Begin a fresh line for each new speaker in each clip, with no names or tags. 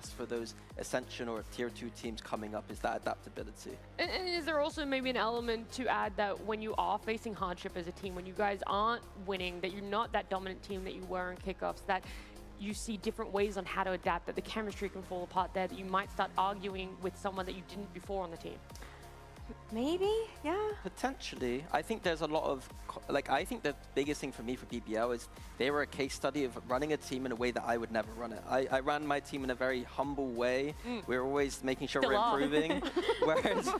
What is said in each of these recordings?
for those Ascension or Tier 2 teams coming up is that adaptability.
And is there also maybe an element to add that when you are facing hardship as a team, when you guys aren't winning, that you're not that dominant team that you were in kickoffs, that you see different ways on how to adapt, that the chemistry can fall apart there, that you might start arguing with someone that you didn't before on the team?
Maybe, yeah.
Potentially. I think there's a lot of, I think the biggest thing for me for BBL is they were a case study of running a team in a way that I would never run it. I ran my team in a very humble way. We were always making sure we're improving. Whereas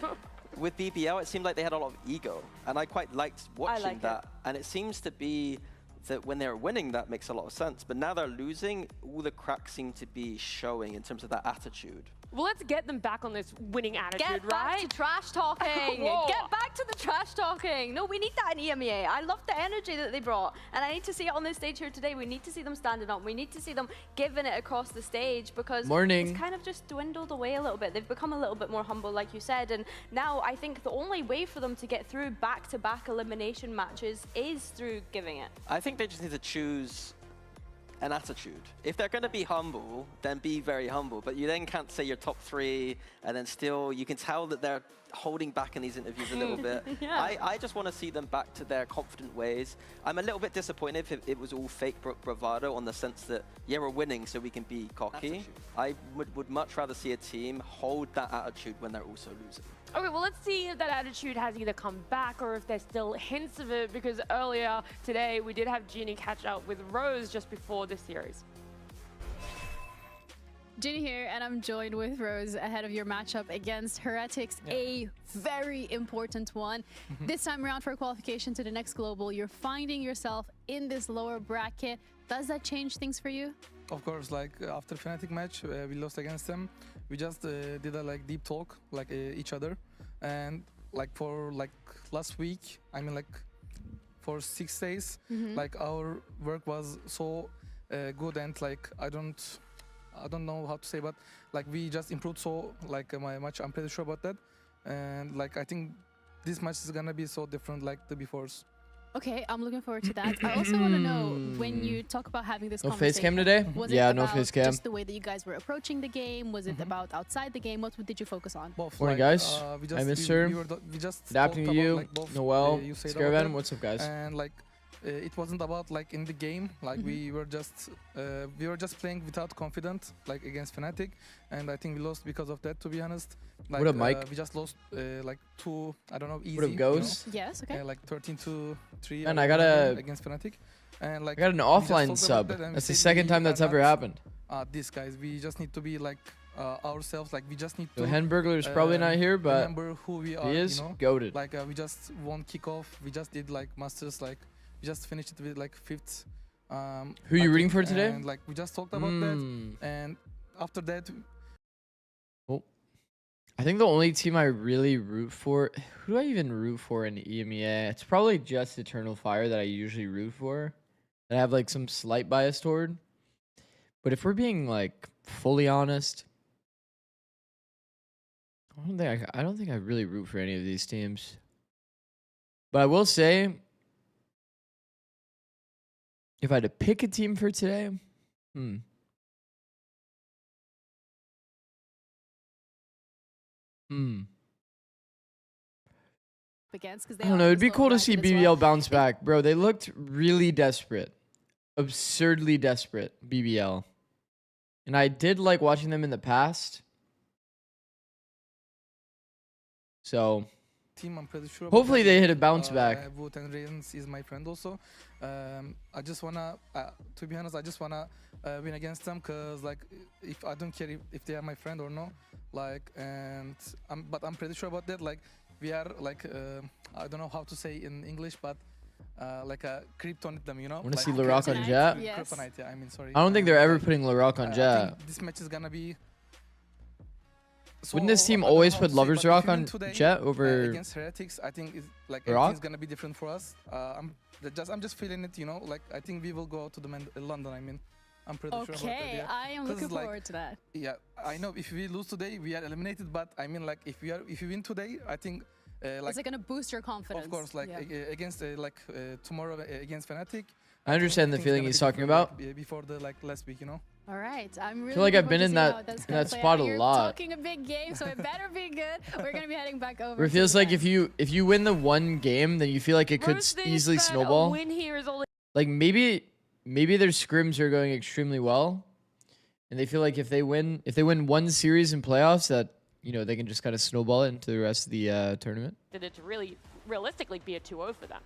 with BBL, it seemed like they had a lot of ego. And I quite liked watching that. And it seems to be that when they're winning, that makes a lot of sense. But now they're losing, all the cracks seem to be showing in terms of that attitude.
Well, let's get them back on this winning attitude,
Get
right?
back to trash talking. Get back to the trash talking. No, we need that in EMEA. I love the energy that they brought. And I need to see it on this stage here today. We need to see them standing up. We need to see them giving it across the stage because it's kind of just dwindled away a little bit. They've become a little bit more humble, like you said. And now I think the only way for them to get through back-to-back elimination matches is through giving it.
I think they just need to choose an attitude. If they're going to be humble, then be very humble. But you then can't say you're top 3, and then still, you can tell that they're holding back in these interviews a little bit. I just want to see them back to their confident ways. I'm a little bit disappointed if it was all fake bravado on the sense that, yeah, we're winning so we can be cocky. I would much rather see a team hold that attitude when they're also losing.
Okay, well, let's see if that attitude has either come back or if there's still hints of it, because earlier today we did have Genie catch up with Rose just before this series.
Ginny here, and I'm joined with Rose ahead of your matchup against Heretics, a very important one. This time around for qualification to the next Global, you're finding yourself in this lower bracket. Does that change things for you?
Of course, like after Fnatic match, we lost against them. We just did a deep talk, each other, and for last week, I mean for 6 days, our work was so good, and I don't know how to say, but we just improved so much. I'm pretty sure about that, and I think this match is gonna be so different like the befores.
Okay, I'm looking forward to that. I also want to know, when you talk about having this conversation,
face cam today?
Was
yeah,
it
no
about
face cam.
just the way that you guys were approaching the game? Was it about outside the game? What did you focus on?
Both.
Morning, guys.
I
miss her.
We just
adapting to you. Noel, Scaravan, what's up, guys?
And it wasn't about in the game. We were just playing without confidence, against Fnatic, and I think we lost because of that. To be honest,
what up, Mike?
We just lost 2, I don't know, easy.
What up, Goes?
Yes, okay.
13-3.
And I got
against Fnatic, and
I got an offline sub. That's the second time that's ever happened.
These guys, we just need to be ourselves. We just need to.
The Henburglar's probably not here, but
remember who we are.
He is goated.
We just won kickoff. We just did Masters. We just finished it with 5th.
Who are you rooting for today?
And we just talked about that, and after that.
Oh, I think the only team I really root for. Who do I even root for in EMEA? It's probably just Eternal Fire that I usually root for. That I have some slight bias toward. But if we're being fully honest, I don't think I really root for any of these teams. But I will say, if I had to pick a team for today, I don't know. It'd be cool to see BBL bounce back. Bro, they looked really desperate. Absurdly desperate, BBL. And I did like watching them in the past. So
team, I'm pretty sure.
Hopefully they hit a bounce back.
Wood and Raidens is my friend also. I just wanna, to be honest, I just wanna win against them, cause if I don't care if they are my friend or no, but I'm pretty sure about that. We are I don't know how to say in English, but a kryptonite them, you know.
Want to see Larock on Jet?
Yes. Kryptonite, yeah. I mean, sorry.
I don't think they're ever putting Larock on Jet.
I think this match is gonna be.
Wouldn't this team always put Lover's Rock on Jet over
against Heretics? I think everything's gonna be different for us. I'm just feeling it, you know. I think we will go to the London. I mean, I'm pretty sure about that.
Okay,
Yeah.
I am looking forward to that.
Yeah, I know if we lose today, we are eliminated. But I mean, if we win today, I think.
Is it gonna boost your confidence?
Of course, against tomorrow against Fnatic.
I understand the feeling he's talking about.
Before the last week, you know.
All right, I'm really
feel like
looking
I've been
forward to
in
see
that-
how that's
in
gonna
that
play
spot
out.
a
You're
lot.
talking a big game, so it better be good. We're gonna be heading back over.
Where it
to
feels like
Ren.
if you win the one game, then you feel like it could
Rose thinks
easily
that A
snowball.
win here is all
Like maybe their scrims are going extremely well, and they feel like if they win one series in playoffs, that they can just kind of snowball it into the rest of the tournament.
that it to really realistically be a 2-0 for them.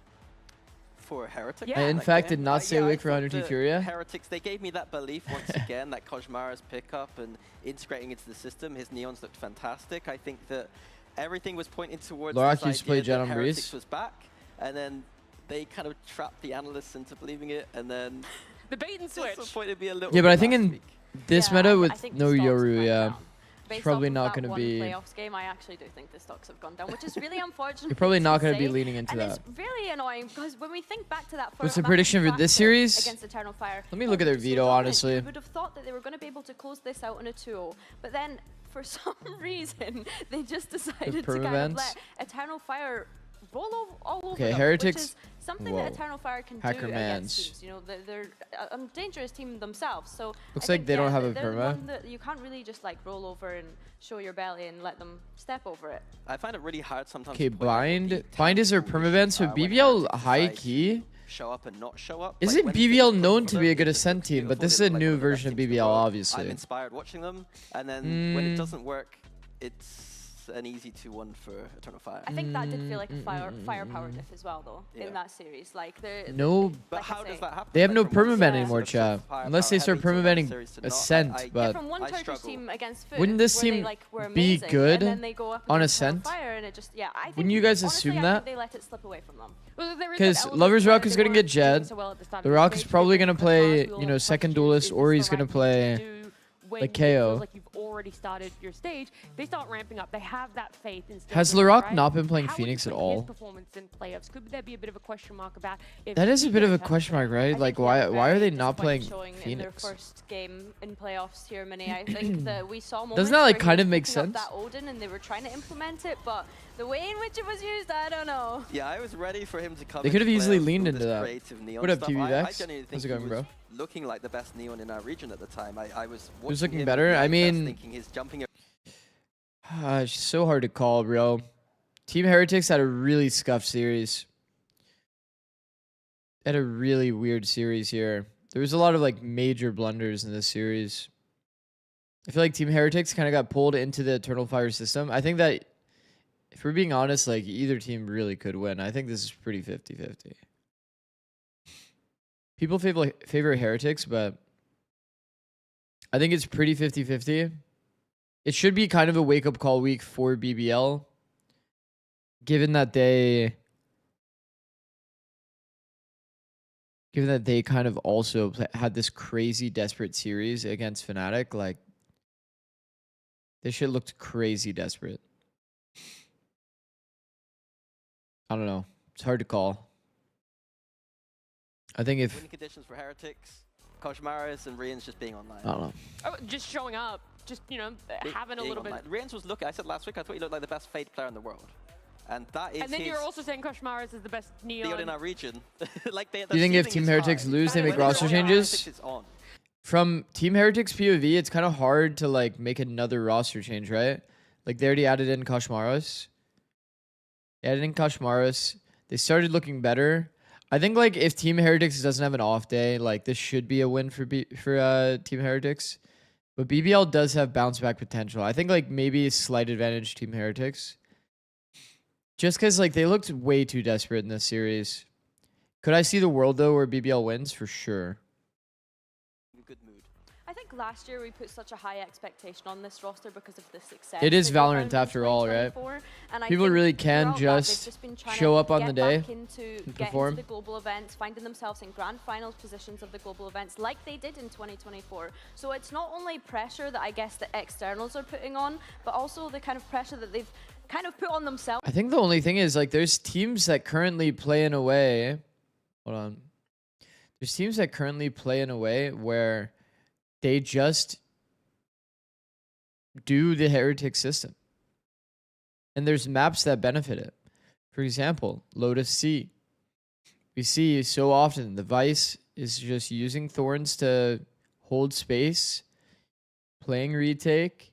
For Heretics.
Yeah.
I, in
that
fact,
game.
did not stay
I
awake for
thought
100 T
the
Furia.
Heretics, they gave me that belief once again, that Kojmara's pickup and integrating into the system. His neons looked fantastic. I think that everything was pointing towards
Lorak
this
used to play
idea
Jet
that
on
Heretics
Breeze.
was back, and then they kind of trapped the analysts into believing it, and then
The bait and switch.
disappointed me a little
Yeah, but
bit
I think
last
in
week.
this
Yeah,
meta
I
with
think
no
the stocks have
Yoru,
gone
yeah,
down.
it's
Based
probably
off of
not
that
going to
one
be.
playoffs game, I actually do think the stocks have gone down, which is really unfortunate.
You're probably not
going
going to be leaning into
and
that.
it's really annoying because when we think back to that
What's
first
the
match
prediction for this
Fractal
series?
against Eternal Fire,
Let me
they
look at their
looked so
veto,
dominant.
honestly.
You would have thought that they were going to be able to close this out on a 2-0, but then for some reason they just decided to kind of
permavents?
let Eternal Fire roll all over
Okay,
them,
Heretics-
which is something
Whoa.
that Eternal Fire can
Hacker
do
mans.
against teams. They're a dangerous team themselves. So
Looks
I
like
think,
they don't
yeah,
have a
they're
perma.
one that you can't really just like roll over and show your belly and let them step over it.
I find it really hard sometimes.
Okay,
to point out what the
bind is their
tactical
permavent,
issues
so
are when
BBL
Heretics
high
decide to
key.
show up and not show up.
Isn't
when things
BBL
look
known
for
to
them,
be a
it
good
just
ascent
looks
team, but
beautiful.
this
They
is a
look like
new
one of the best
version of
teams in the
BBL,
world.
obviously.
I'm inspired watching them, and then when it doesn't work, it's an easy 2-1 for Eternal Fire.
I think that did feel like a firepower diff as well, though,
Yeah.
in that series. Like
No,
But
like I
how
say.
does that happen?
they have
Like,
no
from one
permavent
series
anymore,
of
chat.
firepower
Unless they start
heavy to another
permaventing
series to not,
ascent,
I-
but
from one
I
Turkish
struggle.
team against Foot,
Wouldn't this
where they,
team
like, were
be
amazing,
good
and then they go up
on
against Eternal
Ascent?
Fire, and it just I think
Wouldn't you guys
honestly,
assume
I
that?
think they let it slip away from them.
Well, there is that
'Cause
element
Lover's
where
Rock is
they
gonna get
weren't doing
Jed.
so well at the start
The
of
Rock
stage,
is
but
probably
then
gonna
the
play,
class wheel
you know,
of
second
questions,
duelist,
is
or
this
he's
the
gonna
right thing to
play
do when
like
it feels
KO.
like you've already started your stage? They start ramping up. They have that faith in
Has
Stephen,
Larock
right?
not been playing
How would you
Phoenix at
put
all?
His performance in playoffs? Could there be a bit of a question mark about if
That is a
he
bit of a
gets
question mark,
I
right?
think
Like,
he had a
why are
very
they not playing
disappointing showing in their
Phoenix?
first game in playoffs here, Mini. I think that we saw moments
Doesn't that, like,
where he
kind
was
of make
picking up
sense?
that Odin and they were trying to implement it, but the way in which it was used, I don't know.
Yeah, I was ready for him to come.
They could have
into
easily
playoffs
leaned
with
into
this
that.
creative neon
What up,
stuff.
TV
I
Vex?
genuinely think
How's it
he
going,
was
bro?
looking like the best neon in our region at the time. I was watching
was looking
him
better?
in the
I
test
mean-
thinking he's jumping.
It's so hard to call, bro. Team Heretics had a really scuffed series. Had a really weird series here. There was a lot of like major blunders in this series. I feel like Team Heretics kind of got pulled into the Eternal Fire system. I think that, if we're being honest, like either team really could win. I think this is pretty 50-50. People favor Heretics, but I think it's pretty 50-50. It should be kind of a wake-up call week for BBL, given that they kind of also had this crazy desperate series against Fnatic. Like, this shit looked crazy desperate. I don't know. It's hard to call. I think if...
Winning conditions for Heretics, Kojmaris and Rian's just being online.
I don't know.
Oh, just showing up, just having a
Being
little bit.
online. Rian's was looking. I said last week I thought he looked like the best Fade player in the world, and that is
And then
his
you're also saying Koshmaris is the best neon.
in our region. Like
Do you think if Team Heretics lose, they make
When
roster
it's on,
changes?
Heretics is on.
From Team Heretics POV, it's kind of hard to like make another roster change, right? Like they already added in Kashmaros. They added in Kashmaros. They started looking better. I think like if Team Heretics doesn't have an off day, like this should be a win for Team Heretics. But BBL does have bounce back potential. I think like maybe a slight advantage Team Heretics. Just because like they looked way too desperate in this series. Could I see the world though where BBL wins? For sure.
Good mood.
I think last year we put such a high expectation on this roster because of the success.
It is
they got
Valorant
in
after all, right?
2024, and I
People
think
really can
throughout that,
just
they've been trying
show
to
up on
get
the day
back into,
and
get
perform.
into the global events, finding themselves in grand finals positions of the global events like they did in 2024. So it's not only pressure that I guess the externals are putting on, but also the kind of pressure that they've kind of put on themselves.
I think the only thing is like there's teams that currently play in a way. Hold on. There's teams that currently play in a way where they just do the Heretic system. And there's maps that benefit it. For example, Lotus C. We see so often the Vice is just using Thorns to hold space, playing retake.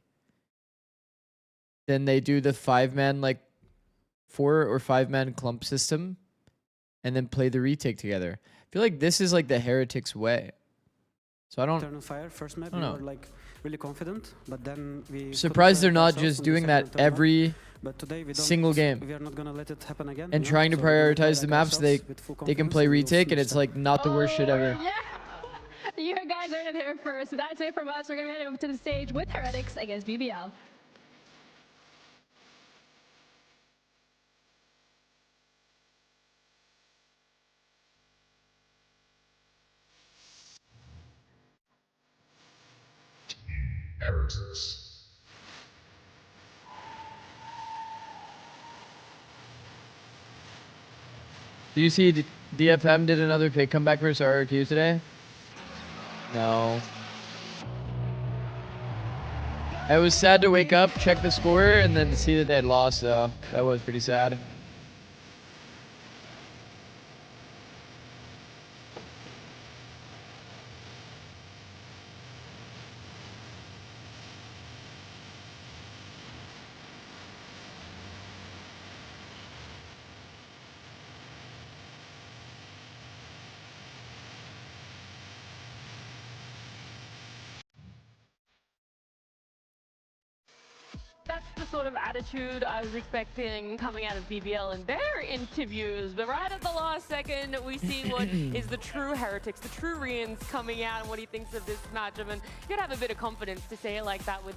Then they do the 5-man, like 4 or 5-man clump system, and then play the retake together. I feel like this is like the Heretics way. So I don't.
Eternal Fire first map,
I
we
don't
were
know.
like really confident, but then we.
Surprised they're not just doing that every
But today we don't,
single game.
We are not gonna let it happen again.
And
you know?
trying to
So we're gonna play
prioritize the
like
maps so
ourselves with full
they can
confidence
play
and we'll
retake, and
finish
it's
that.
like not the worst shit ever.
Yeah. You guys heard it here first. So that's it from us. We're going to head over to the stage with Heretics against BBL.
Do you see DFM did another big comeback versus RRQ today? No. I was sad to wake up, check the score, and then to see that they had lost, though. That was pretty sad.
That's the sort of attitude I was expecting coming out of BBL in their interviews. But right at the last second, we see what is the true Heretics, the true Rians coming out and what he thinks of this matchup. And you gotta have a bit of confidence to say it like that with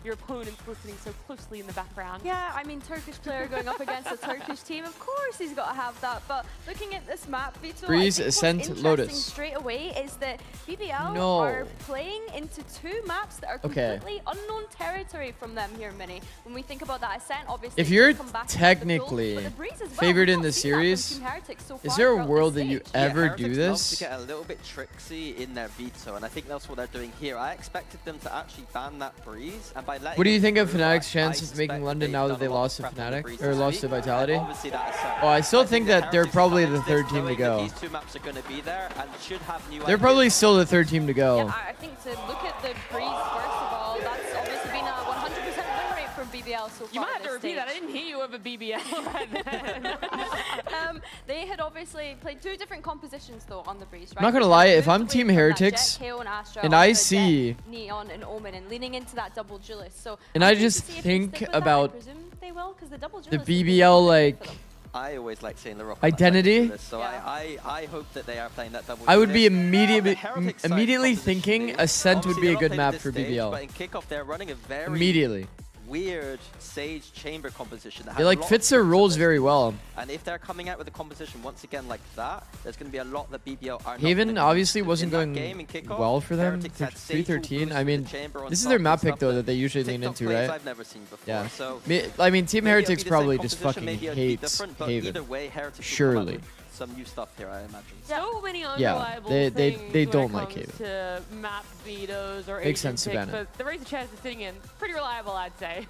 your opponents listening so closely in the background.
Yeah, I mean, Turkish player going up against a Turkish team, of course he's got to have that. But looking at this map, Veto,
Breeze,
I think
Ascent,
what's interesting
Lotus.
straight away is that BBL
No.
are playing into 2 maps that are
Okay.
completely unknown territory from them here, Mini. When we think about that, Ascent obviously
If you're
just come back to the
technically
goal, but the Breeze as well.
favored
We've
in
not
the
seen that from
series,
Team Heretics so
is
far
there a
throughout
world
this
that you
stage.
ever
Heretics
do
love
this?
to get a little bit tricksy in their veto, and I think that's what they're doing here. I expected them to actually ban that Breeze, and by letting
What do you
it
think of
through,
Fnatic's
I
chance of
suspect
making
that
London
they've
now that
done
they
a lot
lost
of
to
prep on the
Fnatic
Breeze
or
this
lost to
week, and
Vitality?
obviously that aside,
Oh, I still
I
think
the
that they're
Heretics
probably
come
the
into
third
this
team to
knowing that
go.
These 2 maps are going to be there and should have new
They're
ideas.
probably still the third team to go.
Yeah, I think to look at the Breeze, first of all, that's obviously been a 100% win rate from BBL so far.
You might have to
this
repeat that. I
stage.
didn't hear you over BBL right then.
They had obviously played 2 different compositions though on the Breeze, right?
not gonna
They
lie,
kind of
if I'm
moved
Team
away from that
Heretics,
Jet, KO and Astra
and
onto
I
Jet,
see-
Neon and Omen and leaning into that double duelist. So
And
I'm
I
keen to
just
see if they
think
stick with that. I
about
presume they will, 'cause the double
the
duelist has been
BBL,
really good for
like,
them.
I always like seeing the rock.
Identity?
So
Yeah.
I hope that they are playing that double.
I would be
duelist.
immediately
Heretics side
immediately
composition
thinking
is-
Ascent would
obviously
be a
they're not
good
playing
map
this
for
stage,
BBL.
But in kickoff, they're running a very
Immediately.
weird Sage chamber composition. That
It
has a
like
lot
fits
of
their
tricks
roles
up
very
their
well.
sleeve. And if they're coming out with a composition once again like that, there's going to be a lot that BBL are not
Haven
gonna be
obviously
used to.
wasn't
In that
going
game in kickoff,
well for them.
Heretics had Sage all
313.
boosted
I
with
mean,
the chamber on
this is
top
their
and
map pick
stuff
though that they usually lean
TikTok
into,
plays
right?
I've never seen before.
Yeah.
So
I mean, Team
maybe it'll
Heretics
be the same
probably just
composition,
fucking
maybe it'll be
hates
different, but
Haven.
either way, Heretics will come
Surely.
up with some new stuff here, I imagine.
So many
Yeah,
unreliable
they
things
don't
when
like
it comes to map vetoes or
Makes
agent
sense to
picks,
ban it.
but the Razor Chess is sitting in pretty reliable, I'd say.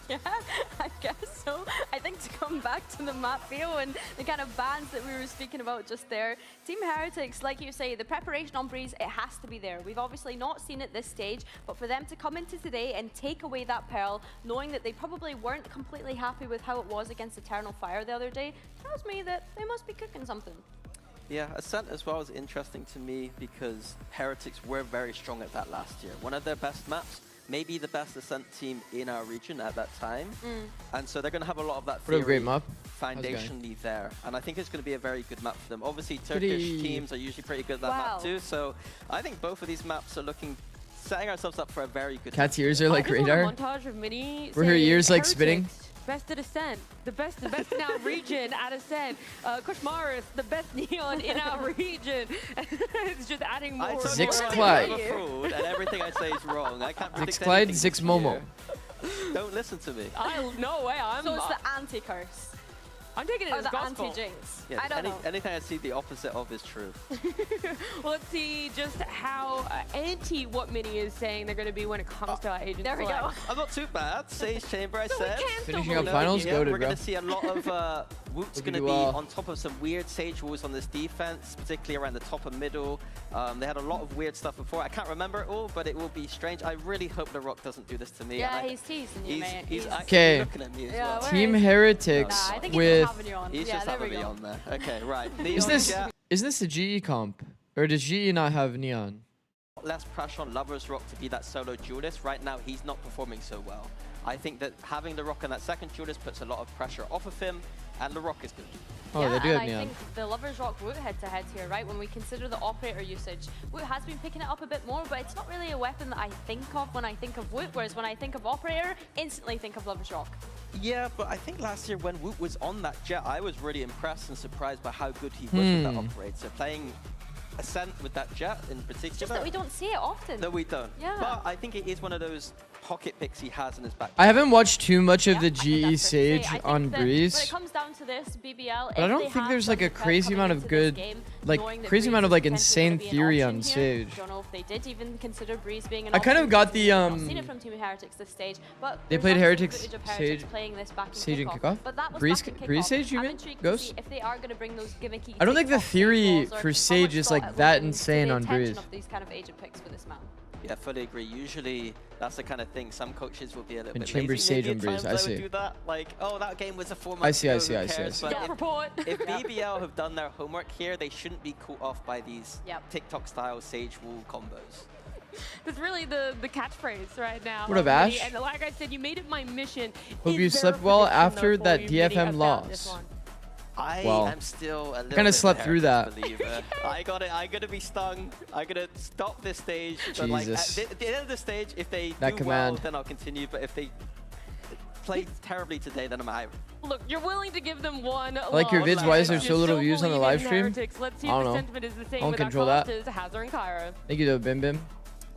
Yeah, I guess so. I think to come back to the map feel and the kind of bans that we were speaking about just there, Team Heretics, like you say, the preparation on Breeze, it has to be there. We've obviously not seen it this stage, but for them to come into today and take away that Pearl, knowing that they probably weren't completely happy with how it was against Eternal Fire the other day, tells me that they must be cooking something.
Yeah, Ascent as well is interesting to me because Heretics were very strong at that last year. One of their best maps, maybe the best Ascent team in our region at that time. And so they're going to have a lot of that
What a
theory
great map.
foundationally there. And I think it's going to be a very good map for them. Obviously,
Pretty-
Turkish teams are usually pretty good at that map too. So I think both of these maps are setting ourselves up for a very good
Cat's
map.
ears are like
I just want
radar.
a montage of Mini
Were her
saying,
ears, like,
"Heretics,
spinning?"
Best at Ascent, the best in our region at Ascent. Koshmaris, the best Neon in our region. It's just adding more.
I
and
told
more.
you
Zix
I'm
Clyde.
a fraud, and everything I say is wrong. I can't predict
Zix Clyde,
anything
Zix
this
Momo.
year. Don't listen to me.
No way,
So it's the anti-curse,
I'm taking it
or
as
the
gospel.
anti-jinx.
Yeah,
I don't know.
anything I see the opposite of is true.
Well, let's see just how anti what Mini is saying they're going to be when it comes to our agent
There we go.
select.
I'm not too bad. Sage Chamber, I
So we
said.
can still
Finishing up
believe
finals,
you.
goated,
We're
bro.
going to see a lot of Woot's
Hope
going
you
to
do
be
well.
on top of some weird Sage rules on this defense, particularly around the top and middle. They had a lot of weird stuff before. I can't remember it all, but it will be strange. I really hope the Rock doesn't do this to me.
Yeah,
and
he's teasing you, mate.
He's actually
Okay.
looking at me as
Yeah,
well.
where
Team
is-
Heretics
Nah, I think he's
with...
just having you on.
He's
yeah,
just
there
having
we
me
go.
on there. Okay, right.
Is
Neon,
this
yeah.
is this the GE comp? Or does GE not have Neon?
Less pressure on Lover's Rock to be that solo duelist. Right now, he's not performing so well. I think that having the Rock in that second duelist puts a lot of pressure off of him, and the Rock is good.
Oh,
yeah,
they do
and
have
I
Neon.
think the Lovers Rock Woot head-to-head here, right? When we consider the operator usage, Woot has been picking it up a bit more, but it's not really a weapon that I think of when I think of Woot, whereas when I think of operator, instantly think of Lovers Rock.
Yeah, but I think last year when Woot was on that jet, I was really impressed and surprised by how good he was with that operator. Playing Ascent with that jet in particular.
It's just that we don't see it often.
No, we don't.
Yeah.
But I think it is one of those pocket picks he has in his back.
I haven't watched too much of
Yeah,
the
I think
GE
that's fair to say.
Sage
I think
on
that When it
Breeze.
comes down to this, BBL,
But I don't think there's like a crazy amount of good, like crazy amount of like insane theory on Sage.
Don't know if they did even consider Breeze being an
I kind of
option.
got the
We've not seen it from Team Heretics this stage, but
They
there's
played
obviously
Heretics,
footage of Heretics
Sage-
playing this back in
Sage and
kickoff.
kickoff?
But that was
Breeze-
back in
Breeze
kickoff.
Sage, you
I'm
mean?
intrigued to
Ghost?
see if they are going to bring those gimmicky
I don't think the
kickoff
theory
walls, or
for
how
Sage
much
is
thought
like
it
that
went into
insane
the
on
intention
Breeze.
of these kind of agent picks for this map.
Yeah, fully agree. Usually, that's the kind of thing some coaches will be a little
And
bit
Chamber
lazy.
Sage
Maybe
on
at
Breeze,
times
I
would
see.
do that. Like, oh, that game was a 4 months
I see, I
ago,
see,
who
I see, I
cares?
see.
But
Yeah,
if-
report.
if BBL have done their homework here, they shouldn't be caught off by these
Yep.
TikTok-style Sage wall combos.
That's really the catchphrase right now.
What up,
Mini.
Ash?
And like I said, you made it my mission.
Hope
Is
you
there
slept
a
well
prediction,
after
though,
that
for you, Mini,
DFM
about this
loss.
one?
I
Well,
am still a little
kinda
bit
slept through
Heretics
that.
believer. I got it. I'm gonna be stung. I'm gonna stop this stage. But like
Jesus.
at the end of the stage, if they
That
do well,
command.
then I'll continue. But if they play terribly today, then I'm out.
Look, you're willing to give them one.
I like your vids. Why is there so little views on the live stream?
Let's see
I
if
don't
the
know.
sentiment is the same
I don't
with our
control that.
casters, Hazard and Kyra.
Thank you though, Bim Bim.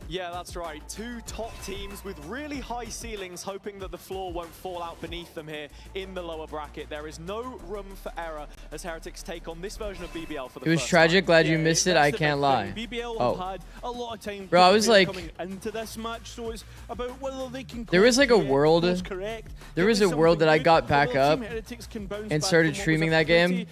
Yeah, that's right. Two top teams with really high ceilings, hoping that the floor won't fall out beneath them here in the lower bracket. There is no room for error as Heretics take on this version of BBL for the
It was
first
tragic.
time.
Glad you
Yeah,
missed it.
that's
I
the
can't
big
lie.
thing. BBL
Oh.
have had a lot of time
Bro, I was like-
coming into this match, so it's about whether they can
There was like a
course
world-
correct.
there
Give
was
us
a world
something
that I
new,
got back
although
up
Team Heretics can bounce
and
back
started
from what was
streaming
a
that game.
pretty,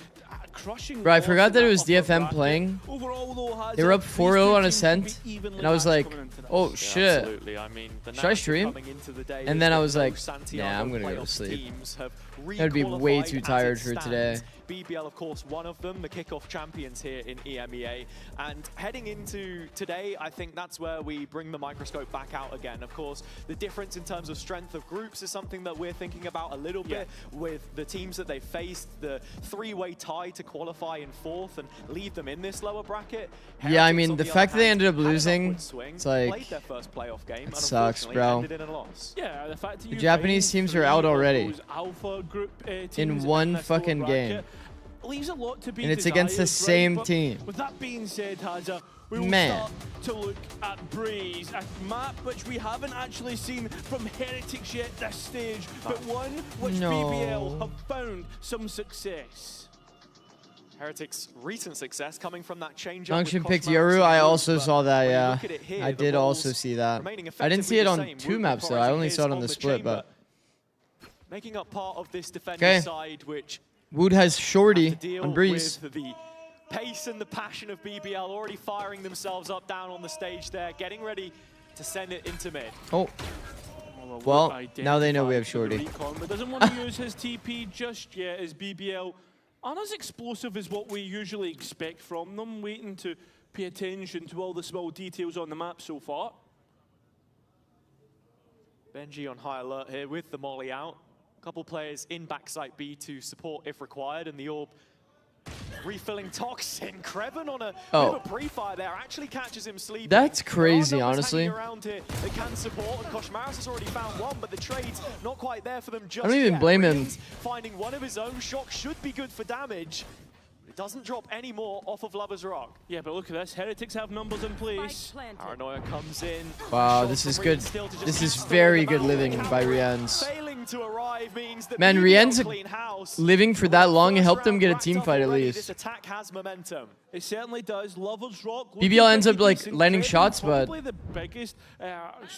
crushing
Bro, I
loss
forgot
in
that it was
upper
DFM
bracket.
playing.
Overall, though,
They were up
these
4-0
two
on
teams can be
Ascent,
evenly
and I was
matched
like,
coming into this.
oh
Yeah,
shit.
absolutely. I mean, the
Should I
narrative
stream?
coming into the day
And
is
then I
that
was
both
like,
Santiago
nah, I'm gonna go to
playoff
sleep.
teams have
I'd be way
re-qualified
too
as
tired
it
for today.
stands. BBL, of course, one of them, the kickoff champions here in EMEA. And heading into today, I think that's where we bring the microscope back out again. Of course, the difference in terms of strength of groups is something that we're thinking about a little bit with the teams that they faced, the three-way tie to qualify in fourth and leave them in this lower bracket.
Yeah, I
Heretics,
mean,
on
the
the
fact
other
that they
hand,
ended up
had an
losing,
upward swing,
it's like,
played their first playoff game, and
sucks,
unfortunately
bro.
ended in a loss.
Yeah, the fact that
The
you
Japanese
find
teams are
three
out
of
already.
those alpha group teams
In one
this lower
fucking game.
bracket leaves a lot to be
And it's against the
desired,
same
But
team.
With that being said, Haza, we will
Man.
start to look at Breeze, a map which we haven't actually seen from Heretics yet this stage, but one which
No.
BBL have found some success.
Heretics' recent success coming from that change-up with
Junction picked
Cosmos
Yoru.
and
I
Wolves,
also
but
saw that,
when you
yeah.
look at it here,
I
the
did also
roles
see that.
remaining
I didn't see
effectively
it
the
on
same.
two
Woot
maps though. I
prioritizing
only
his
saw it on
on
the split,
chamber,
but
making up part of this defending
okay.
side, which
Wood has
have to
Shorty
deal
on Breeze.
with the pace and the passion of BBL already firing themselves up down on the stage there, getting ready to send it into mid.
Oh,
Woot
well, now they know we have
identified for the
Shorty.
recon, but doesn't want to use his TP just yet as BBL aren't as explosive as what we usually expect from them, waiting to pay attention to all the small details on the map so far.
Benji on high alert here with the molly out. A couple players in backside B to support if required, and the orb refilling Toxin. Kreven on a bit of a pre-fire there, actually catches him sleeping.
That's
There are
crazy,
numbers
honestly.
hanging around here that can support, and Koshmaris has already found one, but the trade's not quite there for them just
I don't even
yet.
blame him.
Reed's finding one of his own. Shock should be good for damage. It doesn't drop any more off of Lover's Rock.
Yeah, but look at this. Heretics have numbers in place.
Paranoia comes in.
Wow,
Shot
this is
from
good.
Reed still to just
This is
cast
very
them
good
out.
living by Rians.
Failing to arrive means that
Man,
BBL
Rian's
clean house.
living for that long
First
helped them
round
get a
wrapped
team
up
fight at
already.
least.
This attack has momentum.
It certainly does. Lovers Rock.
BBL ends up, like,
decent.
landing
Kreven's
shots, but
probably the biggest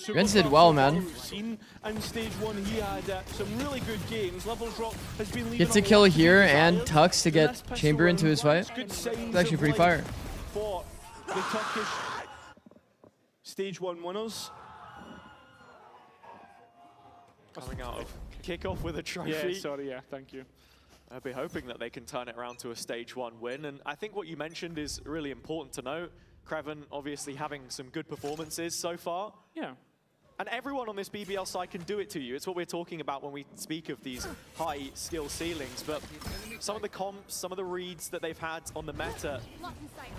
Rens did well, man.
we've seen and stage 1 he had some really good games. Levels Rock has been leaving
Gets a
a
kill
lot to be
here and
desired.
Tux to
And
get
this pistol
Chamber into his
round
fight.
good signs
It's actually
of
pretty
life
fire.
for the Turkish stage 1 winners.
Coming out of kickoff with a trophy.
Yeah, sorry, yeah, thank you.
I'll be hoping that they can turn it around to a stage 1 win. And I think what you mentioned is really important to note. Creven obviously having some good performances so far.
Yeah.
And everyone on this BBL side can do it to you. It's what we're talking about when we speak of these high skill ceilings. But some of the comps, some of the reads that they've had on the meta,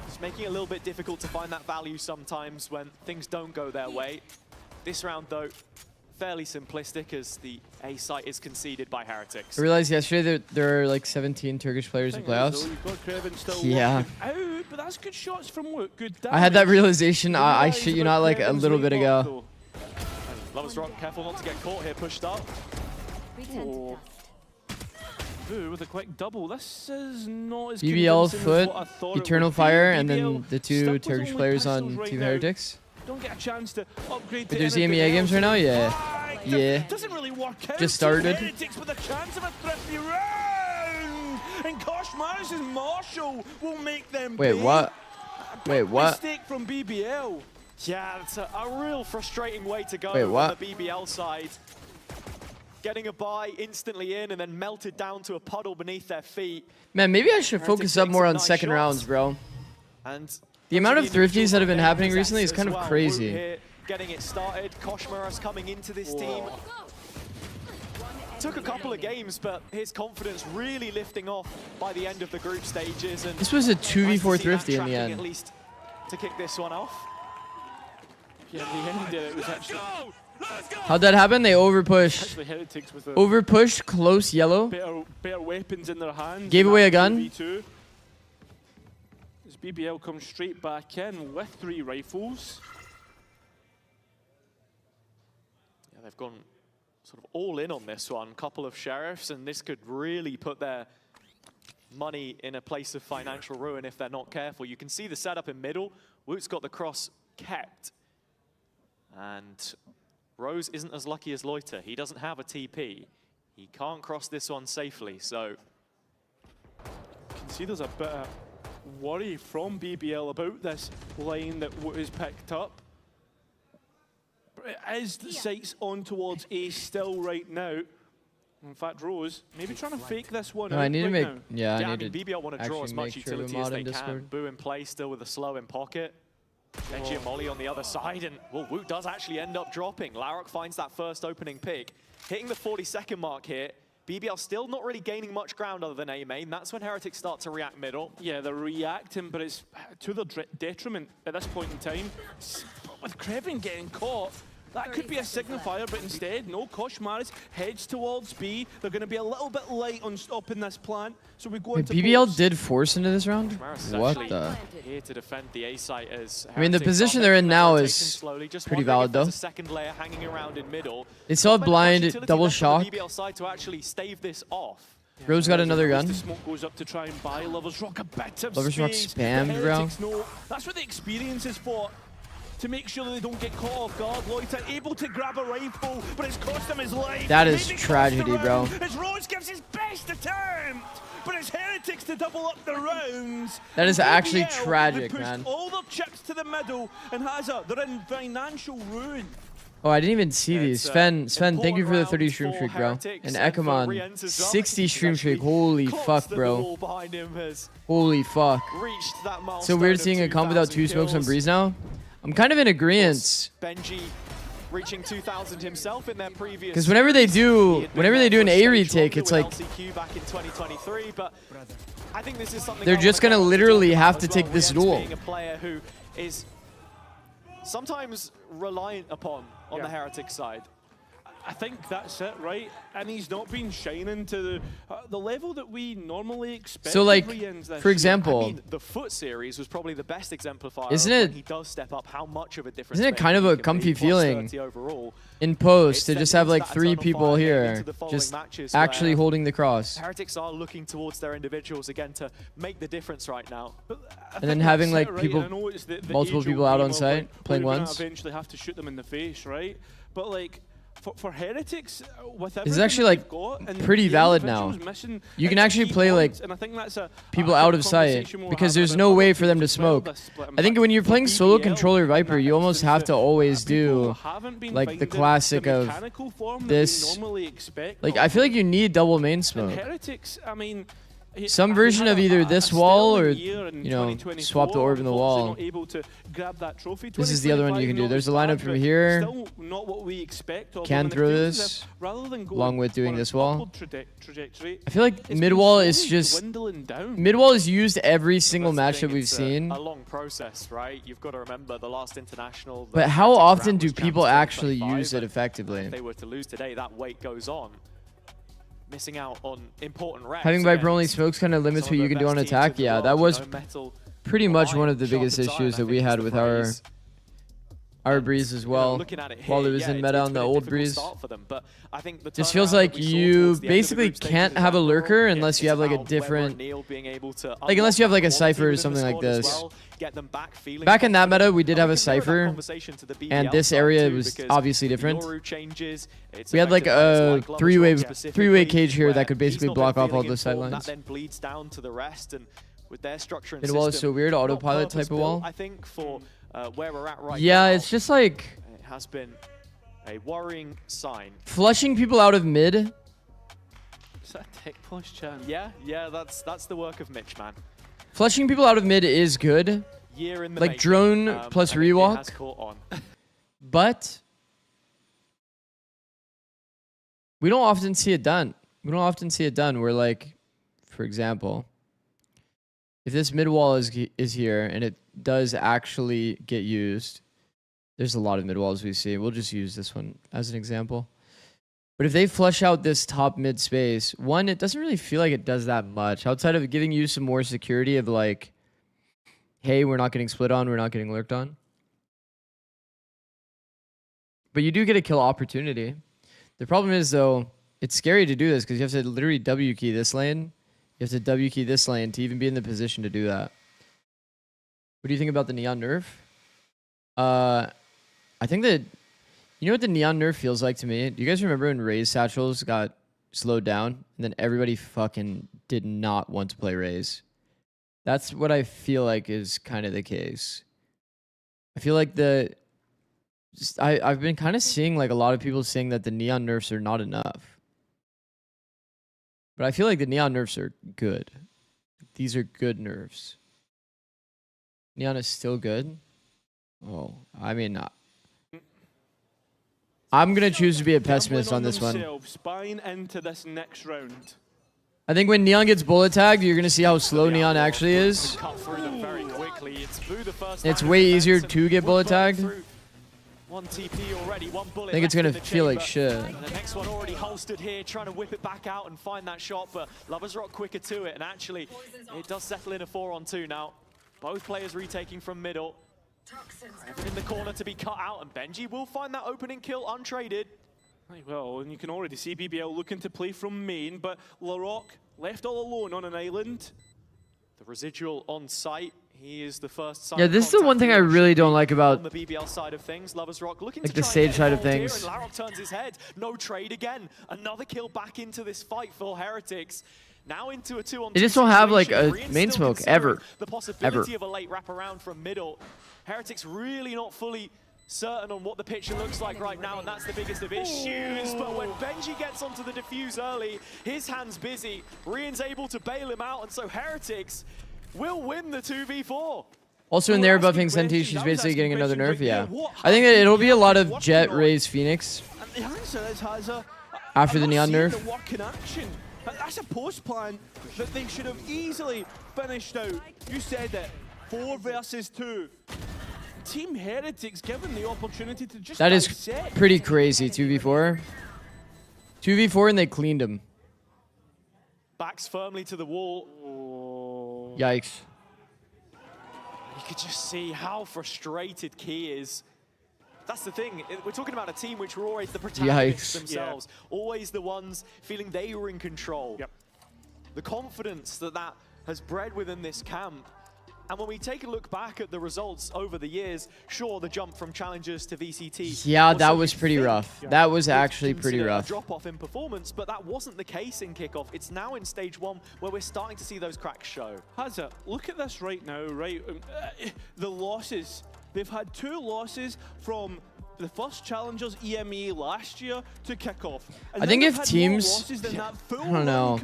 it's making it a little bit difficult to find that value sometimes when things don't go their way. This round, though, fairly simplistic as the A site is conceded by Heretics.
I realized yesterday that there are like 17 Turkish players in
Thing is,
playoffs.
though, you've got Creven still
Yeah.
locking out, but that's good shots from Wook. Good
I had that
damage.
realization, I
Realised
shit you
about
not, like a
Creven's
little bit
late
ago.
block, though.
Lovers Rock, careful not to get caught here, pushed up.
Oh. Ooh, with a quick double. This is not as
BBL
convincing as
foot,
what I thought it
Eternal
would be.
Fire, and
BBL
then the
stuck
two
with
Turkish
only
players
pistols
on
right
Team
now.
Heretics.
Don't get a chance to upgrade to
But there's
anything
EMEA games
else.
right now? Yeah.
Ah,
Yeah.
Doesn't really work out.
Just started.
Heretics with a chance of a thrifty round. And Kosh Maris's Marshall will make them
Wait,
pay.
what? Wait, what?
Mistake from BBL.
Yeah, it's a real frustrating way to go
Wait, what?
on the BBL side. Getting a buy instantly in and then melted down to a puddle beneath their feet.
Man, maybe I should
Heretics
focus up
take
more
some
on
nice
second
shots.
rounds, bro.
And
The amount of
onto individual
thrifties that have been
game
happening
possess
recently is
as
kind of
well.
crazy.
Wu here getting it started. Koshmaras coming into this team. Took a couple of games, but his confidence really lifting off by the end of the group stages. And
This was a
nice to
2v4
see that
thrifty in the
tracking
end.
At least to kick this one off.
Yeah, the end it was actually
How'd that happen? They overpushed.
Heretics with a
Overpushed, close yellow.
better weapons in their hands.
Gave
in
away
that
a gun.
2v2. As BBL comes straight back in with 3 rifles.
Yeah, they've gone sort of all in on this one. Couple of sheriffs, and this could really put their money in a place of financial ruin if they're not careful. You can see the setup in middle. Woot's got the cross kept. And Rose isn't as lucky as Loiter. He doesn't have a TP. He can't cross this one safely, so
You can see there's a bit of worry from BBL about this line that Woot has picked up. But it is the sights on towards A still right now. In fact, Rose, maybe trying to fake this one
No,
out
I need to
right
make.
now.
Yeah,
yeah,
I
I
need
mean,
to
BBL want to draw
actually
as much
make sure we
utility
mod
as they
in
can.
Discord.
Boo in play, still with the slow in pocket. Benji and Molly on the other side, and well, Woot does actually end up dropping. Larok finds that first opening pick. Hitting the 40-second mark here. BBL still not really gaining much ground other than A main. That's when Heretics start to react middle.
Yeah, they're reacting, but it's to their detriment at this point in time. With Creven getting caught, that could be a signifier, but instead, no, Kosh Maris heads towards B. They're going to be a little bit light on stopping this plant, so we go
Wait,
into
BBL
post.
did force into this round?
Maris is
What
actually
the?
here to defend the A site as
I mean, the
Heretics
position
are
they're in
making their
now
rotation
is
slowly, just
pretty
wondering if
valid,
there's
though.
a second layer hanging around in middle.
They saw
Not much
blind,
utility
double
left on the
shock.
BBL side to actually stave this off.
Rose got another gun.
The smoke goes up to try and buy Lovers Rock a bit of
Lovers Rock
space.
spammed,
The
bro.
Heretics know that's what the experience is for. To make sure that they don't get caught off guard. Loiter able to grab a rifle, but it's cost him his life.
That is
Maybe cost
tragedy,
the
bro.
round, as Rose gives his best attempt, but it's Heretics to double up the rounds.
That is
And
actually
BBL,
tragic,
they pushed
man.
all their chips to the middle, and they're in financial ruin.
Oh, I didn't even see these. Sven, thank you for the 30 stream streak, bro. And Ekamon, 60 stream streak. Holy fuck, bro. Holy fuck. So weird seeing a comp without 2 smokes on Breeze now. I'm kind of in agreement.
Benji reaching 2,000 himself in their previous.
Because whenever they do an A retake, it's like
LCQ back in 2023, but I think this is something
they're just gonna literally have to take this duel.
Being a player who is sometimes reliant upon on the Heretic side.
I think that's it, right? And he's not been shining to the level that we normally expect.
So, like,
of Rians this
for
year.
example,
I mean, the Foot series was probably the best exemplifier
Isn't
of
it-
when he does step up, how much of a difference.
Isn't it kind of
he
a
can be.
comfy
Plus
feeling
30 overall.
in post
It's
to just
stepping
have
into
like
that
3
eternal
people
fire
here,
into the following
just
matches
actually
where
holding the cross,
Heretics are looking towards their individuals again to make the difference right now.
and then having
That's
like
it, right?
people,
And I know it's the
multiple
age-old
people out
game
on
of,
site
like,
playing
we're gonna
once.
eventually have to shoot them in the face, right? But like, for Heretics, with
This is actually, like, pretty valid now. You can actually play, like, people out of sight because there's no way for them to smoke. I think when you're playing solo controller Viper, you almost have to always do, like, the classic of this. Like, I feel like you need double main smoke.
Heretics, I mean,
Some version of either this wall or, you know, swap the orb in the wall. This is the other one you can do. There's a lineup from here. Can throw this, along with doing this wall. I feel like mid wall is just... Mid wall is used every single match that we've seen.
A long process, right? You've got to remember the last international.
But how often do people actually use it effectively?
If they were to lose today, that weight goes on. Missing out on important reps.
Having Viper only smokes kind of limits what you can do on attack. Yeah, that was pretty much one of the biggest issues that we had with our Breeze as well, while it was in meta on the old Breeze. Just feels like you basically can't have a lurker unless you have like a different, like unless you have like a Cypher or something like this. Back in that meta, we did have a Cypher, and this area was obviously different. We had like a three-way cage here that could basically block off all the sidelines. Mid wall is so weird, autopilot type of wall.
Where we're at right
yeah,
now,
it's just like
it has been a worrying sign.
Flushing people out of mid.
Is that a tech push, Chan?
Yeah, that's the work of Mitch, man.
Flushing people out of mid is good.
Year in the
like
making,
drone plus rewalk.
It has caught on.
But we don't often see it done. We don't often see it done where, like, for example, if this mid wall is here and it does actually get used, there's a lot of mid walls we see. We'll just use this one as an example. But if they flush out this top mid space, one, it doesn't really feel like it does that much outside of giving you some more security of like, hey, we're not getting split on, we're not getting lurked on. But you do get a kill opportunity. The problem is, though, it's scary to do this because you have to literally W key this lane. You have to W key this lane to even be in the position to do that. What do you think about the Neon nerf? I think that, you know what the Neon nerf feels like to me? Do you guys remember when Raze satchels got slowed down and then everybody fucking did not want to play Raze? That's what I feel like is kind of the case. I feel like I've been kind of seeing like a lot of people saying that the Neon nerfs are not enough. But I feel like the Neon nerfs are good. These are good nerfs. Neon is still good. Oh, I mean, I'm going to choose to be a pessimist on this one.
Into this next round.
I think when Neon gets bullet tagged, you're going to see how slow Neon actually is. It's way easier to get bullet tagged.
One TP already, one bullet.
I think it's going to feel like shit.
And the next one already holstered here, trying to whip it back out and find that shot, but Lovers Rock quicker to it, and actually, it does settle in a 4-on-2 now. Both players retaking from middle. Craven in the corner to be cut out, and Benji will find that opening kill untraded.
Well, and you can already see BBL looking to play from main, but Larocque left all alone on an island.
The residual on site. He is the first sign.
Yeah, this is the one thing I really don't like about
on the BBL side of things. Lovers Rock looking
like
to
the
try
Sage side of
here,
things.
and Larocque turns his head. No trade again. Another kill back into this fight for Heretics. Now into a 2-on-2.
They just don't have like a
situation.
main
Still
smoke ever.
The possibility of a late wraparound from middle. Heretics really not fully certain on what the picture looks like right now, and that's the biggest of issues. But when Benji gets onto the defuse early, his hands busy. Rian's able to bail him out, and so Heretics will win the 2v4.
Also in there buffing Senti, she's basically getting another nerf, yeah. I think that it'll be a lot of Jet, Raze, Phoenix after the Neon nerf.
That's a post plan that they should have easily finished out. You said it, 4 versus 2. Team Heretics given the opportunity to just
That is
dissect.
pretty crazy, 2v4. 2v4 and they cleaned him.
Backs firmly to the wall.
Yikes.
You could just see how frustrated Key is. That's the thing. We're talking about a team which were always the protagonists themselves. Yeah. Always the ones feeling they were in control. Yep. The confidence that has bred within this camp. And when we take a look back at the results over the years, sure, the jump from challengers to VCT.
Yeah, that was pretty rough. That was actually pretty rough.
A drop off in performance, but that wasn't the case in kickoff. It's now in stage 1 where we're starting to see those cracks show.
Hazza, look at this right now, right? The losses. They've had 2 losses from the first challengers EMEA last year to kickoff.
I think if teams, I don't know,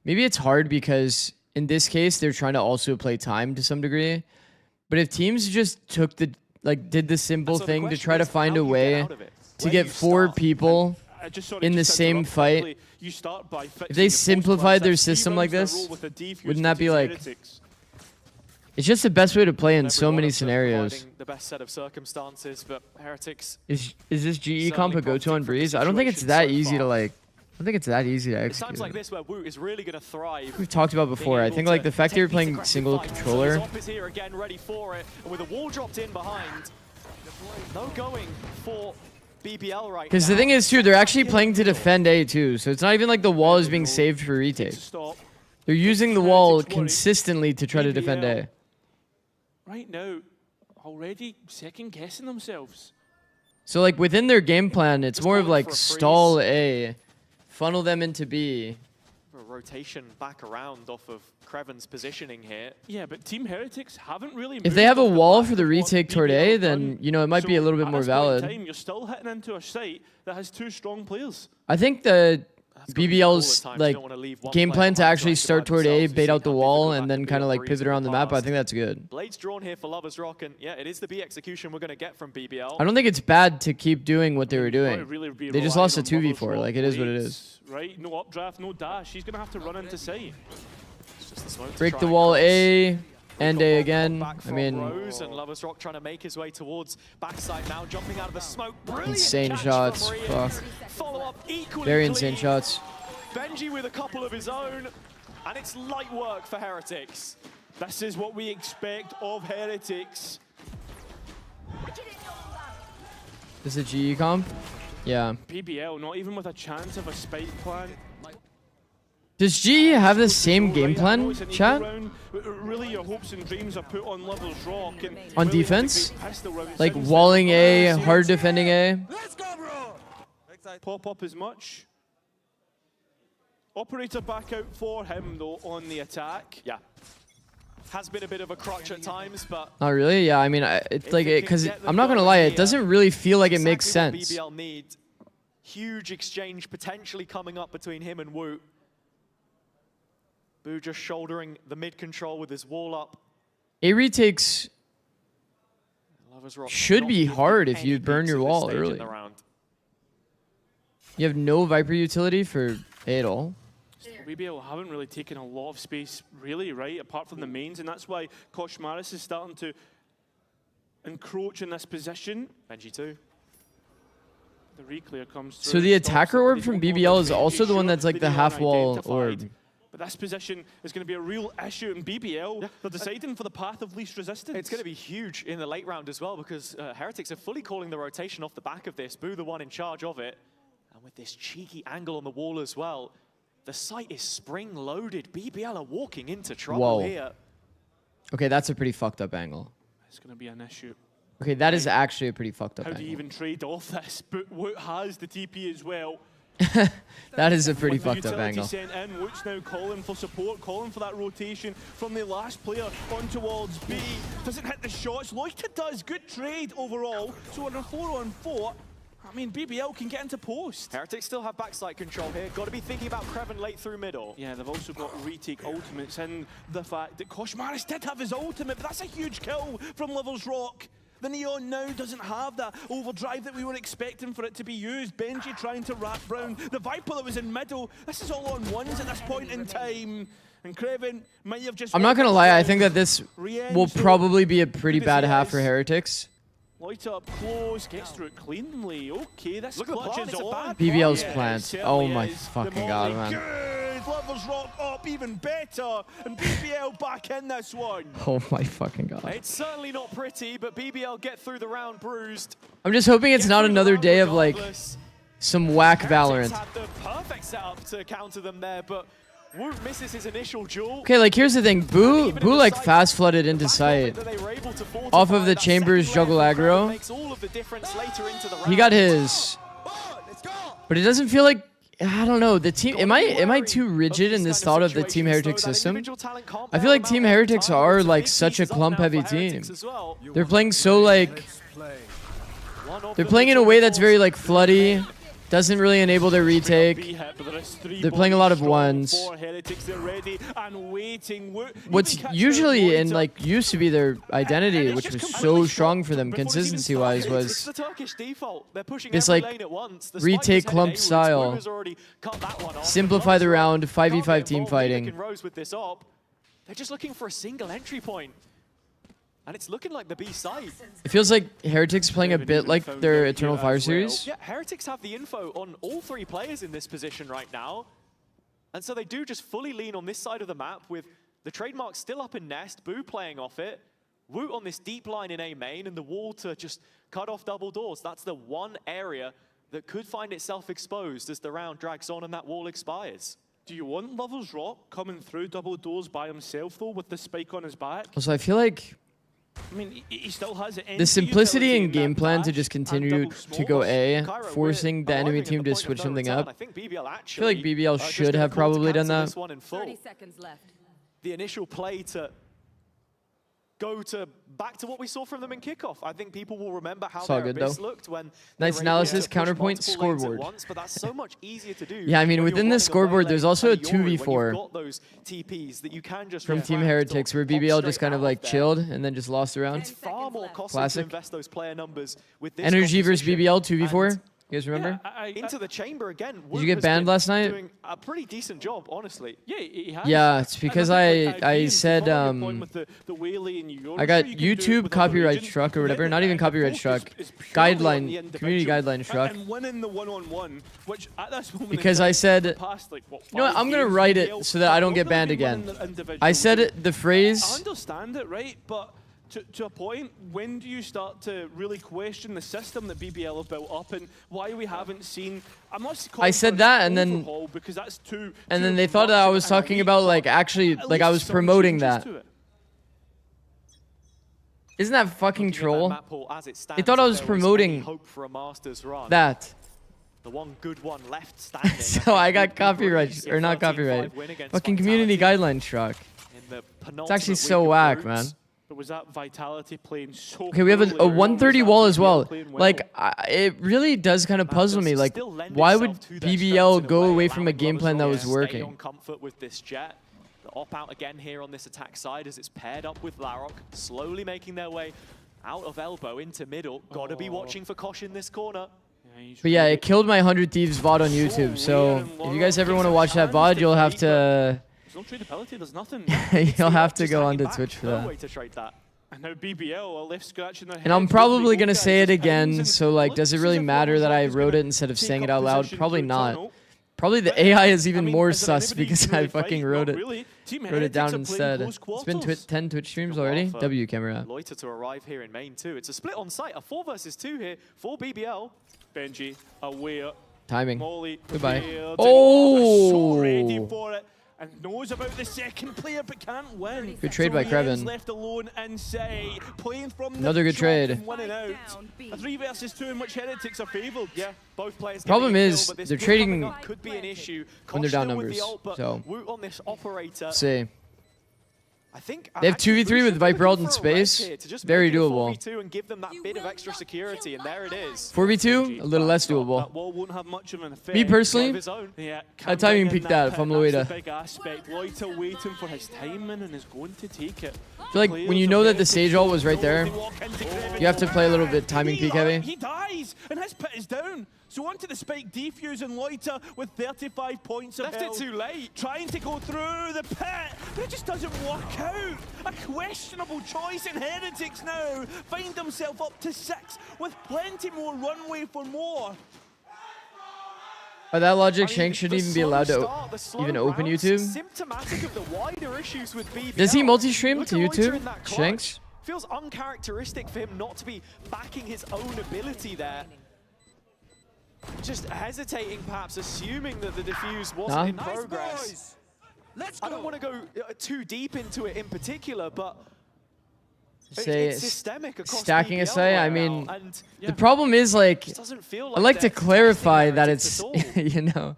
maybe it's hard because in this case they're trying to also play time to some degree. But if teams just took the did the simple thing to try to find a way to get 4 people in the same fight, if they simplified their system like this, wouldn't that be like? It's just the best way to play in so many scenarios.
The best set of circumstances, but Heretics.
Is this GE comp a go-to on Breeze? I don't think it's that easy to like. I don't think it's that easy to
It's
execute.
times like this where Wu is really going to thrive.
We've talked about before. I think like the fact that you're playing single controller.
So is here again, ready for it, and with a wall dropped in behind. No going for BBL right now.
Because the thing is too, they're actually playing to defend A too, so it's not even like the wall is being saved for retake. They're using the wall consistently to try to defend A.
Right now, already second guessing themselves.
So like within their game plan, it's more of like stall A, funnel them into B.
A rotation back around off of Creven's positioning here.
Yeah, but Team Heretics haven't really.
If they have a wall for the retake toward A, then you know it might be a little bit more valid.
You're still hitting into a site that has 2 strong players.
I think the BBL's like game plan to actually start toward A, bait out the wall, and then kind of like pivot around the map. I think that's good.
Blades drawn here for Lovers Rock, and yeah, it is the B execution we're going to get from BBL.
I don't think it's bad to keep doing what they were doing. They just lost a 2v4. Like it is what it is.
Right, no updraft, no dash. He's going to have to run into sight.
Break the wall A. And A again. I mean,
Rose and Lovers Rock trying to make his way towards backside now, jumping out of the smoke. Brilliant
insane
catch
shots.
from
Fuck.
Follow up equally
Very
clean.
insane shots.
Benji with a couple of his own, and it's light work for Heretics.
This is what we expect of Heretics.
This is a GE comp? Yeah.
BBL, not even with a chance of a spike plan.
Does GE have the same game plan, chat?
Really, your hopes and dreams are put on Lovers Rock. And
on
really
defense? Like walling A, hard defending A?
Let's go, bro! Pop up as much. Operator back out for him, though, on the attack.
Yeah. Has been a bit of a crutch at times, but...
Not really? Yeah, I mean, it's like, because I'm not going to lie, it doesn't really feel like it makes sense.
BBL need. Huge exchange potentially coming up between him and Wu. Boo just shouldering the mid control with his wall up.
A retakes should be hard if you burn your wall early. You have no Viper utility for A at all.
BBL haven't really taken a lot of space, really, right? Apart from the mains, and that's why Koshmaris is starting to encroach in this position.
Benji too.
The reclear comes through.
So the attacker orb from BBL is also the one that's like the half wall orb.
But this position is going to be a real issue in BBL. They're deciding for the path of least resistance.
It's going to be huge in the late round as well, because Heretics are fully calling the rotation off the back of this. Boo the one in charge of it. And with this cheeky angle on the wall as well, the site is spring-loaded. BBL are walking into trouble here.
Okay, that's a pretty fucked up angle.
It's going to be an issue.
Okay, that is actually a pretty fucked up angle.
How do you even trade off this? But Woot has the TP as well.
That is a pretty fucked up angle.
Sent in, Woot's now calling for support, calling for that rotation from the last player on towards B. Doesn't hit the shots. Loita does. Good trade overall. So on a 4-on-4, I mean, BBL can get into post.
Heretics still have backside control here. Got to be thinking about Creven late through middle.
Yeah, they've also got retake ultimates, and the fact that Koshmaris did have his ultimate, but that's a huge kill from Lovers Rock. The Neon now doesn't have that overdrive that we were expecting for it to be used. Benji trying to wrap round. The Viper that was in middle. This is all on ones at this point in time. And Creven might have just...
I'm not going to lie, I think that this will probably be a pretty bad half for Heretics.
Light up close, gets through it cleanly. Okay, this clutch is on.
BBL's plant. Oh my fucking god, man.
Good! Lovers Rock up even better. And BBL back in this one.
Oh my fucking god.
It's certainly not pretty, but BBL get through the round bruised.
I'm just hoping it's not another day of like some whack Valorant.
Had the perfect setup to counter them there, but Wu misses his initial duel.
Okay, like here's the thing. Boo like fast flooded into sight. Off of the Chambers juggle aggro. He got his. But it doesn't feel like, I don't know, the team, am I too rigid in this thought of the Team Heretics system? I feel like Team Heretics are like such a clump heavy team. They're playing so like, they're playing in a way that's very like floody, doesn't really enable their retake. They're playing a lot of ones. What's usually and like used to be their identity, which was so strong for them consistency wise, was this like retake clump style. Simplify the round, 5v5 team fighting.
They're just looking for a single entry point. And it's looking like the B side.
It feels like Heretics playing a bit like their Eternal Fire series.
Yeah, Heretics have the info on all 3 players in this position right now. And so they do just fully lean on this side of the map with the trademark still up in Nest, Boo playing off it, Woot on this deep line in A main, and the wall to just cut off double doors. That's the one area that could find itself exposed as the round drags on and that wall expires.
Do you want Lovers Rock coming through double doors by himself, though, with the spike on his back?
Also, I feel like
I mean, he still has it.
the simplicity in game plan to just continue to go A, forcing the enemy team to switch something up. I feel like BBL should have probably done that.
30 seconds left.
The initial play to go back to what we saw from them in kickoff. I think people will remember how their Abyss looked when
nice analysis, counterpoint, scoreboard.
Once, but that's so much easier to do.
Yeah, I mean, within the scoreboard, there's also a 2v4
those TPs that you can just
from Team Heretics, where BBL just kind of like chilled and then just lost the round.
It's far more costly
Classic.
to invest those player numbers with this
Energy versus BBL 2v4. You guys remember?
Yeah, into the chamber again.
Did you get banned last night?
Doing a pretty decent job, honestly.
Yeah, he has.
Yeah, it's because I said I got YouTube copyright struck or whatever, not even copyright struck, guideline, community guideline struck.
And winning the one-on-one, which at this moment
because I said, you know what, I'm gonna write it so that I don't get banned again. I said the phrase.
I understand it, right? But to a point, when do you start to really question the system that BBL have built up and why we haven't seen?
I said that, and then
because that's
and then they thought that I was talking about like actually like I was promoting that. Isn't that fucking troll? They thought I was promoting that.
The one good one left standing.
So I got copyright, or not copyright, fucking community guideline struck. It's actually so whack, man.
But was that Vitality playing so
okay, we have a 130 wall as well. Like, it really does kind of puzzle me. Like, why would BBL go away from a game plan that was working?
On comfort with this Jet. The op out again here on this attack side as it's paired up with Larok, slowly making their way out of elbow into middle. Gotta be watching for Kosh in this corner.
But yeah, it killed my 100 Thieves VOD on YouTube. So if you guys ever want to watch that VOD, you'll have to.
There's nothing.
You'll have to go onto Twitch for that.
And now BBL are left scratching their heads.
And I'm probably gonna say it again. So like, does it really matter that I wrote it instead of saying it out loud? Probably not. Probably the AI is even more sus because I fucking wrote it down instead. It's been 10 Twitch streams already. W camera.
Loiter to arrive here in main too. It's a split on site. A 4 versus 2 here for BBL.
Benji aware.
Timing.
Molly
goodbye.
Oh! So ready for it. And knows about the second player, but can't win.
Good trade by Krevin.
Left alone inside, playing from
another good trade.
Winning out. A 3 versus 2 in which Heretics are favoured.
Yeah, both players.
Problem is they're trading
could be an issue
when they're down numbers. So
on this operator.
See.
I think
they have 2v3 with Viper ult in space. Very doable.
4v2 and give them that bit of extra security, and there it is.
4v2, a little less doable.
That wall won't have much of an effect.
Me personally, I'd timing peek that if I'm Loida.
Big aspect. Loiter waiting for his timing and is going to take it.
I feel like when you know that the stage ult was right there, you have to play a little bit timing peek heavy.
He dies, and his pit is down. So onto the spike defuse and Loiter with 35 points of
left
health.
It too late.
Trying to go through the pit, but it just doesn't work out. A questionable choice in Heretics now. Find himself up to 6 with plenty more runway for more.
By that logic, Shanks shouldn't even be allowed to even open YouTube.
Symptomatic of the wider issues with BBL.
Does he multi-stream to YouTube, Shanks?
Feels uncharacteristic for him not to be backing his own ability there. Just hesitating, perhaps assuming that the defuse wasn't in progress. I don't want to go too deep into it in particular, but
Say
it's systemic across
stacking
BBL
aside,
right
I mean,
now, and
the problem is like
it doesn't feel
I like to
they're
clarify
testing
that
Heretics
it's
at all.
you know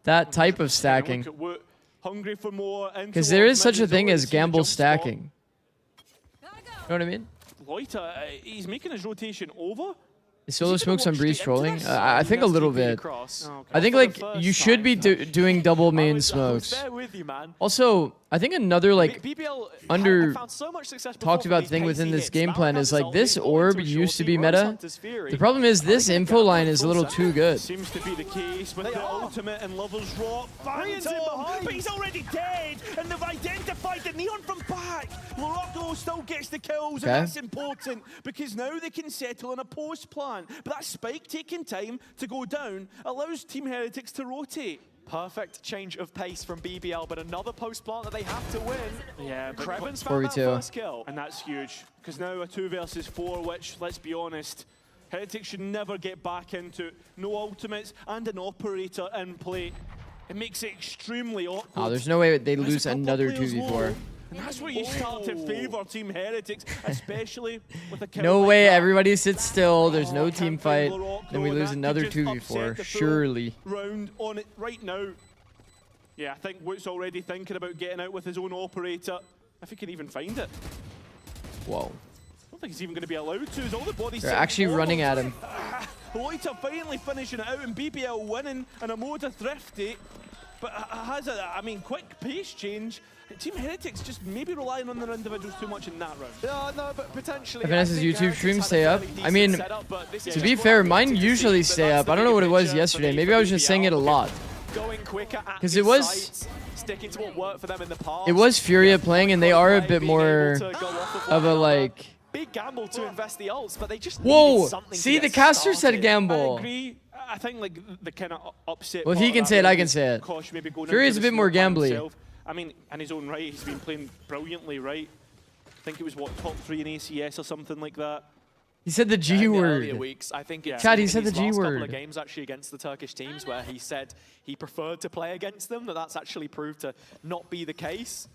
that type of stacking,
Look at Woot, hungry for more.
because there is such a thing as gamble stacking. You know what I mean?
Loiter, he's making his rotation over.
Is Solo
Is he gonna
Smokes on
walk
Breeze
straight into
trolling?
this?
I think a
That's
little
TP
bit.
across.
Oh, okay.
I think
For the
like
first
you should be
time.
doing double
I
main
was
smokes.
there with you, man.
Also, I think another like
BBL
under
found so much success
talked
before
about
from
thing
these
within
pacey
this
hits.
game plan is like
Malcolm's
this
ulti
orb
going into
used to be
shorty,
meta.
Rose Fury.
The problem is this
I think
info
that
line
full
is a little
set.
too good.
Seems to be the case with
They
the
are.
ultimate and Lover's Rock.
Ryan's in
Phantom,
behind.
but he's already dead, and they've identified the Neon from back. Morocco still gets the kills,
Okay.
and that's important because now they can settle on a post plan. But that spike taking time to go down allows Team Heretics to rotate.
Perfect change of pace from BBL, but another post plant that they have to win.
Yeah, but
Kreven's found that
4v2.
first kill.
and that's huge because now a 2 versus 4, which, let's be honest, Heretics should never get back into. No ultimates and an operator in play. It makes it extremely awkward.
Oh, there's no way they
There's
lose
a couple of
another
players
2v4.
low, and that's where you start to favour Team Heretics, especially with a kill
No
like
way,
that.
everybody sits still. There's no
Oh,
team
can't blame
fight.
Morocco,
Then we
and
lose
that could
another
just
2v4.
upset the full
Surely.
round on it right now. Yeah, I think Woot's already thinking about getting out with his own operator, if he can even find it.
Whoa.
I don't think he's even going to be allowed to. Is all the bodies
They're
sitting
actually
forward.
running at him.
Loiter finally finishing it out, and BBL winning in a mode of thrifty. But has a, I mean, quick pace change. Team Heretics just maybe relying on their individuals too much in that round.
Yeah, no, but potentially.
FNS's
I think
YouTube
Heretics
stream
had a
stay up.
fairly
I mean,
decent setup, but this is
To
just
be
what
fair,
I
mine
wanted to
usually
see, but
stay
that's
up.
the
I don't know what it
bigger
was
picture for
yesterday.
me
Maybe
for
I was just saying it a
BBL.
lot.
Going quicker at
'Cause
his
it was-
sights, sticking to what worked for them in the past.
It was Furia playing, and they are a bit
Being
more
able to go off of
of
one
a
another.
like.
Big gamble to invest the ults, but they just
Whoa!
needed something to
See, the
get
caster said
started.
I
gamble.
agree. I think like the kind of upset.
Well, if
part
he
of
can
that
say it, I
round
can
is
say it.
Kosh maybe going
Fury's
into
a
the
bit more
smoke by
gambly.
himself. I mean, in his own right, he's been playing brilliantly, right? I think it was what, top 3 in ACS or something like that.
He said the
In
G
the earlier
word.
weeks, I think it's
Chad, he
in
said
his
the G
last couple
word.
of games actually against the Turkish teams where he said he preferred to play against them. That's actually proved to not be the case.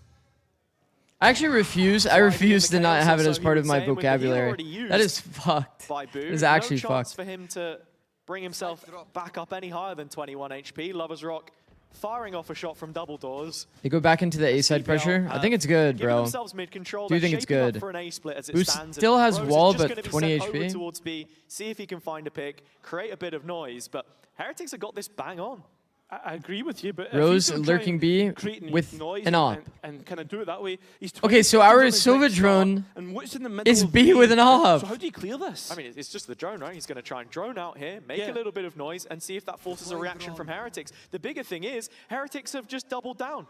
I actually refuse. I refuse to not have it as part of my vocabulary.
already
That is fucked.
By Boo.
It is actually
no chance
fucked.
for him to bring himself back up any higher than 21 HP. Lovers Rock firing off a shot from double doors.
They go back into the A side
CBL,
pressure. I think it's good,
giving
bro.
themselves mid-control.
Do you
They're
think it's
shaping up
good?
For an A split as it
Boost
stands, and
still has
Rose is
wall,
just
but
gonna be
20
sent over
HP.
towards B, see if he can find a pick, create a bit of noise, but Heretics have got this bang on.
I agree with you, but if
Rose
he's gonna try
lurking
and
B
create
with
noise
an op.
and kind of do it that way. He's
Okay,
20
so
seconds
our
on his
Sova
next shot,
drone
and what's in the middle
is
of
B with an op.
So how do you clear this?
I mean, it's just the drone, right? He's going to try and drone out here, make
Yeah.
a little bit of noise, and see if that forces a reaction from Heretics. The bigger thing is, Heretics have just doubled down.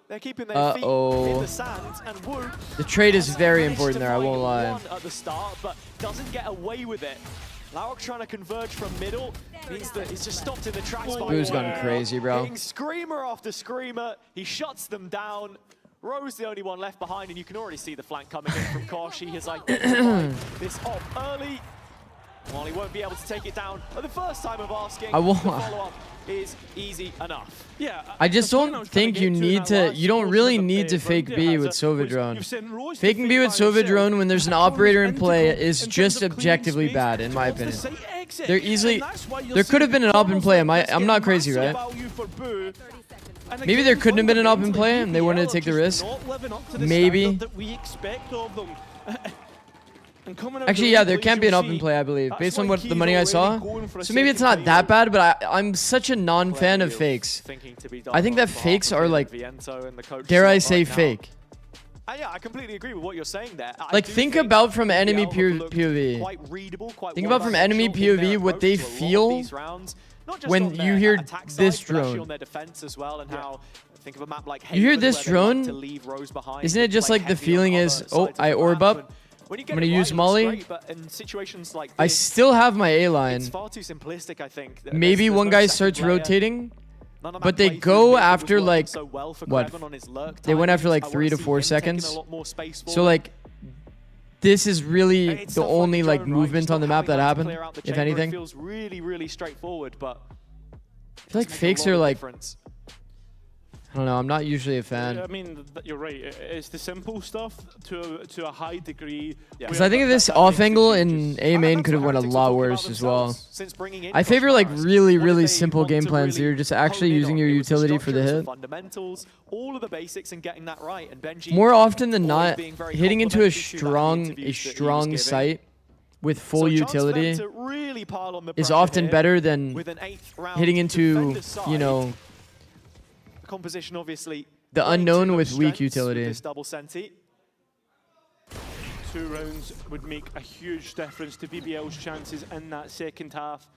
They're keeping their feet in the sand, and Wu
The trade is very
managed
important
to
there, I won't
find
lie.
one at the start, but doesn't get away with it. Laurok trying to converge from middle means that he's just stopped in the tracks by
Boo's
one.
gone crazy, bro.
Hitting screamer after screamer, he shuts them down. Rose the only one left behind, and you can already see the flank coming in from Kosh. He has identified this off early. While he won't be able to take it down at the first time of asking,
I won't-
the follow-up is easy enough.
Yeah,
I just
the point
don't
I was trying
think
to
you
get to in
need
that
to.
last
You don't
portion
really
of the
need to fake
round
B
here,
with
Hazard,
Sova
was
drone.
you've sent Rose to
Faking B
fake
with
by
Sova
himself,
drone when there's an
and Rose
operator in play
integral
is
in terms
just
of clearing
objectively
space
bad, in my
towards the
opinion.
site exit,
They're
and
easily.
that's why you'll
There
see
could have been an op in
corners
play.
like this
I'm
get
not crazy,
massive
right?
value for Boo. And
Maybe
again,
there couldn't have been an op in
fundamentally,
play and they wanted to
BBL
take the
are
risk.
just not living up to the
Maybe.
standard that we expect of them. And coming out
Actually,
the
yeah,
lead,
there
as
can be an
you'll
up in
see,
play, I believe,
that's
based on
why
what the
Key's
money I
already
saw.
going for a
So maybe it's
second
not that
title.
bad, but I'm such a non-fan of fakes.
Thinking to be done
I think
on
that
behalf
fakes
of
are
Ian
like,
Viento and the coach
dare I
slot
say,
right now.
fake.
Yeah, I completely agree with what you're saying there. I
Like,
do
think
think
about from enemy
BBL have looked
POV.
Quite readable, quite
Think about from enemy
one-dimensional in their
POV what they
approach to a lot of
feel
these rounds. Not just
when
on
you
their
hear
attack side,
this
but actually
drone.
on their defense as well, and how think of a map like
You hear
Haven,
this
where they like
drone?
to leave Rose behind,
Isn't it just
play
like the
heavy on
feeling
other
is,
sides
oh,
of
I
the
orb
map,
up,
and when you get
I'm gonna
it right,
use
it looks
Molly.
great, but in situations like
I
this,
still have my A line.
it's far too simplistic, I think.
Maybe
There's
one
no
guy
second
starts
player.
rotating,
None of
but
that
they
playthrough
go
was
after
working
like,
so well for
what?
Kreven on his lurk
They went after
timings.
like
I
3
wanna
to
see
4
him taking a
seconds.
lot more space
So
forward.
like, this is really
It's
the
stuff like
only
the
like
drone, right?
movement
Just
on the
not
map that
having to
happened,
clear out the
if
chamber, it
anything.
feels really, really straightforward, but
I feel like
makes a
fakes
lot
are
of
like,
difference.
I don't know. I'm not usually a fan.
I mean, you're right. It's the simple stuff to a high degree.
Because I think this off angle in A main could have went a lot worse as well. I favor like really simple game plans here, just actually using your utility for the hit.
Fundamentals, all of the basics, and getting that right. And Benji,
More often than not,
being very
hitting into a
complimentary to that
strong
interview that he was
site with full
So chance for them
utility
to really pile on the
is
pressure
often
here
better than
with an 8th round
hitting into,
defender side.
you know,
Composition obviously
the
way
unknown
too
with
much
weak
strengths
utility.
with this double senti.
2 rounds would make a huge difference to BBL's chances in that second half,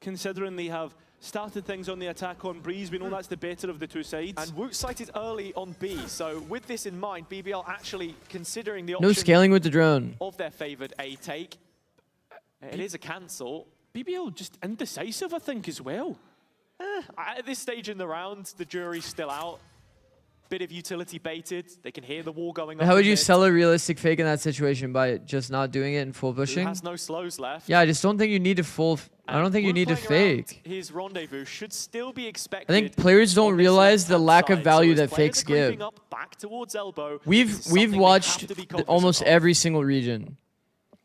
considering they have started things on the attack on Breeze. We know that's the better of the 2 sides.
And Woot sighted early on B, so with this in mind, BBL actually considering the option
No scaling with the drone.
of their favoured A take. It is a cancel.
BBL just indecisive, I think, as well.
At this stage in the round, the jury's still out. Bit of utility baited. They can hear the wall going on.
How would you sell a realistic fake in that situation? By just not doing it and full pushing?
Has no slows left.
Yeah, I just don't think you need to full. I don't think you
Woot
need to
playing around
fake.
His rendezvous should still be expected.
I think players don't
on this
realize the
left-hand
lack of
side.
value
So as
that
players
fakes
are creeping
give.
up back towards elbow,
We've
this is something they have
watched
to be cognizant
almost
of.
every single region.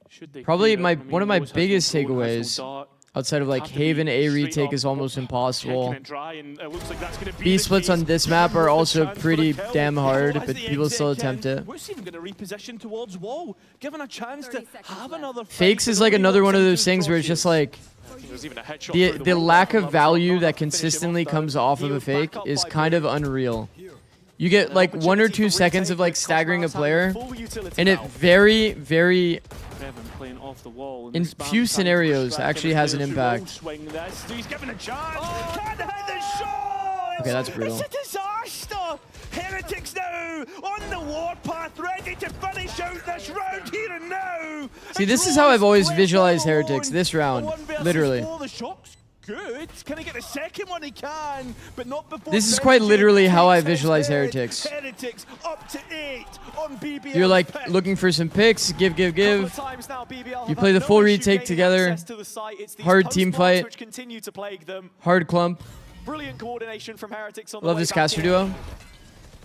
Should they
Probably
clear it? I mean,
one of my
Rose has no
biggest
drone, has no
takeaways
dart.
outside of like
Have to be
Haven A
straight
retake
up,
is almost impossible.
checking it dry, and it looks like that's gonna be
B
the
splits
case.
on this map are
With a
also
chance for
pretty
a kill.
damn hard,
As
but
the
people still
exec
attempt
in,
it.
What's even going to reposition towards wall, given a chance to have another fight,
Fakes
but
is like
only
another
got
one of
some
those
good
things where it's just
crosses.
like
There's even a headshot
the
through
the
wall.
lack of
Level's
value
not
that
enough to finish him
consistently
off,
comes
though.
off
He
of a
was back
fake
up
is
by
kind of
Woot.
unreal. You get like 1 or 2 seconds of like staggering a player, and it
now.
very
Bevan playing off the wall, and
in
the spam
few
time to
scenarios
distract
actually
him.
has an
Players who will
impact.
swing this. He's given a chance. Can't hit the shot.
Okay, that's brutal.
It's a disaster. Heretics now on the warpath, ready to finish out this round here and now.
See, this is how I've always visualized Heretics this round, literally.
The shot's good. Can he get the second one? He can, but not before.
This is quite
Benji
literally how I
takes his
visualize
head.
Heretics.
Heretics up to 8 on BBL.
You're like
pick.
looking for some picks, give.
Couple of times now, BBL
You
have
play
had
the
no
full
issue
retake
gaining
together.
access to the site. It's these
Hard
post
team
plants
fight.
which continue to plague them.
Hard clump.
Brilliant coordination from Heretics on the
Love
way
this
back
caster
in.
duo.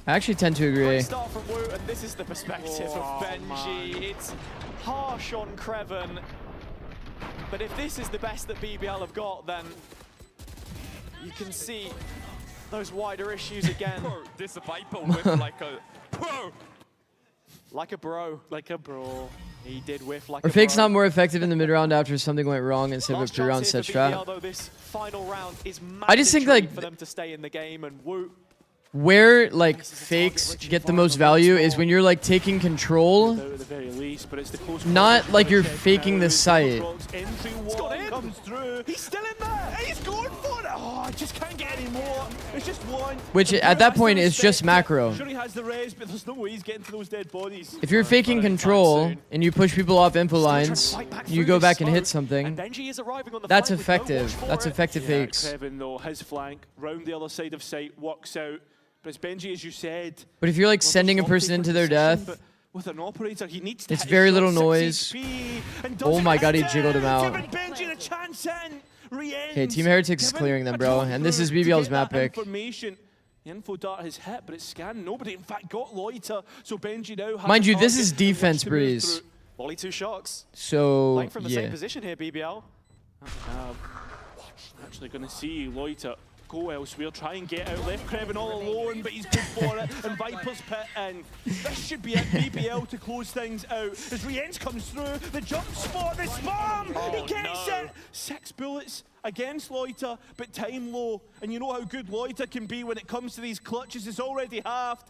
I actually tend to agree.
Great start from Woot, and this is the perspective
Oh,
of Benji. It's harsh on Creven, but if this is the best that BBL have got, then you can see those wider issues again.
This Viper with like a pro.
Like a bro.
Like a bro.
He did whiff like
Are
a
fakes
bro.
not more effective in the mid round after something went wrong instead of a
Last
pre-round
chance
set
here for BBL,
strat?
though, this final round is
I just think,
mandatory
like,
for them to stay in the game, and Woot
Where like fakes get the most value is when you're like taking control,
At the very least, but it's the close
not
quarters
like you're
check
faking
now.
the site.
Entry
got
wall
in.
comes through. He's still in there. He's going for it. Oh, I just can't get any more. It's just one.
Which
The
at
player
that
has
point
to
is just
respect it.
macro.
Sure, he has the res, but there's no way he's getting to those dead bodies.
If you're faking control and you push people off info lines, you go back and hit something.
And Benji is arriving on the
That's
flank with no
effective.
watch for
That's
it.
effective
Yeah,
fakes.
Kevin, though, his flank round the other side of sight works out. But it's Benji, as you said.
But if you're like
well,
sending a
there's
person
one
into
take
their
for position,
death,
but with an operator, he needs to
it's
hit
very
his
little
shot, 6
noise.
HP, and
Oh
doesn't
my god, he
hit
jiggled him
it.
out.
Giving Benji the chance in. Re-ends.
Okay, Team Heretics is
Giving
clearing them,
a
bro.
drop
And this is
through to
BBL's
get
map
that
pick.
information. The info dart has hit, but it's scanned. Nobody, in fact, got Loiter. So Benji now has
Mind
a
you, this
target
is
in which
defense
to move
breeze.
through.
Volley 2 shocks.
So
Playing from the same
yeah.
position here, BBL.
Actually going to see Loiter go elsewhere, try and get out. Left Kevin all alone, but he's good for it. And Viper's pit in. This should be it, BBL to close things out. As Rienz comes through, the jump spot, the spam! He gets it! 6 bullets against Loiter, but time low. And you know how good Loiter can be when it comes to these clutches. It's already halved.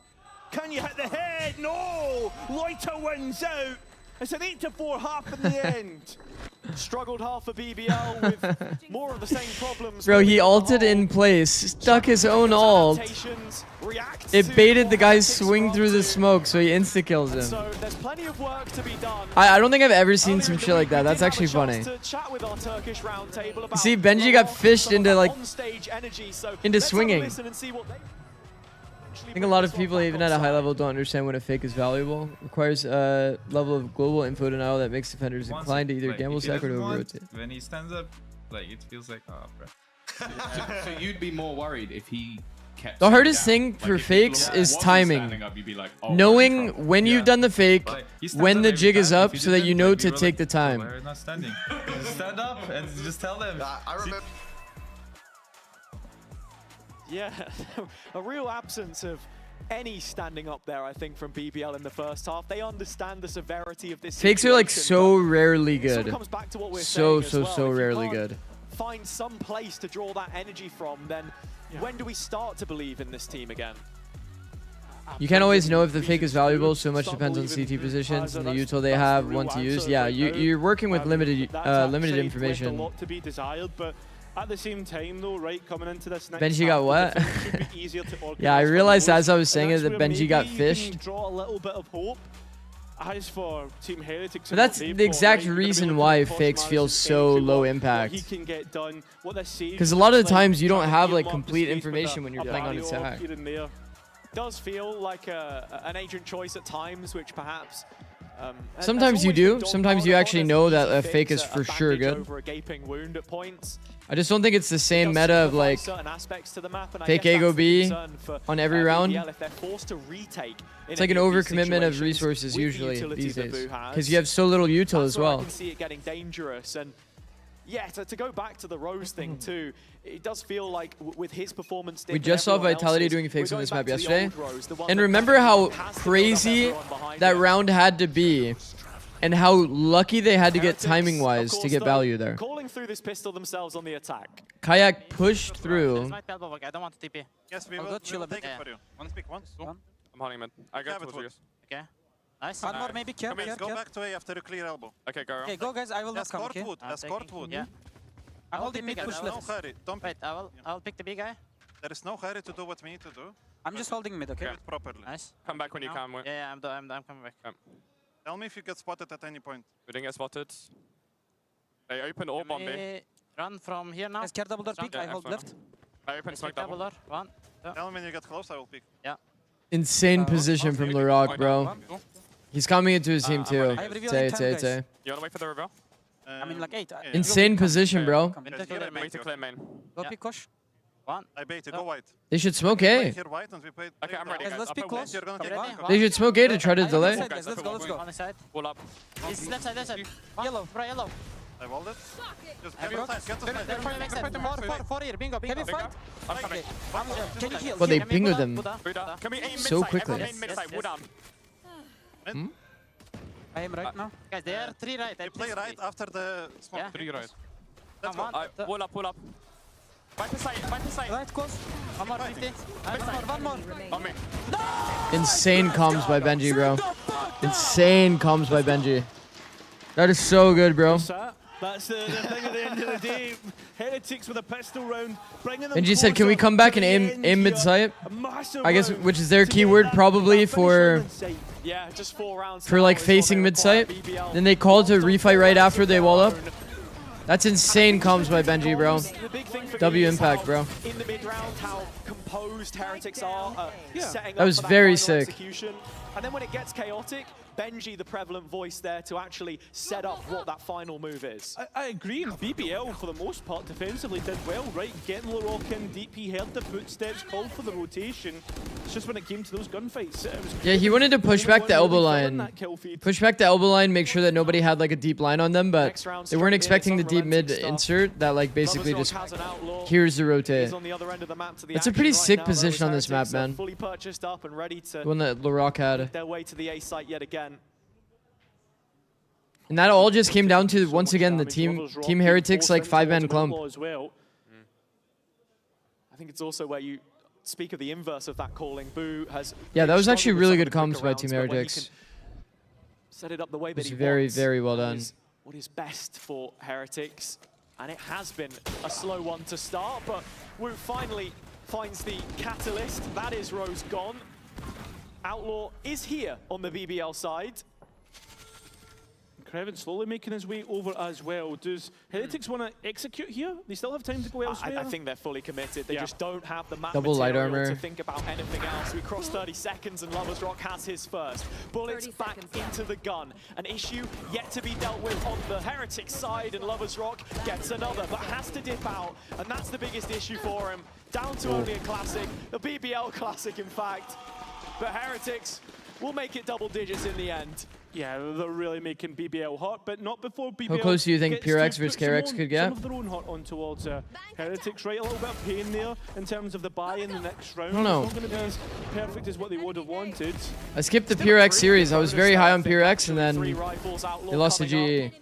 Can you hit the head? No! Loiter wins out. It's an 8-4 half in the end.
Struggled half for BBL with more of the same problems.
Bro, he
moving on the
ulted
whole.
in place, stuck his own ult.
Adaptations, reacts
It
to
baited the
what
guy's
Heretics
swing
were
through
up
the
to.
smoke, so he insta-kills him.
So there's plenty of work to be done.
I don't think I've ever seen
Earlier
some
in the
shit like
week,
that.
we
That's
did have a
actually funny.
chance to chat with our Turkish roundtable about
See, Benji
the
got
loss of
fished
some of
into,
that
like,
on-stage energy. So
into
let's have a
swinging.
listen and see what they
I think a lot of people, even at a high level, don't understand when a fake is valuable. Requires a level of global info denial that makes defenders inclined to either gamble stack or to over-rotate.
When he stands up, like it feels like, oh, bro.
So you'd be more worried if he kept
The
saying
hardest
that.
thing
Like,
for
if
fakes
people
is
wasn't
timing.
standing up, you'd be like, oh, we're in
Knowing
trouble.
when you've done the fake,
Like, he stands
when
up
the
every
jig is
time.
up,
If he
so that
didn't,
you know
like,
to
we were
take the
like,
time.
"Oh, why are you not standing? Just stand up and just tell them.
I remember.
Yeah, a real absence of any standing up there, I think, from BBL in the first half. They understand the severity of this
Fakes are like
situation,
so
but
rarely
it sort of
good.
comes back to what we're
So,
saying as
so,
well.
so
If you
rarely
can't
good.
find some place to draw that energy from, then when do we start to believe in this team again?
You can't always know if the fake is valuable, so much depends on CT positions and the util they have, one to use. Yeah, you're working with limited limited information.
A lot to be desired, but at the same time, though, right, coming into this next
Benji
half,
got
the
what?
defense should be easier to
Yeah, I
organise for
realized
those,
as I was saying
and
it that
that's where
Benji got
maybe you can
fished.
draw a little bit of hope. As for Team Heretics,
But that's the exact reason why fakes feel so low impact. Because a lot of the times you don't have like complete information when you're playing on attack.
Does feel like an agent choice at times, which perhaps
Sometimes you do. Sometimes you actually know that a fake is for sure good.
over a gaping wound at points.
I just don't think it's the same meta of like fake A go B on every round. It's like an overcommitment of resources usually these days because you have so little util as well.
I can see it getting dangerous, and yeah, to go back to the Rose thing too, it does feel like with his performance.
We just saw Vitality doing fakes on this map yesterday, and remember how crazy that round had to be, and how lucky they had to get timing-wise to get value there.
Calling through this pistol themselves on the attack.
Kayak pushed through.
I don't want to TP.
Yes, we will chill a bit for you. One speak once.
I'm holding mid. I got two triggers. Okay. Nice.
One more, maybe. Care, go back to A after you clear elbow.
Okay, go.
Okay, go guys. I will not come. Okay. Escort wood.
Yeah.
I'm holding mid push left. No hurry. Don't
wait. I'll pick the big guy.
There is no hurry to do what we need to do.
I'm just holding mid. Okay.
Do it properly.
Nice. Come back when you can. Yeah, I'm coming back.
Tell me if you get spotted at any point.
We didn't get spotted. They open all bomb B. Run from here now.
Care double door peek. I hold left.
I open smoke double door. One.
Tell me when you get close. I will peek.
Yeah.
Insane position from Larok, bro. He's coming into his team too. Say.
You wanna wait for the reveal?
I mean, like 8.
Insane position, bro.
Wait to clear main.
Go pick push. One. I bait you. Go white.
They should smoke A.
Here white and we play.
Okay, I'm ready.
Let's pick close. You're gonna take one.
They should smoke A to try to delay.
Let's go. Let's go.
On the side. Wall up. It's left side, left side. Yellow, right yellow.
I walled it. Just get to side.
Four here, bingo. Heavy front. I'm coming.
Can you heal?
Well, they pinged them
Can we aim
so
mid-side?
quickly.
Everyone aim mid-side, wood down.
I am right now.
Guys, they are 3 right.
You play right after the smoke.
Yeah.
3 right.
Let's go. Wall up. Right side.
Right close.
One more 50.
One more.
On me.
Insane comms by Benji, bro. Insane comms by Benji. That is so good, bro.
That's the thing at the end of the day. Heretics with a pistol round, bringing them
Benji said, "Can we come back and aim mid-site?" I guess, which is their keyword probably for
just 4 rounds
for like facing mid-site. Then they call to refight right after they wall up. That's insane comms by Benji, bro. W impact, bro.
In the mid round, how composed Heretics are setting
That was very sick.
Execution. And then when it gets chaotic, Benji, the prevalent voice there to actually set up what that final move is.
I agree. BBL, for the most part, defensively did well, right? Getting Larok in deep, he heard the footsteps, called for the rotation. It's just when it came to those gunfights, it was...
Yeah, he wanted to push back the elbow line. Push back the elbow line, make sure that nobody had like a deep line on them, but they weren't expecting the deep mid insert that like basically just here's the rotate. It's a pretty sick position on this map, man.
Fully purchased up and ready to
the one that Larok had.
their way to the A site yet again.
And that all just came down to, once again, the Team Heretics like 5-man clump.
I think it's also where you speak of the inverse of that calling. Boo has
Yeah, that was actually really good
comms
comms by Team Heretics.
Set it up the way that
It's
he
very,
wants.
very well done.
What is best for Heretics, and it has been a slow one to start, but Wu finally finds the catalyst. That is Rose gone. Outlaw is here on the BBL side.
Kreven slowly making his way over as well. Does Heretics want to execute here? They still have time to go elsewhere?
I think they're fully committed. They just don't have the map
Double light
material
armor.
to think about anything else. We cross 30 seconds and Lovers Rock has his first. Bullets back into the gun. An issue yet to be dealt with on the Heretics side, and Lovers Rock gets another, but has to dip out, and that's the biggest issue for him. Down to only a classic, a BBL classic in fact. But Heretics will make it double digits in the end.
Yeah, they're really making BBL hot, but not before BBL.
How close do you think
gets to
Pyrex
put
versus
some
KRX
own-
could get?
Some of their own hot on towards Heretics, right? A little bit of pain there in terms of the buy in the next round.
I don't know.
It's not going to be as perfect as what they would have wanted.
I skipped the PRX series. I was very high on PRX, and then they lost to GE.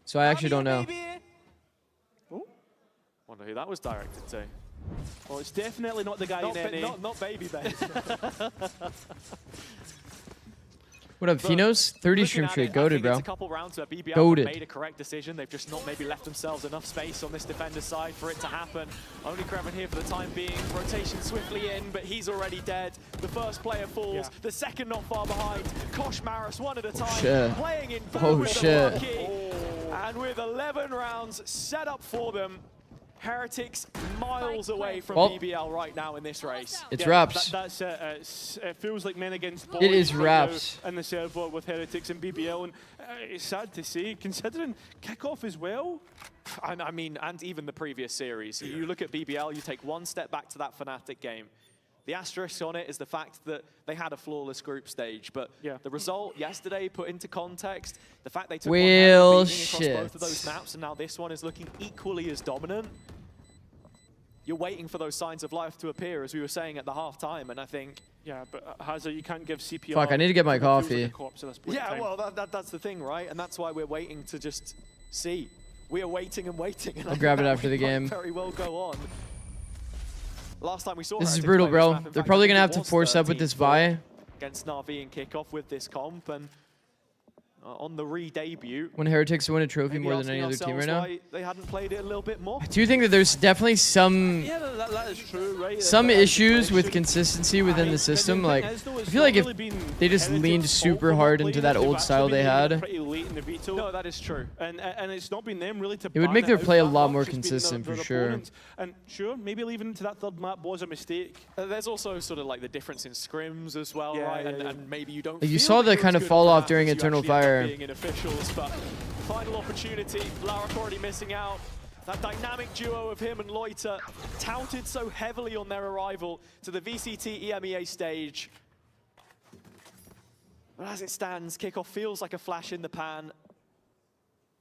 So I actually don't know.
Wonder who that was directed to.
Well, it's definitely not the guy in NA.
Not Baby Ben.
What up, Finos? 30
Looking
stream
at
straight.
it, I
Goated,
think
bro.
it's a couple rounds where BBL
Goated.
have made a correct decision. They've just not maybe left themselves enough space on this defender's side for it to happen. Only Kreven here for the time being. Rotation swiftly in, but he's already dead. The first player falls.
Yeah.
The second not far behind. Kosh Maris one at a time.
shit.
Playing in
Oh,
with
shit.
the Lucky. And with 11 rounds set up for them, Heretics miles away from
Well,
BBL right now in this race.
It's
Yeah,
wraps.
That's it. It feels like men against boys.
It is
right
wraps.
now in the server with Heretics and BBL, and it's sad to say, considering kickoff as well.
And I mean, and even the previous series. You look at BBL, you take one step back to that Fnatic game. The asterisk on it is the fact that they had a flawless group stage, but the result yesterday put into context, the fact they took one
Well,
beating across both of those
shit.
maps, and now this one is looking equally as dominant. You're waiting for those signs of life to appear, as we were saying at the half-time, and I think...
Yeah, but Hazard, you can't give CPR.
Fuck, I need to get my
it feels like
coffee.
a corpse at this point in
Yeah,
time.
well, that's the thing, right? And that's why we're waiting to just see. We are waiting and waiting. And
I'll grab it after the game.
Very well go on. Last time we saw
This is
Heretics
brutal,
play this
bro.
map, in
They're
fact,
probably
I
going to have
think
to
it
force
was
up with this
13-4
buy.
against Na'Vi in kickoff with this comp, and on the re-debut.
When Heretics win a trophy
maybe
more than
asking
any other team
ourselves
right now.
why they hadn't played it a little bit more.
I do think that there's definitely some
Yeah, that is true, right?
some
That's
issues
the
with
question.
consistency within the system.
The
Like,
thing is, though,
I
it's
feel
not
like if
really been
they just
Heretics'
leaned
fault
super
for
hard
not
into
playing
that
it.
old
They've
style
actually
they
been
had,
pretty late in the veto.
No, that is true.
And it's not been them really to
it would
ban
make their
out
play a
that
lot
much.
more
It's been
consistent
their
for sure.
opponents. And sure, maybe leaving it to that third map was a mistake.
There's also sort of like the difference in scrims as well,
Yeah,
right?
yeah,
and,
yeah.
and maybe you don't.
Like, you
feel
saw
that
the
you're
kind
as
of
good
fall
at
off
that
during
as you
Eternal
actually end up
Fire.
being in officials, but final opportunity. Larok already missing out. That dynamic duo of him and Loiter, touted so heavily on their arrival to the VCT EMEA stage. But as it stands, kickoff feels like a flash in the pan.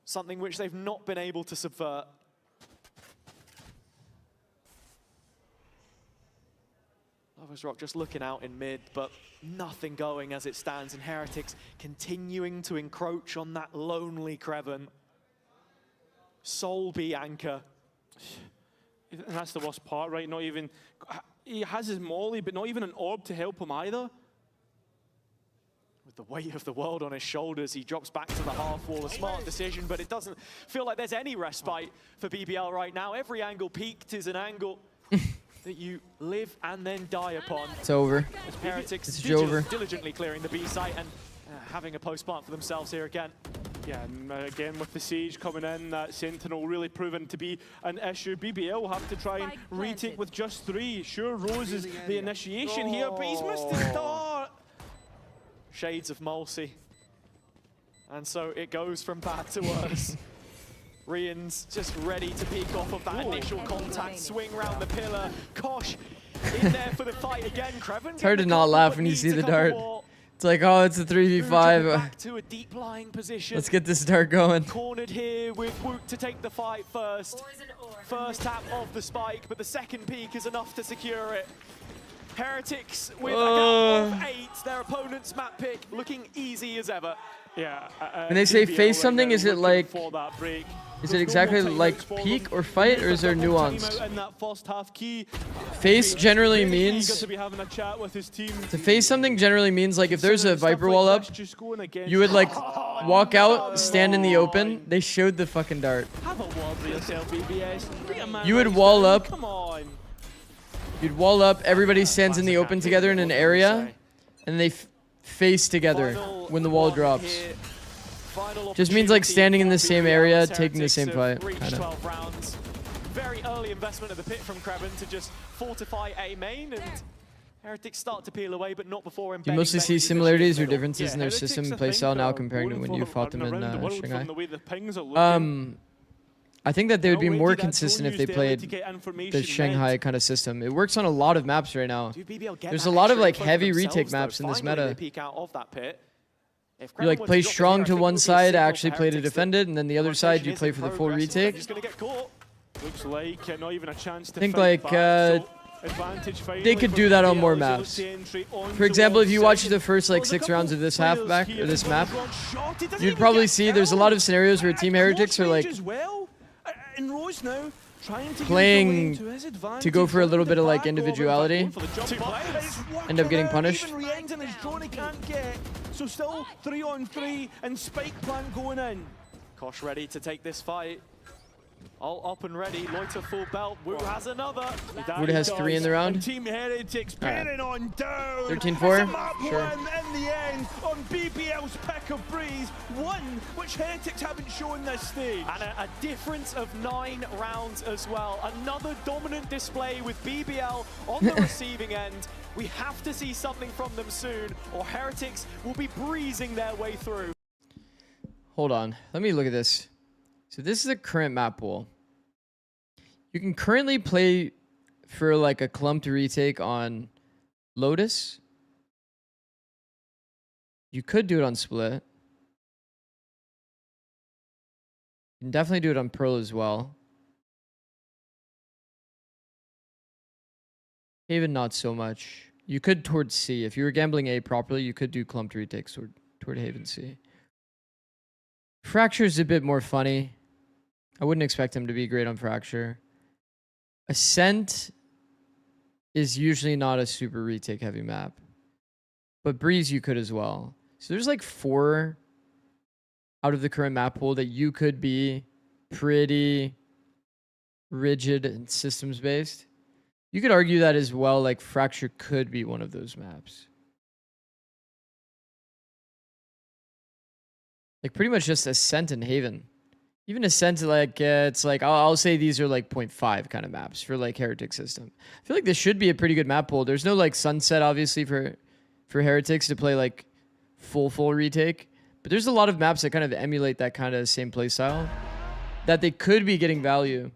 Something which they've not been able to subvert. Lovers Rock just looking out in mid, but nothing going as it stands, and Heretics continuing to encroach on that lonely Kreven. Soul be anchor.
And that's the worst part, right? Not even... He has his molly, but not even an orb to help him either.
With the weight of the world on his shoulders, he drops back to the half wall. A smart decision, but it doesn't feel like there's any respite for BBL right now. Every angle peaked is an angle that you live and then die upon.
It's over.
As Heretics
It's over.
diligently clearing the B site and having a post-plant for themselves here again.
Yeah, and again with the Sage coming in, that Sentinel really proven to be an issue. BBL will have to try and retake with just 3. Sure, Rose is the initiation here, but he's missed the start.
Shades of Mulsey. And so it goes from bad to worse. Rian's just ready to peek off of that initial contact, swing round the pillar. Kosh in there for the fight again. Kreven.
It's hard to not laugh when you see the dart. It's like, oh, it's a 3v5.
Back to a deep lying position.
Let's get this dart going.
Cornered here with Woot to take the fight first. First tap of the spike, but the second peek is enough to secure it. Heretics with a gap of 8. Their opponent's map pick looking easy as ever.
Yeah.
When they say
BBL
face
right
something,
now
is it
looking
like...
for that break.
Is
There's
it
no
exactly
more
like
timeouts for
peak
them.
or fight, or is there
Double timeout
nuanced?
in that first half key.
Face generally
Really eager
means...
to be having a chat with his team.
To face something generally means, like, if there's a
Stuff
Viper
like
wall up,
this just going against-
you would, like, walk out, stand in the open. They showed the fucking dart.
Have a word with yourself, BBS. Be a man
You would
right
wall
down.
up.
Come on.
You'd wall up, everybody stands in the open together in an area, and they face together when the wall drops. Just means like standing in the same area, taking the same fight.
Reach
Kinda.
12 rounds. Very early investment of the pit from Krebin to just fortify A main, and Heretics start to peel away, but not before embedding.
Do you mostly see
Benji in the
similarities or
middle.
differences in their
Heretics,
system and
I think,
playstyle now
are
compared to
going
when
for
you fought them in
around the world from
Shanghai?
the way the pings are looking.
I think that they would be
Already
more
that
consistent if
don't
they
use the
played
to get information
the Shanghai
meant.
kind of system. It works on a lot of maps right now.
Do BBL get
There's
that
a lot of
extra
like
info for
heavy
themselves,
retake
though?
maps in this
Finally,
meta.
they peek out of that pit. If
You like
Krebin were
play
drop it
strong
here, I
to
think
one
it would be a
side,
signal
actually
for
play to
Heretics
defend
that
it, and then the other side you
rotation
play
is
for
in
the full
progress.
retake.
He's gonna get caught.
Looks like not even a chance to
I think
fight
like
back, so advantage
they
finally
could
for
do that on
BBL
more
as they look
maps.
to entry on
For example, if
towards
you watch
second.
the first like
There's a
6
couple
rounds of this
players
halfback
here
or this
that
map,
Rose shot. He doesn't
you'd
even
probably
get
see there's a
killed.
lot of scenarios where Team
At
Heretics are
close
like
range as well. And Rose now trying to
playing
use the lane to his advantage,
to go for a little
going
bit of
the
like
back over, in fact,
individuality.
going for the jump ball, but it's
End up getting
working out.
punished.
Even Rienton his drone he can't get. So still 3-on-3 and Spike plan going in.
Kosh ready to take this fight. All up and ready. Loiter full belt. Wu has another.
Wood has 3 in the round.
And Team Heretics
All right.
bearing on down.
13-4?
It's a map
Sure.
win in the end on BBL's pick of Breeze. One which Heretics haven't shown this stage.
And a difference of 9 rounds as well. Another dominant display with BBL on the receiving end. We have to see something from them soon, or Heretics will be breezing their way through.
Hold on. Let me look at this. So this is a current map pool. You can currently play for like a clumped retake on Lotus. You could do it on Split. You can definitely do it on Pearl as well. Haven, not so much. You could towards C. If you were gambling A properly, you could do clumped retakes toward Haven C. Fracture is a bit more funny. I wouldn't expect him to be great on Fracture. Ascent is usually not a super retake heavy map. But Breeze you could as well. So there's like 4 out of the current map pool that you could be pretty rigid and systems based. You could argue that as well, like Fracture could be one of those maps. Like pretty much just Ascent and Haven. Even Ascent, like it's like I'll say these are like 0.5 kind of maps for like Heretic system. I feel like this should be a pretty good map pool. There's no like Sunset obviously for Heretics to play like full retake, but there's a lot of maps that kind of emulate that kind of same play style that they could be getting value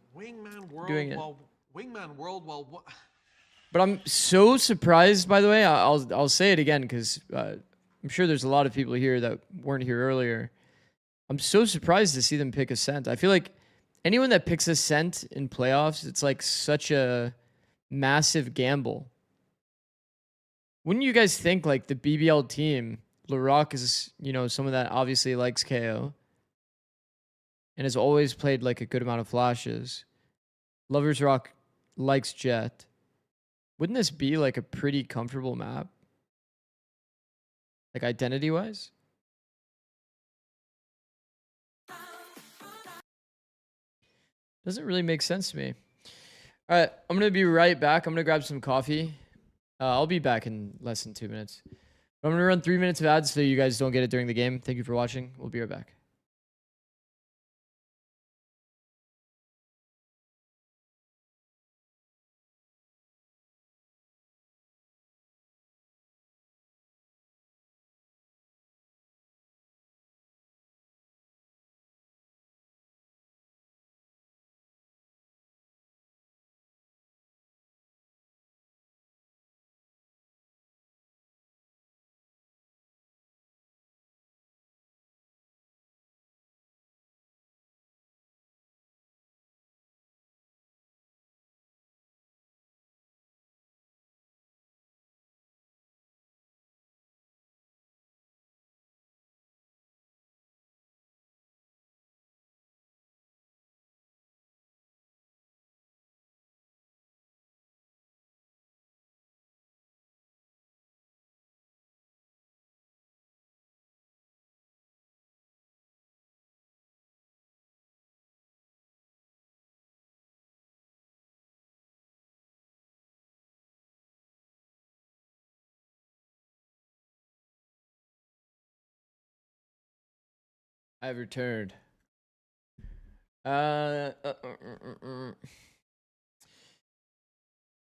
doing it.
Wingman World, well, what?
But I'm so surprised, by the way. I'll say it again because I'm sure there's a lot of people here that weren't here earlier. I'm so surprised to see them pick Ascent. I feel like anyone that picks Ascent in playoffs, it's like such a massive gamble. Wouldn't you guys think like the BBL team, LaRock is, you know, someone that obviously likes KO and has always played like a good amount of flashes. Lovers Rock likes Jet. Wouldn't this be like a pretty comfortable map? Like identity wise? Doesn't really make sense to me. All right, I'm going to be right back. I'm going to grab some coffee. I'll be back in less than 2 minutes. I'm going to run 3 minutes of ads so you guys don't get it during the game. Thank you for watching. We'll be right back. I have returned. What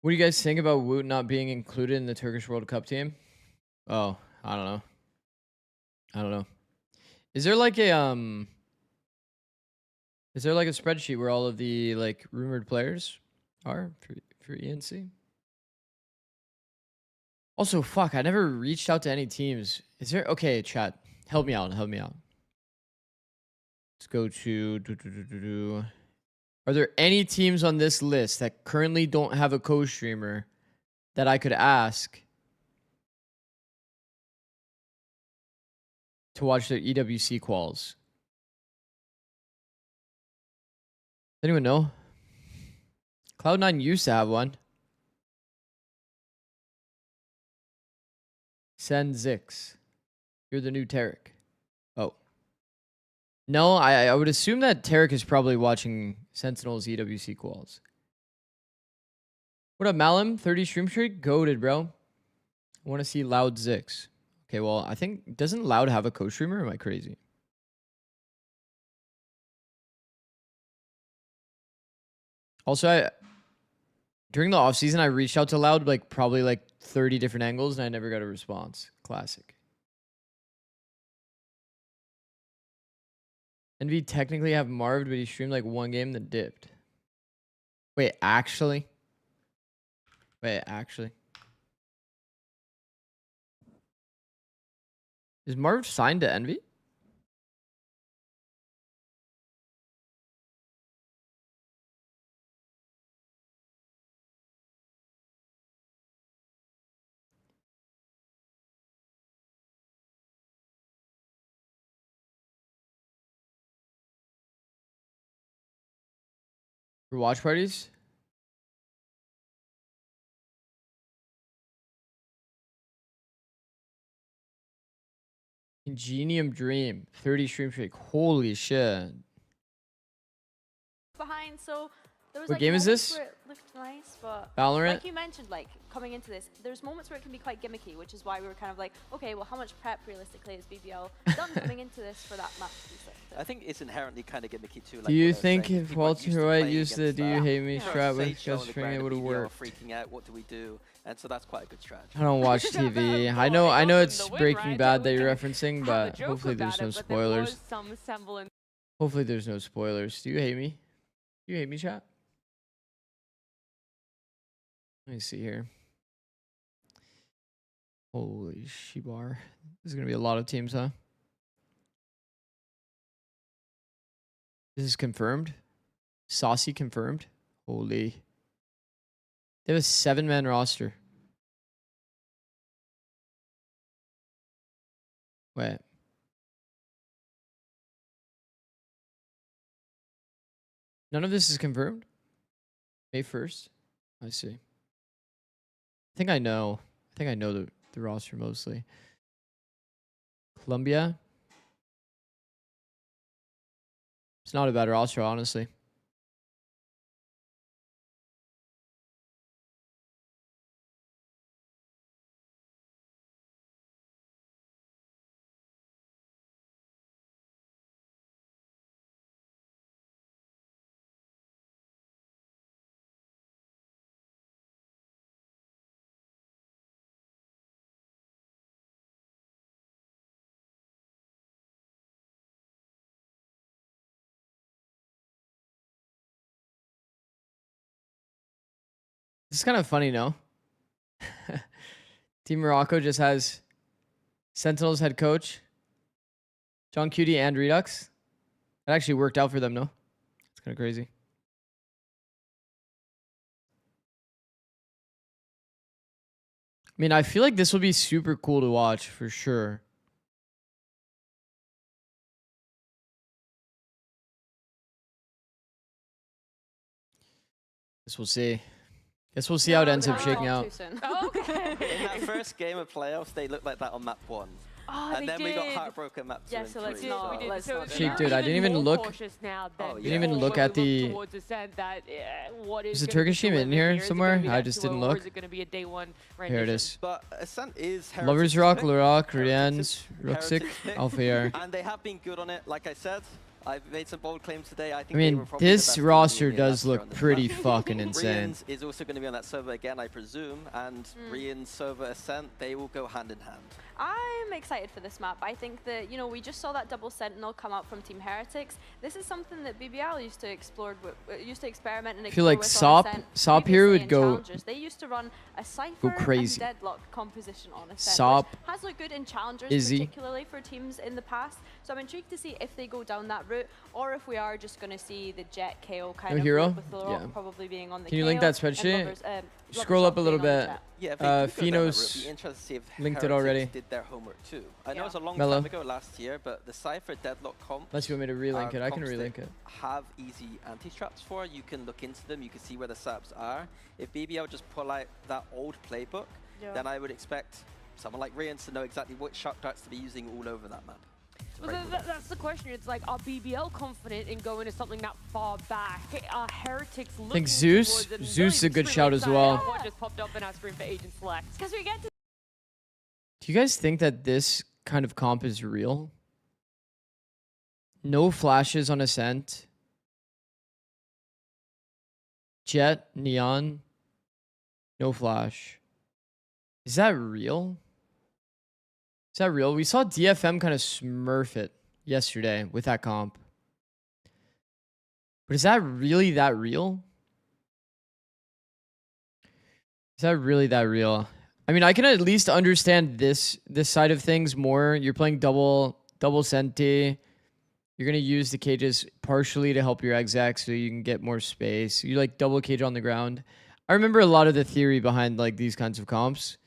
do you guys think about Woot not being included in the Turkish World Cup team? Oh, I don't know. I don't know. Is there like a spreadsheet where all of the like rumored players are for ENC? Also, fuck, I never reached out to any teams. Is there okay, chat? Help me out, help me out. Let's go to Are there any teams on this list that currently don't have a co-streamer that I could ask to watch their EWC quals? Does anyone know? Cloud9 used to have one. Send Zix. You're the new Tarek. Oh. No, I would assume that Tarek is probably watching Sentinel's EWC quals. What up, Malim? 30 stream streak? Goated, bro. I want to see Loud Zix. Okay, well, I think... Doesn't Loud have a co-streamer? Am I crazy? Also, during the offseason, I reached out to Loud like probably like 30 different angles, and I never got a response. Classic. Envy technically have Marved, but he streamed like one game then dipped. Wait, actually? Wait, actually? Is Marved signed to Envy? For watch parties? Ingenium Dream, 30 stream streak. Holy shit.
Behind, so there was
What
like
game is
moments
this?
where it looked nice, but
Valorant?
like you mentioned, like coming into this, there's moments where it can be quite gimmicky, which is why we were kind of like, okay, well, how much prep realistically is BBL done coming into this for that match to be selected?
I think it's inherently kind of gimmicky too. Like
Do you
what I was
think
saying,
if
people are used to
Walter White
playing
used the
against
Do You
that.
Hate Me
Yeah.
strat with
Sage show on
Just
the
String,
ground
it
and
would have
BBL are
worked.
freaking out. What do we do? And so that's quite a good strategy.
I don't watch TV. I know it's Breaking Bad that you're referencing, but hopefully there's no spoilers.
Some semblance.
Hopefully there's no spoilers. Do you hate me? Do you hate me, chat? Let me see here. Holy Shibar. There's going to be a lot of teams, huh? This is confirmed. Saucy confirmed. Holy. They have a 7-man roster. Wait. None of this is confirmed? May 1st? I see. I think I know the roster mostly. Colombia. It's not a bad roster, honestly. This is kind of funny, no? Team Morocco just has Sentinels head coach, John Cutie and Redux. That actually worked out for them, no? It's kind of crazy. I mean, I feel like this will be super cool to watch for sure. Guess we'll see. Guess we'll see how it ends up shaking out.
Oh, okay.
In that first game of playoffs, they looked like that on map 1.
Oh,
and
they
then we got
did.
heartbroken map 2
Yeah,
and
so let's
3.
not-
We did.
let's
So
not do
they're
Sheep,
that.
dude, I
even
didn't even
more
look.
cautious now than
Oh, yeah.
Didn't even
before
look
when
at
we
the-
looked towards Ascent that what is
Is the
gonna be
Turkish team in
delivered
here
Is it
somewhere?
gonna be
I
that
just
2-0
didn't
or
look.
Is it going to be a day one
Here it
rendition?
is.
But Ascent is
Lovers
Heretics'
Rock,
pick.
Lurak,
Heretics'
Rians, Ruxic,
pick.
Alfair.
And they have been good on it. Like I said, I've made some bold claims today. I think
I
they
mean,
were probably the
this
best team
roster
in the
does
last year
look
on this
pretty
map.
fucking insane.
Rians is also going to be on that server again, I presume. And Rians server Ascent, they will go hand in hand.
I'm excited for this map. I think that, you know, we just saw that double sentinel come out from Team Heretics. This is something that BBL used to experiment and
I feel like
with
Sop
on Ascent
here
previously
would
in
go
Challengers. They used to run a Cypher
crazy.
and Deadlock composition on Ascent,
Sop,
which has looked good in Challengers,
Izzy.
particularly for teams in the past. So I'm intrigued to see if they go down that route, or if we are just going to see the Jet KO kind
No
of
hero?
route, with the
Yeah.
probably being on the
Can you link
KO
that
and
spreadsheet?
Lovers,
Scroll
Lovers
up a little
being on the
bit.
Jet.
Yeah, if they do go down that route,
Phenos
it'd be interesting to see if
linked it
Heretics
already.
did their homework too. I know
Yeah.
it's a long
Mellow.
time ago last year, but the Cypher Deadlock comp
Unless you want me to relink it, I can
comps that
relink it.
have easy anti-traps for. You can look into them, you can see where the saps are. If BBL just pull out that old playbook, then I would expect someone like Rians to know exactly which shock darts to be using all over that map.
Well, that's the question. It's like, are BBL confident in going to something that far back? Are Heretics looking
I think Zeus.
towards it and
Zeus is a
really
good
extremely
shout as
excited
well.
about what just popped up in our screen for Agent Select?
Because we get to
Do you guys think that this kind of comp is real? No flashes on Ascent. Jet, Neon, no flash. Is that real? Is that real? We saw DFM kind of smurf it yesterday with that comp. But is that really that real? Is that really that real? I mean, I can at least understand this side of things more. You're playing double Senti. You're going to use the cages partially to help your exec so you can get more space. You like double cage on the ground. I remember a lot of the theory behind like these kinds of comps.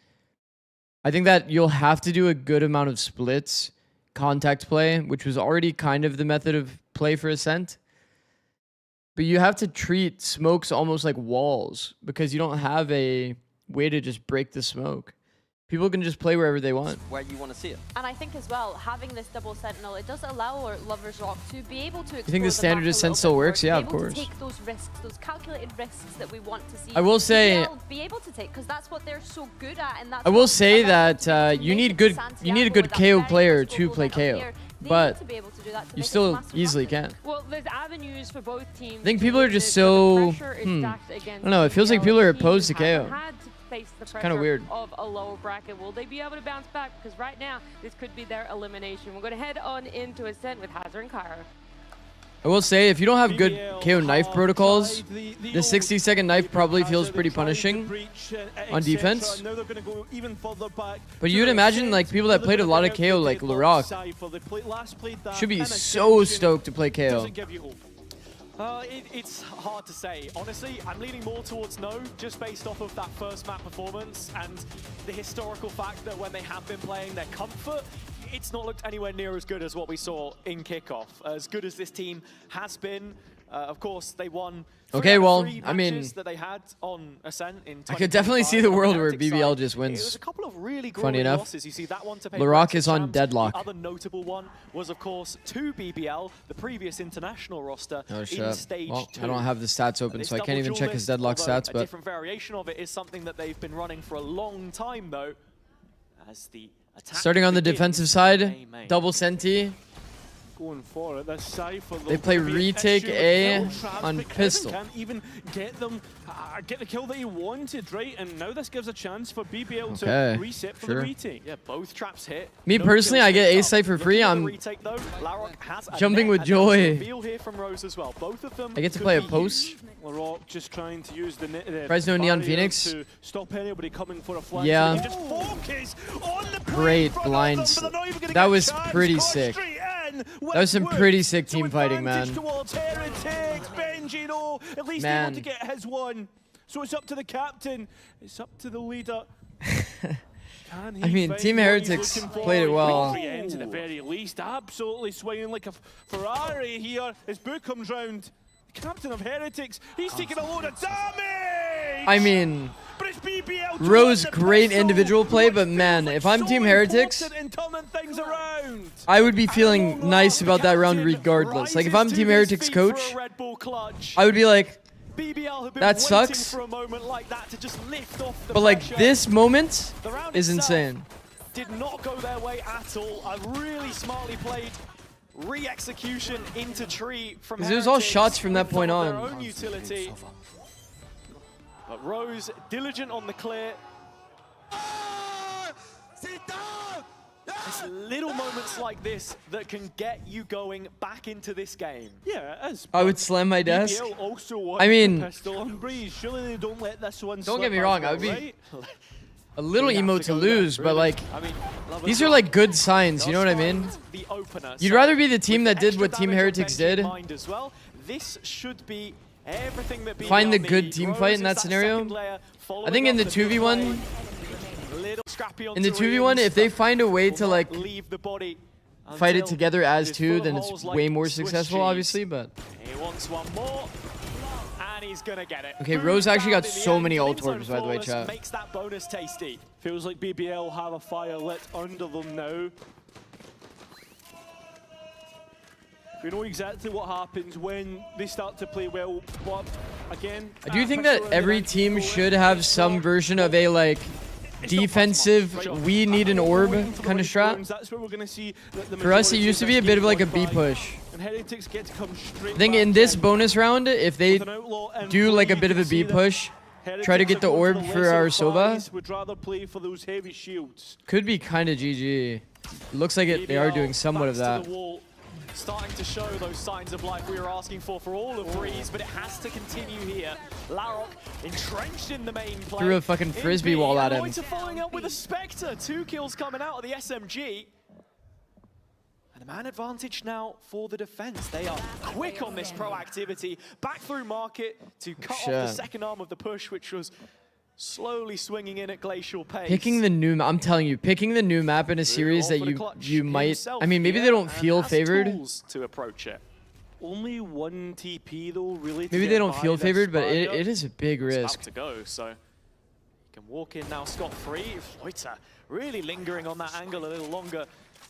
I think that you'll have to do a good amount of splits, contact play, which was already kind of the method of play for Ascent. But you have to treat smokes almost like walls because you don't have a way to just break the smoke. People can just play wherever they want.
Where you want to see it.
And I think as well, having this double sentinel, it does allow our Lovers Rock to be able to explore
think the standard Ascent still works? Yeah, of course.
To take those risks, those calculated risks that we want to see.
I will say-
BBL be able to take, because that's what they're so good at, and that's
I will
what
say
allows
that
them to
you
make
need
it
good
Santiago
you need a
with
good
that
KO
very
player
first
to
global
play
event of the
KO,
year. They
but
need to be able to do that to
you
make it
still
massive
easily
advantage.
can.
Well, there's avenues for both teams.
I think
to
people are
use
just
it, but the
so
pressure is stacked against
I don't know. It feels like
BBL.
people are
The
opposed to
team hasn't
KO.
had to face the
kinda
pressure
weird.
of a lower bracket. Will they be able to bounce back? Because right now, this could be their elimination. We're going to head on into Ascent with Hazard and Cairo.
I will say if you don't have good
BBL
KO knife
have
protocols,
tried the
the 60-second knife probably feels pretty punishing on defense.
Now they're gonna go even further back
But
to
you'd
the
imagine
Ascent.
like people that
Now
played a
they're
lot
gonna
of
go
KO
out
like
the
Lurak
Cypher. They last played that
should be
in
so
Ascension.
stoked to play KO.
Doesn't give you hope.
It's hard to say. Honestly, I'm leaning more towards no, just based off of that first map performance and the historical fact that when they have been playing their comfort, it's not looked anywhere near as good as what we saw in kickoff. As good as this team has been, of course, they won.
Okay, well, I
matches
mean,
that they had on Ascent in
I could definitely see the
2025
world
on
where
Heretics
BBL
side.
just
It was
wins.
a couple of really
Funny
grueling
enough,
losses. You see that one to pay
Lurak
Brexit
is on
champs.
deadlock.
The other notable one was, of course, to BBL, the previous international roster
Oh
in
shit.
stage
Well,
2.
I don't have the stats open,
This
so I can't
double
even
duel
check his
list,
deadlock
although
stats.
a
But
different variation of it is something that they've been running for a long time, though. As the attack
starting on the
begins
defensive
in
side,
A main.
double Senti.
Going for it. This Cypher,
They play retake A on pistol.
Can't even get them, get the kill that he wanted, right? And now this gives a chance for BBL
Okay,
to reset for
sure.
the retake.
Yeah, both traps hit.
Me
No
personally,
kills
I get
picked
A
up.
site for free.
Looking at the
I'm
retake, though, Larok has a
jumping
net,
with
and there was a
joy.
reveal here from Rose as well. Both of them
I get to
could
play a
be
post.
huge.
Larok just trying to use the
Fresno Neon
barrier
Phoenix.
to stop anybody coming for a flank.
Yeah.
So they can just focus on the play
Great
in front of
blinds.
them, but they're not even gonna
That
get a
was
chance.
pretty
Caught
sick.
straight in with
That was some
Wood.
pretty sick
So
team fighting,
advantage
man.
towards Heretics. Benji, though, at least
Man.
able to get his one. So it's up to the captain. It's up to the leader. Can he
I mean,
find
Team
what he's
Heretics
looking for?
played it well.
Victory ends at the very least. Absolutely swinging like a Ferrari here as Boo comes round. Captain of Heretics, he's taking a load of damage!
I mean,
But it's BBL
Rose, great individual play, but man, if I'm Team Heretics, I would be feeling nice about that round regardless. Like, if I'm Team Heretics coach, I would be like, that sucks. But like, this moment is insane.
Did not go their way at all. A really smartly played re-execution into tree from
Because it was all shots from that point on.
Their own utility. But Rose, diligent on the clear. It's little moments like this that can get you going back into this game.
Yeah, it is.
I would slam my desk.
I
mean,
surely they don't let this one
don't get me
slip
wrong,
as
I would
well,
be
right?
a little
We have
emo
to
to
go there,
lose, but
really.
like,
I mean,
these are like good signs, you know what I mean?
The opener.
You'd
So
rather be the team
with
that did
extra
what Team
damage on
Heretics
Benji's
did.
mind as well, this should be everything that
Find the
BBL
good
need.
team
Rose
fight in
is
that scenario.
second layer,
I
following
think in
up
the
good
2v1,
play. Little scrappy on
in the
Tyrion,
2v1, if they find a way
will
to
not
like
leave the body
fight it
until
together
it
as
is
two,
full of
then it's
holes like
way more
Swiss
successful,
cheese.
obviously, but...
He wants one more, and he's gonna get it.
Okay,
Boom,
Rose actually got
found in the
so
end,
many
and
ult
Inzone
orbs, by the way,
Flawless
chat.
Makes that bonus tasty.
Feels like BBL have a fire lit under them now. We know exactly what happens when they start to play well, but again...
I do think that every team should have some version of a like defensive, we need an orb kind of strat.
That's where we're going to see the
For us, it
majority
used to
of
be a
this
bit of
game
like a
going
B
by.
push.
And Heretics get to come straight
I think
back
in this
in.
bonus round, if they
With an outlaw in
do
play,
like a
you
bit of
can
a
see
B
that
push,
Heretics
try to get
are
the
going
orb
the
for
lesser
our
of
Sova,
buys, would rather play for those heavy shields.
could be kind of GG. Looks like it. They are doing somewhat of
Backs to
that.
the wall, starting to show those signs of life we were asking for all of Breeze, but it has to continue here. Larok entrenched in the main play.
Threw a fucking frisbee wall at him.
Loiter following up with a Spectre. 2 kills coming out of the SMG. And a man advantage now for the defense. They are quick on this proactivity. Back through market to cut off the
Shit.
second arm of the push, which was slowly swinging in at glacial pace.
Picking the new, I'm telling you, picking the new map in a series that you might. I mean, maybe they don't feel favored.
To approach it.
Only one TP though, really. to
Maybe
get
they don't
by
feel
this
favored, but
barrier.
it is a big
It's
risk.
about to go, so he can walk in now scot-free. Loiter really lingering on that angle a little longer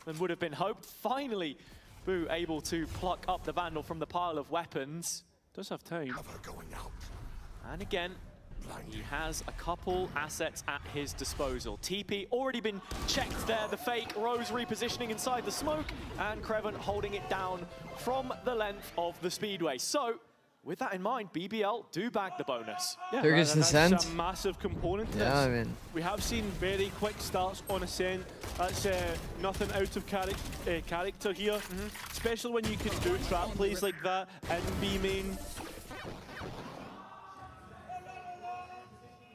than would have been hoped. Finally, Boo able to pluck up the Vandal from the pile of weapons.
Does have time.
And again, he has a couple assets at his disposal. TP already been checked there. The fake, Rose repositioning inside the smoke, and Creven holding it down from the length of the speedway. So, with that in mind, BBL do bag the bonus.
Yeah,
Turkish
that's
Ascent.
a massive component to
Yeah,
this.
I mean,
We have seen very quick starts on Ascent. That's nothing out of character here, especially when you can do trap plays like that in B main.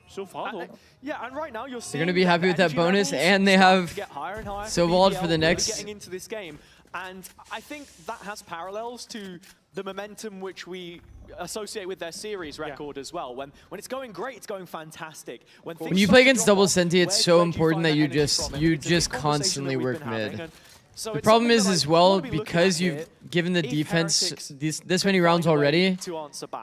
So far, though.
Yeah, and right now you're seeing
they're gonna be happy with that
energy
bonus,
levels
and they
start
have
to get higher and higher for
Sobald
BBL
for the
really
next.
getting into this game, and I think that has parallels to the momentum which we associate with their series record as well. When it's going great, it's going fantastic. When
When you play against Double Senti, it's so important that you just constantly work mid. The problem is as well, because you've given the defense this many rounds already,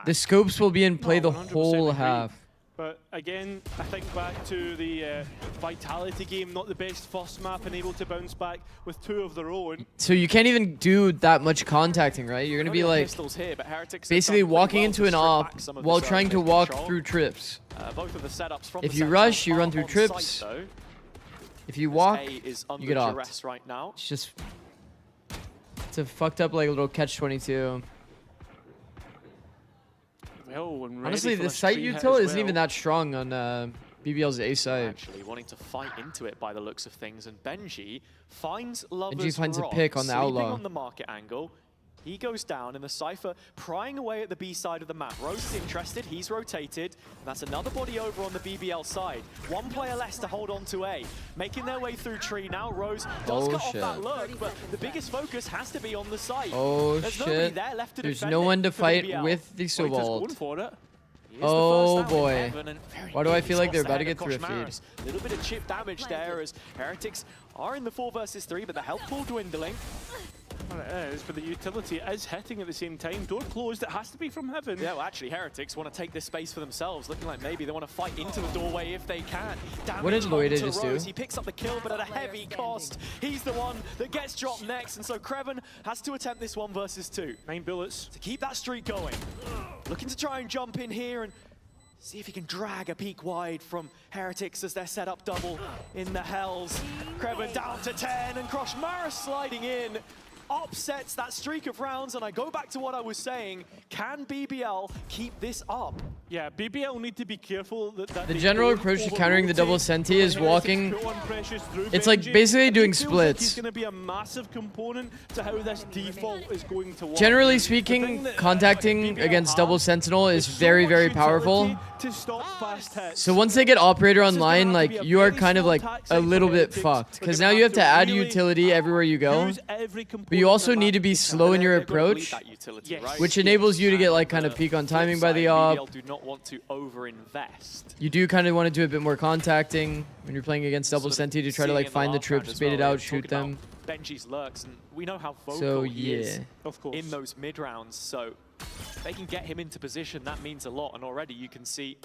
the scopes will be in play the whole half.
But again, I think back to the Vitality game, not the best first map and able to bounce back with 2 of their own.
So you can't even do that much contacting, right? You're gonna be like basically walking into an op while trying to walk through trips.
Both of the setups from
If
the
you
Sentinels
rush, you
are
run through
on
trips.
site, though.
If you walk,
A is under
you get off.
duress right now.
It's just, it's a fucked up like little catch-22.
Well, and ready
Honestly,
for
the
this
site
tree hit
util
as
isn't even
well.
that strong on BBL's A side.
Actually wanting to fight into it by the looks of things, and Benji finds Lover's
Benji finds a
Rock,
pick on the
sleeping
Outlaw.
on the market angle. He goes down in the Cypher, prying away at the B side of the map. Rose is interested, he's rotated. And that's another body over on the BBL side. One player less to hold on to A. Making their way through tree now. Rose does cut off that lurk, but the biggest focus has to be on the site.
Oh
There's nobody
shit!
there left to
There's
defend
no
it
one to
for
fight
BBL.
with the
Waiter's going
Sobald.
for it.
He is the
Oh
first down
boy.
with Evan, and very
Why do I
nearly
feel like they're
tossed
about to
ahead
get
of
thrifted?
Koshmaris. A little bit of chip damage there as Heretics are in the 4 versus 3, but the health pool dwindling.
Well, it is, but the utility is hitting at the same time. Door closed, it has to be from heaven.
Yeah, well, actually, Heretics want to take this space for themselves, looking like maybe they want to fight into the doorway if they can.
What did
Damage
Loida
onto
just do?
Rose. He picks up the kill, but at a heavy cost. He's the one that gets dropped next, and so Kreven has to attempt this 1 versus 2.
9 bullets.
To keep that streak going. Looking to try and jump in here and see if he can drag a peek wide from Heretics as they're set up double in the Hells. Kreven down to 10, and Kroshmara sliding in. Upsets that streak of rounds, and I go back to what I was saying. Can BBL keep this up?
Yeah, BBL need to be careful that
The general approach to countering the double senti is walking. It's like
Benji.
basically
It
doing
feels like he's
splits.
going to be a massive component to how this default is going to work.
Generally
The
speaking,
thing that,
contacting
BBL
against
have
double sentinel is
so
very,
much
very
utility
powerful.
to stop fast hits.
So once they get operator
This is gonna
online,
have to
like
be a
you are
very
kind of
small
like
tax
a
side for
little bit
Heretics.
fucked
They're
because
gonna
now you have
have
to add
really
utility everywhere you go,
use every
but you
component
also
in the
need to
map
be
you
slow
can.
in your
They're gonna bleed
approach,
that utility,
Yes.
right?
which enables you to get like kind
And
of peak on
flip
timing by the
side,
op.
BBL do not want to over-invest.
You do kind of want to do a bit more contacting when you're playing against double
Sort of
senti to try to
seeing
like
in
find the
last round
troops,
as
bait
well,
it
we
out,
were
shoot
talking
them.
about Benji's lurks, and we know how vocal
So
he is
yeah.
Of course.
in those mid rounds. So if they can get him into position, that means a lot. And already you can see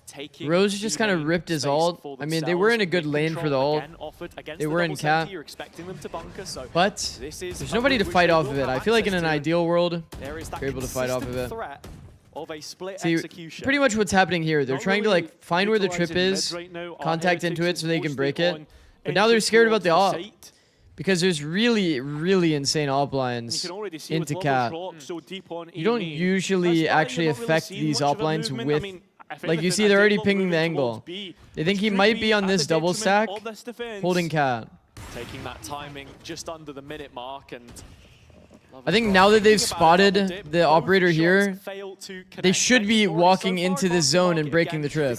taking
Rose just kind of
main
ripped his
space
ult.
for
I mean, they were in a
themselves.
good
Mid
lane for the
control
ult.
again offered against
They
the
were in
double
cap.
senti. You're expecting them to bunker, so
But
this is
there's
a
nobody to
route which
fight
they
off
will
of it.
have
I feel like in
access
an
to.
ideal world,
There is that
you're able to fight off of
consistent
it.
threat of a split
See,
execution.
pretty much what's happening here. They're
Not
trying to
really
like find where the trip
utilizing
is,
mid right now.
contact
Heretics
into it
is
so they can
mostly
break it.
on
But now they're
entry
scared about
towards
the op
site.
because there's really, really insane op
You
lines
can already see
into
with
cap.
Lovers Rock so deep on
You don't
A main.
usually
That's why
actually
you're not really
affect
seeing
these
much
op
of a
lines
movement.
with,
I mean, if
like you
anything,
see
a
they're already
deadlock
pinging
moving
the angle.
towards B,
They think
which
he
could
might be on
at
this
the
double stack,
detriment of this defense.
holding cat.
Taking that timing just under the minute mark, and
I think now that they've spotted the operator here, they should be walking into this zone and breaking the trip.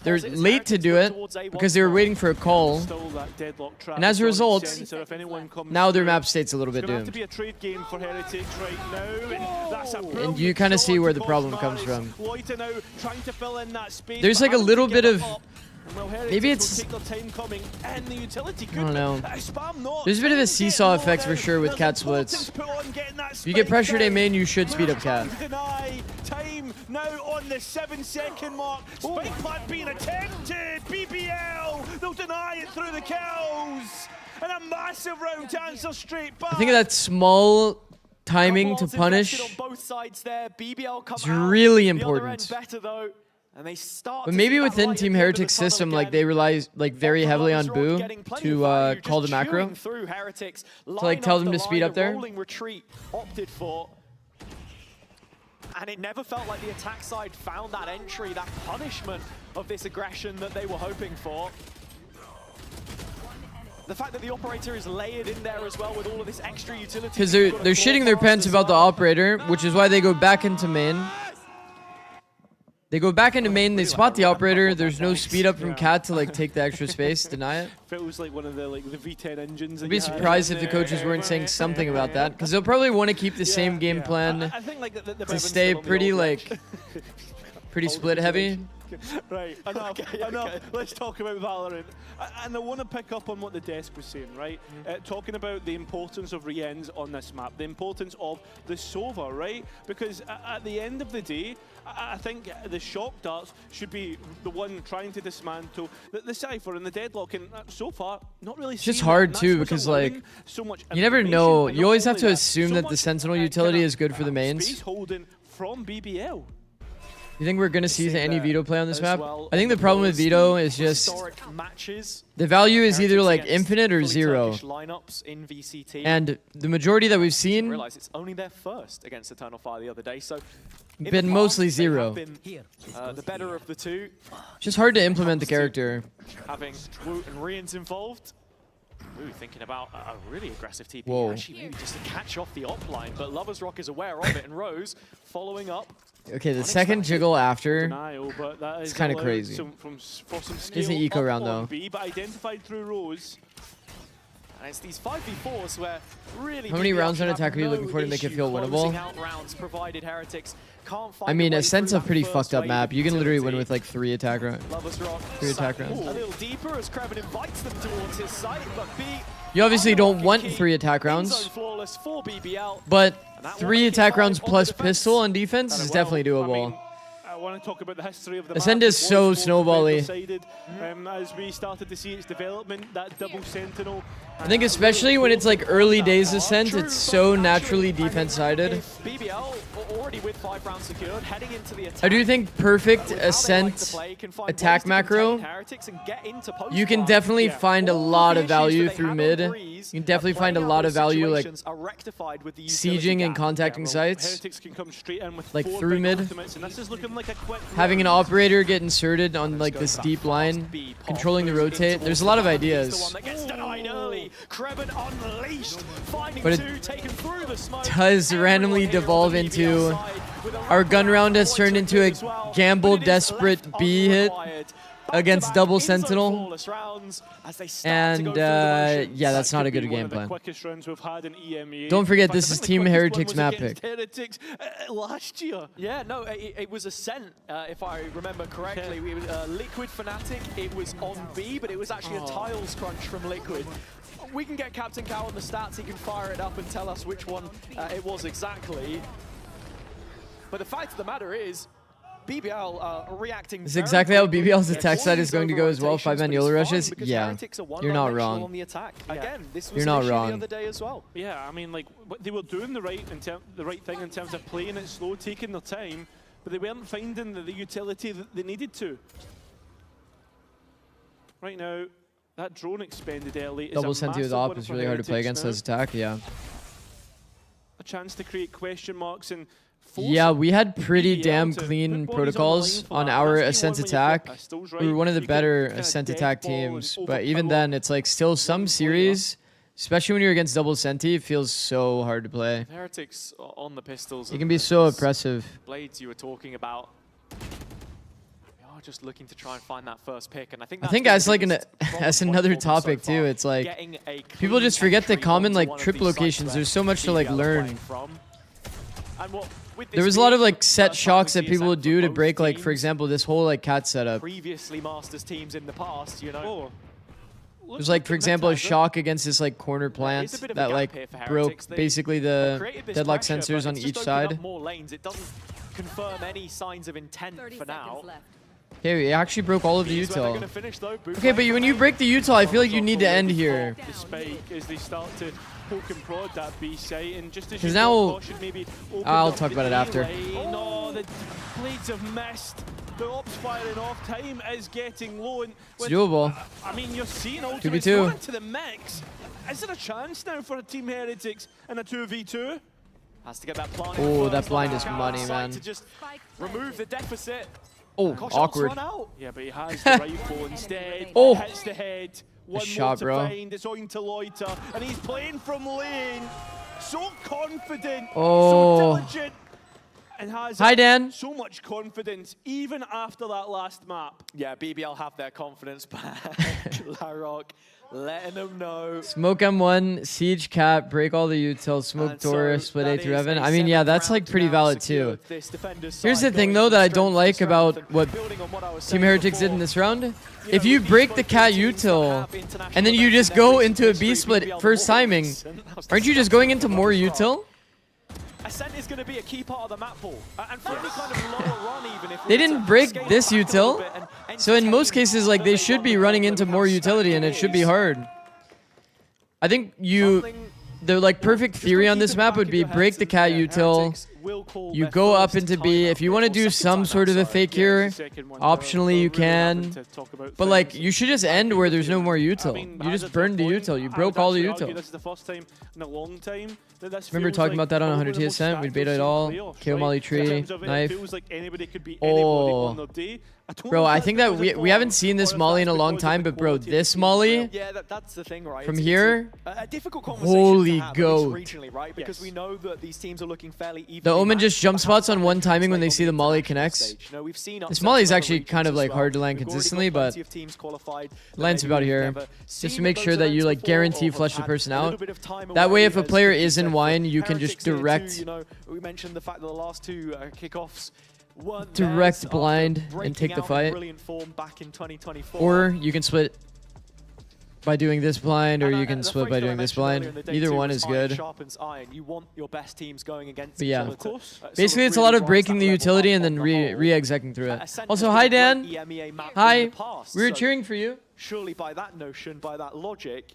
They're late to do it because they were waiting for a call,
Still that deadlock trap
and as a
on
result,
center. If anyone comes
now their
through,
map state's a little
it's
bit
gonna have to
doomed.
be a trade game for Heretics right now, and that's a
And
brilliant
you kind of
shot
see where
to
the problem
Cosmar.
comes
It's
from.
Loita now trying to fill in that space,
There's
but
like a
having
little
to
bit
give
of,
it up. And well, Heretics
maybe
will
it's,
take their time coming, and the utility
I don't know.
spam not.
There's a bit of a
Getting
seesaw
low
effect for
now.
sure with
There's
cat splits.
importance put on getting that
If you get
space
pressured A
down.
main, you should speed up cat.
Deny. Time now on the 7-second mark. Spike plant being attempted. BBL. They'll deny it through the kills. And a massive round to answer straight back.
I think that small timing to
Couple ults invested
punish
on both sides there. BBL come
is
out
really
the other
important.
end better though. And they start
But
to
maybe
see that
within
light at
Team
the end of the
Heretic's
tunnel
system, like
again.
they rely like very heavily on
Lovers Rock
Boo
getting plenty
to
of value,
call the
just
macro.
chewing through Heretics.
like,
Line
tell
after
them to speed
line,
up there.
a rolling retreat opted for. And it never felt like the attack side found that entry, that punishment of this aggression that they were hoping for. The fact that the operator is layered in there as well with all of this extra utility.
Because they're shitting their pants about the operator, which is why they go back into main. They go back into main, they spot the operator, there's no speed up from cat to like take the extra space, deny it.
Feels like one of the V10 engines.
I'd be surprised if the coaches weren't saying something about that, because they'll probably want to keep the same game plan
I think like the
to stay pretty like pretty split heavy.
Right, enough. Let's talk about Valorant. And I want to pick up on what the desk was saying, right? Talking about the importance of re-ends on this map, the importance of the Sova, right? Because at the end of the day, I think the shock darts should be the one trying to dismantle the Cypher and the deadlock, and so far, not really.
It's just
seen
hard
that, and
too,
that's what's
because like,
allowing so much
you never
information,
know.
but
You
not
always have
only
to
that,
assume
so
that the
much,
Sentinel
kinda,
utility is good for the
space
mains.
holding from BBL.
You think we're gonna see any Veto play on this
as
map?
well
I think
on
the problem with
boards,
Veto is just
historic matches.
the value is either
Heretics
like
against
infinite or
fully
zero.
Turkish lineups in VCT.
And the majority that we've seen
realize it's only their first against Eternal Fire the other day, so in the
been
past,
mostly
they
zero.
have been, the better of the two,
It's just hard to implement the character.
having Woot and Rians involved. Woot thinking about a really aggressive TP,
Whoa.
actually maybe just to catch off the op line, but Lovers Rock is aware of it, and Rose following up.
Okay, the second jiggle after.
Denial, but that
It's
is
kinda
allowed
crazy.
for some
It's an
scale
eco
up
round,
on
though.
B, but identified through Rose.
And it's these 5v4s where really
How many
BBL
rounds
should
on
have
attack are you
no
looking for to make it
issue
feel
closing
winnable?
out rounds, provided Heretics can't find
I mean,
a way
Ascent's
through
a
that
pretty
first
fucked up
wave
map.
of
You can literally win
utility.
with like 3 attack rounds.
Lovers Rock
3 attack
sat
rounds.
a little deeper as Kreven invites them towards his site, but B.
You obviously don't
Unlucky
want
keep
3 attack rounds,
in-zone flawless for BBL.
but
And that
3
185
attack rounds
on the
plus
defense.
pistol on defense is definitely doable.
I want to talk about the history of the
Ascend
map.
is
It
so
was
snowbally.
decided, as we started to see its development, that double sentinel.
I think especially when it's like early days Ascent, it's so naturally defense-sided.
If BBL already with 5 rounds secured, heading into the attack.
I do think perfect
with how they like to
Ascent
play, can find
attack
ways to
macro,
contain Heretics and get into
you can
post-fight.
definitely find a
All
lot
the
of
issues
value
that they
through
had on
mid.
Breeze,
You can definitely find a
playing out
lot of
those
value like
situations are rectified with the utility
sieging and
gap.
contacting sites.
Heretics can come straight in with
Like
4
through
big
mid.
ultimates, and this is looking like a quick
Having an
round.
operator get inserted on like this deep line, controlling the rotate. There's a lot of
The
ideas.
one that gets denied early. Kreven unleashed, finding
But it
2, taken through the smoke.
does randomly
Everyone here
devolve
on the BBL
into
side with a
our gun round has
point
turned
of
into
view
a
as well,
gamble
but it is
desperate
left
B hit
unrequired.
against
Back-to-back
double
in-zone
sentinel.
flawless rounds as they start to
And
go through the motions.
yeah, that's not a
Could be
good
one
game
of the
plan.
quickest rounds we've had in EMEA.
Don't forget,
In fact,
this
I
is
think the
Team
quickest one
Heretics
was
map
against
pick.
Heretics last year.
Yeah, no, it was Ascent, if I remember correctly. We were, Liquid Fnatic, it was on B, but it was actually a tiles crunch from Liquid. We can get Captain Cow on the stats, he can fire it up and tell us which one it was exactly. But the fact of the matter is, BBL reacting.
This is
very
exactly how
quickly.
BBL's
Yes,
attack
all
side
these
is going to go as well.
over-rotations,
5-man
but
YOLO
it's
rushes.
fine because
Yeah,
Heretics are
you're not
one-dimensional
wrong.
on the attack. Again, this was
You're
an
not
issue
wrong.
the other day as well.
Yeah, I mean, like they were doing the right thing in terms of playing it slow, taking their time, but they weren't finding the utility that they needed to. Right now, that drone expended early is
Double
a
senti with
massive
op
win
is
for
really hard to play
Heretics
against
now.
his attack. Yeah.
A chance to create question marks and force
Yeah, we had pretty
BBL
damn
to
clean
put bodies on the
protocols
line for
on
that.
our
That's the
Ascent
one when you've got
attack.
pistols,
We
right?
were one of the
You can
better
kinda
Ascent
dead
attack
ball and
teams, but even
overpower
then, it's like still some
one player.
series, especially when you're against double senti, it feels so hard to play.
Heretics on the pistols.
It can be so oppressive.
Blades you were talking about. We are just looking to try and find that first pick, and I think
I
that's
think
been
as
the
like
biggest problem
as
point
another
for them so
topic too,
far,
it's like
getting a
people
clean
just forget the
entry
common
onto
like
one of
trip
these sites
locations.
where
There's so much to like
BBL are playing
learn.
from. And what, with
There
this
was a lot
being
of like
the
set
first time
shocks
we
that
see
people
Ascent
would
from
do to
both
break like, for
teams,
example, this whole like cat setup.
previously Masters teams in the past, you know.
There's like, for example, a shock against this like corner plant
bit of a
that
gap
like
here for
broke
Heretics. They
basically
have
the
created this
deadlock
pressure,
sensors
but
on
it's
each
just opened
side.
up more lanes. It doesn't confirm any signs of intent for now.
Okay, we actually broke all of the
Here's where they're
util.
gonna finish, though. Boot
Okay, but
lane
when you
from
break the util, I feel like you need to end here.
The spike as they start to poke and prod that B site, and just as
'Cause
you
now-
thought, caution maybe opened
I'll
up
talk
the
about it
A
after.
lane. Oh, the blades have missed. The ops firing off. Time is getting low. And
It's
with-
doable.
I mean, you're seeing
2v2.
ultimates going into the mix. Is there a chance now for a Team Heretics in a 2v2?
Has to get that blind.
Oh,
first
that blind
on
is
the
money,
outside
man.
To just remove the deficit.
Oh,
Gosh,
awkward.
run out.
Yeah, but he has the rifle instead.
Oh.
Hits the head. One
shot,
more to
bro.
find. It's on to loiter, and he's playing from lane. So confident.
Oh.
So diligent. And has
Hi, Dan.
so much confidence, even after that last map.
Yeah, BBL have their confidence back. Larrock letting them know.
Smoke M1, Siege Cat, break all the utils, Smoke
And so
Taurus, split A
that
through
is
Evan.
a
I mean, yeah,
7th
that's like
round
pretty
now
valid too.
secured. This defender's
Here's the
side
thing
going
though
from
that I
strength
don't
to
like
strength
about
and
what
building on what I was
Team
saying
Heretics did in
before.
this round.
You
If
know,
you
with
break
these
the
both
cat
teams that
util
have international
and then you
events
just
in their
go
recent
into a B
history,
split
BBL
first
more
timing,
recent.
aren't you just going into more util?
Ascent is going to be a key part of the map pool. And for any kind of lower run even if we
They
were to
didn't break
scale it
this
back a little
util,
bit and
so in most
entertain
cases, like
the
they
late
should
run
be
with
running
how
into more
stacked
utility,
it
and it should be
is.
hard. I think the like perfect theory on this map would be break the cat util, you go up into B. If you want to do some sort of a fake here, optionally you can. But like, you should just end where there's no more util. You just burned the util. You broke all the util.
This is the first time in a long time that this
Remember
feels
talking
like
about that on
probably
100
the most
Ascent? We'd beta it
stacked
all.
playoffs,
KO
right?
Molly
In
tree,
terms of it,
knife.
It feels like anybody could be anybody
Oh.
on their day.
Bro, I think that we haven't seen this molly in a long time, but bro, this molly
Yeah, that's the thing, right?
from
It's
here,
a difficult conversation
holy
to have, at least
goat.
regionally, right? Because we know that these teams are looking fairly even.
The Omen just jump spots on one timing when they see the molly connects. This molly is actually kind of like hard to land consistently, but lands about here. Just to make sure that you like guarantee flush the person out. That way, if a player is in wine, you can just direct
We mentioned the fact that the last two kickoffs weren't
direct
theirs
blind
after
and
breaking
take the
out in
fight.
brilliant form back in 2024.
Or you can split by doing this blind, or you can split by doing this blind. Either one is good.
Sharpens iron. You want your best teams going against
But
each
yeah,
other to,
basically it's a lot of breaking the utility and then re-execing through it. Also, hi Dan. Hi. We were cheering for you.
Surely by that notion, by that logic,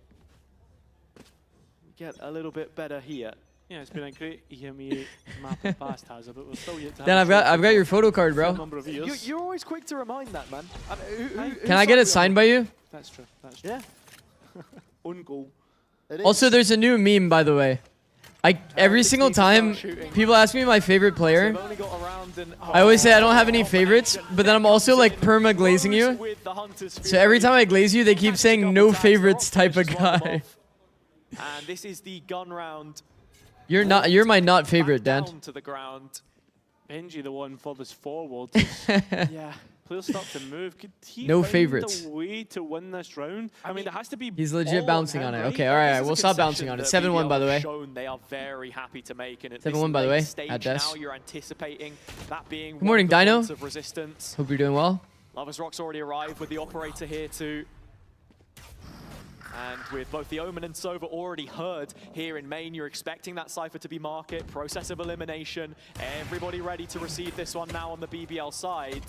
we get a little bit better here.
Yeah, it's been a great EMEA map in the past, has it? But we're still yet to have
Dan, I've got your photo card, bro.
number of years.
You're always quick to remind that, man.
Can I get it signed by you?
That's true. That's true.
Yeah.
Own goal.
Also, there's a new meme, by the way. Every single time people ask me my favorite player, I always say I don't have any favorites, but then I'm also like perma glazing you. So every time I glaze you, they keep saying no favorites type of guy.
And this is the gun round.
You're my not favorite, Dan.
Down to the ground.
Benji, the one furthest forward.
Yeah.
Players start to move. Could he
No
find
favorites.
a way to win this round? I mean, it has to be.
He's legit
all
bouncing
him,
on it.
right?
Okay, all right, we'll stop bouncing on it. 7-1, by the way.
They are very happy to make, and at
7-1, by the way,
stage
at Des.
now you're anticipating that being
Good morning,
one of the
Dino.
points of resistance.
Hope you're doing well.
Lovers Rock's already arrived with the operator here too. And with both the Omen and Sova already heard here in main, you're expecting that Cypher to be market, process of elimination. Everybody ready to receive this one now on the BBL side.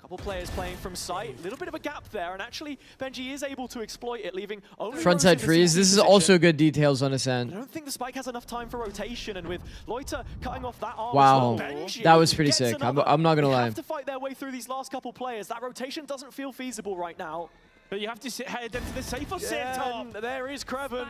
Couple players playing from sight, a little bit of a gap there, and actually Benji is able to exploit it, leaving only
Frontside freeze. This is also good details on Ascend.
I don't think the Spike has enough time for rotation, and with Loiter cutting off that arm
Wow,
as well, Benji
that was pretty
gets
sick.
another.
I'm not gonna
They
lie.
have to fight their way through these last couple players. That rotation doesn't feel feasible right now.
But you have to head into the Cypher setup.
And there is Kreven.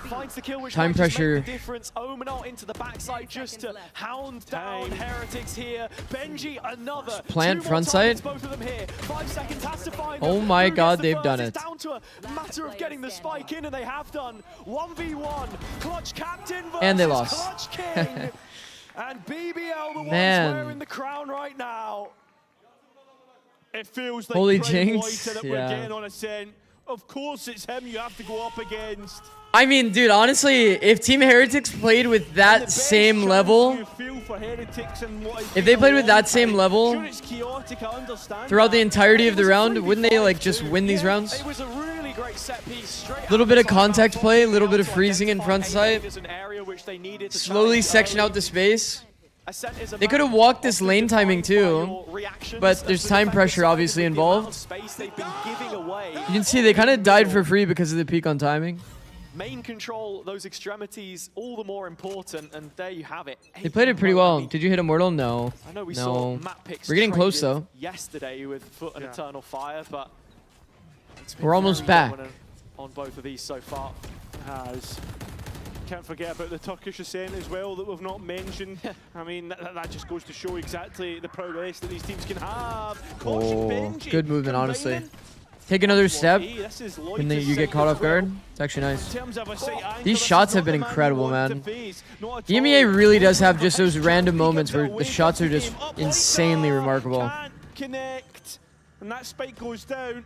Finds the kill, which
Time
might just
pressure.
make the difference. Omenal into the backside just to hound down Heretics here. Benji, another.
Plant
2 more
front
targets,
side.
both of them here. 5 seconds has to find
Oh
them.
my
Who
God,
gets the
they've
first?
done
It's
it.
down to a matter of getting the spike in, and they have done. 1v1. Clutch Captain versus
And they lost.
Clutch King. And BBL, the ones
Man.
wearing the crown right now.
It feels like
Holy
Prime
jinx,
Loiter that
yeah.
we're getting on Ascent. Of course, it's him you have to go up against.
I mean, dude, honestly, if Team Heretics played with that same level,
You feel for Heretics and what has
if they
been a
played with
long
that same
time.
level
Sure, it's chaotic, I understand
throughout the
that.
entirety of the
It was a
round,
3v5
wouldn't they like just
too.
win these
Yeah,
rounds?
It was a really great set piece. Straight
Little
out
bit of
the top
contact
half
play,
of
little bit of
to
freezing in
identify
front
A
side.
as an area which they needed to
Slowly
challenge
section
early.
out the space.
Ascent is a
They could have
man
walked this
often
lane timing
defined by
too,
your reactions
but
as
there's
the
time
defender
pressure
side
obviously
with the amount
involved.
of space they've been giving away.
You can see they kind of died for free because of the peak on timing.
Main control, those extremities, all the more important, and there you have it.
They played it pretty well. Did you hit Immortal? No.
I know we saw
No.
map picks
We're getting close
traded
though.
yesterday with Foot and Eternal Fire, but it's been
We're almost
very
back.
dominant on both of these so far.
Has. Can't forget about the Turkish Ascent as well that we've not mentioned. I mean, that just goes to show exactly the prowess that these teams can have. Caution
Oh,
Benji
good movement, honestly.
combining.
Take another step,
Hey, this is
and
Loiter's
then you get
side
caught
as
off guard.
well.
It's actually nice.
In terms of a sight angle,
These
this is
shots have
not
been
the man
incredible,
you want
man.
to face. Not at
The EMEA
all.
really does have just those
Extra
random
peek
moments
until
where the
wake
shots
up
are just
game. Up
insanely
Loiter.
remarkable.
Can't connect, and that spike goes down.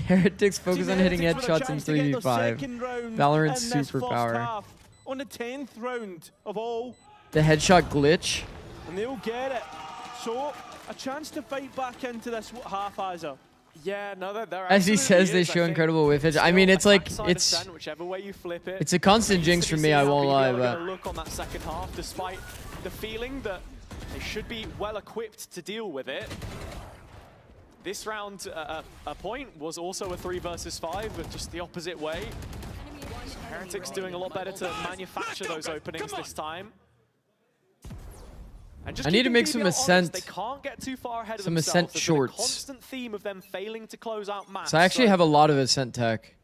Heretics focus
Team
on hitting
Heretics with a
headshots in
chance to get their
3v5.
second round
Valorant's
in this first
superpower.
half. On the 10th round of all,
The headshot glitch.
and they'll get it. So, a chance to fight back into this half as a.
Yeah, no, they're
As he
absolutely
says, they
is, I
show
think.
incredible whiffage. I
Still
mean,
a
it's like,
backside
it's
ascent, whichever way you flip it.
it's a constant jinx for me, I won't lie, but
Look on that second half, despite the feeling that they should be well equipped to deal with it. This round, a point was also a 3 versus 5, but just the opposite way. Heretics doing a lot better to manufacture those openings this time. And just
I need to
keeping
make some
BBL honest,
Ascent-
They can't get too far ahead of
some
themselves.
Ascent
There's been a
shorts.
constant theme of them failing to close out maps.
So I actually have a lot of Ascent tech.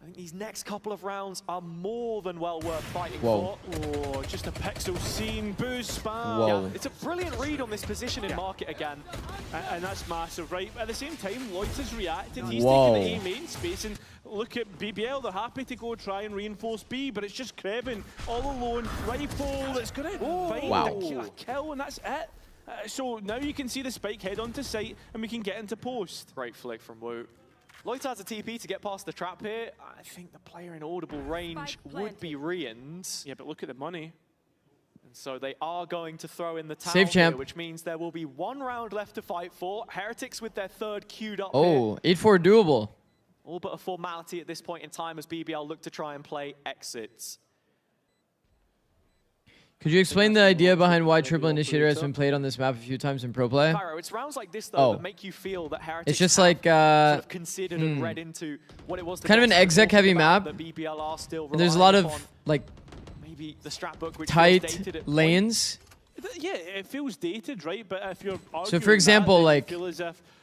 I think these next couple of rounds are more than well worth fighting
Whoa.
for.
Oh, just a pixel scene, boost spam.
Whoa.
Yeah, it's a brilliant read on this position in market again.
And that's massive, right? At the same time, Loitas reacted. He's
Whoa.
taking the A main space, and look at BBL. They're happy to go try and reinforce B, but it's just Krevin all alone. Rifle that's going to find
Wow.
a kill, and that's it. So now you can see the spike head onto site, and we can get into post.
Great flick from Wu. Lloyd has a TP to get past the trap here. I think the player in audible range would be Rians.
Yeah, but look at the money.
And so they are going to throw in the towel
Save champ.
here, which means there will be 1 round left to fight for. Heretics with their 3rd queued up
Oh,
here.
8-4 doable.
All but a formality at this point in time as BBL look to try and play exits.
Could you explain the idea behind why Triple Initiator has been played on this map a few times in pro play?
Cairo, it's rounds like this though
Oh.
that make you feel that Heretics
It's just
have
like,
sort of considered and read into what it was.
kind of an exec heavy map.
That BBL are still
And there's a lot
relying
of
upon.
like
Maybe the strat book which feels
tight
dated at point.
lanes.
Yeah, it feels dated, right? But if you're
So for example, like,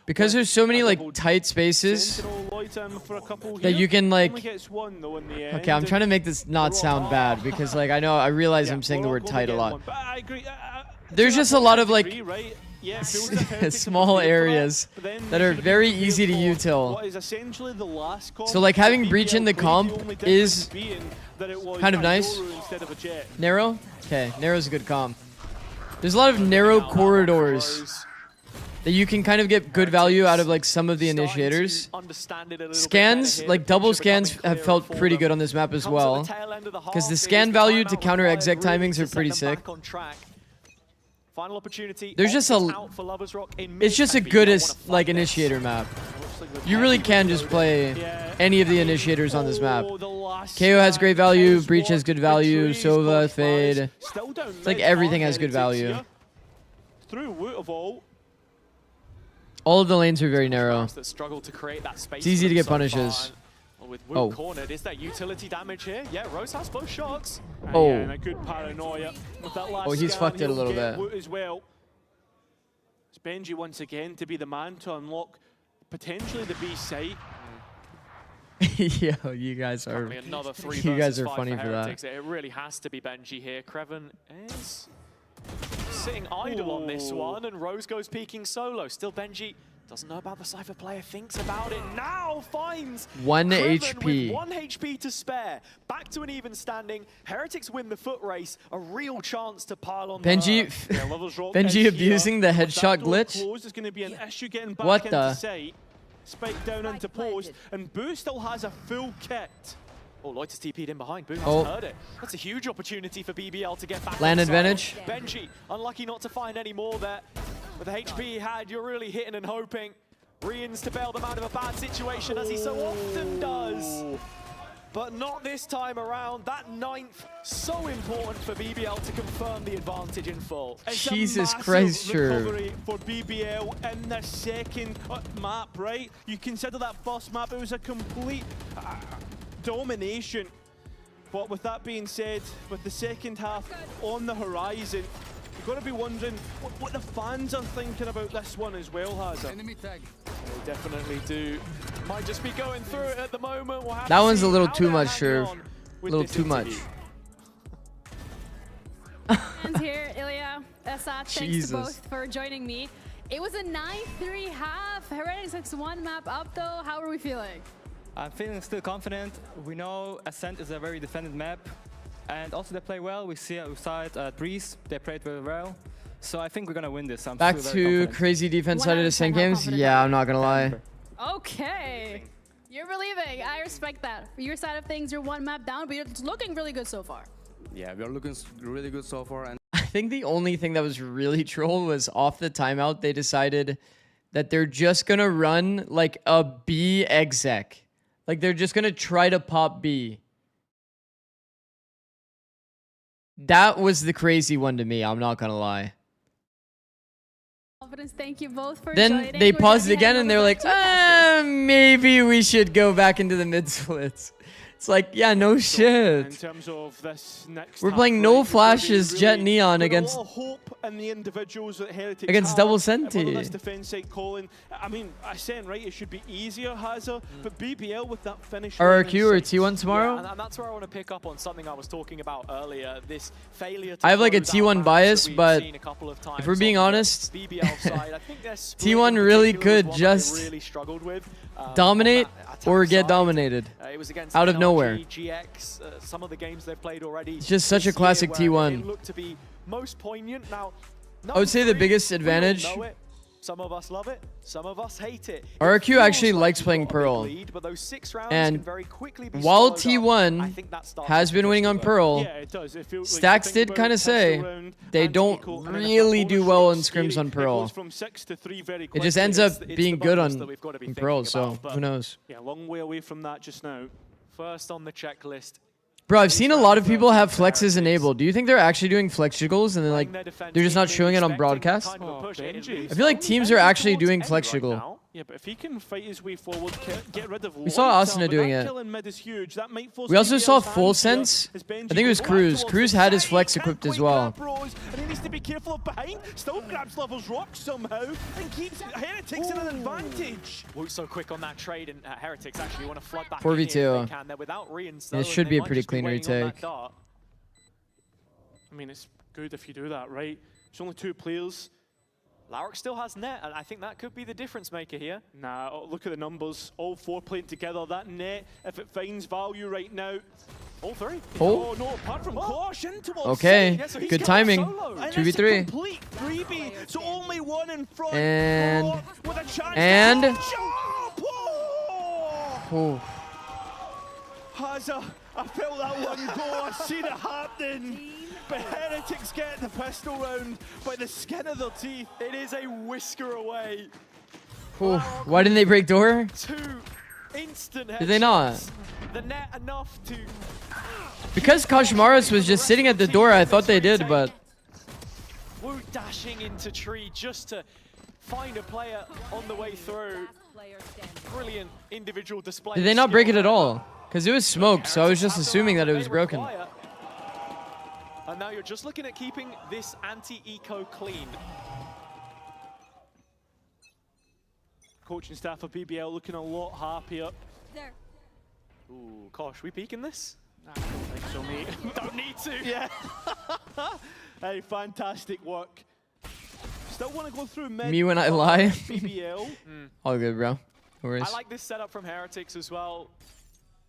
because there's so many like tight spaces that you can like, okay, I'm trying to make this not sound bad because like I realize I'm saying the word tight a lot.
But I agree.
There's just a lot of like
Right? Yeah, it feels like Heretics
small
have been
areas
but then
that
you
are
should have
very
been
easy to
prepared for
util.
what is essentially the last comp
So like having
that
breach in the
BBL played, the
comp
only
is
difference being that it was
kind of
a
nice.
Yoru instead of a Jet.
Narrow? Okay, narrow's a good comp. There's a lot of narrow corridors that you can kind of get good value out of like some of the initiators. Scans, like double scans have felt pretty good on this map as well. Because the scan value to counter exec timings are pretty sick.
Final opportunity.
There's just it's just a good like initiator map. You really can just play any of the initiators on this map. KO has great value, Breach has good value, Sova, Fade. It's like everything has good value.
Through Waterfall.
All of the lanes are very narrow.
That struggle to create that space
It's easy to get
so far.
punishes.
Well, with Wu
Oh.
cornered, is there utility damage here? Yeah, Rose has both shots.
Oh.
Yeah, and a good paranoia with that last
Oh, he's
scan,
fucked it a
he'll
little
get
bit.
Woot as well. It's Benji once again to be the man to unlock potentially the B site.
Yo, you guys are
Currently another 3
you guys
versus
are
5
funny
for
for that.
Heretics. It really has to be Benji here. Kreven is sitting idle on this one, and Rose goes peeking solo. Still Benji doesn't know about the Cypher player, thinks about it, now finds
1
Kreven
HP.
with 1 HP to spare. Back to an even standing. Heretics win the foot race. A real chance to pile on
Benji,
the
Yeah, Levels Rock
Benji
is
abusing the
here. With
headshot
that door
glitch.
closed, it's going to be an issue getting back
What
into
the?
sight. Spike down into post, and Boo still has a full kit.
Oh, Loitas TP'd in behind. Boo
Oh.
hasn't heard it. That's a huge opportunity for BBL to get back.
Land
on the side.
advantage.
Benji, unlucky not to find any more there. With the HP he had, you're really hitting and hoping. Rians to bail them out of a bad situation, as he so often does. But not this time around. That 9th, so important for BBL to confirm the advantage in full.
It's a
Jesus
massive
Christ, sure.
recovery for BBL in the second map, right? You consider that first map, it was a complete domination. But with that being said, with the second half on the horizon, you've got to be wondering what the fans are thinking about this one as well, Hazard.
Enemy tag.
They definitely do. Might just be going through it at the moment. We'll have
That
to
one's
see
a little
how
too
they're
much,
hanging
sure.
on
A
with
little
this
too much.
interview.
And here, Ilya, Esat, thanks to
Jesus.
both for joining me. It was a 9-3 half. Heretics 1 map up though. How are we feeling?
I'm feeling still confident. We know Ascent is a very defended map. And also they play well. We saw it at Breeze. They played very well. So I think we're going to win this. I'm
Back
still
to
very confident.
crazy defense side of the same
How
games.
confident
Yeah,
are
I'm not gonna lie.
Okay. You're believing. I respect that. For your side of things, you're 1 map down, but it's looking really good so far.
Yeah, we are looking really good so far. And
I think the only thing that was really troll was off the timeout. They decided that they're just gonna run like a B exec. Like they're just gonna try to pop B. That was the crazy one to me. I'm not gonna lie.
Confidence. Thank you both for
Then
joining.
they
We're
paused
gonna be
again
heading
and they're
over
like,
back to Casters.
maybe we should go back into the mid splits. It's like, yeah, no
In
shit.
terms of this next
We're
half,
playing
right,
no
we've gotta be
flashes, Jet
really
Neon
put
against
a lot of hope in the individuals that Heretics
against
have.
Double
And whether
Senti.
that's defense side calling, I mean, I said right, it should be easier, Hazza, but BBL with that finish.
RRQ or T1 tomorrow?
Yeah, and that's where I want to pick up on something I was talking about earlier. This failure to
I have like a
close out
T1
maps
bias,
that we've
but
seen a couple of times
if we're being
on the
honest,
BBL side, I think their split in
T1 really
particular was
could
one that
just
they really struggled with, on
dominate
that attack
or get
side.
dominated
It was against
out of
NRG,
nowhere.
GX, some of the games they've played already.
It's just such
this
a classic
year where
T1.
It looked to be most poignant. Now,
I would say the
number
biggest
three, we all
advantage.
know it. Some of us love it, some of us hate it.
RRQ actually likes
you've
playing
got a big
Pearl.
lead, but those 6 rounds
And
can very quickly be
while
swallowed up. I
T1
think that starts
has
to
been winning on
position
Pearl,
Yeah, it does. It feels like
Stacks
you think
did
about
kind of
pistol
say
round
they
and
don't
equal, and then if that
really do
bonus
well
round's
in scrims
scary,
on Pearl.
It goes from 6 to 3 very
It
quickly.
just ends up
It's the
being good
bonus
on
that we've got to be
in
thinking
Pearl,
about,
so
but
who knows?
Yeah, long way away from that just now.
First on the checklist.
Bro, I've seen a lot of people have flexes enabled. Do you think they're actually doing flex jiggles and then like they're just not showing it on broadcast?
Benji.
I feel like teams are actually doing flex jiggle.
Yeah, but if he can fight his way forward, get rid of
We saw
Loiter,
Asuna
but
doing
that
it.
kill in mid is huge. That might force
We also
BBL's
saw
hands
Full
here
Sense.
as
I
Benji
think it was
goes back
Cruz.
towards
Cruz
the
had his
side.
flex
Can't
equipped as
quite
well.
grab Rose, and he needs to be careful of behind. Still grabs Levels Rock somehow and keeps Heretics in an advantage.
Woot so quick on that trade, and Heretics actually want to flood back
4v2.
in here if they can. They're without Rians, though,
This
and
should
they
be a
might
pretty
just be
clean
waiting on that
retake.
dart.
I mean, it's good if you do that, right? It's only 2 players.
Larrick still has net, and I think that could be the difference maker here.
Nah, look at the numbers. All 4 playing together. That net, if it finds value right now.
All 3.
Oh, no, apart from Kosh in towards
Okay,
side. So he's
good
got
timing.
solo. And
2v3.
it's a complete freebie. So only one in front.
And-
Brock with a chance
and-
to jump. Oh!
Oh.
Hazza, I felt that one go. I seen it happening. But Heretics get the pistol round by the skin of their teeth.
It is a whisker away.
Oh. Why didn't they break door?
2 instant
Did they not?
headshots. The net enough to...
Because Kashmaris was just sitting at the door, I thought they did, but
Woot dashing into tree just to find a player on the way through. Brilliant individual display.
did they
of
not break it
skill.
at all? Because it was smoke, so I was just assuming that it was broken.
And now you're just looking at keeping this anti-eco clean.
Coaching staff of BBL looking a lot happier.
Ooh, gosh, we peeking this?
I don't think so, mate.
Don't need to.
Yeah. Hey, fantastic work. Still want to go through mid.
Me when I lie.
BBL.
All good, bro. No worries.
I like this setup from Heretics as well.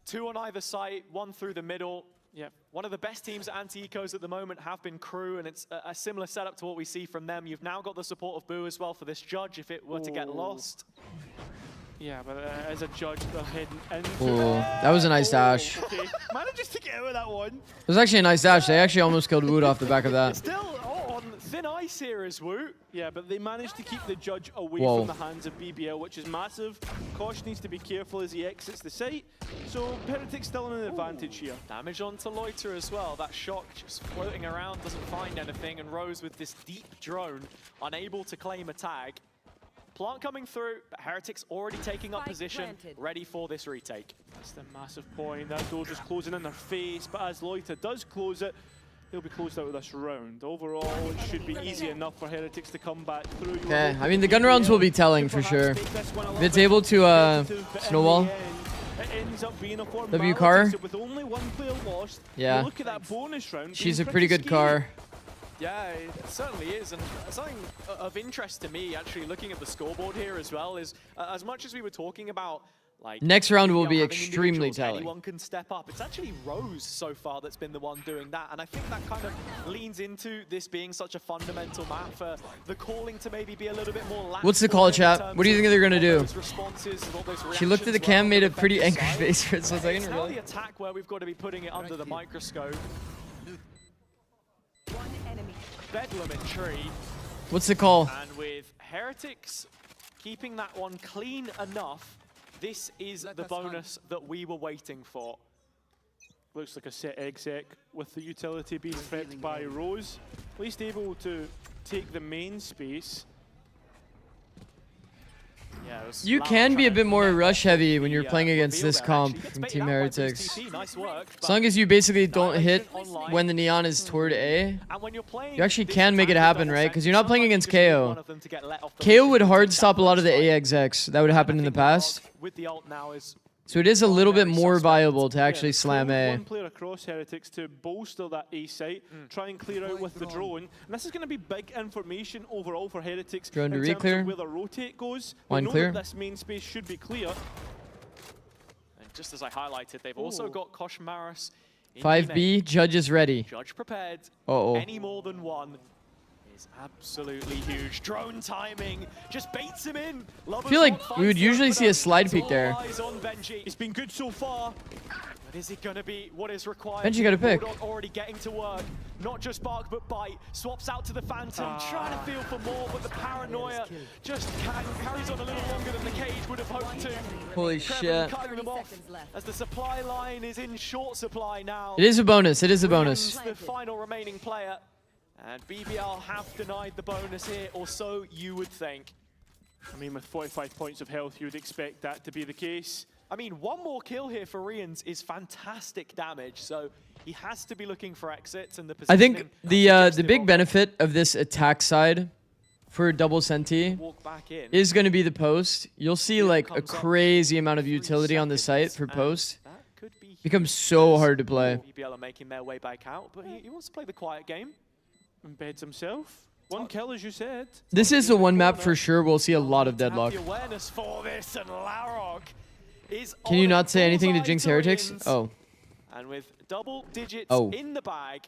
2 on either side, 1 through the middle.
Yeah.
One of the best teams at anti-ecos at the moment have been Crew, and it's a similar setup to what we see from them. You've now got the support of Boo as well for this judge if it were to get lost.
Yeah, but as a judge, they're heading into
Oh, that was a nice dash.
Okay, manages to get out of that one.
It was actually a nice dash. They actually almost killed Wood off the back of that.
Still on thin ice here is Woot.
Yeah, but they managed to keep the judge away
Whoa.
from the hands of BBL, which is massive. Kosh needs to be careful as he exits the site. So Heretics still in an advantage here.
Damage onto Loiter as well. That shock just floating around, doesn't find anything, and Rose with this deep drone, unable to claim a tag. Plant coming through, but Heretics already taking up position, ready for this retake.
That's the massive point. That door just closing in their face, but as Loiter does close it, he'll be closed out of this round. Overall, it should be easy enough for Heretics to come back through.
Okay, I mean, the gun rounds will be telling for sure. If it's able to snowball. W car.
With only 1 player lost,
Yeah.
look at that bonus round.
She's a
being
pretty good
scary.
car.
Yeah, it certainly is, and something of interest to me, actually, looking at the scoreboard here as well, is as much as we were talking about, like,
Next round will be
having
extremely
individuals,
telling.
anyone can step up. It's actually Rose so far that's been the one doing that, and I think that kind of leans into this being such a fundamental map for the calling to maybe be a little bit more lax.
What's the call, chat? What do you think they're gonna do? She looked at the cam, made a pretty angry face for it, so I was like, I
It's
didn't
now
really.
the attack where we've got to be putting it under the microscope. Bedlam in tree.
What's the call?
And with Heretics keeping that one clean enough, this is the bonus that we were waiting for.
Looks like a set exec with the utility being prepped by Rose. At least able to take the main space.
Yeah, Yeah, it was
You
Lau
can be a
trying
bit
to
more
net
rush
off
heavy when you're
the,
playing against
reveal
this
there,
comp
actually. Gets
from
baited
Team
out by
Heretics.
VCT. Nice work,
As
but
long as you basically don't hit
online.
when the neon is toward A,
And when you're playing
you actually
this
can make it
attack with
happen,
double
right?
sent,
Because you're not playing
sometimes
against
you just need
KO.
one of them to get let off the
KO
mission
would
to
hard
take
stop
that
a lot of the
first
A
strike.
execs. That would
And I
happen in the
think Narog
past.
with the ult now is
So it is a little bit
very
more
suspect.
viable to actually
Yeah,
slam
throw
A.
one player across Heretics to bolster that A site, try and clear out with the drone. And this is going to be big information overall for Heretics
Drone to
in terms
re-clear.
of where the rotate goes. We
Line
know
clear.
that this main space should be clear.
And just as I highlighted, they've also got Kosh Maris in
5B, Judge is ready.
Judge prepared.
Uh-oh.
Any more than one is absolutely huge. Drone timing just baits him in.
I feel like we would usually see a slide peek there.
Eyes on Benji.
It's been good so far.
But is it going to be what is required?
Benji got a pick.
Bulldog already getting to work. Not just bark, but bite. Swaps out to the Phantom, trying to feel for more, but the paranoia just carries on a little longer than the cage would have hoped to.
Holy
Krevin
shit.
cutting them off as the supply line is in short supply now.
It is a bonus. It is a bonus.
The final remaining player. And BBL have denied the bonus here, or so you would think.
I mean, with 45 points of health, you would expect that to be the case.
I mean, one more kill here for Rians is fantastic damage, so he has to be looking for exits, and the
I think
positioning
the big benefit of this attack side for double Senti
walk back in.
is going to be the post. You'll see like a
comes up
crazy amount of
3
utility on the site
seconds,
for
and
post.
that could be
Becomes so hard to play.
BBL are making their way back out, but he wants to play the quiet game.
Embeds himself. One kill, as you said.
This is the one map for sure we'll see a lot of
To have
deadlock.
the awareness for this, and Larok is
Can you
on
not
a
say anything to
bullseye
Jinx Heretics?
Rians.
Oh.
And with double digits
Oh.
in the bag,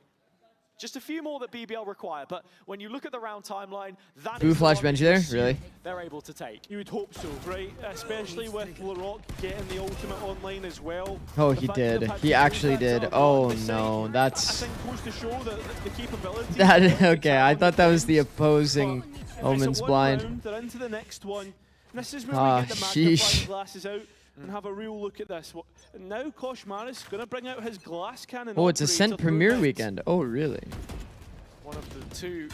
just a few more that BBL require. But when you look at the round timeline, that
Boo
is the
flash
one
Benji
you
there?
assume
Really?
they're able to take.
You would hope so, right? Especially with Larok getting the ultimate online as well.
Oh,
The
he
fact that they've
did.
had
He
two
actually
impacts
did.
on
Oh
the side,
no,
I
that's
think goes to show the capability.
that.
of
Okay, I thought that was the opposing
It's
Omen's
a one
blind.
round, they're into the next one. And this is where
Ah,
we get the magnifying
sheesh.
glasses out and have a real look at this. And now Kosh Maris going to bring out his glass cannon.
Oh, it's a
operator
Scent Premiere
throughout.
weekend. Oh, really?
One of the two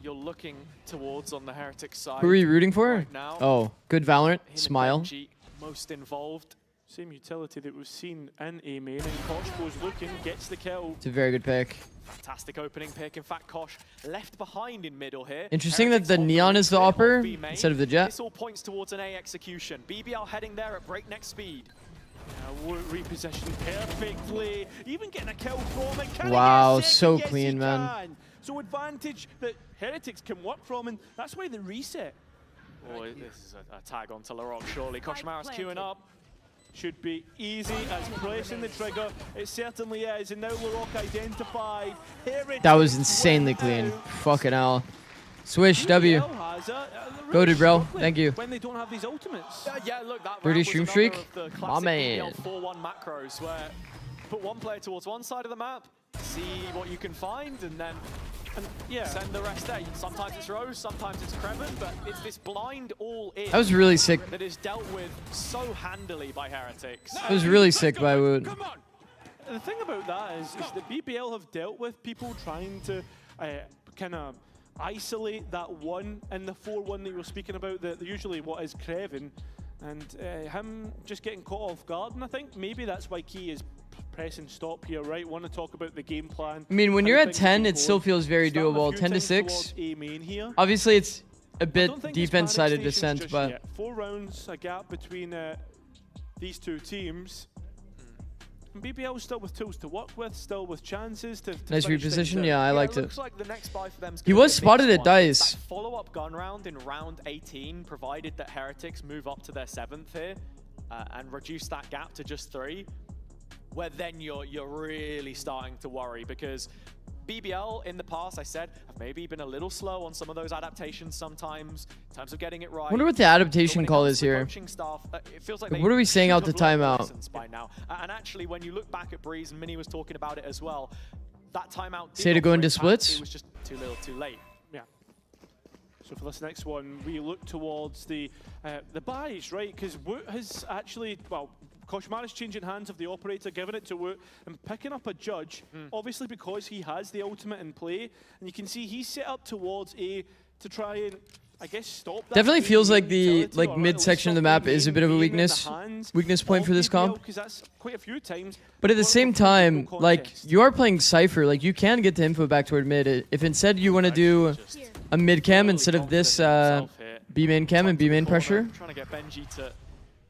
you're looking towards on the Heretic side.
Who are you rooting for?
right now.
Oh, good Valorant.
Him and
Smile.
Benji most involved.
Same utility that was seen in A main, and Kosh goes looking, gets the kill.
It's a very good pick.
Fantastic opening pick. In fact, Kosh left behind in middle here.
Interesting that
Heretics
the
on
neon is the
clear
upper
off B main.
instead of the jet.
This all points towards an A execution. BBL heading there at breakneck speed.
Repositioned perfectly, even getting a kill from it. Can he
Wow,
get a second?
so
Yes,
clean,
he
man.
can. So advantage that Heretics can work from, and that's why they reset.
Boy, this is a tag onto Larok, surely. Kosh Maris queuing up.
Should be easy as pressing the trigger. It certainly is, and now Larok identified. Heretics
That was insanely
win
clean.
now.
Fucking hell. Swish, W.
BBL has a really
Goated, bro.
struggling
Thank you.
When they don't have these ultimates.
Yeah, look, that
Dirty
round was
stream
another
streak?
of the
My
classic
man.
BBL 4-1 macros where put one player towards one side of the map, see what you can find, and then send the rest there. Sometimes it's Rose, sometimes it's Krevin, but it's this blind all-in
That was really sick.
that is dealt with so handily by Heretics.
That was really sick by Wood.
The thing about that is that BBL have dealt with people trying to kind of isolate that one in the 4-1 that you were speaking about, usually what is Krevin, and him just getting caught off guard. And I think maybe that's why Key is pressing stop here, right? Want to talk about the game plan.
I mean, when
how
you're at
things
10,
keep
it still
going.
feels very
Starting a
doable.
few
10 to
times
6.
towards A main here.
Obviously, it's a
I
bit
don't think
deep
there's
inside of
panic stations
descent,
just
but
yet. 4 rounds, a gap between these two teams. And BBL still with tools to work with, still with chances to
nice
finish things
reposition.
out.
Yeah, I liked it.
Looks like the next buy for them's
He
gonna
was
be a
spotted
big
at
one.
Dice.
That follow-up gun round in round 18, provided that Heretics move up to their 7th here and reduce that gap to just 3, where then you're really starting to worry, because BBL in the past, I said, have maybe been a little slow on some of those adaptations sometimes in terms of getting it right.
I wonder what the adaptation
But when it
call
comes
is
to the
here.
coaching staff, it feels like
Like,
they
what are we saying
should
out
have
to
learned the
timeout?
lessons by now. And actually, when you look back at Breeze, and Minnie was talking about it as well, that timeout did
Say to
offer
go into
impact,
splits?
It was just too little, too late.
Yeah. So for this next one, we look towards the buys, right? Because Woot has actually, well, Kosh Maris changing hands of the operator, giving it to Woot, and picking up a judge, obviously because he has the ultimate in play. And you can see he's set up towards A to try and I guess, stop that
Definitely feels like the
mentality,
like
or
mid
at least
section of the
stop
map is a bit of a
game in the
weakness
hands
point
of
for this
BBL,
comp.
'cause that's quite a few times.
But at the
what
same
the full
time, like
contest.
you are playing Cypher, like you can get the info back toward mid. If instead you want to do a mid cam instead of this B main cam and B main pressure.
Trying to get Benji to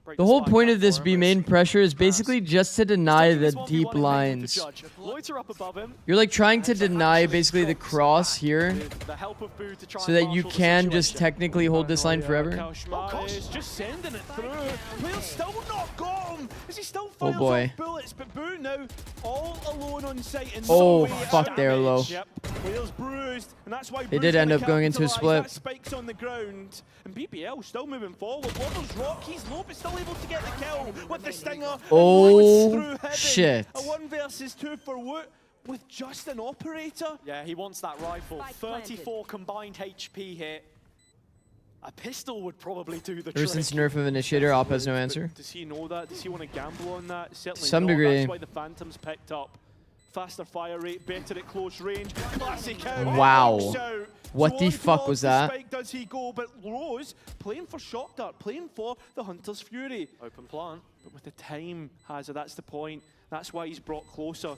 break
The whole
spike
point
up
of this
for him,
B
but
main
it's
pressure is
pass.
basically just to deny
Taking
the
this 1v1
deep
and making
lines.
the judge. Loiter up above him.
You're like trying to deny basically the cross here
With the help of Boo to try
so
and
that you
marshal the
can just
situation.
technically hold this line forever.
Is just sending it through. Player's still not got him. Is he still
Oh
fires
boy.
off bullets? But Boo now all alone on site. And
Oh,
no way of
fuck, they're low.
damage. Yep. Player's bruised, and that's why
They
Boo's
did end
gonna
up going into a
capitalise.
split.
That spike's on the ground, and BBL still moving forward. Lovers Rock, he's low, but still able to get the kill with the stinger.
Oh,
Through heaven.
shit.
A 1 versus 2 for Woot with just an operator.
Yeah, he wants that rifle. 34 combined HP here. A pistol would probably do the
Ever
trick.
since nerf of initiator, Op has no answer.
Does he know that? Does he want to gamble on that? Certainly
Some
not.
degree.
That's why the Phantom's picked up. Faster fire rate, better at close range. Classic out.
Wow.
Out.
What the
on
fuck
towards
was
the
that?
spike does he go? But Rose playing for Shock Dart, playing for the Hunter's Fury.
Open plan.
But with the time, Hazard, that's the point. That's why he's brought closer.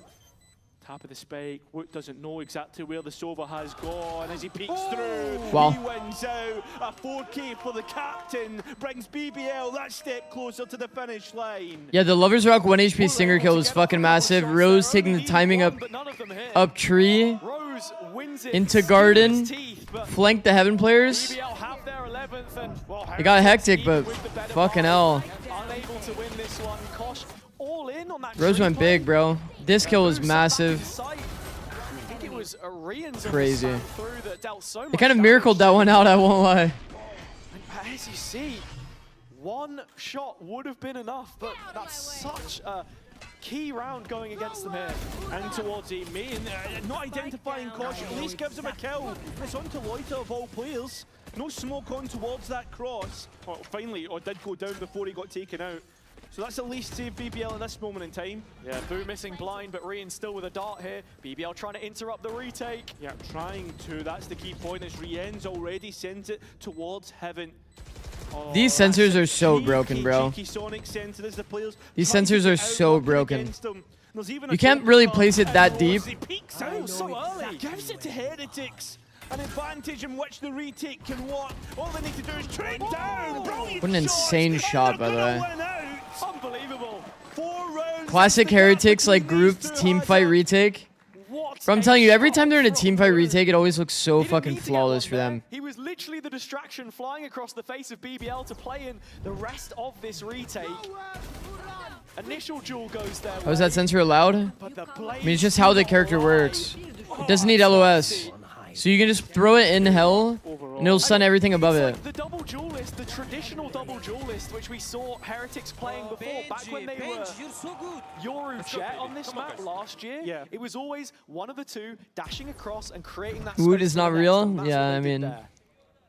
Tap of the spike. Woot doesn't know exactly where the Sova has gone as he peeks through.
Wow.
He wins out. A 4K for the captain brings BBL that step closer to the finish line.
Yeah, the Lovers Rock 1 HP Stinger kill was fucking massive. Rose taking the timing up tree
Rose wins it.
into garden,
Teeth, but
flanked the Heaven players.
BBL have their 11th and well,
It got hectic, but
with the better
fucking
mark,
hell.
unable to win this one. Kosh all in on that.
Rose
tree
went
play.
big, bro. This kill was
Boo sat back
massive.
inside. I think it was Arian's
Crazy.
through that dealt so
They
much
kind of
damage.
miracled that one out, I won't lie.
And as you see, one shot would have been enough, but that's such a key round going against them here.
And towards a main, not identifying Kosh, at least gives him a kill. It's on to Loiter of all players. No smoke on towards that cross. Or finally, or did go down before he got taken out. So that's at least saved BBL at this moment in time.
Yeah, Boo missing blind, but Rian still with a dart here. BBL trying to interrupt the retake.
Yeah, trying to. That's the key point. As Rien's already sent it towards Heaven. Oh,
These
that's
sensors
a
are so
cheeky,
broken, bro.
cheeky Sonic sensor as the players
These
try to
sensors
get
are
out
so
working
broken.
against them. There's even a
You can't
jump
really
cut,
place it
and
that
Rose,
deep.
He peeks out so early. Gives it to Heretics. An advantage in which the retake can work. All they need to do is trade down. Brilliant
What an insane shot, by the way.
Unbelievable.
4 rounds.
Classic Heretics, like grouped team fight retake. Bro, I'm telling you, every time they're in a team fight retake, it always looks so fucking flawless for them.
He was literally the distraction flying across the face of BBL to play in the rest of this retake. Initial duel goes there.
Oh, is that sensor allowed? I mean, it's just how the character works. It doesn't need LOS. So you can just throw it in hell, and it'll stun everything above it.
The double duelist, the traditional double duelist, which we saw Heretics playing before, back when they were Yoru Jet on this map last year.
Yeah.
It was always one of the two dashing across and creating that
Wood
space
is
for
not
the next,
real?
and that's
Yeah,
what they
I
did
mean,
there.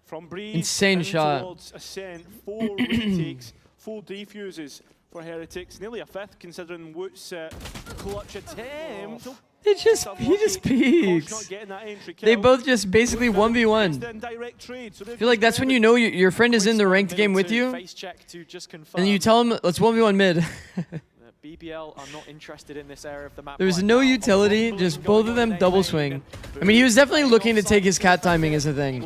From Breeze
insane
in
shot.
towards Ascent, 4 retakes, 4 defuses for Heretics. Nearly a 5th considering Woot's clutch attempt.
He just peeks. They both just basically 1v1. I feel like that's when you know your friend is in the ranked game with you,
Face check to just confirm.
and then you tell him, let's 1v1 mid.
BBL are not interested in this area of the map.
There's
right
no
now.
utility, just both of them double swing. I mean, he was definitely looking to take his cat timing as a thing.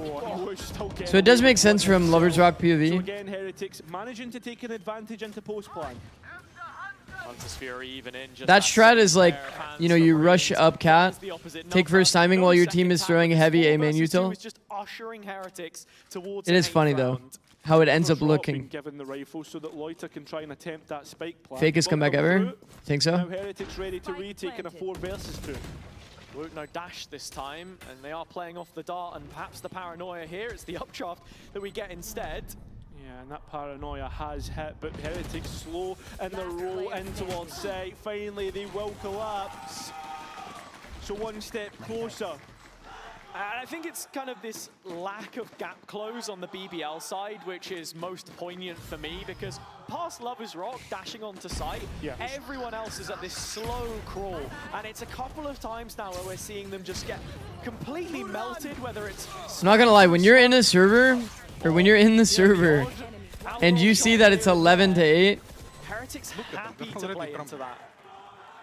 So it does make sense from Lovers Rock
So
POV.
again, Heretics managing to take an advantage into post plan.
Hunter's Fury even in just
That strat is like,
pair of hands
you know,
from
you
Rian.
rush up cat,
The opposite
take
number.
first timing
No
while your
second
team is
tap,
throwing
but
heavy
4
A main
versus 2
util.
is just ushering Heretics towards
It
an
is funny
eighth
though,
round.
how it ends up
Rock
looking.
being given the rifle so that Loiter can try and attempt that spike plan.
Fakest comeback ever? Think
Now
so?
Heretics ready to retake in a 4 versus 2.
Woot no dash this time, and they are playing off the dart and perhaps the paranoia here. It's the updraft that we get instead.
Yeah, and that paranoia has hit, but Heretics slow in the roll in towards site. Finally, they will collapse. So 1 step closer.
And I think it's kind of this lack of gap close on the BBL side, which is most poignant for me, because past Lovers Rock, dashing onto site, everyone else is at this slow crawl. And it's a couple of times now where we're seeing them just get completely melted, whether it's...
I'm not gonna lie, when you're in a server or when you're in the server and you see that it's 11-8,
Heretics happy to play into that.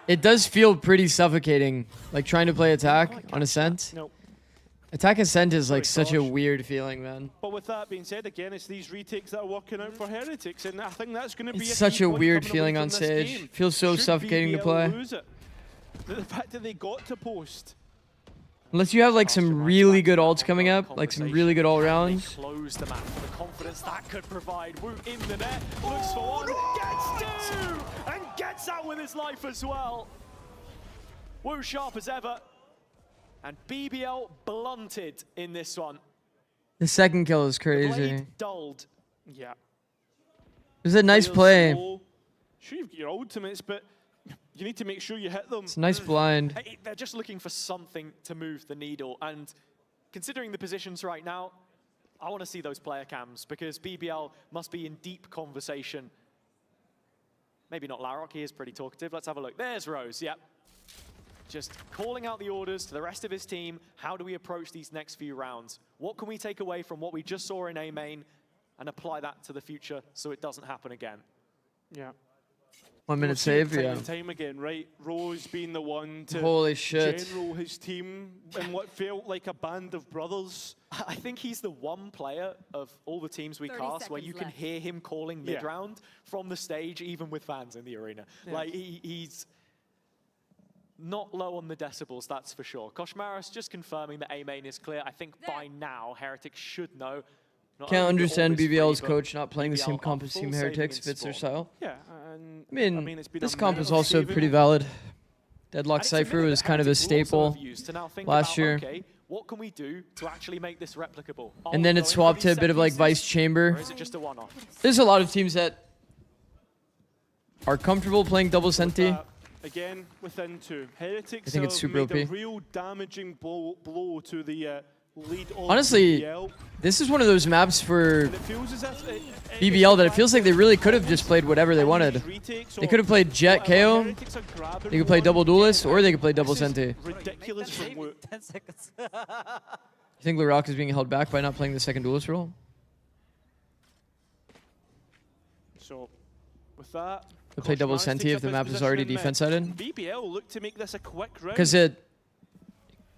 it does feel pretty suffocating, like trying to play attack on Ascent.
Nope.
Attack Ascent is like such a
gosh.
weird feeling, man.
But with that being said, again, it's these retakes that are working out for Heretics, and I think that's going to be
It's
a
such
key
a
point
weird
coming away
feeling
from
on
this
stage.
game.
Feels so
Should
suffocating to
BBL
play.
lose it? The fact that they got to post.
Unless you have like some really good ults coming up, like some really good all rounds.
Close the map for the confidence that could provide. Woot in the net, looks for one, gets two, and gets out with his life as well. Woo sharp as ever, and BBL blunted in this one.
The second kill is
The
crazy.
blade dulled.
Yeah.
It was a nice
Players
play.
slow. Sure, you've got your ultimates, but you need to make sure you hit them.
It's a nice blind.
Hey, they're just looking for something to move the needle, and considering the positions right now, I want to see those player cams, because BBL must be in deep conversation. Maybe not Larrock, he is pretty talkative. Let's have a look. There's Rose, yep. Just calling out the orders to the rest of his team. How do we approach these next few rounds? What can we take away from what we just saw in A main and apply that to the future so it doesn't happen again?
Yeah.
1 minute
We've seen it
save,
time
yeah.
and time again, right? Rose being the one to
Holy shit.
general his team in what felt like a band of brothers.
I think he's the one player of all the teams we
30
cast where you
seconds
can hear him calling
Yeah.
mid-round from the stage, even with fans in the arena.
Yeah.
Like, he's not low on the decibels, that's for sure. Koshmaris just confirming that A main is clear. I think by now, Heretics should know. Not
Can't
only that
understand
all is
BBL's
free,
coach
but
not playing the
BBL
same
are
comp as
full
Team
saving
Heretics
in
fits their
spawn.
style.
Yeah, and
I mean,
it's been
this
a
comp
minute
is
of
also
saving
pretty
it.
valid. Deadlock
And it's a
Cypher
minute
was
that
kind of a
Heretics will also
staple
have used to now think
last
about,
year.
okay, what can we do to actually make this replicable? Are
And
we
then it
going for
swapped to
these
a bit of
set
like
pieces,
Vice Chamber.
Or is it just a one-off?
There's a lot of teams that are comfortable playing double Senti.
Again, within two. Heretics
I think it's
have
super
made a
OP.
real damaging blow to the lead of
Honestly,
BBL.
this is one of those maps for
And it feels as if
BBL that it feels like they really could have just played whatever they wanted. They could have played Jet KO,
Heretics are grabbing
they could play
one.
double Duelist, or they could play double
This is
Senti.
ridiculous from Woot.
10 seconds.
You think Larrock is being held back by not playing the second Duelist role?
So, with that,
They play double
Koshmaris
Senti
takes
if
up
the
his
map is
position
already
in mid.
defense-sided.
BBL look to make this a quick round.
Because it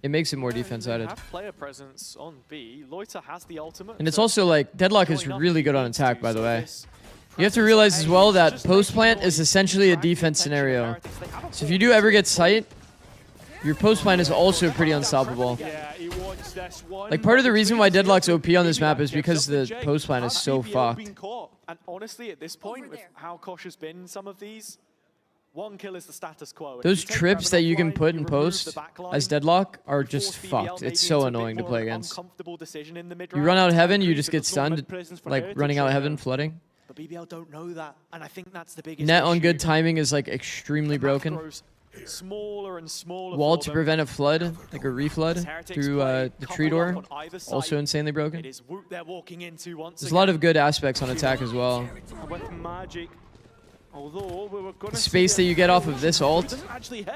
makes it more
They
defense-sided.
have player presence on B. Loiter has the ultimate.
And it's
so
also like, Deadlock is
join up
really
if
good
he
on
needs
attack,
to,
by the
so
way.
this
You have to
presence
realize
on
as
A
well
is
that
just
post-plant
making
is
noise,
essentially a
attracting
defense
attention of
scenario.
Heretics. They have a
So if you do ever get sight, your post-plant is also pretty unstoppable.
Yeah, he wants this one.
Like, part of the reason why Deadlock's OP on this
BBL
map is
gives
because
up
the
J.
post-plant is
Has
so
BBL
fucked.
been caught?
And honestly, at this point, with how Kosh has been in some of these, one kill is the status quo. If
Those
you take
trips that
Revenant
you can
offline,
put
you
in
remove
post
the backline,
as Deadlock are
you
just
force BBL
fucked.
maybe
It's so
into a
annoying
bit
to
more
play
of an
against.
uncomfortable decision in the mid
You run out of heaven, you
agree,
just
but
get
there's no
stunned,
mid-presence for
like
Heretics
running out
right
heaven,
now.
flooding.
But BBL don't know that, and I think that's the biggest
Net on
issue.
good timing is like extremely
The map
broken.
grows smaller and smaller
Wall
for
to
them.
prevent a flood, like a reflood
As Heretics
through
play
the
couple
tree
up
door,
on either side,
also insanely broken.
It is Woot they're walking into once
There's a lot
again.
of good aspects on attack as well.
With Magic, although we were going
The
to
space that you get off of this ult.
doesn't actually hit.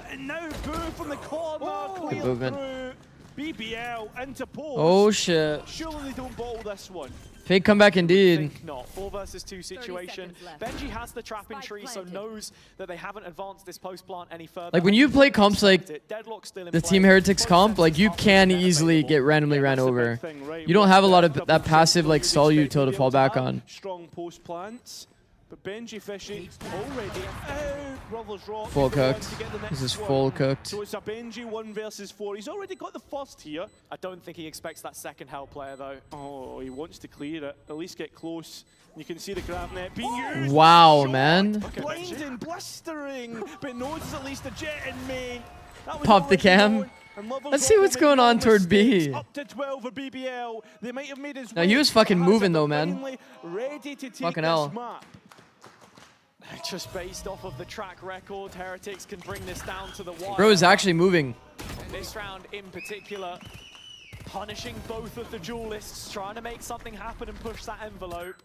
And now Boo from the corner,
Good
clear
movement.
through. BBL into post.
Oh shit.
Surely they don't bottle this one.
Fake comeback indeed.
Think not. 4 versus 2 situation. Benji has the trap in tree, so knows that they haven't advanced this post plant any further.
Like when you play comps like
Deadlock's still in
the
play.
Team Heretics
Both
comp,
sets
like you
are
can
available.
easily get randomly ran
That's the big
over.
thing, right?
You don't
With
have a lot of
double
that
jump,
passive like
you'd
stall
expect
util to
BBL
fall back
have
on.
Strong post plants. But Benji Fishy already out. Brothers Rock.
Full
is the one
cooked.
to get the
This
next
is
one.
full cooked.
So it's a Benji 1 versus 4. He's already got the first here.
I don't think he expects that second hell player though.
Oh, he wants to clear it. At least get close. You can see the grab net being used.
Wow,
Shot.
man.
Blinding, blistering, but knows there's at least a jet in May. That was
Pop the
already
cam.
known, and Lovers
Let's see
Rock
what's
will
going
make no
on toward B.
mistakes. Up to 12 for BBL. They might have made his
Now,
way,
he was fucking
but has
moving
it
though, man.
finally ready to take
Fucking
this
hell.
map.
Just based off of the track record, Heretics can bring this down to the wire.
Bro is actually moving.
This round in particular, punishing both of the duelists, trying to make something happen and push that envelope.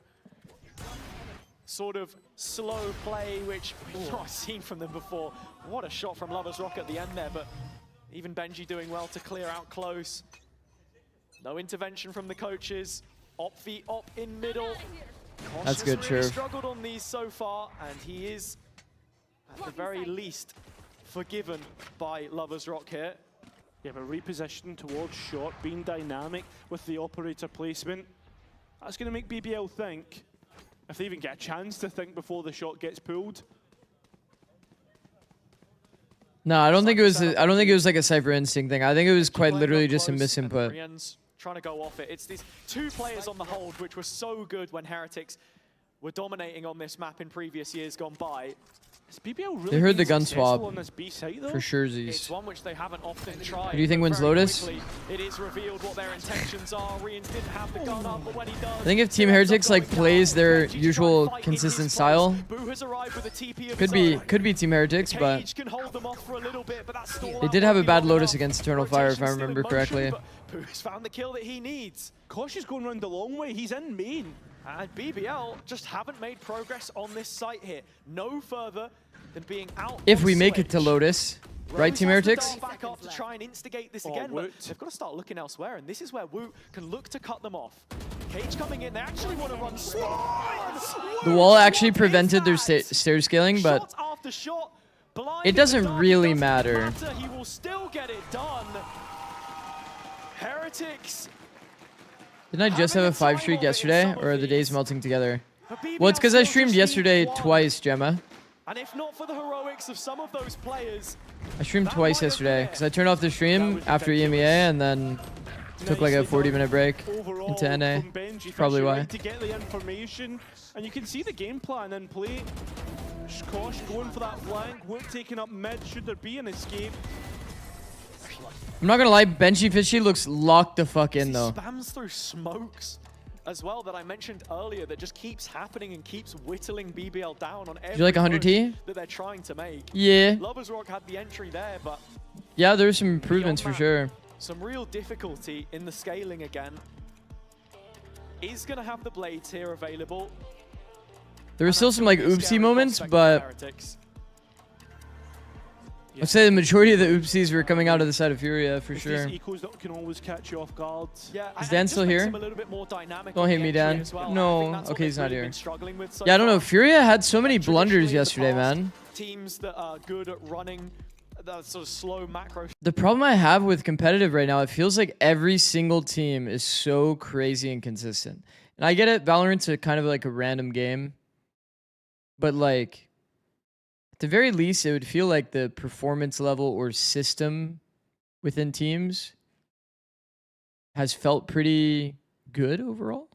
Sort of slow play, which we've not seen from them before. What a shot from Lovers Rock at the end there, but even Benji doing well to clear out close. No intervention from the coaches. Op v op in middle.
That's good,
Really
Sherv.
struggled on these so far, and he is, at the very least, forgiven by Lovers Rock here.
Yeah, but repositioning towards short, being dynamic with the operator placement, that's going to make BBL think, if they even get a chance to think before the shot gets pulled.
No, I don't think it was. I don't think it was like a Cypher Instinct thing. I think it was quite literally just a misinput.
Rian's trying to go off it. It's these two players on the hold, which were so good when Heretics were dominating on this map in previous years gone by.
Really
They heard the gun
successful
swap
on this B site, though?
for surezies.
It's one which they haven't often tried.
Who do you think
but
wins
very
Lotus?
quickly, it is revealed what their intentions are. Rians didn't have the gun up, but when he does,
I think if Team Heretics like plays their usual consistent style,
Boo has arrived with a TP of
could be Team Heretics, but
Cage can hold them off for a little bit, but that's still
they did have a bad Lotus against Eternal Fire, if I remember correctly.
Boo's found the kill that he needs.
Kosh is going around the long way. He's in main.
And BBL just haven't made progress on this site here. No further than being out.
If
on
we make it to
Switch.
Lotus, right, Team
Rose has the
Heretics?
dart back up to try and instigate this
Oh,
again, but
Woot.
they've got to start looking elsewhere, and this is where Woot can look to cut them off. Cage coming in, they actually want to run smart.
The wall actually prevented their stair scaling, but
Shot after shot, blind
it
in the
doesn't
dark,
really
doesn't
matter.
He will still get it done. Heretics.
Didn't I just have a 5 streak yesterday, or are the days melting together? Well, it's because I streamed yesterday twice, Gemma.
And if not for the heroics of some of those players,
I streamed twice yesterday because I turned off the stream after EMEA and then took like a 40-minute break into NA.
From Benji,
Probably
Fisher
why.
right to get the information, and you can see the game plan in play. Kosh going for that flank, Woot taking up mid. Should there be an escape?
I'm not gonna lie, Benji Fishy looks locked the fuck in
he
though.
spams through smokes as well that I mentioned earlier that just keeps happening and keeps whittling BBL down on every
you like 100
push
T?
that they're trying to make.
Yeah.
Lovers Rock had the entry there, but
Yeah, there's some improvements for sure.
some real difficulty in the scaling again. Is going to have the blades here available.
There were still some like oopsie moments, but
Heretics.
I'd say the majority of the oopsies were coming out of the side of Furia for
It's
sure.
these ecos that can always catch you off guard.
Yeah,
Is
and
Dan
it just
still
makes
here?
him a little bit more dynamic
Don't
on
hit
the
me,
entry
Dan.
as well. I think
No,
that's what
okay, he's
they've
not
really
here.
been struggling with so
Yeah, I don't know.
far.
Furia had so many blunders
Traditionally in the
yesterday,
past,
man.
Teams that are good at running that sort of slow macro.
The problem I have with competitive right now, it feels like every single team is so crazy and consistent. And I get it, Valorant's a kind of like a random game. But like, at the very least, it would feel like the performance level or system within teams has felt pretty good overall.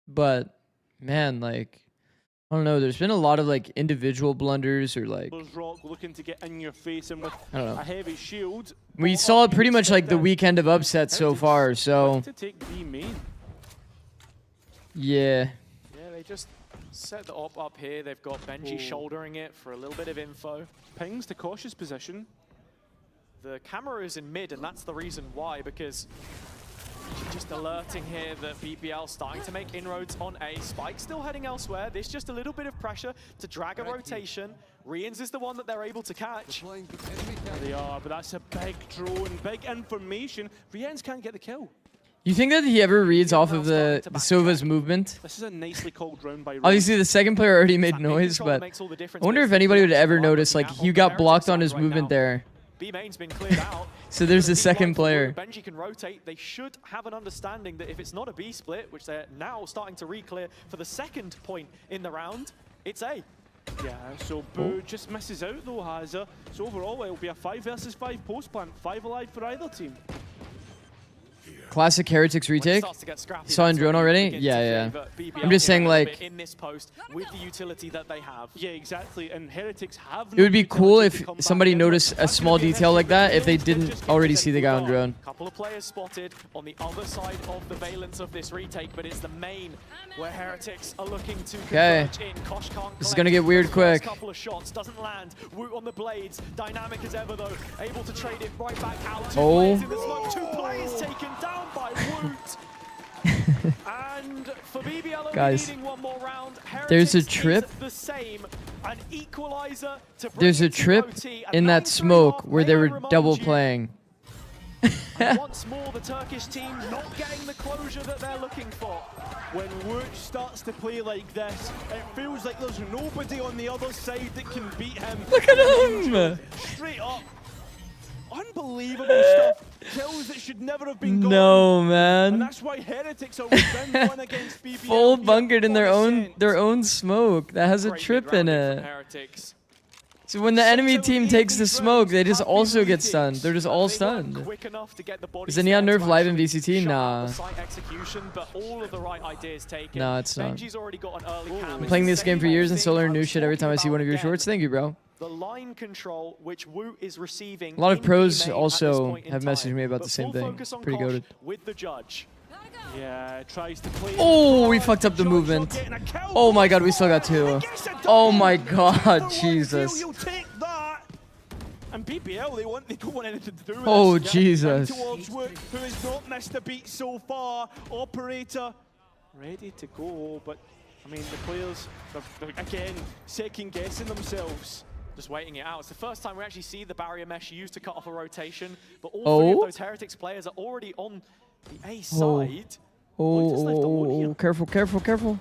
But man, like, I don't know, there's been a lot of like individual blunders or like,
Rock looking to get in your face and with
I don't know.
a heavy shield.
We saw it pretty much like the weekend of upsets so far, so
To take B main.
yeah.
Yeah, they just set the op up here. They've got Benji shouldering it for a little bit of info.
Pings to cautious position.
The camera is in mid, and that's the reason why, because just alerting here that BBL starting to make inroads on A. Spike still heading elsewhere. There's just a little bit of pressure to drag a rotation. Rians is the one that they're able to catch.
There they are, but that's a big drone, big information. Rians can't get the kill.
You think that he ever reads off of the Sova's movement?
This is a nicely called round by Rians.
Obviously, the second player already made noise, but I wonder if anybody would ever notice, like, he got blocked on his movement there.
B main's been cleared out.
So there's a
B
second
line
player.
forward, Benji can rotate. They should have an understanding that if it's not a B split, which they're now starting to re-clear for the second point in the round, it's A.
Yeah, so Boo just misses out though, Hazza. So overall, it'll be a 5 versus 5 post plant. 5 alive for either team.
Classic Heretics retake. Saw in drone already? Yeah, yeah. I'm just saying, like,
in this post with the utility that they have.
Yeah, exactly. And Heretics have
it would be cool if somebody noticed a small detail like that if they didn't already see the guy on drone.
Couple of players spotted on the other side of the valence of this retake, but it's the main where Heretics are looking to converge in. Kosh can't
This is
collect
gonna get weird
those
quick.
first couple of shots, doesn't land. Woot on the blades, dynamic as ever though, able to trade it right back out. Two players in the smoke, 2 players taken down by Woot. And for BBL only
Guys,
needing one more round,
there's a
Heretics
trip.
is the same. An equalizer to bring
There's a
it to
trip
OT, and
in that
9-3
smoke
half,
where
may
they
I
were
remind
double
you,
playing.
And once more, the Turkish team not getting the closure that they're looking for.
When Woot starts to play like this, it feels like there's nobody on the other side that can beat him.
Look at him!
Straight up. Unbelievable stuff. Kills that should never have been gone.
No,
And
man.
that's why Heretics are within one against BBL.
Full
here,
bunkered in their
1%.
own smoke. That has a
Great
trip in
mid-rounding from
it.
Heretics.
So when the enemy team takes the smoke, they just also get stunned. They're just all
They weren't
stunned.
quick enough to get the body
Is the Neon
scan
nerf
to
live in
actually
VCT?
shut out
Nah.
the site execution, but all of the right ideas taken.
Nah, it's not.
Benji's already got an early cam.
I'm playing this game for years and still learn new shit every time I see one of your shorts. Thank you, bro.
The line control which Woot is receiving.
A lot of
in
pros
B main at
also
this point in
have messaged
time.
me about
But
the same
full
thing.
focus on
Pretty
Kosh
goated.
with the judge.
Yeah, tries to play.
Oh, we fucked up the movement. Oh my god, we still got two. Oh my god, Jesus.
You'll take that. And BBL, they don't want anything to do with
Oh,
this.
Jesus.
And towards Woot, who has not missed a beat so far. Operator ready to go, but I mean the players they're again second guessing themselves.
Just waiting it out. It's the first time we actually see the barrier mesh used to cut off a rotation, but all three of those Heretics players are already on the A side.
Oh, careful, careful, careful.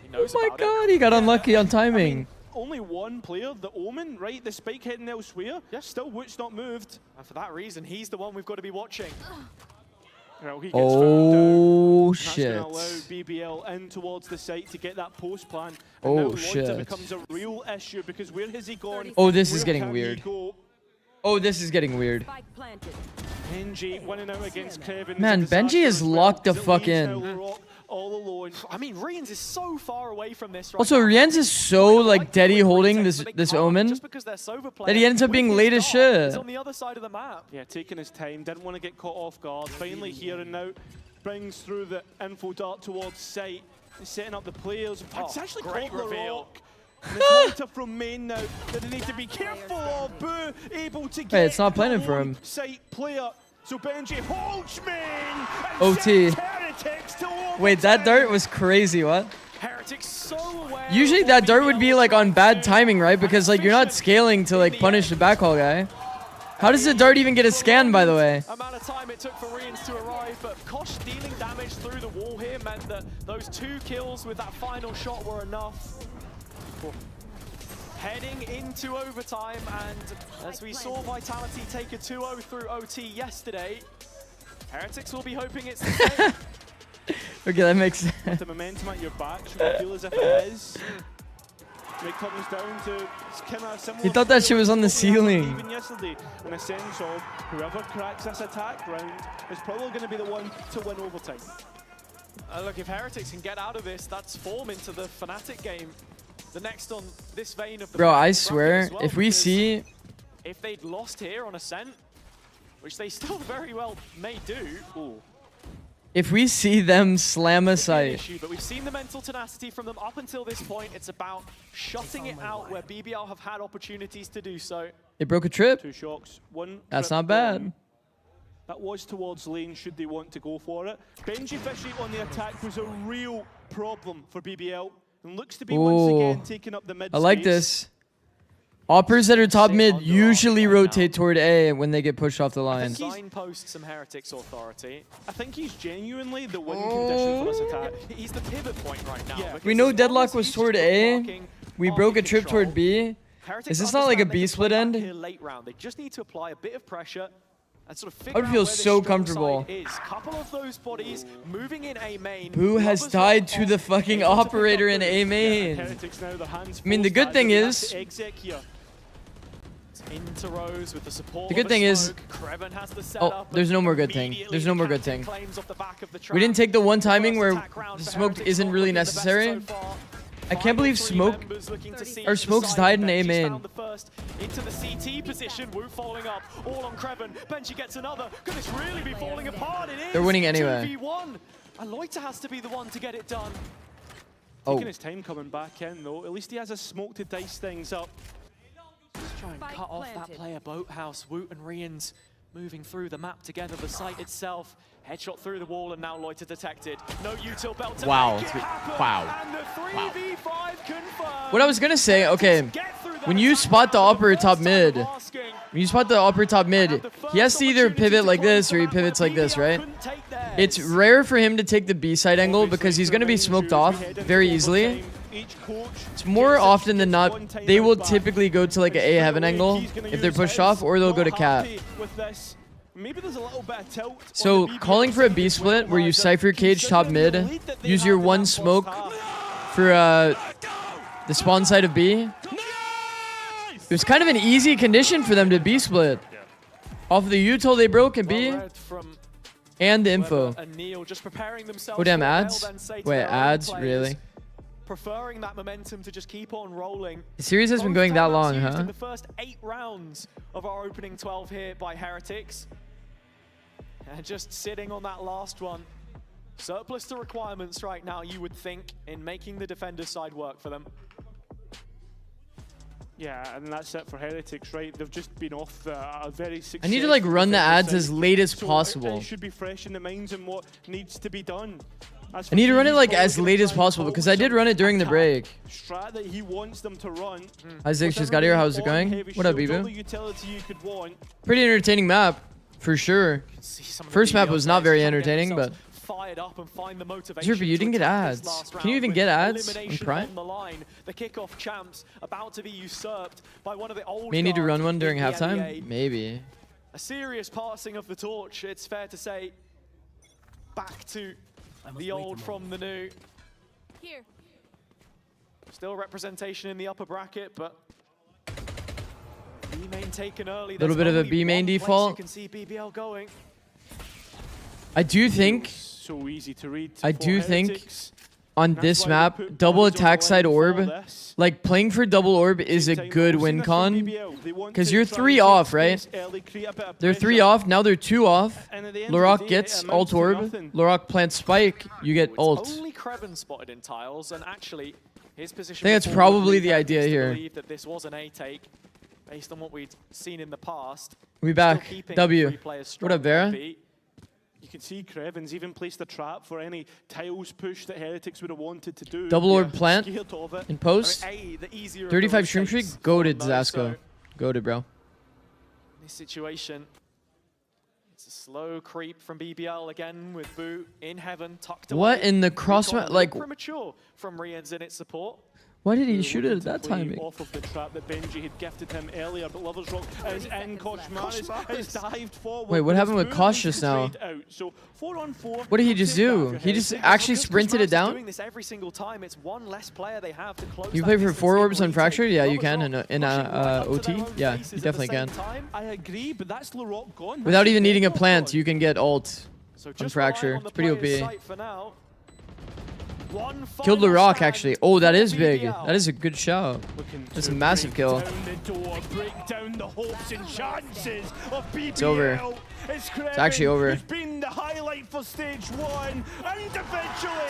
He knows
Oh my
about it.
god, he got unlucky on timing.
Only one player, the Omen, right? The spike heading elsewhere.
Yeah.
Still Woot's not moved.
And for that reason, he's the one we've got to be watching.
Well, he gets
Oh,
found out.
shit.
That's going to allow BBL in towards the site to get that post plan.
Oh,
now
shit.
Loita becomes a real issue because where has he gone?
Oh, this is
Where
getting
can he
weird.
go?
Oh, this is getting weird.
Benji winning out against Kevin.
Man, Benji is locked the fuck in.
All alone.
I mean, Rians is so far away from this right
Also,
now.
Rienz is so like deady holding this Omen
Just because they're sober
that he ends up being late as shit.
He's on the other side of the map.
Yeah, taking his time, didn't want to get caught off guard. Finally here and now, brings through the info dart towards site, setting up the players. It's actually
great
caught the
reveal.
rock. And it's Loita from main now that they need to be careful of. Boo able to get
Hey, it's not planning
the
for
lone
him.
Site player. So Benji holds main. and
OT.
sends Heretics to
Wait, that
overtime.
dart was crazy, what?
Heretics so aware.
Usually
of
that
what
dart would
BBL
be
was
like
trying
on
to
bad
do.
timing, right? Because like you're not scaling to like punish the backhaul guy. How does the dart even get a scan, by the way?
Amount of time it took for Rians to arrive, but Kosh dealing damage through the wall here meant that those 2 kills with that final shot were enough. Heading into overtime, and as we saw Vitality take a 2-0 through OT yesterday, Heretics will be hoping it's the same.
Okay, that makes sense.
The momentum at your back should feel as if it is. It comes down to kind of similar.
He thought that shit was on the ceiling.
Even yesterday, in a sense of whoever cracks this attack round is probably going to be the one to win overtime.
Look, if Heretics can get out of this, that's form into the Fnatic game. The next on this vein of the
Bro, I
bracket
swear,
as well,
if we
because
see
if they'd lost here on Ascent, which they still very well may do.
if we see them slam a
An
site,
issue, but we've seen the mental tenacity from them up until this point. It's about shutting it out where BBL have had opportunities to do so.
they broke a trip.
2 shocks, 1.
That's
trip
not bad.
gone. That was towards lane, should they want to go for it. Benji Fishy on the attack was a real problem for BBL. And looks to be once again
Ooh.
taking up the mid
I like
space.
this. Oppers that are top
Sit
mid
on the
usually
rock right
rotate toward A when they get pushed off the line.
Signpost some Heretics authority.
I think he's genuinely the win condition for this attack.
He's the pivot point right now.
Yeah.
because
We know
as long
Deadlock
as
was
he's
toward
just
A.
blocking
We
market
broke a trip
control,
toward B.
Heretics
Is this not like a
understand they
B
can
split
play back
end?
here late round. They just need to apply a bit of pressure and sort of
I
figure
would
out
feel
where this
so
strong
comfortable.
side is. Couple of those bodies moving in A main.
Boo has
Lovers
died
are
to the
off,
fucking
able to pick up
operator in
the-
A main.
Heretics now, their hands
I mean, the
full,
good
Staz,
thing
they have
is-
to exec here.
Into Rose with the support.
The good
of a
thing is-
smoke. Kreven has the
Oh,
setup,
there's
but
no more good thing.
immediately
There's no more
the
good thing.
captain claims off the back of the
We didn't
trap.
take the one timing
First
where
attack round
the
for
smoke
Heretics,
isn't
not
really
looking the best
necessary.
so far.
I can't
Final
believe
3
smoke
members looking to see
or
the
smoke's
side.
died in A
Benji's
main.
found the first into the CT position. Wu following up, all on Kreven. Benji gets another. Could this really be falling apart? It is.
They're winning anyway.
2v1. Aloita has to be the one to get it done.
Oh,
Taking his time coming back in though. At least he has a smoke to dice things up.
Let's try and cut off that player Boathouse. Woot and Rians moving through the map together. The site itself. Headshot through the wall and now Loiter detected. No util belt to
Wow.
make it happen.
Wow.
And the 3v5 confirmed.
what I was gonna say, okay,
Get through that
when you
attack
spot the
round for
operator
the
top
first time
mid,
of asking.
When you spot the upper top mid, he has to either pivot like this or he pivots like this, right? It's rare for him to take the B side angle because he's going to be smoked off very easily. It's more often than not, they will typically go to like an A heaven angle if they're pushed off, or they'll go to cap. So calling for a B split where you Cypher cage top mid, use your one smoke for the spawn side of B. It was kind of an easy condition for them to B split. Off of the util they broke and B. And the info. Oh damn, ads? Wait, ads? Really?
Preferring that momentum to just keep on rolling.
The series has been going that long, huh?
In the first 8 rounds of our opening 12 here by Heretics. And just sitting on that last one. Surplus to requirements right now, you would think, in making the defender's side work for them.
Yeah, and that's it for Heretics, right? They've just been off a very successful...
I need to like run the ads as late as possible.
It should be fresh in the minds and what needs to be done.
I need to run it like as late as possible because I did run it during the break.
Strat that he wants them to run.
Isaac just got here. How's it going? What up, Bibu? Pretty entertaining map, for sure. First map was not very entertaining, but... Zerpa, you didn't get ads. Can you even get ads on Prime?
The kickoff champs about to be usurped by one of the old
May need to run one during
in the
halftime?
NBA.
Maybe.
A serious passing of the torch, it's fair to say. Back to the old from the new.
Here.
Still representation in the upper bracket, but B main taken early.
Little bit of a B main default.
You can see BBL going.
I do think
So easy to read.
on this map, double attack side orb, like playing for double orb is a good win con. Because you're 3 off, right? They're 3 off, now they're 2 off. Lorok gets ult orb. Lorok plants spike, you get ult.
Only Kreven spotted in tiles, and actually his position.
I think that's probably the idea here.
Believe that this was an A take, based on what we'd seen in the past.
We back. W. What up, Vera?
You can see Kreven's even placed a trap for any tiles push that Heretics would have wanted to do.
Double orb plant in post.
I mean, the easier of
35
those
stream
takes
streak. Goated,
for them,
Zasco.
so
Goated, bro.
in this situation, it's a slow creep from BBL again with Boo in heaven, tucked away.
What in the cross like?
Premature from Rian's in its support.
Why did he shoot it at that timing?
Off of the trap that Benji had gifted him earlier, but Lover's Rock is in. Koshmaris has dived forward.
Wait, what happened with Kosh just now?
So 4-on-4.
What did he just do? He just actually sprinted it down?
Doing this every single time. It's one less player they have to close.
You play for 4 orbs on Fracture? Yeah, you can in OT. Yeah, you definitely can.
I agree, but that's Lorok gone.
Without even needing a plant, you can get ult on Fracture. It's pretty OP. Killed the rock actually. Oh, that is big. That is a good shout. That's a massive kill. It's over. It's actually over. It's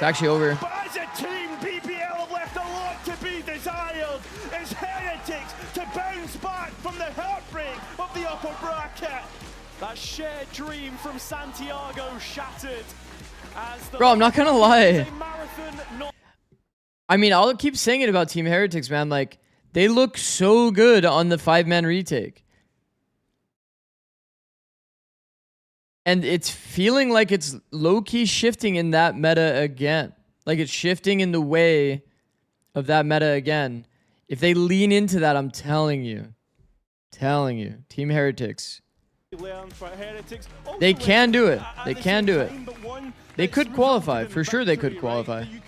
actually over.
But as a team, BBL have left a lot to be desired. It's Heretics to bounce back from the heartbreak of the upper bracket.
That shared dream from Santiago shattered.
Bro, I'm not gonna lie. I mean, I'll keep saying it about Team Heretics, man. Like, they look so good on the 5-man retake. And it's feeling like it's low-key shifting in that meta again. Like, it's shifting in the way of that meta again. If they lean into that, I'm telling you. Team Heretics. They can do it. They can do it. They could qualify. For sure they could qualify. Who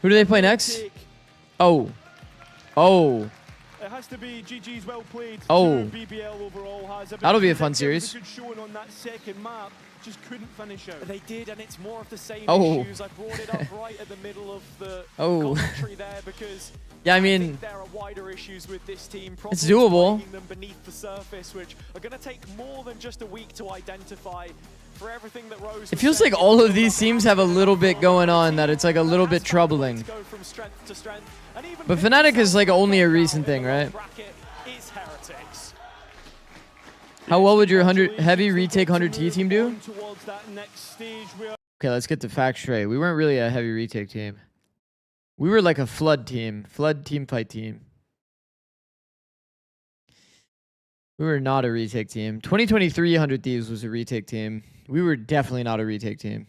do they play next? Oh. Oh.
It has to be GG's well played.
Oh.
BBL overall has
That'll be a fun series.
Good showing on that second map. Just couldn't finish out.
They did, and it's more of the same
Oh.
issues. I brought it up right at the middle of the
Oh.
commentary there because
Yeah, I
I
mean,
think there are wider issues with this team.
it's doable.
Problems them beneath the surface, which are going to take more than just a week to identify. For everything that Rose
It feels like all of these teams have a little bit going on that it's like a little bit troubling. But Fnatic is like only a recent thing, right? How well would your heavy retake 100T team do? Okay, let's get the facts straight. We weren't really a heavy retake team. We were like a flood team. Flood team fight team. We were not a retake team. 2023 100 Thieves was a retake team. We were definitely not a retake team.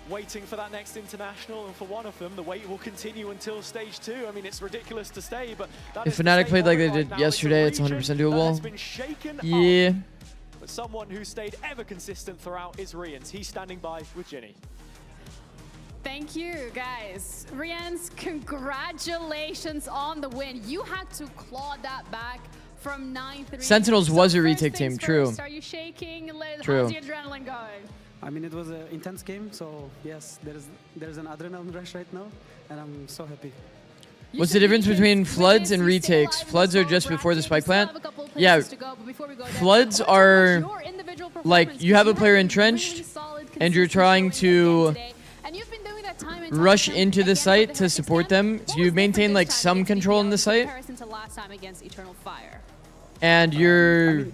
Waiting for that next international, and for one of them, the wait will continue until stage 2. I mean, it's ridiculous to say, but that
If
is to
Fnatic
say
played like
on
they
right
did
now,
yesterday, it's
a
100%
region
doable.
that has been shaken
Yeah.
up. But someone who stayed ever consistent throughout is Rians. He's standing by with Ginny.
Thank you, guys. Rians, congratulations on the win. You had to claw that back from 9-3.
Sentinels was a
first
retake
things
team, true.
first, are you shaking?
True.
How's the adrenaline going?
I mean, it was an intense game, so yes, there's an adrenaline rush right now, and I'm so happy.
What's the difference between floods and retakes? Floods are just before the spike plant. Yeah, floods are like you have a player entrenched and you're trying to rush into the site to support them. So you maintain like some control in the site. And you're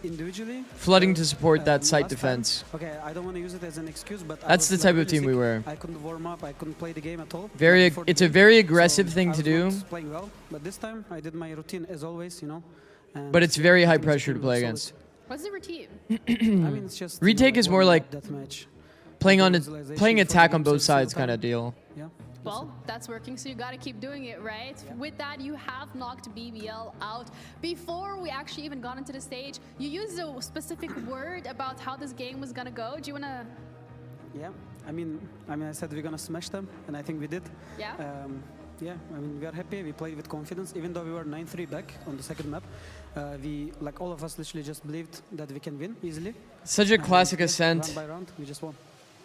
flooding to support that site defense.
Okay, I don't want to use it as an excuse, but
that's the type of team we were.
I couldn't warm up, I couldn't play the game at all.
It's a very aggressive thing to do.
Playing well, but this time I did my routine as always, you know.
But it's very high pressure to play against.
What's the routine?
I mean, it's just,
retake is more like playing attack on both sides kind of deal.
Yeah.
Well, that's working, so you got to keep doing it, right? Yeah. With that, you have knocked BBL out. Before we actually even got into the stage, you used a specific word about how this game was going to go. Do you want to...
Yeah, I mean, I said we're going to smash them, and I think we did.
Yeah?
Yeah, I mean, we are happy. We played with confidence, even though we were 9-3 back on the second map. We, like all of us, literally just believed that we can win easily.
Such a classic Ascent.
Round by round, we just won.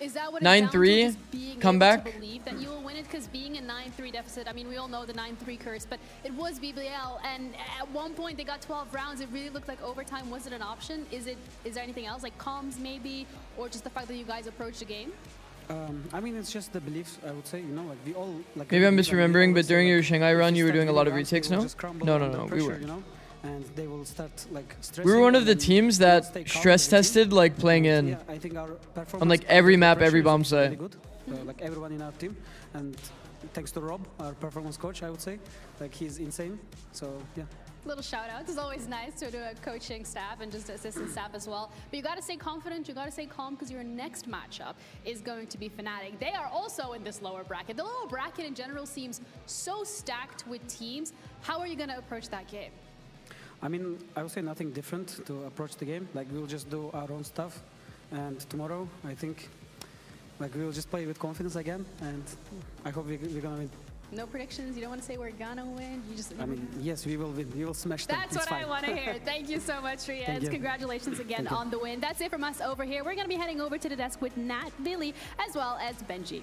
Is that what
9-3 comeback?
To believe that you will win it? Because being a 9-3 deficit, I mean, we all know the 9-3 curse, but it was BBL, and at one point they got 12 rounds. It really looked like overtime wasn't an option. Is there anything else, like comms maybe, or just the fact that you guys approached the game?
I mean, it's just the beliefs, I would say, you know, like we all... Like
maybe I'm misremembering, but during your Shanghai run, you were doing a lot of retakes, no? No, we were.
You know? And they will start like
we were one of the teams that stress tested like playing in on like every map, every bomb site.
Good. Like everyone in our team, and thanks to Rob, our performance coach, I would say, like he's insane. So yeah.
Little shout out. It's always nice to do a coaching staff and just assistant staff as well. But you got to stay confident. You got to stay calm because your next matchup is going to be Fnatic. They are also in this lower bracket. The lower bracket in general seems so stacked with teams. How are you going to approach that game?
I mean, I would say nothing different to approach the game. Like, we'll just do our own stuff. And tomorrow, I think, like, we'll just play with confidence again. And I hope we're going to win.
No predictions? You don't want to say we're going to win? You just...
I mean, yes, we will win. We will smash them.
That's what I want to hear. Thank you so much, Rians. Congratulations again on the win. That's it from us over here. We're going to be heading over to the desk with Nat, Billy, as well as Benji.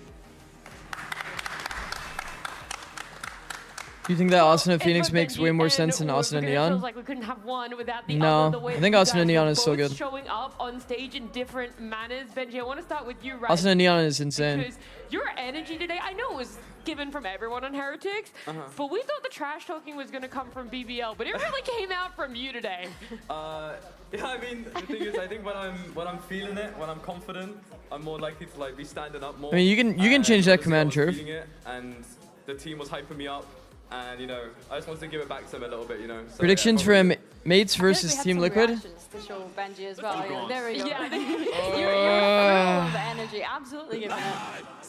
Do you think that Austin and Phoenix makes way more sense than Austin and Neon?
Feels like we couldn't have one without the
no,
other. The way
I think Austin and Neon is so good.
Showing up on stage in different manners. Benji, I want to start with you, right?
Austin and Neon is insane.
Because your energy today, I know it was given from everyone on Heretics, but we thought the trash talking was going to come from BBL, but it really came out from you today.
Yeah, I mean, the thing is, I think when I'm feeling it, when I'm confident, I'm more likely to like be standing up more.
I mean, you can change that command curve.
And the team was hyping me up. And, you know, I just wanted to give it back to them a little bit, you know. So,
predictions
yeah,
for Mates versus Team Liquid?
To show Benji as well. There we go.
Yeah.
You're full of energy. Absolutely giving it.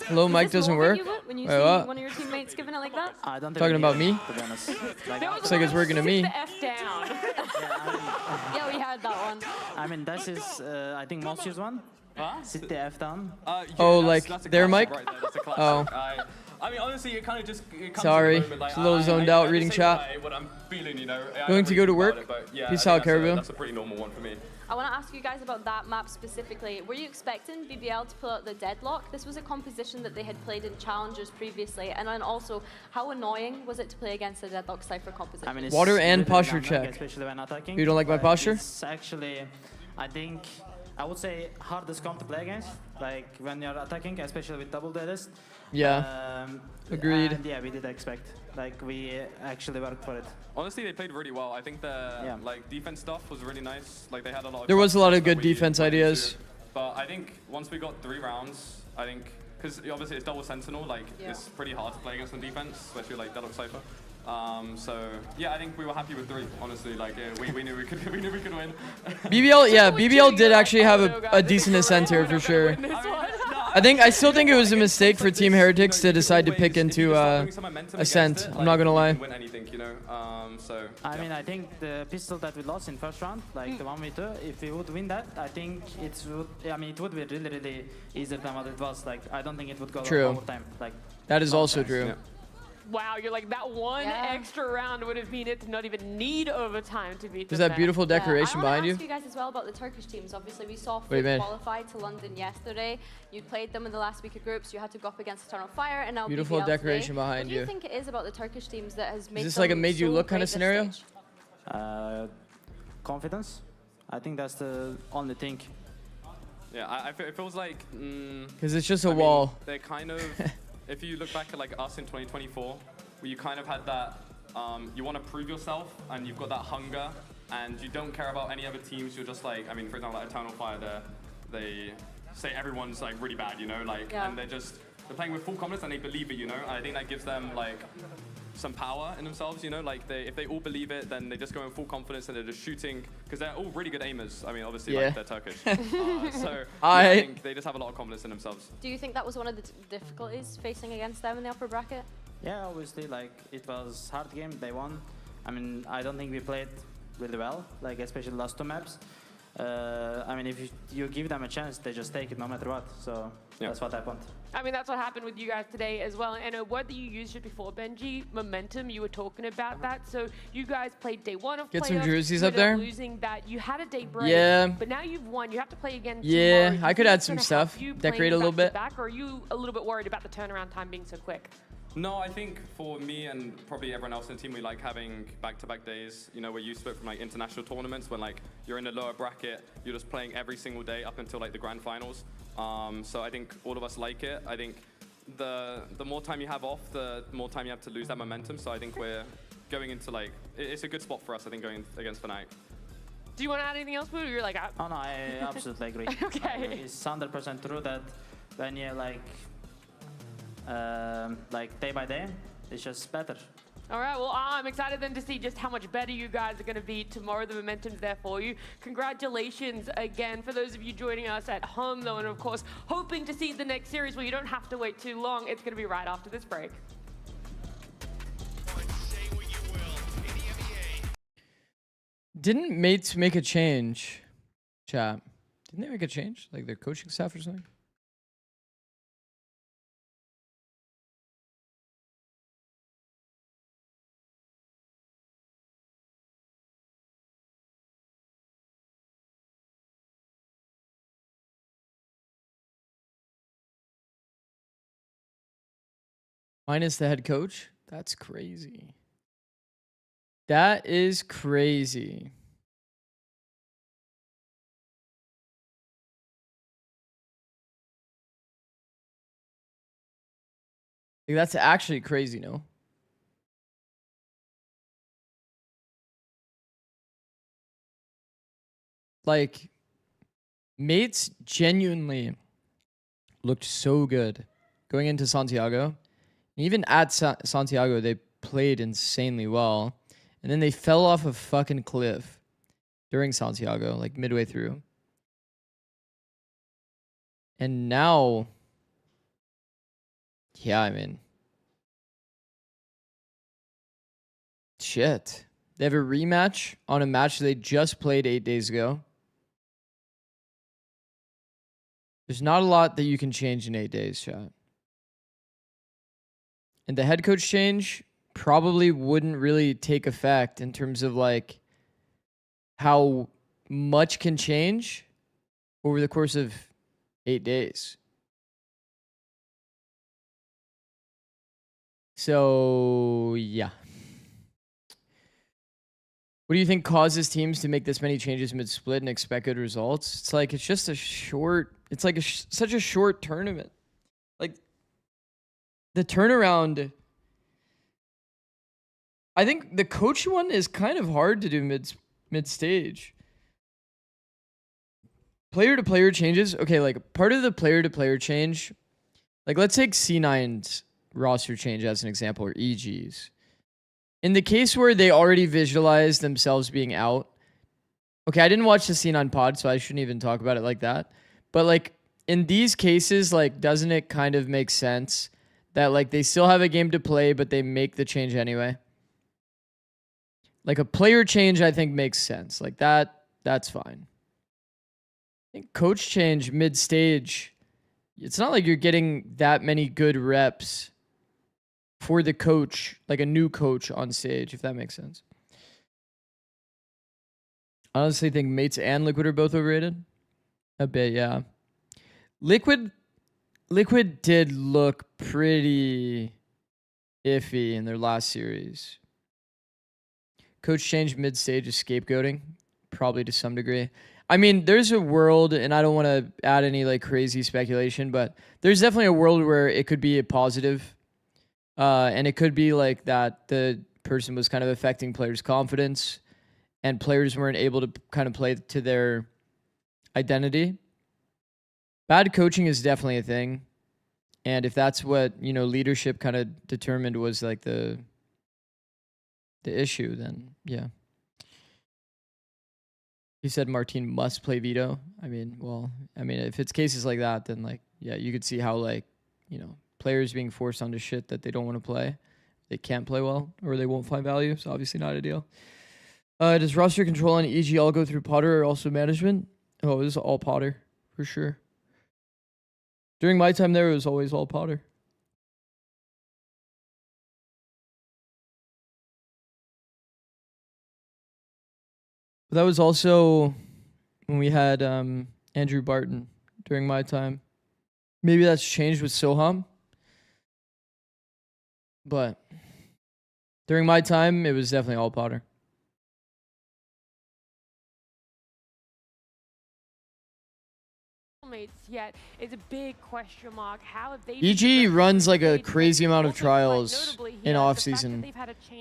Hello, mic doesn't work.
When you see one of your teammates giving it like that?
I don't
talking about me?
To be honest.
Looks like it's working to me.
The F down.
Yeah, we heard that one.
I mean, this is, I think, most used one. Sit the F down.
Yeah, oh, like their mic?
Right there,
oh.
I mean, honestly, it kind of just comes
Sorry,
moment, like,
it's a little zoned out reading chat.
What I'm feeling, you know.
Going to go to work?
Yeah,
Peace out, Caribou.
That's a pretty normal one for me.
I want to ask you guys about that map specifically. Were you expecting BBL to pull out the deadlock? This was a composition that they had played in Challengers previously. And then also, how annoying was it to play against the deadlock Cypher composition?
I mean,
water and posture check.
Especially when attacking.
You don't like my posture?
It's actually, I think, I would say hardest comp to play against. Like when you're attacking, especially with double deadest.
Yeah. Agreed.
And yeah, we did expect. Like we actually worked for it.
Honestly, they played really well. I think the like defense stuff was really nice. Like they had a lot.
There was a lot of good defense ideas.
But I think once we got 3 rounds, I think because obviously it's double sentinel, like it's pretty hard to play against on defense, especially like Deadlock Cypher. So yeah, I think we were happy with 3. Honestly, like we knew we could win.
BBL, yeah, BBL did actually have a decent ascent here for sure. I still think it was a mistake for Team Heretics to decide to pick into Ascent. I'm not gonna lie.
Win anything, you know.
I mean, I think the pistol that we lost in first round, like the 1v2, if we would win that, I think it would. I mean, it would be really, really easier than what it was. Like, I don't think it would go overtime. Like
that is also true.
Yeah.
Wow, you're like, that one extra round would have been it to not even need overtime to beat
There's that beautiful decoration behind you.
I want to ask you guys as well about the Turkish teams. Obviously, we saw Flip qualify to London yesterday. You played them in the last week of groups. You had to go up against Eternal Fire, and now
beautiful
BBL
decoration
today.
behind you.
What do you think it is about the Turkish teams that has made
Is this like a made you
so
look kind of scenario?
Confidence. I think that's the only thing.
Yeah, it feels like
because it's just a wall.
They're kind of. If you look back at like us in 2024, where you kind of had that, you want to prove yourself and you've got that hunger and you don't care about any other teams. You're just like, I mean, for example, like Eternal Fire, they say everyone's like really bad, you know, like, and they're playing with full confidence and they believe it, you know. And I think that gives them like some power in themselves, you know, like if they all believe it, then they just go in full confidence and they're just shooting, because they're all really good aimers. I mean, obviously, like, they're Turkish. So I think they just have a lot of confidence in themselves.
Do you think that was one of the difficulties facing against them in the upper bracket?
Yeah, obviously, like, it was hard game, they won. I mean, I don't think we played really well, like, especially the last 2 maps. I mean, if you give them a chance, they just take it no matter what, so that's what happened.
I mean, that's what happened with you guys today as well. And a word that you used just before, Benji, momentum, you were talking about that. So you guys played day 1 of
Get
playoffs.
some jerseys
you
up there.
Losing that. You had a day break.
Yeah.
But now you've won. You have to play again
Yeah,
tomorrow.
I could add some stuff. Decorate a little bit.
Or are you a little bit worried about the turnaround time being so quick?
No, I think for me and probably everyone else in the team, we like having back-to-back days. You know, we're used to it from like international tournaments when like you're in the lower bracket, you're just playing every single day up until like the grand finals. So I think all of us like it. I think the more time you have off, the more time you have to lose that momentum. So I think we're going into like, it's a good spot for us, I think, going against Fnatic.
Do you want to add anything else, Boo? You're like,
oh no, I absolutely agree.
Okay.
It's 100% true that when you're like day by day, it's just better.
All right, well, I'm excited then to see just how much better you guys are going to be tomorrow. The momentum's there for you. Congratulations again for those of you joining us at home, though, and of course, hoping to see the next series where you don't have to wait too long. It's going to be right after this break.
Didn't Mates make a change, chat? Didn't they make a change? Like their coaching staff or something? Minus the head coach? That's crazy. That is crazy. Like, that's actually crazy, no? Like, Mates genuinely looked so good going into Santiago. Even at Santiago, they played insanely well. And then they fell off a fucking cliff during Santiago, like midway through. And now, yeah, I mean, shit. They have a rematch on a match they just played 8 days ago. There's not a lot that you can change in 8 days, chat. And the head coach change probably wouldn't really take effect in terms of like how much can change over the course of 8 days. So, yeah. What do you think causes teams to make this many changes mid-split and expect good results? It's like, it's just a short, it's like such a short tournament. Like, the turnaround, I think the coach one is kind of hard to do mid-stage. Player-to-player changes. Okay, like part of the player-to-player change, like let's take C9's roster change as an example, or EG's. In the case where they already visualized themselves being out, okay, I didn't watch the scene on pod, so I shouldn't even talk about it like that. But like in these cases, like, doesn't it kind of make sense that like they still have a game to play, but they make the change anyway? Like a player change, I think makes sense. Like that's fine. I think coach change mid-stage, it's not like you're getting that many good reps for the coach, like a new coach on stage, if that makes sense. I honestly think Mates and Liquid are both overrated. A bit, yeah. Liquid did look pretty iffy in their last series. Coach change mid-stage is scapegoating, probably to some degree. I mean, there's a world, and I don't want to add any like crazy speculation, but there's definitely a world where it could be a positive. And it could be like that the person was kind of affecting players' confidence and players weren't able to kind of play to their identity. Bad coaching is definitely a thing. And if that's what, you know, leadership kind of determined was like the issue, then yeah. He said Martin must play Veto. I mean, well, I mean, if it's cases like that, then like, yeah, you could see how like, you know, players being forced onto shit that they don't want to play. They can't play well or they won't find value. So obviously not ideal. Does roster control and EG all go through Potter or also management? Oh, this is all Potter for sure. During my time there, it was always all Potter. But that was also when we had Andrew Barton during my time. Maybe that's changed with Soham. But during my time, it was definitely all Potter.
Yet it's a big question mark. How have they
EG runs like a crazy amount of trials in off season,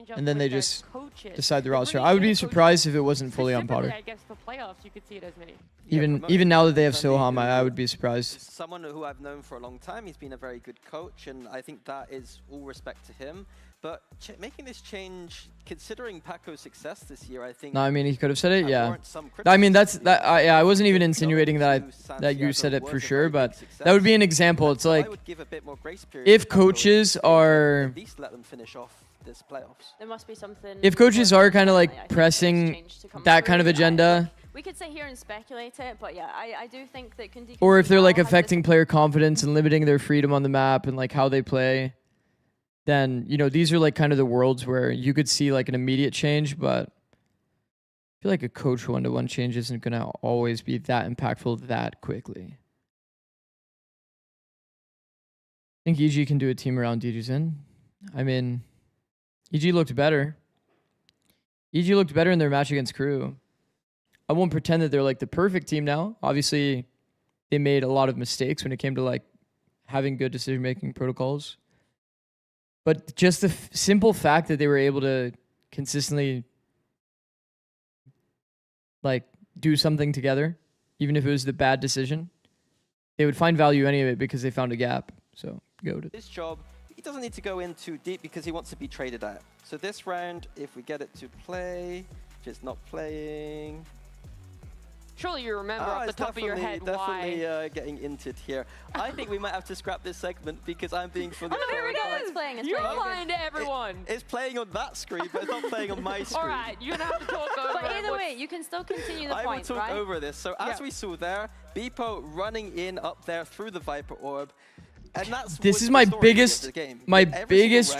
and then they just decide the roster. I would be surprised if it wasn't fully on Potter.
I guess for playoffs, you could see it as many.
Even now that they have Soham, I would be surprised.
Someone who I've known for a long time, he's been a very good coach, and I think that is all respect to him. But making this change, considering Paco's success this year, I think.
No, I mean he could have said it. Yeah. I mean that's that. Yeah, I wasn't even insinuating that you said it for sure, but that would be an example. It's like if coaches are.
At least let them finish off this playoffs.
There must be something.
If coaches are kind of like pressing that kind of agenda.
We could sit here and speculate it, but yeah, I do think that.
Or if they're like affecting player confidence and limiting their freedom on the map and like how they play. Then, you know, these are like kind of the worlds where you could see like an immediate change, but I feel like a coach one-to-one change isn't going to always be that impactful that quickly. I think EG can do a team around DJ's. I mean, EG looked better. EG looked better in their match against Crew. I won't pretend that they're like the perfect team now. Obviously, they made a lot of mistakes when it came to like having good decision-making protocols. But just the simple fact that they were able to consistently like do something together, even if it was the bad decision, they would find value anyway because they found a gap. So go to
this job. He doesn't need to go in too deep because he wants to be traded out. So this round, if we get it to play, just not playing.
Surely you remember off the top of your head
why. Definitely getting inted here. I think we might have to scrap this segment because I'm being fully
there it is!
It's playing.
You're lying to everyone.
It's playing on that screen, but it's not playing on my screen.
All right, you're going to have to talk over
But either way, you can still continue the point,
I will talk over this. So as we saw there, Beepo running in up there through the Viper Orb. And that's
this is my biggest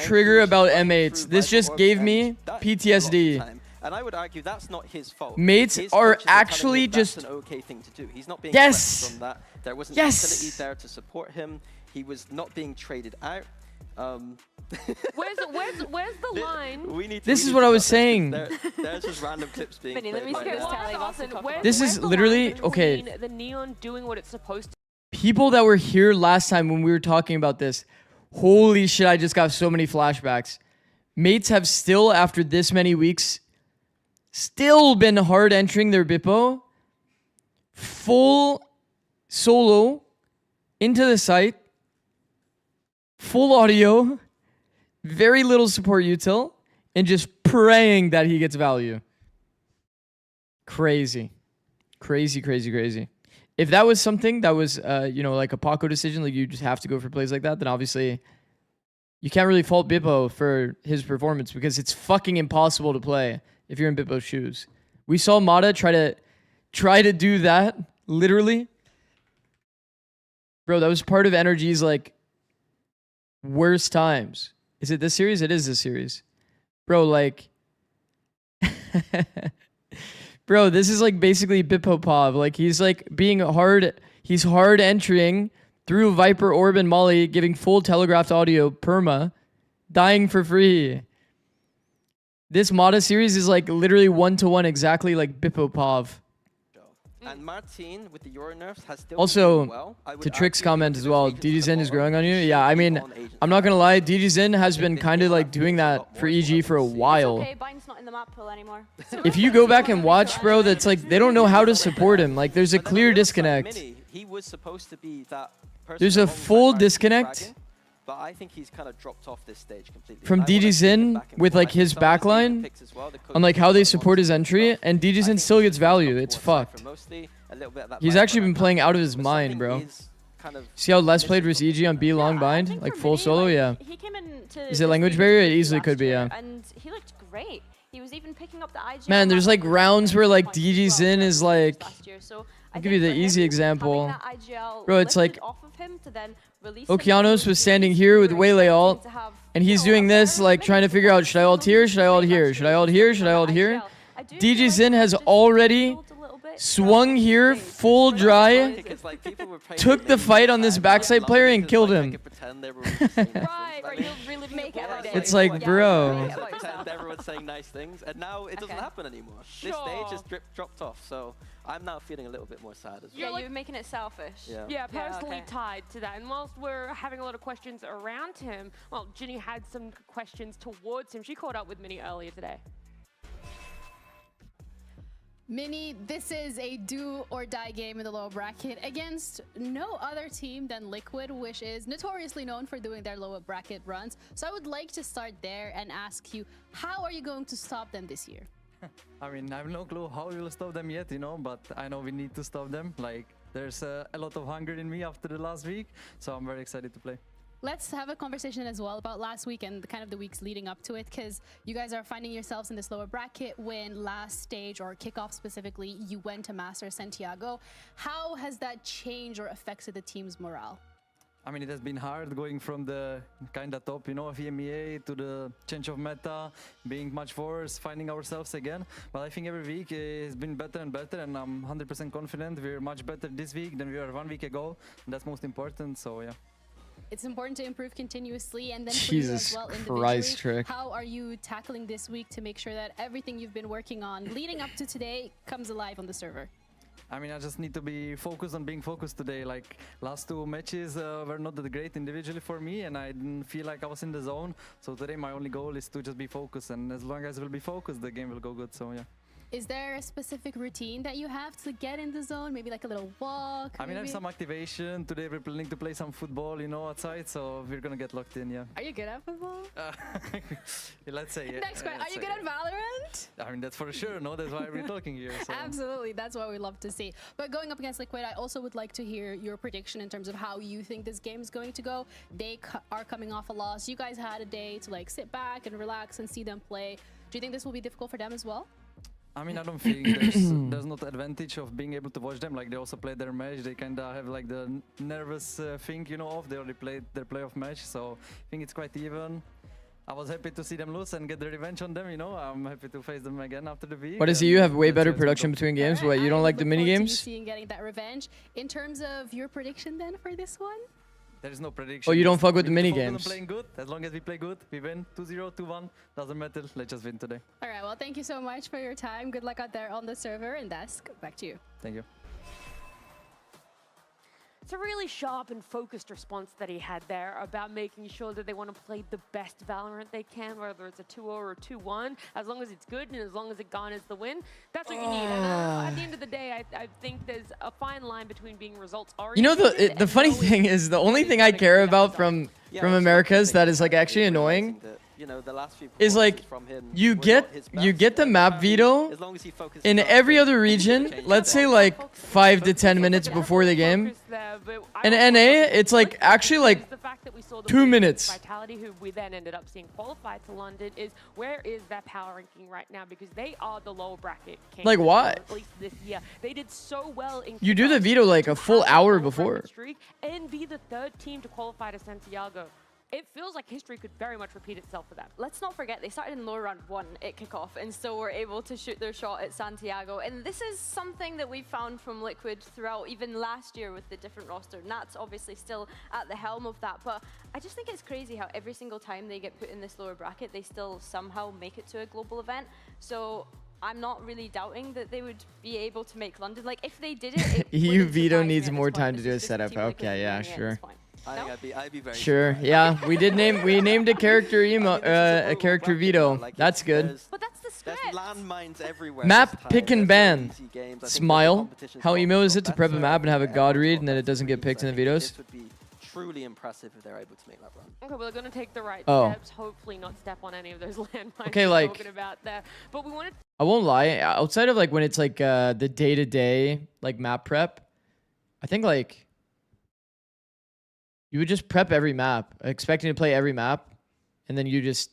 trigger about M8s. This just gave me PTSD.
And I would argue that's not his fault.
Mates are actually just
that's an okay thing to do. He's not being
yes.
From that. There wasn't facility there to support him. He was not being traded out.
Where's the line?
This is what I was saying.
There's just random clips being played.
This is literally okay.
The neon doing what it's supposed to.
People that were here last time when we were talking about this, holy shit! I just got so many flashbacks. Mates have still, after this many weeks, still been hard entering their Bippo. Full solo into the site. Full audio. Very little support util. and just praying that he gets value. Crazy. Crazy, crazy, crazy. If that was something that was, you know, like a Paco decision, like you just have to go for plays like that, then obviously you can't really fault Bippo for his performance because it's fucking impossible to play if you're in Bippo's shoes. We saw Mata try to do that, literally. Bro, that was part of NRG's, like, worst times. Is it this series? It is this series. Bro, like... Bro, this is, like, basically Bippo Pov. Like, he's, like, being hard... He's hard entering through Viper, Orb, and Molly, giving full telegraphed audio, perma, dying for free. This Mata series is, like, literally 1-to-1 exactly like Bippo Pov.
And Martin with the Euro nerfs has still
Also,
been well.
to Trick's comment as well, DG Zin is growing on you. Yeah, I mean, I'm not going to lie, DG Zin has been kind of like doing that for EG for a while.
Okay, Bine's not in the map pool anymore.
If you go back and watch, bro, that's like, they don't know how to support him. Like, there's a clear disconnect.
He was supposed to be that person.
There's a full disconnect.
But I think he's kind of dropped off this stage completely.
From DG Zin with like his backline on like how they support his entry, and DG Zin still gets value. It's fucked. He's actually been playing out of his mind, bro. See how Les played versus EG on B long bind? Like full solo, yeah.
He came into
Is it language barrier? It easily could be, yeah.
And he looked great. He was even picking up the IGL.
Man, there's like rounds where like DG Zin is like... I'll give you the easy example. Bro, it's like... Okeanos was standing here with Waylay ult, and he's doing this, like trying to figure out, should I ult here, should I ult here, should I ult here, should I ult here? DG Zin has already swung here, full dry, took the fight on this backside player and killed him. It's like, bro.
Pretend everyone's saying nice things, and now it doesn't happen anymore. This stage just dropped off, so I'm now feeling a little bit more sad as well.
Yeah, you're making it selfish.
Yeah, personally tied to that. And whilst we're having a lot of questions around him, well, Ginny had some questions towards him. She caught up with Minnie earlier today.
Minnie, this is a do or die game in the lower bracket against no other team than Liquid, which is notoriously known for doing their lower bracket runs. So I would like to start there and ask you, how are you going to stop them this year?
I mean, I have no clue how we will stop them yet, you know, but I know we need to stop them. Like, there's a lot of hunger in me after the last week, so I'm very excited to play.
Let's have a conversation as well about last week and kind of the weeks leading up to it, because you guys are finding yourselves in this lower bracket when last stage or kickoff specifically, you went to Master Santiago. How has that changed or affected the team's morale?
I mean, it has been hard going from the kind of top, you know, of EMEA to the change of meta, being much worse, finding ourselves again. But I think every week has been better and better, and I'm 100% confident we're much better this week than we were 1 week ago. And that's most important, so yeah.
It's important to improve continuously, and then
Jesus
for you as well
Christ,
individually,
Trick.
how are you tackling this week to make sure that everything you've been working on leading up to today comes alive on the server?
I mean, I just need to be focused on being focused today. Like, last two matches were not that great individually for me, and I didn't feel like I was in the zone. So today my only goal is to just be focused, and as long as we'll be focused, the game will go good, so yeah.
Is there a specific routine that you have to get in the zone? Maybe like a little walk?
I mean, I have some activation. Today we're planning to play some football, you know, outside, so we're gonna get locked in, yeah.
Are you good at football?
Let's say, yeah.
Next question, are you good at Valorant?
I mean, that's for sure, no? That's why we're talking here. So.
Absolutely, that's what we love to see. But going up against Liquid, I also would like to hear your prediction in terms of how you think this game is going to go. They are coming off a loss. You guys had a day to like sit back and relax and see them play. Do you think this will be difficult for them as well?
I mean, I don't think there's not advantage of being able to watch them. Like, they also played their match. They kind of have like the nervous thing, you know, off. They already played their playoff match, so I think it's quite even. I was happy to see them lose and get the revenge on them, you know. I'm happy to face them again after the week.
What is it? You have way better production between games. What, you don't like the mini games?
Seeing getting that revenge. In terms of your prediction then for this one?
There is no prediction.
Oh, you don't fuck with the mini games.
Playing good. As long as we play good, we win. 2-0, 2-1. Doesn't matter. Let's just win today.
All right. Well, thank you so much for your time. Good luck out there on the server and desk. Back to you.
Thank you.
It's a really sharp and focused response that he had there about making sure that they want to play the best Valorant they can, whether it's a 2-0 or a 2-1, as long as it's good and as long as it garners the win. That's what you need. And at the end of the day, I think there's a fine line between being results oriented.
You know, the funny thing is, the only thing I care about from Americas that is like actually annoying
you know, the last few
is like
from him
you
were
get
not his
you
best,
get the
but
map
apparently,
veto
as long as he focuses
in
on
every
it,
other region. Let's say like 5 to 10 minutes before the game. In NA, it's like actually like 2 minutes.
Vitality, who we then ended up seeing qualified to London, is where is their power ranking right now? Because they are the lower bracket kings.
Like what?
At least this year, they did so well in.
You do the veto like a full hour before.
And be the 3rd team to qualify to Santiago. It feels like history could very much repeat itself for them.
Let's not forget, they started in lower round 1 at kickoff and still were able to shoot their shot at Santiago. And this is something that we found from Liquid throughout even last year with the different roster. Nat's obviously still at the helm of that, but I just think it's crazy how every single time they get put in this lower bracket, they still somehow make it to a global event. So I'm not really doubting that they would be able to make London. Like, if they did it,
EU veto needs more time to do a setup. Okay, yeah, sure.
I think I'd be very
Sure. Yeah, we named a character a character veto. That's good.
But that's the script.
There's landmines everywhere.
Map pick and ban. Smile. How emo is it to prep a map and have a god read and then it doesn't get picked in the vetoes?
This would be truly impressive if they're able to make that run.
Okay, we're going to take the right
Oh.
steps. Hopefully not step on any of those landmines
Okay,
we're
like-
talking about there. But we wanted.
I won't lie. Outside of like when it's like the day-to-day like map prep, I think like you would just prep every map, expecting to play every map, and then you just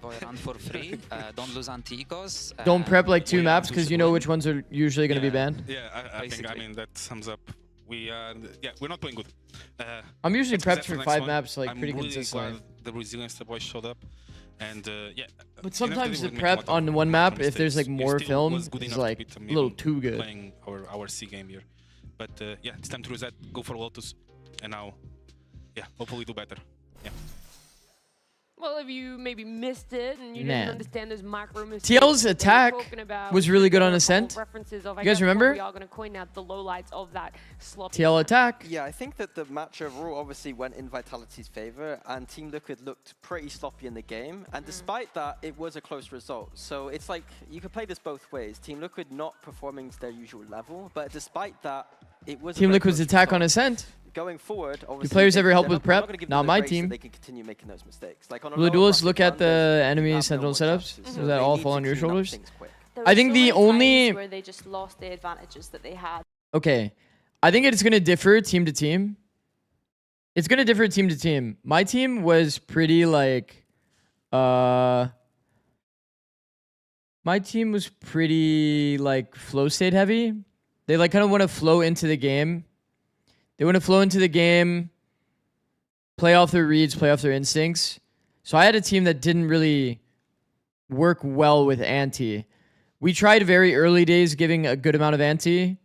run for free. Don't lose anti-egos.
don't prep like 2 maps because you know which ones are usually going to be banned.
Yeah, I think, I mean, that sums up. We're not doing good.
I'm usually
let's
prepped
set
for
the
5
next
maps like
I'm
pretty
really
consistently.
glad the resilience the boys showed up. And yeah.
But sometimes the prep on one map, if there's like more film, is like a little too good.
Playing our C game here. But yeah, it's time to reset, go for Lotus, and now, yeah, hopefully do better. Yeah.
Well, if you maybe missed it and you
Man.
didn't understand those micro mistakes
TL's
that we're
attack
talking about,
was really good on
there are
Ascent.
references of, I
You guys
guess,
remember?
what we are going to coin out the lowlights of that sloppy.
TL attack.
Yeah, I think that the match overall obviously went in Vitality's favor, and Team Liquid looked pretty sloppy in the game. And despite that, it was a close result. So it's like you could play this both ways. Team Liquid not performing to their usual level, but despite that, it was
Team Liquid's attack on Ascent.
Going forward, obviously,
Do players ever help
they're
with
not- I'm
prep?
gonna give
Not
them the
my
grace that
team.
They can continue making those mistakes. Like on a
Will the
lower
duelists
bracket
look
run,
at the
there's-
enemy
you have no
sentinel
more
setups?
chances.
Is
So
that
they
all
need
fall
to
on your
clean up
shoulders?
things quick.
There
I
were
think
so
the
many
only
times where they just lost the advantages that they had.
Okay, I think it's gonna differ team to team. It's gonna differ team to team. My team was pretty like, my team was pretty like flow state heavy. They like kind of want to flow into the game. They want to flow into the game, play off their reads, play off their instincts. So I had a team that didn't really work well with anti. We tried very early days giving a good amount of anti,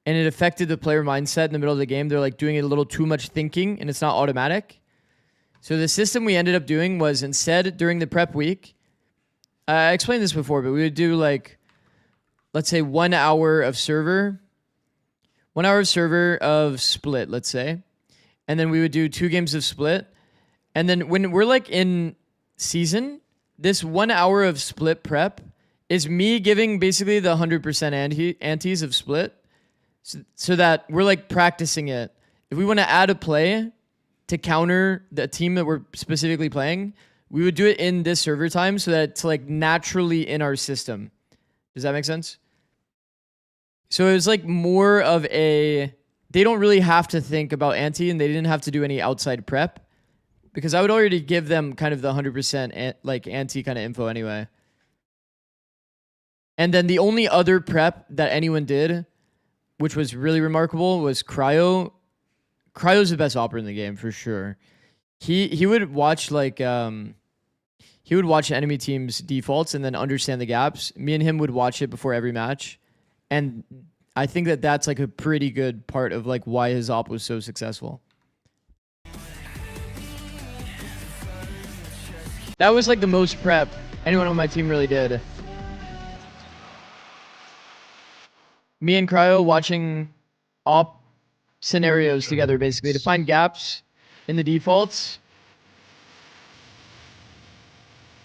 and it affected the player mindset in the middle of the game. They're like doing a little too much thinking, and it's not automatic. So the system we ended up doing was instead during the prep week, I explained this before, but we would do like, let's say 1 hour of server, 1 hour of server of split, let's say. And then we would do 2 games of split. And then when we're like in season, this 1 hour of split prep is me giving basically the 100% antes of split so that we're like practicing it. If we want to add a play to counter the team that we're specifically playing, we would do it in this server time so that it's like naturally in our system. Does that make sense? So it was like more of a, they don't really have to think about anti and they didn't have to do any outside prep because I would already give them kind of the 100% like anti kind of info anyway. And then the only other prep that anyone did, which was really remarkable, was Cryo. Cryo's the best opera in the game for sure. He would watch like he would watch enemy teams' defaults and then understand the gaps. Me and him would watch it before every match. And I think that that's like a pretty good part of like why his op was so successful. That was like the most prep anyone on my team really did. Me and Cryo watching op scenarios together basically to find gaps in the defaults.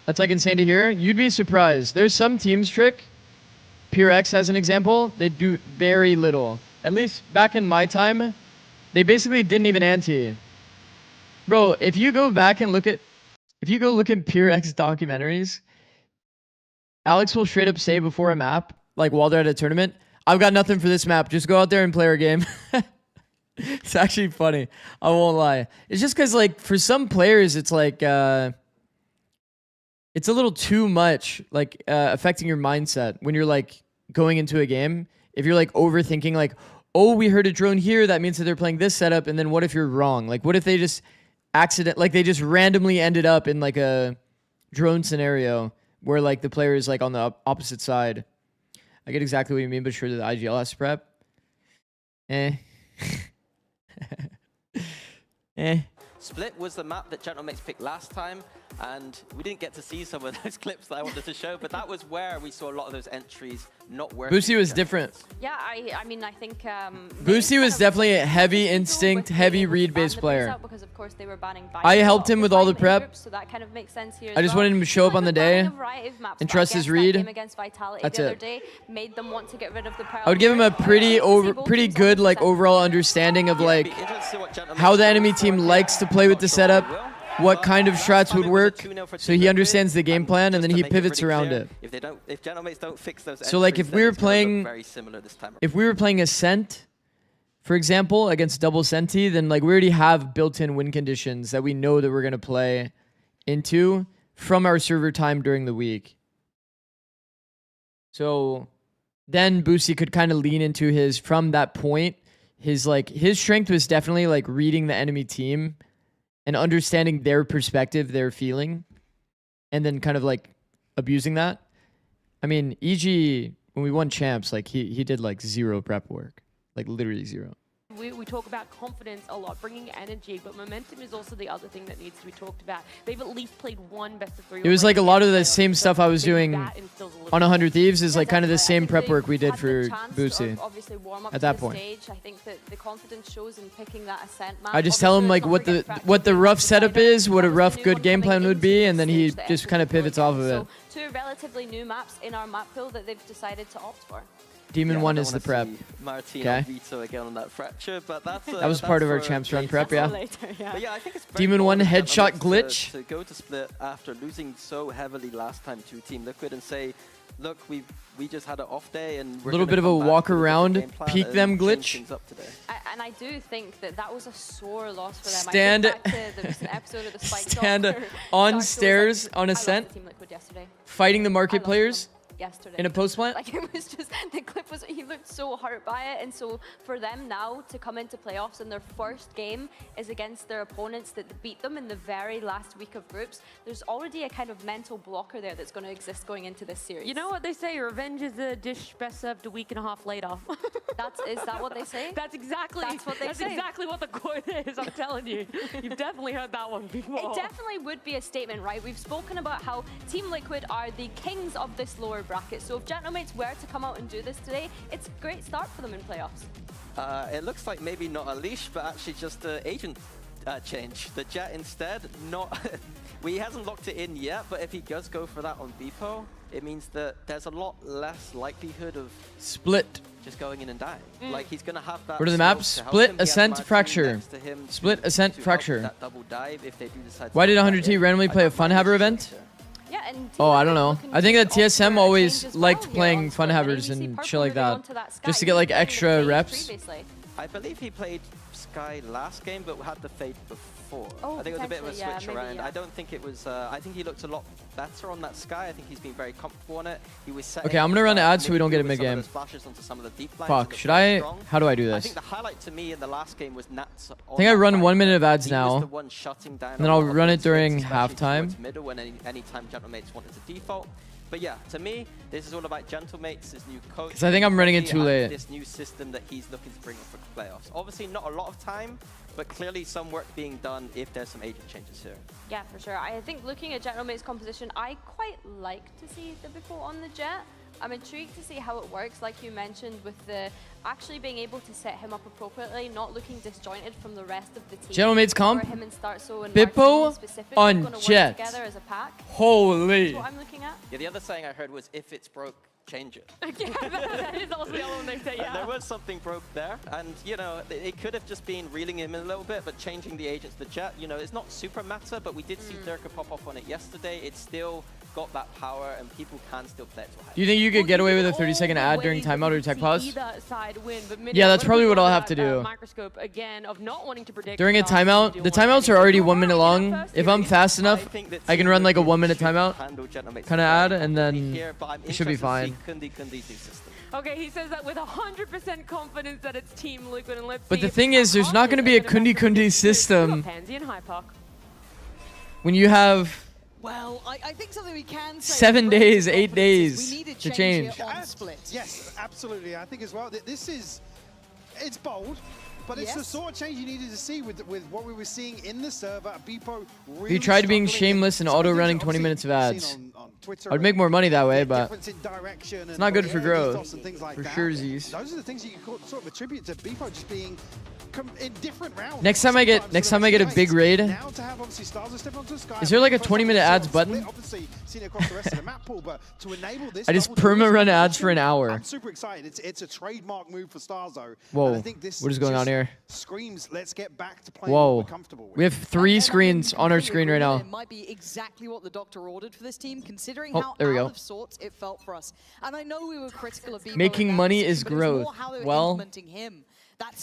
That's like insane to hear. You'd be surprised. There's some teams trick. Pure X as an example, they do very little. At least back in my time, they basically didn't even anti. Bro, if you go back and look at If you go look at Pure X documentaries, Alex will straight up say before a map, like while they're at a tournament, I've got nothing for this map. Just go out there and play our game. It's actually funny. I won't lie. It's just because, like, for some players, it's like, it's a little too much, like, affecting your mindset when you're, like, going into a game. If you're, like, overthinking, like, oh, we heard a drone here, that means that they're playing this setup, and then what if you're wrong? Like, what if they just they just randomly ended up in, like, a drone scenario where, like, the player is, like, on the opposite side? I get exactly what you mean, but sure, the IGLS prep.
Split was the map that Gentleman's picked last time, and we didn't get to see some of those clips that I wanted to show, but that was where we saw a lot of those entries not working.
Boosty was different.
Yeah, I mean, I think
Boosty was definitely a heavy instinct, heavy read-based player.
Because of course they were banning
I helped him with all the prep.
So that kind of makes sense here.
I just wanted him to show up on the day and trust his read. That's it.
Made them want to get rid of the
I would give him a pretty good, like, overall understanding of, like, how the enemy team likes to play with the setup, what kind of strats would work, so he understands the game plan and then he pivots around it.
If Gentleman's don't fix those
So, like, if we were playing Ascent, for example, against double Senti, then, like, we already have built-in win conditions that we know that we're gonna play into from our server time during the week. So then Boosty could kind of lean into his, from that point, his strength was definitely, like, reading the enemy team and understanding their perspective, their feeling, and then kind of, like, abusing that. I mean, EG, when we won champs, like, he did, like, zero prep work. Like, literally zero.
We talk about confidence a lot, bringing energy, but momentum is also the other thing that needs to be talked about. They've at least played one best of 3.
It was like a lot of the same stuff I was doing on 100 Thieves is like kind of the same prep work we did for Boosty at that point.
I think that the confidence shows in picking that Ascent map.
I just tell him, like, what the rough setup is, what a rough good game plan would be, and then he just kind of pivots off of it.
So 2 relatively new maps in our map pool that they've decided to opt for.
Demon 1 is the prep.
Okay. Veto again on that fracture, but that's
that was part of our champs run prep, yeah.
But yeah, I think it's
Demon 1 headshot glitch.
To go to Split after losing so heavily last time to Team Liquid and say, look, we just had an off day and we're
a little bit of a walk around, peek them glitch.
And I do think that was a sore loss for them.
Stand,
I think back to the episode of the Spike
stand on stairs on Ascent, fighting the market players.
Yesterday.
In a post plant?
Like, it was just, the clip was, he looked so hurt by it, and so for them now to come into playoffs and their first game is against their opponents that beat them in the very last week of groups, there's already a kind of mental blocker there that's going to exist going into this series.
You know what they say, revenge is a dish best served a week and a half later.
Is that what they say?
That's exactly what they say. That's exactly what the quote is, I'm telling you. You've definitely heard that one before.
It definitely would be a statement, right? We've spoken about how Team Liquid are the kings of this lower bracket. So if Gentlemates were to come out and do this today, it's a great start for them in playoffs.
It looks like maybe not a leash, but actually just an agent change. The Jet instead, not... he hasn't locked it in yet, but if he does go for that on Beepo, it means that there's a lot less likelihood of...
Split.
Just going in and dying. Like, he's going to have that...
What are the maps? Split, Ascent, Fracture. Split, Ascent, Fracture.
That double dive if they do decide
Why did 100T randomly play a Funhaver event?
Yeah, and
oh, I don't know. I think that TSM always liked playing Funhavers and shit like that, just to get like extra reps.
I believe he played Sky last game, but had the Fade before.
Oh,
I think it was a bit of a switch
maybe,
around. I don't think it was. I think he looked a lot better on that Sky. I think he's been very comfortable on it. He was setting
okay, I'm gonna run ads so we don't get a mid game. Fuck, should I? How do I do this?
I think the highlight to me in the last game was Nats.
I think I run 1 minute of ads now, and then I'll run it during halftime.
Middle when any time Gentlemates wanted to default. But yeah, to me, this is all about Gentlemates, his new coach.
Because I think I'm running it too late.
This new system that he's looking to bring up for playoffs. Obviously, not a lot of time, but clearly some work being done if there's some agent changes here.
Yeah, for sure. I think looking at Gentlemate's composition, I quite like to see the Bifo on the Jet. I'm intrigued to see how it works, like you mentioned, with the actually being able to set him up appropriately, not looking disjointed from the rest of the team.
Gentlemates comp,
him and Starso and
Bippo on Jet.
As a pack.
Holy.
That's what I'm looking at.
Yeah, the other saying I heard was if it's broke, change it.
Yeah, that is also the other one they say,
And there was something broke there, and you know, it could have just been reeling him in a little bit, but changing the agents to Jet, you know, it's not super meta, but we did see Durka pop off on it yesterday. It's still got that power, and people can still play it to a high.
Do you think you could get away with a 30-second ad during timeout or tech pause?
Either side win, but
Yeah, that's probably what I'll have to do.
Microscope again of not wanting to predict
During a timeout, the timeouts are already 1 minute long. If I'm fast enough, I can run like a 1 minute timeout kind of ad, and then it should be fine.
Okay, he says that with 100% confidence that it's Team Liquid, and let's
But
see
the thing is, there's not going to be a kundi system
Pansy and Hypoc.
when you have
Well, I think something we can say
7 days, 8
we
days
need a
to
change
change.
here on split.
Yes, absolutely. I think as well that this is, it's bold, but it's the sort of change you needed to see with what we were seeing in the server. Beepo really
He tried being
struggling,
shameless and auto-running 20 minutes of ads. I'd make more money that way, but it's not good for growth, for sure, Z's.
Those are the things you can sort of attribute to Beepo just being in different rounds.
Next time I get a big raid,
Now to have obviously Stars step onto the sky.
is there like a 20-minute ads button?
Obviously seen it across the rest of the map pool, but to enable this,
I just perma-run ads for an hour.
I'm super excited. It's a trademark move for Starzo.
Whoa,
And I think this
what is going on
just
here?
Screams, let's get back to playing
Whoa,
what we're comfortable with.
we have 3 screens on our screen right now.
It might be exactly what the doctor ordered for this team, considering
Oh,
how
there we
out
go.
of sorts it felt for us. And I know we were critical of Beepo
Making
in that
money
decision,
is
but it was
growth.
more how they were
Well,
implementing him.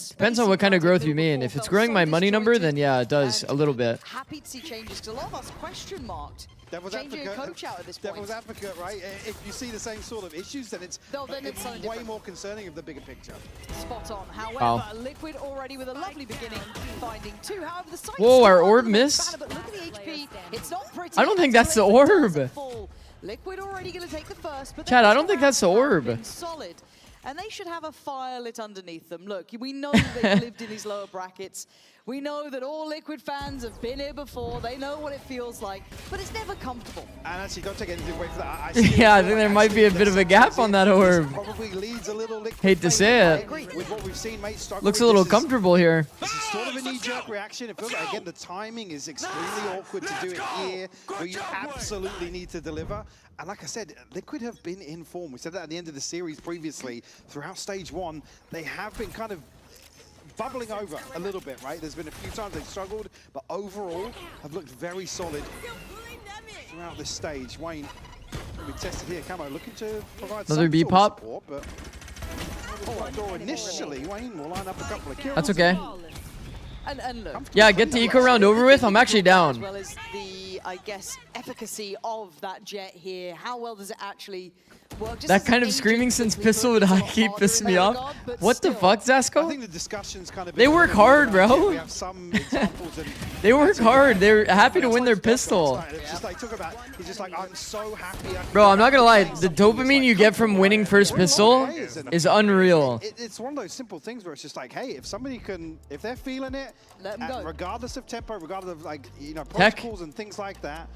depends on what kind of growth you mean. If it's growing my money number, then yeah, it does a little bit.
Happy to see changes, because a lot of us question marked changing a coach out at this point.
Devil's advocate, right? If you see the same sort of issues, then it's
something
way more concerning of the bigger picture.
Spot on. However,
Wow.
Liquid already with a lovely beginning, finding 2. However, the site
Whoa, our
still
orb
under the
miss?
banner, but look at the HP. It's not pretty.
I don't think that's the
Liquid does
orb.
fall. Liquid already going to take the first, but
Chad,
they're
I don't think that's the orb.
been solid. And they should have a fire lit underneath them. Look, we know they've lived in these lower brackets. We know that all Liquid fans have been here before. They know what it feels like, but it's never comfortable.
And actually, don't take anything away from that.
Yeah, I think there might be a bit of a gap on that orb.
Probably leads a little Liquid
Hate to say it.
with what we've seen, mate.
Looks a little comfortable here.
This is sort of a knee-jerk reaction. It feels like, again, the timing is extremely awkward to do it here, where you absolutely need to deliver. And like I said, Liquid have been in form. We said that at the end of the series previously. Throughout stage 1, they have been kind of bubbling over a little bit, right? There's been a few times they've struggled, but overall have looked very solid throughout this stage. Wayne, we tested here. Camo looking to provide
Another
some
B
sort of
pop.
support, but front door initially, Wayne will line up a couple of kills.
That's okay.
And look,
Yeah, get the eco round over with. I'm actually
as
down.
well as the, I guess, efficacy of that jet here. How well does it actually work? Just
That
as
kind
an
of screaming
agent,
since
quickly
pistol would
puts it a lot
keep
harder
pissing
in
me
that
off.
regard, but
What the
still.
fuck,
I
Zasco?
think the discussion's kind of
They work hard, bro.
We have some examples and
They work hard. They're happy to win their pistol.
it's just like, talk about, he's just like, I'm so happy. I can
Bro,
get
I'm not
back
gonna
to
lie.
playing
The
something that's
dopamine you get from winning first pistol is unreal.
It's one of those simple things where it's just like, hey, if somebody can, if they're feeling it,
Let 'em go.
regardless of tempo, regardless of like, you know,
Tech.
protocols and things like that,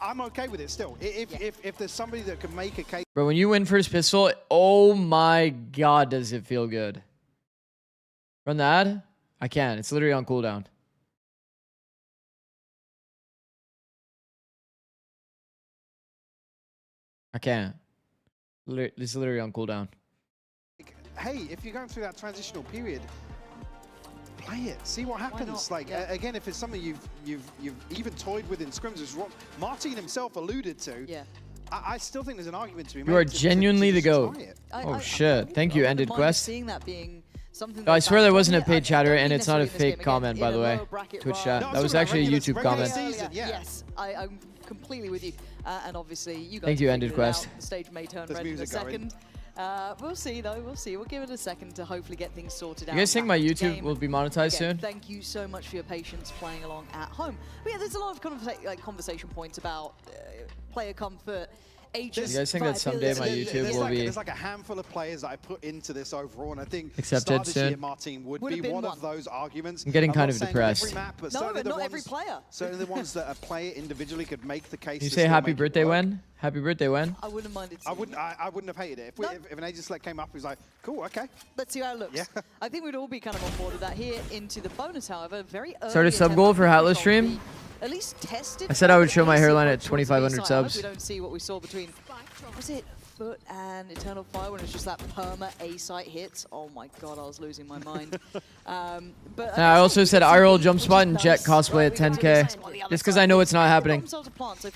I'm okay with it still. If there's somebody that can make a case.
Bro, when you win first pistol, oh my god, does it feel good. Run the ad? I can. It's literally on cooldown. I can't. It's literally on cooldown.
Hey, if you're going through that transitional period, play it. See what happens. Like again, if it's something you've even toyed with in scrims, as Martin himself alluded to.
Yeah.
I still think there's an argument to be made.
You are
to
genuinely the
just
GOAT.
try it.
Oh shit. Thank you, Ended
Mind
Quest.
seeing that being something
No, I swear that wasn't a
I
paid chatter,
don't
and
mean
it's not a
necessarily in
fake
this game.
comment,
Again,
by the
in a
way.
lower bracket
Twitch
run.
chat.
No, I'm
That was
talking
actually a
about
YouTube
regular
comment.
season, yeah.
Yes, I'm completely with you. And obviously, you guys
Thank you,
have
Ended
figured it
Quest.
out. The stage may turn
There's
red in a
music going.
second. We'll see, though. We'll see. We'll give it a second to hopefully get things sorted out.
You guys think my
back into
YouTube
game.
will be monetized
Again,
soon?
Thank you so much for your patience playing along at home. But yeah, there's a lot of conversation points about player comfort, agents.
You guys think that someday my
viability.
YouTube will be
There's like a handful of players that I put into this overall, and I think
accepted
start this year,
soon?
Martin would
Would've
be
been
one
one.
of those arguments.
I'm getting
not
kind of
saying
depressed.
Every map, but
No,
certainly
but
the
not
ones,
every player.
Certainly the ones that a player individually could make the case.
You
to
say
still
happy
make it
birthday
work.
when? Happy birthday when?
I wouldn't mind it.
I wouldn't have hated it. If an agent select came up, he was like, cool, okay.
Let's see how it looks.
Yeah.
I think we'd all be kind of on board with that here into the bonus, however. Very early.
Start a sub goal for Hatless stream?
At least tested.
I said I would show my
for
hairline
the
at
AC
2,500
side. I hope
subs.
we don't see what we saw between, was it foot and Eternal Fire when it's just that perma A-site hits. Oh my god, I was losing my mind. But
I also said IRL jump spot and Jet cosplay at 10k. Just because I know it's not happening.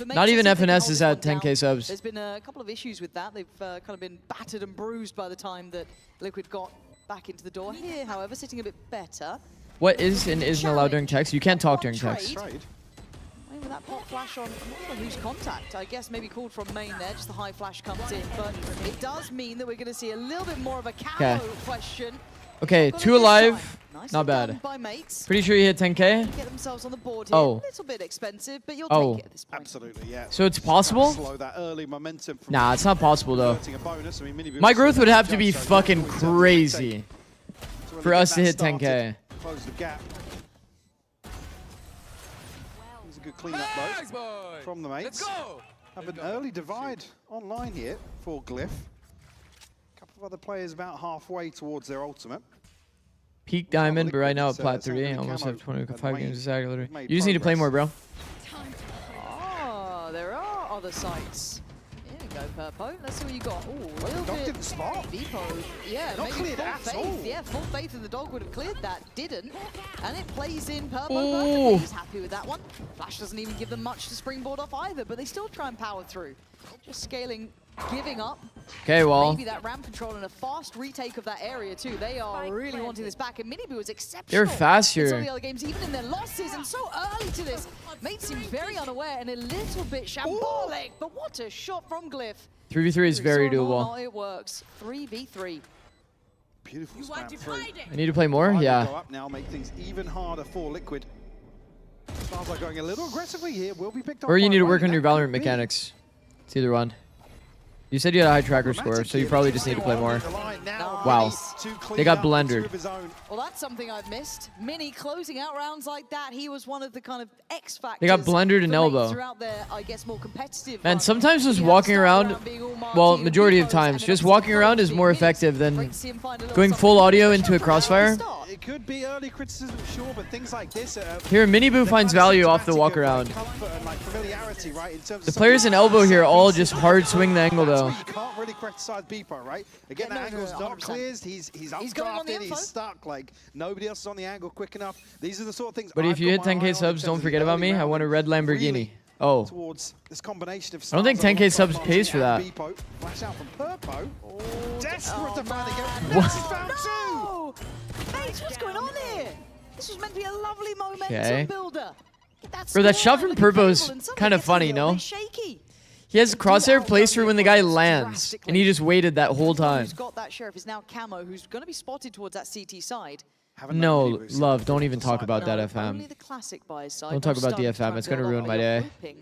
Not even FNS is at 10k subs.
There's been a couple of issues with that. They've kind of been battered and bruised by the time that Liquid got back into the door. Here, however, sitting a bit better.
What is and isn't allowed during text? You can't talk during text.
With that pop flash on, I'm not gonna lose contact. I guess maybe called from main there, just the high flash comes in. But it does mean that we're going to see a little bit more of a camo question.
Okay, 2 alive. Not bad.
By mates.
Pretty sure you hit 10k?
Get themselves on the board here.
Oh.
A little bit expensive, but you'll take it at this point.
Absolutely, yeah.
So it's possible?
Slow that early momentum from
Nah, it's not possible though.
bonus. I mean, Mini
My growth would have to be fucking crazy for us to hit 10k.
Close the gap. Here's a good clean-up though from the mates. Have an early divide online here for Glyph. A couple of other players about halfway towards their ultimate.
Peak diamond, but right now at plat 3. Almost have 25 games of Sagular. You just need to play more, bro.
Oh, there are other sites. Here we go, Purpo. Let's see what you got. Ooh, a little bit.
Didn't spot.
Vipo. Yeah,
Not
maybe
cleared
full
at
faith.
all.
Yeah, full faith in the dog would have cleared that. Didn't. And it plays in Purpo.
Ooh.
He's happy with that one. Flash doesn't even give them much to springboard off either, but they still try and power through. Just scaling, giving up.
Okay, well.
Maybe that ramp control and a fast retake of that area too. They are really wanting this back, and MIBR was exceptional.
They're fast
in some
here.
of the other games, even in their losses, and so early to this. Mates seem very unaware and a little bit shambolic, but what a shot from Glyph.
3v3 is very doable.
It works. 3v3.
Beautiful spam through.
I need to play more? Yeah.
Go up now, make things even harder for Liquid. Stars are going a little aggressively here. Will be picked up.
Or you
by
need to
Wayne.
work on your
That could
Valorant
be.
mechanics. It's either one. You said you had a high tracker score, so you probably just need to play more. Wow. They got blendered.
Well, that's something I've missed. Mini closing out rounds like that. He was one of the kind of X factors.
They got blendered in
for
elbow.
mates throughout their, I guess, more competitive
And
run.
sometimes just
He had
walking
started
around,
being all
well,
Marty
majority of
Vipos,
times,
and then
just
obviously
walking around is
being
more
missed.
effective than
Great to see him find a little
going
something.
full audio into a crossfire.
It could be early criticism, sure, but things like this.
Here, Miniboo finds value off the walk around.
Comfort and like familiarity, right? In terms
The
of
players in elbow here all just hard swing the angle though.
You can't really criticize Beepo, right? Again, the angle's not cleared. He's updrafted. He's stuck. Like nobody else is on the angle quick enough. These are the sort of things.
But if you hit 10k subs, don't forget about me. I want a red Lamborghini. Oh.
Towards this combination of
I don't think 10k subs pays for that.
Beepo. Flash out from Purpo. Desperate to find again.
What?
He's found two.
No! Mates, what's going on here? This was meant to be a lovely momentum
Okay.
builder.
Bro, that shot from Purpo is kind of funny, no?
Shaky.
He has crosshair placed for when the guy lands, and he just waited that whole time.
Who's got that sheriff is now Camo, who's going to be spotted towards that CT side.
No, love, don't even talk about that
Only
FM.
the classic by his side.
Don't talk about the
Starting to try
FM,
and
it's gonna
build
ruin
up.
my
You're
day.
hoping.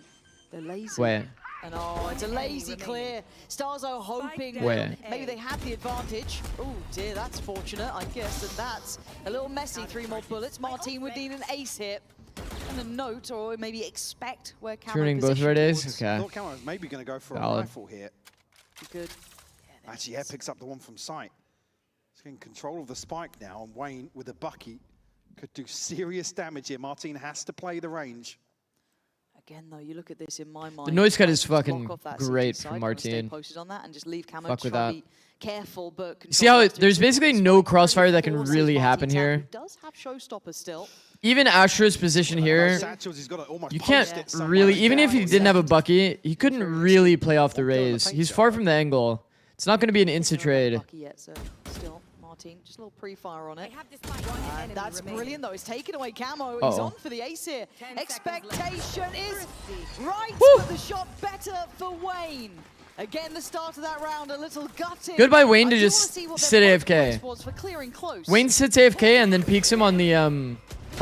They're lazy.
Wait.
And oh, it's a lazy clear. Starzo hoping
Wait.
maybe they had the advantage. Oh dear, that's fortunate, I guess. And that's a little messy. 3 more bullets. Martin would need an ace hit. And a note, or maybe expect where Camo
Tuning both of our days? Okay.
Thought Camo was maybe going to go for a
Valid.
rifle here.
Good.
Actually, yeah, picks up the one from sight. He's getting control of the spike now, and Wayne with a bucky could do serious damage here. Martin has to play the range.
Again, though, you look at this in my mind.
The noise cut is
block
fucking
off that
great
CT side,
from
wanna stay
Martin.
posted on that and just leave Camo
Fuck
to
with
try
that.
and be careful, but
See how
control
there's
to
basically no crossfire that can
forces
really happen
Martin's hand,
here.
who does have showstopper still.
Even Astra's position here, you can't really, even if he didn't have a bucky, he couldn't really play off the raise. He's far from the angle. It's not going to be an insta trade.
Lucky yet, so still Martin, just a little pre-fire on it. And that's brilliant though. It's taken away Camo. He's
Uh-oh.
on for the ace here. Expectation is right, but the shot better for Wayne. Again, the start of that round a little gutting.
Goodbye, Wayne, to
I do wanna
just
see what
sit
their
AFK.
progress was for clearing close.
Wayne sits AFK and then peeks him on the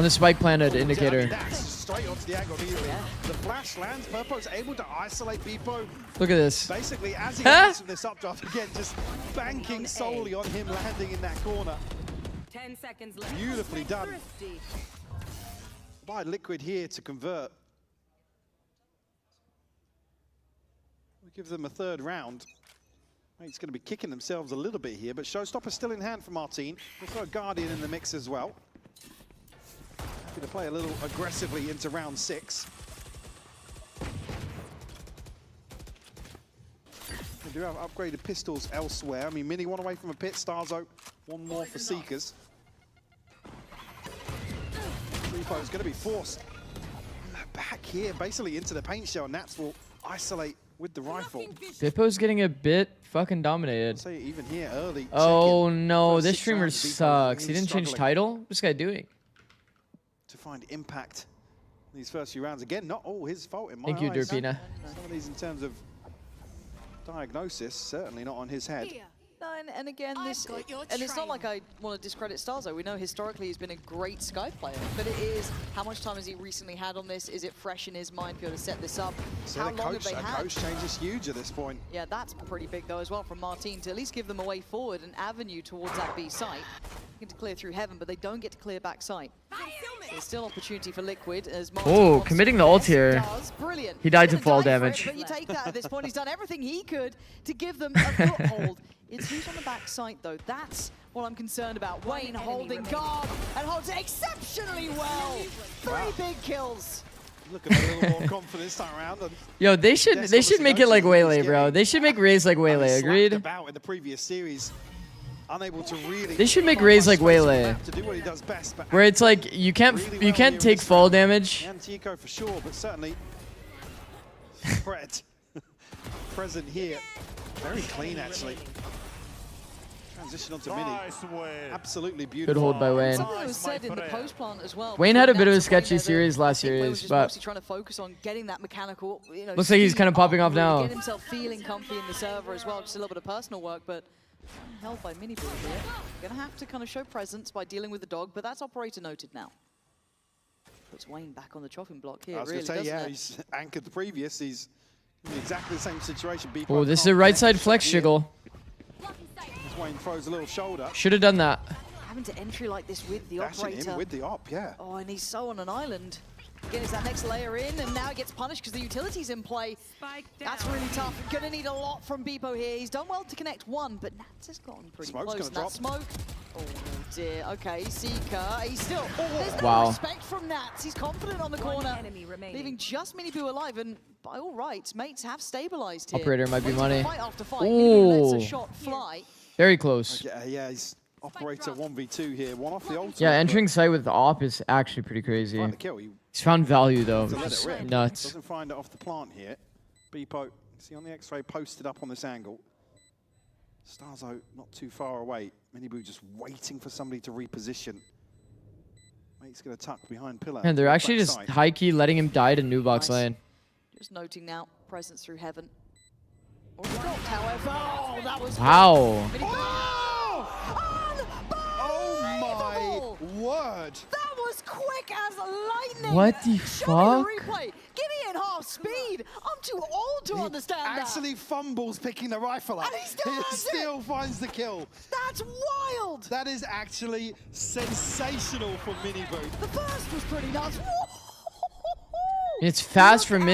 spike planted indicator.
Straight onto the angle immediately. The flash lands. Purpo's able to isolate Beepo.
Look at this.
Basically, as he
Huh?
lands from this updraft, again, just banking solely on him landing in that corner.
10 seconds left.
Beautifully done. By Liquid here to convert. We give them a third round. It's going to be kicking themselves a little bit here, but Showstopper's still in hand for Martin. We'll throw a Guardian in the mix as well. Happy to play a little aggressively into round 6. do have upgraded pistols elsewhere. I mean, Mini one away from a pit. Starzo, one more for Seekers. Repo is going to be forced back here, basically into the paint shell. Nats will isolate with the rifle.
Bippo's getting a bit fucking dominated.
Say even here early.
Oh no, this
First 6
streamer
rounds, Bippo
sucks. He
really
didn't change
struggling
title? What's this guy doing?
to find impact in these first few rounds. Again, not all his fault in my
Thank you,
eyes.
Derpina.
Some of these in terms of diagnosis, certainly not on his head.
No, and again, this, and it's not like I want to discredit Starzo. We know historically he's been a great Sky player, but it is, how much time has he recently had on this? Is it fresh in his mind to be able to set this up?
So
How
the
long
coach,
have they had?
coach change is huge at this point.
Yeah, that's pretty big though as well from Martin to at least give them a way forward, an avenue towards that B site. They get to clear through heaven, but they don't get to clear back site. So there's still opportunity for Liquid as Martin
Oh,
wants
committing
to
the ult
press.
here.
Does. Brilliant.
He died to
Gonna
fall
die for it,
damage.
but you take that at this point. He's done everything he could to give them a foothold. It's who's on the back site though. That's what I'm concerned about. Wayne holding guard and holds it exceptionally well. Three big kills.
Look at a little more confidence time around. And
Yo, they should make it like Waylay, bro. They should make Raze like Waylay. Agreed?
about in the previous series, unable to really.
They should make Raze like Waylay,
to do what he does best, but
where it's like you can't take fall damage.
and Tico for sure, but certainly Fred present here. Very clean actually. Transition onto Mini. Absolutely beautiful.
Good hold by Wayne.
Something that was said in the post plant as well.
Wayne had a bit of a
That's
sketchy
way
series last
I think Wayne was
series,
just
but
mostly trying to focus on getting that mechanical. You know,
looks like he's
speed
kind of popping
up,
off
really
now.
Get himself feeling comfy in the server as well. Just a little bit of personal work, but held by Mini Blue here. Gonna have to kind of show presence by dealing with the dog, but that's operator noted now. Puts Wayne back on the chopping block here.
I was
really,
going to say,
doesn't
yeah,
it?
he's anchored the previous. He's in exactly the same situation.
Oh, this is a right side flex jiggle.
As Wayne throws a little shoulder.
Should have done that.
Having to entry like this with the
Dashing
operator.
in with the op, yeah.
Oh, and he's so on an island. Again, is that next layer in, and now he gets punished because the utility's in play. That's really tough. Gonna need a lot from Beppo here. He's done well to connect one, but Nats has gotten pretty
Smoke's
close.
gonna
That smoke. Oh dear. Okay, Seeker. He's still. There's no
Wow.
respect from Nats. He's confident on the corner, leaving just Mini Boo alive. And by all rights, mates have stabilized here.
Operator might be
Waiting for
money.
Fight after fight. Mini Boo lets
Ooh.
a shot fly.
Very close.
Yeah, he's operator 1v2 here. One off the ultimate.
Yeah, entering site with the op is actually pretty crazy.
Find the kill.
He's found value though,
To
which
let
is
it rip.
nuts.
Doesn't find it off the plant here. Beppo, see on the X-ray posted up on this angle. Starzo not too far away. Miniboo just waiting for somebody to reposition. Mate's gonna tuck behind pillar.
And they're actually just
Backside.
high key letting him die to new box lane.
Just noting now, presence through heaven. Or dropped, however. Oh, that was
Wow.
Mini Boo.
Oh my word!
That was quick as lightning.
What the
Show me
fuck?
the replay. Give me in half speed. I'm too old to understand that.
Actually fumbles picking the rifle up.
And he still has it.
still finds the kill.
That's wild.
That is actually sensational from Miniboo.
The first was pretty nuts.
It's fast for
This.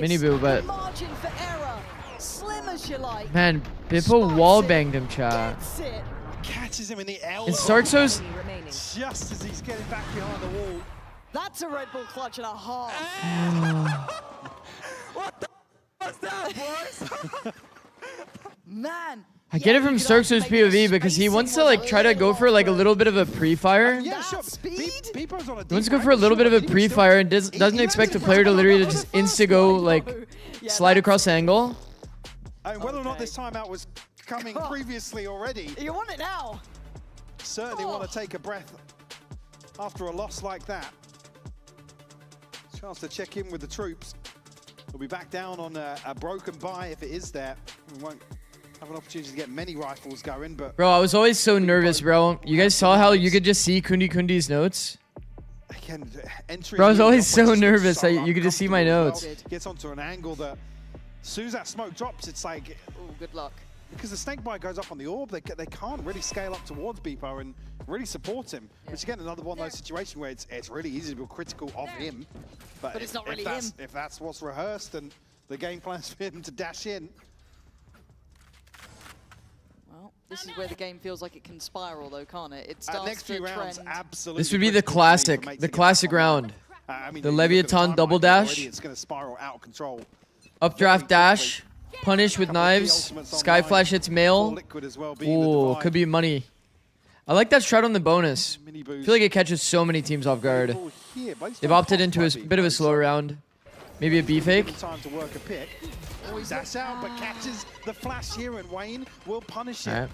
Miniboo, but
Margin for error. Slim as you like.
man, Bippo wall banged him, chat.
That's it.
Catches him in the elbow.
And Sarksos,
just as he's getting back behind the wall.
That's a Red Bull clutch and a half.
What the was that, boys?
Man.
I get it from Sarksos POV because he wants to like try to go for like a little bit of a pre-fire.
Yeah, sure. Beppo's on a
He wants to go for a little bit of a pre-fire and doesn't expect the player to literally just insta-go like slide across the angle.
I mean, whether or not this timeout was coming previously already.
You want it now.
Certainly want to take a breath after a loss like that. Chance to check in with the troops. We'll be back down on a broken buy if it is there. We won't have an opportunity to get many rifles going, but
Bro, I was always so nervous, bro. You guys saw how you could just see Kundi's notes?
again, entering.
Bro, I was
here,
always
the
so
opposition
nervous.
so
You could just see my
uncomfortable as
notes.
well. Gets onto an angle that, as soon as that smoke drops, it's like,
oh, good luck.
Because the snake bite goes up on the orb, they can't really scale up towards Beppo and really support him. Yeah. Which again, another one of those situations where it's really easy to be critical of him. But
it's not really him.
If that's what's rehearsed and the game plan's for him to dash in.
Well, this is where the game feels like it can spiral, though, can't it? It starts
next few
to
rounds,
trend.
absolutely.
This would be the classic round.
I mean,
the
you look at
Leviathan
timeline
double
already,
dash.
It's going to spiral out of control.
Updraft dash. Punish with knives. Sky Flash hits male. Ooh, could be money. I like that shroud on the bonus. I feel like it catches so many teams off guard. They've opted into a bit of a slow round. Maybe a B fake.
Time to work a pick. Dash out, but catches the flash here, and Wayne will punish it.
Right.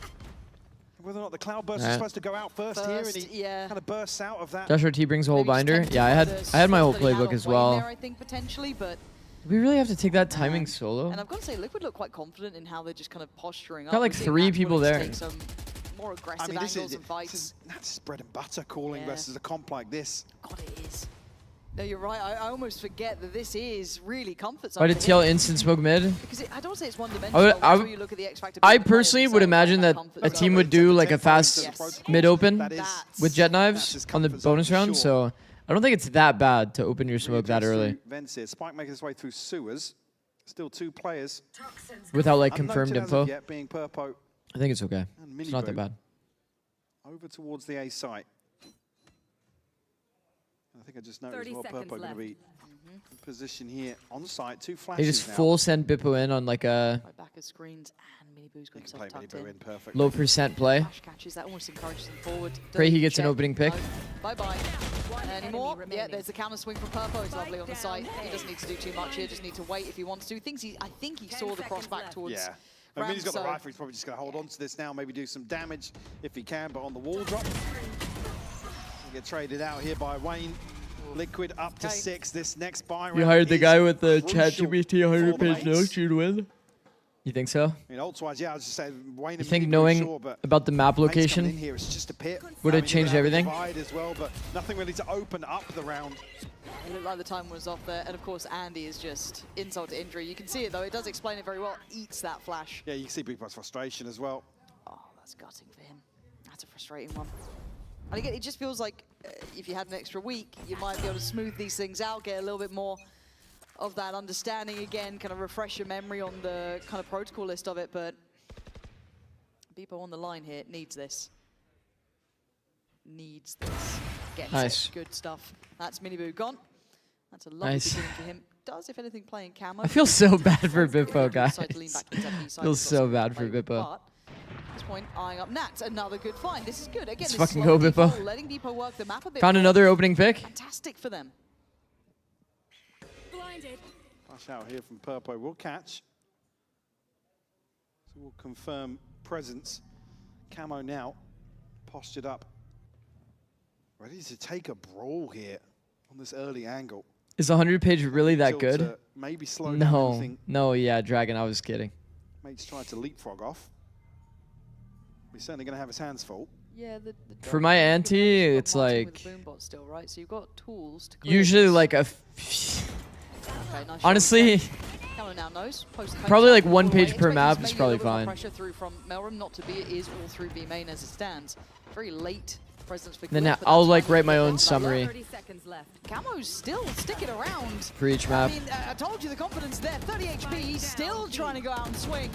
Whether or not the Cloudburst is supposed to go out first here, and he kind of bursts out of that.
Joshua T brings a whole binder. Yeah, I had my whole playbook as well.
There, I think, potentially, but
Do we really have to take that timing solo?
and I've got to say, Liquid look quite confident in how they're just kind of posturing up.
Got like
We're seeing
3
Matt
people
willing to
there.
take some more aggressive
this
angles
is
and fights.
that's bread and butter calling versus a comp like this.
God, it is. No, you're right. I almost forget that this is really comfort zone.
Why did TL instant smoke mid?
Because I don't say it's one-dimensional. You look at the X Factor.
I personally would imagine that a team would do like a fast mid open with jet knives on the bonus round, so I don't think it's that bad to open your smoke that early.
Spike making his way through sewers. Still 2 players.
Without like confirmed info.
Yet, being Purpo.
I think it's okay. It's not that bad.
Over towards the A site. I think I just noticed what Purpo going to be in position here on site. 2 flashes.
They just full send Bippo in on like a
right back of screens, and Miniboo's got himself tucked in.
low percent play.
Flash catches, that almost encourages them forward.
Pray he gets an opening pick.
Bye-bye. Anymore? Yeah, there's the counter swing from Purpo. It's lovely on the site. He doesn't need to do too much here. Just need to wait if he wants to. I think he saw the cross back towards.
I mean, he's got the rifle. He's probably just going to hold on to this now, maybe do some damage if he can. But on the wall drop, he'll get traded out here by Wayne. Liquid up to 6. This next buy round.
You hired the guy with the ChatGPT 100-page notes you'd win? You think so?
I mean, ults-wise, yeah, I was just saying, Wayne.
You think knowing about the map location
in here, it's just a pit.
would have changed everything?
As well, but nothing really to open up the round.
It looked like the time was off there, and of course Andy is just insult to injury. You can see it though; it does explain it very well. Eats that flash.
Yeah, you can see Bippo's frustration as well.
Oh, that's gutting for him. That's a frustrating one. And again, it just feels like if you had an extra week, you might be able to smooth these things out, get a little bit more of that understanding again, kind of refresh your memory on the kind of protocol list of it. But Bippo on the line here needs this. Needs this. Gets
nice.
It. Good stuff. That's Miniboo gone. That's a lovely beginning for him. Does, if anything, playing camo.
I feel so bad for Bippo, guys. I feel so bad for Bippo.
At this point, eyeing up Nat. Another good find. This is good. Again,
let's fucking go, Bippo.
Letting Bippo work the map a bit.
Found another opening pick.
Fantastic for them.
Blinded. Flash out here from Purpo will catch. So we'll confirm presence. Camo now postured up. Ready to take a brawl here on this early angle.
Is 100-page really that good?
Maybe slow down anything.
No, yeah, Dragon, I was kidding.
Mate's tried to leapfrog off. He's certainly going to have his hands full.
Yeah,
for my ante, it's like
still, right? So you've got tools to
usually like a
nice
honestly
now knows.
Probably like 1 page per map is probably fine.
Pressure through from Melram, not to be, it is all through B main as it stands. Very late presence for
then I'll like write my own summary.
30 seconds left. Camo's still sticking around.
For each map.
I mean, I told you the confidence there. 30 HP, he's still trying to go out and swing.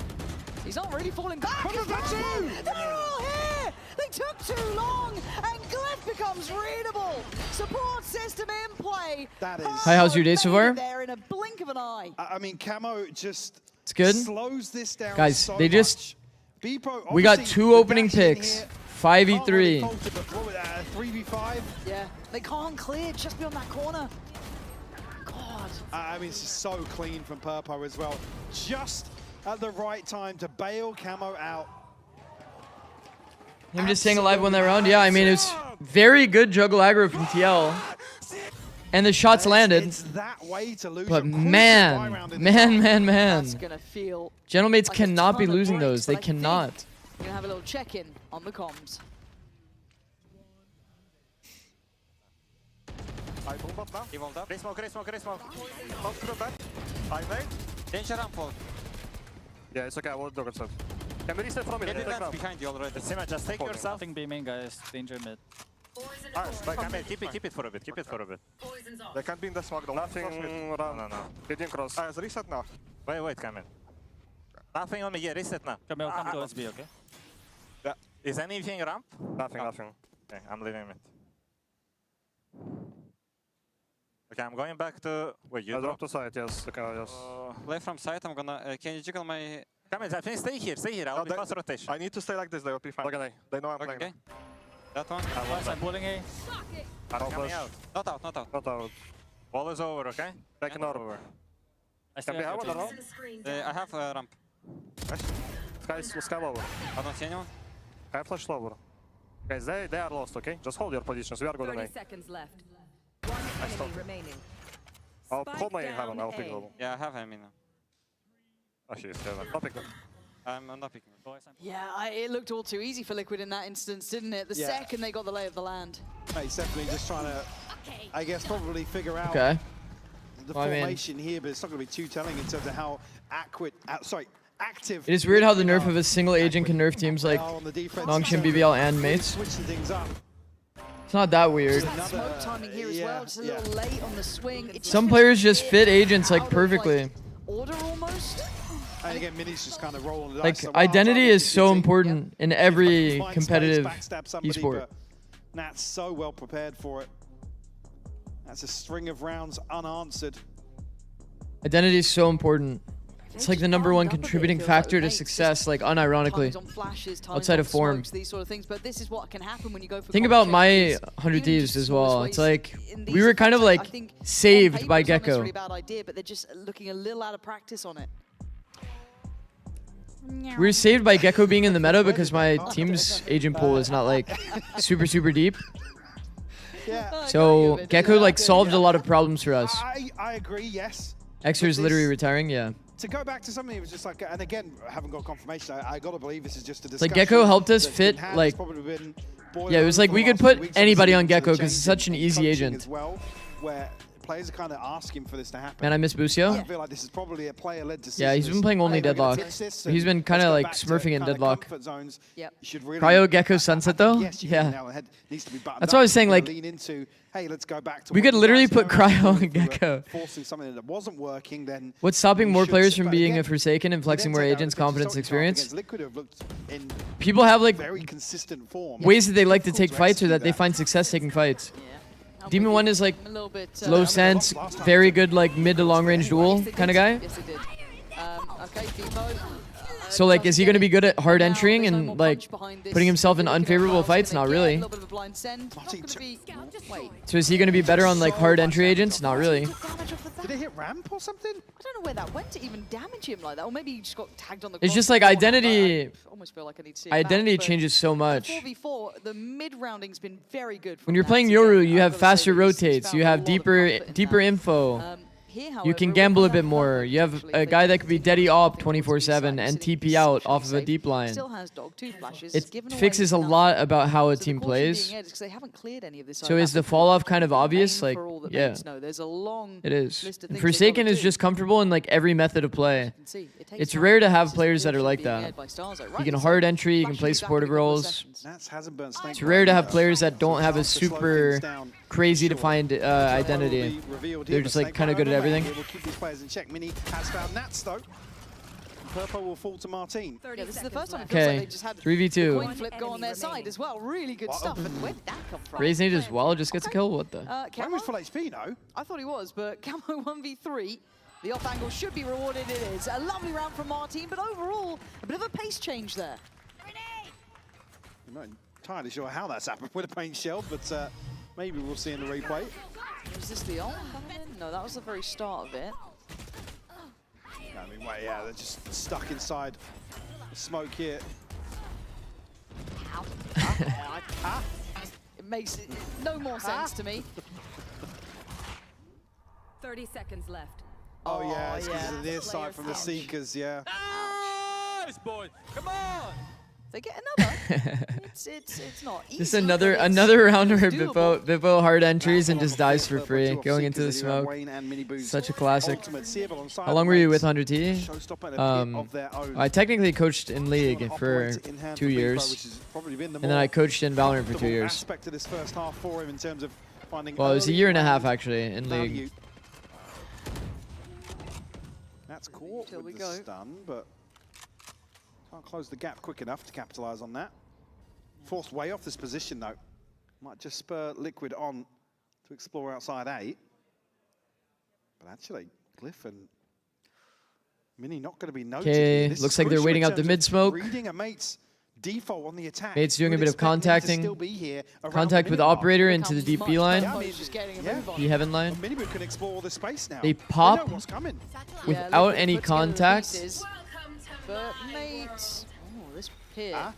He's not really falling back. They're all here! They took too long, and Glyph becomes readable. Support system in play.
That is.
Hi, how's your day so far?
There in a blink of an eye.
I mean, Camo just
it's good.
Slows this down.
Guys,
so
they just
Bippo,
we got 2 opening picks. 5v3.
3v5.
Yeah, they can't clear just beyond that corner. God.
I mean, it's just so clean from Purpo as well. Just at the right time to bail Camo out.
Him just staying alive won that round? Yeah, I mean, it was very good juggle aggro from TL. And the shots landed.
It's that way to lose.
But man.
That's gonna feel
Gentlemates
like
cannot be losing those. They cannot.
We're gonna have a little check-in on the comms.
I bomb up now. He won't up. Race smoke. Smoke through back. I made. Danger ramp fall. Yeah, it's okay. I won't dog it. Can we reset from it? Get behind you already. Sima, just take yourself.
Nothing B main, guys. Danger mid.
Keep it for a bit. They can't be in the smoke. Nothing run. No. They didn't cross. Reset now. Wait, come in. Nothing on me. Yeah, reset now.
Come towards B, okay?
Yeah. Is anything ramp? Nothing. Okay, I'm leaving it. Okay, I'm going back to... Wait, you
drop to side, yes. Okay, yes.
Play from side, I'm gonna... can you jiggle my... Come in, Zafin, stay here. I'll be fast rotation.
I need to stay like this, they will be fine. Okay, they know I'm playing.
Okay. That one.
Nice, I'm
pulling A. Coming out. Not out.
Not out.
Ball is over, okay?
Taking over. Can we have one or no?
I have a ramp.
Sky lower.
I don't see anyone.
Sky flash lower. Guys, they are lost, okay? Just hold your positions, we are good on A.
30 seconds left. One enemy remaining.
I'll hold my heaven, I'll pick level.
Yeah, I have him in.
Oh, she is heaven. Not pick them.
I'm not picking.
Yeah, it looked all too easy for Liquid in that instance, didn't it? The second they got the lay of the land.
He's definitely just trying to, I guess, probably figure out the formation here, but it's not going to be too telling in terms of how active.
It is weird how the nerf of a single agent can nerf teams like Nongshin, BBL, and Mates. It's not that weird.
Smoke timing here as well, just a little late on the swing.
Some players just fit agents like perfectly.
Order almost.
And again, Mini's just kind of rolling the
Like
dice.
identity is so important in every competitive esport.
Nat's so well prepared for it. That's a string of rounds unanswered.
Identity is so important. It's like the #1 contributing factor to success, like unironically, outside of form.
These sort of things, but this is what can happen when you go for
Think about my 100 Thieves as well. It's like we were kind of like saved by Gecko.
Really bad idea, but they're just looking a little out of practice on it.
We were saved by Gecko being in the meta because my team's agent pool is not like super deep. So Gecko like solved a lot of problems for us.
I agree, yes.
Xer's literally retiring, yeah.
To go back to something, it was just like, and again, I haven't got confirmation. I got to believe this is just a discussion.
Like Gecko helped us fit like, yeah, it was like we could put anybody on Gecko because it's such an easy agent.
As well, where players are kind of asking for this to happen.
Man, I miss Busio.
I feel like this is probably a player-led decision.
Yeah, he's been playing only Deadlock. He's been kind of like smurfing in Deadlock. Cryo Gecko Sunset though? Yeah. That's what I was saying, like,
hey, let's go back to
we could literally put Cryo on Gecko.
Forcing something that wasn't working, then
what's stopping more players from being a Forsaken and flexing more agents' confidence experience? People have like ways that they like to take fights or that they find success taking fights. Demon 1 is like low sense, very good like mid to long range duel kind of guy.
Yes, it did. Okay, Veto.
So like, is he going to be good at hard entering and like putting himself in unfavorable fights? Not really. So is he going to be better on like hard entry agents? Not really.
Did it hit ramp or something?
I don't know where that went to even damage him like that, or maybe he just got tagged on the.
It's just like identity.
I almost feel like I need to see
identity changes so much.
4v4, the mid rounding's been very good.
When you're playing Yoru, you have faster rotates, you have deeper info. You can gamble a bit more. You have a guy that could be deady op 24/7 and TP out off of a deep line. It fixes a lot about how a team plays. So is the fall off kind of obvious? Like, yeah, it is. Forsaken is just comfortable in like every method of play. It's rare to have players that are like that. You can hard entry, you can play supportive roles. It's rare to have players that don't have a super crazy defined identity. They're just like kind of good at everything.
We'll keep these players in check. Mini has found Nats though. Purple will fall to Martine.
Yeah, this is the first time it feels like they just had
3v2.
the coin flip go on their side as well. Really good stuff. And where did that come from?
Raising as well just gets a kill. What the?
Camo was full HP, no?
I thought he was, but Camo 1v3. The off angle should be rewarded. It is a lovely round from Martine, but overall a bit of a pace change there.
I'm not entirely sure how that's happened with a paint shell, but maybe we'll see in the replay.
Was this the ult coming in? No, that was the very start of it.
I mean, wait, yeah, they're just stuck inside the smoke here.
It makes no more sense to me.
30 seconds left.
Oh yeah, it's because of the near side from the Seekers, yeah.
Nice, boy. Come on.
They get another. it's not easy.
Just another round where Vivo hard entries and just dies for free, going into the smoke. Such a classic. How long were you with 100T? I technically coached in League for 2 years, and then I coached in Valorant for 2 years. Well, it was a year and a half actually in League.
That's cool with the stun, but can't close the gap quick enough to capitalize on that. Forced way off this position though. Might just spur Liquid on to explore outside A. But actually, Glyph and Mini not going to be noted.
Okay,
This
looks
is
like they're
crucial
waiting
in
out the
terms of
mid smoke.
Reading a mate's default on the attack.
Mate's doing a
Would
bit of
expect Mini to
contacting.
still be here around
Contact
the
with
mini mark.
operator into the deep B line. B heaven line.
Minibu can explore all the space now.
They
know
pop
what's coming.
without any contact.
But mates, oh, this peer.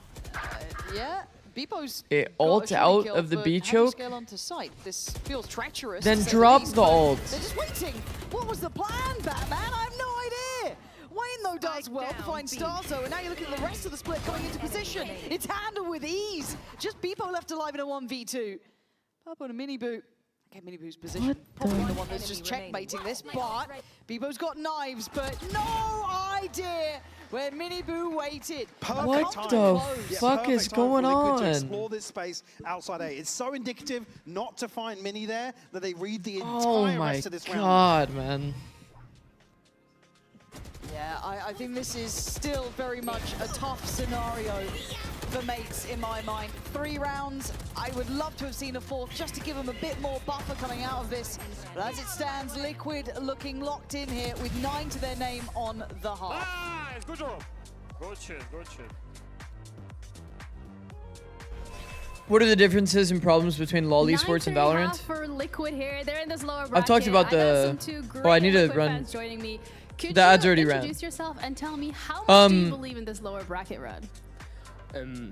Yeah, Beepo's
It
got a
ult
shooting
out
kill,
of the
but
B
how do you
choke.
scale onto sight? This feels treacherous.
Then
to say
drop
least,
the
but
ult.
They're just waiting. What was the plan, Batman? I have no idea. Wayne, though, does well to find Starzo, and now you're looking at the rest of the split coming into position. It's handled with ease. Just Beepo left alive in a 1v2. Purple and Minibu. Okay, Minibu's position. Probably the one that's just checkmating this, but Beepo's got knives, but no idea where Minibu waited.
What the fuck is going
To explore
on?
this space outside A. It's so indicative not to find Mini there that they read the
Oh
entire
my
rest of this round.
god, man.
Yeah, I think this is still very much a tough scenario for mates in my mind. 3 rounds, I would love to have seen a 4th just to give them a bit more buffer coming out of this. But as it stands, Liquid looking locked in here with 9 to their name on the half.
Nice, good job. Good shit, good shit.
What are the differences and problems between LoL Esports and
9-3
Valorant?
half for Liquid here. They're in this lower bracket.
I've talked about
I got
the.
some two
Oh, I need
great
to
Liquid
run.
fans joining me. Could
The
you
ads already ran.
introduce yourself and tell me how much do you believe in this lower bracket run?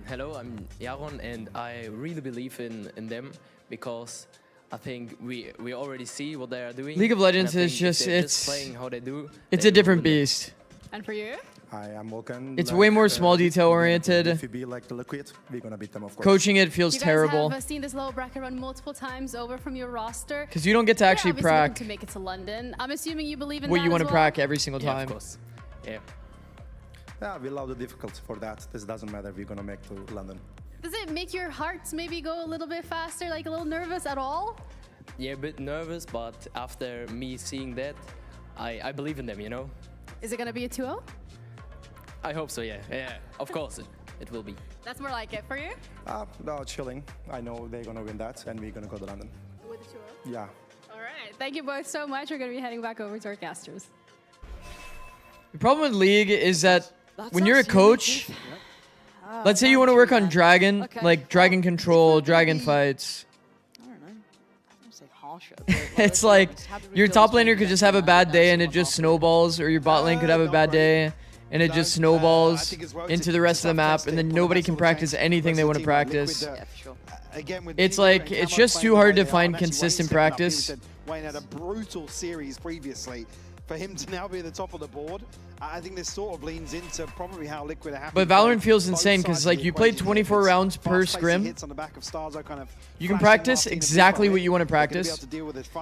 Hello, I'm Yaron, and I really believe in them because I think we already see what they are doing.
League of Legends
and I
is
think if
just
they're
it's
playing how they do.
it's
they
a
will
different
win it.
beast.
And for you?
Hi, I'm Vulcan.
It's way more small detail oriented.
If we be like the Liquid, we're gonna beat them, of course.
Coaching it feels
You guys
terrible
have seen this lower bracket run multiple times over from your roster.
'Cause you don't get to
You're
actually
obviously looking
prac
to make it to London. I'm assuming you believe in
what
that
you want
as
to
well?
prac every single
Yeah,
time.
of course. Yeah.
Yeah, we love the difficulty for that. This doesn't matter. We're gonna make to London.
Does it make your hearts maybe go a little bit faster, like a little nervous at all?
Yeah, a bit nervous, but after me seeing that, I believe in them, you know?
Is it going to be a 2-0?
I hope so, yeah. Yeah, of course it will be.
That's more like it for you?
No, chilling. I know they're gonna win that, and we're gonna go to London.
With a 2-0?
Yeah.
All right. Thank you both so much. We're going to be heading back over to our casters.
The problem with League is that when you're a
actually
coach, let's say you want to work on Dragon, like Dragon Control, Dragon Fights.
Harsher.
It's like your top laner could just have a bad day and it just snowballs, or your bot lane could have a bad day and it just snowballs into the rest of the map, and then nobody can practice anything they want to practice. It's like, it's just too hard to find consistent practice.
Wayne had a brutal series previously. For him to now be at the top of the board, I think this sort of leans into probably how Liquid are happy.
But Valorant feels insane because like you play 24 rounds per scrim. You can practice exactly what you want to practice.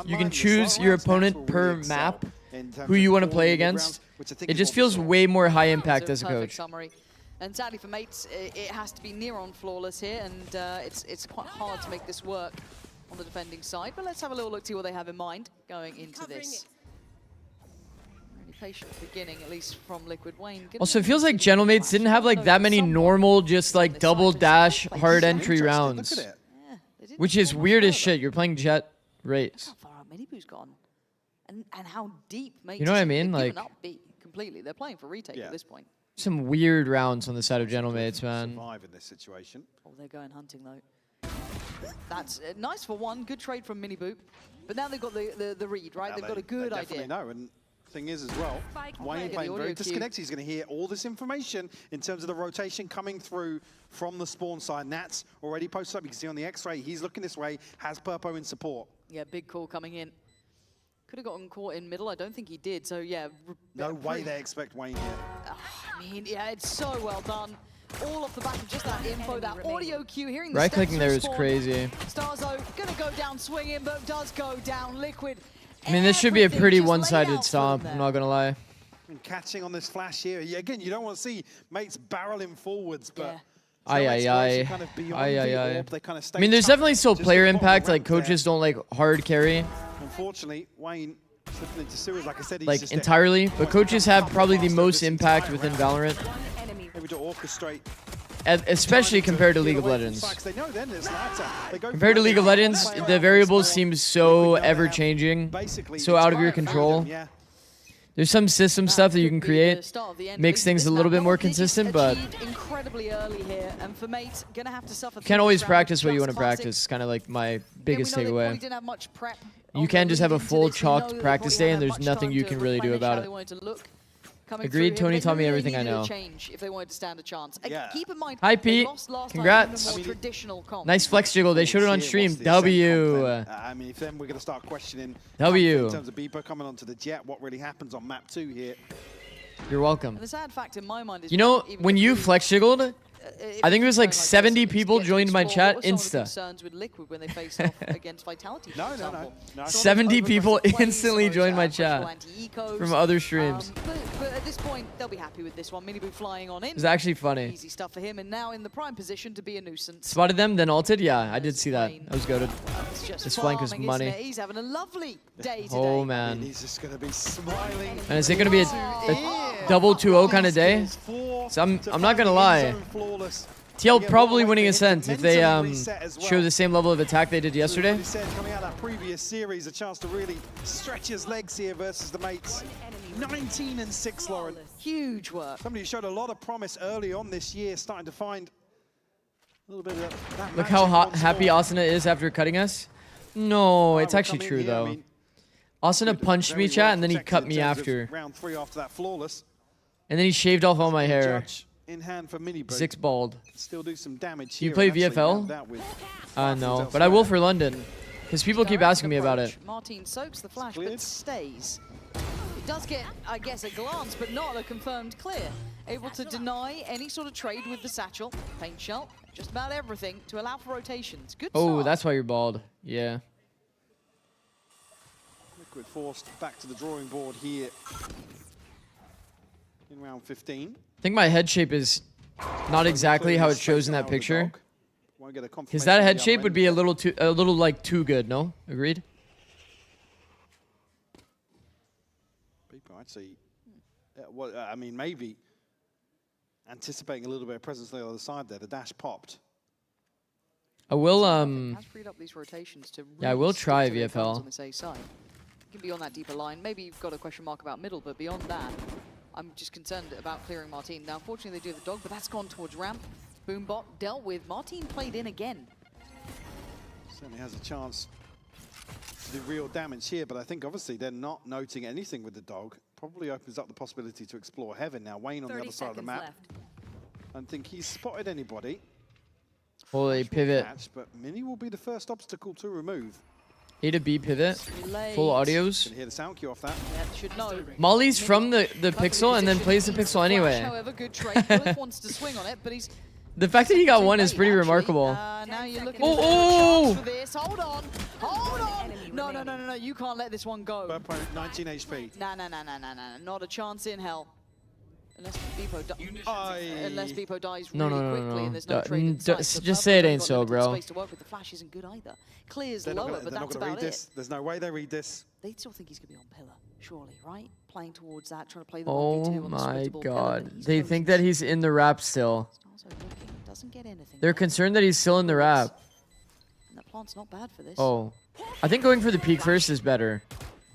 You can choose your opponent per map, who you want to play against. It just feels way more high impact as a
Perfect
coach.
summary. And sadly for mates, it has to be near on flawless here, and it's quite hard to make this work on the defending side. But let's have a little look, see what they have in mind going into this. Really patient beginning, at least from Liquid. Wayne.
Also, it feels like Gentlemates didn't have like that many normal, just like double dash hard entry rounds, which is weird as shit. You're playing Jet Race.
How far out Minibu's gone, and how deep mates.
You know what I mean?
They've
Like
given up B completely. They're playing for retake at this point.
some weird rounds on the side of Gentlemates, man.
Survive in this situation.
Oh, they're going hunting though. That's nice for one. Good trade from Minibu. But now they've got the read, right? They've got a good idea.
Definitely know. And thing is as well, Wayne playing very disconnected. He's going to hear all this information in terms of the rotation coming through from the spawn side. Nat's already posted up. You can see on the X-ray, he's looking this way, has Purpo in support.
Yeah, big call coming in. Could have gotten caught in middle. I don't think he did. So yeah.
No way they expect Wayne here.
I mean, yeah, it's so well done. All off the back of just that info, that audio cue, hearing the
Right clicking
steps
there
from
is
spawn.
crazy.
Starzo gonna go down swinging, but does go down. Liquid.
I mean, this should be a pretty one-sided stomp, I'm not gonna lie.
And catching on this flash here. Again, you don't want to see mates barreling forwards, but...
Aye, aye, aye.
Kind of beyond
Aye,
the
aye, aye.
orb, they kind of stay
I mean, there's
tucked
definitely still
just
player
at the bottom
impact,
of the
like
ramp
coaches don't like hard carry,
Unfortunately, Wayne slipping into sewers, like I said, he's
like
just
entirely, but coaches have probably the most impact within Valorant.
able to orchestrate.
especially compared to League of Legends. Compared to League of Legends, the variables seem so ever-changing, so out of your control. There's some system stuff that you can create, makes things a little bit more consistent, but
incredibly early here, and for Mate, gonna have to suffer.
you can't always practice what you want to practice. It's kind of like my biggest takeaway. You can just have a full chalked practice day, and there's nothing you can really do about it. Agreed. Tony taught me everything I know.
If they wanted to stand a chance. Keep in mind,
Hi, Pete. Congrats. Nice flex jiggle. They showed it on stream. W.
I mean, if then we're going to start questioning
W.
in terms of Beeper coming onto the jet, what really happens on map 2 here.
You're welcome.
And the sad fact in my mind is,
you know, when you flex jiggled, I think it was like 70 people joined my chat Insta.
When they face off against Vitality,
no.
70 people instantly joined my chat from other streams.
But at this point, they'll be happy with this one. Miniboo flying on in.
It was actually funny.
Easy stuff for him, and now in the prime position to be a nuisance.
Spotted them, then ulted? Yeah, I did see that. I was goated. This flank was
Farming,
money.
isn't it? He's having a lovely day today.
Oh, man.
He's just going to be smiling.
And is it going to be a double 2-0 kind of day? So I'm not going to lie. TL probably winning Ascent if they show the same level of attack they did yesterday.
Coming out of that previous series, a chance to really stretch his legs here versus the Mates. 19 and 6, Lauren.
Huge work.
Somebody who showed a lot of promise early on this year, starting to find a little bit of that.
Look how happy Asuna is after cutting us. No, it's actually true though. Asuna punched me, chat, and then he cut me after.
Round 3 after that flawless.
And then he shaved off all my hair.
In hand for Miniboo.
6 bald.
Still do some damage
Do you
here.
play VFL? No, but I will for London. Because people keep asking me about it.
Martin soaks the flash, but stays. It does get, I guess, a glance, but not a confirmed clear. Able to deny any sort of trade with the satchel. Paint shell, just about everything to allow for rotations. Good
Oh,
start.
that's why you're bald. Yeah.
Liquid forced back to the drawing board here in round 15.
I think my head shape is not exactly how it shows in that picture. Because that head shape would be a little like too good, no? Agreed?
People, I'd say, well, I mean, maybe anticipating a little bit of presence on the other side there. The dash popped.
I will,
Has freed up these rotations to
yeah, I will
stick
try
to their guns
VFL.
on this A side. You can be on that deeper line. Maybe you've got a question mark about middle, but beyond that, I'm just concerned about clearing Martin. Now, unfortunately, they do have the dog, but that's gone towards ramp. Boombot dealt with. Martin played in again.
Certainly has a chance to do real damage here, but I think obviously they're not noting anything with the dog. Probably opens up the possibility to explore heaven. Now, Wayne on the other side of the map. I don't think he's spotted anybody.
Holy pivot.
Match, but Mini will be the first obstacle to remove.
A to B pivot. Full audios.
Can hear the sound cue off that.
Yeah, should know.
Molly's from the pixel and then plays the pixel anyway.
However, good trade. Philip wants to swing on it, but he's...
The fact that he got one is pretty remarkable.
Now you're looking
oh!
for this. Hold on. Hold on. No. You can't let this one go.
19 HP.
No. Not a chance in hell. Unless Beepo dies really quickly and there's no trade inside. So
just say it ain't so, bro.
Space to work with. The flash isn't good either. Clear's lower, but that's about it.
There's no way they read this.
They still think he's going to be on pillar, surely, right? Playing towards that, trying to play the 1v2
Oh
on the
my
splittable pillar,
god.
but he's
They think that he's in the wrap still.
doesn't get anything.
They're concerned that he's still in the wrap.
And that plant's not bad for this.
Oh. I think going for the peak first is better.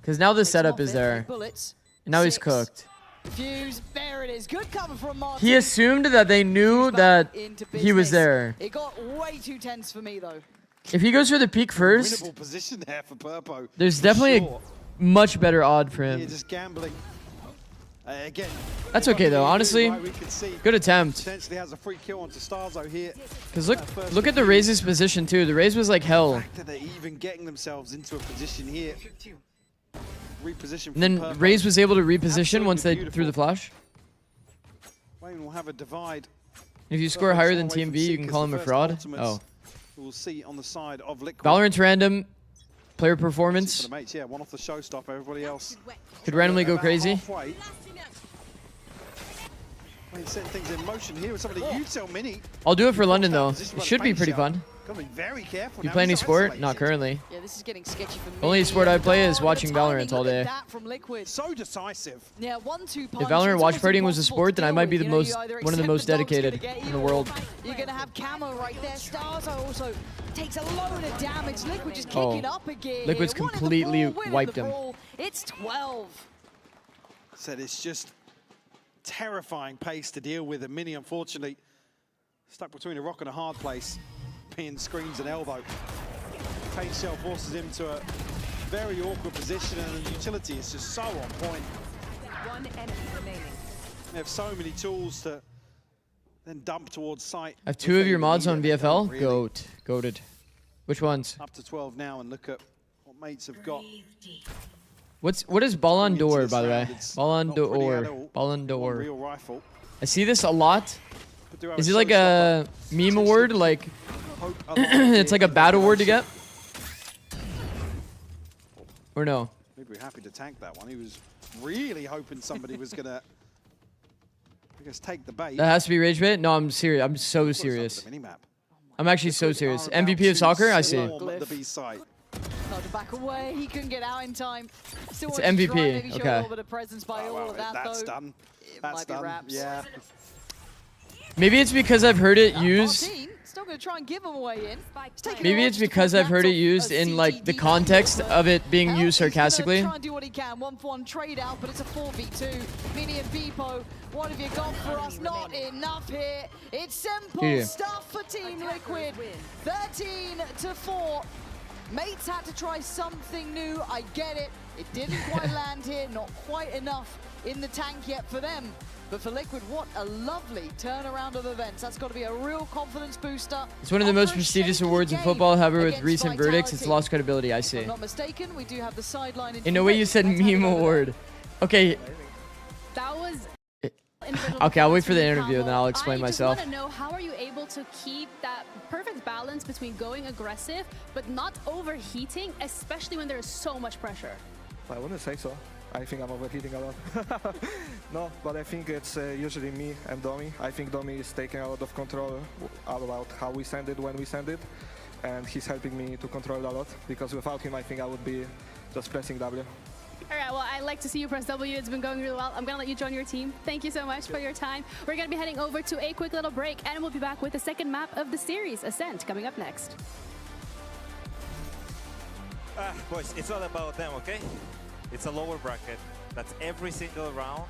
Because now the setup is there.
Bullets.
And now he's cooked.
Fuse, there it is. Good cover from Martin.
He assumed that they knew that he was there.
It got way too tense for me, though.
If he goes for the peak first,
Winnable position there for Purpo.
there's definitely a much better odd for him.
Yeah, just gambling. Again.
That's okay though, honestly. Good attempt.
Potentially has a free kill onto Starzo here.
Because look at the Raze's position too. The Raze was like hell.
The fact that they're even getting themselves into a position here. Reposition.
And then Raze was able to reposition once they threw the flash.
Wayne will have a divide.
If you score higher than TMV, you can call him a fraud. Oh.
We'll see on the side of Liquid.
Valorant random. Player performance.
For the mates, yeah, one off the showstopper. Everybody else
Could randomly go crazy.
Wayne setting things in motion here with some of the Utel Mini.
I'll do it for London though. It should be pretty fun.
Gotta be very careful.
You
now.
play any
He's
sport?
isolated.
Not currently.
Yeah, this is getting sketchy for me.
Only sport I play is
Oh,
watching
the timing,
Valorant all
look at
day.
that from Liquid.
So decisive.
Yeah, 1-2 punch.
If Valorant
it's
watch
almost
partying was a
impossible
sport,
to
then I
deal
might be
with.
the
You know,
most
you either
one of the
accept
most
the dog's gonna
dedicated
get
in
you
the
or
world.
You're gonna have camo right there. Stars also takes a load of damage. Liquid just
Oh,
kicking up again.
Liquid's
Here. One in the
completely
brawl, win in
wiped
the
him.
brawl. It's 12.
Said it's just terrifying pace to deal with. And Mini, unfortunately, stuck between a rock and a hard place, being screens and elbow. Pace shell forces him to a very awkward position, and the utility is just so on point.
One enemy remaining.
They have so many tools to then dump towards site.
I have 2 of your mods on VFL. Goated. Which ones?
Up to 12 now, and look at what mates have got.
What is Ballon d'Or, by the way?
It's
Ballon
not pretty at
d'Or.
all.
Ballon d'Or.
Real rifle.
I see this a lot.
But do have
Is
a
it like a meme award? Like
hope a lot of
it's like a
the
bad award to get? Or no?
Maybe we're happy to tank that one. He was really hoping somebody was gonna, I guess, take the bait.
That has to be rage bait? No, I'm serious. I'm so serious.
Minimap.
I'm actually so serious. MVP of soccer? I see.
The B site.
Hard to back away. He couldn't get out in time. Still
It's
wants to
MVP,
try, maybe show
okay.
a little bit of presence by all of that,
That's
though.
done.
It
That's
might be
done.
wraps.
Yeah.
Maybe it's because I've heard it used.
Martin, still going to try and give him away in.
Maybe it's because I've heard it used in like the context of it being used sarcastically.
Try and do what he can. 1-for-1 trade out, but it's a 4v2. Mini and Beepo, what have you got for us? Not enough here. It's simple
Yeah.
stuff for Team Liquid. 13-4. Mates had to try something new. I get it. It didn't quite land here. Not quite enough in the tank yet for them. But for Liquid, what a lovely turnaround of events. That's got to be a real confidence booster.
It's one of the most prestigious awards in football. However, with recent verdicts, it's lost credibility. I
If
see.
I'm not mistaken, we do have the sideline.
In a way, you said meme award. Okay.
That was.
Okay, I'll wait for the interview and then I'll explain myself.
I just want to know, how are you able to keep that perfect balance between going aggressive but not overheating, especially when there is so much pressure?
I wouldn't say so. I think I'm overheating a lot. No, but I think it's usually me and Domi. I think Domi is taking a lot of control about how we send it, when we send it, and he's helping me to control a lot, because without him I think I would be just pressing W.
All right, well, I like to see you press W. It's been going really well. I'm going to let you join your team. Thank you so much for your time. We're going to be heading over to a quick little break, and we'll be back with the second map of the series, Ascent, coming up next.
Boys, it's all about them, okay? It's a lower bracket. That's every single round.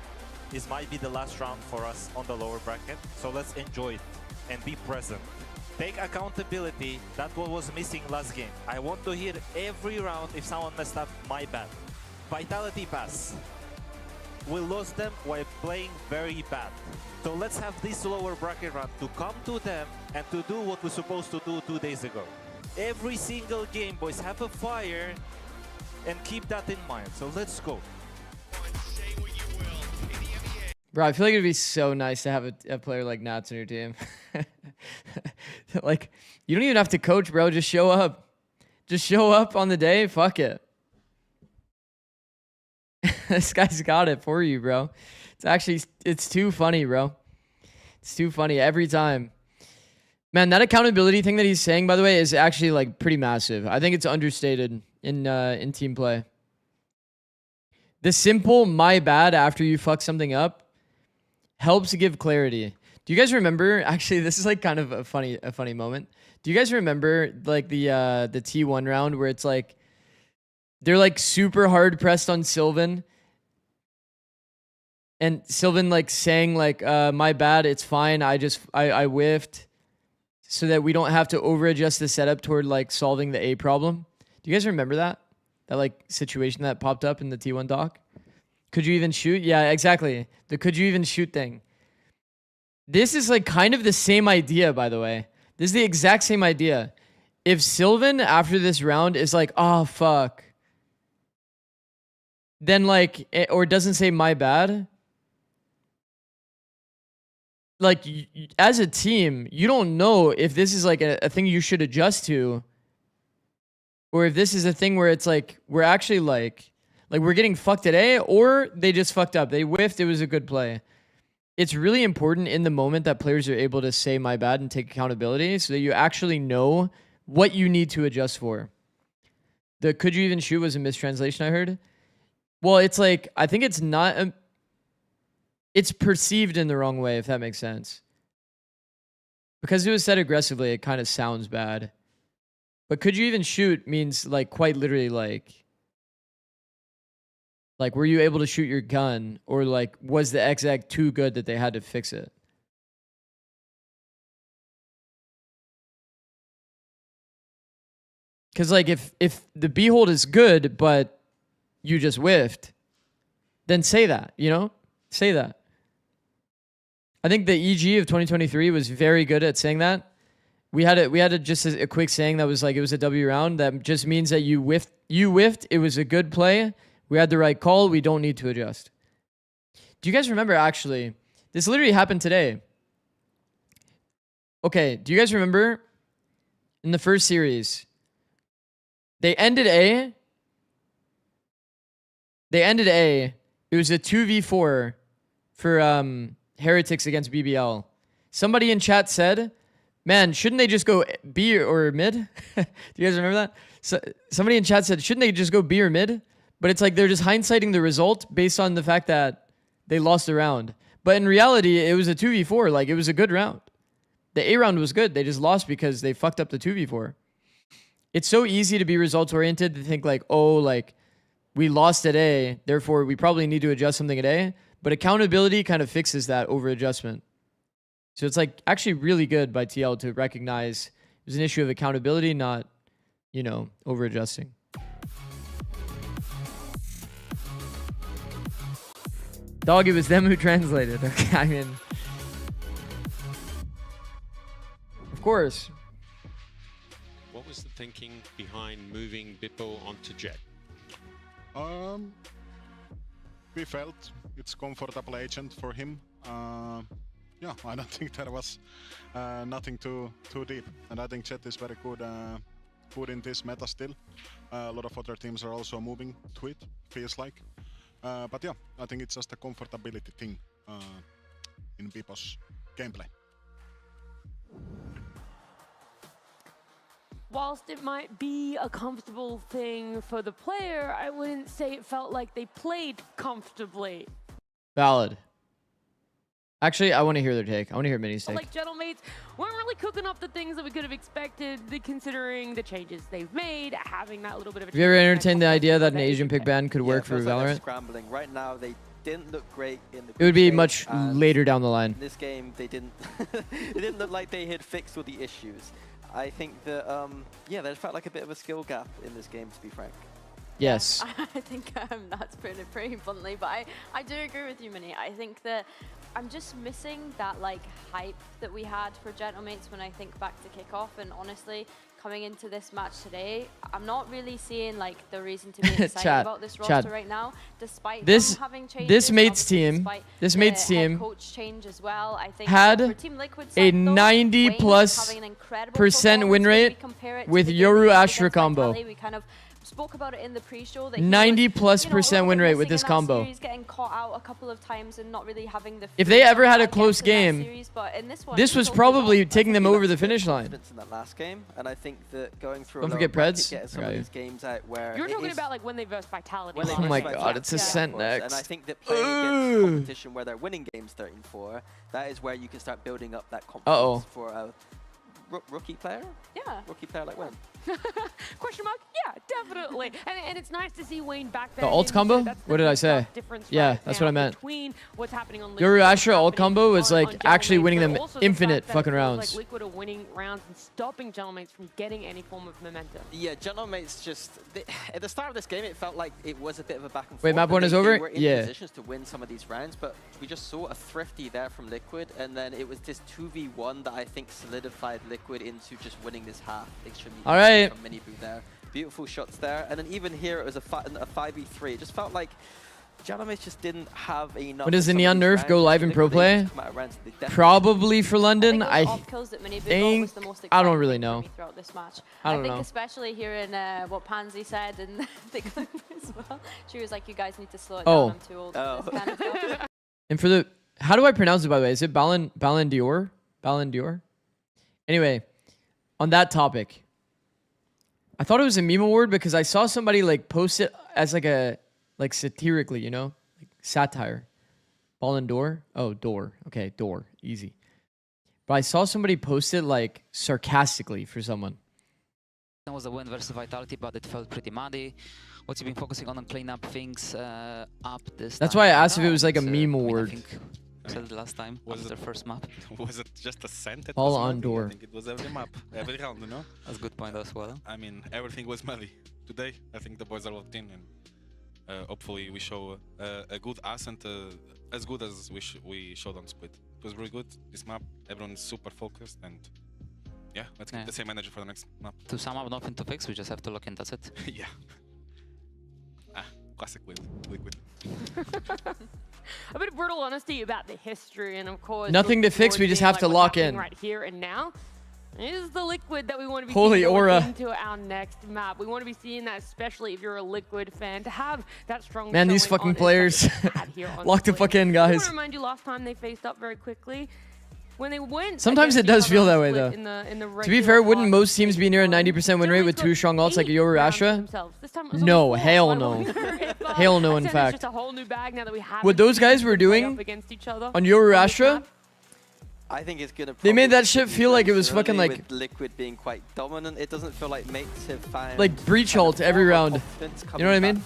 This might be the last round for us on the lower bracket. So let's enjoy it and be present. Take accountability. That's what was missing last game. I want to hear every round if someone messed up, my bad. Vitality pass. We lost them while playing very bad. So let's have this lower bracket run to come to them and to do what we're supposed to do 2 days ago. Every single game, boys, have a fire and keep that in mind. So let's go.
Bro, I feel like it'd be so nice to have a player like Nats on your team. Like, you don't even have to coach, bro. Just show up. Just show up on the day. Fuck it. This guy's got it for you, bro. It's too funny, bro. It's too funny every time. Man, that accountability thing that he's saying, by the way, is actually like pretty massive. I think it's understated in team play. The simple "my bad" after you fuck something up helps give clarity. Do you guys remember? Actually, this is like kind of a funny moment. Do you guys remember like the T1 round where it's like they're like super hard pressed on Sylvan, and Sylvan like saying like "my bad, it's fine. I whiffed," so that we don't have to over adjust the setup toward like solving the A problem. Do you guys remember that like situation that popped up in the T1 doc? Could you even shoot? Yeah, exactly. The could you even shoot thing. This is like kind of the same idea, by the way. This is the exact same idea. If Sylvan after this round is like, oh, fuck, then like, or doesn't say my bad, like as a team, you don't know if this is like a thing you should adjust to, or if this is a thing where it's like, we're actually like we're getting fucked today, or they just fucked up. They whiffed. It was a good play. it's really important in the moment that players are able to say my bad and take accountability so that you actually know what you need to adjust for. The could you even shoot was a mistranslation I heard. Well, it's like, I think it's not, it's perceived in the wrong way, if that makes sense. Because it was said aggressively, it kind of sounds bad. But could you even shoot means like quite literally like, were you able to shoot your gun? Or like, was the exec too good that they had to fix it? Because like, if the B-hold is good, but you just whiffed, then say that, you know? Say that. I think the EG of 2023 was very good at saying that. We had just a quick saying that was like, it was a W round. That just means that you whiffed. It was a good play. We had the right call. We don't need to adjust. Do you guys remember, actually, this literally happened today. Okay, do you guys remember in the first series, they ended A. It was a 2v4 for Heretics against BBL. Somebody in chat said, man, shouldn't they just go B or mid? Do you guys remember that? So, somebody in chat said, shouldn't they just go B or mid? But it's like they're just hindsighting the result based on the fact that they lost the round. But in reality, it was a 2v4. Like, it was a good round. The A round was good. They just lost because they fucked up the 2v4. It's so easy to be results-oriented to think like, oh, like, we lost at A, therefore we probably need to adjust something at A. But accountability kind of fixes that over-adjustment. So it's like actually really good by TL to recognize it was an issue of accountability, not, you know, over-adjusting. Dog, it was them who translated. Okay, I mean, of course.
What was the thinking behind moving Bippo onto Jet?
We felt it's comfortable agent for him. Yeah, I don't think there was nothing too deep, and I think Jet is very good in this meta still. A lot of other teams are also moving to it, feels like. But yeah, I think it's just a comfortability thing in Bippo's gameplay.
Whilst it might be a comfortable thing for the player, I wouldn't say it felt like they played comfortably.
Valid. Actually, I want to hear their take. I want to hear Mini's take.
Like, Gentlemates weren't really cooking up the things that we could have expected, considering the changes they've made, having that little bit of a...
Have you ever entertained the idea that an Asian pick ban could work for
like they're
Valorant?
scrambling. Right now, they didn't look great in the
It would be
pre-stage,
much
and
later down the line.
In this game, they didn't. It didn't look like they had fixed all the issues. I think that, yeah, there felt like a bit of a skill gap in this game, to be frank.
Yes.
I think that's putting it pretty bluntly, but I do agree with you, Mini. I think that I'm just missing that like hype that we had for Gentlemates when I think back to kickoff, and honestly, coming into this match today, I'm not really seeing like the reason to be excited about this roster right now, despite them having changes.
This mates team
coach change as well. I think
had
for Team Liquid
a
side, though,
90+% win rate with Yoru Astra combo.
We kind of spoke about it in the pre-show that
90+% win rate with this combo.
Series, getting caught out a couple of times and not really having the.
If they ever had a close game,
series, but in
this was probably taking them over the finish line.
In that last game, and I think that going through.
Don't forget Preds.
Getting some of these games out where
you're talking about like when they verse Vitality.
Oh my God, it's a cent next.
And I think that playing against competition where they're winning games 13-4, that is where you can start building up that confidence for a rookie player.
Yeah.
Rookie player like when.
Question mark? Yeah, definitely. And it's nice to see Wayne back there.
The ult combo? What did I say? Yeah, that's what I meant.
Between what's happening on
Yoru Astra ult combo was like actually winning them infinite fucking rounds.
Like Liquid are winning rounds and stopping Gentlemates from getting any form of momentum.
Yeah, Gentlemates just at the start of this game, it felt like it was a bit of a back and forth.
Wait, map one is over?
They were in positions to win some of these rounds, but we just saw a thrifty there from Liquid, and then it was this 2v1 that I think solidified Liquid into just winning this half.
All right.
From Mini Boo there. Beautiful shots there. And then even here, it was a 5v3. It just felt like Gentlemates just didn't have enough.
When does the Neon Nerf go live in pro play? Probably for London. I think. I don't really know.
Throughout this match.
I don't know.
Especially hearing what Pansy said and the clip as well. She was like, "You guys need to slow it down. I'm too old for this kind of stuff."
And for the How do I pronounce it, by the way? Is it Ballon d'Or? Ballon d'Or? Anyway, on that topic, I thought it was a meme award because I saw somebody like post it as like a satirically, you know, like satire. Ballon d'Or? Oh, door. Okay, door. Easy. But I saw somebody post it like sarcastically for someone.
That was a win versus Vitality, but it felt pretty muddy. What you've been focusing on and clean up things up this
That's
time
why I asked if it
around.
was like a meme
I mean,
award.
I think we said it last time was their first map.
Was it just a cent? It
All
was
on
muddy?
door.
I think it was every map, every round, you know?
That's a good point as well.
I mean, everything was muddy. Today, I think the boys are locked in, and hopefully we show a good Ascent, as good as we showed on Split. It was really good, this map. Everyone is super focused, and yeah, let's keep the same energy for the next map.
To sum up, nothing to fix, we just have to lock in, that's it.
Yeah. Classic Liquid.
A bit of brutal honesty about the history, and of course,
Nothing to fix, we just have to lock in.
Right here and now is the Liquid that we want to be
Holy
seeing
aura.
into our next map. We want to be seeing that, especially if you're a Liquid fan, to have that strong.
Man, these
showing
fucking
on
players.
here on
Lock the
Split.
fuck in,
I
guys.
want to remind you, last time they faced up very quickly. When they went
Sometimes it
against
does
each
feel
other
that
on
way,
Split
though.
in the
To be
regular
fair, wouldn't
hard
most teams be near a 90% win rate with 2 strong alts like Yoru Astra? No, hell no. Hell no, in fact.
It's just a whole new bag now that we have
What those guys were doing on Yoru Astra,
I think it's gonna.
they made that
probably
shit feel like it was
early
fucking like
with Liquid being quite dominant. It doesn't feel like mates have found
like breach ult every round. You know what I mean?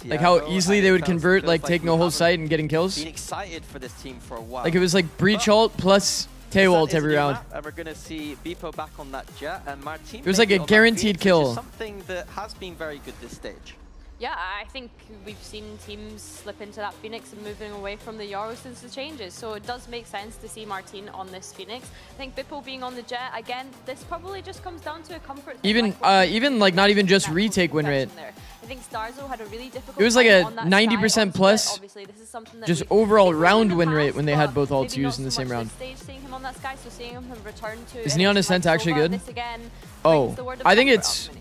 Like how easily they would convert like taking a whole site and getting kills.
Been excited for this team for a while.
Like it was like breach ult plus tail ult every round.
And we're gonna see Veto back on that jet, and Martin.
It was like a guaranteed kill.
Something that has been very good this stage.
Yeah, I think we've seen teams slip into that Phoenix and moving away from the Yoru since the changes. So it does make sense to see Martin on this Phoenix. I think Bippo being on the jet, again, this probably just comes down to a comfort thing.
Even like not even just retake win rate.
I think Starzo had a really difficult
It was like a
time on that
90% plus
Obviously, this is something that
just
we've
overall
seen in
round
the
win
past,
rate when they had both
but
ults
maybe not
used in the
so
same
much
round.
this stage, seeing him on that sky, so seeing him return to
Is Neon Ascent actually good?
this again
Oh,
brings the word of
I think
comfort up.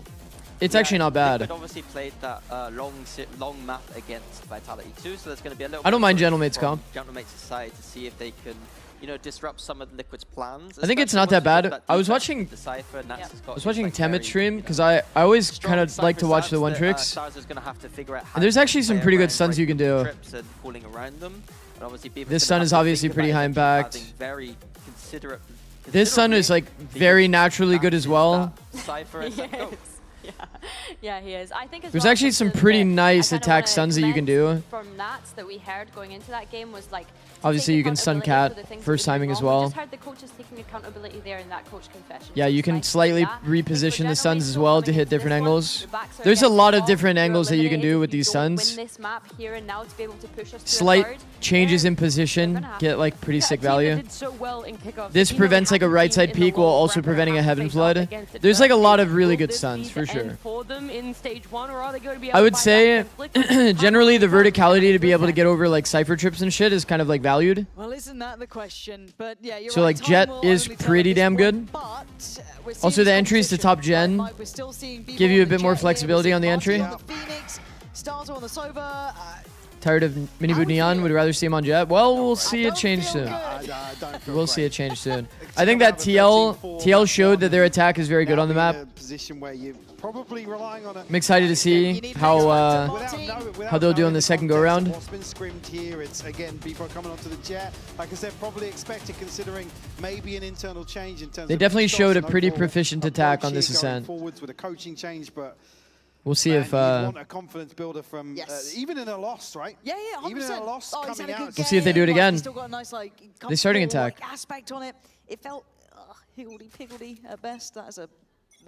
it's actually not bad.
Liquid obviously played that long map against Vitality too, so there's going to be a little.
I don't mind
bit of
Gentlemate's
from
comp.
Gentlemate's side to see if they can, you know, disrupt some of Liquid's plans.
I think it's
especially
not that
once you
bad.
got
I was
defense,
watching
Decipher, Nats has got
I was
these,
watching
like,
Temet
very,
stream because I always kind of like to
Cypher
watch the
stats
one
that,
tricks.
Stars is going to have to figure out how
And there's
to
actually some
play
pretty good
around
stuns you can do.
trips and pulling around them. And obviously Beaver's
This
gonna
stun
have
is
to
obviously
think
pretty
about
high
it,
impact.
having very considerate.
This stun is like very naturally good as well.
Cypher and go.
Yeah, he is. I think as
There's
well,
actually some
something
pretty
that
nice
I kinda
attack
wanna
stuns that you can
commend
do.
From Nats that we heard going into that game was like.
Obviously, you can stun Cat first timing as well.
We just heard the coaches taking accountability there in that coach confession.
Yeah, you can slightly reposition the stuns as well to hit different angles.
backs are
There's a
against
lot
the
of
wall.
different
You're
angles that you can do
eliminated
with
if you
these
don't
stuns.
Win this map here and now to be able to push us to a
Slight
third.
changes in position get like pretty sick value.
Did so well in kickoffs.
This
Even though
prevents
they
like a
haven't
right
been
side
in the
peak while
low
also
bracket,
preventing a
have
heaven
faced up
flood.
against it.
There's like a lot of
Will
really good
this
stuns
be
for
the end
sure.
For them in stage 1, or are they going to be able
I
to
would
fight
say
back against Liquid?
generally the verticality to be able to get over like Cypher trips and shit is kind of like valued.
Well, isn't that the question? But yeah, you're
So
right,
like
time
Jet
will
is
only tell
pretty
at this
damn
point,
good.
but, we're seeing
Also the
this
entries to top gen
competition. We're still seeing people
give you a
on the
bit more
Jet here.
flexibility
We're
on the
seeing
entry.
Marty on the Phoenix, Stars on the Sova.
Tired of Mini Boot Neon, would rather see him on Jet. Well, we'll see it change soon. We'll see it change soon. I think that TL showed that their attack is very good on the map.
Probably relying on
I'm excited to see how they'll do on the second go round.
What's been scrimmed here? It's again Beepo coming onto the Jet. Like I said, probably expected considering maybe an internal change in terms.
They
of
definitely
ethos
showed a
and
pretty
overall
proficient attack on
approach
this
here going
ascent.
forwards with a coaching change, but
We'll see
man,
if
you'd want a confidence builder from even in a loss, right?
Yeah, 100%.
Even in a loss coming out.
We'll see if they do it again.
Still got a nice like
They starting attack.
aspect on it. It felt higgledy-piggledy at best. That is a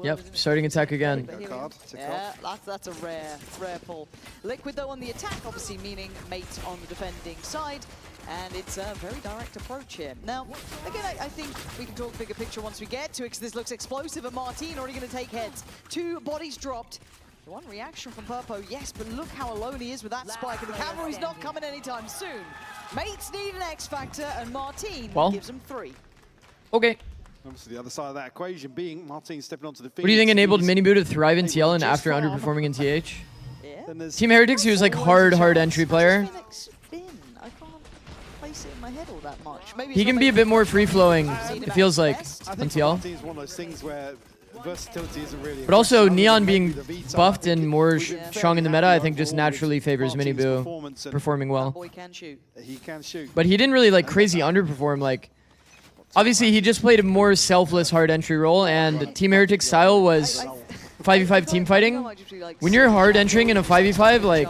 Yep, starting attack again.
Yeah, that's a rare pull. Liquid though on the attack, obviously meaning mate on the defending side. And it's a very direct approach here. Now, again, I think we can talk bigger picture once we get to it, because this looks explosive, and Martin already going to take heads. 2 bodies dropped. One reaction from Purpo, yes, but look how alone he is with that spike, and the cavalry's not coming anytime soon. Mates need an X factor, and Martin gives them 3.
Okay.
Obviously, the other side of that equation being Martin stepping onto the field.
What do you think enabled Mini Boot to thrive in TL and after underperforming in TH? Team Heretics, he was like hard entry player.
sit in my head all that much. Maybe
He can be a bit more free-flowing, it feels like, on TL.
Martin's one of those things where versatility isn't really.
But also, Neon being buffed and more strong in the meta, I think just naturally favors Miniboo performing well.
Boy can shoot.
He can shoot.
But he didn't really like crazy underperform. Like, obviously he just played a more selfless hard entry role, and Team Heretic's style was 5v5 team fighting. When you're hard entering in a 5v5, like,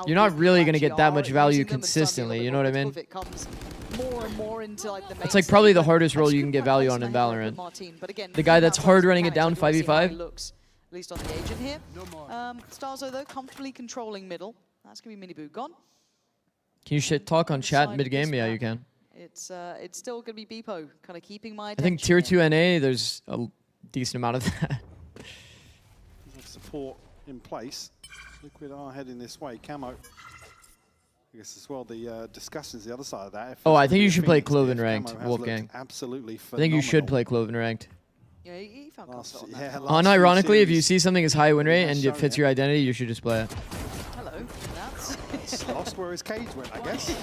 you're not really gonna get that much value consistently. You know what I mean?
More and more into like the
It's like probably the hardest role you can get value on in Valorant. The guy that's hard running it down 5v5.
At least on the agent here. Starzo though comfortably controlling middle. That's gonna be Miniboo gone.
Can you shit talk on chat mid game? Yeah, you can.
It's still gonna be Beepo kind of keeping my
I
attention.
think tier 2 NA, there's a decent amount of that.
Support in place. Liquid are heading this way. Camo. I guess as well the discussions the other side of that.
Oh, I think you should play Cloven ranked, Wolfgang.
Absolutely phenomenal.
I think you should play Cloven ranked.
Yeah, he found comfort on that.
Yeah,
Unironically, if you see something as high win rate and it fits your identity, you should just play it.
Hello.
It's lost where his cage went, I guess.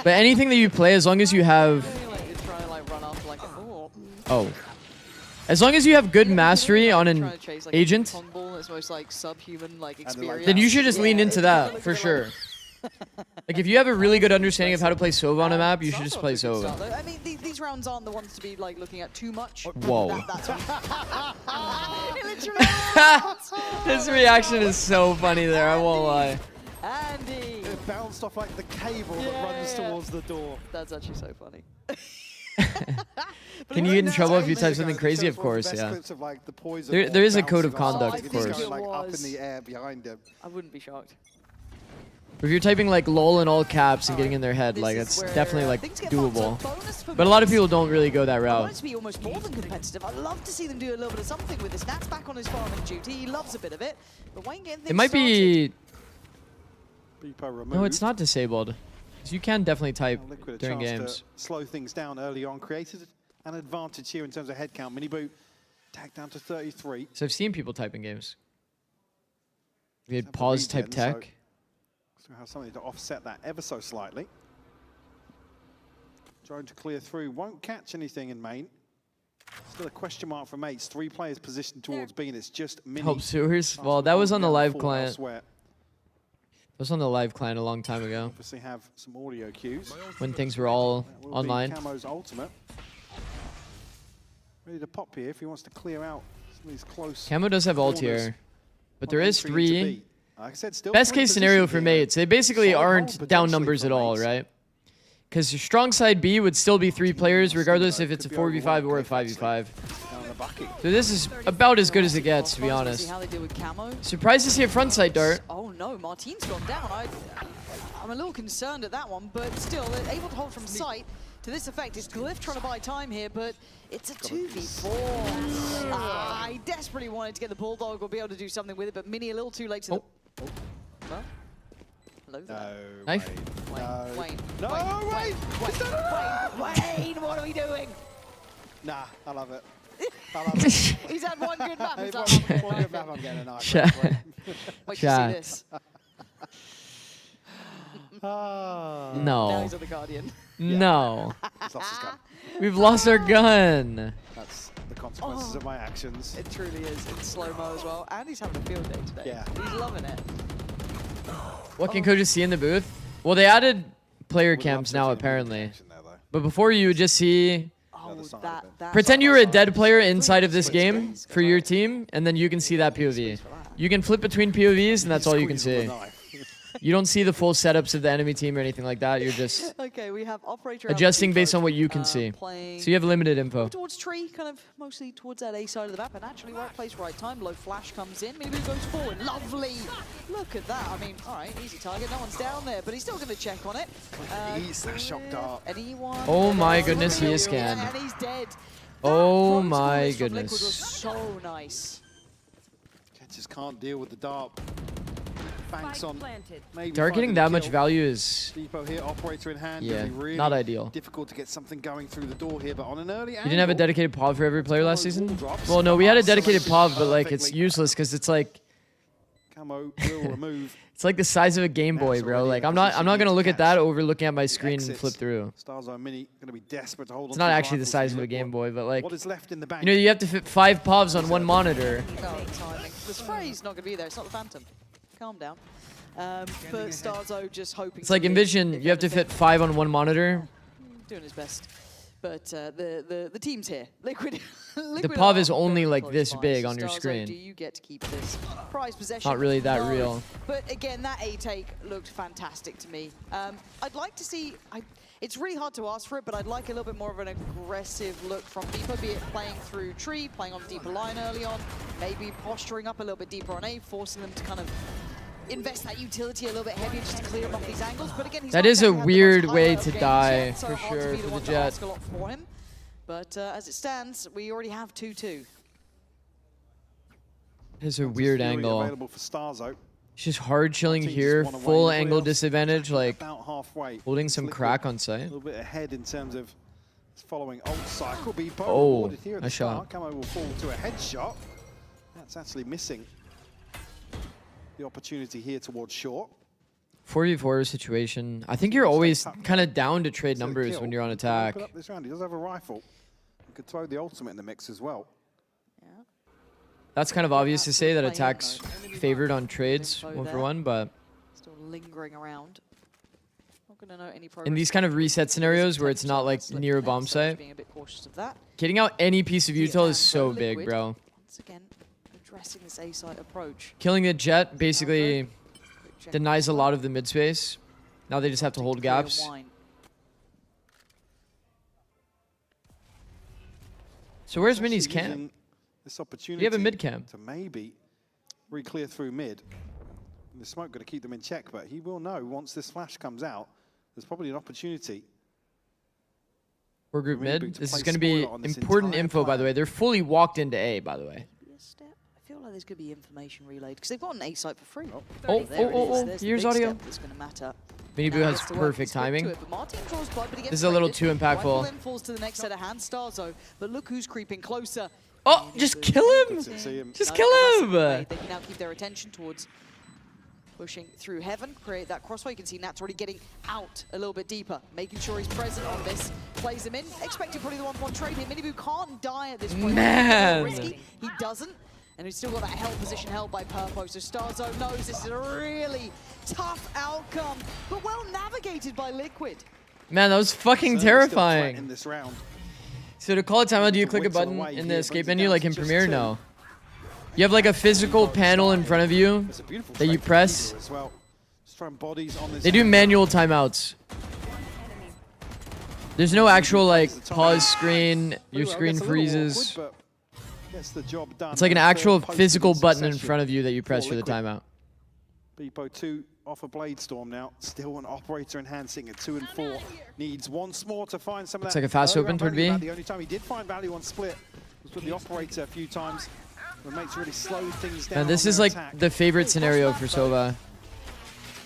But anything that you play, as long as you have... Oh. As long as you have good mastery on an agent, then you should just lean into that, for sure. Like, if you have a really good understanding of how to play Sova on a map, you should just play Sova.
I mean, these rounds aren't the ones to be like looking at too much.
Whoa. This reaction is so funny there, I won't lie.
Andy!
It bounced off like the cable that runs towards the door.
That's actually so funny.
Can you get in trouble if you type something crazy? Of course, yeah. There is a code of conduct, of course.
Up in the air behind him.
I wouldn't be shocked.
But if you're typing like LOL in all caps and getting in their head, like it's definitely like doable. But a lot of people don't really go that
I want it
route.
to be almost more than competitive. I'd love to see them do a little bit of something with this. Nat's back on his farming duty. He loves a bit of it. But Wayne getting things
It might be...
Beepo
No, it's not disabled. 'Cause you can definitely type
Liquid a
during
chance
games.
to slow things down early on. Created an advantage here in terms of head count. Miniboo tagged down to 33.
So I've seen people type in games. We had pause type tech.
So have something to offset that ever so slightly. Trying to clear through. Won't catch anything in main. Still a question mark for mates. 3 players positioned towards B, and it's just Mini.
Help sewers. Well, that was on the live client.
Elsewhere.
That was on the live client a long time ago.
Obviously have some audio cues.
When things were all online.
Camo's ultimate. Ready to pop here if he wants to clear out some of these close.
Camo does have ult
corners.
here. But there is 3.
Like I said, still
Best
point
case scenario
position
for
here.
mates. They basically
Solid
aren't
hold
down
potentially
numbers
for
at all,
mates.
right? Because your strong side B would still be 3 players, regardless if it's a 4v5 or a 5v5. So this is about as good as it gets, to be honest.
See how they deal with Camo.
Surprised to see a front side dart.
Oh no, Martin's gone down. I'm a little concerned at that one, but still, they're able to hold from sight. To this effect, it's Glyph trying to buy time here, but it's a 2v4. I desperately wanted to get the Bulldog or be able to do something with it, but Mini a little too late to the... Well, hello there.
Knife.
Wayne.
No,
Wayne. Wayne, what are we doing?
Nah, I love it. I love it.
He's had one good map. He's
Hey, one good map, I'm getting a knife.
Chat.
Wait to see
Chat.
this.
Ah.
No.
Now he's on the Guardian.
No.
He's lost his gun.
We've lost our gun.
That's the consequences of my actions.
It truly is. In slow-mo as well. And he's having a field day today.
Yeah.
He's loving it.
What can coaches see in the booth? Well, they added player cams now, apparently. But before, you would just see... Pretend you were a dead player inside of this game for your team, and then you can see that POV. You can flip between POVs, and that's all you can see. You don't see the full setups of the enemy team or anything like that. You're just
Okay, we have operator
adjusting based on what you can see. So you have limited info.
Towards tree, kind of mostly towards that A side of the map, and actually right place, right time. Low flash comes in, maybe goes forward. Lovely! Look at that. I mean, all right, easy target. No one's down there, but he's still going to check on it.
He's that shock dart.
Anyone?
Oh my goodness, he is scanned.
And he's dead.
Oh my
Liquid was
goodness.
so nice.
Just can't deal with the dart. Banks on. Maybe
Dart getting
finding
that
the
much
kill.
value is...
Depot here, operator in hand.
Yeah,
Gonna be really
not ideal.
Difficult to get something going through the door here, but on an early
You didn't have a
angle,
dedicated POV for every player last season? Well, no, we had a dedicated POV, but like it's useless because it's like
Camo will remove.
It's like the size of a Game Boy, bro. Like I'm not gonna look at that over looking at my screen and flip through.
Starzone Mini going to be desperate to hold on.
It's not actually the size of a Game Boy, but like,
what is left in the bank?
you know, you have to fit 5 POVs on one monitor.
Timing. The spray's not going to be there. It's not the Phantom. Calm down. But Starzo just hoping.
It's like envision you have to fit 5 on one monitor.
Doing his best. But the team's here. Liquid.
The POV is only like this big on your
Starzo,
screen.
do you get to keep this prize possession?
Not really that
No.
real.
But again, that A take looked fantastic to me. I'd like to see. It's really hard to ask for it, but I'd like a little bit more of an aggressive look from Deepo, be it playing through tree, playing on the deeper line early on, maybe posturing up a little bit deeper on A, forcing them to kind of invest that utility a little bit heavier just to clear him off these angles. But again, he's
That
not
is a
exactly had the
weird
most
way
highlight
to
of games
die,
yet, so
for
hard to
sure,
be the
for the
one to
Jet.
ask a lot for him. But as it stands, we already have 2-2.
It's a weird angle.
Available for Starzo.
It's just hard chilling here, full angle disadvantage, like holding some crack on
A
site.
little bit ahead in terms of following ult cycle. Beepo
Oh,
rewarded here at the
nice
start.
shot.
Camo will fall to a headshot. That's actually missing the opportunity here towards short.
4v4 situation. I think you're always kind of down to trade numbers when you're on attack.
Put up this round. He does have a rifle. He could throw the ultimate in the mix as well.
That's kind of obvious to say that attack's favored on trades 1-for-1, but
Still lingering around. Not going to know any
in
progress.
these kind of reset scenarios where it's not like near a bomb site,
Being a bit cautious of that.
getting out any piece of util is so big, bro.
Once again, addressing this A site approach.
Killing the Jet basically denies a lot of the mid space. Now they just have to hold gaps. So where's Mini's
Actually
cam?
using This opportunity
Do you have a mid cam?
to maybe re-clear through mid. And the smoke going to keep them in check, but he will know once this flash comes out, there's probably an opportunity.
Or group
Really
mid.
big to
This is
play
going to be
spoiler on this
important
entire
info, by the way. They're fully walked into A, by the way.
I feel like there's going to be information relayed because they've got an A site for free.
Oh,
There it is. There's the
here's
big
audio.
step that's going to matter.
Mini Boo
Now
has
gets to work
perfect
his way
timing.
to it, but Martin draws blood, but he gets
This is a little
traded.
too
Rifle
impactful.
then falls to the next set of hands, Starzo, but look who's creeping closer.
Oh, just kill him! Just kill him!
They can now keep their attention towards pushing through heaven, create that crossfire. You can see Nat's already getting out a little bit deeper, making sure he's present on this. Plays him in, expecting probably the 1-1 trade here. Miniboo can't die at this point.
Man.
Risky. He doesn't. And he's still got that held position held by Purpo. So Starzo knows this is a really tough outcome, but well navigated by Liquid.
Man, that was fucking
Certainly still a threat
terrifying.
in this round.
So to call a timeout, do you click a
whittle
button
away
in
here,
the escape
brings it
menu
down
like
to
in
just
Premiere?
2.
No. You have like a physical panel in front of you
It's a beautiful
that you
trade from
press.
Peter as well. Just throwing bodies on this
They do
round.
manual timeouts. There's no actual like pause screen, your
Well,
screen
gets a little
freezes.
awkward, but gets the job done.
It's like an
Third
actual
post
physical
in
button in
succession
front of you that you press for the
Liquid.
timeout.
Beepo 2 off a Blade Storm now. Still an operator in hand, sitting at 2 and 4. Needs once more to find some of
Looks
that.
like a fast
earlier
open
on
toward
value.
B.
About the only time he did find value on split was with the operator a few times. But makes really slow things down.
Man, this
on
is
their
like
attack.
the favorite scenario for Sova.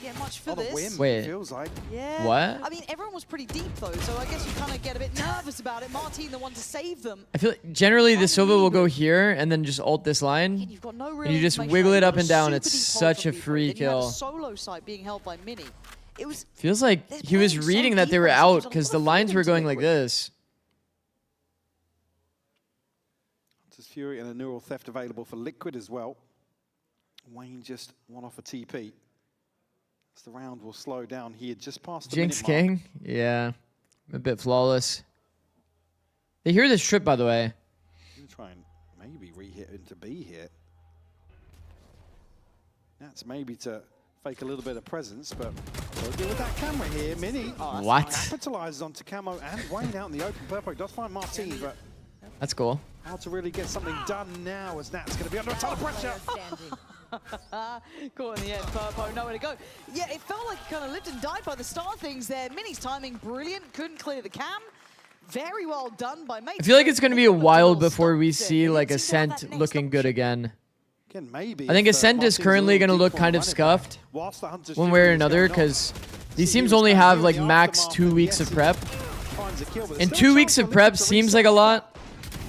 Yeah, much for
On a
this.
whim,
Wait.
it feels like.
Yeah.
What?
I mean, everyone was pretty deep though, so I guess you kind of get a bit nervous about it. Martin, the one to save them.
I feel like generally the Sova will go here and then just ult this line.
You've got no real
And you just
information
wiggle
out.
it
You've
up
got
and down.
super
It's
deep hold
such
from
a
Beepo.
free
Then you had a
kill.
solo site being held by Mini. It was
Feels like he was reading that they were out because the lines were going like this.
There's Fury and a neural theft available for Liquid as well. Wayne just one off a TP. As the round will slow down here, just past the
Jinx
minute mark.
King? Yeah. A bit flawless. They hear this trip, by the way.
Gonna try and maybe re-hit into B here. That's maybe to fake a little bit of presence, but we'll deal with that camera here. Mini
What?
capitalizes onto Camo and Wayne out in the open. Purple does find Martin, but
That's cool.
how to really get something done now as Nat's going to be under a ton of pressure.
Caught in the end, Purpo, nowhere to go. Yeah, it felt like he kind of lived and died by the start of things there. Mini's timing brilliant, couldn't clear the cam. Very well done by Mate.
I feel like it's going to be a while before we see like Ascent looking good again.
Again, maybe
I think
if,
Ascent is
Martin's a
currently
little
going to look
deep
kind
on
of
the
scuffed
whilst the Hunter's
one way or
Fury is
another
going on.
because these teams only have like max 2 weeks of prep.
Finds a kill, but
And
there's
2
still a
weeks
chance
of
for
prep
Liquid to
seems
reset
like a
that.
lot,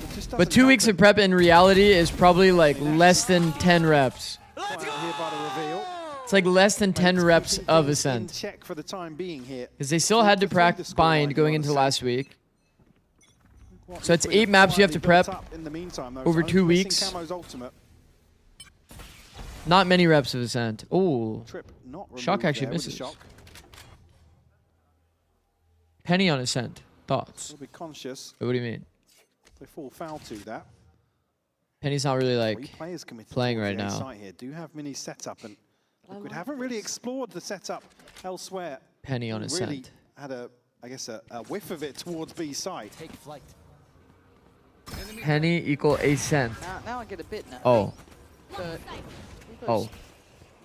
It just
but
doesn't
2 weeks
happen.
of prep in reality is probably like less than 10 reps.
Here by the reveal.
like less than 10 reps of
in
Ascent.
check for the time being here.
Because they still had to practice bind going into last week. So it's 8 maps you have to prep
in the meantime, though,
over
so
2
only missing
weeks.
Camo's ultimate.
Not many reps of Ascent. Oh,
Trip not
Shock
removed
actually
there with the
misses.
Shock.
Penny on Ascent. Thoughts?
A little bit conscious.
What do you mean?
They fall foul to that.
Penny's not really
Three
like
players committed
playing
towards
right
the A
now.
site here. Do have mini setup, and Liquid haven't really explored the setup elsewhere.
Penny on
Really
Ascent.
had a, I guess, a whiff of it towards B side.
Take flight.
Penny equal Ascent.
Now I get a bit now.
Oh.
But
Oh.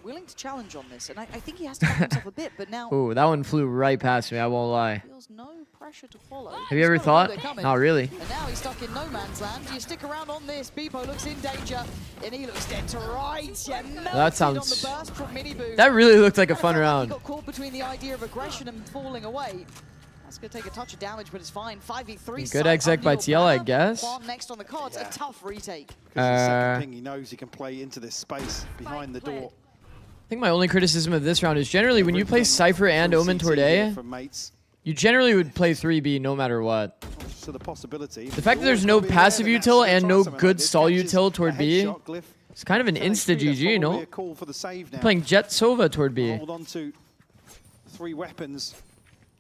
willing to challenge on this, and I think he has to back himself a bit, but now
Ooh, that one flew right past me. I won't lie.
feels no pressure to follow.
Have you ever thought? Not really.
And now he's stuck in no man's land. Do you stick around on this? Beepo looks in danger, and he looks dead to rights. Yeah,
That sounds.
on the burst from Miniboo.
That really looked like a fun round.
He got caught between the idea of aggression and falling away. That's going to take a touch of damage, but it's fine. 5v3.
Good exec by TL, I guess.
Next on the cards, a tough retake.
Because the second ping, he knows he can play into this space behind the door.
I think my only criticism of this round is generally when you play Cypher and Omen toward A, you generally would play 3B no matter what.
So the possibility.
The fact that there's no passive util and no good stall util toward B, it's kind of an insta-GG, no? Playing Jet Sova toward B.
Hold on to 3 weapons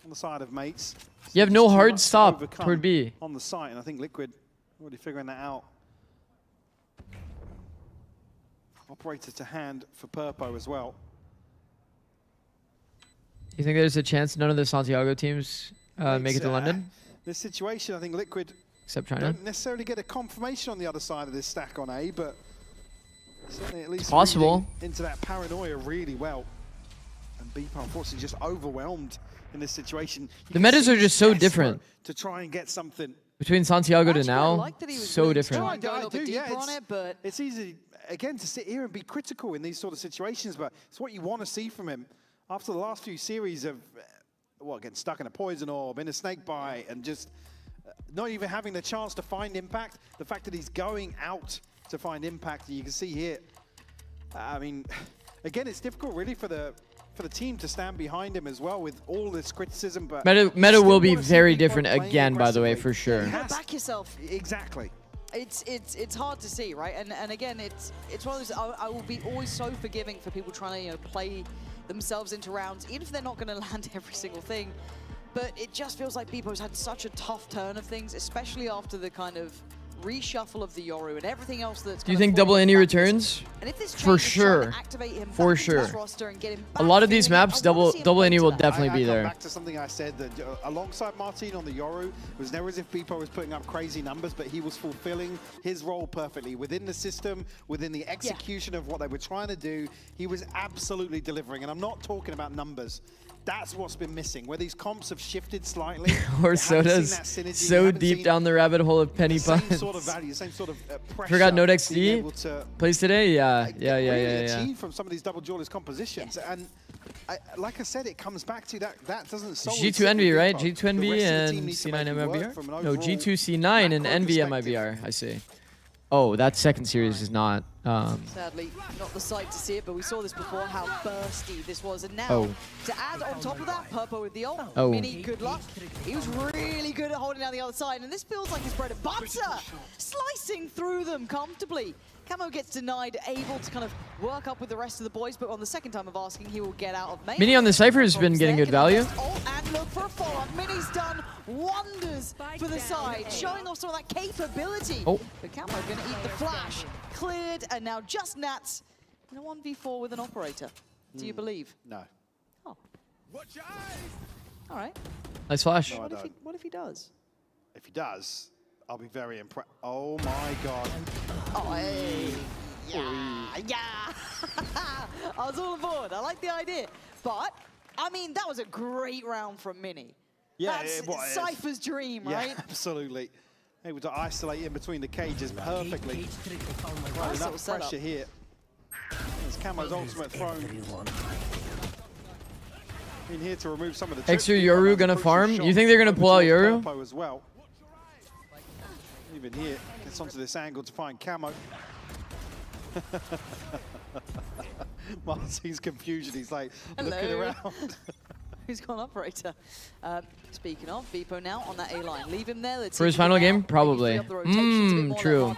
on the side of mates.
You have no
Too
hard
much to
stop
overcome
toward B.
on the site, and I think Liquid already figuring that out. Operator to hand for Purpo as well.
You think there's a chance none of the Santiago teams make it to London?
This situation, I think Liquid
Except China.
don't necessarily get a confirmation on the other side of this stack on A, but certainly at least
Possible.
reading into that paranoia really well. And Beepo unfortunately just overwhelmed in this situation.
The metas are just so different.
To try and get something.
Between Santiago to now, so different.
I do, yeah, it's easy, again, to sit here and be critical in these sort of situations, but it's what you want to see from him. After the last few series of, well, getting stuck in a poison orb, in a snake bite, and just not even having the chance to find impact, the fact that he's going out to find impact, you can see here, I mean, again, it's difficult really for the team to stand behind him as well with all this criticism, but
Meta will be very different again, by the way, for sure.
You gotta back yourself.
Exactly.
It's hard to see, right? And again, it's one of those. I will be always so forgiving for people trying to play themselves into rounds, even if they're not going to land every single thing. But it just feels like Beepo's had such a tough turn of things, especially after the kind of reshuffle of the Yoru and everything else that's.
Do you think double any returns? For sure. For sure. A lot of these maps, double any will definitely be
I
there.
come back to something I said that alongside Martin on the Yoru, it was never as if Beepo was putting up crazy numbers, but he was fulfilling his role perfectly within the system, within the execution of what they were trying to do. He was absolutely delivering, and I'm not talking about numbers. That's what's been missing, where these comps have shifted slightly.
Or Soda's so deep down the rabbit hole of penny
same
puns.
sort of value, same sort of pressure.
Forgot Note
being able
XD
to
plays today? Yeah.
really achieve from some of these double jawless compositions. And like I said, it comes back to that doesn't solely
G2
sit with
Envy, right?
Beepo.
G2
The
Envy
rest of the
and
team needs to
C9
make it work
MIBR?
from an
No,
overall
G2 C9 and Envy MIBR, I see. Oh, that second series is not.
Sadly, not the sight to see it, but we saw this before, how bursty this was. And now,
Oh.
to add on top of that, Purpo with the ult.
Oh.
Mini, good luck. He was really good at holding down the other side, and this feels like his bread and butter, slicing through them comfortably. Camo gets denied, able to kind of work up with the rest of the boys, but on the second time of asking, he will get out of main.
Mini on the Cypher has been getting good value.
And look for a follow-up. Mini's done wonders for the side, showing off some of that capability.
Oh.
But Camo going to eat the flash. Cleared, and now just Nats in a 1v4 with an operator. Do you believe?
No.
Oh. All right.
Nice flash.
No,
What if he does?
If he does, I'll be very impressed. Oh my god.
Oh, hey. Yeah. I was all aboard. I like the idea. But, I mean, that was a great round from Mini.
Yeah,
That's
it was.
Cypher's dream, right?
Yeah, absolutely. Able to isolate in between the cages perfectly. Right, enough pressure here. There's Camo's ultimate thrown in here to remove some of the
Extra
trips.
Yoru gonna farm? You think they're gonna pull out Yoru?
Purpo as well. Even here, gets onto this angle to find Camo. Martin's confusion. He's like
Hello.
looking around.
Who's gone operator? Speaking of, Veto now on that A line. Leave him there.
For his final game, probably. True.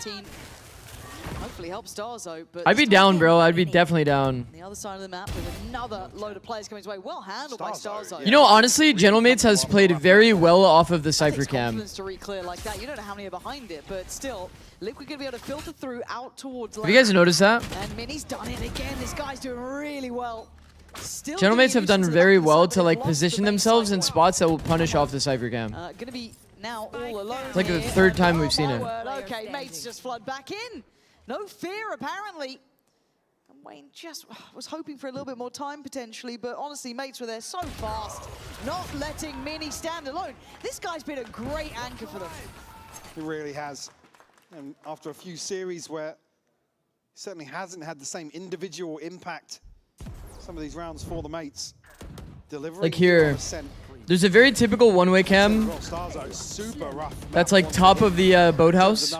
Hopefully help Starzo, but
I'd be down, bro. I'd be definitely down.
the other side of the map with another load of players coming his way. Well handled by Starzo.
You know, honestly, Gentlemates has played very well off of the Cypher cam.
Confidence to re-clear like that. You don't know how many are behind it, but still, Liquid gonna be able to filter through out towards.
Have you guys noticed that?
And Mini's done it again. This guy's doing really well. Still
Gentlemates have done very well to like position themselves in spots that will punish off the Cypher cam.
Gonna be now all alone.
It's like the
here.
third time we've seen it.
Okay, Mates just flood back in. No fear, apparently. And Wayne just was hoping for a little bit more time, potentially, but honestly, Mates were there so fast, not letting Mini stand alone. This guy's been a great anchor for them.
He really has. And after a few series where he certainly hasn't had the same individual impact, some of these rounds for the Mates. Delivering
Like here, there's a very typical one-way cam.
Super rough.
That's like top of the boathouse.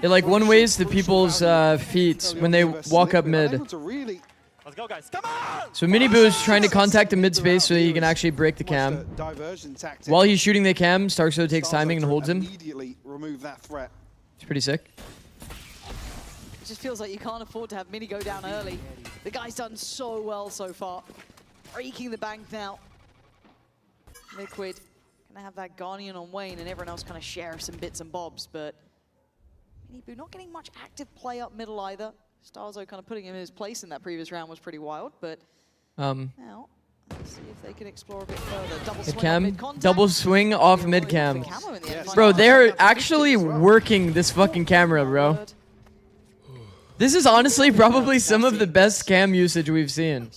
It like one-ways the people's feet when they walk up mid.
Let's go, guys. Come on!
So Miniboo's trying to contact the mid space so that he can actually break the cam. While he's shooting the cam, Starkso takes timing and holds him.
Immediately remove that threat.
It's pretty sick.
It just feels like you can't afford to have Mini go down early. The guy's done so well so far. Breaking the bank now. Liquid gonna have that Guardian on Wayne and everyone else kind of share some bits and bobs, but Miniboo not getting much active play up middle either. Starzo kind of putting him in his place in that previous round was pretty wild, but now let's see if they can explore a bit further. Double swing on mid-contact.
Double swing off mid cam. Bro, they're actually working this fucking camera, bro. This is honestly probably some of the best cam usage we've seen.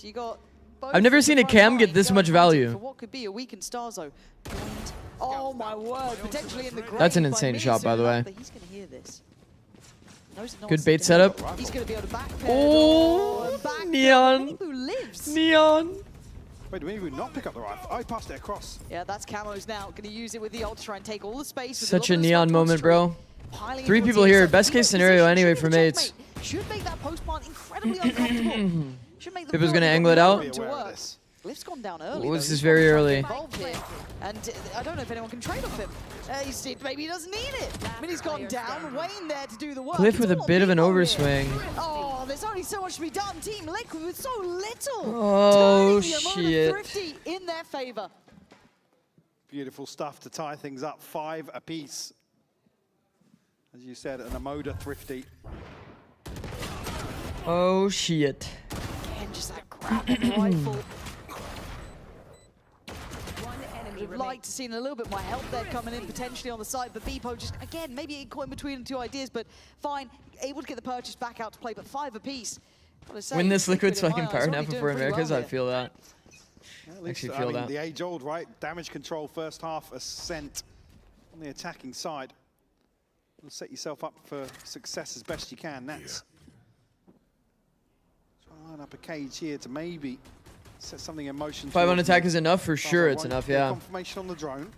I've never seen a cam get this much value.
For what could be a weakened Starzo. Oh my word, potentially in the grave.
That's an insane shot, by the way.
He's gonna hear this.
Good bait setup.
He's gonna be able to
Oh, Neon. Neon.
Wait, did Miniboo not pick up the rifle? Oh, he passed it across.
Yeah, that's Camo's now. Gonna use it with the ult to try and take all the space.
Such a Neon moment, bro. 3 people here. Best case scenario anyway for Mates.
Should make that post plant incredibly uncomfortable. Should make the
Pippa's gonna angle it out.
Lift's gone down early.
This is very early.
Here. And I don't know if anyone can trade off him. Maybe he doesn't need it. Mini's gone down. Wayne there to do the work.
Cliff with a bit of an overswing.
Oh, there's only so much to be done. Team Liquid with so little.
Oh,
shit. Thrifty in their favor.
Beautiful stuff to tie things up. 5 apiece. As you said, an Amoda Thrifty.
Oh, shit.
Again, just that grab on the rifle. Would have liked to see a little bit more help there coming in potentially on the side, but Beepo just, again, maybe caught in between the two ideas, but fine, able to get the purchase back out to play, but 5 apiece.
When this Liquid's fucking power nap for Americas, I feel that.
Yeah, actually feel that. The age-old, right? Damage control first half, Ascent on the attacking side. You'll set yourself up for success as best you can. That's trying to line up a cage here to maybe set something in motion.
5 on attack is enough for sure. It's enough, yeah.
Confirmation on the drone.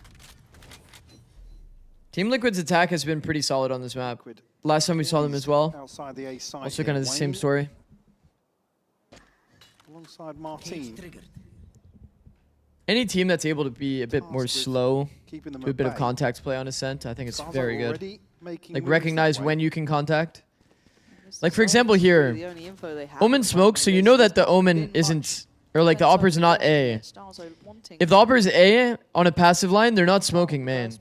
Team Liquid's attack has been pretty solid on this map. Last time we saw them as well.
Outside the A side.
Also kind of the same story.
Alongside Martin.
Any team that's able to be a bit more slow, do a bit of contact play on Ascent, I think it's very good. Like recognize when you can contact. Like for example here, Omen smokes, so you know that the Omen isn't, or like the Opper's not A. If the Opper's A on a passive line, they're not smoking main.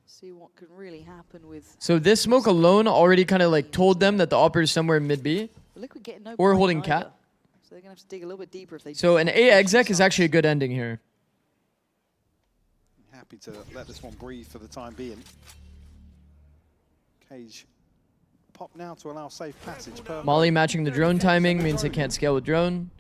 See what can really happen with.
So this smoke alone already kind of like told them that the Opper's somewhere mid B, or holding cat.
So they're gonna have to dig a little bit deeper if they.
So an A exec is actually a good ending here.
Happy to let this one breathe for the time being. Cage pop now to allow safe passage.
Molly matching the drone timing means they can't scale with drone.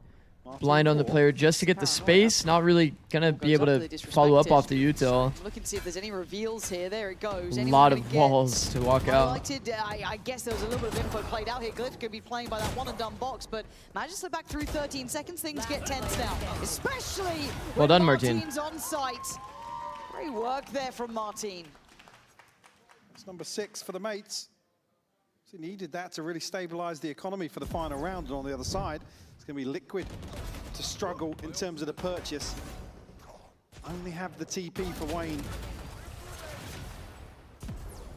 Blind on the player just to get the space. Not really gonna be able to follow up off the util.
Looking to see if there's any reveals here. There it goes.
A lot of walls to walk out.
I guess there was a little bit of info played out here. Glyph could be playing by that one and done box, but manages to slip back through 13 seconds. Things get tense now, especially
well done, Martin.
Martin's on site. Great work there from Martin.
It's number 6 for the Mates. So he needed that to really stabilize the economy for the final round. And on the other side, it's going to be Liquid to struggle in terms of the purchase. Only have the TP for Wayne.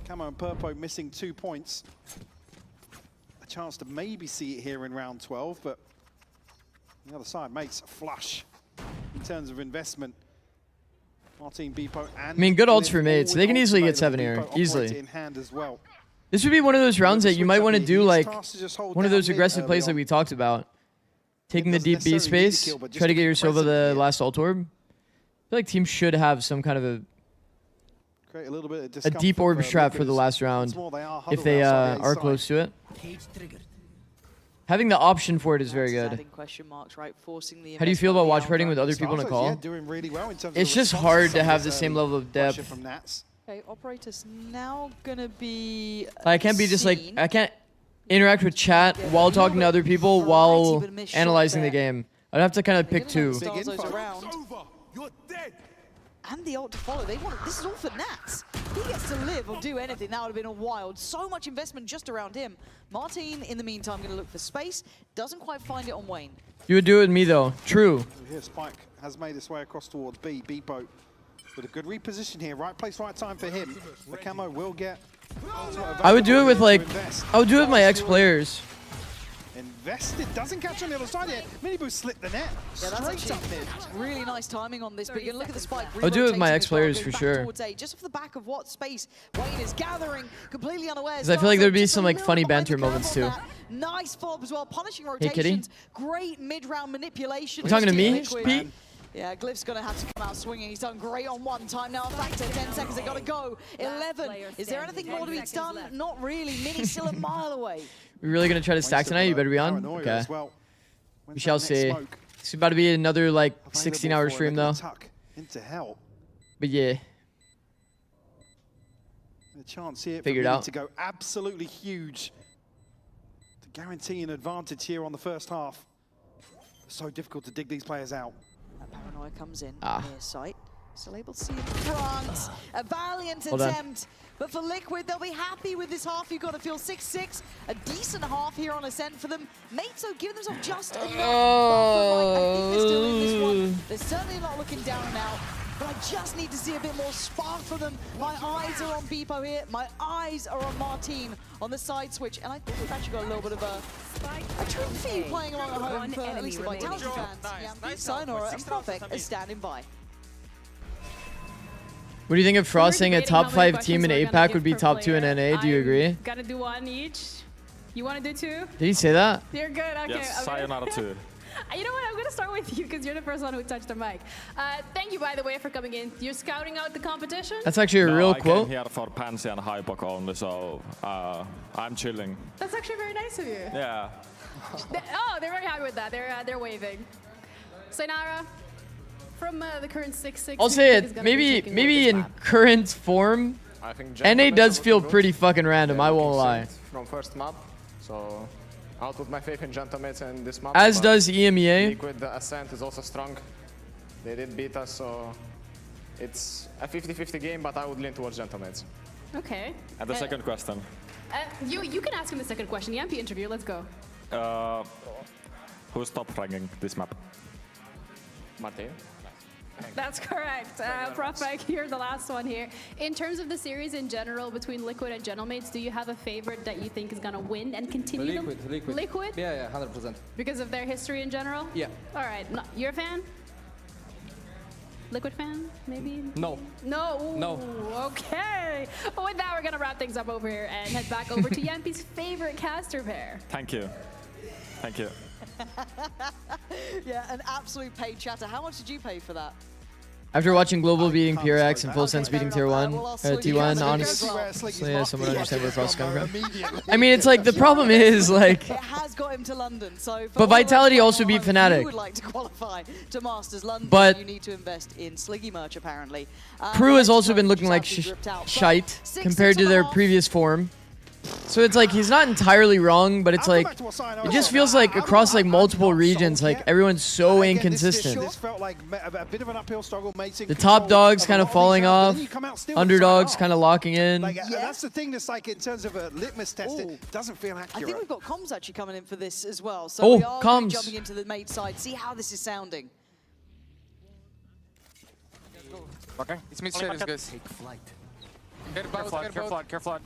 Camo and Purpo missing 2 points. A chance to maybe see it here in round 12, but on the other side, mates flush in terms of investment. Martin, Beepo, and
I mean, good ults for mates. They can easily get 7 here, easily.
In hand as well.
This would be one of those rounds that you might want to do like one of those aggressive plays like we talked about. Taking the deep B space, try to get yourself the last ult orb. I feel like teams should have some kind of a deep orb trap for the last round if they are close to it. Having the option for it is very good. How do you feel about watch partying with other people in a call? It's just hard to have the same level of depth.
Okay, Operator's now gonna be
I can't be just like, I can't interact with chat while talking to other people while analyzing the game. I'd have to kind of pick two.
And the ult to follow. They want it. This is all for Nats. He gets to live or do anything. That would have been a wild. So much investment just around him. Martin, in the meantime, going to look for space. Doesn't quite find it on Wayne.
You would do it with me though. True.
Here, Spike has made his way across towards B. Beepo with a good reposition here. Right place, right time for him. The camo will get.
I would do it with like, I would do it with my ex-players.
Invested, doesn't catch on the other side yet. Miniboo slipped the net.
Yeah, that's actually really nice timing on this. But you can look at the Spike.
I'll do it with my ex-players for sure.
Just off the back of what space Wayne is gathering, completely unaware.
Because I feel like there'd be some like funny banter moments too.
Nice follow-up as well, punishing
Hey,
rotations. Great mid-round manipulation.
You talking to me, Pete?
Yeah, Glyph's going to have to come out swinging. He's done great on one time. Now a factor, 10 seconds, they got to go. 11. Is there anything more to be done? Not really. Mini's still a mile away.
We're really going to try to stack tonight? You better be on? Okay. We shall see. It's about to be another like 16-hour stream though. But yeah.
A chance here
Figured
for Mini
out.
to go absolutely huge. To guarantee an advantage here on the first half. So difficult to dig these players out.
Paranoia comes in near sight. Still able to see in front. A valiant attempt. But for Liquid, they'll be happy with this half. You've got to feel 6-6. A decent half here on Ascent for them. Mato giving themselves just enough buffer. I think they're still in this one. They're certainly not looking down and out. But I just need to see a bit more spark from them. My eyes are on Beepo here. My eyes are on Martin on the side switch. And I think we've actually got a little bit of a trophy playing along at home for at least the Vitality fans. Sayonara and Prophet are standing by.
What do you think of Frost saying a top 5 team in APAC would be top 2 in NA? Do you agree?
Gotta do one each. You want to do 2?
Did he say that?
You're good. Okay.
Yes, sayonara 2.
You know what? I'm going to start with you because you're the first one who touched the mic. Thank you, by the way, for coming in. You're scouting out the competition?
That's actually a real quote.
I'm here for Pansy and Hypok only, so I'm chilling.
That's actually very nice of you.
Yeah.
They're very happy with that. They're waving. Sayonara, from the current 6-6.
I'll say it. Maybe in current form, NA does feel pretty fucking random. I won't lie.
From first map, so I'll put my faith in Gentamates and this map.
As does EMEA.
Liquid Ascent is also strong. They did beat us, so it's a 50-50 game, but I would lean towards Gentamates.
Okay.
And the second question.
You can ask him the second question. The MP interview. Let's go.
Who's top ranking this map?
Martin.
That's correct. Prophet, you're the last one here. In terms of the series in general between Liquid and Gentlemates, do you have a favorite that you think is going to win and continue? Liquid?
Yeah, 100%.
Because of their history in general?
Yeah.
All right. You're a fan? Liquid fan, maybe?
No.
No?
No.
Okay. Well, with that, we're going to wrap things up over here and head back over to Yampi's favorite caster pair.
Thank you. Thank you.
Yeah, an absolute paid chatter. How much did you pay for that?
After watching Global beating PRX and Full Sense beating Tier 1, T1, honestly, yeah, someone understand where Frost coming from. I mean, it's like, the problem is, like...
It has got him to London, so...
But Vitality also beat Fnatic.
You would like to qualify to Masters London,
but
you need to invest in Sliggy merch, apparently.
Crew has also been looking like shite compared to their previous form. So it's like he's not entirely wrong, but it's like it just feels like across like multiple regions, like everyone's so inconsistent.
This felt like a bit of an uphill struggle.
The top dogs kind of falling off, underdogs kind of locking in.
Like, that's the thing that's like in terms of a litmus test, it doesn't feel accurate.
I think we've got comms actually coming in for this as well. So we are
comms.
jumping into the mate side. See how this is sounding.
Okay.
It's mid-stairs, guys.
Take flight.
Careful.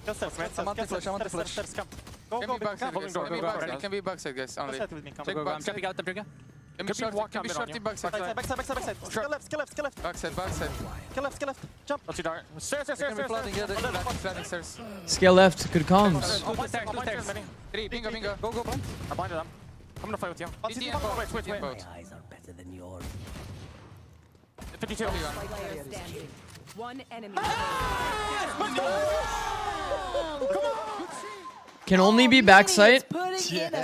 Just I'm on the flash. Come. Go,
It can be backside, guys. Only. Check
I'm jumping out the trigger.
Can be shorty backside.
Backside. Skill left.
Backside.
Skill left. Jump. Don't you dare. Stairs.
Can be flooding stairs.
Scale left, good comms.
On my stairs.
3, bingo.
Go. I blinded them. I'm gonna fight with you. Wait.
My
eyes are better than yours. 52.
One enemy.
Can only be backside.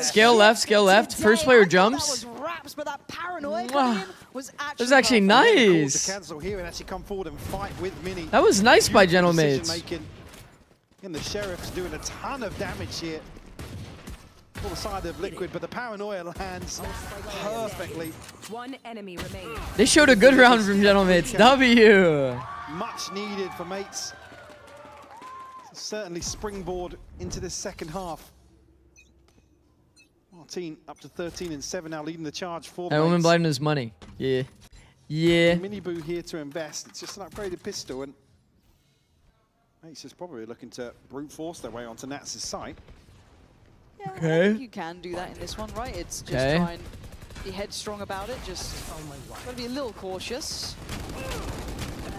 Scale left. First player jumps. That was actually nice. That was nice by Gentlemates.
And the Sheriff's doing a ton of damage here. For the side of Liquid, but the paranoia lands perfectly.
One enemy remains.
They showed a good round from Gentlemates. W.
Much needed for mates. Certainly springboard into the second half. Martin up to 13-7 now, leading the charge for
That woman blind his money. Yeah.
Miniboo here to invest. It's just an upgraded pistol, and mates is probably looking to brute force their way onto Nats' site.
Yeah, I think you can do that in this one, right? It's just try and be headstrong about it. Just got to be a little cautious.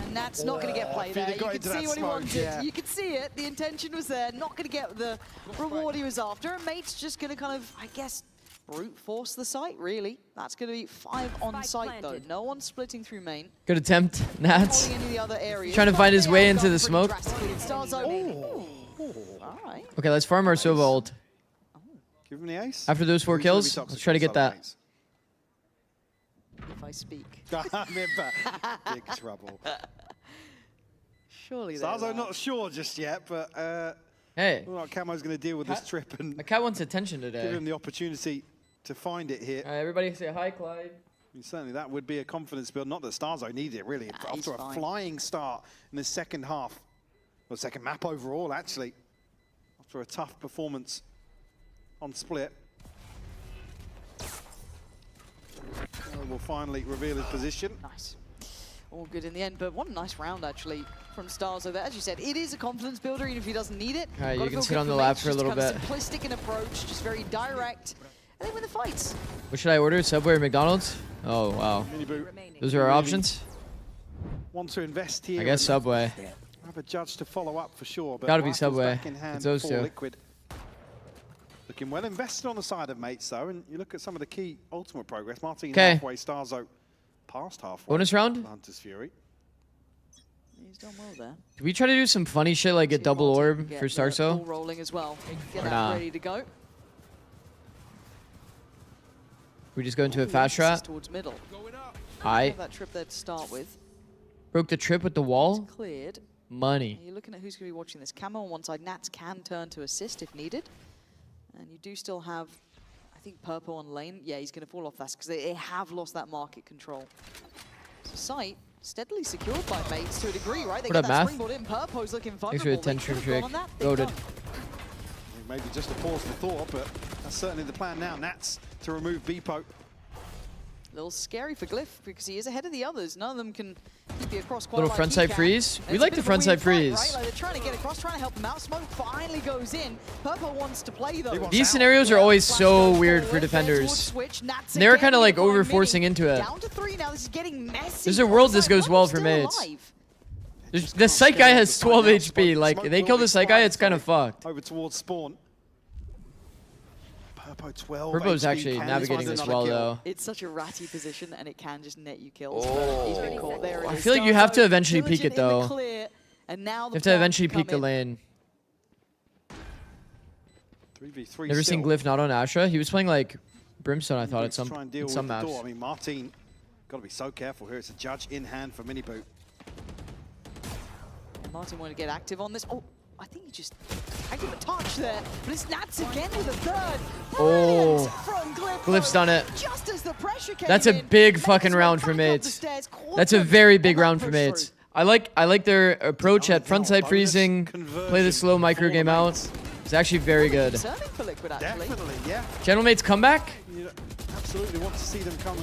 And that's not going to get played there. You can see what he wanted. Yeah. You can see it. The intention was there. Not going to get the reward he was after. And mate's just going to kind of, I guess, brute force the site, really. That's going to be 5 on site, though. No one splitting through main.
Good attempt, Nats.
Any of the other areas.
Trying to find his way into the smoke.
All right.
Okay, let's farm our Sova ult.
Give him the ace.
After those 4 kills, let's try to get that.
If I speak.
Big trouble.
Surely
Starzo not sure just yet, but
hey,
well, Camo's going to deal with this trip and
the cat wants attention today.
Give him the opportunity to find it here.
Everybody say hi, Clyde.
I mean, certainly that would be a confidence build. Not that Starzo needed it, really. After a flying start in the second half, or second map overall, actually, after a tough performance on split. Will finally reveal his position.
Nice. All good in the end, but what a nice round, actually, from Starzo there. As you said, it is a confidence builder, even if he doesn't need it.
All right, you can sit on the lap for a little bit.
Simplistic in approach, just very direct, and they win the fights.
What should I order? Subway or McDonald's? Oh, wow. Those are our options?
Want to invest here.
I guess Subway.
Have a judge to follow up for sure. But
gotta be Subway.
It's
those two.
Liquid. Looking well invested on the side of mates, though, and you look at some of the key ultimate progress. Martin halfway, Starzo past halfway.
Bonus round?
Hunter's Fury.
He's done well there.
Do we try to do some funny shit like get double orb for Starzo?
Rolling as well. Get
or
that ready to go.
We just go into a fast trap.
Towards middle.
That
trip there to start with.
Broke the trip with the wall.
It's cleared.
Money.
You're looking at who's going to be watching this. Camo on one side. Nats can turn to assist if needed. And you do still have, I think, Purple on lane. Yeah, he's going to fall off that because they have lost that market control. So site steadily secured by mates to a degree, right? They
What
get
up,
that
Math?
springboard in. Purpo's looking vulnerable.
Thanks for the attention trick. Goated.
Maybe just a pause for thought, but that's certainly the plan now. Nats to remove Beepo.
A little scary for Glyph because he is ahead of the others. None of them can keep you across quite
Little
like
frontside freeze. We like the frontside freeze.
Right? Like they're trying to get across, trying to help him out. Smoke finally goes in. Purple wants to play though.
These scenarios are always so weird for defenders. They're kind of like over-forcing into it.
Down to 3 now. This is getting messy.
There's a world this goes well for mates. The Sight guy has 12 HP. Like, they kill the Sight guy, it's kind of fucked.
Over towards spawn.
Purpo's actually navigating this well, though.
It's such a ratty position, and it can just net you kills. But he's been caught there.
I feel like you have to eventually peek it, though.
And now
you have to eventually peek the lane.
3v3
Never seen Glyph not on Astra. He was playing like Brimstone, I thought, at some maps.
I mean, Martin, got to be so careful here. It's a judge in hand for Miniboot.
Martin wanted to get active on this. Oh, I think he just Active a touch there, but it's Nats again with a third.
Oh,
From
Glyph's done it.
Just as the pressure came
That's a
in,
big fucking round for mates. That's a very big round for mates. I like their approach at frontside freezing, play the slow micro game out. It's actually very good.
For Liquid, actually.
Definitely, yeah.
Gentleman's comeback?
You absolutely want to see them come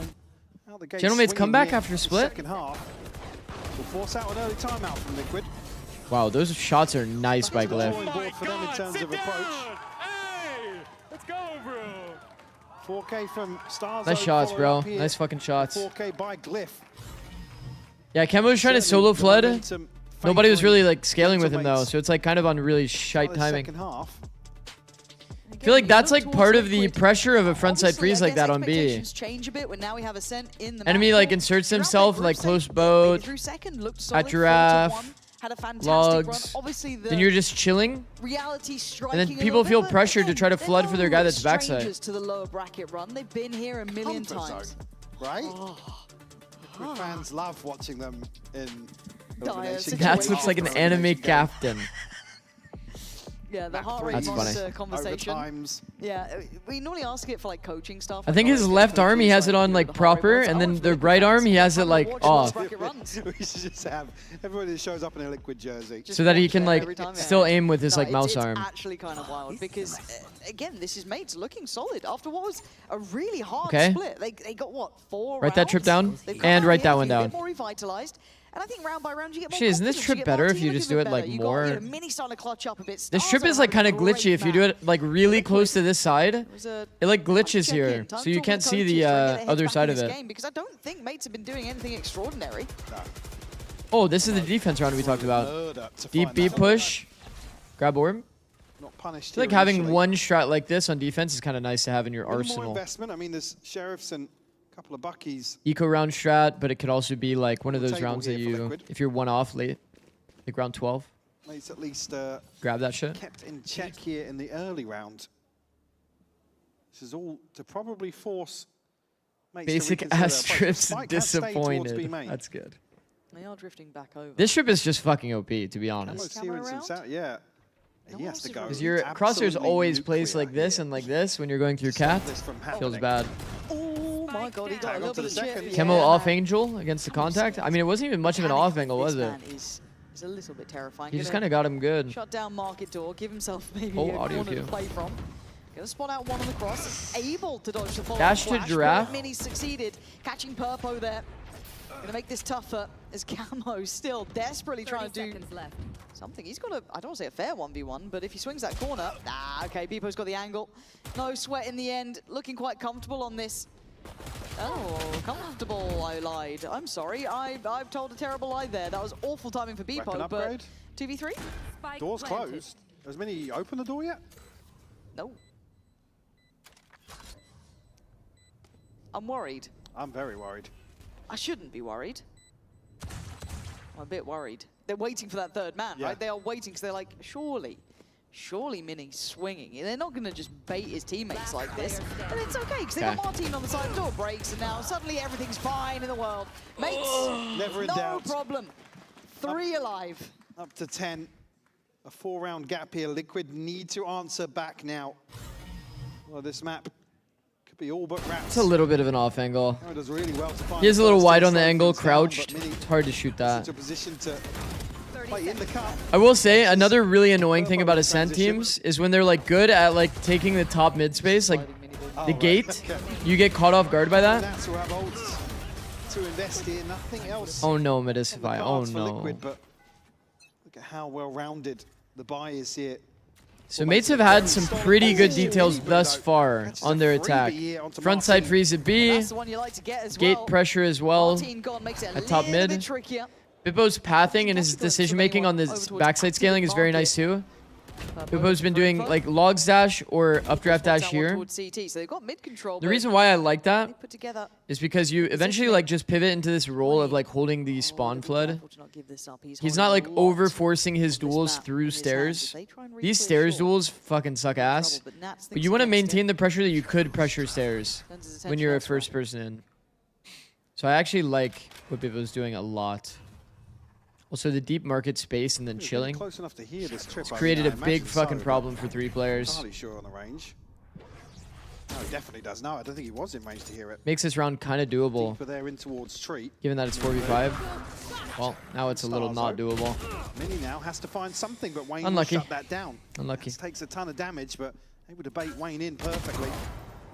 out the gate.
Gentleman's
swinging
comeback
here
after
in
split?
the second half. Will force out an early timeout from Liquid.
Wow, those shots are nice by Glyph.
Board for them in terms of approach.
Let's go, bro.
4K from Stars.
Nice shots, bro. Nice fucking shots.
4K by Glyph.
Yeah, Kemba was trying to solo flood.
momentum
Nobody was really like
favoring
scaling with him though,
Gentleman's
so it's like kind of on really shite
the
timing.
second half.
I feel like that's like part of the pressure of a frontside freeze like that on B.
Expectations change a bit when now we have Ascent in the
Enemy
map
like
pool.
inserts
Throughout
himself
that
like
group
close
stage,
boat,
through second, looked
at
solid, 4-1,
giraffe,
had a fantastic
logs.
run. Obviously, the
Then you're just chilling,
reality
and
striking
then
a
people
little
feel
bit, but
pressured to
again,
try to
they're
flood for their guy
no
that's backside.
strangers to the lower bracket run. They've been here a million
Comfort
times.
zone, right? Liquid fans love watching them in
Dire
elimination.
That looks like an
After
anime
elimination game.
captain.
Yeah, the heart rate
That's funny.
monster conversation.
Overtimes.
Yeah, we normally ask it for like coaching stuff.
I
like,
think
oh,
his
if
left arm he
coaches,
has it on like
the heart rate
proper,
monster.
and
I
then
want
the
Liquid
right
fans
arm he
to
has it
come
like
and watch those
off,
bracket runs.
We should just have everybody that shows up in a Liquid jersey.
so that he can
watch it
like
every time, yeah.
still aim with his
No,
like mouse
it's
arm.
actually kind of wild because, again, this is mates looking solid after what was a really hard
Okay.
split. They got what, 4
Write that trip
rounds?
down,
They've come
and
out
write
here
that one
feeling a
down.
bit more revitalized. And I think round by round you get more
Actually, isn't this
confidence,
trip
you get
better
more
if you
team
just
looking
do it
better.
like
You
more?
got, Mini starting to clutch up a bit.
This
Stars
trip
are
is like kind
having
of
a great
glitchy if you do
map.
it like really close to this side.
was a
It like glitches
check-in.
here,
Time
so
to
you
talk to
can't
the
see
coaches,
the
try and get their heads
other
back
side
in
of
this
it.
game, because I don't think mates have been doing anything extraordinary.
Oh, this is the defense round we talked about.
Murder to
Deep
find
B
that.
push, grab orb.
Not punished
I feel like
here
having
initially.
one strat like this on defense is kind of nice to have in your
Little more
arsenal.
investment. I mean, there's Sheriffs and a couple of Buckies.
Eco round strat, but it could also be like one of
On the
those
table
rounds that
here for
you,
Liquid.
if you're one off late, like round 12,
Mates at least
grab that shit.
kept in check here in the early round. This is all to probably force mates to
Basic
reconsider
ass
their approach.
trips
Spike has stayed towards B
disappointed.
main.
That's good.
They are drifting back over.
This trip is just fucking OP, to be
Camo's
honest.
here in some yeah. He has to go.
Because your crosshairs always placed like this and like this when you're going through cat.
this from
Feels
happening.
bad.
Oh my god, he got a
Tag
little
onto
bit
the
of chip.
second.
Camo
Yeah,
off
man.
angel against the contact. I mean, it wasn't even much of an off angle, was
This
it?
man is a little bit terrifying.
He just
Gonna
kind of got him good.
shut down market door, give himself maybe
Oh,
a
audio
corner to
cue.
play from. Gonna spot out one on the cross, able to dodge the follow
Dash to
flash,
giraffe.
but Mini succeeded, catching Purpo there. Gonna make this tougher as Camo still desperately trying to do something. He's got a, I don't want to say a fair 1v1, but if he swings that corner, okay, Beepo's got the angle. No sweat in the end, looking quite comfortable on this. Oh, comfortable, I lied. I'm sorry, I've told a terrible lie there. That was awful timing for
Weapon
Beepo, but
upgrade.
2v3?
Door's closed. Has Mini opened the door yet?
No. I'm worried.
I'm very worried.
I shouldn't be worried. I'm a bit worried. They're waiting for that third man,
Yeah.
right? They are waiting because they're like, surely Mini's swinging. They're not going to just bait his teammates like this. And it's okay, because they got Martin on the side, door breaks, and now suddenly everything's fine in the world. Mates,
Never in
no
doubt.
problem. 3 alive.
Up to 10. A 4-round gap here. Liquid need to answer back now. Well, this map could be all but wrapped.
It's a little bit of an off angle.
Oh, it does really well to find
He is a little
first
wide
two
on the
slow
angle,
things down, but
crouched.
Mini
It's hard to shoot that.
into a position to play in the cup.
I will say another really annoying thing about Ascent teams is when they're like good at like taking the top mid space, like the gate, you get caught off guard by that.
Nats will have ults to invest in. Nothing else.
Oh no,
on the
Medicify. Oh
cards for
no.
Liquid, but look at how well-rounded the buy is here.
So mates have had some pretty good details thus far on their attack. Frontside freeze at B,
That's the one you like to get as
gate
well.
pressure as well
Martin gone makes it a
at top
little
mid.
bit trickier.
Bippo's pathing and his decision making on this backside scaling is very nice too. Bippo's been doing like logs dash or updraft dash here.
Towards CT, so they've got mid control.
The
but
reason why I like that
they put together
is because you eventually like just pivot into this role of like holding the spawn flood.
to not give this up.
He's not like over forcing his duels through stairs. These stairs duels fucking suck ass. But you want to maintain the pressure that you could pressure stairs when you're a first person in. So I actually like what Bippo's doing a lot. Also, the deep market space and then chilling.
Close enough to hear this trip.
It's created
I
a big
imagine
fucking
so,
problem
but
for 3 players.
Entirely sure on the range. No, he definitely does. No, I don't think he was in range to hear it.
Makes this round kind of doable.
Deeper there in towards Treat.
Given that it's 4v5. Well, now it's a little not doable.
Mini now has to find something, but Wayne
Unlucky.
will shut that down.
Unlucky.
This takes a ton of damage, but able to bait Wayne in perfectly.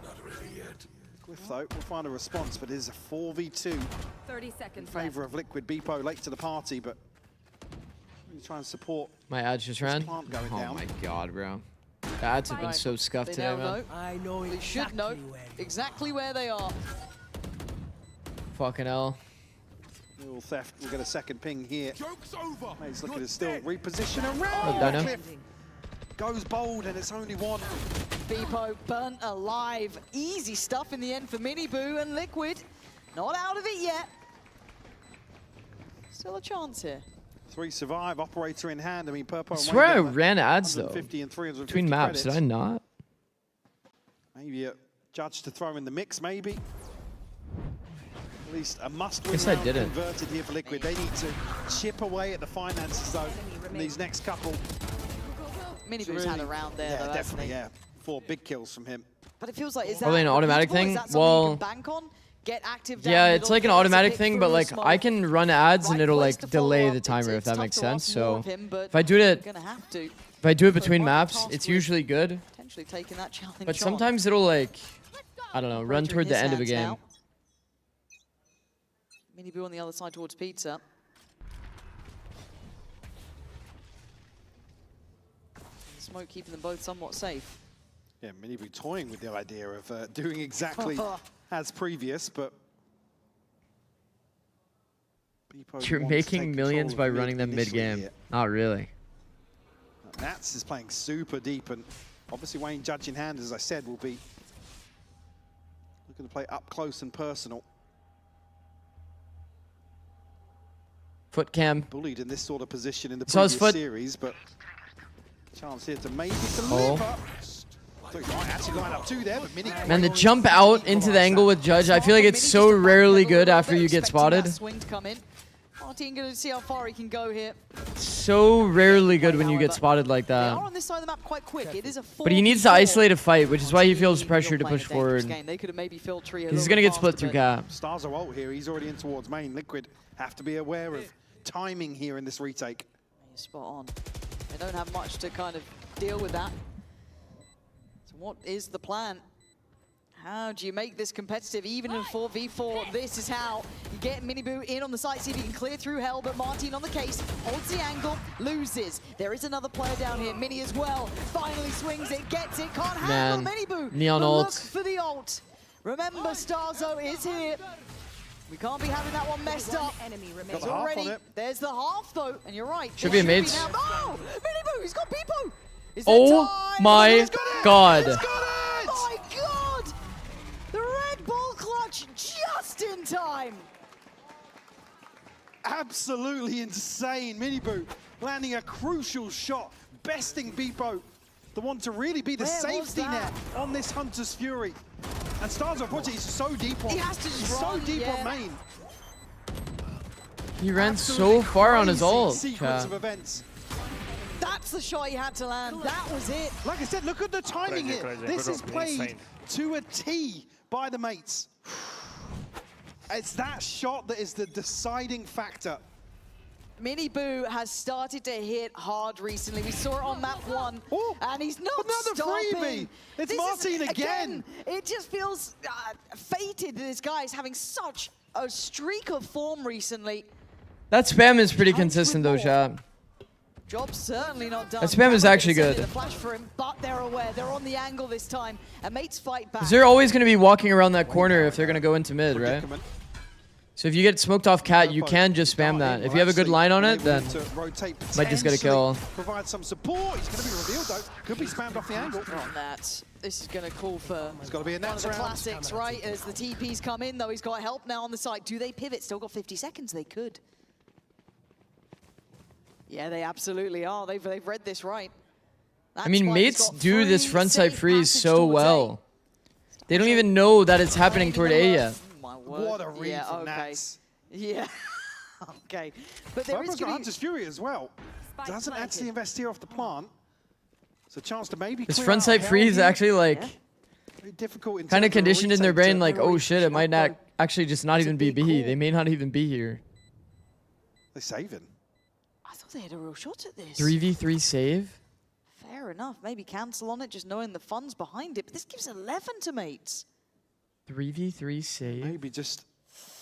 Not ready yet.
Glyph, though, will find a response, but it is a 4v2
30
in
seconds
favour of Liquid. Beepo late to the party, but really try and support.
My ads just ran.
Plant going
Oh
down.
my god, bro. The ads have been so scuffed
They
today,
now
man.
know.
I know
They should know exactly where they are.
Fucking hell.
Little theft will get a second ping here. Joke's over. He's looking to still reposition around.
Oh, Dino.
Cliff goes bold, and it's only one.
Beepo burnt alive. Easy stuff in the end for Miniboo and Liquid. Not out of it yet. Still a chance here.
3 survive, operator in hand. I mean, Purpo.
I swear I ran ads though.
150 and 350
Between maps,
credits.
did I not?
Maybe a judge to throw in the mix, maybe. At least a must-win
Guess I
round
didn't.
converted here for Liquid. They need to chip away at the finances, though, in these next couple.
Miniboo's had a round there,
Yeah,
though, hasn't
definitely,
he?
yeah. 4 big kills from him.
But it feels like, is that
Probably an automatic
repeatable?
thing?
Is that something
Well,
you can bank on? Get active down
yeah,
middle,
it's like an
force a
automatic
pick
thing,
through
but
the
like
smoke.
I can run ads and
Right
it'll
place
like
to follow
delay
up.
the timer if
It's
that
tough
makes
to ask
sense.
more
So
of him, but
if I do it,
you're gonna have to.
if I do it
But
between
quite
maps,
tasked
it's
with
usually good.
Potentially taking that challenge
But
on.
sometimes it'll like, I don't know, run
Operator in
toward the
his
end of a
hands
game.
now. Miniboo on the other side towards Pizza. Smoke keeping them both somewhat safe.
Yeah, Miniboo toying with the idea of doing exactly as previous, but Beepo
You're
wants to
making
take
millions by
control of
running them
initially
mid-game.
here.
Not really.
Nats is playing super deep, and obviously Wayne judge in hand, as I said, will be looking to play up close and personal.
Foot cam.
Bullied in this sort of position in the
Saw his
previous
foot.
series, but chance here to maybe
Oh.
deliver. So he might actually line up 2 there, but Mini.
Man, the jump out into the angle with Judge, I feel like it's so rarely good after you get spotted.
Swing to come in. Martin going to see how far he can go here.
So rarely good when you get spotted like
They are
that.
on this side of the map quite quick. It is a 4v4.
But he needs to isolate a fight, which is why he feels pressure to push forward.
They could have maybe filled Tree a
He's
little
gonna
bit
get split
faster,
through
but
cap.
Stars are ult here. He's already in towards main. Liquid have to be aware of timing here in this retake.
He's spot on. They don't have much to kind of deal with that. So what is the plan? How do you make this competitive, even in 4v4? This is how you get Miniboo in on the site, see if he can clear through hell, but Martin on the case, holds the angle, loses. There is another player down here, Mini as well. Finally swings it, gets it, can't handle
Man,
Miniboo.
Neon
But
ult.
look for the ult. Remember, Starzo is here. We can't be having that one messed up. It's already, there's the half though, and you're right.
Should
It
be a mates.
now. Oh, Miniboo, he's got Beepo. Is it
Oh
time?
my god.
Oh my god! The Red Bull clutch just in time.
Absolutely insane. Miniboo landing a crucial shot, besting Beepo, the one to really be the
Where was
safety
that?
net on this Hunter's Fury. And Stars, unfortunately, he's so deep on.
He has to just
he's so
run,
deep
yeah.
on main.
He ran
Absolutely
so far on his
crazy
ult.
sequence
chat.
of events.
That's the shot he had to land. That was it.
Like I said, look at the timing
Crazy,
here.
crazy.
This
Good
is
rock,
played
insane.
to a T by the mates. It's that shot that is the deciding factor.
Miniboo has started to hit hard recently. We saw it on map 1, and he's not
Another
stopping.
freebie. It's
This
Martin
is,
again.
It just feels fated that this guy is having such a streak of form recently.
That spam is pretty consistent though, chat.
Job certainly not done.
That spam is
Gamma
actually
gonna send
good.
in a flash for him, but they're aware. They're on the angle this time, and mates fight back.
'Cause they're always going to be walking around that corner if they're going to go into mid, right? So if you get smoked off cat, you can just spam that. If you have a good line on it, then might just get a kill.
Provide some support. He's going to be revealed though. Could be spammed off the angle.
On that. This is going to call for
It's got to be a
one of
Nats
the
round.
classics, right? As the TPs come in, though, he's got help now on the side. Do they pivot? Still got 50 seconds. They could. Yeah, they absolutely are. They've read this right.
I mean,
why he's
mates
got
do this
free
front side
safe
freeze
passage
so
towards
well. They don't even know that it's happening toward A yet.
A. My word.
What a read
yeah,
from
okay.
Nats.
Yeah. Okay. But there is
got Hunter's Fury as well. Doesn't actually invest here off the plant. It's a chance to maybe
This
clear
front
out
side
hell
freeze
here.
actually like
Very difficult in
kind of
terms a
conditioned in their
retake
brain
to
like, oh shit, it might not actually just not
It's a
even be
big
B.
call.
They may not even be here.
They're saving.
I thought they had a real shot at this.
3v3 save?
Fair enough. Maybe cancel on it, just knowing the funds behind it. But this gives 11 to mates.
3v3 save?
Maybe just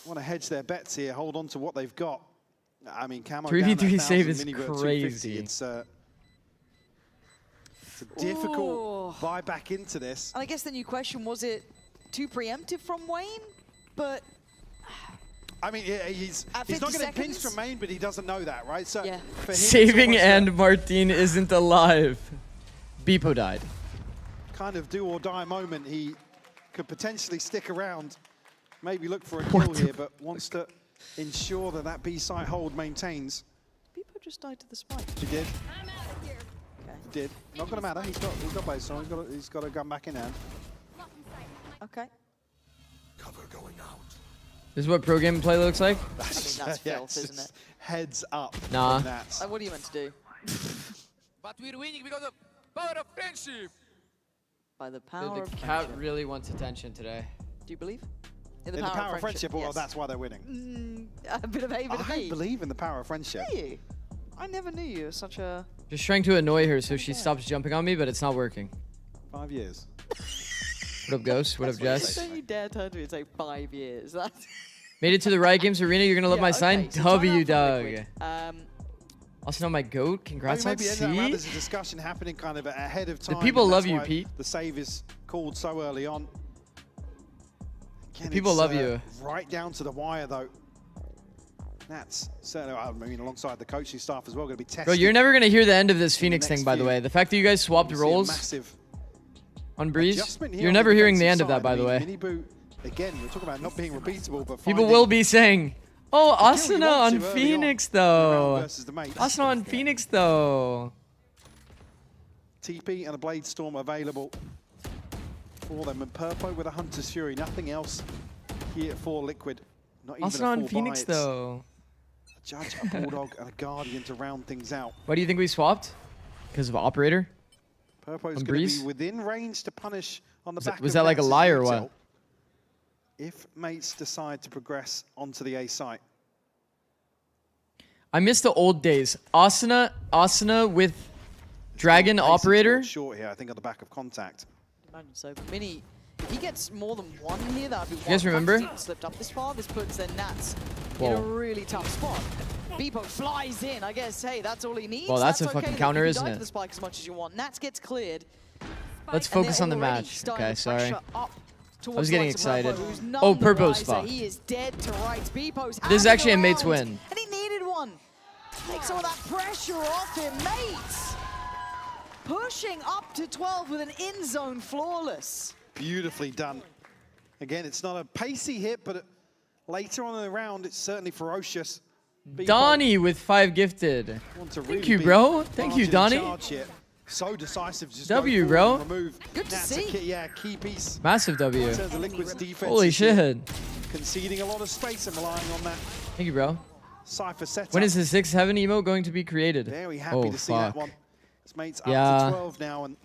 want to hedge their bets here, hold on to what they've got. I mean, Camo
3v3 save is
Minibird 250.
crazy.
It's a difficult buy back into this.
And I guess the new question, was it too preemptive from Wayne? But
I mean, yeah, he's not getting pinched from main, but he doesn't know that, right? So for him, it's
Saving
almost
and Martin isn't alive. Beepo died.
kind of do or die moment. He could potentially stick around, maybe look for a kill here, but wants to ensure that that B site hold maintains.
Beepo just died to the spike.
He did. He did. Not going to matter. He's got base, so he's got a gun back in hand.
Okay.
Cover going out.
This is what pro game play looks like?
I mean, that's filth, isn't it?
Heads up.
Nah.
Like, what are you meant to do?
But we're winning because of power of friendship.
By the power of
The cat
friendship.
really wants attention today.
Do you believe?
In the power of friendship, well,
yes.
that's why they're winning.
A bit of A, bit of
I
B.
believe in the power of friendship.
Do you? I never knew you were such a...
Just trying to annoy her so she stops jumping on me, but it's not working.
5 years.
What up, Ghost? What up, Jess?
Don't you dare turn to me and say 5 years. That's
Made it to the Riot Games Arena. You're gonna love
Yeah,
my
okay,
sign?
so
W,
turn out for
Doug.
Liquid.
Also know my goat. Congrats on
Maybe in that round,
C.
there's a discussion happening kind of ahead of
The
time.
people
and
love
that's
you,
why
Pete.
The save is called so early on. Again,
People
it's,
love you.
Right down to the wire, though. That's certainly, I mean, alongside the coaching staff as well, going to be tested.
Bro, you're never gonna hear the end of this Phoenix
next
thing, by the
few.
way. The fact that you guys swapped
You see a
roles
massive
on Breeze,
adjustment here
you're
on
never
the
hearing the end
defensive
of that,
side.
by
I
the
mean,
way.
Minibu, again, we're talking about not being repeatable, but
People
finding
will be saying, oh,
the kill you
Asuna
want
on
to early
Phoenix,
in the round
though.
versus the mates.
Asuna on Phoenix, though.
TP and a Blade Storm available for them. And Purpo with a Hunter's Fury. Nothing else here for Liquid. Not even
Asuna
a
on
full
Phoenix,
buy. It's
though.
A Judge, a Bulldog, and a Guardian to round things out.
Why do you think we swapped? Because of Operator?
Purpo's
On
going to
Breeze?
be within range to punish on the back
Was
of
that like a
Nats'
lie or
util
what?
If mates decide to progress onto the A site.
I miss the old days. Asuna with Dragon
Pace is
Operator.
short here, I think, on the back of contact.
Imagine so. But Mini, if he gets more than one here, that would be one.
You guys remember?
If he's slipped up this far, this puts their Nats in
Whoa.
a really tough spot. Beepo flies in. I guess, hey, that's all he needs.
Well, that's a
okay.
fucking
Look,
counter,
you can
isn't
dive
it?
to the spike as much as you want. Nats gets cleared.
Let's
and they're
focus on the
already
match.
starting
Okay,
to
sorry.
pressure up
I
towards
was
the
getting
likes of Purpo,
excited.
who's none
Oh,
the
Purpo's
wiser.
spot.
He is dead to rights. Beepo's
This is
out
actually a
of
mate's
round,
win.
And he needed one. Take some of that pressure off him, mates. Pushing up to 12 with an in-zone flawless.
Beautifully done. Again, it's not a pacey hit, but later on in the round, it's certainly ferocious.
Donnie with 5 gifted.
Want to
Thank
really
you,
be
bro. Thank you,
large in
Donnie.
charge here. So decisive. Just
W,
go
bro.
forward and remove.
Good to
That's a
see.
key piece.
Massive W.
In terms of Liquid's defense
Holy
this year,
shit.
conceding a lot of space and relying on that
Thank you, bro.
Cypher setup.
When is the 6-7 emote going to be created?
Very happy
Oh,
to see that
fuck.
one. His mate's
Yeah.
up to 12 now. And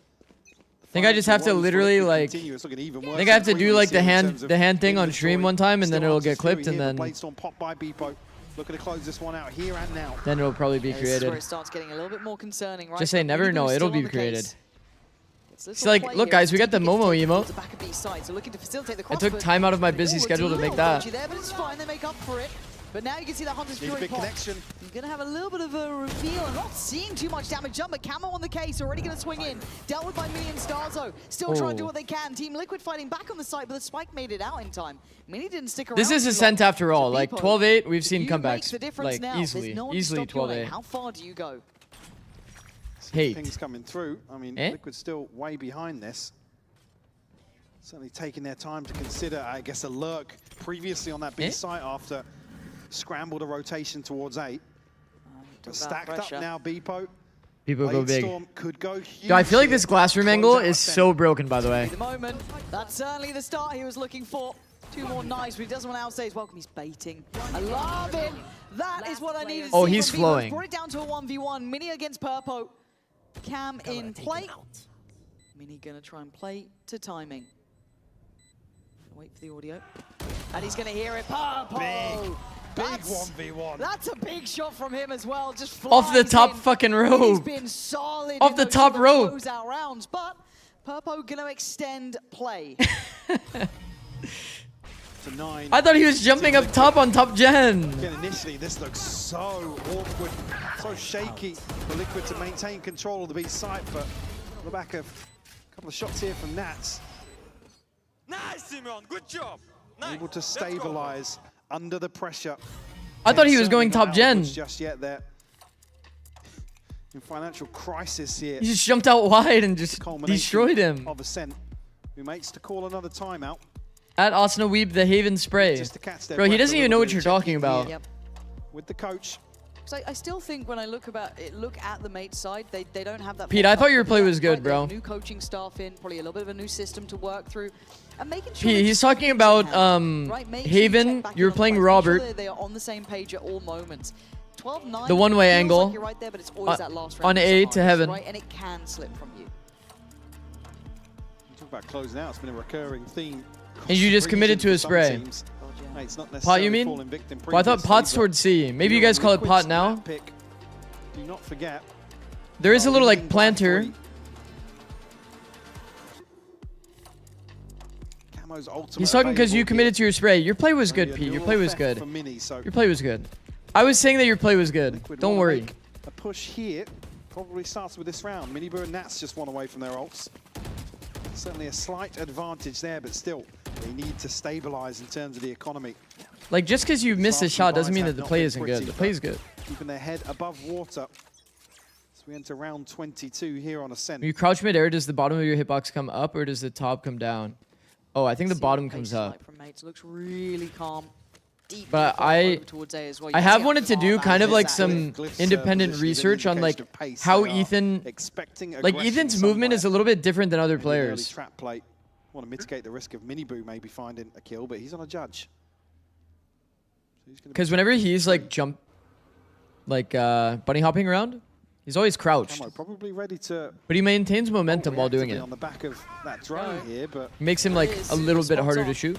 I think I just have to literally like. I think I have to do like the hand thing on stream one time, and then it'll get clipped, and then
Blade Storm pop by Beepo. Looking to close this one out here and now.
then it'll probably be
This is where
created.
it starts getting a little bit more concerning, right?
Just say
But
never
Minibu's
know,
still
it'll
on
be
the
created.
case. It's
It's like, look, guys, we got the Momo emote. I took time out of my busy schedule to make that.
There, but it's fine. They make up for it. But now you can see that Hunter's
Needs a
Fury
big
pop.
connection.
He's going to have a little bit of a reveal. Not seeing too much damage jump, but Camo on the case. Already going to swing in. Dealt with by Mini and Starzo. Still trying to do
Oh.
what they can. Team Liquid fighting back on the site, but the spike made it out in time. Mini didn't stick around.
This is
too
Ascent
long.
after all. Like
Beepo,
12-8, we've seen
you make
comebacks
the difference
like
now.
easily,
There's no one to
easily
stop your lane.
12-8.
How far do you go?
Hate.
Things coming through. I mean,
Eh?
Liquid's still way behind this. Certainly taking their time to consider, I guess, a lurk previously on that B
Eh?
site after scrambled a rotation towards A. But
about
stacked up
pressure.
now, Beepo.
People go
Blade
big.
Storm could go huge.
Yo, I feel like
here.
this glass room
Close
angle
out
is
at 10.
so broken, by the way.
The moment. That's certainly the start he was looking for. 2 more knives, but he doesn't want to outstage. Welcome, he's baiting. I love it. That is what I needed to see.
Oh, he's
from
flowing.
Brought it down to a 1v1. Mini against Purpo. Cam in play. Mini gonna try and play to timing. Wait for the audio. And he's gonna hear it. Purpo!
Big 1v1.
That's a big shot from him as well. Just
Off the
flies
top
in.
fucking
He's
rope.
been solid
Off
in
the
those
top
sort of
rope.
closeout rounds, but Purpo gonna extend play.
To 9.
I thought he was jumping up top on top gen.
Again, initially, this looks so awkward, so shaky for Liquid to maintain control of the B site, but on the back of a couple of shots here from Nats.
Nice, Simon. Good job.
Able to stabilize under the pressure.
I thought he was
Certainly
going
not
top gen.
outwards just yet there. In financial crisis here.
He just jumped out wide and just
Culmination
destroyed him.
Of Ascent, who makes to call another timeout.
At Arsenal Weeb, the Haven spray.
Just to catch their
Bro, he
breath
doesn't
a
even
little
know
bit
what you're
of
talking
checking
about.
here with the coach.
So I still think when I look at the mate side, they don't have that.
Pete, I thought your play was good,
They have
bro.
new coaching staff in, probably a little bit of a new system to work through, and making sure.
Pete, he's talking about Haven. You were playing Robert.
They are on the same page at all moments. 12-9.
The one-way
feels
angle
like you're right there, but it's always that last round
on
that's
A
the
to
hardest,
Heaven.
right? And it can slip from you.
You talk about closing out. It's been a recurring theme.
And you just committed to a spray.
Hey, it's not
Pot, you
necessarily
mean?
fallen victim
Well, I thought
previously,
pot's
but
towards C. Maybe you
you're
guys call it
Liquid's
pot now.
map pick. Do not forget.
There is a little like planter.
Camo's ultimate
He's talking because you
available
committed to your spray. Your play was
Only
good,
a
Pete. Your
neural
play was
theft
good.
for Mini, so
Your play was good. I was saying that your play was good.
Liquid
Don't
wanna
worry.
make a push here probably starts with this round. MIBR and Nats just one away from their ults. Certainly a slight advantage there, but still, they need to stabilize in terms of the economy.
Like, just because you missed a
Starting
shot doesn't
buys
mean
have
that the
not
play
been
isn't
pretty,
good. The
but
play's good.
Keeping their head above water. So we enter round 22 here on Ascent.
When you crouch mid-air, does the bottom of your hitbox come up or does the top come down? Oh, I think the bottom comes up.
From mates looks really calm. Deep
But I have wanted to do kind of like some independent research on like how Ethan, like Ethan's movement is a little bit different than other players.
Trap play. Want to mitigate the risk of Miniboo maybe finding a kill, but he's on a judge.
Because whenever he's like like bunny hopping around, he's always crouched.
Camo probably ready to.
But he maintains momentum while doing it.
On the back of that drone here, but
Makes him like a little bit harder to shoot.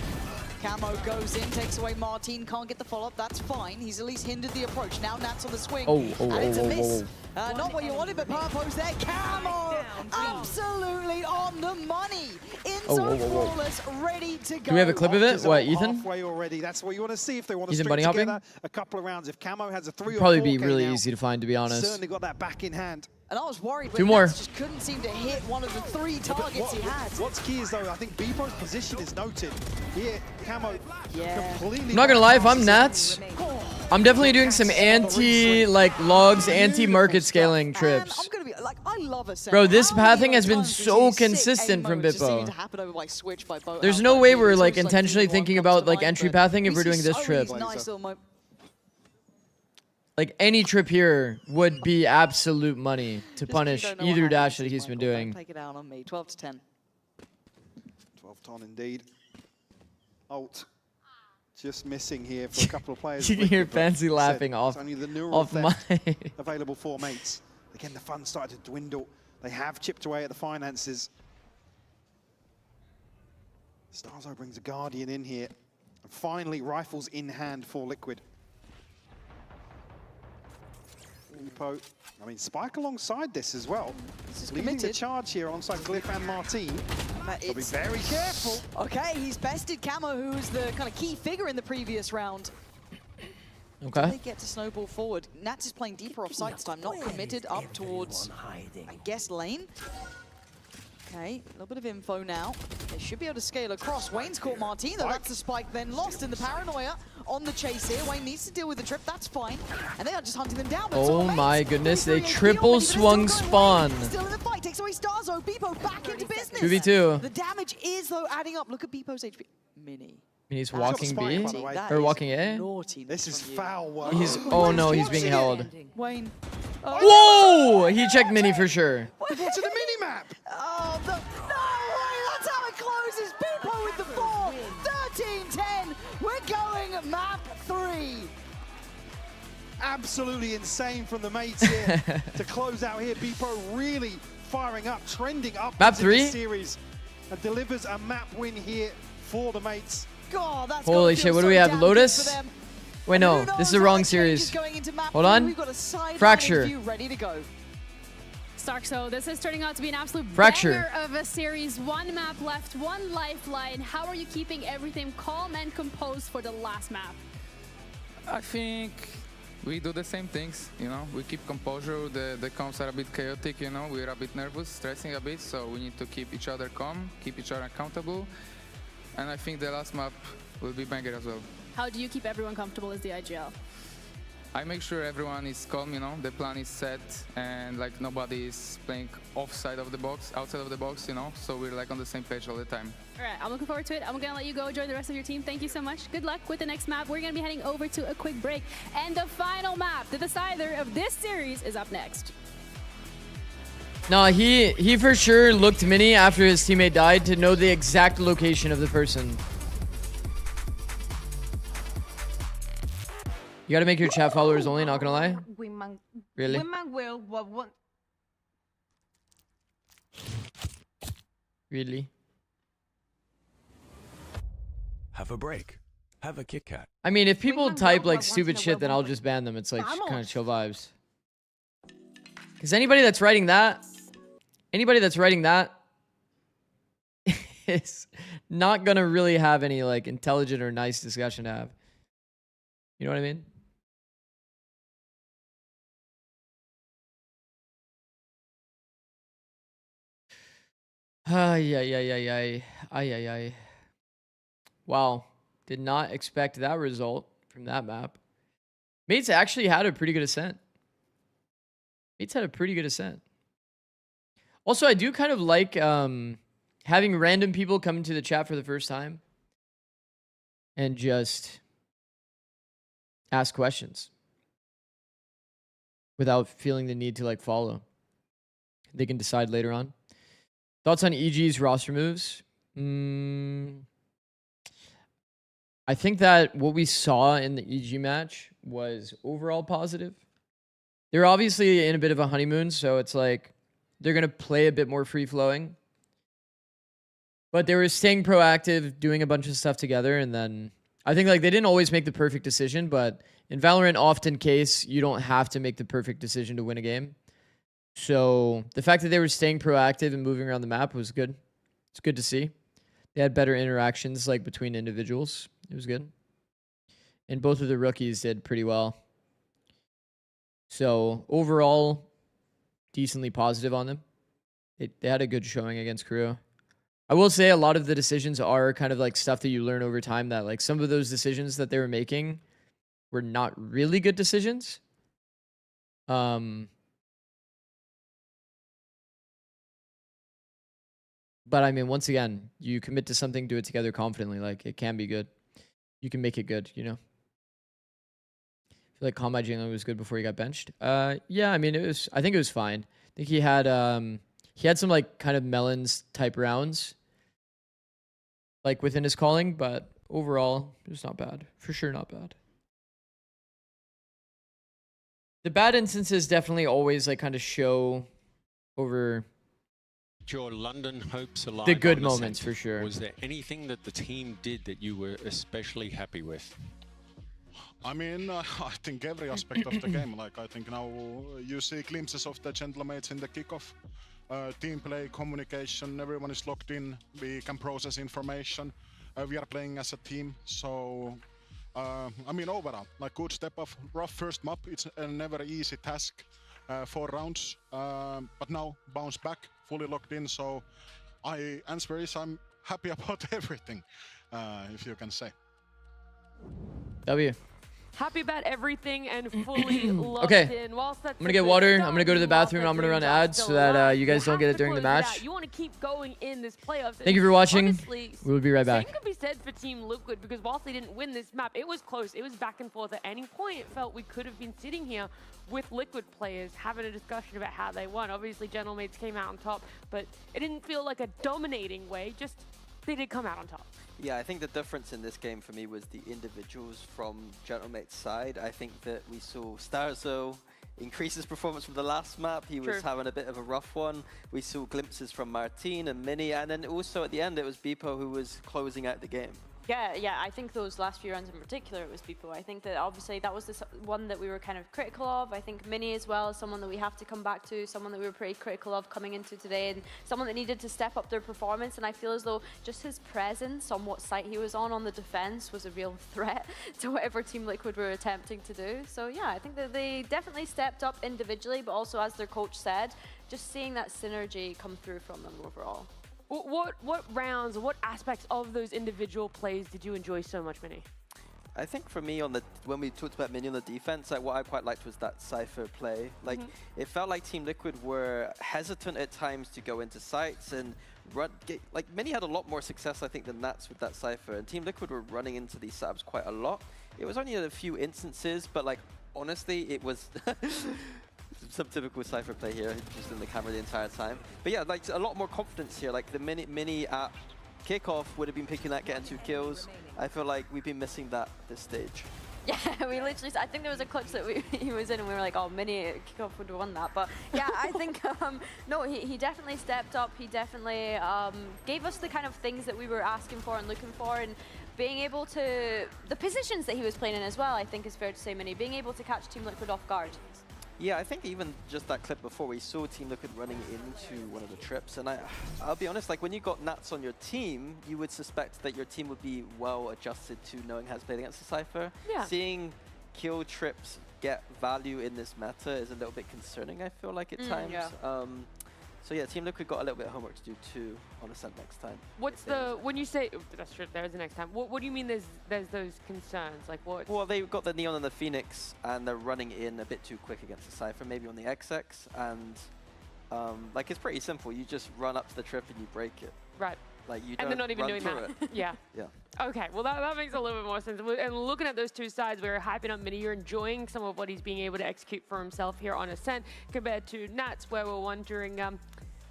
Camo goes in, takes away Martin, can't get the follow-up, that's fine. He's at least hindered the approach. Now Nat's on the swing, and it's a miss. Not what you wanted, but Purpo's there. Camo, absolutely on the money. Inside flawless, ready to go.
Do we have a clip of it? What, Ethan?
Halfway already. That's what you want to see if they want to
Ethan
string
bunny hopping?
together a couple of rounds. If Camo has a 3 or 4K
Probably be really
now,
easy to find, to be honest.
certainly got that back in hand.
And I was worried, but
2 more.
Nats just couldn't seem to hit one of the 3 targets he had.
What's key is, though, I think Bebo's position is noted. Here, Camo completely...
I'm not gonna lie, if I'm Nats, I'm definitely doing some logs, anti-market scaling trips.
I'm gonna be like, I love Ascent.
Bro, this
How many
pathing has been
times
so
we see 6
consistent from
moments just seeming to
Bippo.
happen over by switch by both
There's
out
no
by
way
B.
we're
It's
like
always
intentionally
B1
thinking
comes
about
to
like
mind,
entry
but
pathing if
we
we're
see
doing this
so
trip.
many nice little
Like any trip here would be absolute money to
Just
punish
don't know what
either
happens
dash
to
that he's
Michael.
been
Don't
doing.
take it out on me. 12 to 10.
12 ton indeed. Ult. Just missing here for a couple of players.
You can hear Fancy
Said
laughing
it's
off
only the neural
off
theft
my.
available for mates. Again, the fun started to dwindle. They have chipped away at the finances. Starzo brings a Guardian in here. And finally, rifles in hand for Liquid. Upo. I mean, Spike alongside this as well.
This is
leading the
committed.
charge here alongside Glyph and Martin. Gotta be
It's
very careful.
Okay, he's bested Camo, who was the kind of key figure in the previous round.
Okay.
They get to snowball forward. Nats is playing deeper off site this time, not committed up towards, I guess, lane. Okay, a little bit of info now. They should be able to scale across. Wayne's caught Martin, though. That's the spike then lost in the paranoia on the chase here. Wayne needs to deal with the trip, that's fine. And they are just hunting them down. But
Oh my goodness, they triple swung spawn.
Still in the fight, takes away Starzo. Beepo back into business.
2v2.
The damage is, though, adding up. Look at Beepo's HP. Mini.
And he's
That's
walking
spike,
B
by the way.
or walking A.
This is foul work.
He's oh no, he's being held.
Wayne.
Whoa! He checked mini for sure.
Go to the mini-map.
Oh, no way! That's how it closes. Beepo with the 4. 13-10.
absolutely insane from the mates here to close out here. Bpo really firing up, trending up
Map
in
3
this series, and delivers a map win here for the mates.
God, that's
Holy shit, what do we have? Lotus? Wait, no, this is the wrong series. Hold on. Fracture.
Ready to go.
Stark, so this is turning out to be an absolute
Fracture
banger of a series. One map left, one lifeline. How are you keeping everything calm and composed for the last map?
I think we do the same things, you know. We keep composure. The comms are a bit chaotic, you know. We're a bit nervous, stressing a bit, so we need to keep each other calm, keep each other accountable. And I think the last map will be banger as well.
How do you keep everyone comfortable as the IGL?
I make sure everyone is calm, you know, the plan is set and like nobody is playing outside of the box, you know, so we're like on the same page all the time.
All right, I'm looking forward to it. I'm gonna let you go join the rest of your team. Thank you so much. Good luck with the next map. We're gonna be heading over to a quick break. And the final map, the decider of this series, is up next.
No, he for sure looked mini after his teammate died to know the exact location of the person. You gotta make your chat followers only, not gonna lie. Really? Really?
Have a break. Have a Kit Kat.
I mean, if people type like stupid shit, then I'll just ban them. It's like kind of chill vibes. Because anybody that's writing that is not gonna really have any like intelligent or nice discussion to have. You know what I mean? Ay. Wow. Did not expect that result from that map. Mates actually had a pretty good ascent. Also, I do kind of like having random people come into the chat for the first time and just ask questions without feeling the need to like follow. They can decide later on. Thoughts on EG's roster moves? I think that what we saw in the EG match was overall positive. They're obviously in a bit of a honeymoon, so it's like they're going to play a bit more free-flowing. But they were staying proactive, doing a bunch of stuff together, and then I think like they didn't always make the perfect decision, but in Valorant, often case, you don't have to make the perfect decision to win a game. So the fact that they were staying proactive and moving around the map was good. It's good to see. They had better interactions like between individuals. It was good. And both of the rookies did pretty well. So overall, decently positive on them. They had a good showing against Korea. I will say a lot of the decisions are kind of like stuff that you learn over time, that like some of those decisions that they were making were not really good decisions. But I mean, once again, you commit to something, do it together confidently. Like, it can be good. You can make it good, you know? I feel like Combat Jingling was good before he got benched. Yeah, I mean, I think it was fine. I think he had some like kind of melons type rounds like within his calling, but overall, it was not bad. For sure not bad. The bad instances definitely always like kind of show over
Your London hopes alive.
the good
on the
moments,
center.
for sure.
Was there anything that the team did that you were especially happy with?
I mean, I think every aspect of the game. Like, I think now you see glimpses of the gentlemates in the kickoff. Team play, communication, everyone is locked in. We can process information. We are playing as a team. So, I mean, overall, like good step up. Rough first map. It's a never easy task. 4 rounds. But now bounce back, fully locked in. So, answer is I'm happy about everything, if you can say.
W.
Happy about everything and fully locked
Okay.
in. Whilst that's
I'm gonna get water. I'm gonna go to the bathroom. I'm gonna run ads so that you guys don't get it during the match.
You want to keep going in this playoffs.
Thank you for watching.
Honestly,
We will be right back.
Same could be said for Team Liquid, because whilst they didn't win this map, it was close. It was back and forth. At any point, it felt we could have been sitting here with Liquid players having a discussion about how they won. Obviously, Gentlemates came out on top, but it didn't feel like a dominating way. Just they did come out on top.
Yeah, I think the difference in this game for me was the individuals from Gentlemate's side. I think that we saw Starzo increase his performance from the last map. He was having a bit of a rough one. We saw glimpses from Martin and Mini, and then also at the end it was Beepo who was closing out the game.
Yeah, I think those last few rounds in particular, it was Beepo. I think that obviously that was the one that we were kind of critical of. I think Mini as well is someone that we have to come back to, someone that we were pretty critical of coming into today, and someone that needed to step up their performance. And I feel as though just his presence on what site he was on the defense was a real threat to whatever Team Liquid were attempting to do. So yeah, I think that they definitely stepped up individually, but also as their coach said, just seeing that synergy come through from them overall.
What rounds, what aspects of those individual plays did you enjoy so much, Mini?
I think for me, when we talked about Mini on the defense, what I quite liked was that Cypher play. Like, it felt like Team Liquid were hesitant at times to go into sites and run. Like, Mini had a lot more success, I think, than Nats with that Cypher. And Team Liquid were running into these setups quite a lot. It was only in a few instances, but, like, honestly, it was some typical Cypher play here, just in the camera the entire time. But yeah, like a lot more confidence here. Like the Mini at kickoff would have been picking that, getting 2 kills. I feel like we've been missing that this stage.
Yeah, we literally, I think there was a clip that he was in and we were like, oh, Mini at kickoff would have won that. But yeah, I think, no, he definitely stepped up. He definitely gave us the kind of things that we were asking for and looking for. And being able to, the positions that he was playing in as well, I think is fair to say, Mini, being able to catch Team Liquid off guard.
Yeah, I think even just that clip before, we saw Team Liquid running into one of the trips, and I'll be honest, like when you got Nats on your team, you would suspect that your team would be well adjusted to knowing how to play against the Cypher.
Yeah.
Seeing kill trips get value in this meta is a little bit concerning, I feel like, at times.
Yeah.
So yeah, Team Liquid got a little bit of homework to do too on Ascent next time.
What's the, when you say, that's true, there's the next time, what do you mean there's those concerns? Like what?
Well, they've got the Neon and the Phoenix, and they're running in a bit too quick against the Cypher, maybe on the XX, and like it's pretty simple. You just run up to the trip and you break it.
Right.
Like you
and
don't
they're not even
run
doing
through
that. Yeah.
Yeah.
Okay, well that makes a little bit more sense. And looking at those two sides, we were hyping up Mini. You're enjoying some of what he's being able to execute for himself here on Ascent compared to Nats, where we're wondering.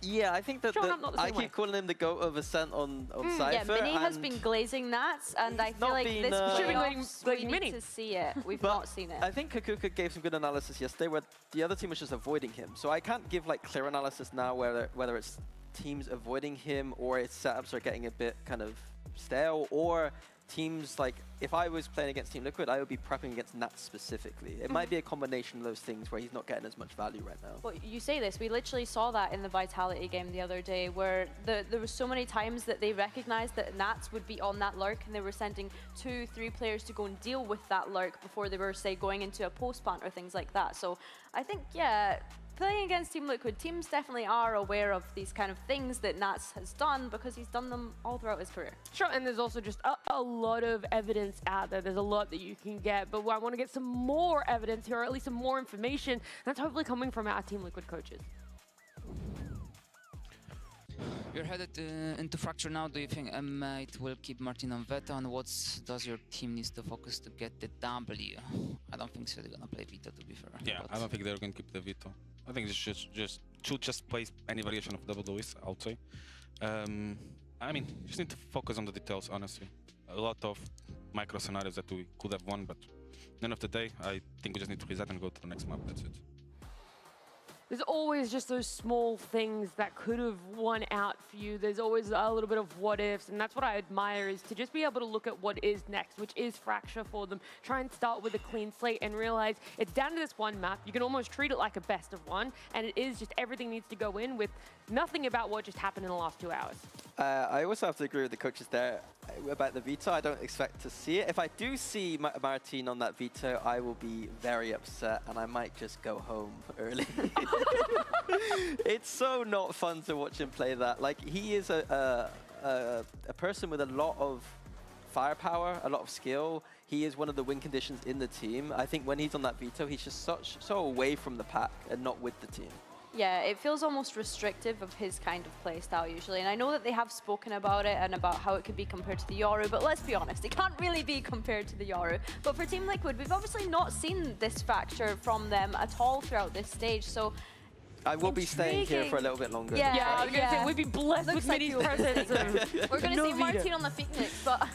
Yeah, I think that I keep calling him the GOAT of Ascent on Cypher.
Yeah, Mini has been glazing Nats, and I feel like this playoffs, we need to see it. We've not seen it.
I think Kakuka gave some good analysis yesterday where the other team was just avoiding him. So I can't give like clear analysis now whether it's teams avoiding him or its setups are getting a bit kind of stale, or teams like, if I was playing against Team Liquid, I would be prepping against Nats specifically. It might be a combination of those things where he's not getting as much value right now.
Well, you say this, we literally saw that in the Vitality game the other day, where there was so many times that they recognized that Nats would be on that lurk, and they were sending 2-3 players to go and deal with that lurk before they were, say, going into a post plant or things like that. So I think, yeah, playing against Team Liquid, teams definitely are aware of these kind of things that Nats has done because he's done them all throughout his career.
Sure, and there's also just a lot of evidence out there. There's a lot that you can get, but I want to get some more evidence here, or at least some more information. That's hopefully coming from our Team Liquid coaches.
You're headed into Fracture now. Do you think it will keep Martin on Veto? And what does your team need to focus to get the W? I don't think so. They're gonna play Veto, to be fair.
Yeah, I don't think they're gonna keep the Veto. I think they should just play any variation of double Lewis, I would say. I mean, just need to focus on the details, honestly. A lot of micro scenarios that we could have won, but at the end of the day, I think we just need to reset and go to the next map. That's it.
There's always just those small things that could have won out for you. There's always a little bit of what ifs, and that's what I admire, is to just be able to look at what is next, which is Fracture for them. Try and start with a clean slate and realize it's down to this one map. You can almost treat it like a best of one, and it is just everything needs to go in with nothing about what just happened in the last 2 hours.
I also have to agree with the coaches there about the Veto. I don't expect to see it. If I do see Martin on that Veto, I will be very upset, and I might just go home early. It's so not fun to watch him play that. Like, he is a person with a lot of firepower, a lot of skill. He is one of the win conditions in the team. I think when he's on that Veto, he's just so away from the pack and not with the team.
Yeah, it feels almost restrictive of his kind of play style usually. And I know that they have spoken about it and about how it could be compared to the Yoru, but let's be honest, it can't really be compared to the Yoru. But for Team Liquid, we've obviously not seen this Fracture from them at all throughout this stage. So
I will be staying here for a little bit longer.
Yeah, I was going to say, we'd be blessed with Minnie's presence.
We're going to
No
see
Veto.
Martin on the Phoenix, but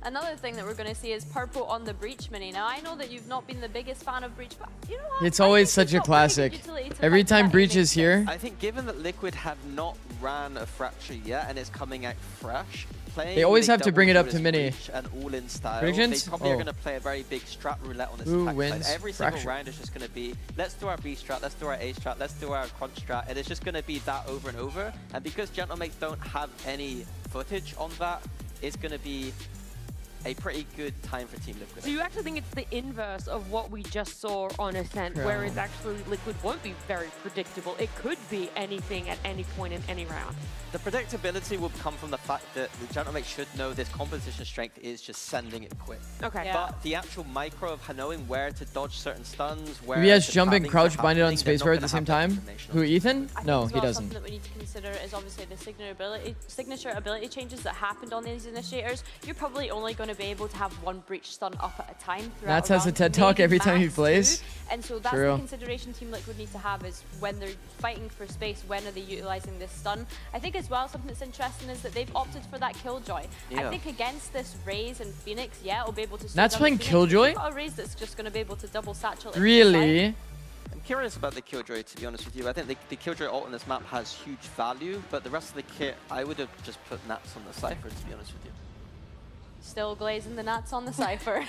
another thing that we're going to see is Purple on the Breach Mini. Now, I know that you've not been the biggest fan of Breach, but you know what?
It's always such a classic. Every time Breach is here,
I think given that Liquid have not ran a Fracture yet and it's coming out fresh, playing
They always
with a
have to bring it
double
up to
duelist
Mini.
Breach and all-in style,
Predictions?
they probably are
Oh.
going to play a very big strat roulette on this
Who
attack
wins
side. Every
Fracture?
single round is just going to be, let's do our B strat, let's do our A strat, let's do our crunch strat, and it's just going to be that over and over. And because Gentlemates don't have any footage on that, it's going to be a pretty good time for Team Liquid.
So you actually think it's the inverse of what we just saw on Ascent,
Yeah.
whereas actually Liquid won't be very predictable. It could be anything at any point in any round.
The predictability will come from the fact that the Gentlemates should know this composition strength is just sending it quick.
Okay.
Yeah.
But the actual micro of knowing where to dodge certain stuns, where
if he has
the
jump and
timings are
crouch binded on
happening, they're not
spacebar at
gonna
the same
have that
time.
information.
Who, Ethan?
I think
No,
as
he
well,
doesn't.
Something that we need to consider is obviously the signature ability changes that happened on these initiators. You're probably only going to be able to have one breach stun up at a time throughout
Nats
a
has a
round,
TED Talk
maybe
every time he
max
plays.
2. And so that's
True.
the consideration Team Liquid need to have is when they're fighting for space, when are they utilizing this stun? I think as well something that's interesting is that they've opted for that Killjoy.
Yeah.
I think against this Raze and Phoenix, yeah, it'll be able to slow
Nats
down
playing
the Phoenix.
Killjoy?
You've got a Raze that's just going to be able to double satchel. into the side.
Really?
I'm curious about the Killjoy, to be honest with you. I think the Killjoy ult on this map has huge value, but the rest of the kit, I would have just put Nats on the Cypher, to be honest with you.
Still glazing the Nats on the Cypher,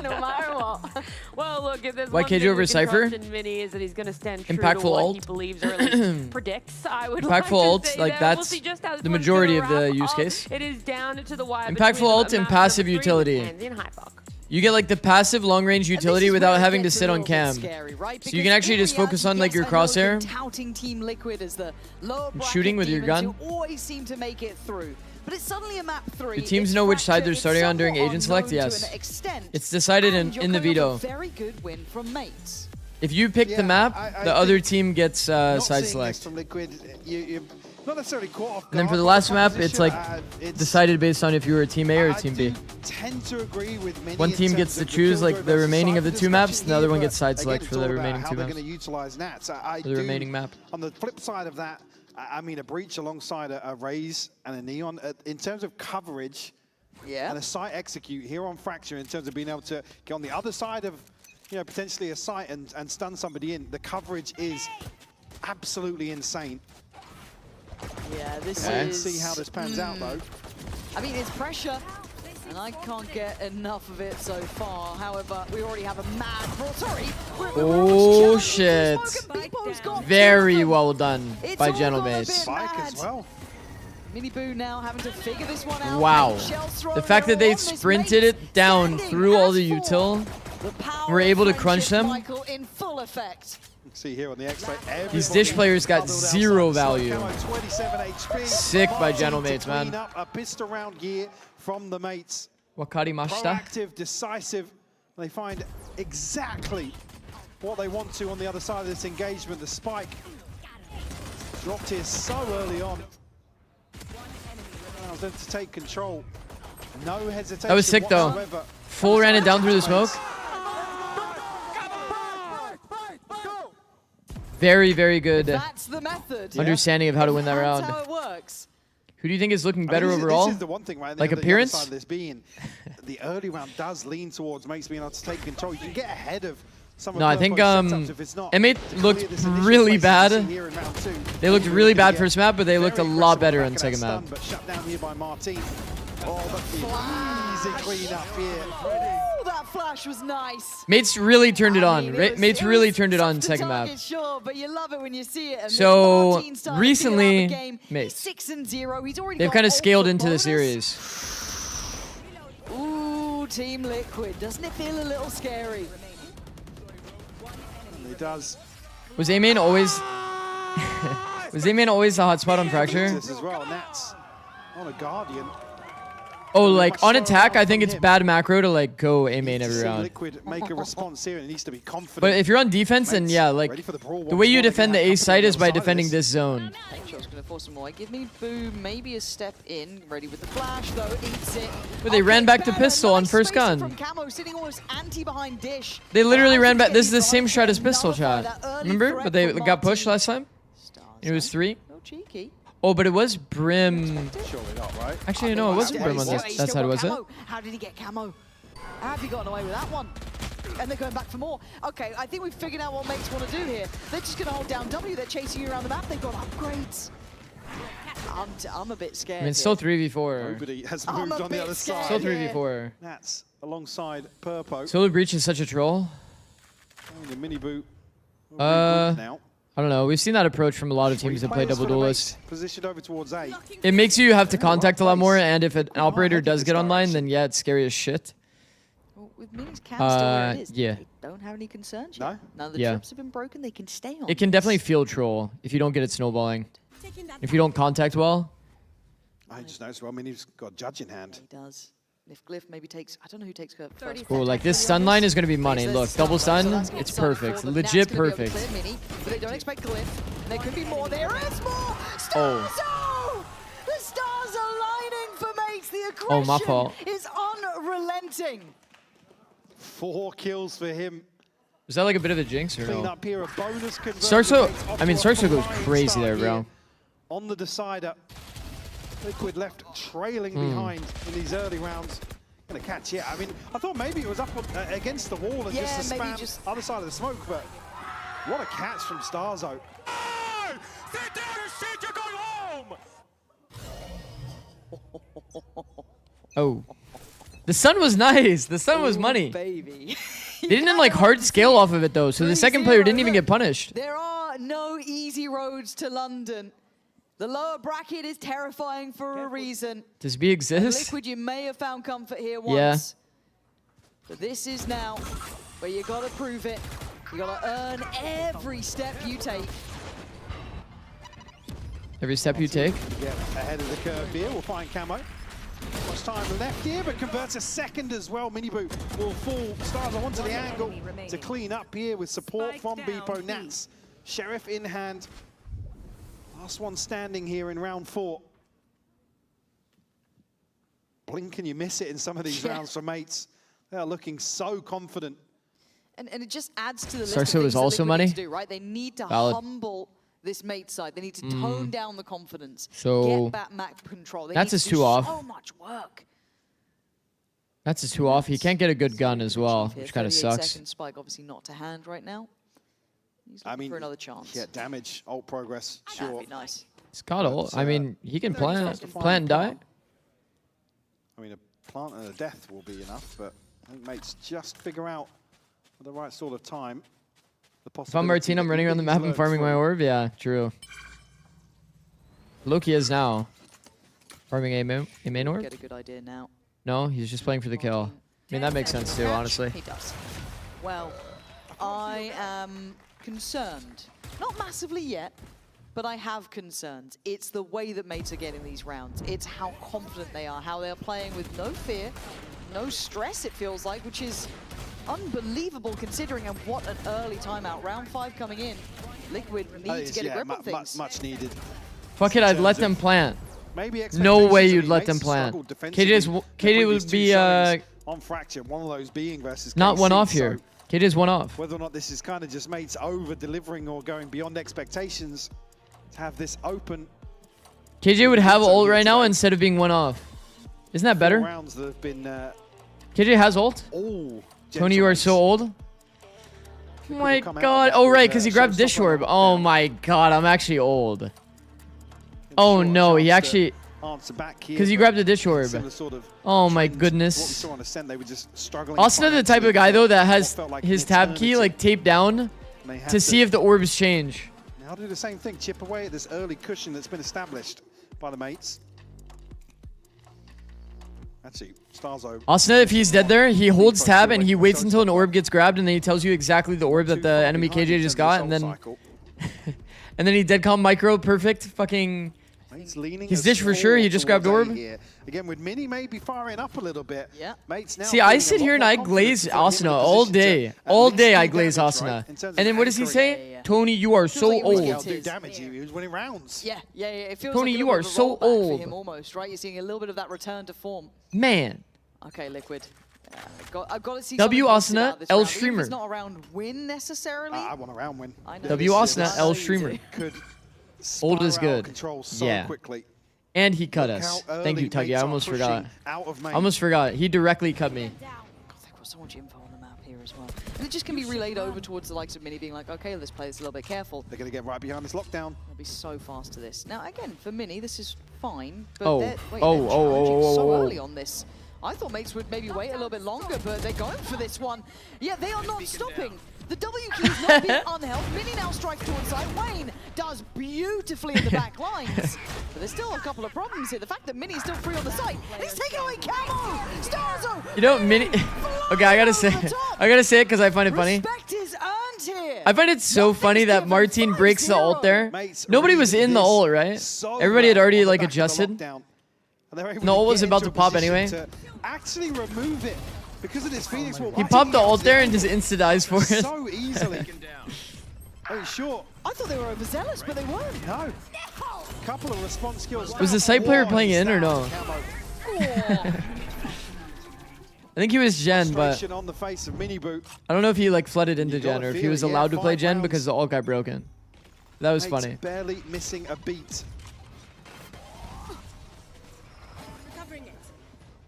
no matter what.
Well, look, if there's
Why
one
KJ
thing
over
we can trust
Cypher?
in Mini is that he's going to stand true
Impactful
to what he
ult.
believes or at least predicts. I would like
Impactful
to
ult,
say
like
that. We'll
that's
see just how this
the
one's
majority
gonna
of the
wrap
use
up.
case.
It is down to the wire.
Impactful
between
ult and
map
passive
number 3
utility.
and in High Buck.
You get like the passive long range utility
is
without
where it
having to
gets a
sit on
little bit
cam.
scary, right?
So you
Because
can actually
in
just focus on like
reality,
your
yes, I know you've
crosshair.
been touting Team Liquid as the lower
And shooting
bracket
with your
demons
gun.
who always seem to make it through. But it's suddenly a map 3.
Do teams
it's
know which side
fractured,
they're
it's
starting on during
somewhat
agent select?
unknown to
Yes.
an extent,
It's decided
and you're
in the
coming off
veto.
a very good win from Mates.
If you pick the map,
I
the other
think
team gets
Not
side
seeing
select.
this from Liquid, you're not necessarily caught off
And then
guard
for the
by
last map, it's
composition.
like
It's-
decided based on if you were Team A or Team B.
tend to agree with Mini
One
in
team
terms
gets to
of the
choose like
Killjoy
the
versus
remaining of the
Cypher
two maps,
discussion
and the other
here,
one
but
gets side
again,
select
it's
for the
all about
remaining
how
two
they're
maps.
going to utilize Nats. I
The
do-
remaining map.
On the flip side of that, I mean, a breach alongside a Raze and a Neon, in terms of coverage and a site execute here on Fracture, in terms of being able to get on the other side of, you know, potentially a site and stun somebody in, the coverage is absolutely insane.
Yeah, this
Let's
is...
see how this pans out, though.
I mean, it's pressure, and I can't get enough of it so far. However, we already have a mad brawl. Sorry,
Oh shit. Very well done by
all gone a
Gentlemates.
bit
Spike
mad.
as well.
Mini Boo now having to figure this one out.
Wow.
and Shell's thrown
The fact that
her
they
on this
sprinted
Mates,
it down
standing
through all
as
the
four.
util,
The power
were able to
of
crunch
friendship,
them.
Michael in full effect.
See here on the X-Ray,
These Dish players got zero value.
27 HP.
Sick by
Martin
Gentlemates,
to clean
man.
up a pistol round gear from the mates.
Wakari Mashita.
Proactive, decisive. They find exactly what they want to on the other side of this engagement. The spike dropped here so early on. Allows them to take control. No hesitation.
That was sick though.
whatsoever.
Full ran it down through the smoke. Very, very good
That's the method.
understanding of how to win that
That's
round.
how it works.
Who do you think is looking
I mean,
better
this is-
overall?
This is the one thing, right?
Like
the other
appearance?
side of this being, the early round does lean towards mates being able to take control. You can get ahead of some of
No, I
the
think
setups if it's not
M8
clear
looked
this initial
really
place
bad.
you see here in round two.
They looked
You're
really
gonna
bad
get
first map, but they looked a
very
lot
aggressive
better
back
on
of that
second
stun,
map.
But shut down here by Martin. Oh, but easy clean up here.
Oh, that flash was nice.
Mates really turned it on.
I mean,
Mates
it
really
was
turned it on
tough to
second map.
target, sure, but you love it when you see it. And
So,
Martin starting to figure out
recently,
the game.
Mates.
He's 6-0. He's already
They've
got
kind of
ult
scaled
for
into the
bonus.
series.
Ooh, Team Liquid. Doesn't it feel a little scary?
It does.
Was A-Main always... was A-Main always the hotspot on Fracture?
This as well. Nats on a Guardian.
Oh, like on attack, I think it's bad macro to like go A-Main every
See
round.
Liquid make a response here, and it needs to be confident.
But if you're on defense, then yeah, like
ready for the brawl
the way
once
you
more. They're
defend
gonna
the
have
A
company
side
on
is
the
by
other side of
defending
this.
this zone.
Shot's going to force him away. Give me Boo maybe a step in. Ready with the flash, though. Eats it.
But they ran back to
Banner,
pistol on
nice
first
spacing
gun.
From Camo, sitting almost anti behind Dish.
They literally
Allows
ran
him to
back.
get
This is
his
the same
drive
shot as
and
pistol
nullify
chat.
that early
Remember?
threat
But they
from
got pushed
Martin.
last time. It was 3?
No cheeky.
Oh, but it was Brim.
Surely not, right?
Actually, no, it wasn't Brim on that side, was it?
How did he get camo? How have you gotten away with that one? And they're going back for more. Okay, I think we've figured out what mates want to do here. They're just going to hold down W. They're chasing you around the map. They've got upgrades. I'm a bit scared.
I mean, still 3v4.
Nobody has moved on the other side.
Still 3v4.
That's alongside Purpo.
Solo Breach is such a troll.
The mini boot.
I don't know. We've seen that approach from a lot of teams that play double duelist.
Positioned over towards A.
It makes you have to contact a lot more, and if an operator does get online, then yeah, it's scary as shit.
Well, with minis can still where it is.
Yeah.
They don't have any concerns yet. None of the
Yeah.
trips have been broken. They can stay on.
It can definitely feel troll if you don't get it snowballing. If you don't contact well.
I just noticed, well, Mini's got a judge in hand.
He does. If Glyph maybe takes, I don't know who takes first.
Oh, like this stun line is going to be money. Look, double stun, it's perfect. Legit perfect.
Mini, but they don't expect Glyph. There could be more. There is more.
Oh.
The stars are aligning for mates. The aggression
Oh, my fault.
is unrelenting.
4 kills for him.
Was that like a bit of a jinx or
Clean
no?
up here, a bonus conversion.
Sarso, I mean,
Off to a
Sarso goes
flying
crazy
start
there,
here.
bro.
On the decider, Liquid left trailing behind in these early rounds. Gonna catch it. I mean, I thought maybe it was up against the wall and just to spam other side of the smoke, but what a catch from Starzo.
Sit down and shit, you're going home!
Oh. The sun was nice. The sun was money.
Baby.
They didn't like hard scale off of it though, so the second player didn't even get punished.
There are no easy roads to London. The lower bracket is terrifying for a reason.
Does B exist?
Liquid, you may have found comfort here
Yeah.
once. But this is now where you gotta prove it. You gotta earn every step you take.
Every step you take.
Yeah, ahead of the curve here. We'll find Camo. Much time left here, but converts a second as well. Mini boot will fall. Starzo onto the angle to clean up here with support from Beepo Nats. Sheriff in hand. Last one standing here in round 4. Blink and you miss it in some of these rounds for mates. They are looking so confident.
And it just adds to the list
Sarso
of things
is
that
also
Liquid
money?
need to do, right? They need to
Valid.
humble this mate side. They need to tone down the confidence.
So,
get back map control. They
that's
need
his
to
2
do
off.
so much work.
That's his 2 off. He can't get a good gun as well,
Here,
which kind of
38
sucks.
second spike, obviously not to hand right now. He's
I
looking
mean,
for another chance.
yeah, damage, ult progress,
That'd
sure.
be nice.
It's got ult. I mean, he can plant
Fine
and die.
I mean, a plant and a death will be enough, but I think mates just figure out at the right sort of time.
If I'm Martin, I'm running around the map and farming my orb. Yeah, true. Loki is now. Farming a main orb?
Get a good idea now.
No, he's just playing for the kill. I mean, that makes sense too, honestly.
He does. Well, I am concerned. Not massively yet, but I have concerns. It's the way that mates are getting these rounds. It's how confident they are, how they're playing with no fear, no stress, it feels like, which is unbelievable considering and what an early timeout. Round 5 coming in. Liquid need to get a grip on things.
Much needed.
Fuck it, I'd let them plant.
Maybe
No way
expectations
you'd
of
let
mates
them plant.
struggled defensively
KJ
the
would
previous
be
two showings on Fracture, one of those being versus
not
KC,
one off
so
here. KJ's one off.
whether or not this is kind of just mates over-delivering or going beyond expectations to have this open
KJ would have ult right now instead of being one off. Isn't that better?
rounds that have been
KJ has ult.
all
Tony, you are so old. Oh my god. Oh, right, because he grabbed Dish Orb. Oh my god, I'm actually old. Oh no, he actually...
answer back here.
Because he grabbed the Dish Orb.
Similar sort of
Oh my
what we
goodness.
saw on Ascent, they were just struggling
Austin the type of guy though that has
felt like
his
an
tab key
eternity.
like taped down
They had
to see if the orbs change.
Now do the same thing, chip away at this early cushion that's been established by the mates. Actually, Starzo.
Austin, if he's dead there, he holds tab and he waits until an orb gets grabbed and then he tells you exactly the orb that the enemy KJ just got and then and then he deadcom micro perfect fucking he's Dish for sure, he just grabbed orb.
Here. Again, with Mini maybe firing up a little bit.
Yeah.
Mates now
See, I
feeling
sit
a
here
lot
and I
more
glaze
confident in
Asuna
a
all
position to
day.
at
All
least
day I
do
glaze
damage,
Asuna.
right? In terms of
And then what does he
anchoring.
say? Tony, you are so
He
old.
was do damage. He was winning rounds.
Yeah. It feels
Tony,
like a
you
little
are
bit of a
so
rollback
old.
for him almost, right? You're seeing a little bit of that return to form.
Man.
Okay, Liquid. I've got to see
W
something positive
Asuna,
out of this
L
round. Even if
streamer.
It's not a round win necessarily.
I want a round win.
I know
W
this is
Asuna,
not
L
easy.
streamer.
Could
Ult is
spiral out of
good.
control so
Yeah.
quickly.
And he cut
Look
us.
how
Thank you,
early
Tuggy.
mates
I
are
almost
pushing
forgot.
out of main.
I almost forgot. He directly cut me.
They've got so much info on the map here as well. And it just can be relayed over towards the likes of Mini being like, okay, let's play this a little bit careful.
They're going to get right behind this lockdown.
They'll be so fast to this. Now, again, for Mini, this is fine. But
Oh.
they're
Oh,
challenging so
oh.
early on this. I thought mates would maybe wait a little bit longer, but they're going for this one. Yeah, they are not stopping. The W key is not being unhelped. Mini now strikes towards side. Wayne does beautifully in the back lines. But there's still a couple of problems here. The fact that Mini is still free on the site. And he's taking away Camo! Starzo!
You know, Mini. Okay, I gotta say it because I find it funny.
Respect is earned here.
I find it so funny that Martin breaks the ult there. Nobody was in the ult, right? Everybody had already like adjusted.
And they're able
No, ult was
get
about
into
to
a
pop
position
anyway.
to actually remove it because of this Phoenix wall.
He popped the ult there and just insta-dies for it.
So easily. Oh, sure.
I thought they were overzealous, but they weren't.
No. Couple of response skills.
Was the site player playing in or no? I think he was Gen, but
Frustration on the face of Mini Boot.
I don't know if he like flooded into
You gotta
Gen or if he
feel
was
it, yeah,
allowed to play
5
Gen
rounds.
because the ult got broken. That was
Mates
funny.
barely missing a beat.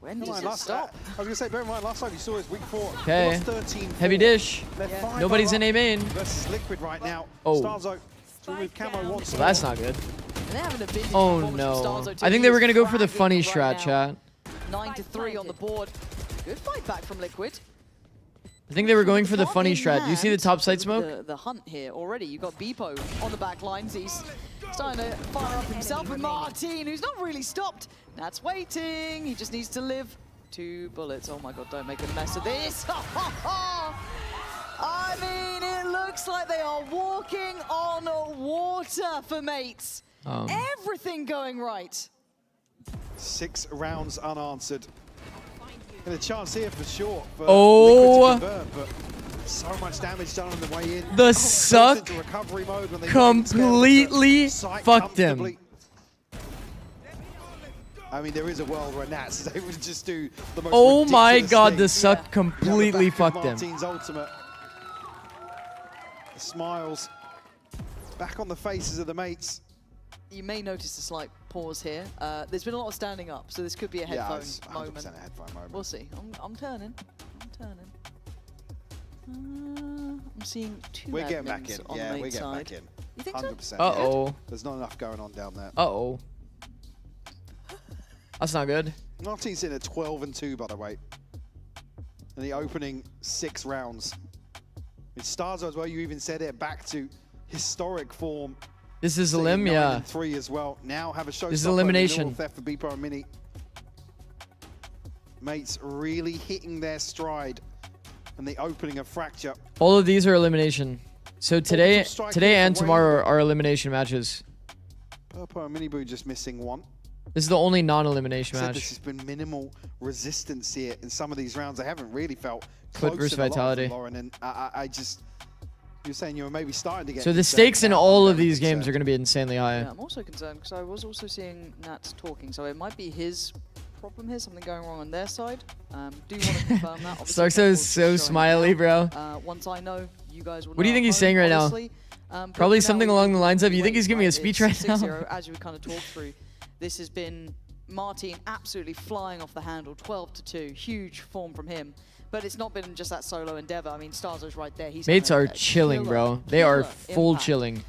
When
Bear in
does
mind,
it
last,
stop?
I was going to say, bear in mind, last time you saw is week 4.
Okay.
They lost 13-4.
Heavy dish.
They're 5-0
Nobody's in
up
A main.
Versus Liquid right now.
Oh.
Starzo to remove Camo once
Well, that's not good.
And they're having a vintage
Oh
performance from
no.
Starzo too.
I think
He
they were
is
gonna go for the
fragging
funny
right
strat,
now.
chat.
9-3 on the board. Good fight back from Liquid.
I think they were going for the funny
In
strat. Do you see the
hand,
top side smoke?
The hunt here already. You've got Beepo on the back lines. He's starting to fire up himself. And Martin, who's not really stopped. That's waiting. He just needs to live 2 bullets. Oh my god, don't make a mess of this. I mean, it looks like they are walking on water for mates. Everything going right.
6 rounds unanswered. And a chance here for sure. For
Oh.
Liquid to convert, but so much damage done on the way in.
The
Goes
suck
into recovery mode when they got into
completely
sight
fucked him.
comfortably. I mean, there is a world where Nats is able to just do the most
Oh my
ridiculous
god, the
things.
suck completely
Back of
fucked him.
Martin's ultimate. The smiles back on the faces of the mates.
You may notice a slight pause here. There's been a lot of standing up, so this could be a
Yeah,
headphone
it's 100%
moment.
a headphone moment.
We'll see. I'm turning. I'm turning. I'm seeing 2
We're getting back
admins
in.
on
Yeah,
the main
we're getting
side.
back in.
You think so?
100%.
Uh-oh.
Yeah. There's not enough going on down there.
Uh-oh. That's not good.
Martin's sitting at 12-2, by the way. In the opening 6 rounds. With Starzo as well, you even said it, back to historic form.
This is
Sitting
elim,
at
yeah.
9-3 as well. Now have a showstopper.
This is elimination.
Theft for Beepo and Mini. Mates really hitting their stride. And the opening of Fracture.
All of these are elimination. So today
Orbital strike
today
here
and
for
tomorrow are elimination matches.
Purpo and Miniboo just missing 1.
This is the only non-elimination
Said
match.
this has been minimal resistance here in some of these rounds. I haven't really felt
Foot
close
versus
in a lot of them,
Vitality.
Lauren, and I just, you're saying you were maybe starting to get.
So the
concerned
stakes in
now.
all
I'm
of
very
these games
concerned.
are going to be insanely high.
Yeah, I'm also concerned because I was also seeing Nats talking, so it might be his problem here, something going wrong on their side. Do want to confirm that. Obviously,
Starks is so
showing
smiley,
now.
bro.
Once I know, you guys will
What do you
know
think
at
he's
home,
saying right now?
honestly. But
Probably
for now,
something
we
along the
can
lines of, you think
wait,
he's giving me a
right?
speech
It's
right now?
6-0, as we kind of talked through. This has been Martin absolutely flying off the handle, 12-2. Huge form from him. But it's not been just that solo endeavor. I mean, Starzo's right there. He's
Mates
having
are
a
chilling,
killer,
bro. They are
killer
full
impact.
chilling.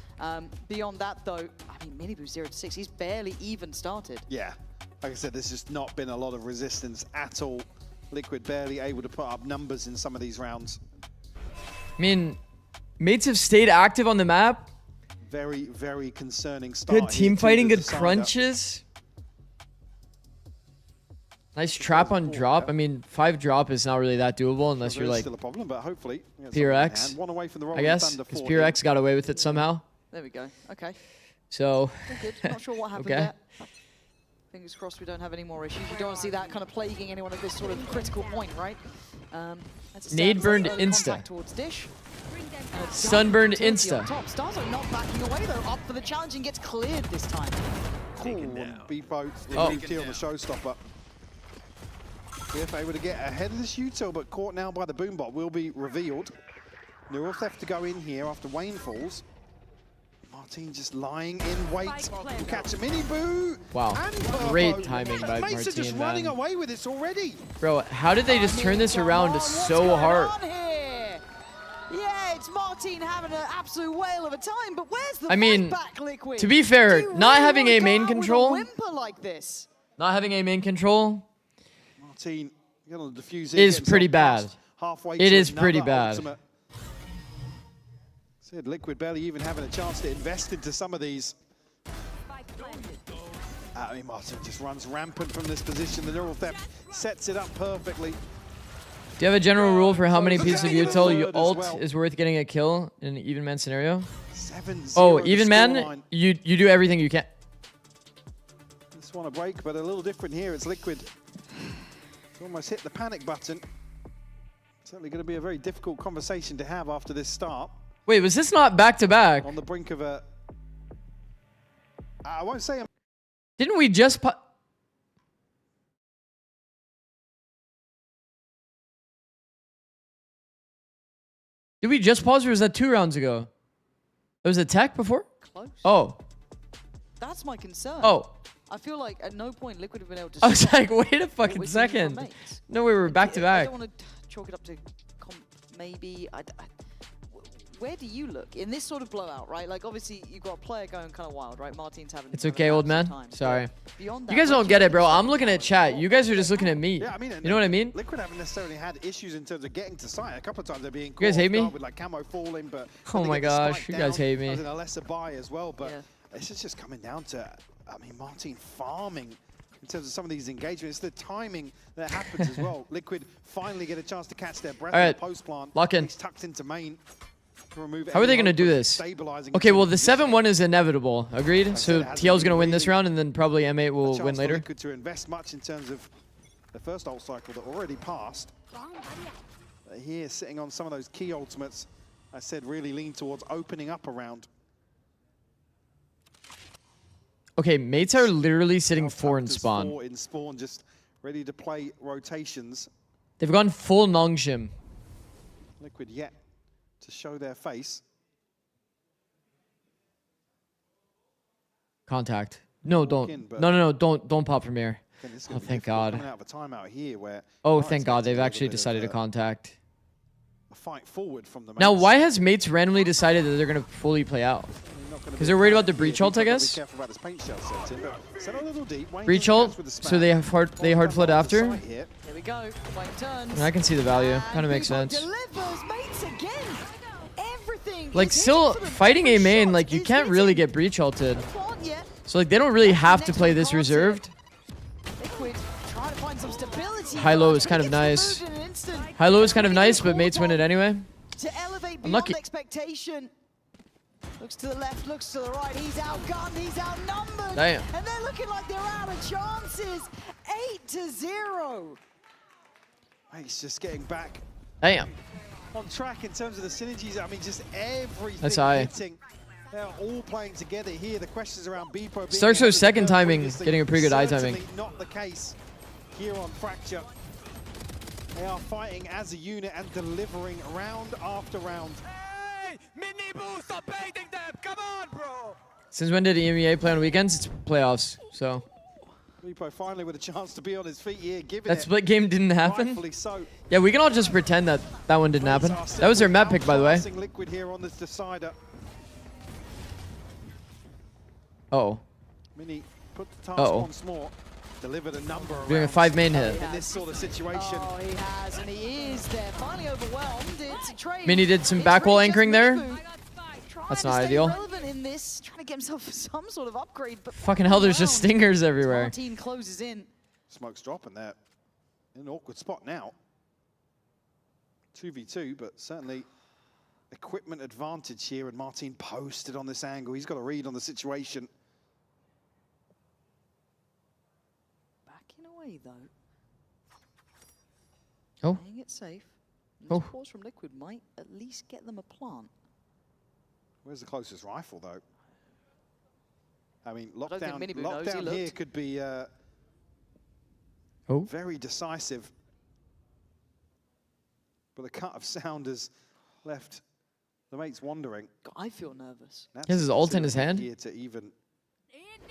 Beyond that, though, I mean, Miniboo 0-6. He's barely even started.
Yeah, like I said, there's just not been a lot of resistance at all. Liquid barely able to put up numbers in some of these rounds.
I mean, mates have stayed active on the map.
Very, very concerning start.
Good team
here to
fighting,
the
good
Decider.
crunches. Nice trap on drop. I mean, 5 drop is not really that doable unless you're
There is
like
still a problem, but hopefully we get something in
PRX.
hand. One away from the
I
Rolling
guess,
Thunder
because
for him.
PRX got away with it somehow.
There we go. Okay.
So,
All good. Not sure what happened
okay.
there. Fingers crossed we don't have any more issues. You don't want to see that kind of plaguing anyone at this sort of critical point, right? As it
Nade
stands,
burned
early
insta.
contact towards Dish. And a
Sunburned
utility on
insta.
top. Starzo not backing away though, up for the challenge and gets cleared this time.
Cool. Beepo
Oh.
removed here on the showstopper. If able to get ahead of this util, but caught now by the boombot, will be revealed. Neural Theft to go in here after Wayne falls. Martin just lying in wait. Will catch a mini boo.
Wow.
And
Great
Purpo.
timing by
Mesa
Martin,
just running
man.
away with this already.
Bro, how did they just turn this around so hard?
Yeah, it's Martin having an absolute whale of a time, but where's the
I mean,
back, Liquid?
to be fair, not having a main control,
Whimper like this.
not having a main control
Martin, gonna diffuse
is pretty bad. It is pretty bad.
Ultimate. Said Liquid barely even having a chance to invest into some of these. I mean, Martin just runs rampant from this position. The neural theft sets it up perfectly.
Do you have a general rule for how many pieces of util you ult is worth getting a kill in an even man scenario?
7-0
Oh,
the
even man,
scoreline.
you do everything you can.
Just want a break, but a little different here. It's Liquid. It's almost hit the panic button. Certainly going to be a very difficult conversation to have after this start.
Wait, was this not back to back?
On the brink of a... I won't say...
Didn't we just Did we just pause or was that 2 rounds ago? It was a tech before?
Close.
Oh.
That's my concern.
Oh.
I feel like at no point Liquid have been able to...
I was like, wait a
what
fucking
we're seeing from
second.
mates.
No, we were back to
I
back.
don't want to chalk it up to maybe... where do you look in this sort of blowout, right? Like, obviously, you've got a player going kind of wild, right? Martin's having...
It's okay, old man. Sorry.
Beyond
You guys don't get it, bro. I'm looking at chat. You guys are just looking at me.
Yeah, I mean,
you know what I mean?
Liquid haven't necessarily had issues in terms of getting to site. A couple of times they're being
You guys hate me?
with like camo falling, but
Oh my gosh, you guys hate me.
In a lesser buy as well, but this is just coming down to, I mean, Martin farming in terms of some of these engagements. The timing that happens as well. Liquid finally get a chance to catch their breath.
All right,
Post plant.
lock in.
He's tucked into main.
How are they going to do this? Okay, well, the 7-1 is inevitable. Agreed? So TL's going to win this round, and then probably M8 will win later.
Liquid to invest much in terms of the first ult cycle that already passed. Here, sitting on some of those key ultimates, I said really lean towards opening up a round.
Okay, mates are literally sitting 4 in spawn.
4 in spawn, just ready to play rotations.
They've gone full Nongshim.
Liquid yet to show their face.
Contact. No, don't. No, don't pop from here. Oh, thank God.
Coming out of a timeout here where
Oh, thank God. They've actually decided to contact.
a fight forward from the
Now,
mates.
why has mates randomly decided that they're going to fully play out? Because they're worried about the breach ult, I guess?
Be careful about his paint shell setting, but set a little deep. Wayne
Breach
doesn't
ult,
catch with the
so they hard flood after.
Here we go. Wayne turns.
I can see the value. Kind of makes sense.
Delivers mates again. Everything.
Like, still fighting a main, like, you can't really get breach ulted. So, like, they don't really have to play this reserved.
Liquid trying to find some stability.
High-low is kind of nice. High-low is kind of nice, but mates win it anyway.
To elevate beyond
Unlucky.
expectation. Looks to the left, looks to the right. He's outgunned, he's outnumbered.
Damn.
And they're looking like they're out of chances. 8-0.
He's just getting back
Damn.
on track in terms of the synergies. I mean, just everything
That's high.
hitting. They're all playing together here. The questions around Beepo.
Stark's second timing, getting a pretty good eye timing.
Certainly not the case here on Fracture. They are fighting as a unit and delivering round after round.
Hey! Mini boost, stop baiting them! Come on, bro!
Since when did EMEA play on weekends? It's playoffs, so.
Beepo finally with a chance to be on his feet here, giving
That
it.
split game didn't happen?
Rightfully so.
Yeah, we can all just pretend that that one didn't happen. That was their map pick, by the way.
Outclassing Liquid here on this decider.
Uh-oh.
Mini put the task
Uh-oh.
once more. Delivered a number of
Doing a
rounds
5-main hit.
in this sort of situation.
Oh, he has, and he is there. Finally overwhelmed. It's a trade.
Mini did some back wall anchoring there. That's
Trying
not
to stay
ideal.
relevant in this, trying to get himself some sort of upgrade. But
Fucking hell, there's just
round.
stingers everywhere.
Martin closes in.
Smoke's dropping there. In an awkward spot now. 2v2, but certainly equipment advantage here, and Martin posted on this angle. He's got a read on the situation.
Backing away though.
Oh.
Playing it safe.
Oh.
This pause from Liquid might at least get them a plant.
Where's the closest rifle though? I mean,
don't think Miniboo knows, he
lockdown here
looked.
could be very decisive. But the cut of sound has left The mate's wandering.
God, I feel nervous.
He has his ult in his hand.
Here to even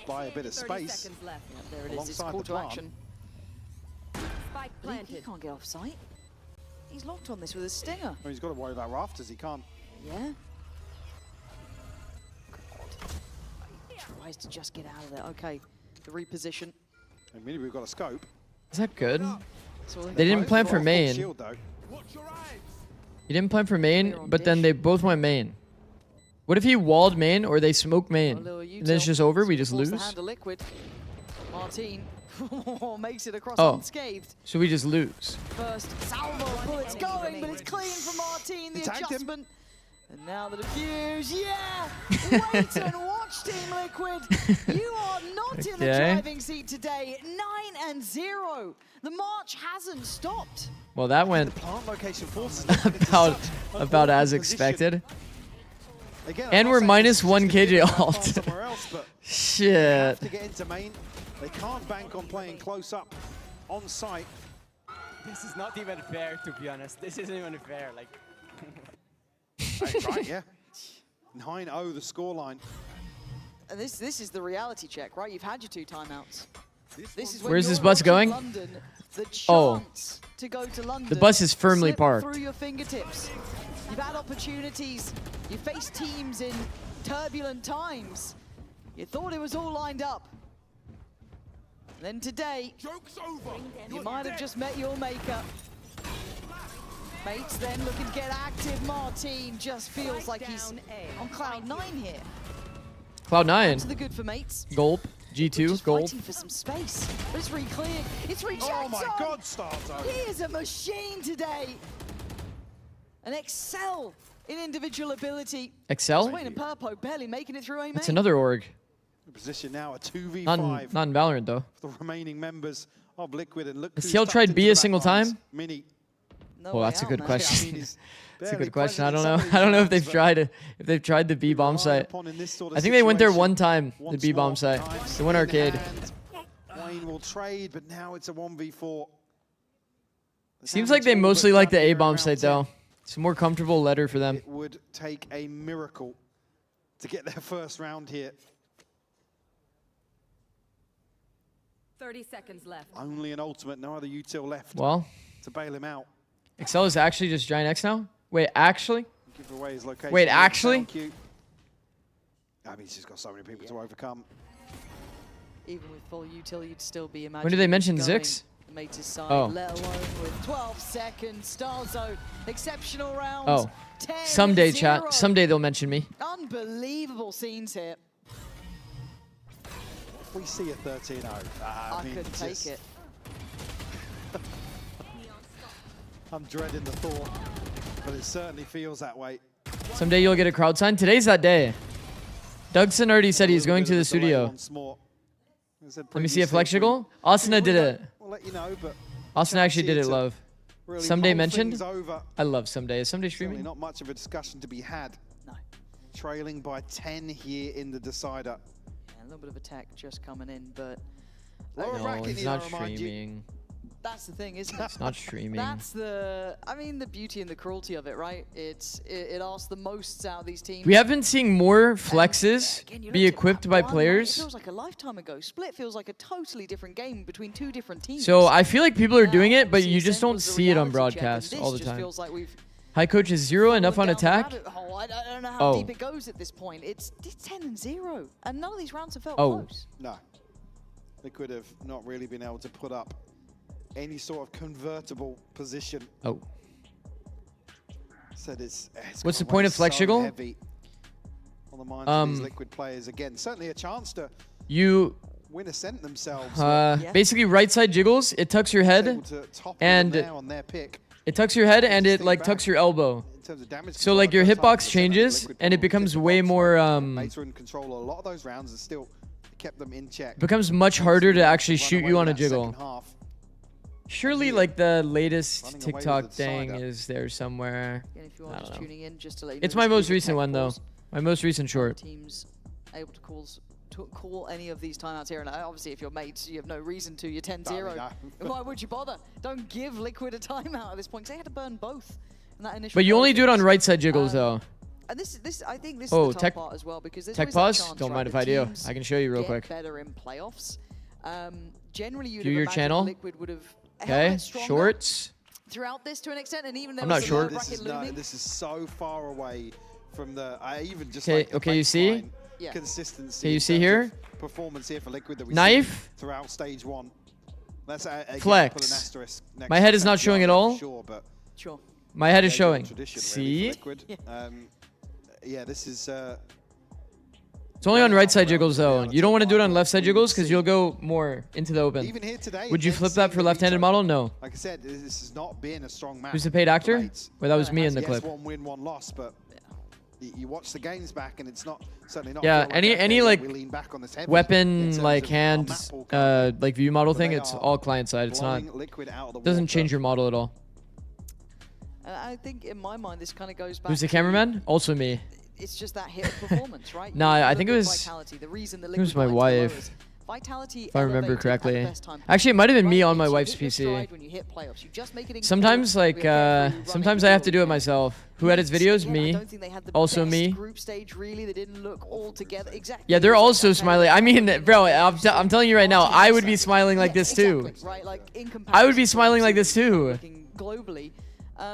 buy a bit of space.
Yeah, there it is. It's call to action.
Spike
He
planted.
can't get off site. He's locked on this with a stinger.
Well, he's got to worry about rafters. He can't.
Yeah. He tries to just get out of there. Okay, the reposition.
And maybe we've got a scope.
Is that good?
So
They didn't plan for main.
Shield, though.
He didn't plan for main, but then they both went main. What if he walled main or they smoke main? And then it's just over, we just
Force the
lose?
hand of Liquid. Martin makes it across
Oh,
unscathed.
so we just lose.
First salvo bullets going, but it's clean from Martin. The adjustment. And now the defuse. Yeah! Wait and watch, Team Liquid. You are not in the driving seat today. 9-0. The march hasn't stopped.
Well, that went
Plant location forces.
about as expected.
Again,
And we're -1 KJ alt.
somewhere else, but they
Shit.
have to get into main. They can't bank on playing close up on site.
This is not even fair, to be honest. This isn't even fair. Like.
Right, yeah. 9-0 the scoreline.
And this is the reality check, right? You've had your 2 timeouts. This is when
Where's
you're
this bus
watching
going?
London, the
Oh.
chance to go to London.
The bus is firmly
slip
parked.
through your fingertips. You've had opportunities. You faced teams in turbulent times. You thought it was all lined up. Then today, you might have just met your maker. Mates then looking to get active. Martin just feels like he's on cloud 9 here.
Cloud9.
To the good for mates.
Gulp. G2.
Just
Gulp.
fighting for some space. But it's re-cleared. It's rechecked.
Oh my God, Starzo.
He is a machine today. And excel in individual ability.
Excel?
Swain and Purpo barely making it through A main.
That's another org.
Position now a 2v5.
Not in Valorant, though.
The remaining members of Liquid, and look
Has
who's
CL
tucked
tried
into
B
the
a single
back lines.
time?
Mini.
Oh, that's a good question.
I mean, he's
That's a
barely
good question. I
present
don't
in
know.
some of
I don't know
these
if they've
rounds,
tried the B bomb site.
upon in this sort of
I think they went there
situation.
one time. The
Once
B bomb
more,
site.
time
They went
in
arcade.
hand. Wayne will trade, but now it's a 1v4. The
Seems
damage
like they
all
mostly
but
like the
done
A
here
bomb
in
site
round 10.
though. It's a more comfortable letter for them.
It would take a miracle to get their first round here.
30 seconds left.
Only an ultimate, no other util left
Well,
to bail him out.
Excel is actually just Giant X now? Wait, actually?
Give away his location.
Wait, actually?
Thank you. I mean, he's just got so many people to overcome.
Even with full util, you'd still be imagining.
When did they mention
going
Zix?
the Mates' side,
Oh.
let alone with 12 seconds. Starzo, exceptional round.
Oh.
10
Someday,
0.
chat. Someday they'll mention me.
Unbelievable scenes here.
If we see a 13-0,
I
mean,
couldn't take it.
I'm dreading the thought, but it certainly feels that way.
Someday you'll get a crowd sign. Today's that day. Dougson already said he's going to the studio.
Once more.
Let me see a flex jiggle. Asuna did it.
We'll let you know, but
Asuna actually did it,
to
love.
really
Someday
mull
mentioned?
things over.
I love Someday. Is Someday
Certainly
streaming?
not much of a discussion to be had.
No.
Trailing by 10 here in the decider.
Yeah, a little bit of attack just coming in, but
Lower
No,
bracket
he's
here,
not
I remind you.
streaming.
that's the thing, isn't it?
It's not streaming.
That's the, I mean, the beauty and the cruelty of it, right? It asks the most out of these teams.
We have been seeing more flexes
Again, you
be
looked at
equipped
map
by
one, right? It
players.
feels like a lifetime ago. Split feels like a totally different game between 2 different teams.
So I feel like people are doing it, but
obviously
you just
Ascent
don't
was the
see it on
reality check, and
broadcast
this
all the
just
time.
feels like we've
High coach is 0, enough on
fallen down the
attack.
rabbit hole. I don't know how
Oh.
deep it goes at this point. It's 10-0, and none of these rounds have felt
Oh.
close.
No. They could have not really been able to put up any sort of convertible position.
Oh.
Said it's
What's the
gonna
point
weigh
of flex
so
jiggle?
heavy on the minds of these Liquid players. Again, certainly a chance to
You
win Ascent themselves.
basically right side jiggles. It tucks your head,
able to topple them
and
there on their pick.
it tucks your head, and it like tucks your elbow.
In terms of damage
So
control,
like your
first half of
hitbox
the setup,
changes,
Liquid
and it
probably
becomes
kicked the
way
box,
more
so Mates were in control of a lot of those rounds and still kept them in check.
becomes much harder to actually
Run
shoot
away
you
with
on a
that second
jiggle.
half.
Surely like the latest
Running away with
TikTok
the
thing
decider.
is there somewhere.
Again, if you
I
are just
don't know.
tuning in, just to let you know,
It's my
this
most
is the
recent
tech
one though.
calls.
My most recent short.
Teams able to call any of these timeouts here, and obviously if you're mates, you have no reason to. You're 10-0. Why would you bother? Don't give Liquid a timeout at this point, because they had to burn both in that initial.
But you only do it on
focus.
right side jiggles though.
And I think this
Oh,
is the tough part as well, because there's
tech
always that
pause?
chance,
Don't
right,
mind if
that
I do.
teams
I can show you real
get
quick.
better in playoffs. Generally, you'd
View
have
your
imagined
channel.
Liquid would have held
Okay,
it stronger
shorts.
throughout this to an extent, and even there
I'm
was
not
a
sure.
lower bracket looming.
This is so far away from the. I even just
Okay,
like the
okay, you see?
baseline consistency.
Okay, you
in
see
terms
here?
of performance here for Liquid that we
Knife.
see throughout stage 1. Let's again,
Flex.
put an asterisk next
My head
to
is not showing at
Santiago
all.
for sure, but
Sure.
My head is
yeah,
showing.
tradition,
See?
really, for Liquid. Yeah, this is.
It's only on right side jiggles though. You don't want to do it on left side jiggles because you'll go more into the open.
Even here today,
Would you
against
flip that for left-handed model? No.
Like I said, this has not been a strong match.
Who's the paid actor? Well, that was me in the
Yes,
clip.
1 win, 1 loss, but you watch the games back and it's not certainly not.
Yeah,
feel like
any
we
like
lean back on this heavy in
weapon
terms
like
of
hand
our map pool currently.
like view model
But
thing,
they
it's
are
all client side. It's not.
blowing Liquid out of the
Doesn't
water.
change your model at all.
And I think in my mind, this kind of goes back.
Who's the
to-
cameraman? Also me.
It's just that hit of performance, right?
Nah,
You
I
look
think it
at
was.
Vitality, the reason that
It was
Liquid
my
got into the
wife.
lowers. Vitality
If I remember
elevated at the
correctly.
best time
Actually, it might have been me
right?
on my
It's you
wife's
hit your
PC.
stride when you hit playoffs. You just make it in
Sometimes
control.
like
We are carefully
sometimes I
running
have to do it
through.
myself. Who edits videos?
Again, I
Me.
don't think they had the
Also
best
me.
Group stage really. They didn't look all together. Exactly.
Yeah, they're also smiling. I mean, bro, I'm telling you right now, I would be smiling like this too.
Right, like in
I would be smiling like this too.
globally.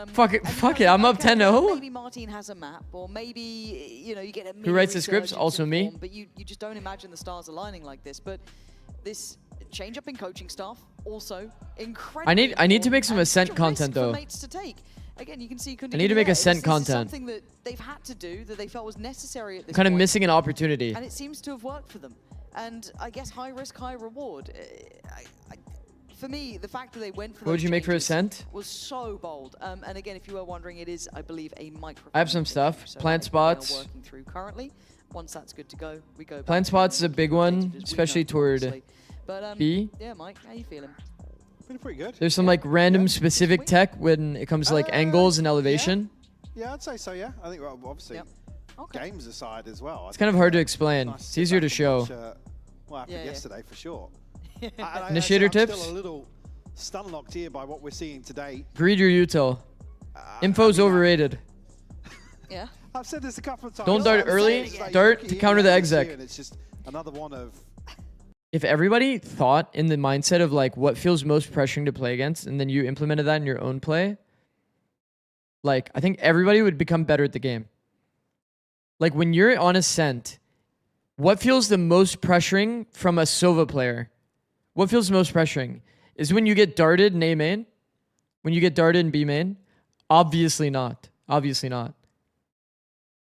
Fuck it, I'm up 10-0.
Maybe Martin has a map, or maybe you know you get a.
Who writes the scripts? Also me.
Form, but you just don't imagine the stars aligning like this. But this change up in coaching staff also incredible.
I need to make some Ascent content though.
Mates to take. Again, you can see.
I need to make Ascent
This is
content.
something that they've had to do that they felt was necessary at this
I'm kind of
point.
missing an opportunity.
And it seems to have worked for them. And I guess high risk, high reward. For me, the fact that they went for
What would
those
you make for
changes
Ascent?
was so bold. And again, if you were wondering, it is, I believe, a micro.
I have some stuff. Plant spots.
Working through currently. Once that's good to go, we go.
Plant spots is a big one, especially toward
But,
B.
Yeah, Mike, how you feeling?
Feeling pretty good.
There's some like random specific tech when it comes to like angles and elevation.
Yeah, I'd say so. Yeah, I think well, obviously games aside as well.
It's kind of hard to explain. It's easier to show.
What happened yesterday for sure.
Initiator
I'm
tips?
Still a little stun locked here by what we're seeing today.
Greed your util. Info's overrated.
Yeah.
I've said this a couple of times.
Don't dart early. Dart to counter the exec.
And it's just another one of.
If everybody thought in the mindset of like what feels most pressuring to play against, and then you implemented that in your own play, like I think everybody would become better at the game. Like when you're on Ascent, what feels the most pressuring from a Sova player? What feels most pressuring? Is when you get darted in A main? When you get darted in B main? Obviously not. Obviously not.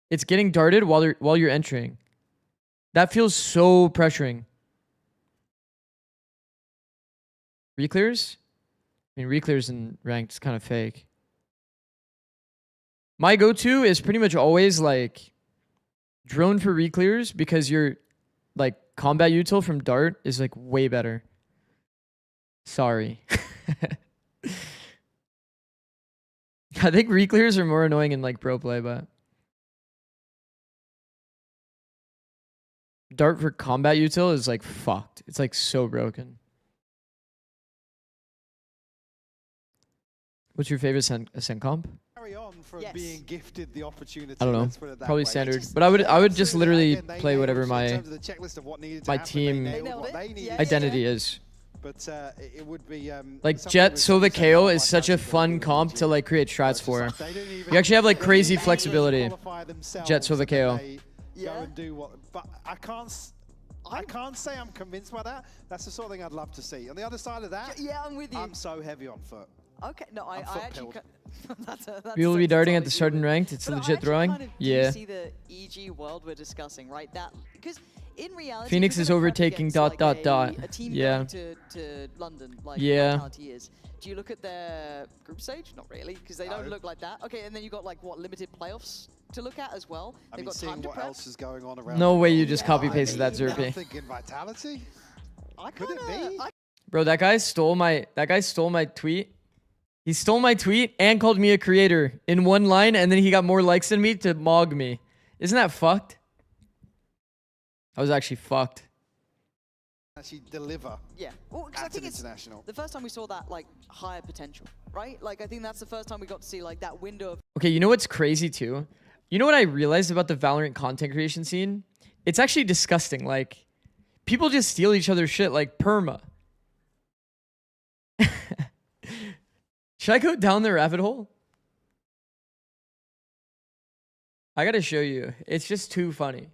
It's getting darted while you're entering. That feels so pressuring. Reclears? I mean, reclears in ranked is kind of fake. My go-to is pretty much always like drone for reclears because your like combat util from dart is like way better. Sorry. I think reclears are more annoying in like pro play, but dart for combat util is like fucked. It's like so broken. What's your favorite Ascent comp?
Carry on from being gifted the opportunity.
I don't know.
Let's put it that
Probably
way.
standard. But I would just literally
Again, they
play whatever
nailed
my
in terms of the checklist of what needed to
my
happen,
team
they nailed what they needed.
identity is.
But it would be
Like
something
Jet
with
Sova
something
KO
like
is such a fun comp to like create strats for.
they don't even-
You actually have like
they
crazy
don't even
flexibility.
qualify themselves,
Jet Sova
and then
KO.
they go and do what, but I can't say I'm convinced by that. That's the sort of thing I'd love to see. On the other side of that,
yeah, I'm with you.
I'm so heavy on foot.
Okay, no, I actually. That's
We will be darting at the
totally
start in
good.
ranked. It's
But I
legit
actually
throwing.
kind of do
Yeah.
see the EG world we're discussing, right? That because in reality,
Phoenix
if you're
is
gonna prep
overtaking
against, ... A team
Yeah.
going to London, like
Yeah.
Vitality is. Do you look at their group stage? Not really, because they don't look like that. Okay, and then you got like what limited playoffs to look at as well. They've got time to
what
prep.
else is going on around.
No
the
way
world.
you just copy pasted that
I'm
Zerpy.
thinking Vitality. Could it be?
Bro, that guy stole my tweet. He stole my tweet and called me a creator in one line, and then he got more likes than me to mog me. Isn't that fucked? I was actually fucked.
Actually deliver.
Yeah, well, 'cause I
at
think
an
it's
international.
the first time we saw that like higher potential, right? Like I think that's the first time we got to see like that window of
Okay, you know what's crazy too? You know what I realized about the Valorant content creation scene? It's actually disgusting. Like, people just steal each other's shit like perma. Should I go down the rabbit hole? I gotta show you. It's just too funny.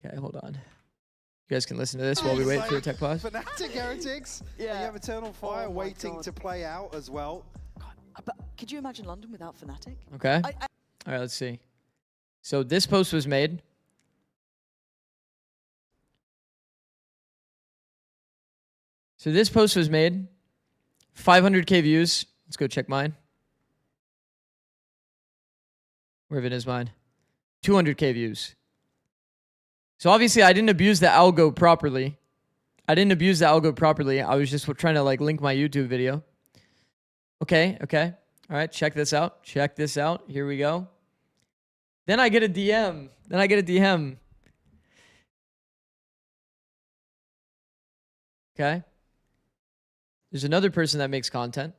Okay, hold on. You guys can listen to this while we wait for the tech pause.
Fnatic Heretics. Yeah. You have Eternal Fire waiting to play out as well.
But could you imagine London without Fnatic?
Okay. All right, let's see. So this post was made. So this post was made. 500K views. Let's go check mine. Where even is mine? 200K views. So obviously I didn't abuse the algo properly. I was just trying to like link my YouTube video. Okay. All right, check this out. Here we go. Then I get a DM. Okay. There's another person that makes content.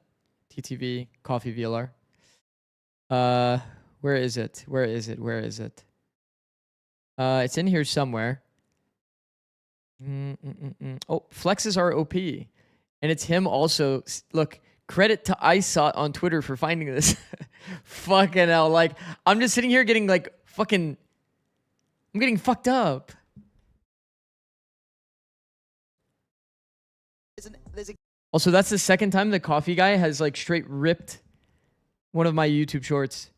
TTV, Coffee VLR. Where is it? It's in here somewhere. Oh, flexes are OP. And it's him also. Look, credit to ISOT on Twitter for finding this. Fucking hell. Like, I'm just sitting here getting like fucking... I'm getting fucked up. Also, that's the second time the coffee guy has like straight ripped one of my YouTube shorts.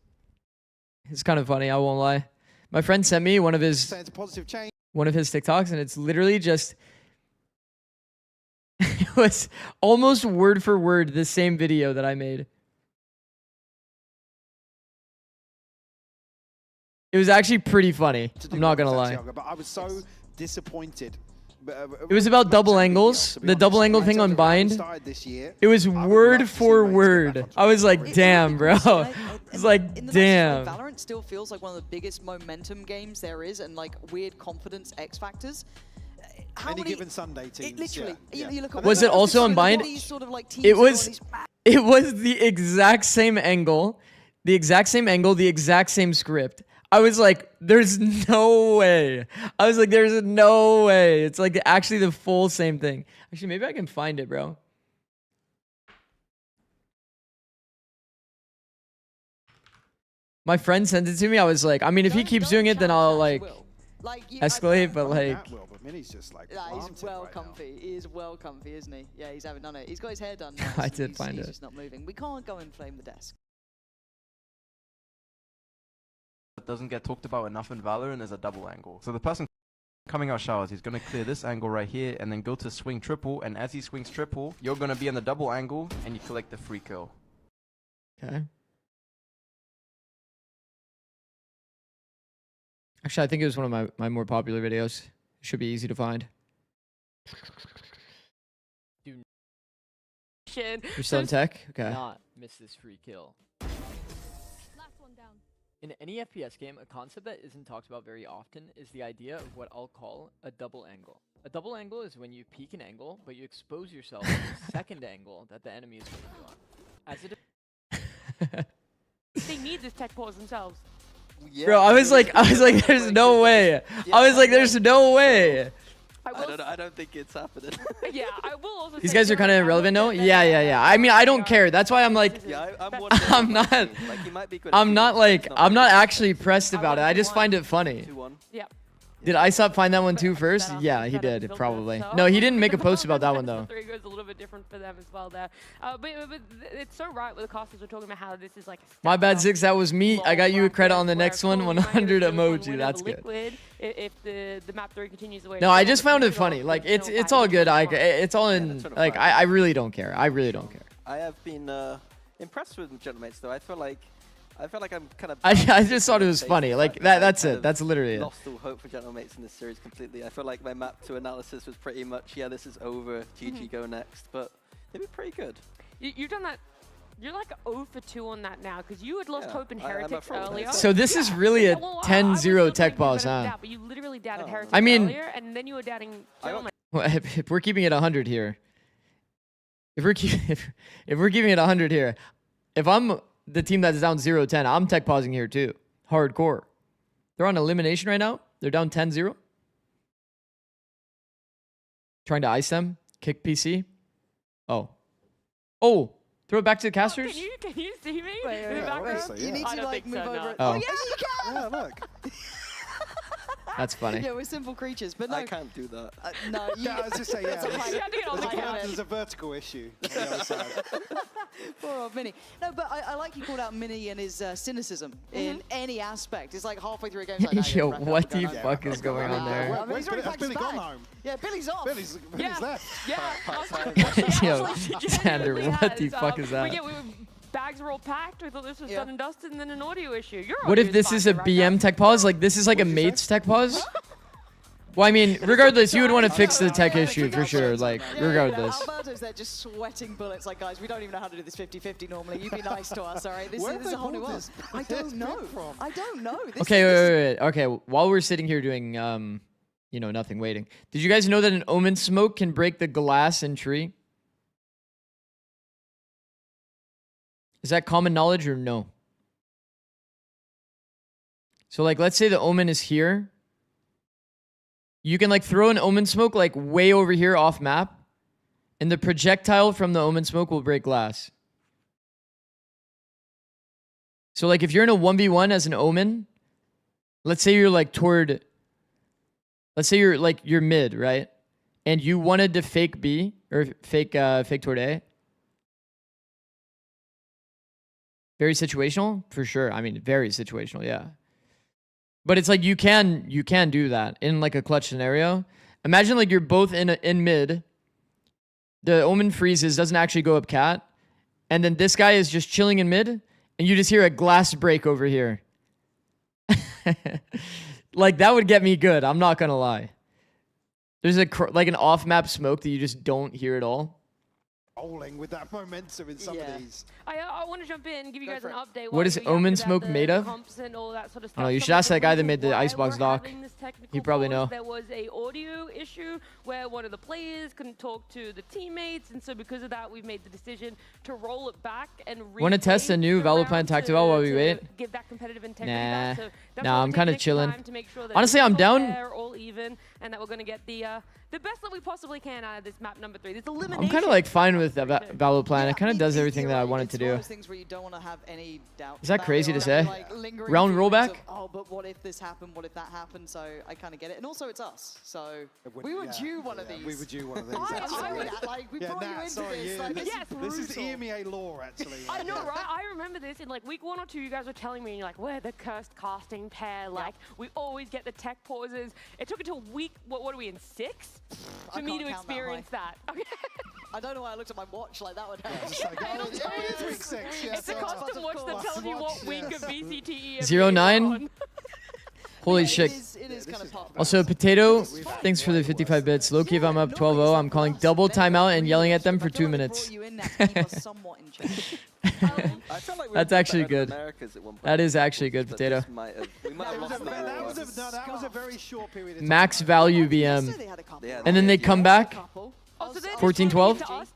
It's kind of funny, I won't lie. My friend sent me one of his TikToks, and it's literally just it was almost word for word the same video that I made. It was actually pretty funny. I'm not gonna lie.
But I was so disappointed.
It was about double angles. The double angle thing on Bind. It was word for word. I was like, damn, bro. I was like, damn.
Valorant still feels like one of the biggest momentum games there is, and like weird confidence X factors.
Any given Sunday teams.
Literally. You look at
Was it also on Bind? It was the exact same angle, the exact same script. I was like, there's no way. It's like actually the full same thing. Actually, maybe I can find it, bro. My friend sent it to me. I was like, I mean, if he keeps doing it, then I'll like escalate, but like...
Minnie's just like
he's well comfy. He is well comfy, isn't he? Yeah, he's having done it. He's got his hair done.
I did find it.
He's just not moving. We can't go and flame the desk.
Doesn't get talked about enough in Valorant is a double angle. So the person coming out showers, he's going to clear this angle right here and then go to swing triple, and as he swings triple, you're going to be in the double angle and you collect the free kill.
Okay. Actually, I think it was one of my more popular videos. It should be easy to find. You're still in tech? Okay.
Not miss this free kill. In any FPS game, a concept that isn't talked about very often is the idea of what I'll call a double angle. A double angle is when you peek an angle, but you expose yourself to the second angle that the enemy is waiting on.
They need this tech pause themselves.
Yeah,
bro, I was like, there's no way. I was like, there's no way.
I don't think it's happening.
Yeah, I will also
These guys are kind of irrelevant, no? Yeah. I mean, I don't care. That's why I'm like, I'm not actually pressed about it. I just find it funny.
Yeah.
Did ISOP find that one too first? Yeah, he did, probably. No, he didn't make a post about that one, though.
Three goes a little bit different for them as well there. But it's so right with the casters we're talking about how this is like a
my bad, Zix. That was me. I got you a credit on the next one. 100 emoji. That's good.
If the map 3 continues the way.
No, I just found it funny. Like, it's all good. It's all in, like, I really don't care. I
have been impressed with Gentlemates, though. I feel like I'm kind of...
I just thought it was funny. Like, that's it. That's literally it.
Lost all hope for Gentlemates in this series completely. I feel like my map to analysis was pretty much, yeah, this is over. GG, go next. But they've been pretty good.
You've done that. You're like 0 for 2 on that now, because you had lost hope in Heretics earlier.
So this is really a 10-0 tech pause, huh?
But you literally doubted Heretics
I mean,
earlier, and then you were doubting Gentleman.
Well, if we're keeping it 100 here, if we're keeping it 100 here, if I'm the team that's down 0-10, I'm tech pausing here too. Hardcore. They're on elimination right now. They're down 10-0. Trying to ice them. Kick PC. Oh. Oh. Throw it back to the casters.
Can you see me?
Wait,
in the background?
You need to like move over.
Oh.
Yeah, you can.
Yeah, look.
That's funny.
Yeah, we're simple creatures, but no.
I can't do that.
No, you.
Yeah, I was just saying, yeah.
That's
There's a vertical issue on the other side.
Poor old Mini. No, but I like you called out Mini and his cynicism in any aspect. It's like halfway through a game. Like,
Yo, what the fuck is going on there?
I mean, he's already
Has
packed
Billy
his
gone
bag.
home?
Yeah, Billy's off.
Billy's left.
Yeah.
Yo, Sander, what the fuck is that?
Bags were all packed. We thought this was done and dusted, and then an audio issue. Your
What if this is a BM tech pause? Like, this is like a mate's tech pause? Well, I mean, regardless, you would want to fix the tech issue for sure, like, regardless.
Alberto's there just sweating bullets like, guys, we don't even know how to do this 50-50 normally. You be nice to us, all right? This is a whole new world. I don't know. I don't know.
Okay, wait. Okay, while we're sitting here doing, you know, nothing, waiting. Did you guys know that an Omen smoke can break the glass in tree? Is that common knowledge or no? So, like, let's say the Omen is here. You can, like, throw an Omen smoke, like, way over here off map. And the projectile from the Omen smoke will break glass. So, like, if you're in a 1v1 as an Omen, let's say you're, like, toward... Let's say you're, like, you're mid, right? And you wanted to fake B, or fake toward A. Very situational, for sure. I mean, very situational, yeah. But it's like you can do that in like a clutch scenario. Imagine like you're both in mid. The Omen freezes, doesn't actually go up cat, and then this guy is just chilling in mid, and you just hear a glass break over here. Like that would get me good. I'm not gonna lie. There's like an off-map smoke that you just don't hear at all.
Rolling with that momentum in some of these.
I want to jump in and give you guys an update.
What is Omen smoke made of? Oh, you should ask that guy that made the Icebox dock. He probably know.
There was a audio issue where one of the players couldn't talk to the teammates, and so because of that, we've made the decision to roll it back and
Want to test a new Valoplant Tactival while we wait?
Give that competitive integrity back. So that's
Nah,
why
I'm
we're
kind of
taking
chilling.
time to make sure that
Honestly, I'm down.
They're all even, and that we're going to get the best that we possibly can out of this map number 3. This elimination.
I'm kind of like fine with Valoplant. It kind of does everything that I want it to do. Is that crazy to say? Round rollback?
Oh, but what if this happened? What if that happened? So I kind of get it. And also, it's us. So we were due one of these.
We were due one of these.
We brought you into this. Like,
this is EMEA law, actually.
I know, right? I remember this in like week 1 or 2. You guys were telling me, and you're like, we're the cursed casting pair. Like we always get the tech pauses. It took until week. What are we in 6? For me to experience that. Okay.
I don't know why I looked at my watch like that would help.
It's week 6.
It's a custom watch that tells you what week of VCT
09? Holy shit.
It is kind of tough.
Also, Potato, thanks for the 55 bits. Low-key, if I'm up 12-0, I'm calling double timeout and yelling at them for 2 minutes. That's actually good. That is actually good, Potato.
That was a very short period of time.
Max value VM. And then they come back. 14-12?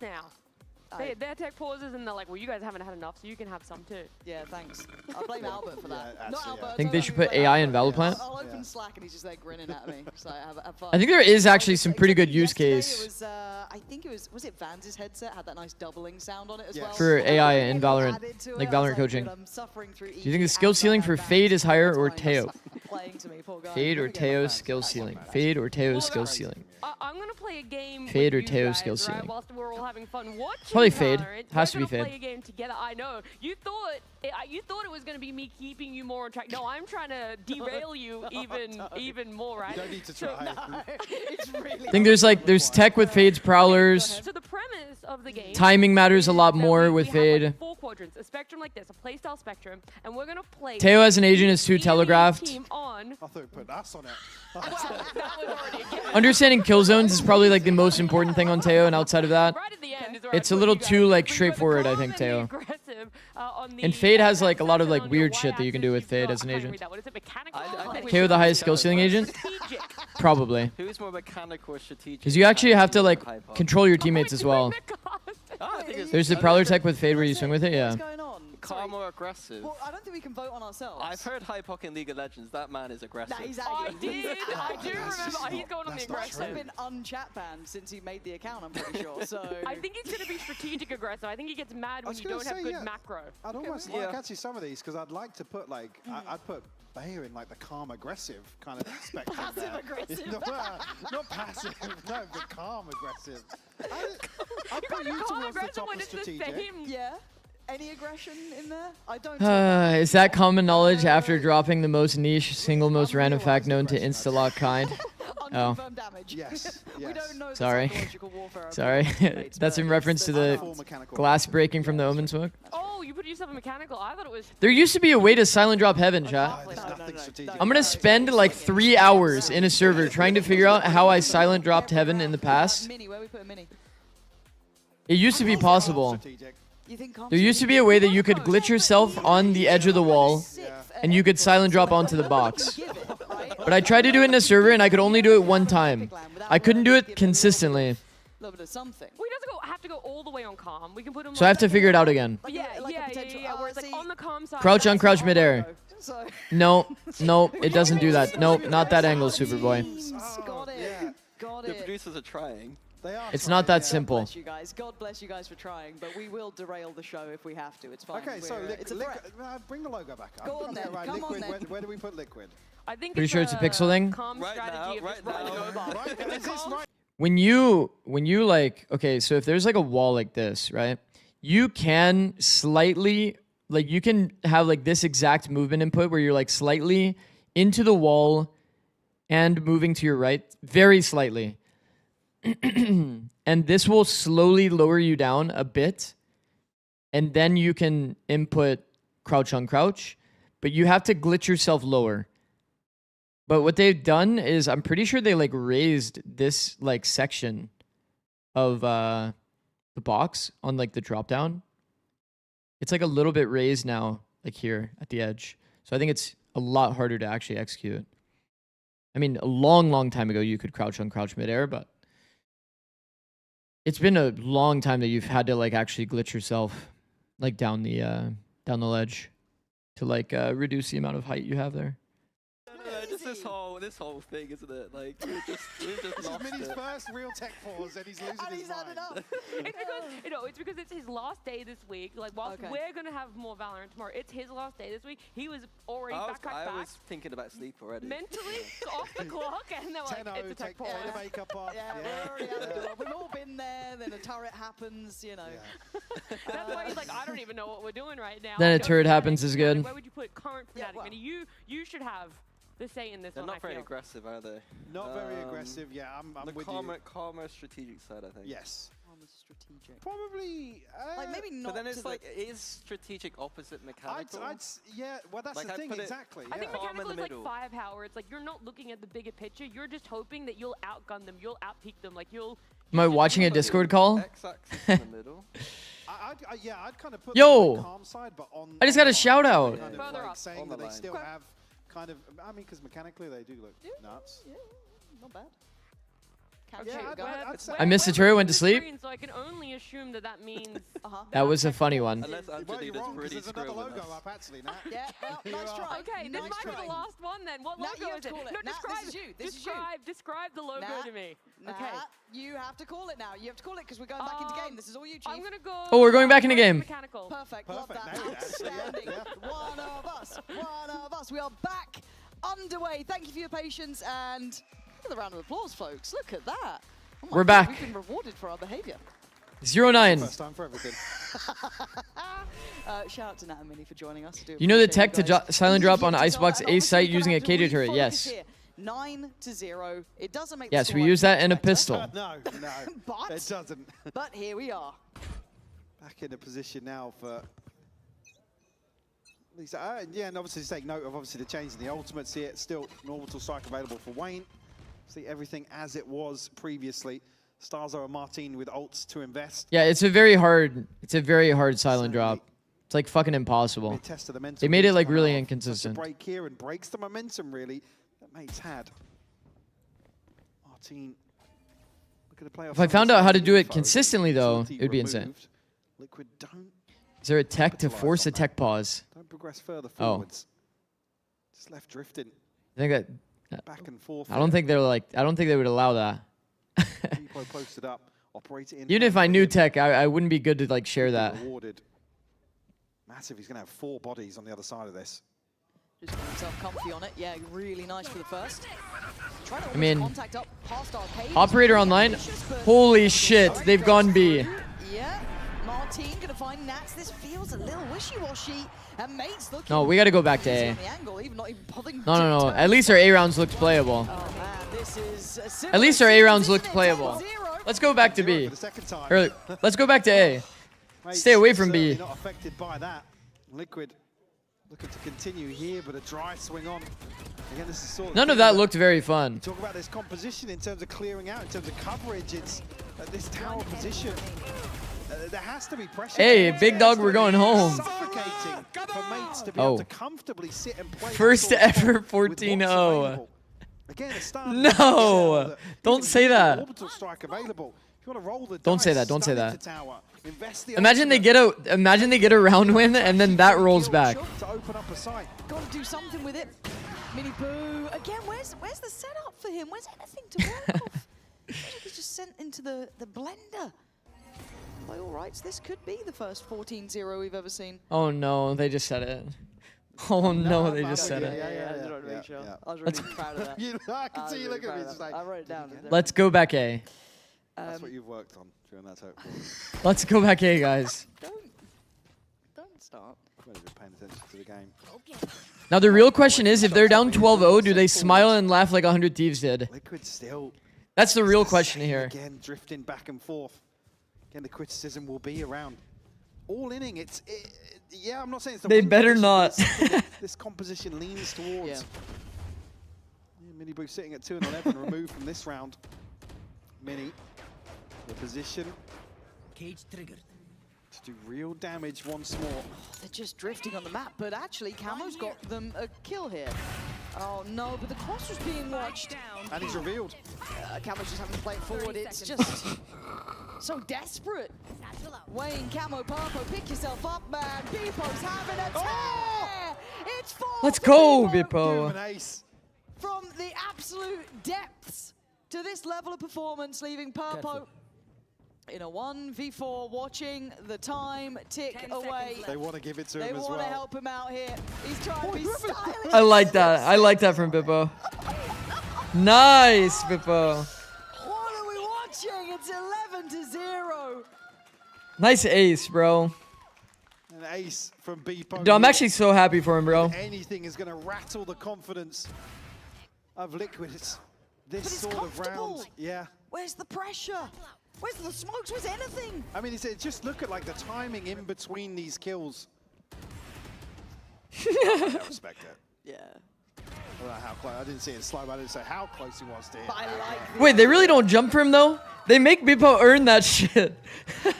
Their tech pauses and they're like, well, you guys haven't had enough, so you can have some too.
Yeah, thanks. I blame Albert for that. Not Albert.
I think they should put AI in Valoplant.
I'll open Slack and he's just there grinning at me. So have fun.
I think there is actually some pretty good use case.
I think it was it Vanz's headset had that nice doubling sound on it as well?
For AI in Valorant, like Valorant coaching. Do you think the skill ceiling for Fade is higher or Teo? Fade or Teo's skill ceiling? Fade or Teo's skill ceiling?
I'm going to play a game
Fade or
with you
Teo's
guys,
skill
right,
ceiling?
whilst we're all having fun watching
Probably Fade.
Valorant.
Has to be
We're gonna
Fade.
play a game together. I know. You thought it was going to be me keeping you more on track. No, I'm trying to derail you even more, right?
You don't need to try.
It's really
I think there's tech with Fade's Prowlers.
So the premise of the game.
Timing matters a lot more with
we
Fade.
have like 4 quadrants, a spectrum like this, a playstyle spectrum, and we're going to play.
Teo as an agent is too telegraphed.
Team on.
I thought we put us on it.
That was already a given.
Understanding kill zones is probably like the most important thing on Teo, and outside of that,
Right at the end is where
it's
I
a
put
little
you guys.
too like
But you
straightforward, I
guys
think,
are
Teo.
aggressive, on the
And Fade has
left
like a lot of
side,
like
on your
weird
y
shit that you can do with
axis,
Fade
you've
as an
got- I can't
agent.
read that. What is it? Mechanical?
I think
Teo the highest skill ceiling agent?
Strategic.
Probably.
Who's more mechanical or strategic?
Because you actually have to like
Hyper.
control your teammates as well.
I think it's
There's the Prowler tech with Fade where you swing with it, yeah.
calm or aggressive?
Well, I don't think we can vote on ourselves.
I've heard Hypoc in League of Legends. That man is aggressive.
Nah, he's
I do remember. He's going on the
He's
aggressive.
been unchat banned since he made the account, I'm pretty sure. So
I think he's going to be strategic aggressive. I think he gets mad when you don't have good macro.
I'd almost like actually some of these because I'd like to put like I'd put Bayer in like the calm aggressive kind of spectrum.
Passive aggressive.
Not passive, no, but calm aggressive. I'd
You
put
gotta
you
calm
towards the
aggressive
top
when
of
it's the
strategic.
same.
Yeah. Any aggression in there? I don't.
Is that common knowledge after dropping the most niche, single most random fact known to insta-lock kind? Oh.
Damage.
Yes.
We don't know the
Sorry.
psychological warfare of
Sorry.
teammates,
That's
but
in reference to the glass breaking from the Omen smoke.
Oh, you put yourself in mechanical. I thought it was.
There used to be a way to silent drop heaven, chat. I'm gonna spend like 3 hours in a server trying to figure out how I silent dropped heaven in the past.
Mini, where we put a mini?
It used to be possible.
You think
There used to be a way that you could glitch yourself on the edge of the wall, and you could silent drop onto the box. But I tried to do it in a server, and I could only do it one time. I couldn't do it consistently.
little bit of something.
We doesn't have to go all the way on calm. We can put him.
So I have to figure it out again.
Yeah, where it's like on the calm side.
Crouch on crouch midair.
So
No, no, it doesn't do that. Nope, not that angle, Superboy.
Got it. Got
The
it.
producers are trying.
They are.
It's not that simple.
God bless you guys. God bless you guys for trying, but we will derail the show if we have to. It's fine.
Okay, so
it's a threat.
bring the logo back up.
Go on then,
Right,
come on
liquid.
then.
Where do we put liquid?
I think
Pretty sure it's a pixel thing.
Calm strategy of just running over.
When you like, okay, so if there's like a wall like this, right? You can slightly, like you can have like this exact movement input where you're like slightly into the wall and moving to your right, very slightly. And this will slowly lower you down a bit. And then you can input crouch on crouch, but you have to glitch yourself lower. But what they've done is, I'm pretty sure they like raised this like section of the box on like the drop down. It's like a little bit raised now, like here at the edge. So I think it's a lot harder to actually execute. I mean, a long time ago you could crouch on crouch midair, but it's been a long time that you've had to like actually glitch yourself like down the ledge to like reduce the amount of height you have there.
Just this whole thing, isn't it? Like we've just lost
This is Minnie's
it.
first real tech pause, and he's losing his mind.
It's because it's his last day this week. Like whilst we're gonna have more Valorant tomorrow, it's his last day this week. He was already
I was thinking about sleep already.
mentally off the clock, and they're like, it's a tech pause.
Take the makeup off.
Yeah, we're already out the door. We've all been there. Then a turret happens, you know.
That's why he's like, I don't even know what we're doing right now.
Then a
Go
turret
Fnatic,
happens is good.
Where would you put current Fnatic? Minnie, you should have the say in this
They're
one.
not
I
very
feel.
aggressive, are they?
Not very aggressive. Yeah, I'm
the
with
calmer strategic side, I think.
Yes.
Strategic.
Probably.
Like maybe not.
But then
to
it's
the-
like, is strategic opposite mechanical?
Yeah, well, that's
Like,
the
I'd
thing,
put it-
exactly.
I think
yeah.
mechanical
in
is
the
like
middle.
firepower. It's like you're not looking at the bigger picture. You're just hoping that you'll outgun them. You'll outpeak them. Like you'll.
Am I watching a Discord call?
X-axis in the middle.
I'd kind of put
Yo!
them on the calm side, but on.
I just got a shout out.
Kind of
Further
like
up.
saying
On
that
the
they
line.
still have kind of. I mean, because mechanically they do look nuts.
Yeah, not bad.
Okay,
I'd say.
I missed the turret, went to sleep.
So I can only assume that that means.
That was a funny one.
Unless
Well, you're
Angelina's
wrong, 'cause
pretty
there's another
screwed with
logo
us.
up, actually, Nat.
Yeah, well, nice try.
Okay, this
nice
might be
try.
the last one then. What
Nat,
logo
you have
is
to
it?
call it.
No,
Nat,
describe
this is you. This is you.
Describe the logo
Nat,
to me.
Nat,
Okay.
you have to call it now. You have to call it because we're going back into game. This is all you, Chief.
I'm gonna go.
Oh, we're going back into game.
Mechanical.
Perfect. Love that.
Nailed it, actually, yeah,
Outstanding.
yeah.
One of us. One of us. We are back underway. Thank you for your patience and look at the round of applause, folks. Look at that. Oh my
We're
God,
back.
We've been rewarded for our behavior.
09.
First time for everything.
Shout out to Nat and Minnie for joining us.
You know the tech to silent drop on Icebox Ace site using a KJ turret?
Focus
Yes.
here. 9-0. It doesn't make.
Yes,
the
we
score
use that in a
much better,
pistol.
No,
But
it doesn't.
But here we are.
Back in a position now for. Yeah, and obviously to take note of obviously the change in the ultimates here. Still an orbital strike available for Wayne. See everything as it was previously. Starzo and Martin with ults to invest.
Yeah, it's a very hard silent drop. It's like fucking impossible.
They tested the momentum
They made it
to
like
come
really
out.
inconsistent.
Such a break here and breaks the momentum really that Mates had. Martin, look at the playoff.
If I found out how to do it consistently though, it would be insane.
Liquid don't
Is there a tech to force a tech pause?
Don't progress further forwards. Just left drifting.
I think that.
Back and forth.
I don't think they're like. I don't think they would allow that.
People posted up, operate it in.
Even if I knew tech, I wouldn't be good to like share that.
Rewarded. Massive. He's gonna have 4 bodies on the other side of this.
Just got himself comfy on it. Yeah, really nice for the first. Trying to
I mean,
contact up past Arcade.
operator online. Holy shit, they've gone B.
Yeah, Martin gonna find Nats. This feels a little wishy-washy. And Mate's looking.
No, we got to go back to A. No. At least our A rounds looked playable.
Oh man, this is
At least our A rounds looked playable. Let's go back to B. Or, let's go back to A. Stay away from B.
Not affected by that. Liquid looking to continue here, but a dry swing on. Again, this is sort of
None of that looked very fun.
Talk about this composition in terms of clearing out, in terms of coverage. It's this tower position. There has to be pressure.
Hey, big dog, we're going home.
Suffocating for Mates to be able to comfortably sit and play.
First ever 14-0.
Again, a start.
No, don't say that.
Orbital strike available. If you want to roll the
Don't
dice,
say that. Don't say
stun
that.
into tower, invest the
Imagine they get a round win and then that rolls back.
to open up a site.
Got to do something with it. Mini Boo again. Where's the setup for him? Where's anything to work off? Feels like he's just sent into the blender. By all rights, this could be the first 14-0 we've ever seen.
Oh no, they just said it. Oh no, they just said it.
Yeah. I was really proud of that.
I can see you look at me. It's like,
I wrote it down.
Let's go back A.
That's what you've worked on during that talk.
Let's go back A, guys.
Don't start.
I'm just paying attention to the game.
Now the real question is, if they're down 12-0, do they smile and laugh like 100 Thieves did?
Liquid still.
That's the real question here.
Again, drifting back and forth. Again, the criticism will be around all inning. Yeah, I'm not saying it's the
They
win
better
condition,
not.
This composition leans towards. Yeah, Mini Boo sitting at 2 and 11, removed from this round. Mini, the position.
Cage triggered.
To do real damage once more.
They're just drifting on the map, but actually Camo's got them a kill here. Oh no, but the cross was being watched.
And he's revealed.
Camo's just having to play it forward. It's just so desperate. Wayne, Camo, Purple, pick yourself up, man. Beepo's having a tear. It's 4.
Let's go, Beepo.
From the absolute depths to this level of performance, leaving Purple in a 1v4, watching the time tick away.
They want to give it to him as well.
They want to help him out here. He's trying to be stylish.
I like that. I like that from Bippo. Nice, Bippo.
What are we watching? It's 11-0.
Nice ace, bro.
An ace from Beepo.
Dude, I'm actually so happy for him, bro.
Anything is going to rattle the confidence of Liquid. This sort of round. Yeah.
Where's the pressure? Where's the smokes? Where's anything?
I mean, just look at like the timing in between these kills. I respect it.
Yeah.
I don't know how close. I didn't see it slow, but I didn't say how close he was to hit.
I like
Wait, they really don't jump for him though? They make Bippo earn that shit.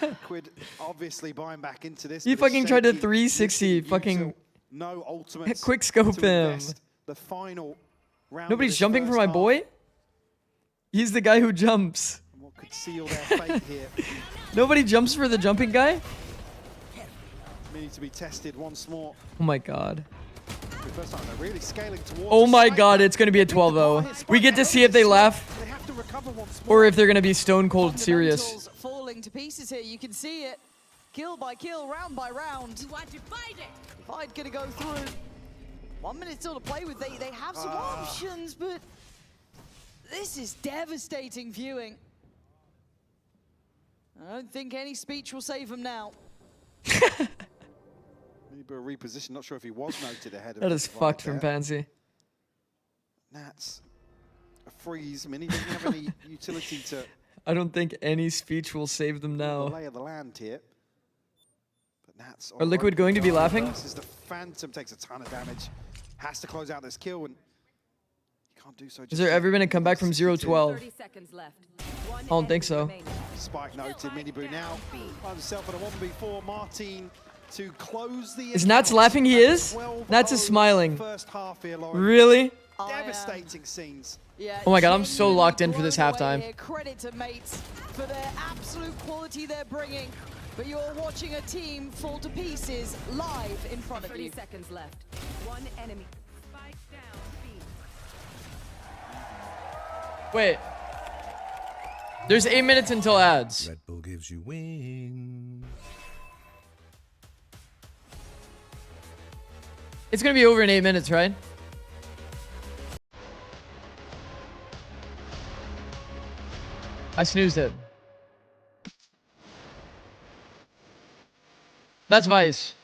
Liquid obviously buying back into this.
He fucking tried to 360 fucking
no ultimate.
quick scope him.
The final round.
Nobody's jumping for my boy? He's the guy who jumps.
What could seal their fate here?
Nobody jumps for the jumping guy?
Need to be tested once more.
Oh my god.
The first time they're really scaling towards.
Oh my god, it's gonna be a 12-0. We get to see if they laugh
They have to recover once more.
or if they're gonna be stone cold serious.
Falling to pieces here. You can see it. Kill by kill, round by round.
You want to fight it?
Fight gonna go through. 1 minute still to play with. They have some options, but this is devastating viewing. I don't think any speech will save him now.
Maybe a reposition. Not sure if he was noted ahead of
That is fucked from
there.
Pansy.
Nats. A freeze. I mean, he doesn't have any utility to
I don't think any speech will save them
the
now.
lay of the land here. But Nats
Are Liquid going to be laughing?
Versus the Phantom takes a ton of damage. Has to close out this kill, and you can't do so.
Has there ever been a comeback from 0-12?
30 seconds left.
I don't think so.
Spike noted. Mini Boo now by himself at a 1v4. Martin to close the.
Is Nats laughing? He is? Nats is smiling.
First half here, Lauren.
Really?
Devastating scenes.
Yeah,
Oh my god, I'm so locked in for this
blown away
halftime.
here. Credit to Mates for their absolute quality they're bringing. but you're watching a team fall to pieces live in front of
30
you.
seconds left. One enemy. Spike down, B.
Wait. There's 8 minutes until ads.
Red Bull gives you wings.
It's gonna be over in 8 minutes, right? I snoozed it. That's Vice.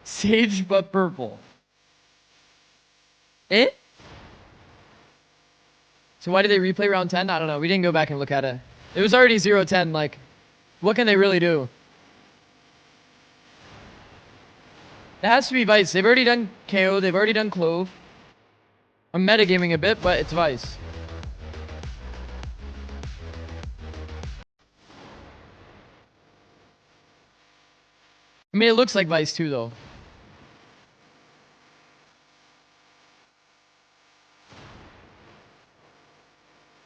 Sage but purple. Eh? So why did they replay round 10? I don't know. We didn't go back and look at it. It was already 0-10. Like, what can they really do? It has to be Vice. They've already done KO. They've already done Clove. I'm metagaming a bit, but it's Vice. I mean, it looks like Vice too, though.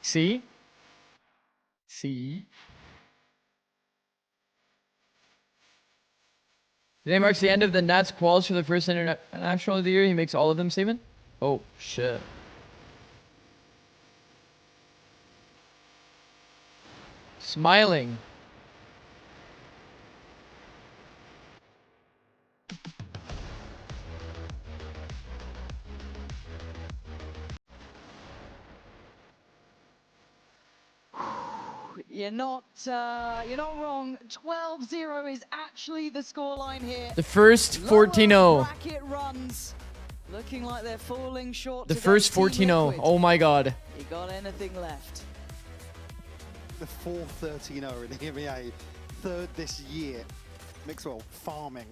See? See? Today marks the end of the Nats quals for the first international of the year. He makes all of them statement. Oh, shit. Smiling.
You're not wrong. 12-0 is actually the scoreline here.
The first 14-0.
Bracket runs. Looking like they're falling short.
The
today,
first
Team
14-0.
Liquid.
Oh my god.
You got anything left?
The 4-13-0 in the EMEA, third this year. Mixwell farming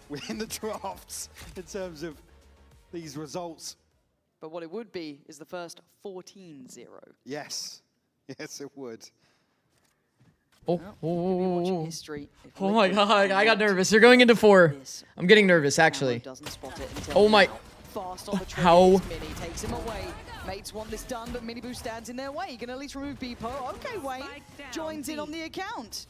within the drafts in terms of these results.
But what it would be is the first 14-0.
Yes. Yes, it would.
Oh,
history.
oh my god, I got nervous. They're going into 4. I'm getting nervous, actually. Oh my.
Fast on the
How?
Mini takes him away. Mates want this done, but Miniboo stands in their way. He can at least remove Beepo. Okay, Wayne joins in on the account.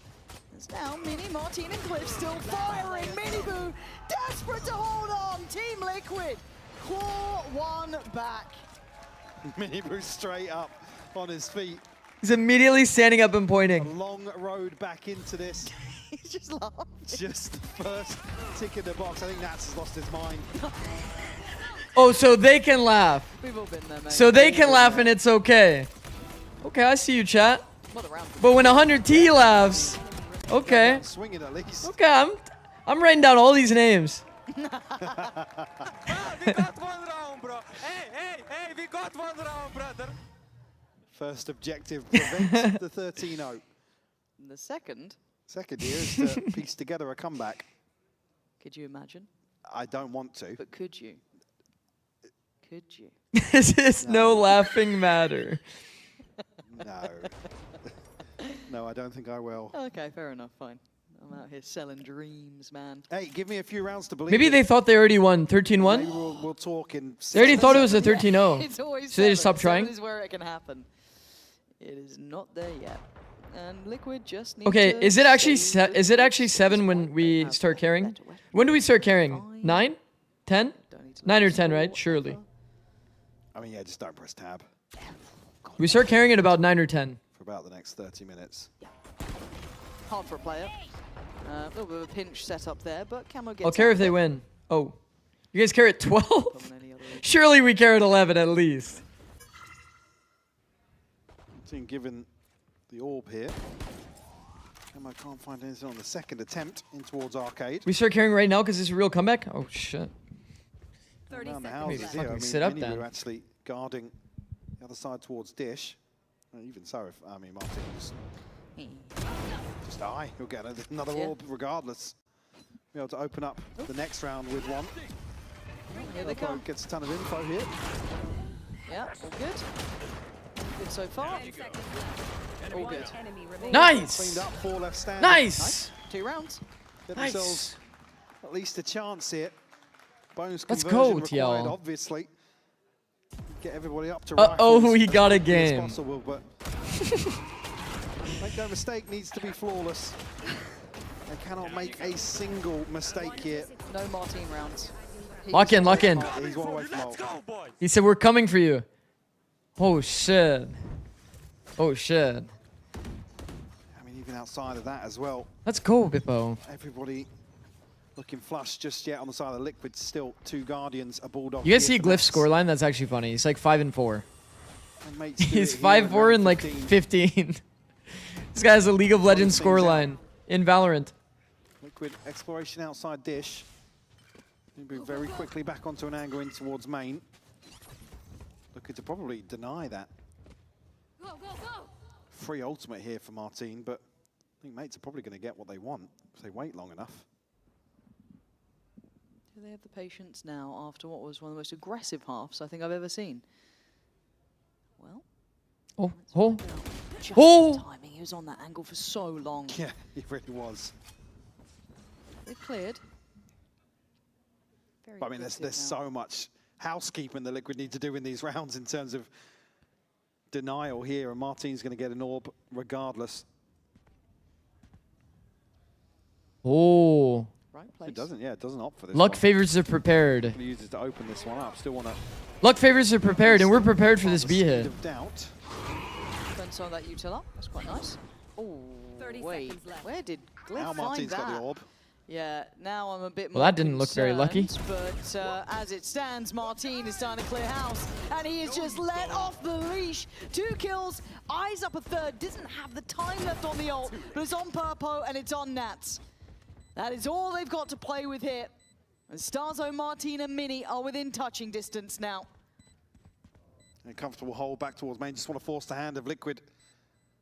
There's now Mini, Martin, and Cliff still firing. Miniboo desperate to hold on. Team Liquid claw one back.
Miniboo straight up on his feet.
He's immediately standing up and pointing.
A long road back into this.
He's just laughing.
Just the first tick in the box. I think Nats has lost his mind.
Oh, so they can laugh.
We've all been there, mate.
So they can laugh and it's okay. Okay, I see you, chat. But when 100T laughs, okay.
Swinging at least.
Okay, I'm writing down all these names.
We got 1 round, bro. Hey, we got 1 round, brother.
First objective, prevent the 13-0.
The second?
Second here is to piece together a comeback.
Could you imagine?
I don't want to.
But could you? Could you?
This is no laughing matter.
No. No, I don't think I will.
Okay, fair enough, fine. I'm out here selling dreams, man.
Hey, give me a few rounds to believe
Maybe
it.
they thought they already won 13-1.
Maybe we'll talk in...
They already thought it was a 13-0.
It's always
So they just stopped trying?
This is where it can happen. It is not there yet. And Liquid just needs
Okay,
to
is it actually
stay
is it actually 7 when we start carrying? When do we start carrying? 9? 10? 9 or 10, right? Surely.
I mean, yeah, just don't press tab
We start carrying at about 9 or 10.
for about the next 30 minutes.
hard for a player. A little bit of a pinch set up there, but Camo gets
I'll carry
out
if they
of it.
win. Oh. You guys carry at 12? Surely we carry at 11 at least.
Team given the orb here. Camo can't find anything on the second attempt in towards Arcade.
We start carrying right now because it's a real comeback? Oh, shit.
Around the houses
Maybe
here. I
fucking
mean,
sit up
Miniboo
then.
actually guarding the other side towards Dish. And even so, if Martin just die, he'll get another orb regardless. Be able to open up the next round with one.
Here they come.
Gets a ton of info here.
Yeah, all good. Good so far. All good.
Nice!
Cleaned up, 4 left standing.
Nice!
2 rounds.
Get
Nice.
themselves at least a chance here. Bonus
Let's
conversion
go,
required,
TL.
obviously. Get everybody up to
Uh-oh,
rifles
we
as
got a
quickly as
game.
possible, but make no mistake, needs to be flawless. They cannot make a single mistake here.
No Martin rounds.
Lock in, lock in.
He's one away from ult.
He said, we're coming for you. Oh, shit. Oh, shit.
I mean, even outside of that as well,
Let's go, Bippo.
everybody looking flush just yet on the side of the Liquid. Still 2 Guardians, a Bulldog.
You guys see
here for
Glyph's
Nats.
scoreline? That's actually funny. He's like 5 and 4.
And mates do
He's
it here in
5-4
round
and like
15.
15. This guy has a League of Legends
things out.
scoreline in Valorant.
Liquid exploration outside dish. They move very quickly back onto an angle in towards main. Looking to probably deny that. Free ultimate here for Martin, but I think mates are probably going to get what they want if they wait long enough.
Do they have the patience now after what was one of the most aggressive halves I think I've ever seen? Well,
Oh, oh,
just
oh!
the timing. He was on that angle for so long.
Yeah, he really was.
They've cleared. Very
But I mean, there's
aggressive now.
so much housekeeping the Liquid need to do in these rounds in terms of denial here, and Martin's going to get an orb regardless.
Oh.
Right place.
It doesn't, yeah, it doesn't opt for this
Luck
one.
favors are prepared.
Gonna use it to open this one up. Still want to.
Luck favors are prepared, and we're prepared for this B hit.
Of doubt.
Don't saw that util up. That's quite nice. Oh,
30
wait.
seconds left.
Where did Glyph
Now
find
Martin's
that?
got the orb.
Yeah, now I'm a bit more
Well, that didn't look very lucky.
concerned, but as it stands, Martin is starting to clear house, and he is just let off the leash. 2 kills, eyes up a third, doesn't have the time left on the ult, but it's on Purpo and it's on Nats. That is all they've got to play with here. And Starzo, Martin, and Mini are within touching distance now.
A comfortable hold back towards main. Just want to force the hand of Liquid.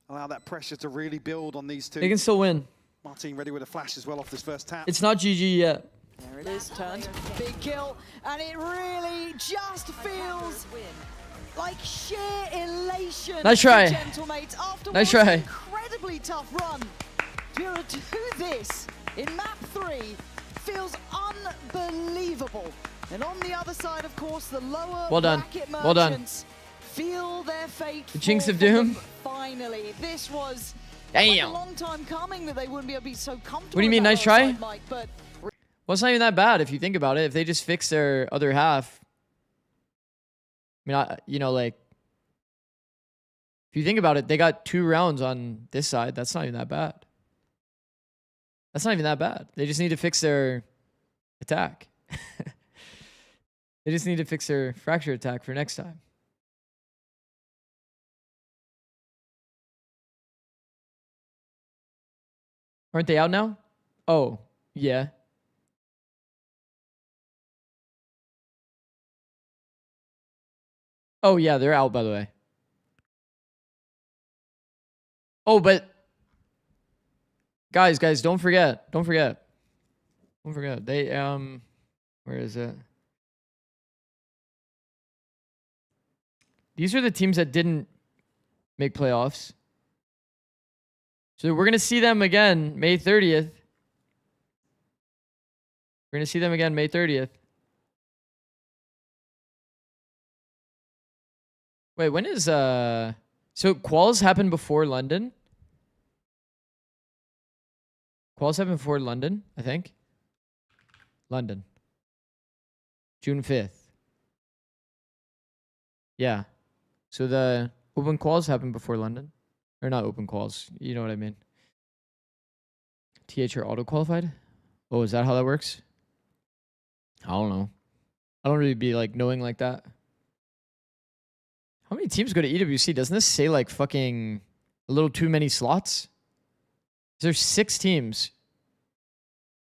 Allow that pressure to really build on these 2.
They can still win.
Martin ready with a flash as well off this first tap.
It's not GG yet.
There it is, turned. Big kill, and it really just feels like sheer elation.
Nice try.
For Gentlemates after
Nice
what was
try.
an incredibly tough run. To be able to do this in map 3 feels unbelievable. And on the other side, of course, the lower
Well done.
bracket
Well done.
merchants feel their fate.
The Jinx
fall
of
from
Doom.
them Finally, this was
Damn.
like a long time coming that they wouldn't be able to be so comfortable.
What do you mean,
in that
nice
lower
try?
side, Mike, but
Well, it's not even that bad if you think about it. If they just fix their other half. I mean, you know, like, if you think about it, they got 2 rounds on this side. That's not even that bad. That's not even that bad. They just need to fix their attack. They just need to fix their fracture attack for next time. Aren't they out now? Oh, yeah. Oh, yeah, they're out, by the way. Oh, but guys, don't forget. Don't forget. They, where is it? These are the teams that didn't make playoffs. So we're going to see them again May 30th. We're going to see them again May 30th. Wait, when is so quals happen before London? Quals happen before London, I think. London. June 5th. Yeah. So the open quals happen before London. Or not open quals, you know what I mean. TH are auto-qualified? Oh, is that how that works? I don't know. I don't really be like knowing like that. How many teams go to EWC? Doesn't this say like fucking a little too many slots? There's 6 teams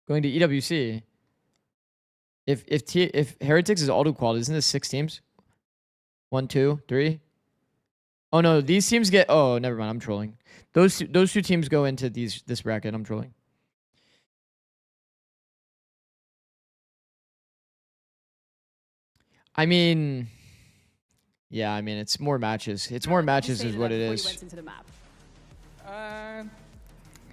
going to EWC. If Heretics is auto-qualified, isn't this 6 teams? 1, 2, 3. Oh no, these teams get. Oh, never mind. I'm trolling. Those two teams go into this bracket. I'm trolling. I mean, yeah. I mean, it's more matches. It's more matches is what it is.
Went into the map.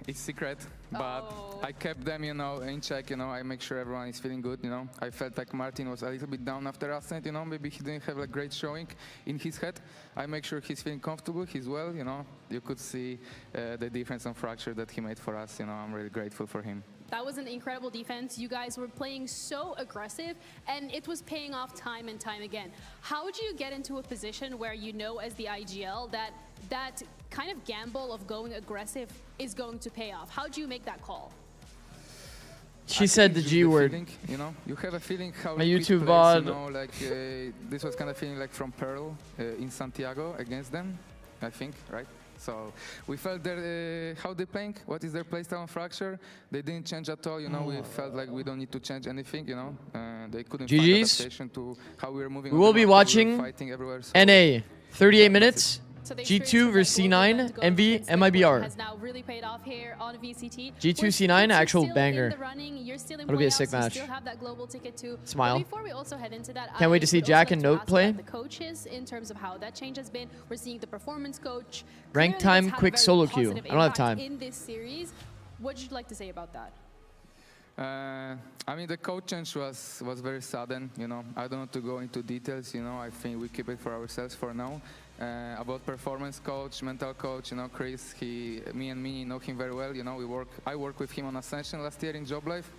It's secret, but I kept them, you know, in check, you know, I make sure everyone is feeling good, you know. I felt like Martin was a little bit down after Ascent, you know, maybe he didn't have a great showing in his head. I make sure he's feeling comfortable, he's well, you know. You could see the difference on Fracture that he made for us, you know, I'm really grateful for him.
That was an incredible defense. You guys were playing so aggressive, and it was paying off time and time again. How would you get into a position where you know as the IGL that kind of gamble of going aggressive is going to pay off? How do you make that call?
She said the G word.
Feeling, you know, you have a feeling how
my
Liquid
YouTube
plays,
VOD.
you know, like this was kind of feeling like from Pearl in Santiago against them, I think, right? So we felt their how they playing, what is their playstyle on Fracture. They didn't change at all, you know. We felt like we don't need to change anything, you know. They couldn't find
GG's.
adaptation to how we were moving.
We
on
will
the
be
map,
watching
fighting everywhere, so
NA 38 minutes.
So they
G2 versus C9, MV, MIBR.
has now really paid off here on VCT.
G2
We're
C9, actual
still
banger.
in the running. You're still in
That'll be a
playoffs.
sick
You
match.
still have that global ticket too.
Smile.
But before we also head into that,
Can't wait to see
would also
Jack
like
and
to
Note
ask
play.
about the coaches in terms of how that change has been. We're seeing the performance coach.
Rank
clearly
time,
has had a
quick
very
solo queue.
positive
I don't have
impact
time.
in this series. What would you like to say about that?
I mean, the coach change was very sudden, you know. I don't want to go into details, you know. I think we keep it for ourselves for now. About performance coach, mental coach, you know, Chris, me and Mini know him very well, you know. I worked with him on Ascension last year in Job Life.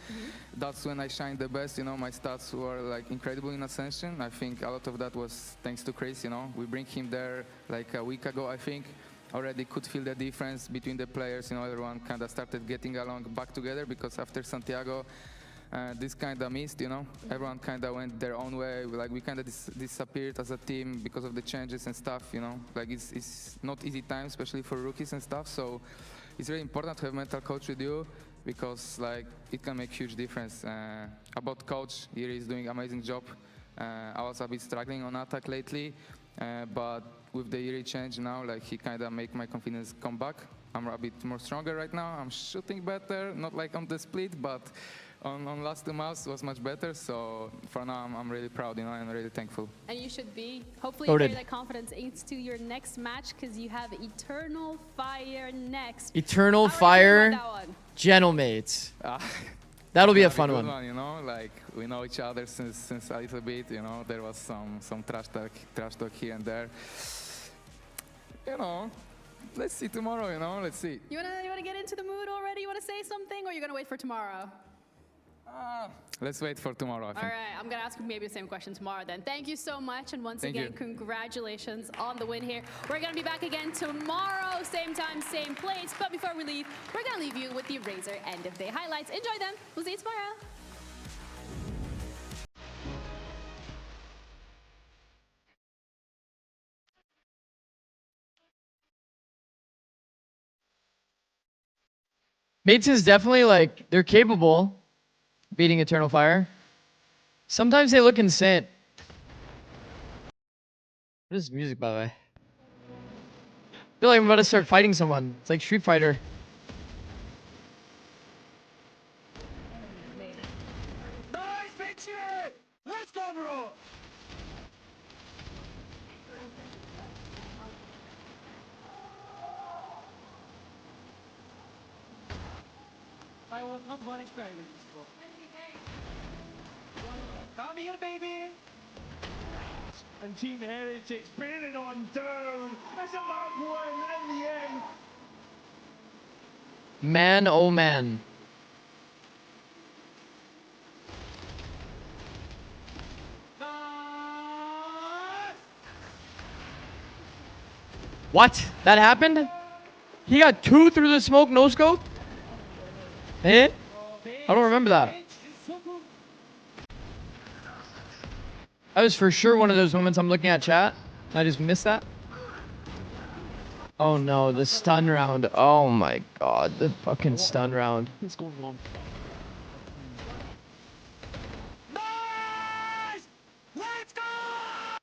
That's when I shined the best, you know. My stats were like incredible in Ascension. I think a lot of that was thanks to Chris, you know. We bring him there like a week ago, I think. Already could feel the difference between the players, you know, everyone kind of started getting along back together because after Santiago, this kind of missed, you know. Everyone kind of went their own way. Like we kind of disappeared as a team because of the changes and stuff, you know. Like it's not easy time, especially for rookies and stuff. So it's really important to have mental coach with you because like it can make huge difference. About coach, Yuri is doing amazing job. I was a bit struggling on attack lately, but with the Yuri change now, like he kind of make my confidence come back. I'm a bit more stronger right now. I'm shooting better, not like on the split, but on last 2 months was much better. So for now, I'm really proud, you know, and really thankful.
And you should be. Hopefully you carry that confidence into your next match because you have Eternal Fire next.
Eternal Fire, Gentlemates. That'll be a fun
good
one.
You know, like we know each other since a little bit. You know, there was some trash talk here and there. You know, let's see tomorrow. You know, let's see.
You wanna get into the mood already? You wanna say something, or you gonna wait for tomorrow?
Let's wait for tomorrow, I think.
All right, I'm gonna ask you maybe the same question tomorrow then. Thank you so much, and once
Thank
again,
you.
Congratulations on the win here. We're gonna be back again tomorrow, same time, same place. But before we leave, we're gonna leave you with the Razor end of day highlights. Enjoy them. We'll see you tomorrow.
Mates is definitely like, they're capable beating Eternal Fire. Sometimes they look insane. What is music, by the way? I feel like I'm about to start fighting someone. It's like Street Fighter.
Nice, bitch! Let's go, bro! I was not one experiment before. Come here, baby! And Team Heritage bring it on down! It's a love one in the end!
Man, oh man. What? That happened? He got 2 through the smoke, no scope? Eh? I don't remember that. That was for sure one of those moments I'm looking at chat. I just missed that. Oh no, the stun round. Oh my god, the fucking stun round.
What's going on? Let's go!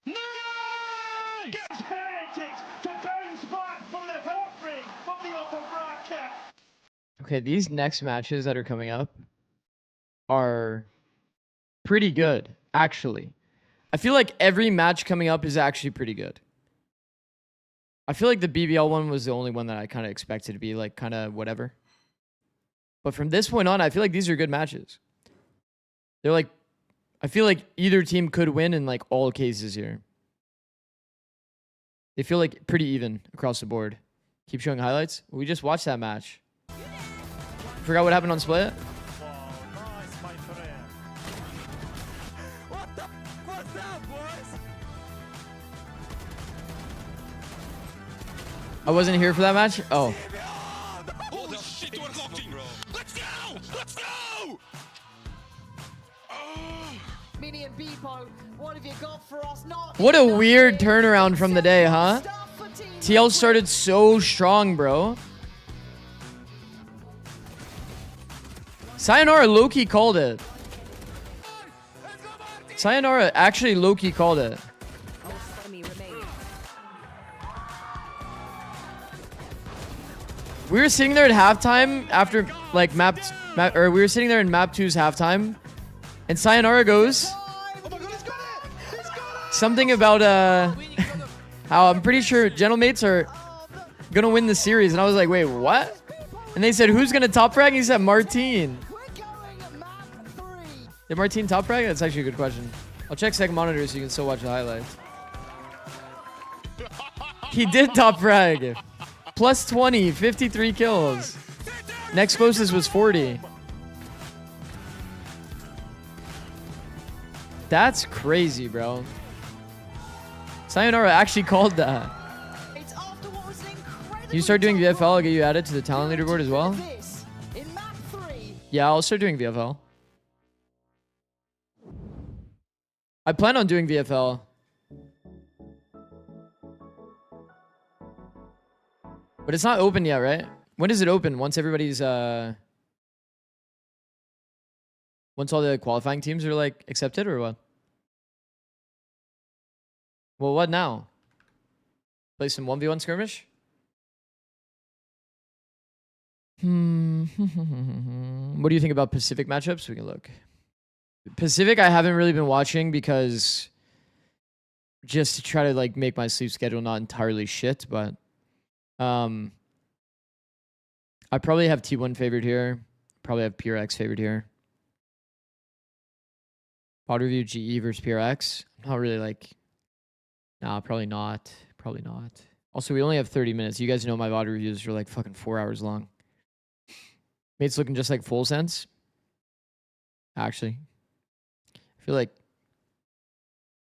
Nice! Gets Heretics to bounce back from the heartbreak of the upper bracket.
Okay, these next matches that are coming up are pretty good, actually. I feel like every match coming up is actually pretty good. I feel like the BBL one was the only one that I kind of expected to be like kind of whatever. But from this point on, I feel like these are good matches. They're like, I feel like either team could win in like all cases here. They feel like pretty even across the board. Keep showing highlights. We just watched that match. Forgot what happened on Split? I wasn't here for that match? Oh.
Holy shit, we're locking, bro. Let's go! Let's go!
Mini and Beepo, what have you got for us? Not
What a weird turnaround from the day, huh? TL started so strong, bro. Sayonara low-key called it. Sayonara actually low-key called it. We were sitting there at halftime after like we were sitting there in map 2's halftime, and Sayonara goes something about how I'm pretty sure Gentlemates are gonna win the series, and I was like, wait, what? And they said, who's gonna top frag? And he said Martine. Did Martine top frag? That's actually a good question. I'll check second monitor so you can still watch the highlights. He did top frag. Plus 20, 53 kills. Next closest was 40. That's crazy, bro. Sayonara actually called that. You start doing VFL, I'll get you added to the talent leaderboard as well. Yeah, I'll start doing VFL. I plan on doing VFL. But it's not open yet, right? When does it open? Once everybody's once all the qualifying teams are like accepted, or what? Well, what now? Play some 1v1 skirmish? What do you think about Pacific matchups? We can look. Pacific I haven't really been watching because just to try to like make my sleep schedule not entirely shit, but I probably have T1 favored here. Probably have PRX favored here. Pod review GE versus PRX. Not really like... Nah, probably not. Probably not. Also, we only have 30 minutes. You guys know my VOD reviews are like fucking 4 hours long. Mate's looking just like Full Sense. Actually. I feel like...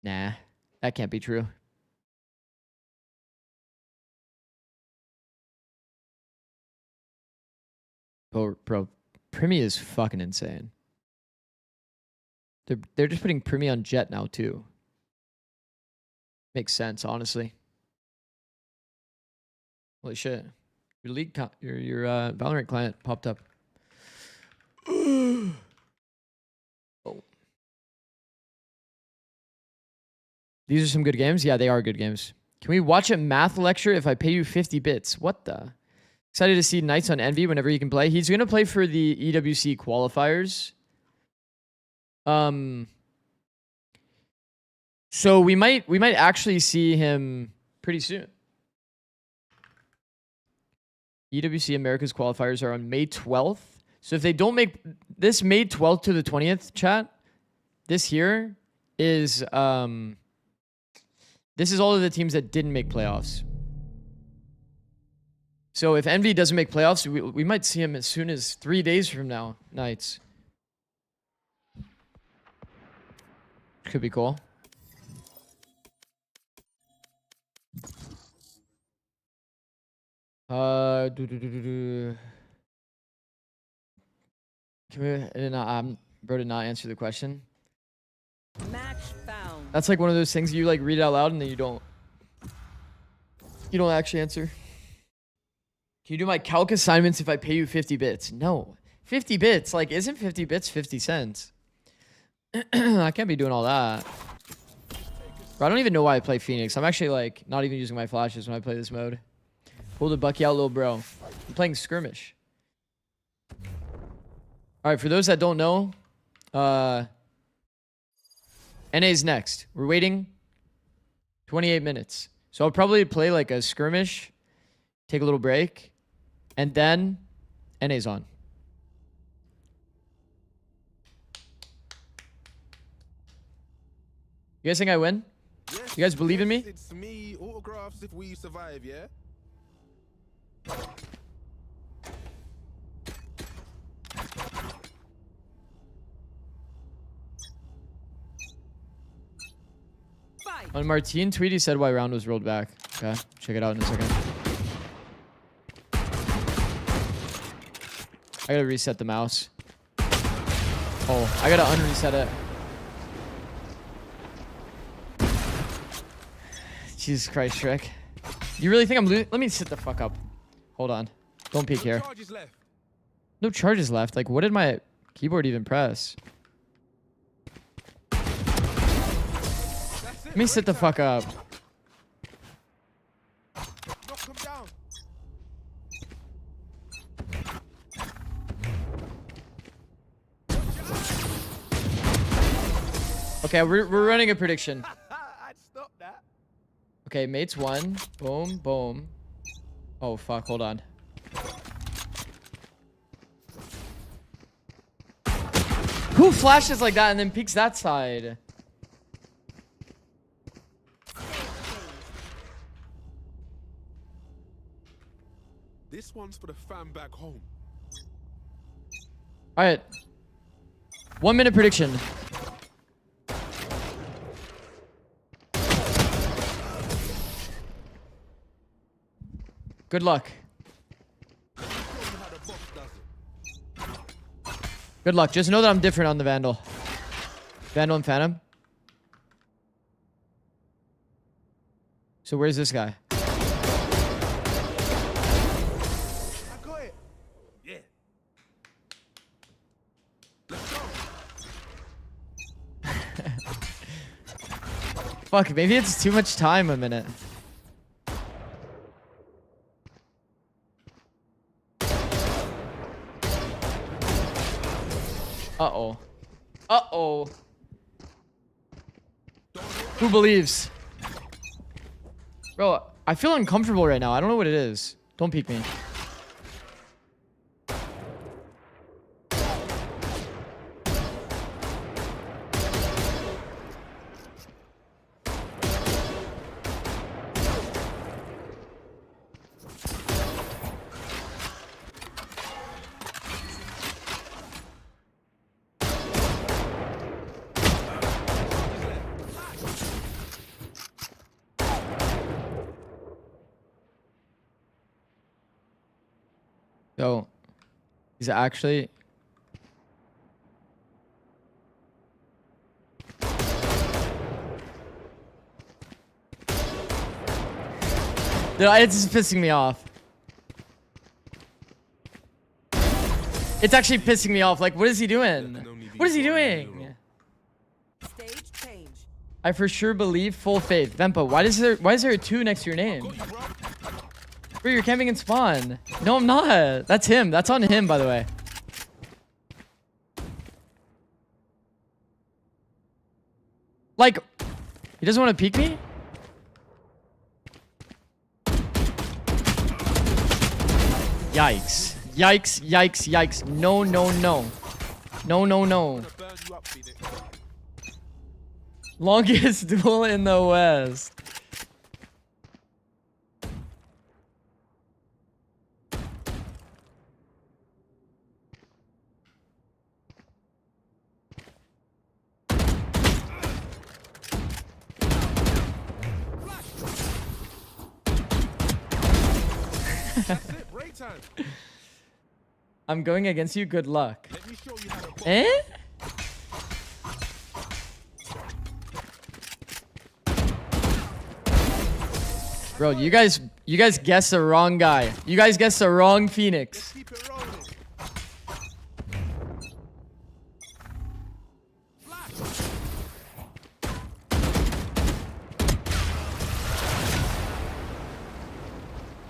Nah, that can't be true. Bro, Primi is fucking insane. They're just putting Primi on Jet now too. Makes sense, honestly. Holy shit! Your league, your Valorant client popped up. Oh. These are some good games. Yeah, they are good games. Can we watch a math lecture if I pay you 50 bits? What the? Excited to see Knights on Envy whenever he can play. He's going to play for the EWC qualifiers. So we might actually see him pretty soon. EWC Americas qualifiers are on May 12th. So if they don't make this May 12th to the 20th, chat, this here is this is all of the teams that didn't make playoffs. So if Envy doesn't make playoffs, we might see him as soon as 3 days from now, Knights. Could be cool. Can we, bro did not answer the question.
Match found.
That's like one of those things you like read out loud and then you don't actually answer. Can you do my calc assignments if I pay you 50 bits? No. 50 bits? Like, isn't 50 bits 50 cents? I can't be doing all that. Bro, I don't even know why I play Phoenix. I'm actually, like, not even using my flashes when I play this mode. Pull the Bucky out, little bro. I'm playing skirmish. Alright, for those that don't know, NA's next. We're waiting 28 minutes. So I'll probably play like a skirmish, take a little break, and then NA's on. You guys think I win?
Yes,
You guys believe in me?
It's me. Autographs if we survive, yeah?
On Martine, Tweety said why round was rolled back. Okay, check it out in a second. I gotta reset the mouse. Oh, I gotta unreset it. Jesus Christ, Shrek. You really think I'm losing? Let me sit the fuck up. Hold on. Don't peek here. No charges left. Like, what did my keyboard even press? Let me sit the fuck up. Okay, we're running a prediction. Okay, mates one. Boom, boom. Oh, fuck. Hold on. Who flashes like that and then peeks that side?
This one's for the fam back home.
All right. 1 minute prediction. Good luck. Good luck. Just know that I'm different on the Vandal. Vandal and Phantom. So where's this guy?
I got it. Yeah. Let's go.
Fuck, maybe it's too much time a minute. Uh-oh. Uh-oh. Who believes? Bro, I feel uncomfortable right now. I don't know what it is. Don't peek me. Yo, he's actually... Dude, it's just pissing me off. It's actually pissing me off. Like, what is he doing? What is he doing?
Stage change.
I for sure believe, full faith. Vempa, why is there a 2 next to your name? Bro, you're camping in spawn. No, I'm not. That's him. That's on him, by the way. Like, he doesn't want to peek me? Yikes. Yikes, yikes, yikes. No, no, no. No, no, no. Longest duel in the West. I'm going against you. Good luck. Eh? Bro, you guys guessed the wrong guy. You guys guessed the wrong Phoenix.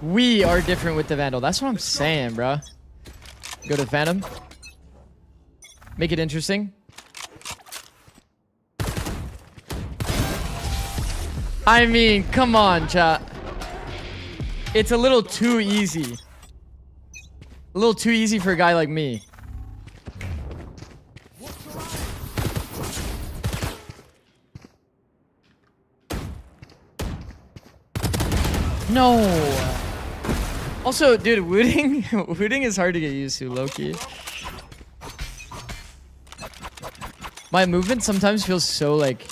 We are different with the Vandal. That's what I'm saying, bro. Go to Phantom. Make it interesting. I mean, come on, chat. It's a little too easy. A little too easy for a guy like me. No. Also, dude, wooting, wooting is hard to get used to, low-key. My movement sometimes feels so, like,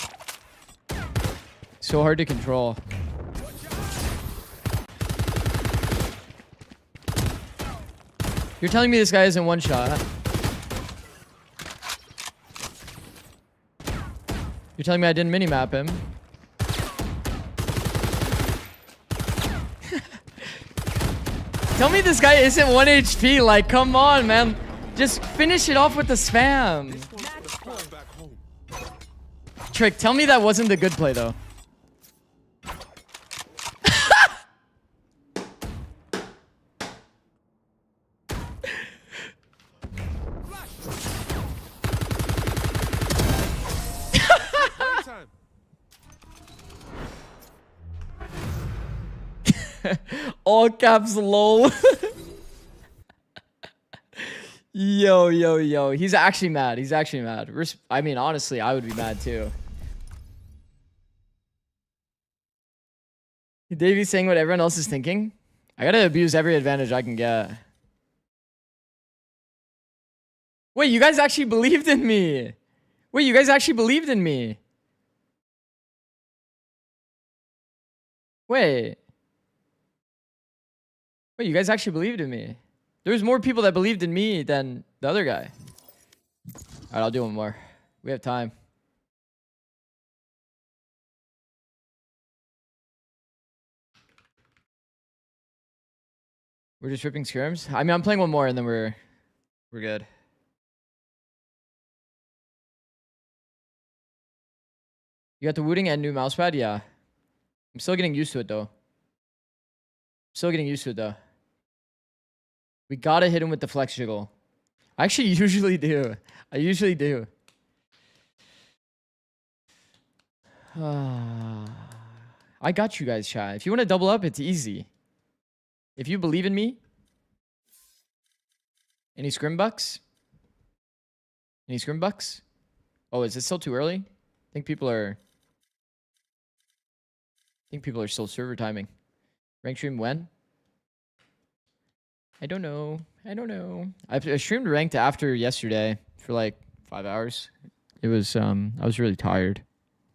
so hard to control. You're telling me this guy isn't one shot? You're telling me I didn't mini-map him? Tell me this guy isn't 1 HP. Like, come on, man. Just finish it off with the spam. Trick, tell me that wasn't the good play, though. All caps lol. Yo, yo, yo. He's actually mad. He's actually mad. I mean, honestly, I would be mad too. Davey's saying what everyone else is thinking. I gotta abuse every advantage I can get. Wait, you guys actually believed in me. Wait, you guys actually believed in me. Wait. Wait, you guys actually believed in me. There's more people that believed in me than the other guy. All right, I'll do one more. We have time. We're just ripping scrims? I mean, I'm playing one more and then we're good. You got the wooting and new mousepad? Yeah. I'm still getting used to it though. We gotta hit him with the flex jiggle. I actually usually do. I usually do. I got you guys, chat. If you want to double up, it's easy. If you believe in me. Any scrim bucks? Any scrim bucks? Oh, is it still too early? I think people are still server timing. Rank stream when? I don't know. I streamed ranked after yesterday for like 5 hours. It was I was really tired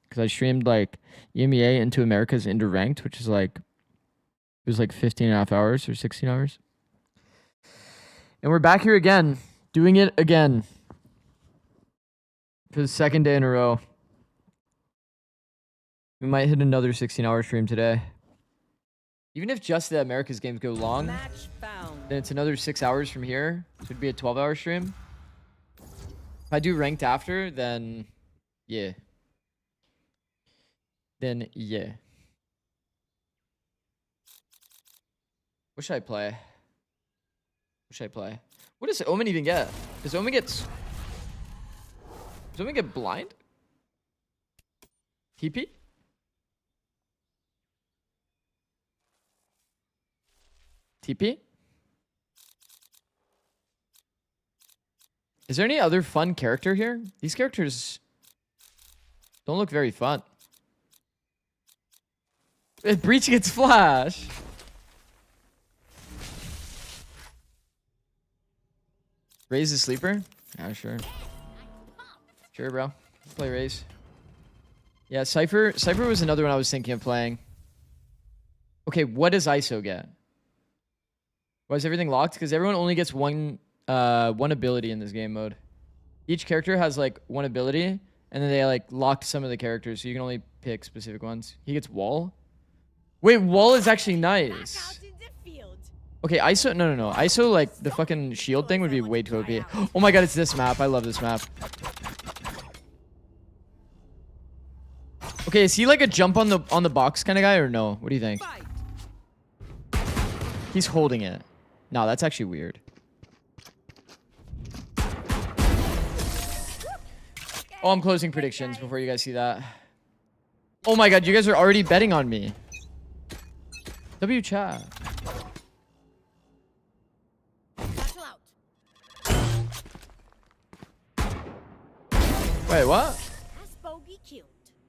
because I streamed like EMEA into Americas into ranked, which is like it was like 15.5 hours or 16 hours. And we're back here again, doing it again for the second day in a row. We might hit another 16-hour stream today. Even if just the Americas games go long, then it's another 6 hours from here. So it'd be a 12-hour stream. If I do ranked after, then yeah. What should I play? What does Omen even get? Does Omen get blind? TP? TP? Is there any other fun character here? These characters don't look very fun. Breach gets flash. Raze the sleeper? Yeah, sure. Sure, bro. Play Raze. Yeah, Cypher was another one I was thinking of playing. Okay, what does ISO get? Why is everything locked? Because everyone only gets one ability in this game mode. Each character has like one ability, and then they like locked some of the characters, so you can only pick specific ones. He gets wall. Wait, wall is actually nice. Okay, ISO, no. ISO, like the fucking shield thing would be way too OP. Oh my god, it's this map. I love this map. Okay, is he like a jump on the box kind of guy or no? What do you think? He's holding it. No, that's actually weird. Oh, I'm closing predictions before you guys see that. Oh my god, you guys are already betting on me. W chat. Wait, what?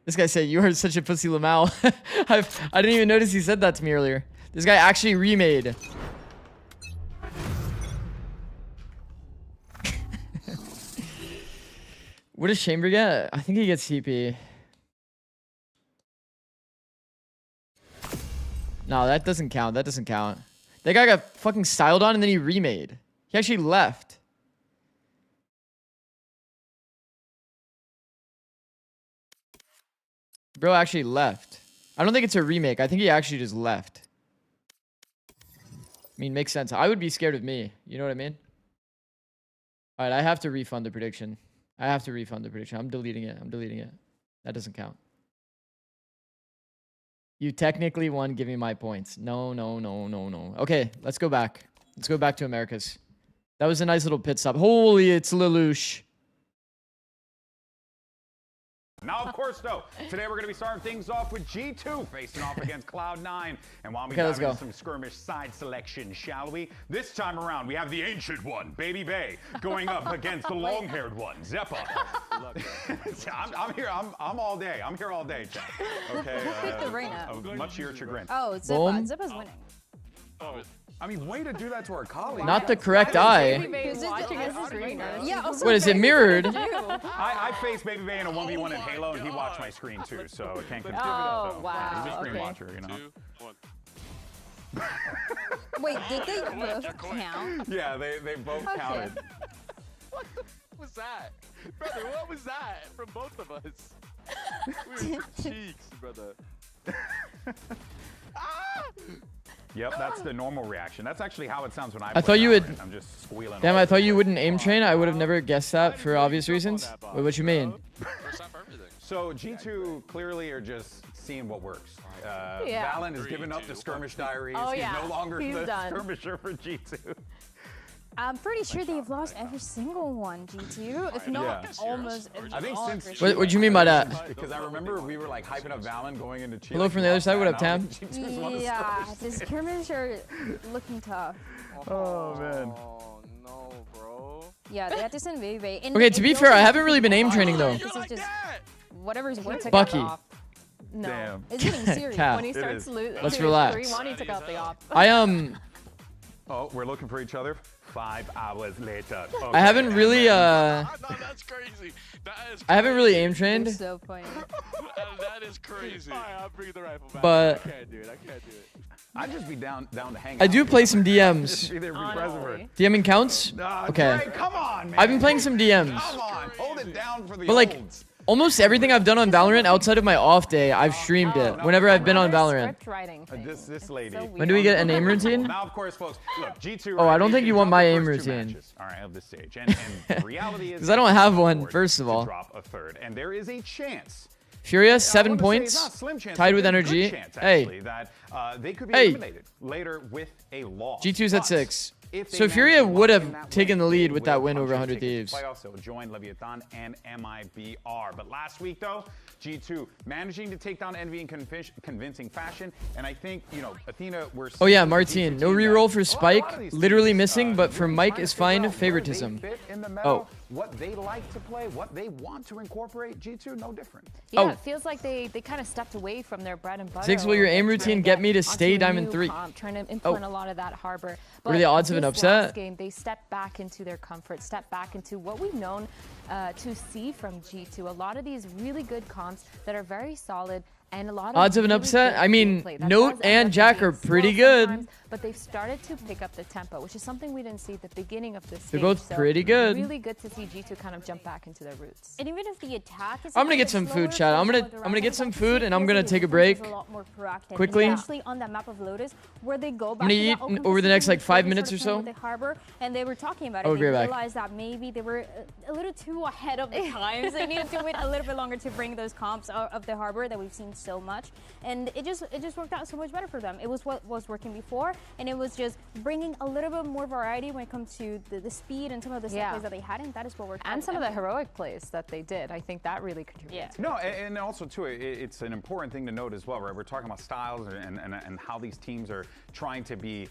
This guy said, you are such a pussy Lamau. I didn't even notice he said that to me earlier. This guy actually remade. What does Chamber get? I think he gets TP. No, that doesn't count. That doesn't count. That guy got fucking styled on and then he remade. He actually left. Bro actually left. I don't think it's a remake. I think he actually just left. I mean, makes sense. I would be scared of me. You know what I mean? All right, I have to refund the prediction. I have to refund the prediction. I'm deleting it. I'm deleting it. That doesn't count. You technically won. Give me my points. No, no, no, no, no. Okay, let's go back. Let's go back to Americas. That was a nice little pit stop. Holy, it's Lelouch.
Now, of course, though, today we're going to be starting things off with G2 facing off against Cloud9. And while we dive into some skirmish side selection, shall we? This time around, we have the ancient one, Baby Bay, going up against the long-haired one, Zeppa. I'm here. I'm all day. I'm here all day, chat. Okay.
The Reyna.
Much to your chagrin.
Oh, Zeppa. Zeppa's winning.
Oh. I mean, way to do that to our colleague.
Not the correct eye.
Yeah,
What is it, mirrored?
I faced Baby Bay in a 1v1 in Halo, and he watched my screen too, so I can't consider
Oh,
so.
wow.
He's a screen
Okay.
watcher, you know.
Wait, did they both count?
Yeah, they both counted.
What was that? Brother, what was that from both of us? We were cheeks, brother.
Yep, that's the normal reaction. That's actually how it sounds when I
I thought you would.
I'm just squealing.
Damn, I thought you wouldn't aim train. I would have never guessed that for obvious reasons. Wait, what you mean?
So G2 clearly are just seeing what works.
Yeah.
Valen has given up the skirmish diaries.
Oh,
He's
yeah.
no longer
He's
the
done.
skirmisher for G2.
I'm pretty sure they've lost every single one, G2, if not almost.
I think since
What do you mean by that?
Because I remember we were like hyping up Valen going into Chile.
Hello from the other side. What up, Tam?
Yeah, the skirmish are looking tough.
Oh, man.
No, bro.
Yeah, they had to send Baby.
Okay, to be fair, I haven't really been aim training though.
This is just whatever's working.
Bucky.
No,
Damn.
it's getting serious.
Cap.
When he starts losing,
Let's relax.
3-1, he took out the op.
Oh, we're looking for each other. 5 hours later. Okay.
I haven't really
That's crazy. That is crazy.
I haven't really aim trained.
You're so funny.
That is crazy. All right, I'll bring the rifle back.
But
I can't do it. I can't do it.
I'd just be down to hang
I
out.
do play some DMs.
Just be there, be present for it.
DMing counts? Okay.
Drake, come on, man.
I've been playing some DMs.
Come on, hold it down for the
But like
olds.
almost everything I've done on Valorant outside of my off day, I've streamed it whenever I've been on Valorant.
This lady.
When do we get an aim routine?
Now, of course, folks, look, G2.
Oh, I don't think you want my aim
first two
routine.
matches, all right, of this stage. And the reality is,
Because I don't have one,
forward
first of
to
all.
drop a third, and there is a chance.
Furious, 7
I wanna say it's not a
points,
slim chance,
tied
but
with
there's a
energy.
good chance,
Hey,
actually, that they could be
Hey.
eliminated later with a loss.
G2's at 6.
if they
So
manage
Furia
to
would
lock in
have
that
taken the
win,
lead
they
with that
will
win over
punch
100
their ticket
Thieves.
to Playoffs, so join Leviathan and MIBR. But last week, though, G2 managing to take down Envy in convincing fashion, and I think, you know, Athena, we're
Oh yeah,
seeing
Martine.
a
No
team that-
reroll for
a lot
Spike.
of these
Literally
teams,
missing, but for
you're
Mike
trying
is
to figure
fine.
out where they
Favoritism.
fit in the
Oh.
meta, what they like to play, what they want to incorporate. G2, no different.
Yeah,
Oh.
it feels like they kind of stepped away from their bread and butter.
Ziggs, will
a
your
little
aim
bit,
routine
trying
get
to
me to
onto
stay
a
Diamond
new
3?
comp, trying to implement a lot of that harbor.
What are the odds of an
this
upset?
last game, they stepped back into their comfort, stepped back into what we've known to see from G2. A lot of these really good comps that are very solid. And a lot of
Odds of an
really
upset?
good
I mean,
gameplay. That
Note
does end
and
up
Jack
being
are pretty
slow
good.
sometimes, but they've started to pick up the tempo, which is something we didn't see at the beginning of this
They're
stage.
both
So
pretty good.
Really good to see G2 kind of jump back into their roots.
And even if the attack is
I'm gonna get some food, chat. I'm gonna get some food and I'm gonna take a break. Quickly.
Especially on that map of Lotus, where they go back
gonna
to that
eat
open
over the next
position
like 5
before they
minutes or
started
so.
playing with the harbor, and they were talking about
I'll
it.
be
They
right back.
realized that maybe they were a little too ahead of the times. They needed to wait a little bit longer to bring those comps of the harbor that we've seen so much, and it just worked out so much better for them. It was what was working before, and it was just bringing a little bit more variety when it comes to the speed and some of the set plays that they had, and that is what worked out.
And some of the heroic plays that they did, I think that really contributed.
No, and also too, it's an important thing to note as well, right? We're talking about styles and how these teams are trying to be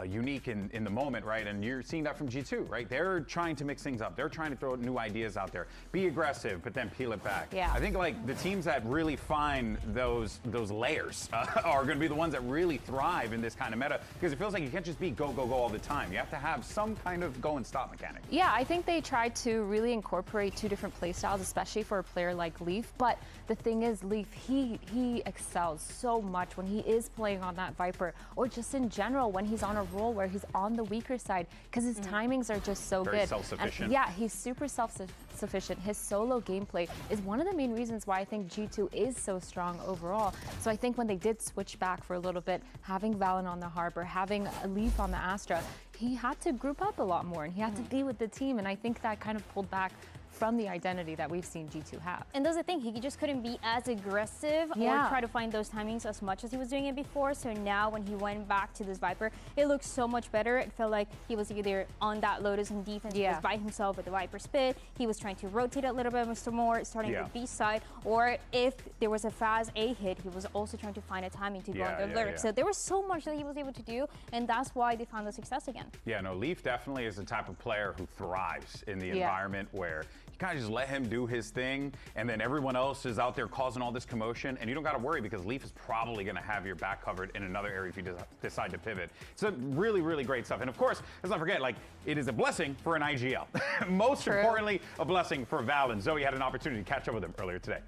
unique in the moment, right? And you're seeing that from G2, right? They're trying to mix things up. They're trying to throw new ideas out there, be aggressive, but then peel it back.
Yeah.
I think like the teams that really find those layers are going to be the ones that really thrive in this kind of meta, because it feels like you can't just be go all the time. You have to have some kind of go and stop mechanic.
Yeah, I think they tried to really incorporate two different play styles, especially for a player like Leaf. But the thing is, Leaf, he excels so much when he is playing on that Viper, or just in general when he's on a roll where he's on the weaker side, because his timings are just so
Very
good.
self-sufficient.
And yeah, he's super self-sufficient. His solo gameplay is one of the main reasons why I think G2 is so strong overall. So I think when they did switch back for a little bit, having Valen on the Harbor, having a Leaf on the Astra, he had to group up a lot more and he had to be with the team, and I think that kind of pulled back from the identity that we've seen G2 have.
And that's the thing, he just couldn't be as aggressive or try to find those timings as much as he was doing it before. So now when he went back to this Viper, it looked so much better. It felt like he was either on that Lotus in defense, he was by himself with the Viper spit, he was trying to rotate a little bit more, starting with B side, or if there was a fast A hit, he was also trying to find a timing to go on the alert. So there was so much that he was able to do, and that's why they found the success again.
Yeah, no, Leaf definitely is the type of player who thrives in the environment where you kind of just let him do his thing, and then everyone else is out there causing all this commotion, and you don't got to worry because Leaf is probably going to have your back covered in another area if you decide to pivot. So really, really great stuff. And of course, let's not forget, like, it is a blessing for an IGL. Most importantly, a blessing for Valen. Zoe had an opportunity to catch up with him earlier today.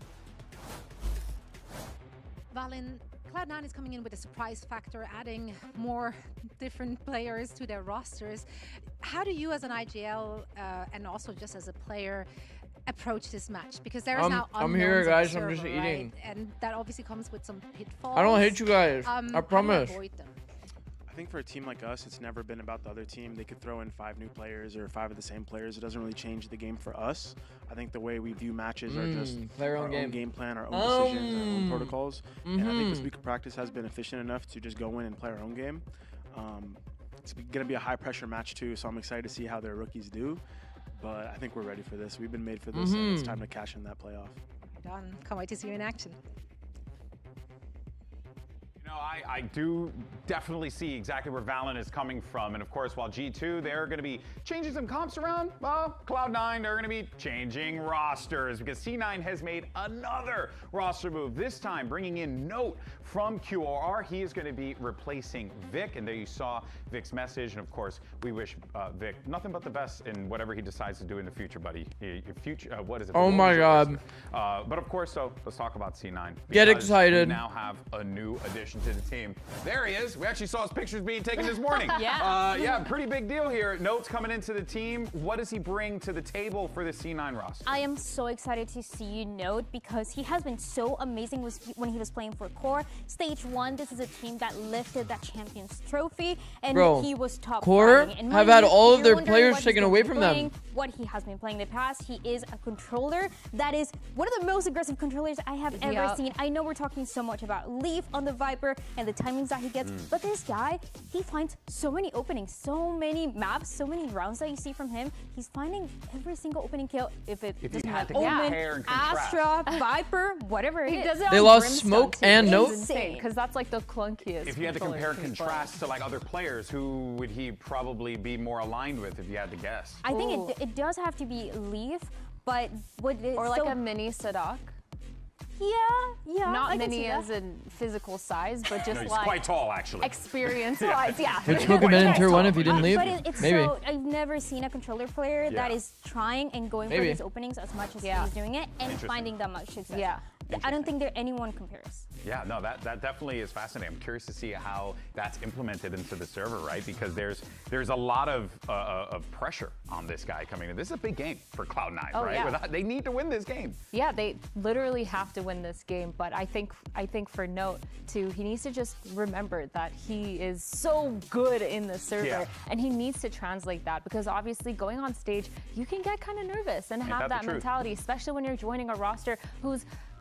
Valen, Cloud9 is coming in with a surprise factor, adding more different players to their rosters. How do you as an IGL and also just as a player approach this match? Because there is now
I'm here, guys.
Server,
I'm just eating.
right? And that obviously comes with some pitfalls.
I don't hate you guys. I promise.
How do you avoid them?
I think for a team like us, it's never been about the other team. They could throw in 5 new players or 5 of the same players. It doesn't really change the game for us. I think the way we view matches are just our own game plan, our own decisions, our own protocols. And I think this week of practice has been efficient enough to just go in and play our own game. It's going to be a high-pressure match, too, so I'm excited to see how their rookies do. But I think we're ready for this. We've been made for this, and it's time to cash in that playoff.
Done. Can't wait to see you in action.
You know, I do definitely see exactly where Valen is coming from. And of course, while G2, they're going to be changing some comps around, well, Cloud9, they're going to be changing rosters because C9 has made another roster move, this time bringing in Note from QRR. He is going to be replacing Vic. And there you saw Vic's message. And of course, we wish Vic nothing but the best in whatever he decides to do in the future, buddy. What is it?
Oh my God.
But of course, so let's talk about C9.
Get excited.
We now have a new addition to the team. There he is. We actually saw his pictures being taken this morning.
Yeah,
pretty big deal here. Note's coming into the team. What does he bring to the table for the C9 roster?
I am so excited to see Note because he has been so amazing when he was playing for Core. Stage 1, this is a team that lifted that Champions Trophy, and he was top
Core
flying.
have had all of their players taken away from them.
What he has been playing in the past, he is a controller that is one of the most aggressive controllers I have ever seen. I know we're talking so much about Leaf on the Viper and the timings that he gets, but this guy, he finds so many openings, so many maps, so many rounds that you see from him. He's finding every single opening kill. If doesn't have Omen, Astra, Viper, whatever it is.
They lost Smoke and Note.
Because that's like the clunkiest.
If you had to compare and contrast to like other players, who would he probably be more aligned with if you had to guess?
I think it does have to be Leaf, but
or like a mini Sadak.
Yeah.
Not mini as in physical size, but just
he's
like
quite tall, actually.
Experience-wise, yeah.
Could Smoke have been in tier 1 if he didn't leave?
But it's
Maybe.
so, I've never seen a controller player that is trying and going for these openings as much as he's doing it and finding that much success.
Yeah.
I don't think anyone compares.
Yeah, no, that definitely is fascinating. I'm curious to see how that's implemented into the server, right? Because there's a lot of pressure on this guy coming in. This is a big game for Cloud9, right?
Yeah.
They need to win this game.
Yeah, they literally have to win this game. But I think for Note too, he needs to just remember that he is so good in the server, and he needs to translate that because obviously going on stage, you can get kind of nervous and have that mentality, especially when you're joining a roster who's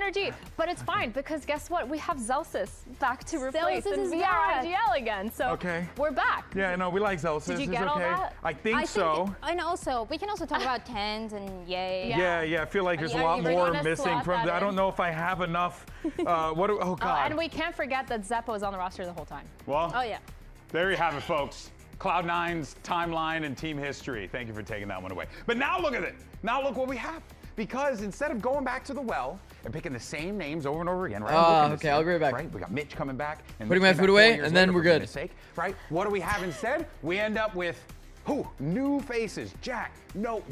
energy, but it's fine because guess what? We have Zelsis back to replace
Zelsis
and
is
VR
back.
IGL again. So we're back.
Yeah, no, we like Zelsis.
Did you
It's
get all
okay.
that?
I think so.
And also, we can also talk about tens and yay.
Yeah, I feel like there's a
Are
lot
you
more
gonna
missing
slot
from.
that
I don't
in?
know if I have enough. Oh God.
And we can't forget that Zeppo was on the roster the whole time.
Well,
Oh yeah.
there you have it, folks. Cloud9's timeline and team history. Thank you for taking that one away. But now look at it. Now look what we have. because instead of going back to the well and picking the same names over and over again, right?
Okay, I'll be right back.
Right? We got Mitch coming back. And
putting
Mitch
my food
came back 4
away,
years
and then
later,
we're
for
good.
goodness sake, right? What do we have instead? We end up with new faces. Jack,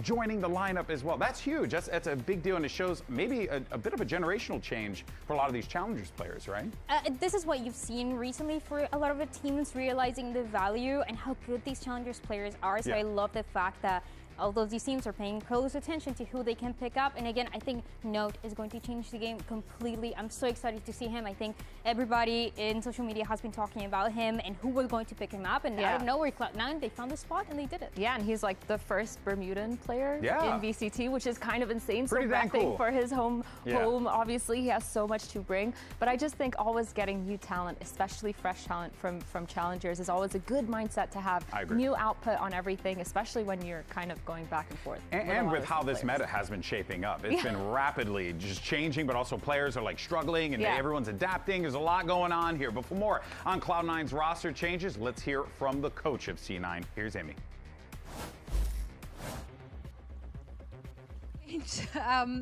joining the lineup as well. That's huge. That's a big deal, and it shows maybe a bit of a generational change for a lot of these Challengers players, right?
This is what you've seen recently for a lot of the teams realizing the value and how good these Challengers players are. So I love the fact that although these teams are paying close attention to who they can pick up. And again, I think Note is going to change the game completely. I'm so excited to see him. I think everybody in social media has been talking about him and who was going to pick him up. And out of nowhere, Cloud9, they found the spot and they did it.
Yeah, and he's like the first Bermudan player in VCT, which is kind of insane.
Pretty
so
dang
repping
cool.
for his home, obviously, he has so much to bring. But I just think always getting new talent, especially fresh talent from Challengers, is always a good mindset to have. New output on everything, especially when you're kind of going back and forth.
And with how this meta has been shaping up. It's been rapidly just changing, but also players are like struggling and everyone's adapting. There's a lot going on here. But for more on Cloud9's roster changes, let's hear from the coach of C9. Here's Amy.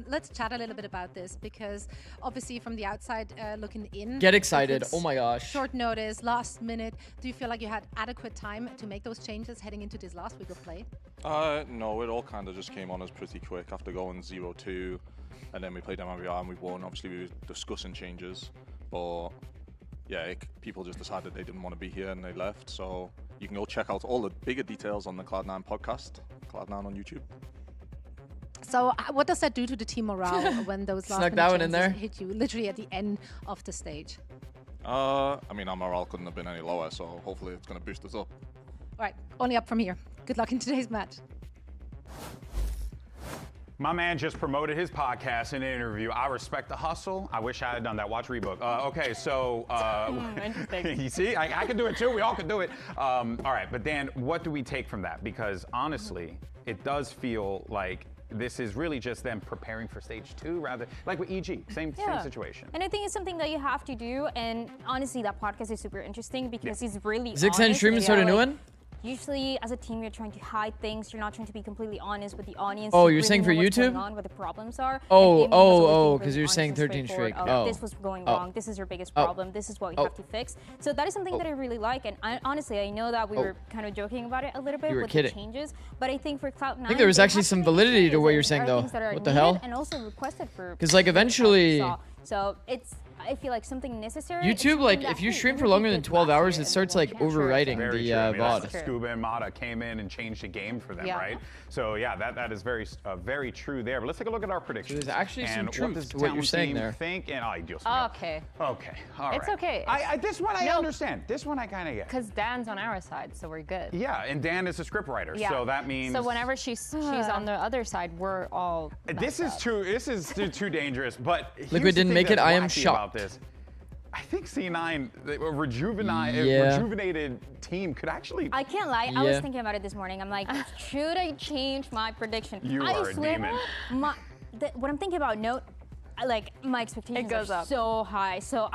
Let's chat a little bit about this, because obviously from the outside looking in,
get excited. Oh my gosh,
short notice, last minute. Do you feel like you had adequate time to make those changes heading into this last week of play?
No, it all kind of just came on us pretty quick after going 0-2, and then we played MIBR and we won. Obviously we were discussing changes, but yeah, people just decided they didn't want to be here and they left. So you can go check out all the bigger details on the Cloud9 podcast, Cloud9 on YouTube.
So what does that do to the team morale when those last minute chances hit you literally at the end of the stage?
I mean, our morale couldn't have been any lower, so hopefully it's going to boost us up.
All right, only up from here. Good luck in today's match.
My man just promoted his podcast in an interview. I respect the hustle. I wish I had done that. Watch Rebook. Okay, so you see, I can do it too. We all can do it. All right, but Dan, what do we take from that? Because honestly, it does feel like this is really just them preparing for stage 2, rather like with EG, same situation.
And I think it's something that you have to do. And honestly, that podcast is super interesting because he's really
Is Xen stream and start a new one?
Usually, as a team, you're trying to hide things. You're not trying to be completely honest with the audience.
Oh,
you
you're saying for
know what's
YouTube?
going on, what the problems are.
Because you're saying 13 streak.
This was going wrong. This is your biggest problem. This is what we have to fix. So that is something that I really like. And honestly, I know that we were kind of joking about it a little bit with the changes. But I think for Cloud9,
I think there was actually some validity to what you're saying, though. What the hell?
And also requested for.
Because like eventually.
So I feel like something necessary.
YouTube, like if you stream for longer than 12 hours, it starts like overwriting the VOD.
Scuba and Mata came in and changed the game for them, right? So yeah, that is very true there. But let's take a look at our predictions.
So there's actually some
truth
to what you're saying there.
Think and
Okay.
Okay. All right.
It's okay.
This one I understand. This one I kind of get.
Because Dan's on our side, so we're good.
Yeah, and Dan is a scriptwriter, so that means.
So whenever she's on the other side, we're all.
This is too dangerous. But
Liquid didn't make it. I am shocked.
This. I think C9, a rejuvenated team could actually.
I can't lie. I was thinking about it this morning. I'm like, should I change my prediction?
You are a demon.
What I'm thinking about Note, like my expectations are so high. So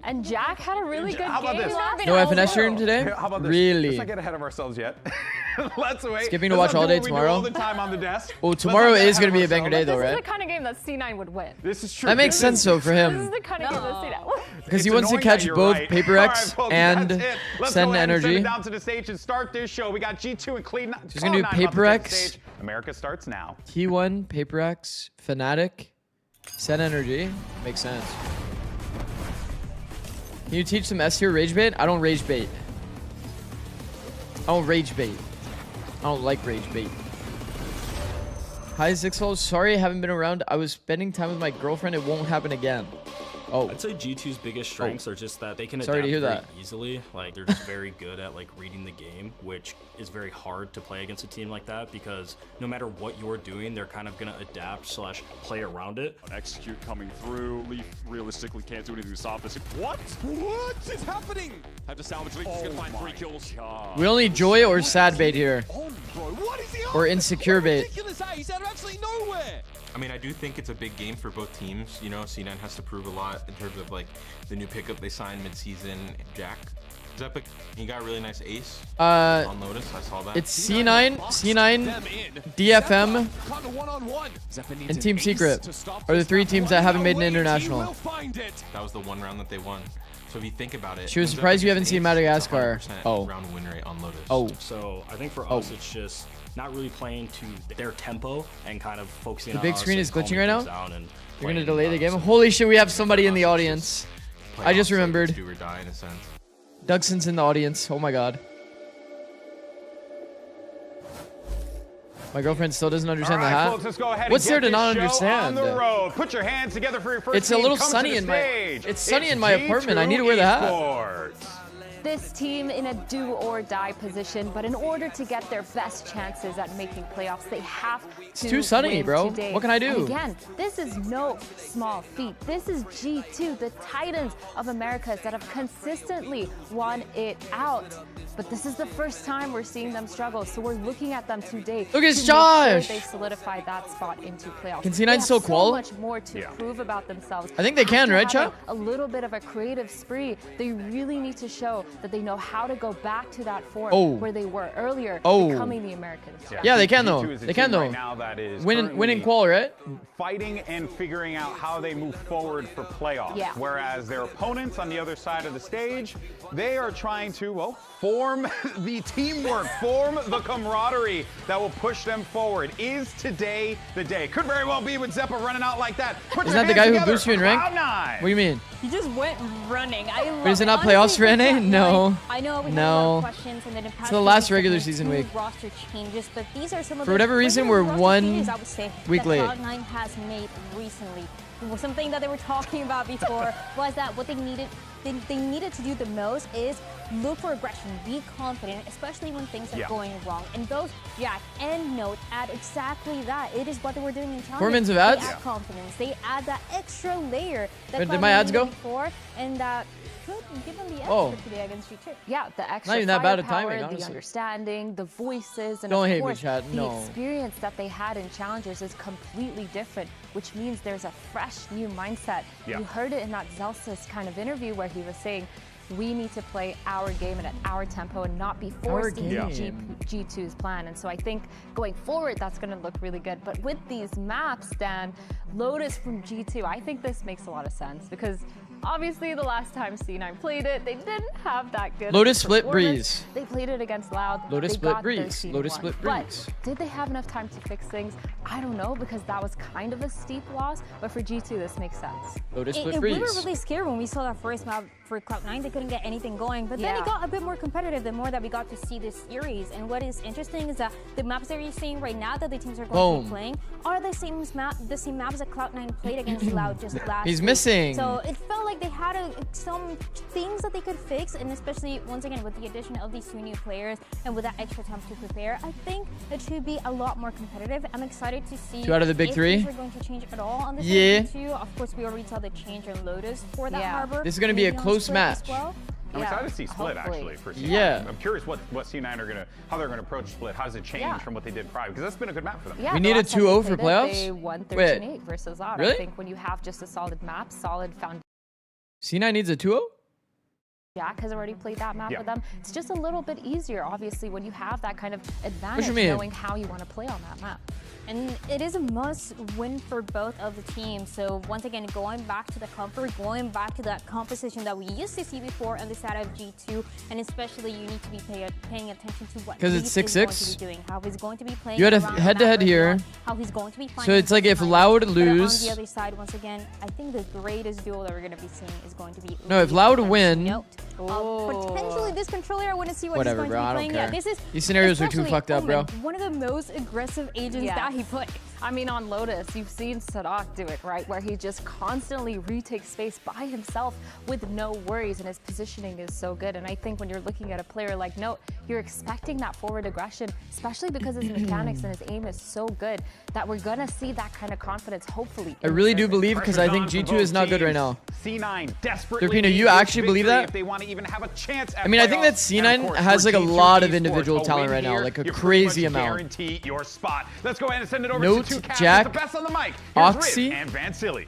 And Jack had a really good game.
How about this?
No FNS stream today?
How about this?
Really?
Let's not get ahead of ourselves yet. Let's wait.
Skipping to watch all day tomorrow.
All the time on the desk.
Oh, tomorrow is going to be a banger day, though, right?
This is the kind of game that C9 would win.
This is true.
That makes sense, though, for him.
This is the kind of game that C9 would win.
Because he wants to catch both Paper X and Send Energy.
Send it down to the stage and start this show. We got G2 and Clean.
He's going to do Paper X.
America starts now.
T1, Paper X, Fnatic, Send Energy. Makes sense. Can you teach some S tier rage bait? I don't rage bait. I don't rage bait. I don't like rage bait. Hi, Zixel. Sorry I haven't been around. I was spending time with my girlfriend. It won't happen again. Oh.
I'd say G2's biggest strengths are just that they can
Sorry
adapt
to hear
very
that.
easily. Like they're just very good at like reading the game, which is very hard to play against a team like that because no matter what you're doing, they're kind of gonna adapt / play around it.
Execute coming through. Leaf realistically can't do anything to stop this. What? What is happening? Have to salvage. Leaf is gonna find 3 kills.
We only joy or sad bait here.
Bro, what is he
Or insecure bait.
He's out of absolutely nowhere.
I mean, I do think it's a big game for both teams. You know, C9 has to prove a lot in terms of like the new pickup they signed mid-season. Jack is epic. He got a really nice ace. On Lotus, I saw that.
It's C9, DFM,
one-on-one.
And Team Secret are the 3 teams that haven't made an international.
That was the one round that they won. So if you think about it,
She was surprised you haven't seen Madagascar. Oh.
Round win rate on Lotus.
Oh.
So I think for us, it's just not really playing to their tempo and kind of focusing
The
on
big
us
screen
and
is glitching
calming
right
things
now.
down and
They're going to
playing,
delay the game.
some
Holy shit, we have somebody in the audience. I just remembered.
Do or die in a sense.
Dugson's in the audience. Oh my god. My girlfriend still doesn't understand the hat.
Folks, let's go ahead
What's
and
there
get
to not
this show
understand?
on the road. Put your hands together for your first
It's a
team.
little
Come to
sunny
the
in my.
stage.
It's sunny in
It's
my apartment. I need to wear the hat.
Esports.
This team in a do or die position, but in order to get their best chances at making playoffs, they have to
It's too sunny,
win
bro.
today.
What can I do?
And again, this is no small feat. This is G2, the Titans of Americas that have consistently won it out. But this is the first time we're seeing them struggle, so we're looking at them today.
Look at
to
Josh!
make sure they solidify that spot into playoffs.
Can
They
C9
have
still qual?
so much more to prove about themselves.
I think they can,
After
right,
having
chat?
a little bit of a creative spree, they really need to show that they know how to go back to that form where they were earlier, becoming the Americans.
Yeah, they can though.
G2 is a
They can
team
though.
right now that is
Winning qual, right?
Fighting and figuring out how they move forward for playoffs.
Yeah.
Whereas their opponents on the other side of the stage, they are trying to, well, form the teamwork, form the camaraderie that will push them forward. Is today the day? Could very well be with Zeppa running out like that. Put
Isn't
your
that the
hands
guy who
together
boosts you in
for
rank?
Cloud9.
What do you mean?
He just went running. I love
But is it not
honestly,
playoffs for
for
NA?
Cloud9,
No.
I know we have a
No.
lot of questions and then
It's the last regular season week.
roster changes, but these are some of
For
the
whatever reason,
regular
we're
roster
1
changes, I would say,
week
that
late.
Cloud9 has made recently. Well, something that they were talking about before was that what they needed to do the most is look for aggression, be confident, especially when things are going wrong. And both Jack and Note add exactly that. It is what they were doing in Challenge.
4 minutes of ads?
They add confidence. They add that extra layer that
Wait, did my ads go?
before, and that could give them the edge
Oh.
for today against G2.
Yeah, the extra
Not even that bad at
firepower,
timing,
the
honestly.
understanding, the voices, and
Don't
of
hate me,
course,
chat.
the
No.
experience that they had in Challengers is completely different, which means there's a fresh new mindset.
Yeah.
You heard it in that Zelsis kind of interview where he was saying, we need to play our game and at our tempo and not be forced into G2's plan. And so I think going forward, that's going to look really good. But with these maps, Dan, Lotus from G2, I think this makes a lot of sense because obviously the last time C9 played it, they didn't have that good
Lotus
of a
split
performance.
breeze.
They played it against Loud.
Lotus
They
split
got
breeze.
13-1.
Lotus split breeze.
But did they have enough time to fix things? I don't know because that was kind of a steep loss. But for G2, this makes sense.
Lotus split
We were
breeze.
really scared when we saw that first map for Cloud9. They couldn't get anything going. But then it got a bit more competitive the more that we got to see this series. And what is interesting is that the maps that you're seeing right now that the teams are going to be playing are the same maps that Cloud9 played against Loud just last
He's
week.
missing.
So it felt like they had some things that they could fix, and especially once again with the addition of these 2 new players and with that extra time to prepare, I think it should be a lot more competitive. I'm excited to see
2 out of the big
if
3.
things are going to change at all on this too. Of course, we already saw the change in Lotus for that harbor.
This is going to be a
Maybe on
close
Split as
match.
well.
I'm excited to see Split actually for C9.
Yeah.
I'm curious what C9 are how they're gonna approach Split. How does it change from what they did prior? Because that's been a good map for them.
Yeah,
We
the
need a
last time they
2-0 for
played it,
playoffs?
They won
Wait.
13-8 versus Loud.
Really?
I think when you have just a solid map, solid foundation.
C9 needs a 2-0?
Jack has already played that map with them. It's just a little bit easier, obviously, when you have that kind of advantage, knowing how you want to play on that map.
And it is a must win for both of the teams. So once again, going back to the comfort, going back to that composition that we used to see before on the side of G2, and especially you need to be paying attention to what
Because
Leaf
it's
is going
6-6.
to be doing, how he's going to be playing.
You had a
around the
head-to-head
map
here.
how he's going to be
So it's like if Loud lose.
But on the other side, once again, I think the greatest duel that we're going to be seeing is going to be.
No, if Loud win.
Note. Potentially this controller, I want to see what
Whatever,
he's
bro,
going
I
to
don't
be playing.
care.
Yeah, this is
These scenarios are too
especially
fucked up, bro.
Omen, one of the most aggressive agents that he plays.
I mean, on Lotus, you've seen Sadak do it, right? Where he just constantly retakes space by himself with no worries, and his positioning is so good. And I think when you're looking at a player like Note, you're expecting that forward aggression, especially because his mechanics and his aim is so good that we're gonna see that kind of confidence, hopefully.
I really do believe, because I think G2 is not good right now.
C9 desperately.
Derpino, you actually believe that?
If they want to even have a chance at
I mean, I think that
playoffs. And of
C9
course,
has
for
like a
G2
lot of
esports,
individual
a
talent
win
right now,
here,
like a
you pretty
crazy
much
amount.
Guarantee your spot. Let's go ahead and send it over
Note,
to 2 casters,
Jack,
the best on the mic. Here's
Oxy.
Riv and Van Silly.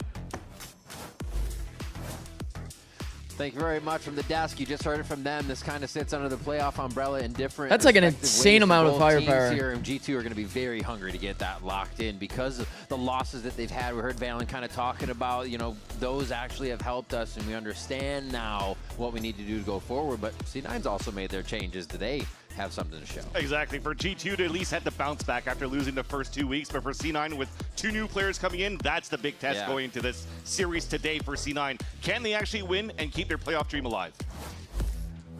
Thank you very much from the desk. You just heard it from them. This kind of sits under the playoff umbrella in different.
That's like an insane amount of firepower.
Here, and G2 are going to be very hungry to get that locked in because of the losses that they've had. We heard Valen kind of talking about, you know, those actually have helped us, and we understand now what we need to do to go forward. But C9's also made their changes today. Have something to show.
Exactly. For G2 to at least have to bounce back after losing the first 2 weeks, but for C9 with 2 new players coming in, that's the big test going into this series today for C9. Can they actually win and keep their playoff dream alive?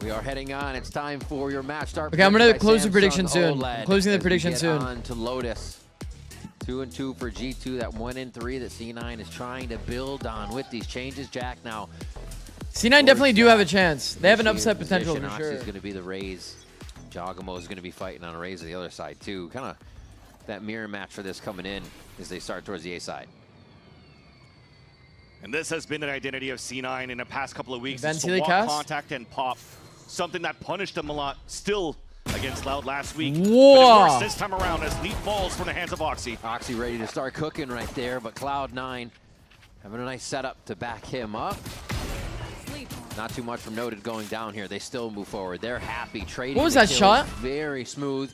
We are heading on. It's time for your match start.
Okay, I'm going to close the prediction soon. I'm closing the prediction soon.
On to Lotus. 2-2 for G2. That 1-3 that C9 is trying to build on with these changes. Jack now.
C9 definitely do have a chance. They have an upset potential for sure.
Oxy's going to be the Raze. Jogamo is going to be fighting on a Raze on the other side too. Kind of that mirror match for this coming in as they start towards the A side.
And this has been an identity of C9 in the past couple of weeks.
It's
to walk, contact, and pop. Something that punished them a lot still against Loud last week.
Whoa.
But it works this time around as Leap falls from the hands of Oxy.
Oxy ready to start cooking right there, but Cloud9 having a nice setup to back him up. Not too much from Noted going down here. They still move forward. They're happy. Trading.
What was that shot?
Very smooth.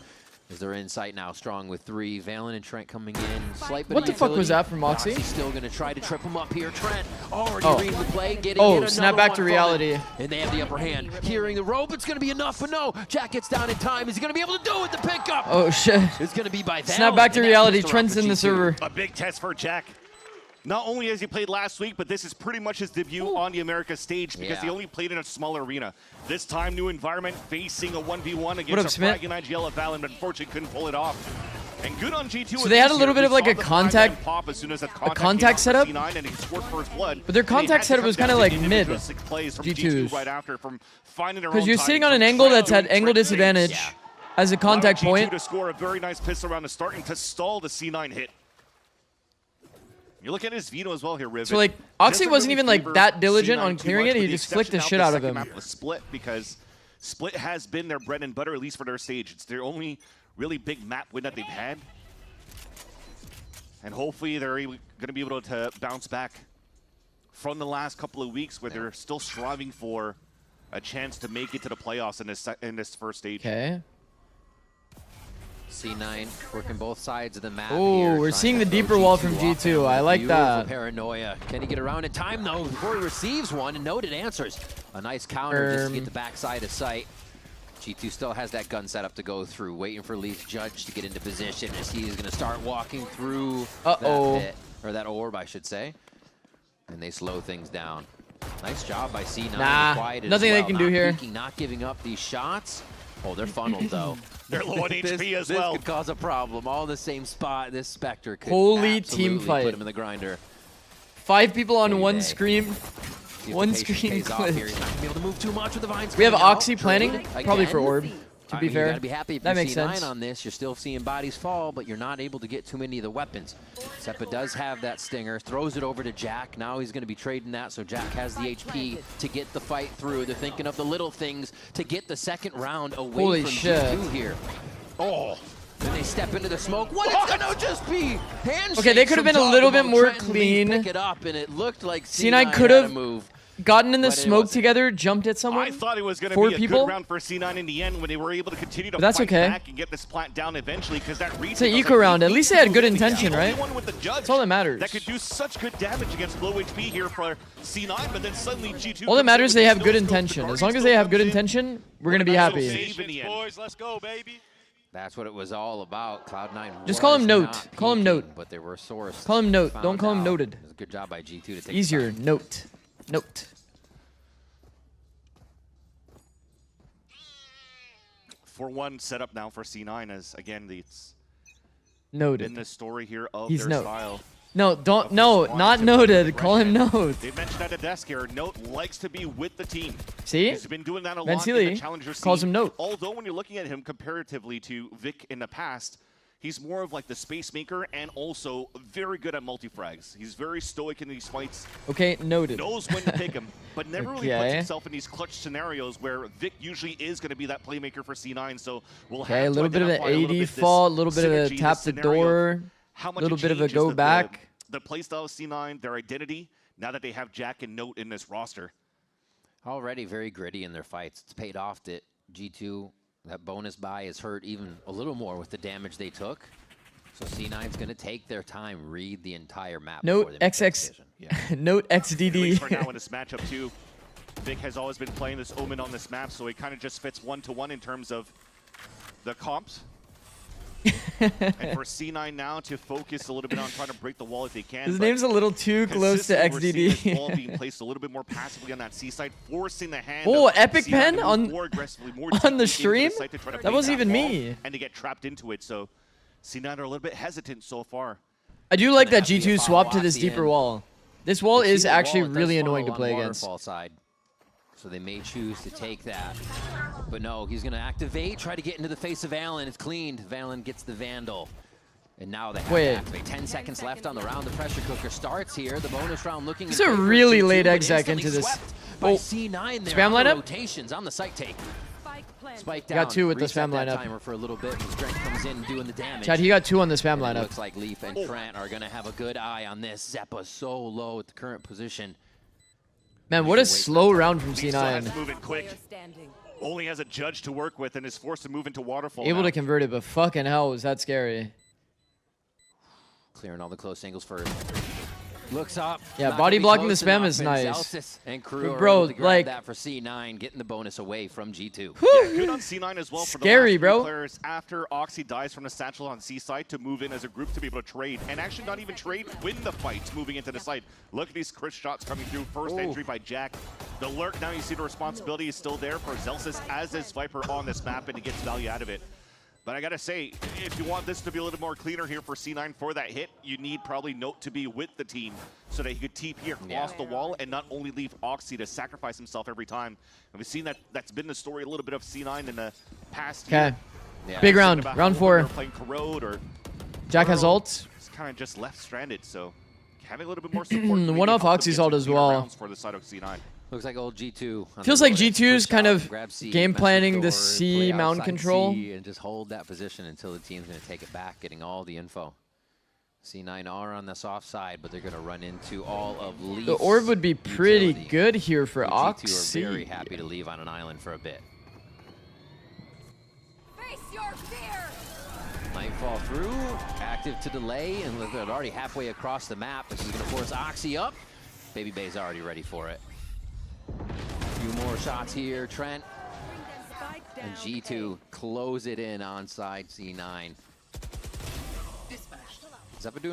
As their insight now strong with 3. Valen and Trent coming in. Slight bit
what the fuck was that from Moxie?
He's still going to try to trip him up here. Trent already reading the play.
Snap back to reality.
And they have the upper hand. Hearing the rope. It's going to be enough, but no. Jack gets down in time. Is he going to be able to do it? The pickup.
Oh, shit.
It's going to be by Valen.
Snap back to reality. Trent's in the server.
A big test for Jack. Not only has he played last week, but this is pretty much his debut on the Americas stage because he only played in a smaller arena. This time, new environment, facing a 1v1 against a fragging IGL of Valen, but unfortunately couldn't pull it off. And good on G2.
So they had a little bit of like a contact setup,
and he scored for his blood.
But their contact setup was kind of like mid G2's.
Right after from finding
because you're sitting on an angle that's at angle disadvantage as a contact point.
To score a very nice pistol round to start and to stall the C9 hit. You look at his Veto as well here, Rivet.
So like Oxy wasn't even like that diligent on clearing it. He just flicked the shit out of him.
Split because Split has been their bread and butter, at least for their stage. It's their only really big map win that they've had. And hopefully they're going to be able to bounce back from the last couple of weeks where they're still striving for a chance to make it to the playoffs in this first stage.
Okay.
C9 working both sides of the map.
Oh, we're seeing the deeper wall from G2. I like that.
Paranoia. Can he get around in time though before he receives one? And Noted answers. A nice counter just to get the backside of sight. G2 still has that gun set up to go through, waiting for Leaf Judge to get into position as he's going to start walking through that pit, or that orb, I should say. And they slow things down. Nice job by C9.
Nah, nothing they can do here.
Not giving up these shots. Oh, they're funneled though.
They're low on HP as well.
This could cause a problem. All in the same spot. This Spectre could
holy team fight.
Put him in the grinder.
5 people on one screen. One screen clip. We have Oxy planning, probably for orb. To be fair,
you gotta be happy if
that
you
makes
see
sense.
9 on this. You're still seeing bodies fall, but you're not able to get too many of the weapons. Seppa does have that stinger, throws it over to Jack. Now he's going to be trading that, so Jack has the HP to get the fight through. They're thinking of the little things to get the second round away from G2 here. Oh. Then they step into the smoke. What it's gonna just be handshakes.
Okay, they could have been a little bit more clean.
Pick it up, and it looked like
C9 could have gotten in the smoke together, jumped at someone.
I thought it was going to be a good round for C9 in the end when they were able to continue to fight back and get this plant down eventually because that
it's an eco round. At least they had good intention, right? That's all that matters.
That could do such good damage against low HP here for C9, but then suddenly G2.
All that matters is they have good intention. As long as they have good intention, we're going to be happy.
Boys, let's go, baby.
That's what it was all about. Cloud9.
Just call him Note. Call him Note.
But they were sourced.
Call him Note. Don't call him Noted.
It was a good job by G2 to take
easier. Note. Note.
4-1 set up now for C9 as again it's
Noted.
in the story here of
He's
their
Note.
style.
No, don't. No, not Noted. Call him Note.
They mentioned at the desk here. Note likes to be with the team.
See?
He's been doing that a lot in the challenger scene.
Calls him Note.
Although when you're looking at him comparatively to Vic in the past, he's more of like the space maker and also very good at multi-frags. He's very stoic in these fights.
Okay, noted.
Knows when to pick him, but never really puts himself in these clutch scenarios where Vic usually is going to be that playmaker for C9. So we'll have
a little bit of an AD fall, a little bit of a tap the door, a little bit of a go back.
The playstyle of C9, their identity, now that they have Jack and Note in this roster.
Already very gritty in their fights. It's paid off that G2, that bonus buy is hurt even a little more with the damage they took. So C9's going to take their time, read the entire map.
Note XX, note XDD.
For now in this matchup too, Vic has always been playing this Omen on this map, so it kind of just fits one-to-one in terms of the comps. And for C9 now to focus a little bit on trying to break the wall if they can.
His name's a little too close to XDD.
Ball being placed a little bit more passively on that C side, forcing the hand.
Oh, epic
C9
pen on
more aggressively, more
on the stream. That wasn't even me.
And to get trapped into it, so C9 are a little bit hesitant so far.
I do like that G2 swapped to this deeper wall. This wall is actually really annoying to play against.
Side. So they may choose to take that. But no, he's going to activate, try to get into the face of Valen. It's cleaned. Valen gets the Vandal. And now they have to activate. 10 seconds left on the round. The pressure cooker starts here. The bonus round looking.
It's a really late exec into this.
By C9 there.
Spam lineup?
Rotations on the site take. Spike down.
Got 2 with the
Reset
spam
that
lineup.
timer for a little bit. Strength comes in doing the damage.
Chad, he got 2 on the spam
And it
lineup.
looks like Leaf and Trent are going to have a good eye on this. Zeppa so low at the current position.
Man, what a slow round from
Still has to
C9.
move in quick. Only has a judge to work with and is forced to move into waterfall.
Able
now.
to convert it, but fucking hell, was that scary.
Clearing all the close angles first. Looks up.
Yeah,
Not
body
gonna be
blocking the
close
spam
enough,
is
and
nice.
Zelsis and crew
But
are
bro,
able to grab
like-
that for C9, getting the bonus away from G2.
Yeah, good on C9 as well for
Scary,
the last
bro.
players after Oxy dies from the satchel on C side to move in as a group to be able to trade, and actually not even trade, win the fight moving into the side. Look at these crit shots coming through. First entry by Jack. The lurk, now you see the responsibility is still there for Zelsis as is Viper on this map, and he gets value out of it. But I gotta say, if you want this to be a little more cleaner here for C9 for that hit, you need probably Note to be with the team so that he could TP across the wall and not only leave Oxy to sacrifice himself every time. And we've seen that that's been the story a little bit of C9 in the past year.
Okay. Big round. Round 4.
Playing Corrode or
Jack has ult.
It's kind of just left stranded, so having a little bit more support.
One off Oxy's ult as well.
For the side of C9.
Looks like old G2.
Feels like G2's kind of
Grab C,
game planning the C
play
mountain
outside
control.
C and just hold that position until the team's going to take it back, getting all the info. C9 are on the soft side, but they're going to run into all of Leaf's
The orb would be pretty
utility.
good here for
G2
Oxy.
are very happy to leave on an island for a bit.
Face your fear.
Nightfall through, active to delay, and they're already halfway across the map. This is going to force Oxy up. Baby Bay's already ready for it. A few more shots here, Trent. And G2 close it in on side C9.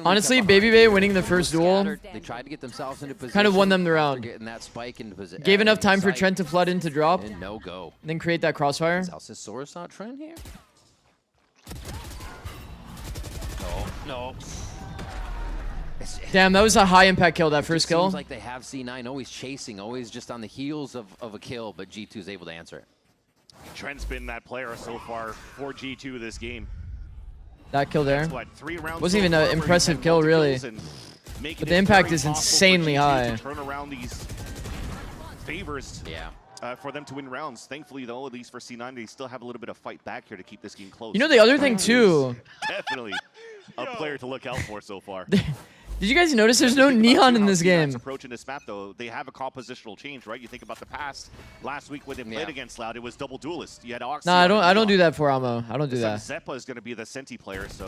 Honestly, Baby Bay winning the first duel
They tried to get themselves into position.
kind of won them the round.
Getting that spike into position.
Gave enough time for Trent to flood in to drop.
And no go.
Then create that crossfire.
Is Alcisaurus not Trent here? No.
Damn, that was a high impact kill, that first kill.
Seems like they have C9 always chasing, always just on the heels of a kill, but G2's able to answer it.
Trent's been that player so far for G2 this game.
That kill there.
That's what, 3 rounds
Wasn't
so
even
far
an
where he's
impressive
had
kill, really.
multi-kills and making
But the
it
impact
very
is
possible for
insanely
G2
high.
to turn around these favors.
Yeah.
For them to win rounds. Thankfully, though, at least for C9, they still have a little bit of fight back here to keep this game close.
You know, the other thing, too.
Definitely a player to look out for so far.
Did you guys notice there's no neon in this game?
Approaching this map, though, they have a compositional change, right? You think about the past. Last week when they played against Loud, it was double duelist. You had Oxy.
Nah, I don't do that for Ammo. I don't do that.
Zeppa is going to be the Senti player, so.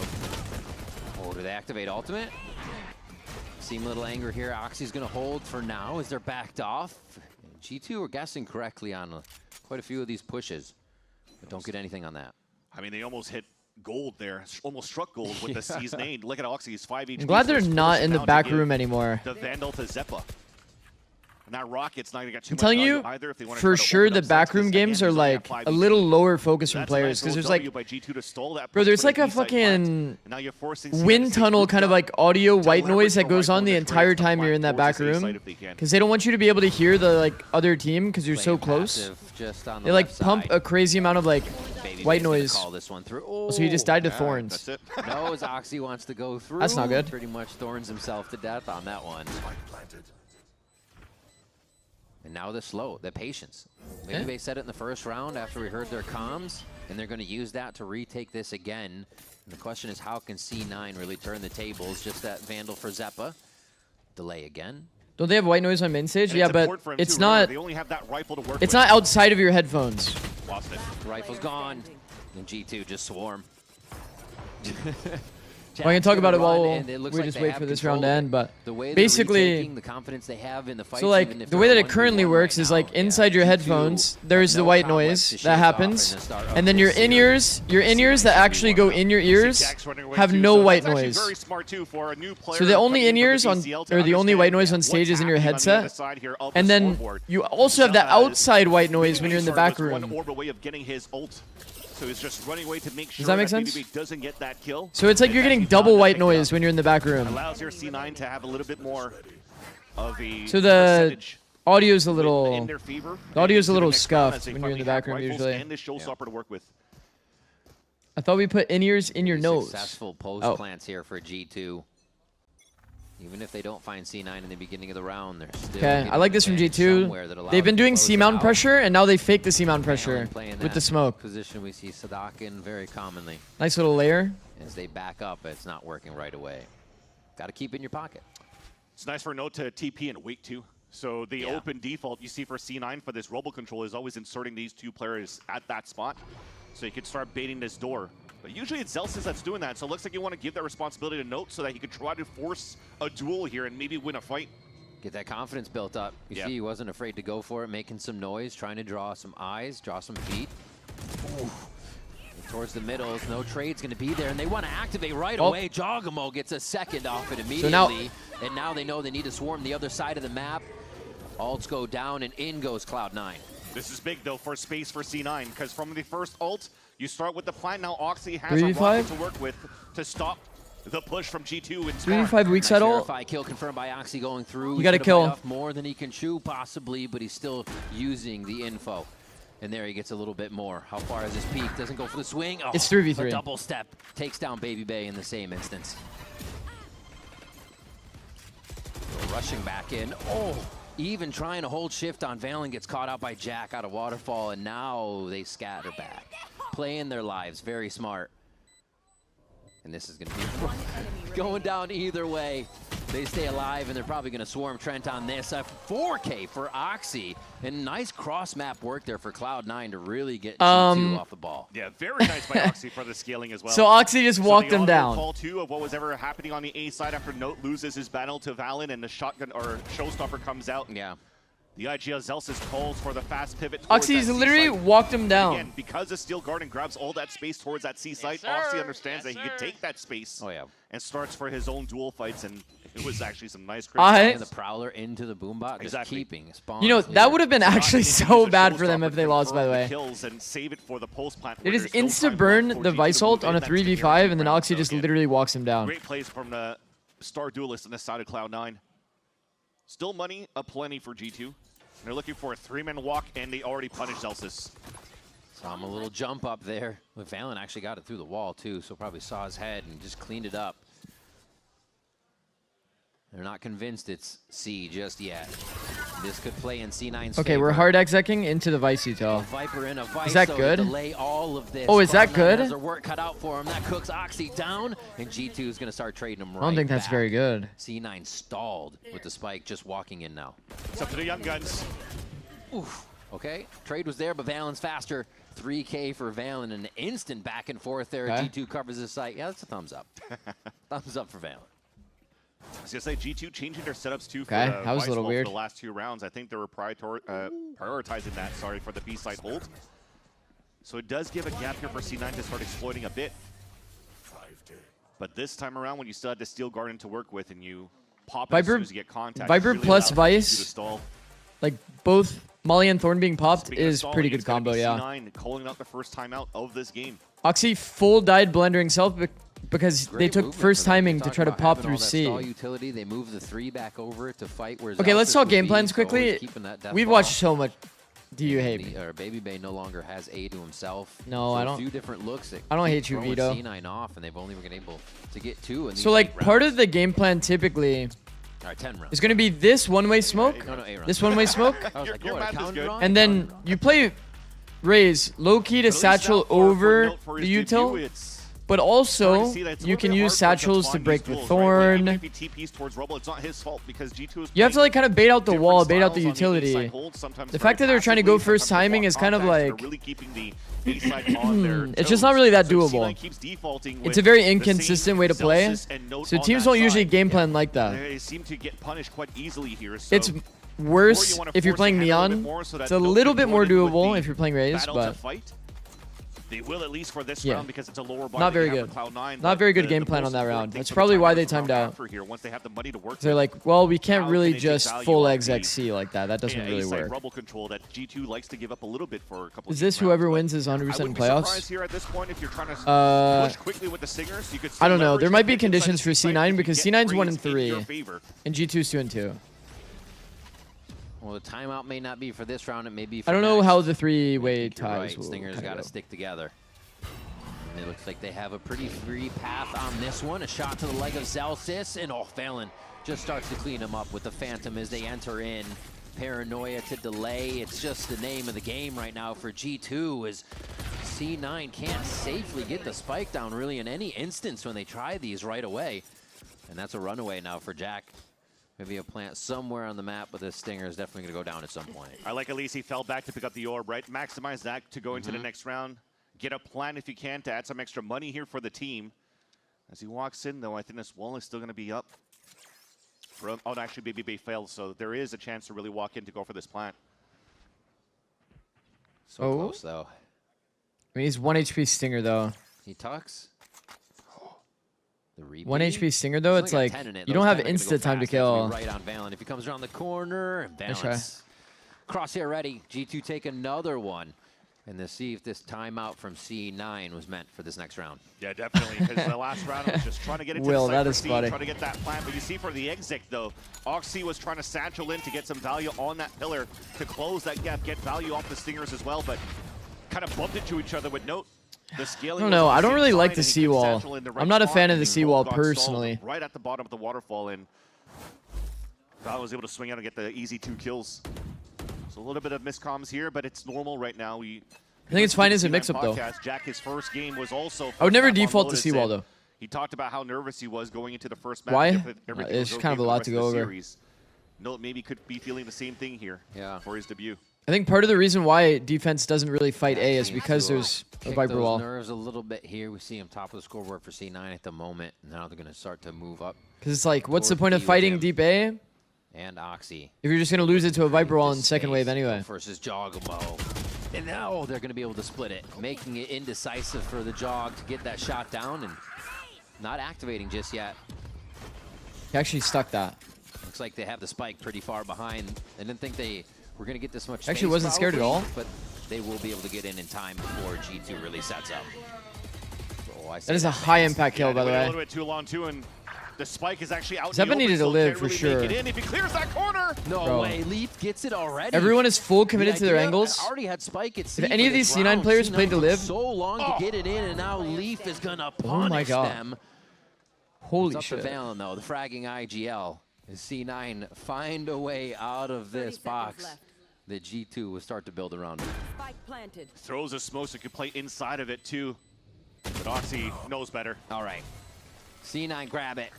Oh, do they activate ultimate? Seem a little anger here. Oxy's going to hold for now as they're backed off. G2 are guessing correctly on quite a few of these pushes, but don't get anything on that.
I mean, they almost hit gold there, almost struck gold with the C's nade. Look at Oxy's 5 HP.
I'm glad they're not in the back room anymore.
The Vandal to Zeppa. And that Rocket's not going to get too
I'm
much
telling
value
you,
either if they want to
for
try to
sure
open
the
up sides,
backroom
because,
games
again,
are
he's only
like
at 5
a
HP.
little lower focus from
That's
players
nice
because there's
little
like,
W by G2 to stall that
bro,
push
there's
for
like
the
a
B side
fucking
plant. Now you're forcing C9
wind
to
tunnel
group
kind of
up
like audio white
leverage
noise
the
that goes
right
on the
side
entire
to
time
flank
you're in that
towards
back
the A side
room
if they can.
because they don't want you to be able to hear the like other team because you're so close.
Passive just on the
They like
left
pump
side.
a crazy amount of like
Baby
white
Bay's gonna
noise.
Call this one through.
So he just died to
yeah,
thorns.
That's it.
No, as Oxy wants to go through.
That's not good.
Pretty much thorns himself to death on that one. And now the slow, the patience. Maybe they said it in the first round after we heard their comms, and they're going to use that to retake this again. And the question is, how can C9 really turn the tables? Just that Vandal for Zeppa. Delay again.
Don't they have white noise on main stage?
And
Yeah,
it's
but
important for him
it's
too.
not.
Remember, they only have that rifle to work
It's
with.
not outside of your headphones.
Lost it.
Rifle's gone. And G2 just swarm.
Well, I can talk about it while
we
we just wait for this round to end, but basically,
the confidence they have in the fights,
so like the way that it currently works is like inside your headphones, there's the white noise that happens, and then your in-ears that actually go in your ears have no white noise. So the only in-ears on, or the only white noise on stage is in your headset, and then you also have the outside white noise when you're in the back room.
So he's just running away to make sure
Does that make sense?
BBB doesn't get that kill.
So it's like you're getting double white noise when you're in the back room.
Allows your C9 to have a little bit more of a
So the audio's a little,
in their favor.
the audio's a little
As they
scuffed when you're in
finally
the back
have
room
rifles
usually.
And this showstopper to work with.
I thought we put in-ears in your nose.
Successful post
Oh.
plants here for G2. Even if they don't find C9 in the beginning of the round, they're still
Okay, I like this from G2. They've been doing C-mount pressure, and now they fake the C-mount pressure with the smoke.
Position we see Sadakin very commonly.
Nice little layer.
As they back up, it's not working right away. Got to keep it in your pocket.
It's nice for Note to TP and wait too. So the open default you see for C9 for this robo control is always inserting these two players at that spot. So you can start baiting this door. But usually it's Zelsis that's doing that, so it looks like you want to give that responsibility to Note so that he could try to force a duel here and maybe win a fight.
Get that confidence built up. You see, he wasn't afraid to go for it, making some noise, trying to draw some eyes, draw some feet. Towards the middles, no trade's going to be there, and they want to activate right away. Jogamo gets a second off it immediately, and now they know they need to swarm the other side of the map. Ults go down, and in goes Cloud9.
This is big, though, for space for C9, because from the first ult, you start with the plant. Now Oxy has a rocket to work with to stop the push from G2 and
3v5 weak side ult.
Kill confirmed by Oxy going through.
You got to kill.
More than he can chew, possibly, but he's still using the info. And there he gets a little bit more. How far is this peak? Doesn't go for the swing. Oh,
it's 3v3.
A double step takes down Baby Bay in the same instance. Rushing back in. Oh, even trying to hold shift on Valen gets caught out by Jack out of Waterfall, and now they scatter back. Playing their lives, very smart. And this is going to be going down either way. They stay alive, and they're probably going to swarm Trent on this. A 4K for Oxy. And nice cross-map work there for Cloud9 to really get G2 off the ball.
Yeah, very nice by Oxy for the scaling as well.
So Oxy just walked him down.
Fall two of what was ever happening on the A side after Note loses his battle to Valen and the shotgun or showstopper comes out.
Yeah.
The IGL Zelsis calls for the fast pivot.
Oxy's literally walked him down.
Again, because the Steel Garden grabs all that space towards that C site, Oxy understands that he could take that space and starts for his own duel fights, and it was actually some nice
the Prowler into the boombot, just keeping spawns.
You know, that would have been actually so bad for them if they lost, by the way.
Kills and save it for the pulse plant.
They just insta-burn the Vice ult on a 3v5, and then Oxy just literally walks him down.
Great plays from the Star Duelist on the side of Cloud9. Still money aplenty for G2. They're looking for a 3-man walk, and they already punished Zelsis.
Saw him a little jump up there. But Valen actually got it through the wall, too, so probably saw his head and just cleaned it up. They're not convinced it's C just yet. This could play in C9's
Okay,
favor.
we're hard execing into the Vice Util.
Viper in a Vice,
is that
so
good?
Delay all of this.
Oh, is that good?
Has their work cut out for him. That cooks Oxy down, and G2 is going to start trading him right
I don't think that's
back.
very good.
C9 stalled with the spike, just walking in now.
It's up to the young guns.
Oof. Okay, trade was there, but Valen's faster. 3K for Valen, an instant back and forth there.
Okay.
G2 covers his site. Yeah, that's a thumbs up. Thumbs up for Valen.
I was going to say, G2 changing their setups too for
Okay, that was a little weird.
For the last 2 rounds. I think they were prioritizing that, for the B-side hold. So it does give a gap here for C9 to start exploiting a bit. But this time around, when you still had the Steel Garden to work with and you pop it as soon as you get contact,
Viper
really
plus
allows you to
Vice,
stall.
like both Molly and Thorn being popped
Speaking of
is
stalling,
pretty good
it's gonna
combo,
be
yeah.
C9 calling out the first timeout of this game.
Oxy full died Blender himself because they
Great
took
movement
first
for them.
timing
Talk
to try to
about
pop
having
through
all that
C.
stall utility. They move the 3 back over to fight where
Okay, let's
Zelsis
talk
would
game
be,
plans
so always
quickly.
keeping that death
We've
ball.
watched so much. Do you hate me?
Baby Bay no longer has A to himself.
No,
so
I
a
don't.
few different looks.
I don't hate you,
throwing
Veto.
C9 off, and they've only been able to get 2 in these
So like
8
part
rounds.
of the game plan typically
All right, 10 rounds.
is going to be this one-way smoke,
No, 8 rounds.
this one-way smoke,
I was like, what, a counter draw?
and then you play Raze low-key to satchel over the util, But also, you can use satchels to break the thorn. You have to like kind of bait out the wall, bait out the utility. The fact that they're trying to go first timing is kind of like... it's just not really that doable. It's a very inconsistent way to play. So teams don't usually game plan like that. It's worse if you're playing Neon. It's a little bit more doable if you're playing Raze, but...
They will at least for this round because it's a lower bar.
Not very good. Not very good game plan on that round. That's probably why they timed out.
Once they have the money to work,
they're like, well, we can't really just full XXC like that. That doesn't really work.
Rubble control that G2 likes to give up a little bit for a couple.
Is this whoever wins is 100% in playoffs?
Here at this point, if you're trying to push quickly with the singers, you could
I don't know. There might be conditions for C9 because C9's 1-3 and G2's 2-2.
Well, the timeout may not be for this round. It may be for
I don't know how the three-way ties will
Stingers got to stick together. And it looks like they have a pretty free path on this one. A shot to the leg of Zelsis. And, Valen just starts to clean him up with the Phantom as they enter in. Paranoia to delay. It's just the name of the game right now for G2 as C9 can't safely get the spike down really in any instance when they try these right away. And that's a runaway now for Jack. Maybe a plant somewhere on the map, but this Stinger is definitely going to go down at some point.
I like Elise. He fell back to pick up the orb, right? Maximize that to go into the next round. Get a plan if you can to add some extra money here for the team. As he walks in, though, I think this wall is still going to be up. Oh, actually, BBB failed, so there is a chance to really walk in to go for this plant.
So close, though.
I mean, he's 1 HP Stinger, though.
He tucks.
1 HP Stinger, though, it's like, you don't have instant time to kill.
Right on Valen. If he comes around the corner, and Valence. Crosshair ready. G2 take another one. And to see if this timeout from C9 was meant for this next round.
Yeah, definitely, because the last round was just trying to get it to the Cypher C, trying to get that plan. But you see for the exit, though, Oxy was trying to satchel in to get some value on that pillar to close that gap, get value off the Stingers as well, but kind of bumped into each other with note. The scaling
I don't know. I don't really like the seawall. I'm not a fan of the seawall personally.
Right at the bottom of the waterfall, and Val was able to swing out and get the easy 2 kills. So a little bit of miscomms here, but it's normal right now. I
think it's fine as a mix-up, though.
Jack, his first game was also...
I would never default to seawall, though.
He talked about how nervous he was going into the first match.
Why? It's kind of a lot to go over.
No, maybe could be feeling the same thing here for his debut.
I think part of the reason why defense doesn't really fight A is because there's a Viper wall.
Nerves a little bit here. We see him top of the scoreboard for C9 at the moment. Now they're going to start to move up.
Because it's like, what's the point of fighting deep A?
And Oxy.
If you're just going to lose it to a Viper wall in second wave anyway.
Versus Jogamo. And now they're going to be able to split it, making it indecisive for the Jog to get that shot down and not activating just yet.
He actually stuck that.
Looks like they have the spike pretty far behind. I didn't think they were going to get this much space,
actually wasn't scared at all.
But they will be able to get in time before G2 really sets up. Oh,
that is a high impact kill, by the way.
A little bit too long, too, and the spike is actually out.
Zeppa needed to live for sure.
If he clears that corner.
No way, Leaf gets it already.
Everyone is full committed to their angles.
Already had spike at
if any of these C9 players played to live,
so long to get it in, and now Leaf is gonna punish them.
Holy
shit!
Up
to Valen though, the fragging IGL. Is C9 find a way out of this box that G2 will start to build around him.
Spike planted.
Throws a smoke so could play inside of it too. But Oxy knows better.
All right. C9 grab it.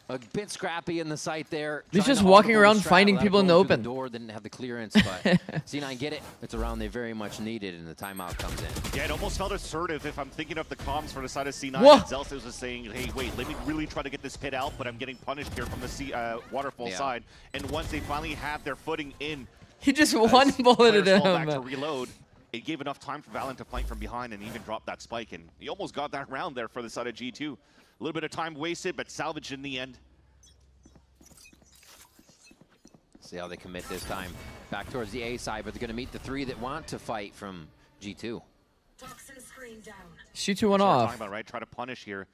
A bit scrappy in the site there.
He's just walking around finding people in the open.
The door didn't have the clearance, but C9 get it. It's a round they very much needed, and the timeout comes in.
Yeah, it almost felt assertive if I'm thinking of the comms for the side of C9. Zelsis was saying, hey, wait, let me really try to get this pit out, but I'm getting punished here from the waterfall side. And once they finally have their footing in,
he just one-bulleted him.
Back to reload. It gave enough time for Valen to flank from behind and even drop that spike, and he almost got that round there for the side of G2. A little bit of time wasted, but salvaged in the end.
See how they commit this time. Back towards the A side, but they're going to meet the 3 that want to fight from G2.
G2 went off.
About, right? Try to punish here.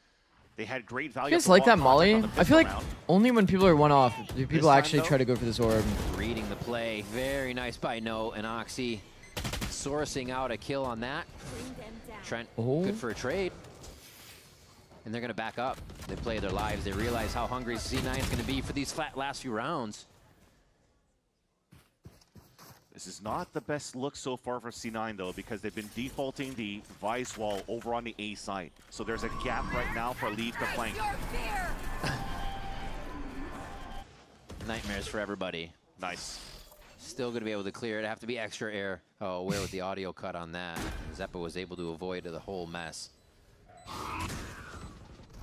They had great value.
You guys like that molly? I feel like only when people are one off do people actually try to go for this orb.
Reading the play. Very nice by No and Oxy. Sourcing out a kill on that. Trent, good for a trade. And they're going to back up. They play their lives. They realize how hungry C9 is going to be for these last few rounds.
This is not the best look so far for C9 though, because they've been defaulting the Vice wall over on the A side. So there's a gap right now for Leaf to flank.
Nightmares for everybody.
Nice.
Still going to be able to clear it. Have to be extra air. Oh, aware with the audio cut on that. Zeppa was able to avoid the whole mess.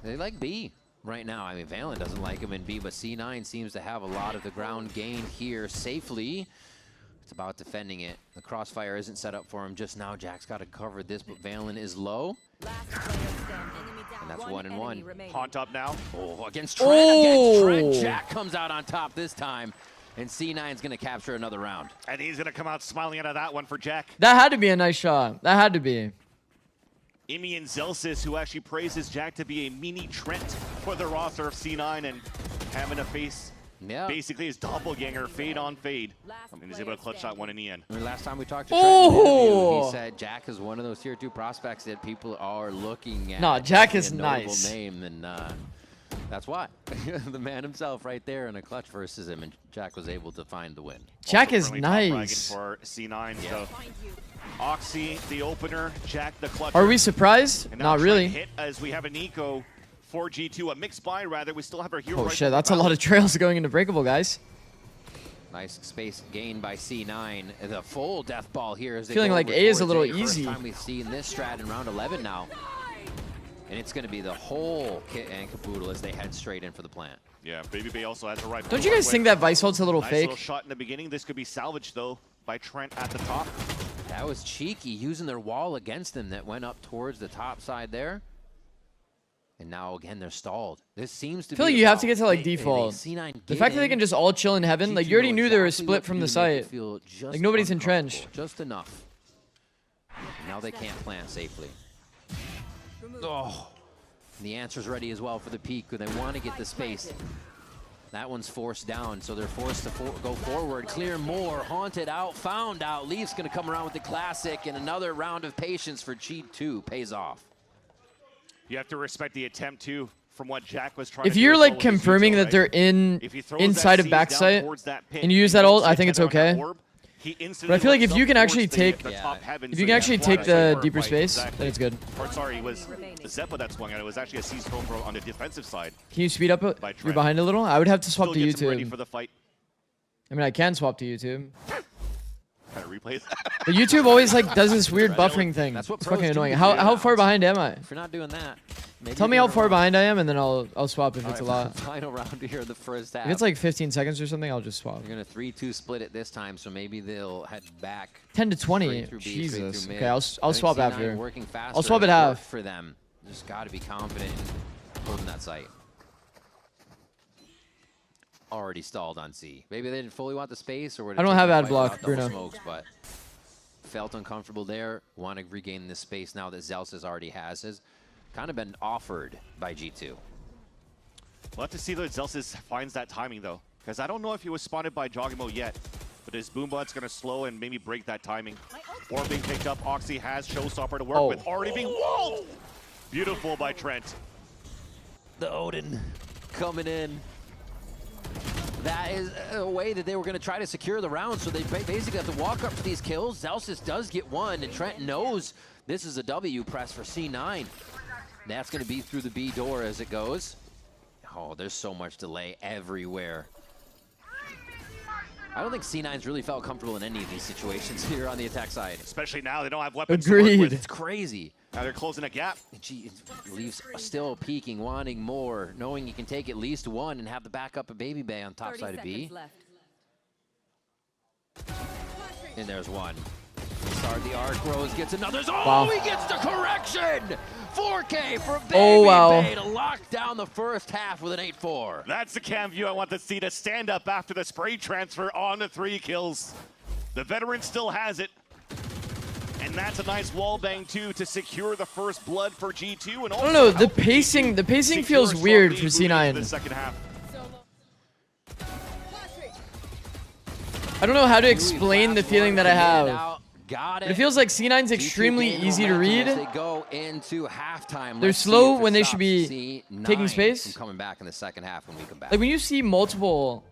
They like B right now. I mean, Valen doesn't like him in B, but C9 seems to have a lot of the ground gained here safely. It's about defending it. The crossfire isn't set up for him just now. Jack's got to cover this, but Valen is low. And that's 1-1.
Haunt up now.
Oh, against Trent. Jack comes out on top this time. And C9's going to capture another round.
And he's going to come out smiling out of that one for Jack.
That had to be a nice shot. That had to be.
Imi and Zelsis, who actually praises Jack to be a mini Trent for the roster of C9 and having to face basically his doppelganger, fade on fade. I mean, he's able to clutch that one in the end.
I mean, last time we talked to Trent, he said Jack is one of those tier 2 prospects that people are looking at.
No, Jack is nice.
Name, and that's why. The man himself right there in a clutch versus him, and Jack was able to find the win.
Jack is nice.
For C9, so Oxy, the opener, Jack, the clutch.
Are we surprised? Not really.
Hit as we have a Nico for G2, a mixed buy rather. We still have our hero.
Oh shit, that's a lot of trails going into breakable, guys.
Nice space gained by C9. The full death ball here. As they
Feeling like A is a little easy.
First time we've seen this strat in round 11 now. And it's going to be the whole kit and caboodle as they head straight in for the plant.
Yeah, Baby Bay also has a rifle.
Don't you guys think that Vice Holt's a little
nice
fake?
Little shot in the beginning. This could be salvaged, though, by Trent at the top.
That was cheeky, using their wall against them that went up towards the top side there. And now, again, they're stalled. This seems to be...
I feel like you have to get to, like, default. The fact that they can just all chill in heaven, like, you already knew they were split from the site. Like, nobody's entrenched.
Just enough. Now they can't plant safely. Oh. The answer's ready as well for the peak. They want to get the space. That one's forced down, so they're forced to go forward. Clear more. Haunted out. Found out. Leaf's going to come around with the classic, and another round of patience for G2 pays off.
You have to respect the attempt, too, from what Jack was trying to do.
If you're, like, confirming that they're inside of backside and you use that ult, I think it's okay. But I feel like if you can actually take the deeper space, then it's good.
Or sorry, it was Zeppa that swung at it. It was actually a C's thrown on the defensive side.
Can you speed up it? You're behind a little? I would have to swap to YouTube.
Ready for the fight.
I mean, I can swap to YouTube.
Kind of replays.
But YouTube always like does this weird buffering thing. It's fucking annoying. How far behind am I?
If you're not doing that,
tell me how far behind I am, and then I'll swap if it's a lot.
Final round here in the first half.
If it's like 15 seconds or something, I'll just swap.
You're gonna 3-2 split it this time, so maybe they'll head back.
10 to 20. Jesus. Okay, I'll swap after. I'll swap at half.
For them, just got to be confident in holding that site. Already stalled on C. Maybe they didn't fully want the space, or
I don't have ad block, Bruno.
Smokes, but felt uncomfortable there. Want to regain this space now that Zelsis already has kind of been offered by G2.
We'll have to see that Zelsis finds that timing, though, because I don't know if he was spotted by Jogimo yet, but his Boombot's going to slow and maybe break that timing. Or being picked up, Oxy has Showstopper to work with, already being walled! Beautiful by Trent.
The Odin coming in. That is a way that they were going to try to secure the round, so they basically have to walk up for these kills. Zelsis does get one, and Trent knows this is a W press for C9. That's going to be through the B door as it goes. Oh, there's so much delay everywhere. I don't think C9's really felt comfortable in any of these situations here on the attack side.
Especially now, they don't have weapons
Agreed.
to work with.
It's crazy.
Now they're closing a gap.
Leafs still peeking, wanting more, knowing he can take at least one and have the backup of Baby Bay on top side of B. And there's one. Start the arc, Rose gets another. Oh, he gets the correction! 4K for Baby Bay to lock down the first half with an 8-4.
That's the cam view I want to see to stand up after the spray transfer on the 3 kills. The veteran still has it. And that's a nice wall bang too to secure the first blood for G2. And also
I don't know, the pacing feels weird for C9.
The second half.
I don't know how to explain the feeling that I have. It feels like C9's extremely easy to read.
They go into halftime.
They're slow when they should be taking space.
Coming back in the second half when we come back.
Like when you see multiple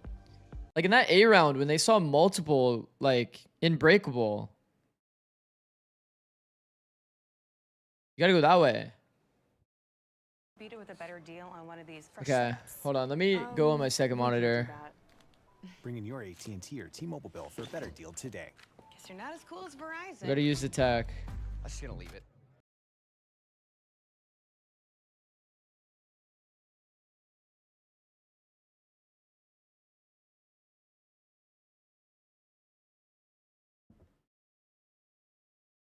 Like in that A round, when they saw multiple, like, unbreakable. You gotta go that way.
Beat it with a better deal on one of these fresh
Okay, hold on. Let me go on my second monitor.
Bring in your AT&T or T-Mobile bill for a better deal today.
Guess you're not as cool as Verizon.
We gotta use the tech.
I'm just gonna leave it.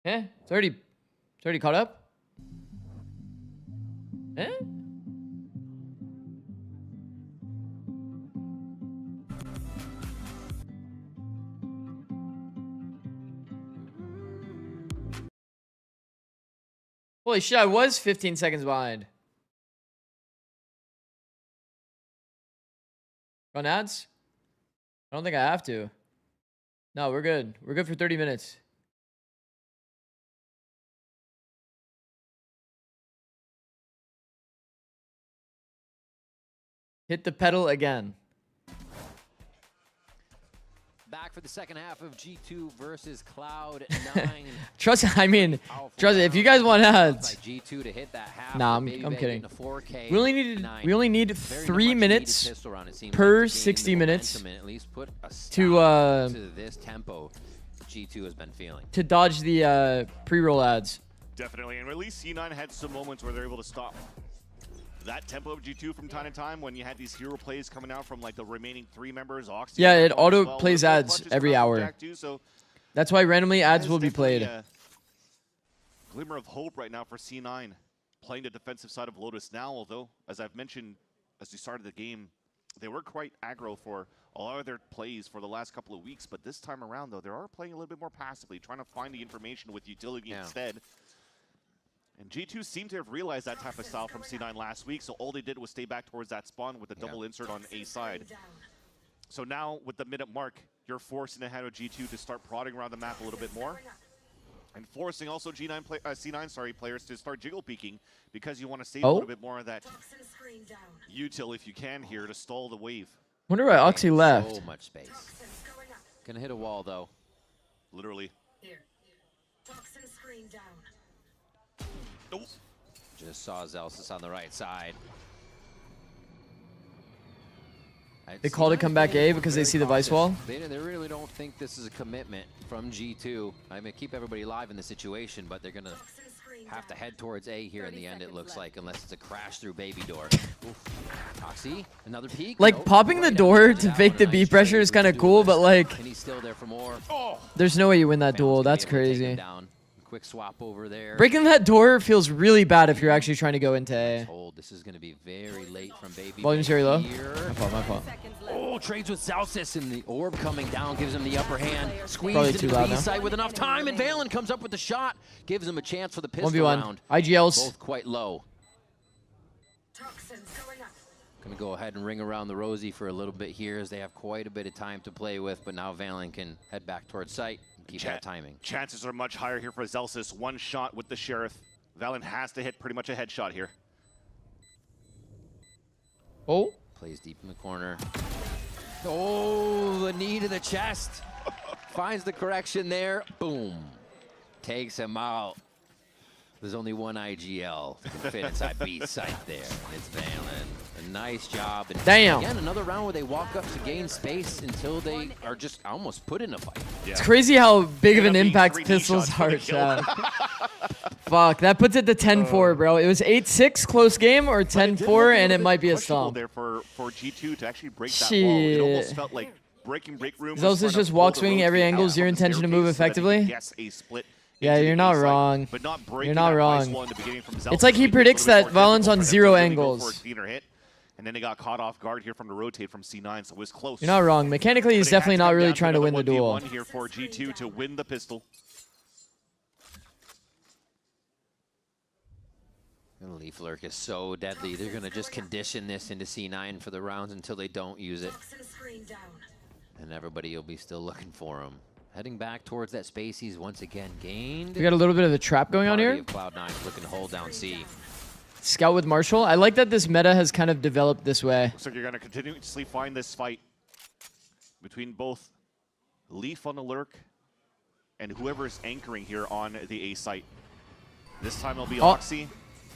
Yeah, it's already caught up. Eh? Holy shit, I was 15 seconds behind. Run ads? I don't think I have to. No, we're good. We're good for 30 minutes. Hit the pedal again.
Back for the second half of G2 versus Cloud9.
Trust if you guys want ads.
G2 to hit that half.
Nah, I'm kidding. We only need 3 minutes per 60 minutes
to this tempo G2 has been feeling.
To dodge the pre-roll ads.
Definitely, and at least C9 had some moments where they're able to stop that tempo of G2 from time to time when you had these hero plays coming out from like the remaining 3 members. Oxy,
yeah, it auto plays ads every hour.
Too, so
that's why randomly ads will be played.
Glimmer of hope right now for C9 playing the defensive side of Lotus now, although, as I've mentioned as we started the game, they were quite aggro for a lot of their plays for the last couple of weeks, but this time around, though, they are playing a little bit more passively, trying to find the information with utility instead. And G2 seemed to have realized that type of style from C9 last week, so all they did was stay back towards that spawn with a double insert on A side. So now, with the minute mark, you're forcing the head of G2 to start prodding around the map a little bit more. And forcing also C9 players to start jiggle peeking because you want to save a little bit more of that util if you can here to stall the wave.
Wonder why Oxy left.
So much space. Gonna hit a wall though.
Literally.
Here. Toxin screen down.
Nope.
Just saw Zelsis on the right side.
They called it come back A because they see the Vice wall?
They really don't think this is a commitment from G2. I mean, keep everybody alive in the situation, but they're going to have to head towards A here in the end, it looks like, unless it's a crash through baby door. Toxie, another peek.
Like, popping the door to fake the B pressure is kind of cool, but like,
and he's still there for more.
There's no way you win that duel. That's crazy.
Quick swap over there.
Breaking that door feels really bad if you're actually trying to go into A.
This is going to be very late from baby.
Volume's very low. My fault.
Oh, trades with Zelsis, and the orb coming down gives him the upper hand. Squeezed
Probably
into
too
the
loud
B
now.
side with enough time, and Valen comes up with the shot. Gives him a chance for the pistol
1v1.
round.
IGLs.
Both quite low. Gonna go ahead and ring around the Rosie for a little bit here as they have quite a bit of time to play with, but now Valen can head back towards site and keep that timing.
Chances are much higher here for Zelsis. One shot with the Sheriff. Valen has to hit pretty much a headshot here.
Oh.
Plays deep in the corner. Oh, the knee to the chest. Finds the correction there. Boom. Takes him out. There's only one IGL that can fit inside B site there. And it's Valen. A nice job. And
damn.
Again, another round where they walk up to gain space until they are just almost put in a fight.
Yeah. It's crazy how big of an impact pistols are. Fuck, that puts it to 10-4, bro. It was 8-6 close game or 10-4, and it might be a stomp.
There for G2 to actually break that wall. It almost felt like breaking break room.
Zelsis just walk swinging every angle, zero intention to move effectively.
Yes, a split.
Yeah, you're not wrong.
But not
you're not wrong. It's like he predicts that Valen's on 0 angles.
And then they got caught off guard here from the rotate from C9, so it was close.
You're not wrong. Mechanically, he's definitely not really trying to win the duel.
Here for G2 to win the pistol.
Leaf Lurk is so deadly. They're going to just condition this into C9 for the rounds until they don't use it. And everybody will be still looking for him. Heading back towards that space he's once again gained.
We got a little bit of a trap going on here.
Cloud9 looking to hold down C.
Scout with Marshall. I like that this meta has kind of developed this way.
Looks like you're going to continuously find this fight. between both Leaf on the lurk and whoever's anchoring here on the A site. This time it'll be Oxy.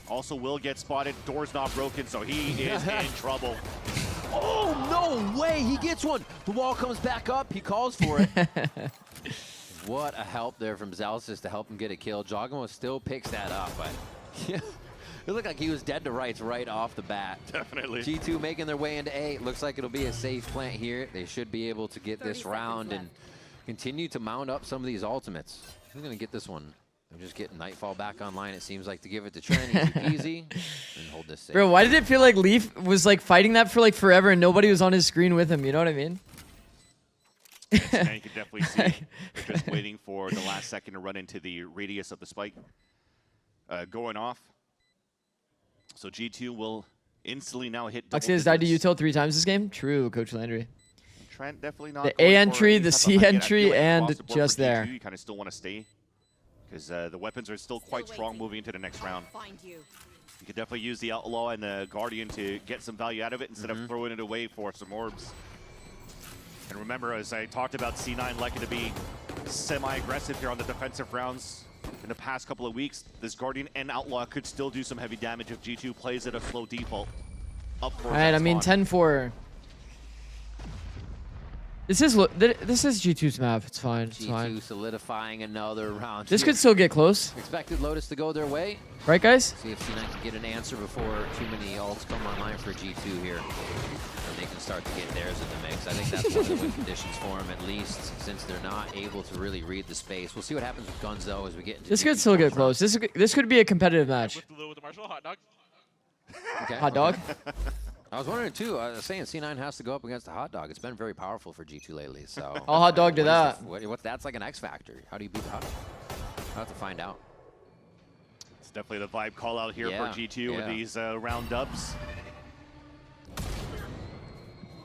Also will get spotted. Door's not broken, so he is in trouble.
Oh, no way. He gets one. The wall comes back up. He calls for it. What a help there from Zalsis to help him get a kill. Jogamo still picks that up, but it looked like he was dead to rights right off the bat.
Definitely.
G2 making their way into A. Looks like it'll be a safe plant here. They should be able to get this round and continue to mount up some of these ultimates. Who's going to get this one? They're just getting Nightfall back online, it seems like, to give it to Trent. Easy, and hold this safe.
Bro, why did it feel like Leaf was like fighting that for like forever and nobody was on his screen with him? You know what I mean?
And you can definitely see they're just waiting for the last second to run into the radius of the spike going off. So G2 will instantly now hit.
Oxy has died to util 3 times this game. True, Coach Landry.
Trent definitely not.
The A entry, the C entry, and just there.
You kind of still want to stay because the weapons are still quite strong moving into the next round. You could definitely use the Outlaw and the Guardian to get some value out of it instead of throwing it away for some orbs. And remember, as I talked about, C9 liking to be semi-aggressive here on the defensive rounds. In the past couple of weeks, this Guardian and Outlaw could still do some heavy damage if G2 plays at a slow default. Up for
Alright, I mean 10-4. This is G2's map. It's fine. It's
G2
fine.
solidifying another round.
This could still get close.
Expected Lotus to go their way.
Right, guys?
See if C9 can get an answer before too many ults come online for G2 here. And they can start to get theirs in the mix. I think that's one of the win conditions for them, at least, since they're not able to really read the space. We'll see what happens with guns, though, as we get into
This could still get close. This could be a competitive match.
Okay.
Hot dog?
I was wondering, too. I was saying C9 has to go up against the hot dog. It's been very powerful for G2 lately, so...
I'll hot dog to that.
That's like an X factor. How do you beat the hot dog? I'll have to find out.
It's definitely the vibe call out here for G2 with these round dubs.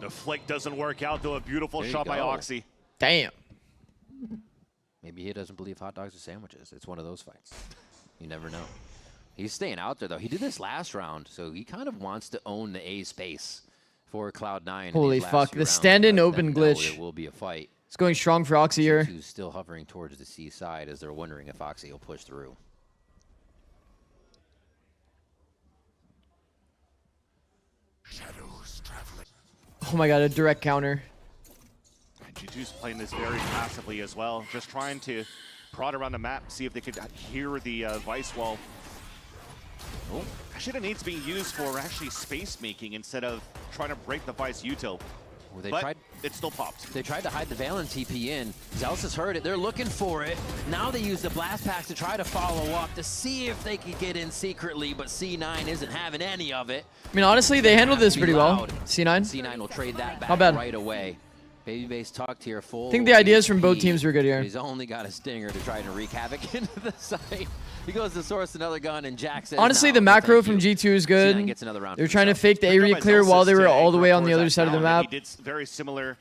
The flick doesn't work out, though. A beautiful shot by Oxy.
Damn.
Maybe he doesn't believe hot dogs are sandwiches. It's one of those fights. You never know. He's staying out there, though. He did this last round, so he kind of wants to own the A space for Cloud9.
Holy fuck. The stand-in open glitch.
It will be a fight.
It's going strong for Oxy here.
G2's still hovering towards the C side as they're wondering if Oxy will push through.
Oh my god, a direct counter.
G2's playing this very passively as well, just trying to prod around the map, see if they could hear the Vice Wall. Oh, actually, it needs being used for actually space making instead of trying to break the Vice util. Well, it still popped.
They tried to hide the Valen TP in. Zelsis heard it. They're looking for it. Now they use the blast packs to try to follow up to see if they could get in secretly, but C9 isn't having any of it.
I mean, honestly, they handled this pretty well. C9.
C9 will trade that back
Not bad.
right away. Babyface tucked here full.
I think the ideas from both teams were good here.
He's only got a stinger to try to wreak havoc into the site. He goes to source another gun, and Jack says,
honestly,
no,
the macro from G2 is good.
C9 gets another round.
They're trying to fake the A clear while they were all the way on the other side of the map.
He did very similar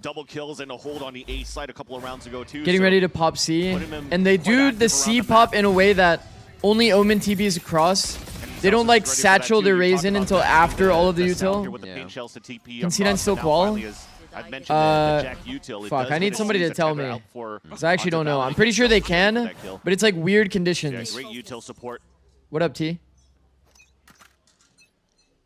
double kills and a hold on the A side a couple of rounds ago, too.
Getting ready to pop C. And they do the C pop in a way that only Omen TPs across. They don't like satchel their raise in until after all of the util. Can C9 still qual? Fuck, I need somebody to tell me. Because I actually don't know. I'm pretty sure they can, but it's like weird conditions.
Great util support.
What up, T?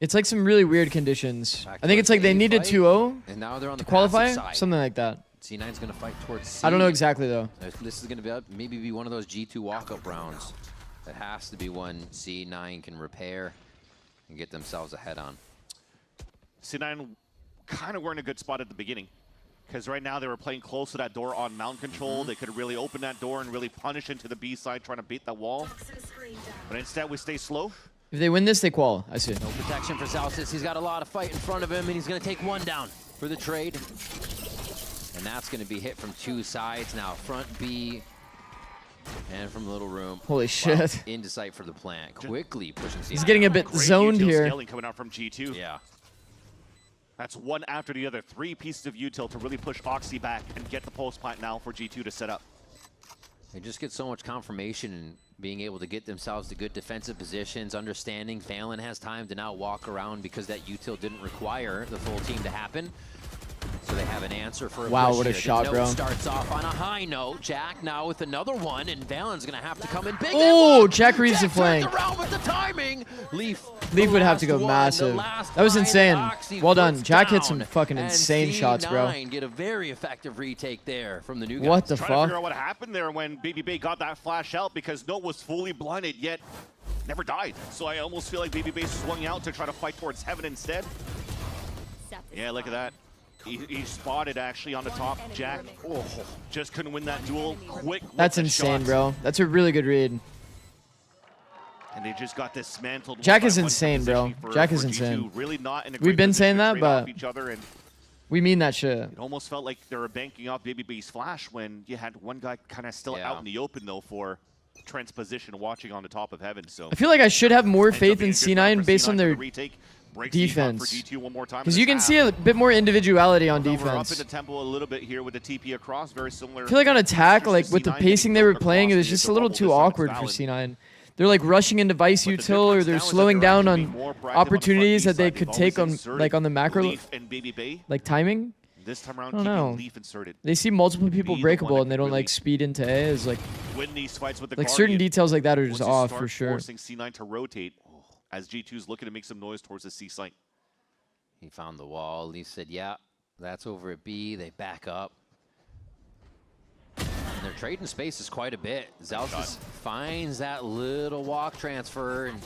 It's like some really weird conditions. I think it's like they needed 2-0 to qualify, something like that.
C9's going to fight towards C.
I don't know exactly, though.
This is going to be maybe one of those G2 walk-up rounds. That has to be one C9 can repair and get themselves ahead on.
C9 kind of were in a good spot at the beginning, because right now they were playing close to that door on mount control. They could really open that door and really punish into the B side, trying to beat that wall. But instead, we stay slow.
If they win this, they qual. I see.
No protection for Zalsis. He's got a lot of fight in front of him, and he's going to take one down for the trade. And that's going to be hit from two sides now. Front B and from Little Room.
Holy shit.
Into sight for the plant. Quickly pushing C9.
He's getting a bit zoned here.
Scaling coming out from G2.
Yeah.
That's one after the other. 3 pieces of util to really push Oxy back and get the post plant now for G2 to set up.
They just get so much confirmation and being able to get themselves to good defensive positions, understanding Valen has time to now walk around because that util didn't require the full team to happen. So they have an answer for a
wow,
push
what a
here.
shot,
The
bro.
note starts off on a high note. Jack now with another one, and Valen's gonna have to come in big.
Oh, Jack reads the flank.
Around with the timing. Leaf
would have to go massive. That was insane. Well done. Jack hit some fucking insane shots, bro.
Get a very effective retake there from the new guys.
What the
fuck? Trying to figure out what happened there when Baby Bay got that flash out, because Note was fully blinded yet never died. So I almost feel like Baby Bay swung out to try to fight towards heaven instead. Yeah, look at that. He spotted actually on the top. Jack just couldn't win that duel. Quick.
That's insane, bro. That's a really good read.
And they just got dismantled.
Jack is insane, bro. Jack is insane.
Really not in a
We've been saying that, but
each other, and
we mean that shit.
it almost felt like they were banking off Baby Bay's flash when you had one guy kind of still out in the open though for Trent's position watching on the top of heaven. So
I feel like I should have more faith in C9 based on their
defense,
because you can see a bit more individuality on defense.
We're up in the tempo a little bit here with the TP across, very similar.
I feel like on attack, like with the pacing they were playing, it was just a little too awkward for C9. They're like rushing into Vice Util, or they're slowing down on opportunities that they could take on, like on the macro, like timing.
This time around,
I don't know.
Leaf inserted.
They see multiple people breakable and they don't like speed into A. Is like
win these fights with the
like certain details like that are just off for sure.
Forcing C9 to rotate as G2's looking to make some noise towards the C site.
He found the wall. Leaf said, yeah, that's over at B. They back up. And they're trading spaces quite a bit. Zelsis finds that little walk transfer and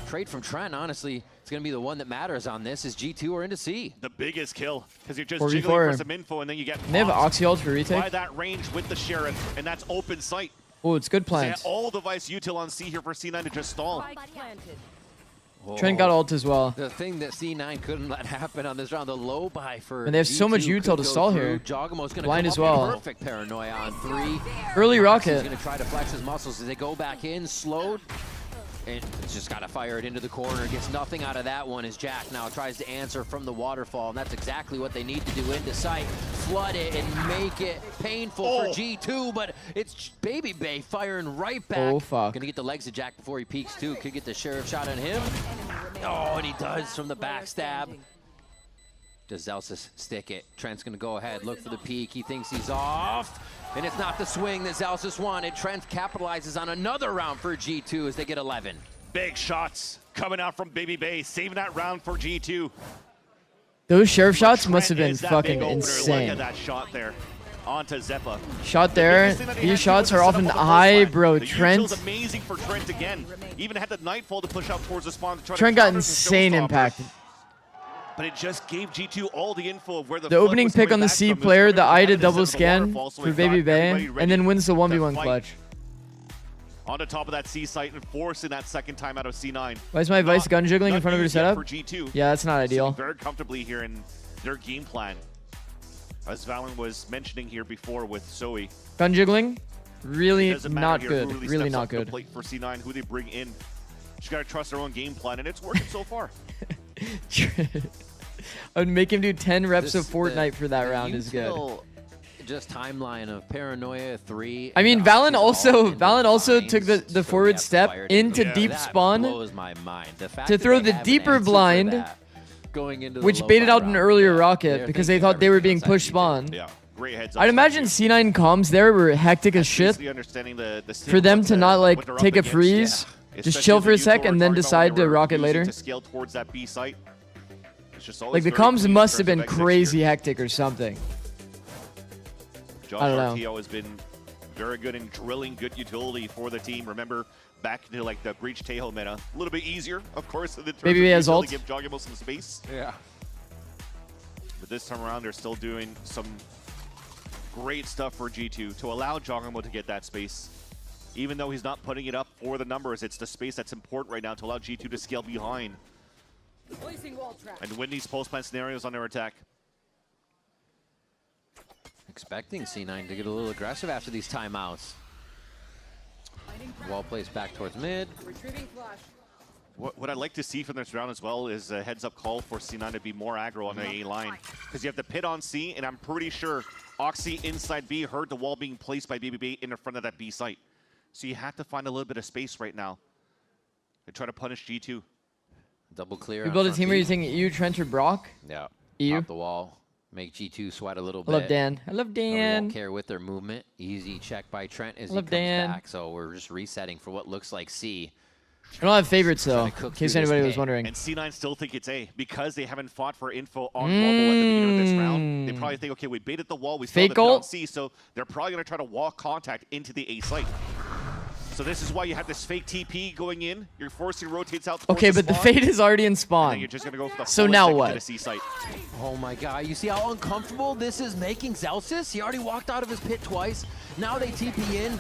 trade from Trent. Honestly, it's going to be the one that matters on this. Is G2 or into C?
The biggest kill, because you're just
44.
jiggling for some info and then you get
they have Oxy ult for retake.
By that range with the Sheriff, and that's open sight.
Oh, it's good plant.
So all device util on C here for C9 to just stall.
Trent got ult as well.
The thing that C9 couldn't let happen on this round, the low buy for
and they have so much util to stall here.
Jogamo's gonna
blind
come
as well.
Perfect paranoia on 3.
Early rocket.
He's going to try to flex his muscles as they go back in, slowed. And just got to fire it into the corner. Gets nothing out of that one as Jack now tries to answer from the waterfall. And that's exactly what they need to do into sight. Flood it and make it painful for G2. But it's Baby Bay firing right back.
Oh, fuck.
Going to get the legs of Jack before he peeks, too. Could get the Sheriff shot on him. Oh, and he does from the backstab. Does Zelsis stick it? Trent's going to go ahead, look for the peek. He thinks he's off. And it's not the swing that Zelsis wanted. Trent capitalizes on another round for G2 as they get 11.
Big shots coming out from Baby Bay, saving that round for G2.
Those Sheriff shots must have been fucking insane.
Look at that shot there. Onto Zeppa.
Shot there. These shots are often high, bro. Trent.
Amazing for Trent again. Even had the Nightfall to push out towards the spawn.
Trent got insane impact.
But it just gave G2 all the info of where the
opening pick on the C player, the I to double scan for Baby Bay, and then wins the 1v1 clutch.
On the top of that C site and forcing that second time out of C9.
Why is my Vice gun jiggling in front of your setup?
For G2.
Yeah, that's not ideal.
Very comfortably here in their game plan. As Valen was mentioning here before with Zoe.
Gun jiggling, really not good. Really not good.
For C9, who they bring in. Just gotta trust their own game plan, and it's working so far.
I would make him do 10 reps of Fortnite for that round is good.
Just timeline of Paranoia 3.
I mean, Valen also took the forward step into deep spawn to throw the deeper blind, which baited out an earlier rocket because they thought they were being push spawn.
Yeah, great heads up.
I'd imagine C9 comms there were hectic as shit for them to not like take a freeze, just chill for a sec and then decide to rocket later. Like the comms must have been crazy hectic or something.
I don't know. Has been very good in drilling good utility for the team. Remember, back into like the Breach Tejo meta, a little bit easier, of course.
Maybe he has ult.
Give Jogamo some space.
Yeah.
But this time around, they're still doing some great stuff for G2 to allow Jogamo to get that space. Even though he's not putting it up for the numbers, it's the space that's important right now to allow G2 to scale behind and win these post-plant scenarios on their attack.
Expecting C9 to get a little aggressive after these timeouts. Wall plays back towards mid.
What I'd like to see from this round as well is a heads-up call for C9 to be more aggro on the A line. Because you have the pit on C, and I'm pretty sure Oxy inside B heard the wall being placed by BBB in the front of that B site. So you have to find a little bit of space right now. They try to punish G2.
Double clear.
You build a team where you think EU, Trent, or Brock?
Yeah.
EU?
Top the wall. Make G2 sweat a little bit.
I love Dan. I love Dan.
We won't care with their movement. Easy check by Trent as he comes back. So we're just resetting for what looks like C.
I don't have favorites, though, in case anybody was wondering.
And C9 still think it's A because they haven't fought for info on Wobble at the beginning of this round. They probably think, okay, we baited the wall. We still have on C, so they're probably going to try to walk contact into the A site. So this is why you have this fake TP going in. You're forcing rotates out.
Okay, but the Fate is already in spawn.
You're just going to go for the
so now what?
C site.
Oh my god, you see how uncomfortable this is making Zelsis? He already walked out of his pit twice. Now they TP in.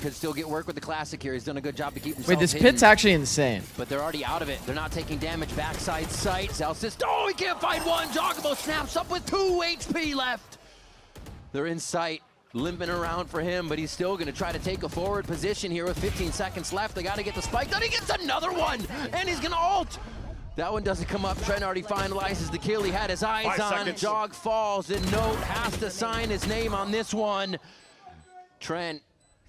Could still get work with the Classic here. He's done a good job to keep himself
Wait, this
hidden.
pit's actually insane.
But they're already out of it. They're not taking damage. Backside sight. Zelsis. Oh, he can't find one. Joggable snaps up with 2 HP left. They're in sight. Limping around for him, but he's still going to try to take a forward position here with 15 seconds left. They got to get the spike. Then he gets another one, and he's going to ult. That one doesn't come up. Trent already finalizes the kill he had his eyes
5
on.
seconds.
Jog falls, and Note has to sign his name on this one. Trent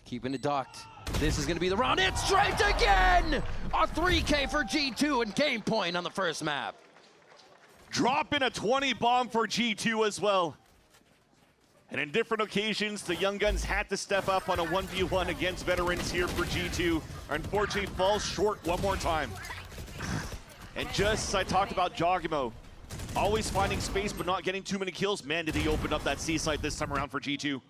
keeping it ducked. This is going to be the round. It's straight again! A 3K for G2 and game point on the first map.
Drop in a 20 bomb for G2 as well. And in different occasions, the Young Guns had to step up on a 1v1 against veterans here for G2. Unfortunately, falls short one more time. And just as I talked about Jogimo, always finding space but not getting too many kills, man, did he open up that C site this time around for G2.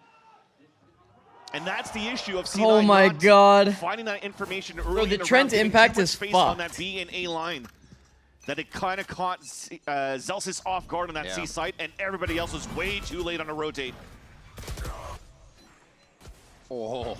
And that's the issue of C9
oh my god.
finding that information early
Bro, the
in the
Trent
round,
impact is
space
fucked.
on that B and A line. That it kind of caught Zelsis off guard on that C site, and everybody else was way too late on a rotate.
Oh,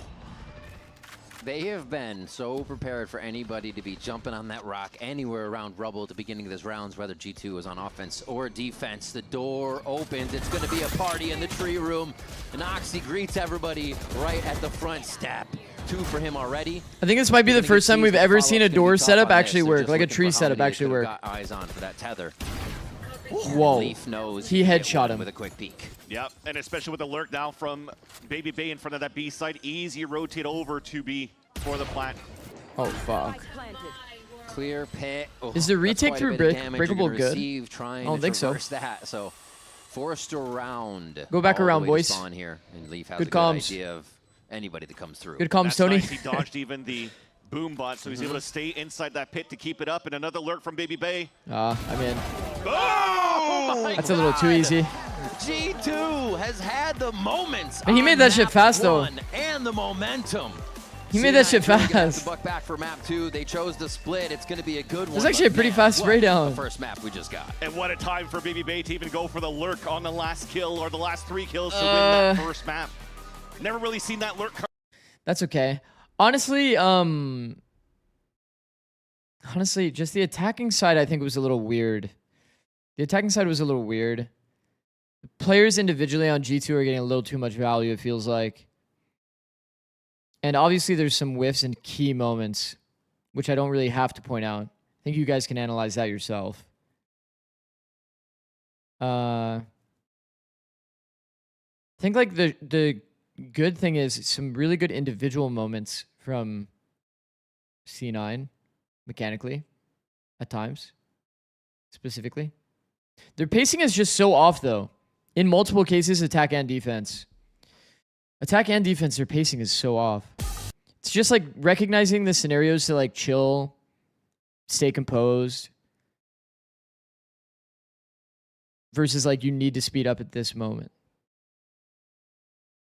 they have been so prepared for anybody to be jumping on that rock anywhere around rubble at the beginning of this rounds, whether G2 is on offense or defense. The door opens. It's going to be a party in the tree room. And Oxy greets everybody right at the front step. 2 for him already.
I think this might be the first time we've ever seen a door setup actually work, like a tree setup actually work.
Got eyes on for that tether.
Whoa.
Leaf knows
he headshot him
with a quick peek.
Yep, and especially with the lurk now from Baby Bay in front of that B side, easy rotate over to B for the plant.
Oh fuck.
Clear pit. Oh,
is the retake through breakable good?
I
don't think so.
That, so forced around.
Go back around, boys.
On here, and Leaf has
good
a good
comms.
idea of anybody that comes through.
Good comms, Tony.
Nice. He dodged even the boom bot, so he's able to stay inside that pit to keep it up. And another lurk from Baby Bay.
I'm in.
Oh!
That's a little too easy.
G2 has had the moments.
And he made that shit fast though.
And the momentum.
He made that shit fast.
Buck back for map 2. They chose the split. It's going to be a good one.
It's actually a pretty fast spray down.
The first map we just got.
And what a time for Baby Bay to even go for the lurk on the last kill or the last 3 kills to win that first map. Never really seen that lurk come.
That's okay. Honestly, just the attacking side I think was a little weird. The attacking side was a little weird. The players individually on G2 are getting a little too much value, it feels like. And obviously there's some whiffs and key moments, which I don't really have to point out. I think you guys can analyze that yourself. I think like the good thing is some really good individual moments from C9 mechanically at times specifically. Their pacing is just so off though. In multiple cases, attack and defense. Attack and defense, their pacing is so off. It's just like recognizing the scenarios to like chill, stay composed. Versus like you need to speed up at this moment.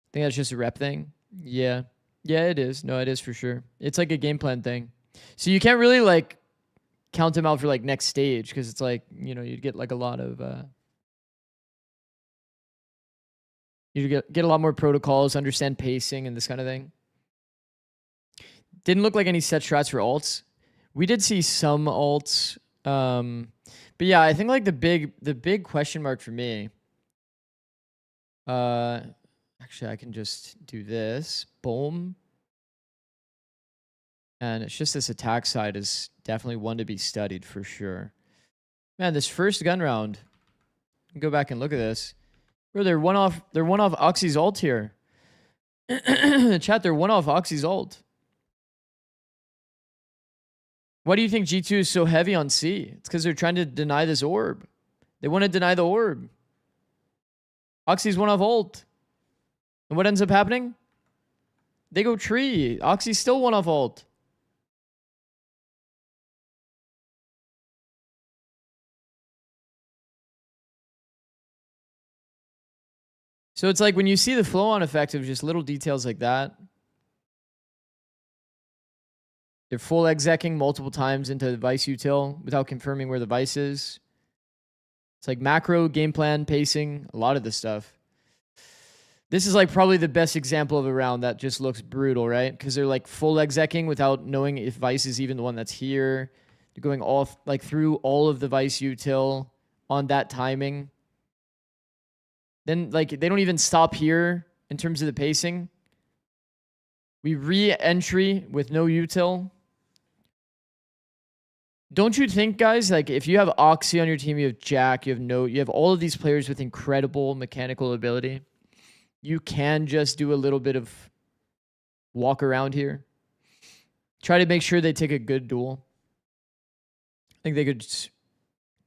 I think that's just a rep thing. Yeah. Yeah, it is. No, it is for sure. It's like a game plan thing. So you can't really like count them out for like next stage because it's like, you know, you'd get like a lot of you get a lot more protocols, understand pacing and this kind of thing. Didn't look like any set strats for ults. We did see some ults. But yeah, I think like the big question mark for me. Actually, I can just do this. Boom. And it's just this attack side is definitely one to be studied for sure. Man, this first gun round. Go back and look at this. Bro, they're one off Oxy's ult here. Chat, they're one off Oxy's ult. Why do you think G2 is so heavy on C? It's because they're trying to deny this orb. They want to deny the orb. Oxy's one off ult. And what ends up happening? They go tree. Oxy's still one off ult. So it's like when you see the flow on effect of just little details like that. They're full execing multiple times into the Vice util without confirming where the Vice is. It's like macro, game plan, pacing, a lot of this stuff. This is like probably the best example of a round that just looks brutal, right? Because they're like full execing without knowing if Vice is even the one that's here. They're going all like through all of the Vice util on that timing. Then like they don't even stop here in terms of the pacing. We re-entry with no util. Don't you think, guys, like if you have Oxy on your team, you have Jack, you have Note, you have all of these players with incredible mechanical ability, you can just do a little bit of walk around here. Try to make sure they take a good duel. I think they could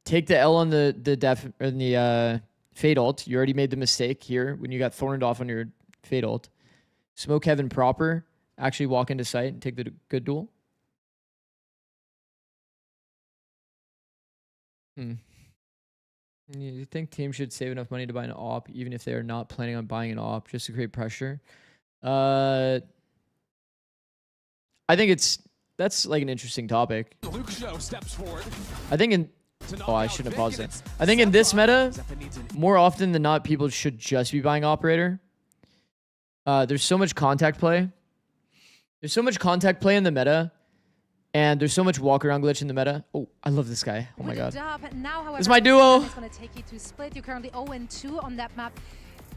take the L on the Fade ult. You already made the mistake here when you got thorned off on your Fade ult. Smoke Heaven proper. Actually walk into sight and take the good duel. You think teams should save enough money to buy an AWP, even if they are not planning on buying an AWP, just to create pressure? I think that's like an interesting topic.
Luke Show steps forward.
I think I shouldn't have paused it. I think in this meta, more often than not, people should just be buying Operator. There's so much contact play. There's so much contact play in the meta. And there's so much walk around glitch in the meta. Oh, I love this guy. Oh my god.
Now, however,
it's my duo.
It's going to take you to Split. You're currently 0-2 on that map.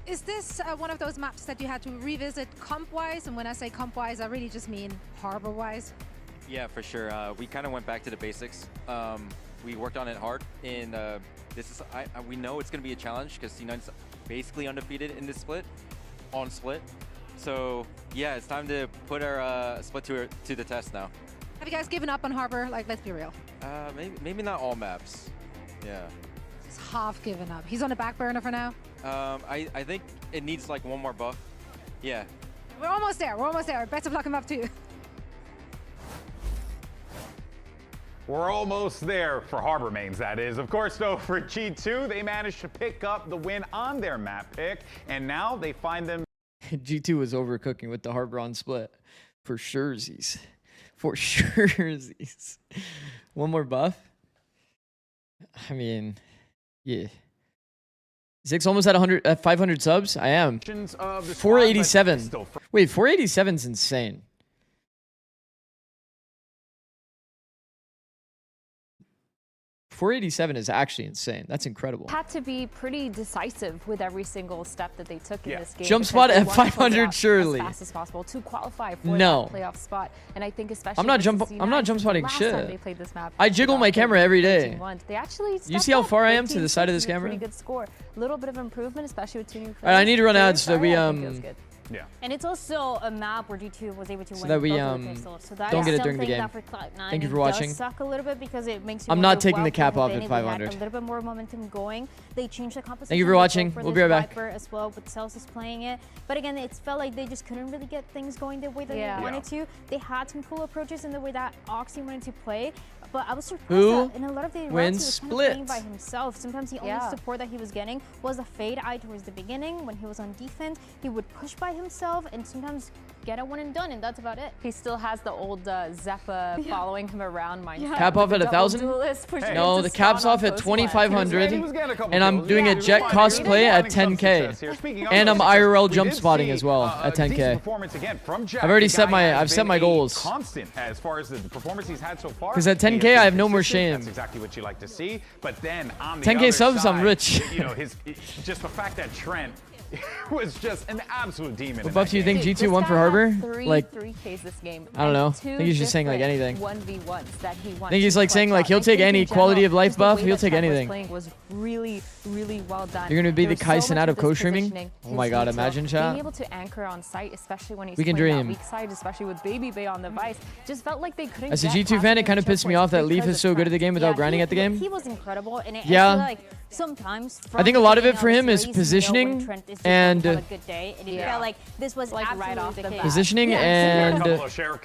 Is this one of those maps that you had to revisit comp-wise? And when I say comp-wise, I really just mean harbor-wise.
Yeah, for sure. We kind of went back to the basics. We worked on it hard. And this is we know it's going to be a challenge because C9's basically undefeated in this split, on Split. So yeah, it's time to put our Split to the test now.
Have you guys given up on Harbor? Like, let's be real.
Maybe not all maps. Yeah.
He's half given up. He's on the back burner for now.
I think it needs like one more buff. Yeah.
We're almost there. We're almost there. Best of luck in map 2.
We're almost there for Harbor mains, that is. Of course, though, for G2, they managed to pick up the win on their map pick, and now they find them.
G2 was overcooking with the Harbor on Split. For surezies. For surezies. One more buff? I mean, yeah. Zig's almost at 500 subs? I am. 487. Wait, 487 is insane. 487 is actually insane. That's incredible.
Had to be pretty decisive with every single step that they took in this game.
Jump spot at 500 surely.
As fast as possible to qualify for that playoff spot. And I think especially
I'm not jump spotting shit.
They played this map,
I jiggle my camera every day.
They actually
you see how far I am to the side of this camera?
Pretty good score. A little bit of improvement, especially with 2 new players.
All right, I need to run ads so that we
Yeah.
And it's also a map where G2 was able to win
that we
so that
don't get it during the game. Thank you for watching.
Suck a little bit because it makes you
I'm not taking the cap off at 500.
A little bit more momentum going. They changed the composition.
Thank you for watching. We'll be right back.
Viper as well with Celsius playing it. But again, it felt like they just couldn't really get things going the way that they wanted to. They had some cool approaches in the way that Oxy wanted to play. But I was surprised that in a lot of the rounds he was kind of playing by himself. Sometimes the only support that he was getting was a fade eye towards the beginning. When he was on defense, he would push by himself and sometimes get a one and done, and that's about it.
He still has the old Zeppa following him around mindset.
Cap off at 1,000? No, the cap's off at 2,500, and I'm doing a Jet cosplay at 10K, and I'm IRL jump spotting as well at 10K. I've already set my goals.
Constant as far as the performance he's had so far.
Because at 10K I have no more shame.
That's exactly what you like to see. But then on the
10K subs,
side,
I'm rich.
You know, just the fact that Trent was just an absolute demon.
What buff do you think G2 won for Harbor? Like
3Ks this game.
I don't know. I think he's just saying like anything.
1v1s that he
I think he's like saying like he'll take any quality of life buff. He'll take anything.
Was really well done.
You're gonna be the Kaisen out of co-streaming? Oh my god, imagine chat.
Being able to anchor on site, especially when he's
playing
that weak side, especially with Baby Bay on the Vice, just felt like they couldn't.
As a G2 fan, it kind of pissed me off that Leaf is so good at the game without grinding at the game.
He was incredible, and it
yeah,
like sometimes.
I think a lot of it for him is positioning and
a good day, and it felt like this was like right off the bat.
Positioning and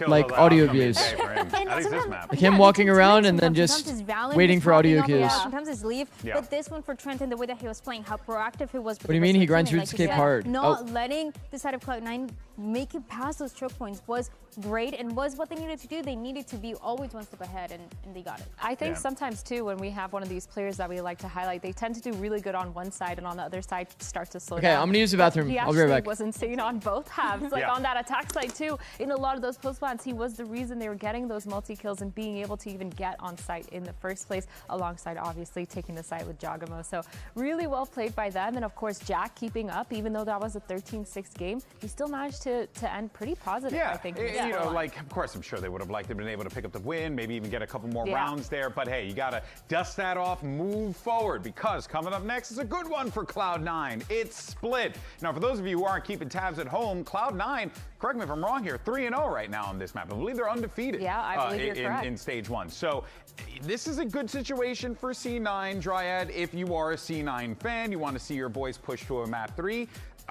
like audio views. Like him walking around and then just waiting for audio cues.
Sometimes it's leave, but this one for Trent and the way that he was playing, how proactive he was.
What do you mean he grinds RuneScape hard?
Not letting the side of Cloud9 make it past those choke points was great and was what they needed to do. They needed to be always one step ahead, and they got it.
I think sometimes too, when we have one of these players that we like to highlight, they tend to do really good on one side and on the other side start to slow down.
Okay, I'm gonna use the bathroom. I'll be right back.
He was insane on both halves. Like on that attack side too, in a lot of those post plants, he was the reason they were getting those multi-kills and being able to even get on site in the first place, alongside obviously taking the site with Jagamo. So really well played by them. And of course, Jack keeping up, even though that was a 13-6 game, he still managed to end pretty positive, I think.
You know, like, of course, I'm sure they would have liked to have been able to pick up the win, maybe even get a couple more rounds there. But hey, you got to dust that off, move forward, because coming up next is a good one for Cloud9. It's Split. Now, for those of you who aren't keeping tabs at home, Cloud9, correct me if I'm wrong here, 3-0 right now on this map. I believe they're undefeated.
Yeah, I believe you're correct.
In stage 1. So this is a good situation for C9, Dryad. If you are a C9 fan, you want to see your boys push to a map 3.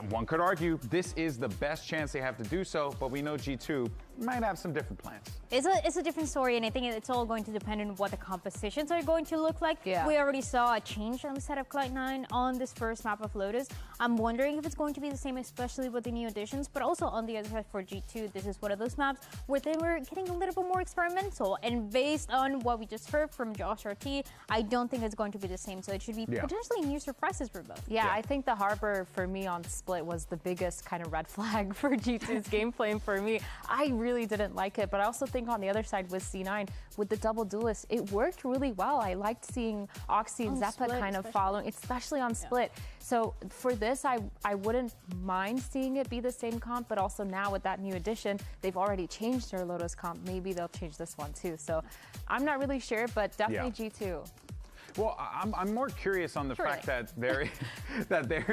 One could argue this is the best chance they have to do so, but we know G2 might have some different plans.
It's a different story, and I think it's all going to depend on what the compositions are going to look like. We already saw a change on the set of Cloud9 on this first map of Lotus. I'm wondering if it's going to be the same, especially with the new additions, but also on the other side for G2, this is one of those maps where they were getting a little bit more experimental, and based on what we just heard from Josh RT, I don't think it's going to be the same, so it should be potentially new surprises for both.
I think the Harbor for me on Split was the biggest kind of red flag for G2's gameplay, and for me, I really didn't like it, but I also think on the other side with C9, with the double duelist, it worked really well. I liked seeing Oxy and Zeppa kind of following, especially on Split. So for this, I wouldn't mind seeing it be the same comp, but also now with that new addition, they've already changed their Lotus comp. Maybe they'll change this one too. So I'm not really sure, but definitely G2.
Well, I'm more curious on the fact that there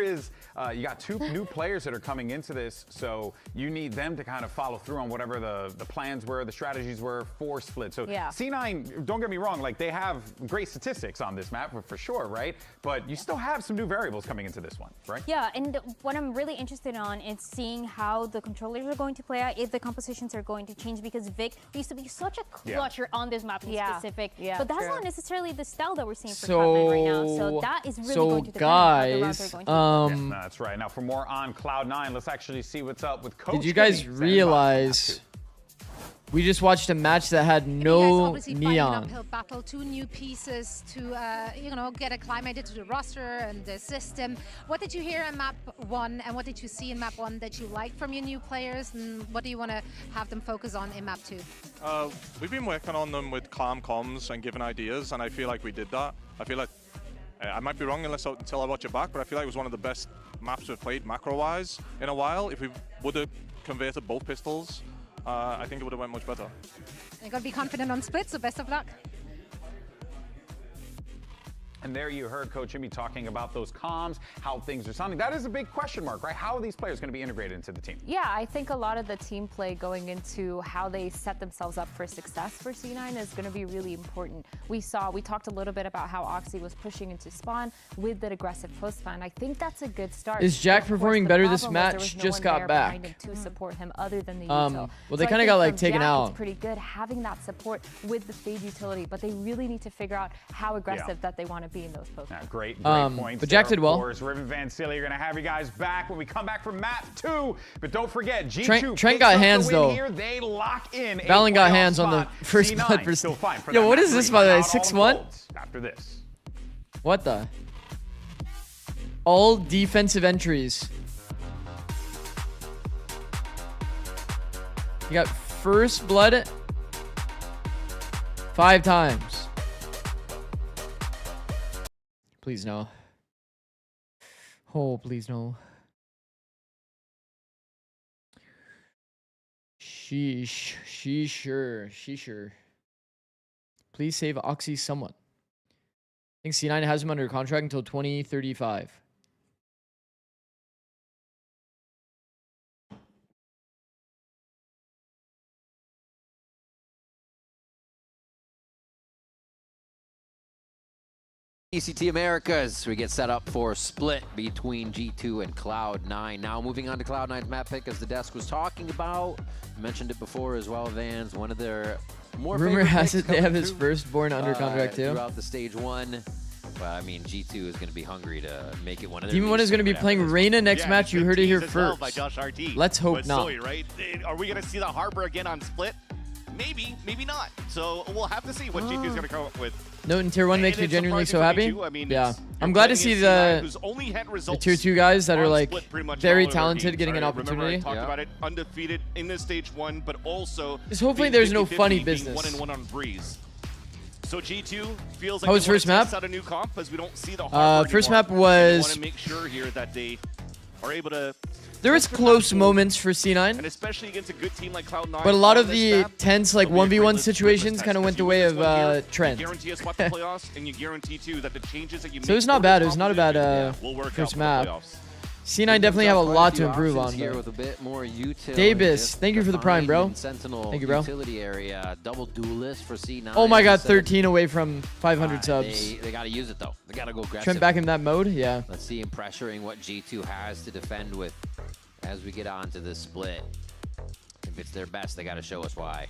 is you got 2 new players that are coming into this, so you need them to kind of follow through on whatever the plans were, the strategies were for Split. So C9, don't get me wrong, like they have great statistics on this map for sure, right? But you still have some new variables coming into this one, right?
Yeah, and what I'm really interested on is seeing how the controllers are going to play out, if the compositions are going to change, because Vic used to be such a clutcher on this map in specific, but that's not necessarily the style that we're seeing for Cloud9 right now. So that is really going to depend on how the rounds are going to
that's right. Now for more on Cloud9, let's actually see what's up with Coach.
Did you guys realize we just watched a match that had no neon?
Uphill battle, 2 new pieces to you know, get acclimated to the roster and the system. What did you hear in map 1, and what did you see in map 1 that you liked from your new players, and what do you want to have them focus on in map 2?
We've been working on them with calm comms and giving ideas, and I feel like we did that. I feel like I might be wrong until I watch it back, but I feel like it was one of the best maps we've played macro-wise in a while. If we would have converted both pistols, I think it would have went much better.
You're going to be confident on Split, so best of luck.
And there you heard Coach Jimmy talking about those comms, how things are sounding. That is a big question mark, right? How are these players going to be integrated into the team?
Yeah, I think a lot of the team play going into how they set themselves up for success for C9 is going to be really important. We talked a little bit about how Oxy was pushing into spawn with that aggressive post spawn. I think that's a good start.
Is Jack performing better this match? Just got back.
To support him other than the
well, they kind of got like taken out.
It's pretty good having that support with the stage utility, but they really need to figure out how aggressive that they want to be in those posts.
Great points.
But Jack did well.
Riven Van Silly, you're going to have you guys back when we come back from map 2. But don't forget, G2
Trent got hands though.
Here. They lock in.
Valen got hands on the first blood. Yo, what is this by the way? 6-1?
After this.
What the? All defensive entries. You got first blood 5 times. Please no. Oh, please no. She sure. Please save Oxy someone. I think C9 has him under contract until 2035.
VCT Americas, we get set up for split between G2 and Cloud9. Now moving on to Cloud9's map pick, as the desk was talking about. You mentioned it before as well, Vans. One of their more
rumor has it they have his firstborn under contract too.
Throughout the stage 1. But I mean, G2 is going to be hungry to make it one of their.
Demon 1 is going to be playing Reyna next match. You heard it here first.
By Josh RT.
Let's hope not.
Sully, right? Are we going to see the Harbor again on split? Maybe, maybe not. So we'll have to see what G2 is going to come up with.
Note in Tier 1 makes me genuinely so happy.
I mean,
yeah, I'm glad to see the Tier 2 guys that are like very talented getting an opportunity.
Remember I talked about it, undefeated in the stage 1, but also
just hopefully there's no funny business.
1-1 on Breeze. So G2 feels like
how was first map?
Out a new comp as we don't see the
first map was.
Want to make sure here that they are able to.
There was close moments for C9,
and especially against a good team like Cloud9.
But a lot of the tense like 1v1 situations kind of went the way of Trent.
You guarantee us what the playoffs, and you guarantee too that the changes that you make.
So it was not bad. It was not a bad first map. C9 definitely have a lot to improve on.
Here with a bit more
Davis, thank you for the prime, bro.
Sentinel
thank you, bro.
Utility area, double duelist for C9.
Oh my God, 13 away from 500 subs.
They got to use it though. They got to go aggressive.
Trent back in that mode, yeah.
Let's see him pressuring what G2 has to defend with as we get on to this split. If it's their best, they got to show us why.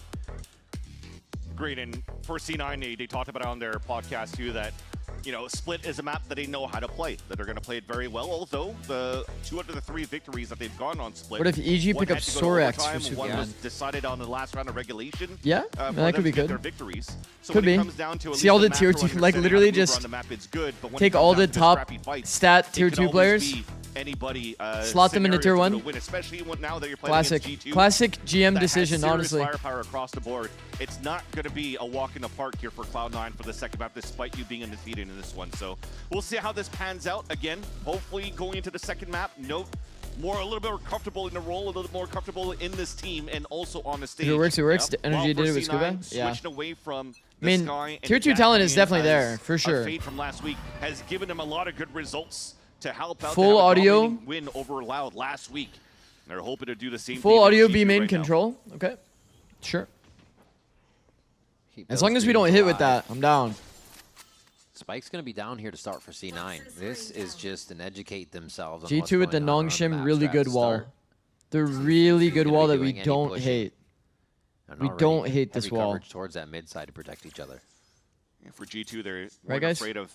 Great, and for C9, they talked about it on their podcast too that, you know, split is a map that they know how to play, that they're going to play it very well, although the 2 out of the 3 victories that they've gone on split.
What if EG pick up Sorex for Superman?
One was decided on the last round of regulation.
Yeah, that could be good.
Their victories. So
could be. See all the tier 2, like literally just take all the top stat tier 2 players.
Anybody
slot them into tier 1.
Win, especially now that you're playing G2,
classic GM decision, honestly.
Firepower across the board. It's not going to be a walk in the park here for Cloud9 for the second map, despite you being undefeated in this one. So we'll see how this pans out. Again, hopefully going into the second map, note a little bit more comfortable in the role, a little bit more comfortable in this team, and also on the stage.
If it works, it works.
Yep.
The energy did it with Scuba. Yeah.
Away from
I mean, tier 2 talent is definitely there for sure.
Fade from last week has given them a lot of good results to help out.
Full audio
win over Loud last week. They're hoping to do the same.
Full audio B main control. Okay, sure. As long as we don't hit with that, I'm down.
Spike's going to be down here to start for C9. This is just an educate themselves. On
G2 with the Nongshim, really good wall. The really good wall that we don't hate. We don't hate this wall.
Towards that mid side to protect each other.
Yeah, for G2, they're
right, guys?
afraid of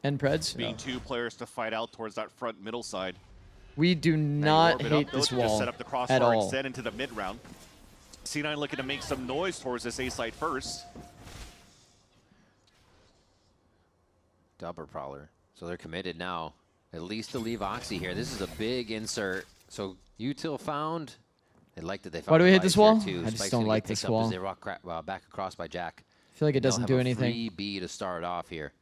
Preds
being 2 players to fight out towards that front middle side.
We do not hate this wall
set up the crossbar
at all.
Instead into the mid round. C9 looking to make some noise towards this A side first.
Double Prowler. So they're committed now, at least to leave Oxy here. This is a big insert. So Util found. They liked that they found.
Why do we hit this wall?
Too.
I just don't like this wall.
As they rock back across by Jack.
I feel like it doesn't do anything.
Free B to start off here.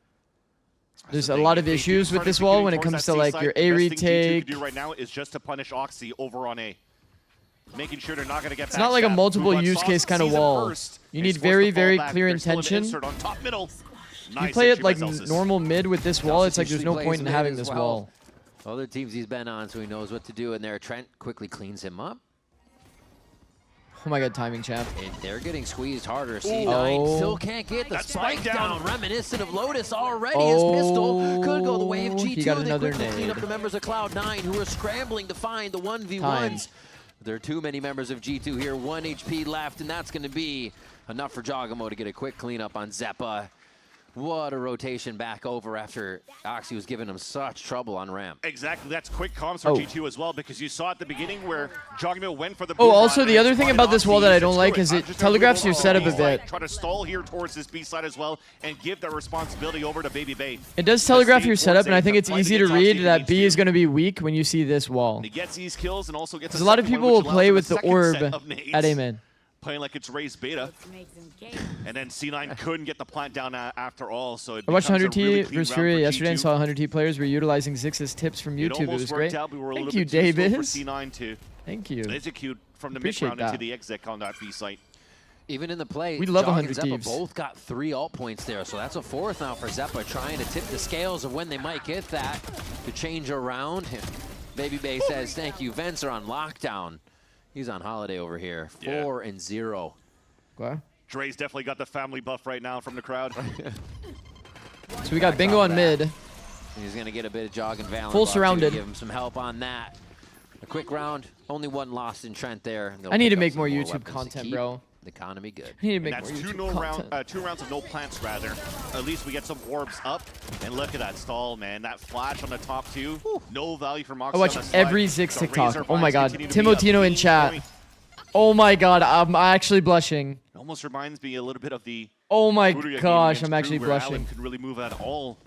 There's a lot of issues with this wall when it comes to like your A retake.
The best thing G2 can do right now is just to punish Oxy over on A. Making sure they're not going to get
It's not like a multiple use case kind of wall. You need very, very clear intention. You play it like normal mid with this wall, it's like there's no point in having this wall.
Other teams he's been on, so he knows what to do in there. Trent quickly cleans him up.
Oh my God, timing champ.
And they're getting squeezed harder. C9 still can't get the spike down. Reminiscent of Lotus already. His pistol could go the way of G2.
He got another
they quickly clean
nade.
up the members of Cloud9 who are scrambling to find the 1v1s. There are too many members of G2 here. 1 HP left, and that's going to be enough for Jogamo to get a quick cleanup on Zeppa. What a rotation back over after Oxy was giving him such trouble on ramp.
Exactly, that's quick comms for G2 as well, because you saw at the beginning where Jogamo went for the
also the other thing about this wall that I don't like is it telegraphs your setup a bit.
Try to stall here towards this B side as well and give that responsibility over to Baby Bay.
It does telegraph your setup, and I think it's easy to read that B is going to be weak when you see this wall.
He gets these kills and also gets
a lot of people will play with the orb at A main.
Playing like it's raised beta. And then C9 couldn't get the plant down after all, so it
I watched 100T
really
versus Furia yesterday and saw 100T players were utilizing Zix's tips from YouTube. It was great. Thank you, Davis. Thank you.
Execute from the mid round into the exec on that B site.
Even in the play,
we love 100
Zeppa
teams.
Both got 3 ult points there, so that's a 4th now for Zeppa, trying to tip the scales of when they might get that to change around. Baby Bay says, thank you. Vents are on lockdown. He's on holiday over here. 4-0.
What?
Dre's definitely got the family buff right now from the crowd.
So we got Bingo on mid.
He's going to get a bit of jog and Valen.
Full surrounded.
Give him some help on that. A quick round. Only one lost in Trent there.
I need to make more YouTube content, bro.
The economy good.
I need to make
that's
more
two rounds of no plants, rather. At least we get some orbs up. And look at that stall, man. That flash on the top two. No value for Moxie.
I watch every Zix TikTok. Oh my god. Timotino in chat. Oh my god. I'm actually blushing.
It almost reminds me a little bit of the...
Oh my gosh. I'm actually blushing.
Alan could really move at all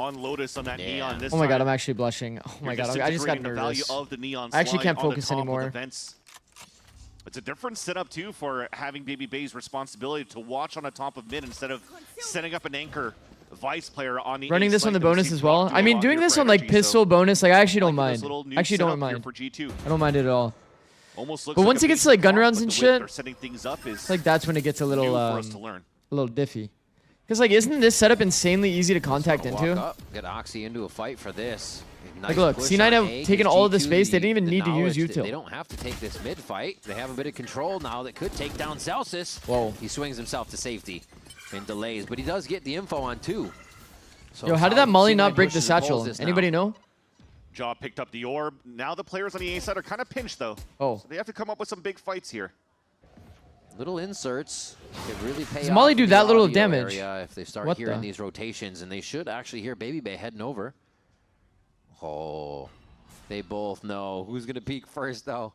on Lotus on that Neon this
Oh my god.
time.
I'm actually blushing. Oh my god. I just got nervous.
Of the Neon
I actually can't
slide on
focus
the top
anymore.
of the vents. It's a different setup, too, for having Baby Bay's responsibility to watch on the top of mid instead of setting up an anchor Vice player on the
running this on the bonus as well. I mean, doing this on like pistol bonus, like I actually don't mind. Actually don't mind. I don't mind it at all.
Almost looks
but once it gets to like gun rounds and shit,
it's
like that's when it gets a little diffy. Because like, isn't this setup insanely easy to contact into?
Get Oxy into a fight for this.
Nice like look, C9 have taken all of the space. They didn't even need to use util.
They don't have to take this mid fight. They have a bit of control now that could take down Celsius.
Whoa.
He swings himself to safety and delays, but he does get the info on 2. So
yo, how did that Molly not break the satchel? Anybody know?
Jaw picked up the orb. Now the players on the A side are kind of pinched, though.
Oh.
So they have to come up with some big fights here.
Little inserts could really pay off.
Does Molly do that little damage?
If they start hearing these rotations, and they should actually hear Baby Bay heading over. Oh, they both know who's going to peek first, though.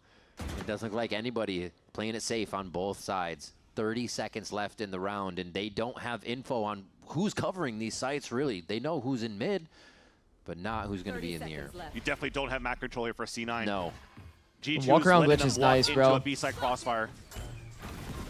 It doesn't look like anybody playing it safe on both sides. 30 seconds left in the round, and they don't have info on who's covering these sites, really. They know who's in mid, but not who's going to be in the air.
You definitely don't have Mac controller for C9.
No.
Walk around glitch is nice, bro.
A B-side crossfire.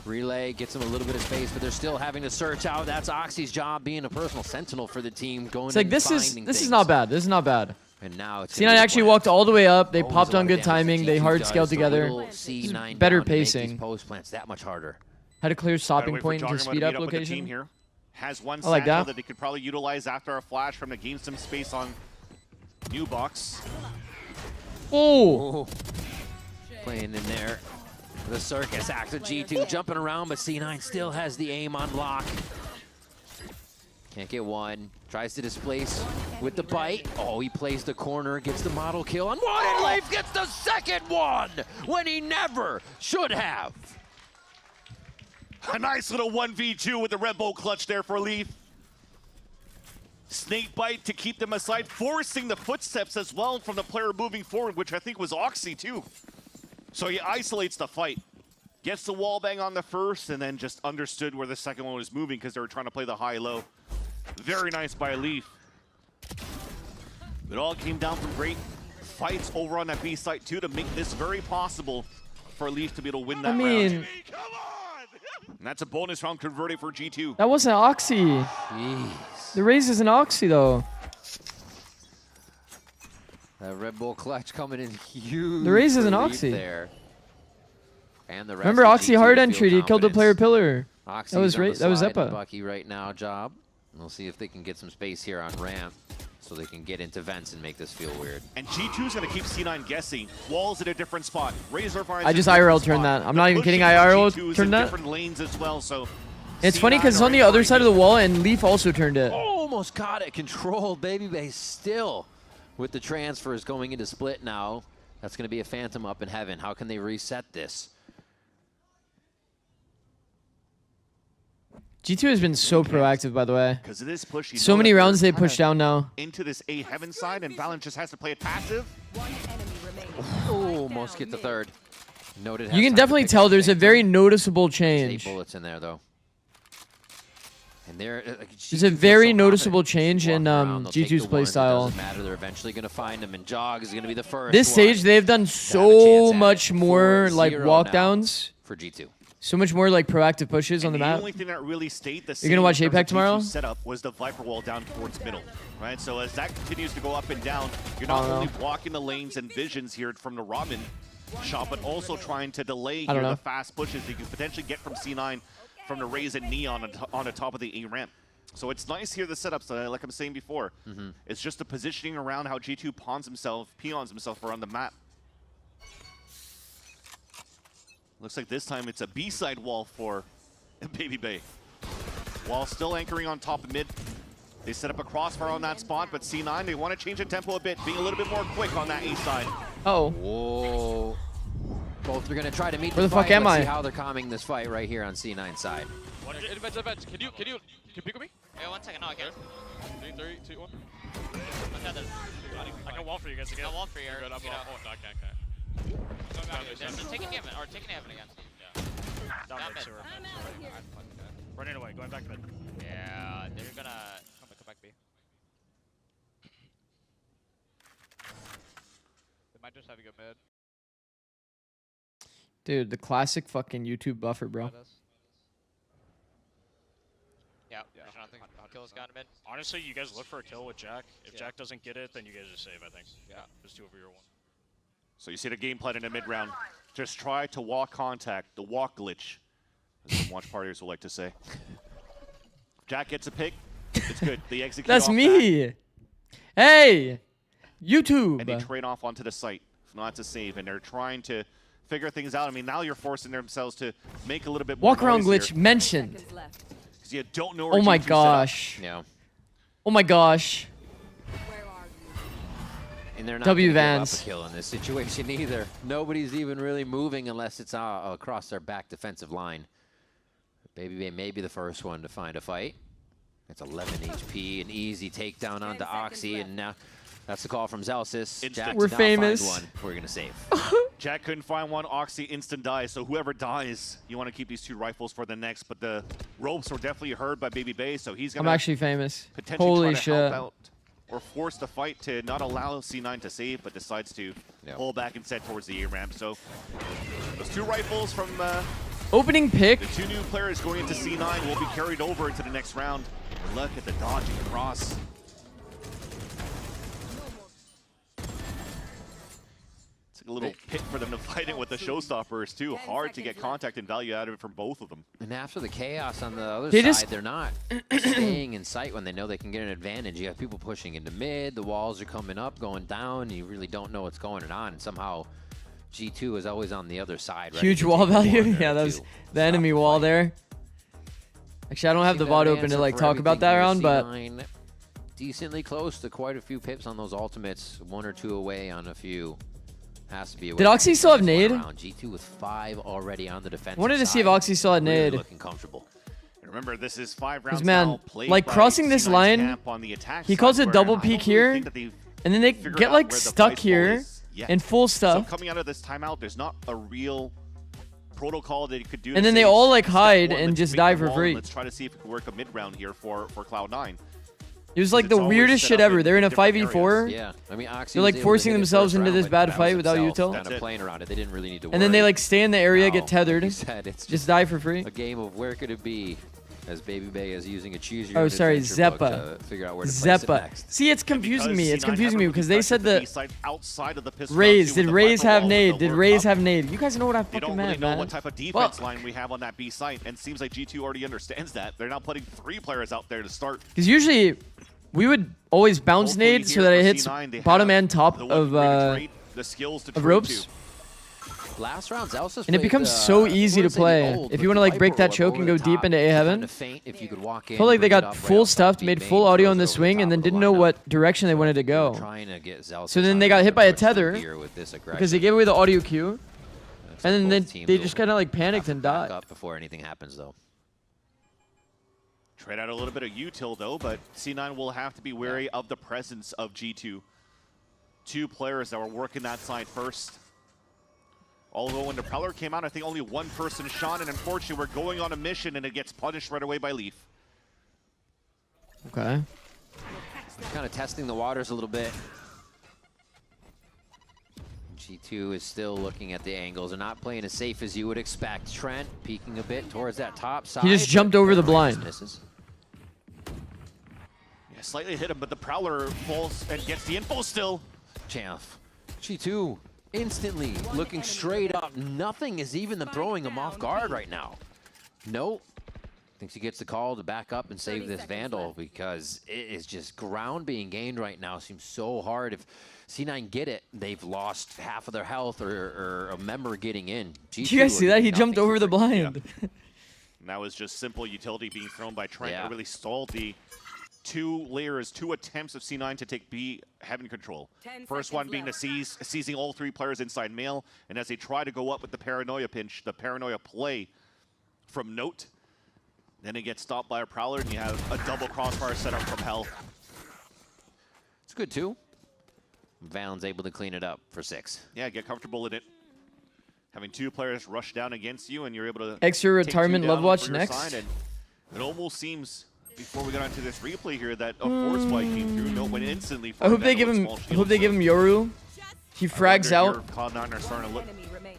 Relay gets him a little bit of space, but they're still having to search out. That's Oxy's job, being a personal sentinel for the team. Going
it's like this is not bad. This is not bad.
And now it's
C9 actually walked all the way up. They popped on good timing. They hard scaled together.
C9
better pacing.
Post plants that much harder.
Had a clear stopping point into speed up location.
Here. Has one
I like
satchel that he could probably utilize after a flash from to gain some space on new box.
Oh!
Playing in there. The circus act of G2 jumping around, but C9 still has the aim on lock. Can't get one. Tries to displace with the bite. Oh, he plays the corner, gets the model kill on one, and Leif gets the second one when he never should have.
A nice little 1v2 with the Red Bull clutch there for Leaf. Snake bite to keep them aside, forcing the footsteps as well from the player moving forward, which I think was Oxy too. So he isolates the fight. Gets the wall bang on the first, and then just understood where the second one was moving because they were trying to play the high-low. Very nice by Leaf. It all came down from great fights over on that B site too to make this very possible for Leaf to be able to win that round. And that's a bonus round converted for G2.
That wasn't Oxy.
Jeez.
The raise is an Oxy though.
That Red Bull clutch coming in huge.
The raise is an Oxy.
There. And the rest
remember Oxy hard entry? He killed the player pillar.
Oxy's
that was Zeppa.
Bucky right now, job. We'll see if they can get some space here on ramp, so they can get into vents and make this feel weird.
And G2's gonna keep C9 guessing. Walls at a different spot. Razor finds
I just IRL turned that. I'm not even kidding. I IRL turned that.
Different lanes as well. So
it's funny because it's on the other side of the wall, and Leaf also turned it.
Almost got it controlled. Baby Bay still with the transfers going into split now. That's going to be a phantom up in heaven. How can they reset this?
G2 has been so proactive, by the way.
Because of this push,
so many rounds they push down now.
Into this A heaven side, and Valen just has to play it passive.
Almost get the third. Noted.
You can definitely tell there's a very noticeable change.
8 bullets in there, though. And
there's a very noticeable change in G2's playstyle.
Doesn't matter. They're eventually going to find him, and Jog is going to be the first.
This stage, they've done so much more like walkdowns
for G2.
So much more like proactive pushes on the map.
The only thing that really stayed the
same. You're gonna watch APEC tomorrow?
Setup was the Viper wall down towards middle, right? So as that continues to go up and down, you're not only blocking the lanes and visions here from the Robin shot, but also trying to delay here the fast pushes that you can potentially get from C9 from the Raze and Neon on the top of the A ramp. So it's nice here the setups, like I'm saying before. It's just the positioning around how G2 peons himself around the map. Looks like this time it's a B-side wall for Baby Bay. Wall still anchoring on top of mid. They set up a crossfire on that spot, but C9, they want to change the tempo a bit, being a little bit more quick on that A side.
Oh.
Whoa. Both are going to try to meet
Where the fuck
fight.
am
Let's
I?
see how they're calming this fight right here on C9 side.
Advance. Can you pick with me?
Yeah, 1 second. No, I can't.
3, 2, 1.
I can wall for you guys again. I can wall for you.
Good, I'm
you know.
off. Oh, no, I can't.
They're taking heaven, or taking heaven again.
Down mid, sewer. Running away, going back to mid.
Yeah, they're gonna come back B.
They might just have to go mid.
Dude, the classic fucking YouTube buffer, bro.
Yeah, I think kill this guy in mid.
Honestly, you guys look for a kill with Jack. If Jack doesn't get it, then you guys just save, I think. Yeah. Just 2 over your 1.
So you see the game plan in the mid round. Just try to walk contact, the walk glitch, as some watch partiers will like to say. Jack gets a pick, it's good. They execute
That's
off
me.
That,
Hey, YouTube.
and they trade off onto the site. Not to save, and they're trying to figure things out. I mean, now you're forcing themselves to make a little bit more
Walk around
noise
glitch
here,
mentioned.
because you don't know where
Oh my
G2 set up.
gosh.
Yeah.
Oh my gosh.
And they're not
W
gonna give up
Vans.
a kill in this situation either. Nobody's even really moving unless it's across their back defensive line. Baby Bay may be the first one to find a fight. It's 11 HP, an easy takedown onto Oxy, and now that's the call from Zelsis. Jack
We're
did not
famous.
Find one. We're gonna save.
Jack couldn't find one. Oxy instant dies. So whoever dies, you want to keep these 2 rifles for the next. But the ropes were definitely heard by Baby Bay, so he's
I'm
gonna
actually famous.
potentially
Holy
try to
shit.
help out or force the fight to not allow C9 to save, but decides to pull back instead towards the A ramp. So those 2 rifles from
Opening pick.
the 2 new players going into C9 will be carried over into the next round. Look at the dodging across. It's like a little pit for them to fight it with the showstoppers too. Hard to get contact and value out of it from both of them.
And after the chaos on the other
They
side,
just-
they're not staying in sight when they know they can get an advantage. You have people pushing into mid, the walls are coming up, going down, you really don't know what's going on. And somehow G2 is always on the other side. ready
Huge
to
wall
take the
value.
corner
Yeah, that
to
was the enemy wall there. Actually, I don't have the
See
VOD
that
open to
answer
like
for
talk about that
everything
round,
here.
but
C9 decently close to quite a few pips on those ultimates. 1 or 2 away on a few. Has to be away.
Did Oxy still have nade?
G2 with 5 already on the defensive
wanted to see if
side.
Oxy still had
Really
nade.
looking comfortable.
And remember, this is 5 rounds
man,
now played
like
by
crossing this
C9's
line,
camp on the attack
he
side,
calls a
where
double
I
peek
don't really
here,
think that they've
and then they
figured
get
out
like
where the
stuck
vice
here
is yet.
in full stuff.
So coming out of this timeout, there's not a real protocol that you could do.
And
to
then they
say,
all, like,
step
hide
1,
and
let's
just
beat
die
the
for
wall,
free.
and let's try to see if it can work a mid round here for Cloud9.
It was like
It's
the
always
weirdest
set
shit
up
ever. They're in a
different
5v4.
areas.
Yeah, I mean, Oxy
They're
was
like
able to
forcing
hit it
themselves
first
into
round
this
with
bad
Bounce
fight without
himself,
util.
Kind of playing around it. They didn't really need to worry.
And then they like stay in the area, get
Now,
tethered,
like you said, it's
just die for free.
a game of where could it be, as Baby Bay is using a choose your
Oh,
own
sorry,
adventure book
Zeppa.
to figure out where to place it
Zeppa.
next.
See, it's confusing me. It's
C9
confusing me
haven't
because
really
they said
touched the
that
B-side outside of the pistol
Raze.
round, too,
Did
with the
Raze
Viper
have
wall
nade?
with the
Did
lurk
Raze
up.
have nade? You guys know what I
They
fucking
don't really
meant,
know
man.
what type of defense line we have on that B site, and seems like G2 already understands that. They're now putting 3 players out there to start.
Because usually we would always bounce
Hopefully
nade so
here
that
for
it hits
C9, they
bottom
have
and top
the
of
weaponry to trade, the skills to trade
ropes.
to.
Last round, Zelsis
And it
played,
becomes so easy to
wouldn't say the
play.
old,
If
but
you want
the
to like break
Viper
that
web
choke
over
and
the
go deep
top,
into A heaven.
kind of feint if you could walk in,
Felt like they
bring it
got
up right
full
outside
stuffed,
B
made
main,
full audio
throws
on
it
the
over
swing,
top
and then
of the
didn't know
lineup.
what direction they wanted to go.
Trying to get Zelsis
So then
on
they got hit by a
push through
tether
here with this
because
aggression.
they gave away the audio cue, and then
both teams
they
will
just kind of like panicked and
back
died.
up before anything happens, though.
Trade out a little bit of util though, but C9 will have to be wary of the presence of G2. 2 players that were working that side first. Although when the Prowler came out, I think only 1 person shot, and unfortunately we're going on a mission and it gets punished right away by Leaf.
Okay.
Kind of testing the waters a little bit. G2 is still looking at the angles. They're not playing as safe as you would expect. Trent peeking a bit towards that top side.
He just jumped over the blind.
Misses.
Yeah, slightly hit him, but the Prowler falls and gets the info still.
Chaff. G2 instantly looking straight up. Nothing is even them throwing him off guard right now. Nope. Thinks he gets the call to back up and save this Vandal because it is just ground being gained right now. Seems so hard. If C9 get it, they've lost half of their health or a member getting in.
Did you guys see that? He jumped over the blind.
And that was just simple utility being thrown by Trent.
Yeah.
That really stalled the two attempts of C9 to take B Heaven control.
10
First one
seconds
being
left.
the seizing all three players inside male, and as they try to go up with the paranoia pinch, the paranoia play from Note, then it gets stopped by a Prowler, and you have a double crossfire setup from Hell.
It's good too. Valen's able to clean it up for 6.
Yeah, get comfortable in it. Having two players rush down against you, and you're able to
extra retirement love watch next.
Side, and it almost seems, before we got onto this replay here, that a force spike came through. Note went instantly.
I hope they give him. I hope they give him Yoru. He frags out.
Cloud9 are starting to look.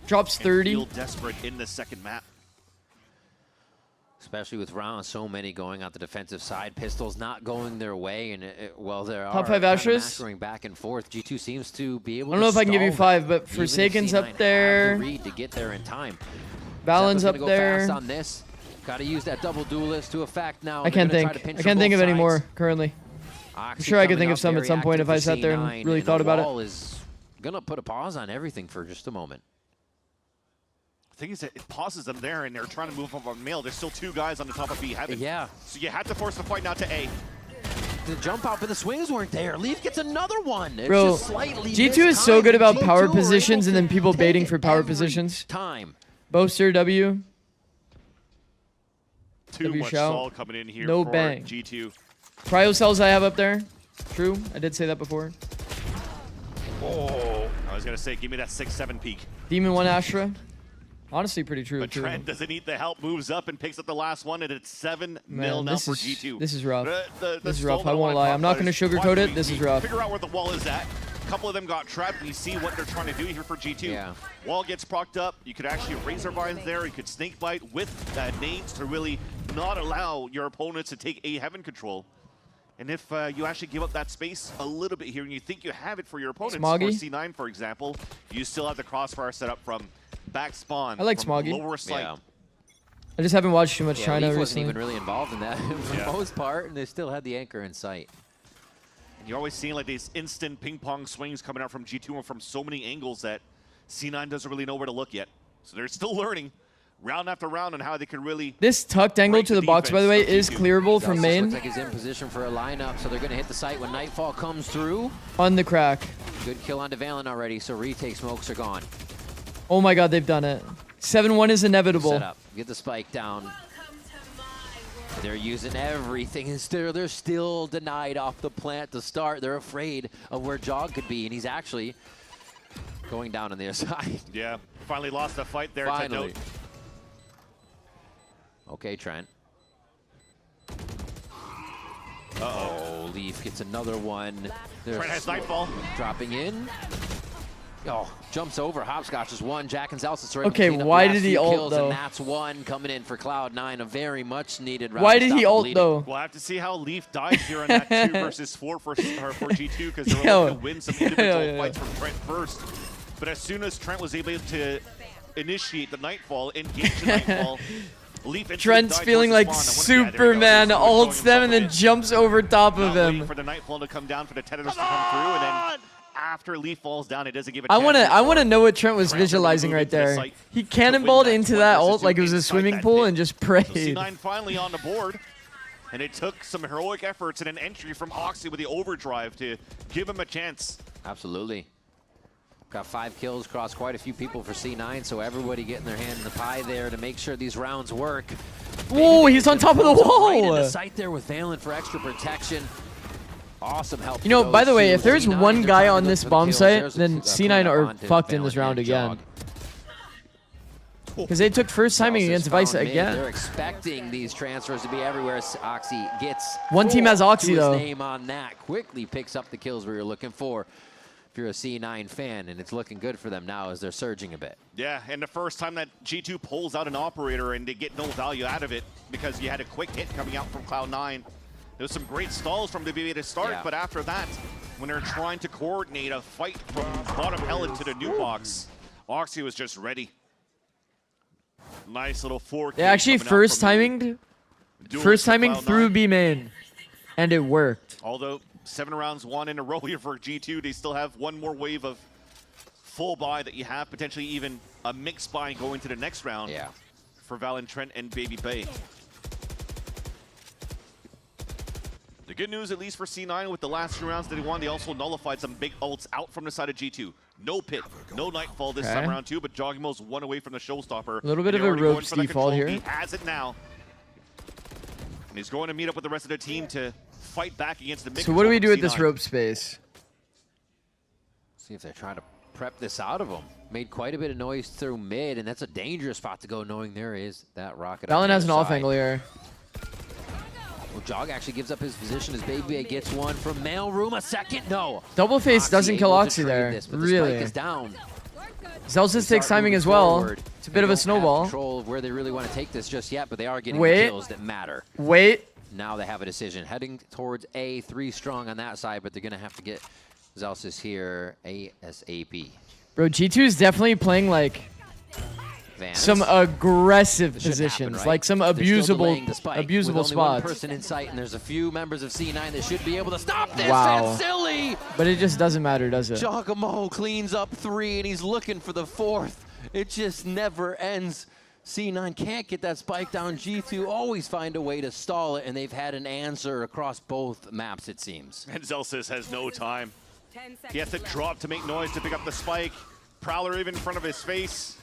Drops 30.
Feel desperate in the second map.
Especially with rounds, so many going out the defensive side. Pistols not going their way, and well, there are
top 5 Astros
going back and forth. G2 seems to be able.
I don't know if I can give you 5, but Forsaken's up there.
Read to get there in time.
Valen's up there.
Fast on this. Got to use that double duelist to effect now.
I can't think. I can't think of any more currently. I'm sure I could think of some at some point if I sat there and really thought about it.
Wall is gonna put a pause on everything for just a moment.
The thing is that it pauses them there, and they're trying to move up on male. There's still two guys on the top of B Heaven.
Yeah.
So you had to force the fight now to A.
The jump out, but the swings weren't there. Leaf gets another one. It's
bro,
just slightly
G2 is so good about power positions and then people baiting for power positions.
Time.
Boaster W.
Too much stall coming in here
no
for
bang.
G2.
Cryo cells I have up there. True, I did say that before.
Oh, I was gonna say, give me that 6-7 peak.
Demon 1 Astra. Honestly, pretty true.
But Trent doesn't need the help, moves up and picks up the last one, and it's 7-0 now for G2.
This is rough.
This
is rough. I won't lie. I'm not going to sugarcoat it. This is rough.
Figure out where the wall is at. A couple of them got trapped, and you see what they're trying to do here for G2.
Yeah.
Wall gets procced up. You could actually razor vines there. You could snake bite with nades to really not allow your opponents to take A Heaven control. And if you actually give up that space a little bit here, and you think you have it for your opponents,
Smoggy.
for C9, for example, you still have the crossfire set up from back spawn.
I like
from
Smoggy.
lower sight.
Yeah.
I just haven't watched too much China
Leaf
recently.
wasn't even really involved in that for the most part, and they still had the anchor in sight.
And you're always seeing like these instant ping pong swings coming out from G2 and from so many angles that C9 doesn't really know where to look yet. So they're still learning round after round on how they can really.
This tucked angle to the box, by the way, is clearable from main.
Looks like he's in position for a lineup, so they're going to hit the site when Nightfall comes through.
On the crack.
Good kill on Valen already, so retake smokes are gone.
Oh my god, they've done it. 7-1 is inevitable.
Set up. Get the spike down. They're using everything. They're still denied off the plant to start. They're afraid of where Jog could be, and he's actually going down on the other side.
Yeah, finally lost the fight there.
Finally. Okay, Trent. Uh-oh, Leaf gets another one.
Trent has Nightfall.
Dropping in. Oh, jumps over. Hopscotch is one. Jack and Zelsis are
okay, why did he ult though?
And that's one coming in for Cloud9. A very much needed round.
Why did he ult though?
We'll have to see how Leaf dies here on that 2 versus 4 for G2 because they're looking to win some individual fights from Trent first. But as soon as Trent was able to initiate the Nightfall, engage the Nightfall, Leaf
Trent's feeling like Superman, ults them and then jumps over top of him.
For the Nightfall to come down, for the Tetris to come through, and then after Leaf falls down, it doesn't give a
I want to know what Trent was visualizing right there. He cannonballed into that ult like it was a swimming pool and just prayed.
So C9 finally on the board, and it took some heroic efforts and an entry from Oxy with the overdrive to give him a chance.
Absolutely. Got 5 kills across quite a few people for C9, so everybody getting their hand in the pie there to make sure these rounds work.
Oh, he's on top of the wall!
Right in the sight there with Valen for extra protection. Awesome help.
You know, by the way, if there's one guy on this bomb site, then C9 are fucked in this round again. Because they took first timing against Vice again.
They're expecting these transfers to be everywhere. Oxy gets
one team has Oxy though.
His name on that quickly picks up the kills we were looking for. If you're a C9 fan, and it's looking good for them now as they're surging a bit.
Yeah, and the first time that G2 pulls out an operator and they get no value out of it because you had a quick hit coming out from Cloud9. There was some great stalls from the BB to start, but after that, when they're trying to coordinate a fight from bottom hell into the new box, Oxy was just ready. Nice little 4K.
They actually first timing through B main, and it worked.
Although 7 rounds won in a row here for G2, they still have one more wave of full buy that you have, potentially even a mixed buy going to the next round for Valen, Trent, and Baby Bay. The good news, at least for C9, with the last 2 rounds that they won, they also nullified some big ults out from the side of G2. No pit, no Nightfall this time around too, but Joggimo's 1 away from the showstopper.
A little bit of a ropes default here.
He has it now. And he's going to meet up with the rest of the team to fight back against the mid.
So what do we do with this rope space?
See if they're trying to prep this out of him. Made quite a bit of noise through mid, and that's a dangerous spot to go, knowing there is that rocket.
Valen has an off angle here.
Well, Jog actually gives up his position as Baby gets one from Mailroom. A second, no.
Double face doesn't kill Oxy there.
This,
really.
The is down.
Zelsis takes timing as well. It's a bit of a snowball.
Control of where they really want to take this just yet, but they are getting the kills that matter.
Wait.
Now they have a decision. Heading towards A, 3 strong on that side, but they're going to have to get Zelsis here ASAP.
Bro, G2 is definitely playing like some aggressive positions,
happen, right?
like some abusable spots.
One person in sight, and there's a few members of C9 that should be able to stop this.
Wow.
That's silly.
But it just doesn't matter, does it?
Giacomo cleans up 3, and he's looking for the 4th. It just never ends. C9 can't get that spike down. G2 always find a way to stall it, and they've had an answer across both maps, it seems.
And Zelsis has no time. He has to drop to make noise to pick up the spike. Prowler even in front of his face.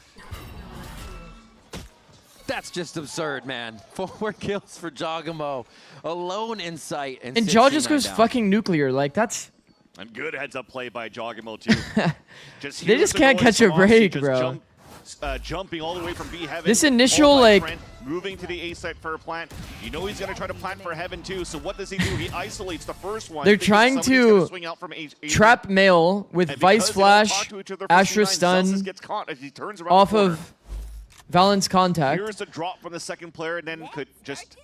That's just absurd, man. 4 kills for Giacomo, alone in sight. And
Jaw just goes fucking nuclear. Like, that's...
And good heads-up play by Giacomo, too.
They just can't catch a break, bro.
Jumping all the way from B Heaven.
This initial, like...
moving to the A site for a plant. You know he's going to try to plant for Heaven, too. So what does he do? He isolates the first one.
They're trying to trap Mail with Vice Flash, Astra Stun off of Valen's contact.
Here's a drop from the second player, and then could just...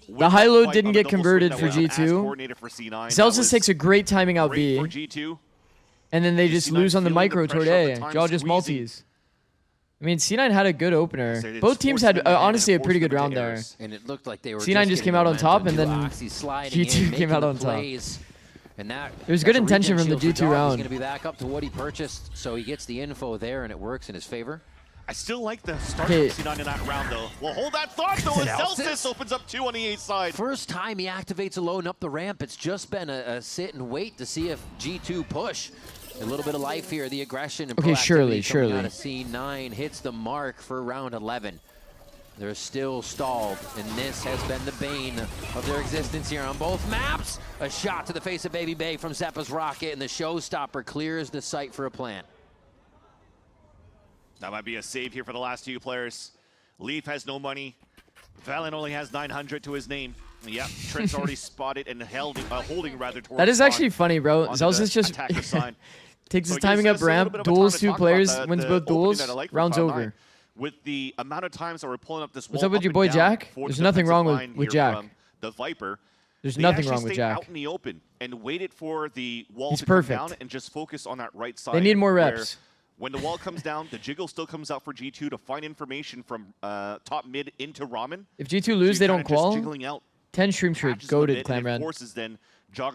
The high load didn't get converted for G2. Zelsis takes a great timing out B. And then they just lose on the micro toward A. Jaw just multis. I mean, C9 had a good opener. Both teams had, honestly, a pretty good round there.
And it looked like they were
C9 just came out on top, and then G2 came out on top.
And that,
there's good intention from the G2 round.
He's going to be back up to what he purchased, so he gets the info there, and it works in his favor.
I still like the start of C9 in that round, though. Well, hold that thought, though, as Zelsis opens up 2 on the A side.
First time he activates alone up the ramp. It's just been a sit and wait to see if G2 push. A little bit of life here, the aggression and
surely.
Out of C9 hits the mark for round 11. They're still stalled, and this has been the bane of their existence here on both maps. A shot to the face of Baby Bay from Zeppa's rocket, and the showstopper clears the site for a plant.
That might be a save here for the last 2 players. Leaf has no money. Valen only has 900 to his name. Yep, Trent's already spotted and holding rather towards.
That is actually funny, bro. Zelsis just takes his timing up ramp, duels 2 players, wins both duels, round's over.
With the amount of times that we're pulling up this wall.
What's up with your boy Jack? There's nothing wrong with Jack.
The Viper.
There's nothing wrong with
Jack. They actually stayed out in the open and waited for the wall to come down and just focus on that right side.
They need more reps.
When the wall comes down, the jiggle still comes out for G2 to find information from top mid into Ramen.
If G2 lose, they don't qual. 10 stream streak, goated, Clamran.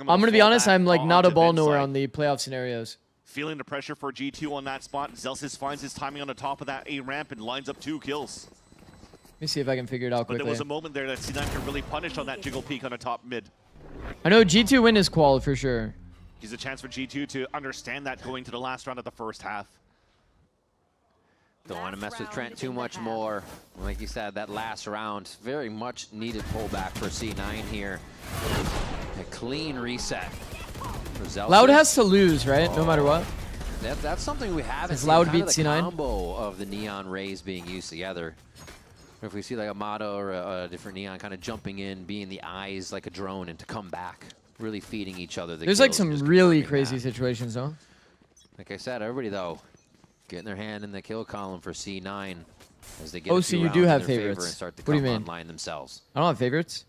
I'm going to be honest, I'm like not a ball knower on the playoff scenarios.
Feeling the pressure for G2 on that spot. Zelsis finds his timing on the top of that A ramp and lines up 2 kills.
Let me see if I can figure it out quickly.
But there was a moment there that C9 could really punish on that jiggle peak on the top mid.
I know G2 win is qual for sure.
He's a chance for G2 to understand that going to the last round of the first half.
Don't want to mess with Trent too much more. Like you said, that last round, very much needed pullback for C9 here. A clean reset for Zelsis.
Loud has to lose, right? No matter what.
That's something we haven't seen.
Loud beat C9.
Combo of the neon rays being used together. If we see like a Mata or a different neon kind of jumping in, being the eyes like a drone, and to come back, really feeding each other.
There's like some really crazy situations, though.
Like I said, everybody though, getting their hand in the kill column for C9 as they get
so you do have favorites.
And start to
what do you
come
mean?
online themselves.
I don't have favorites.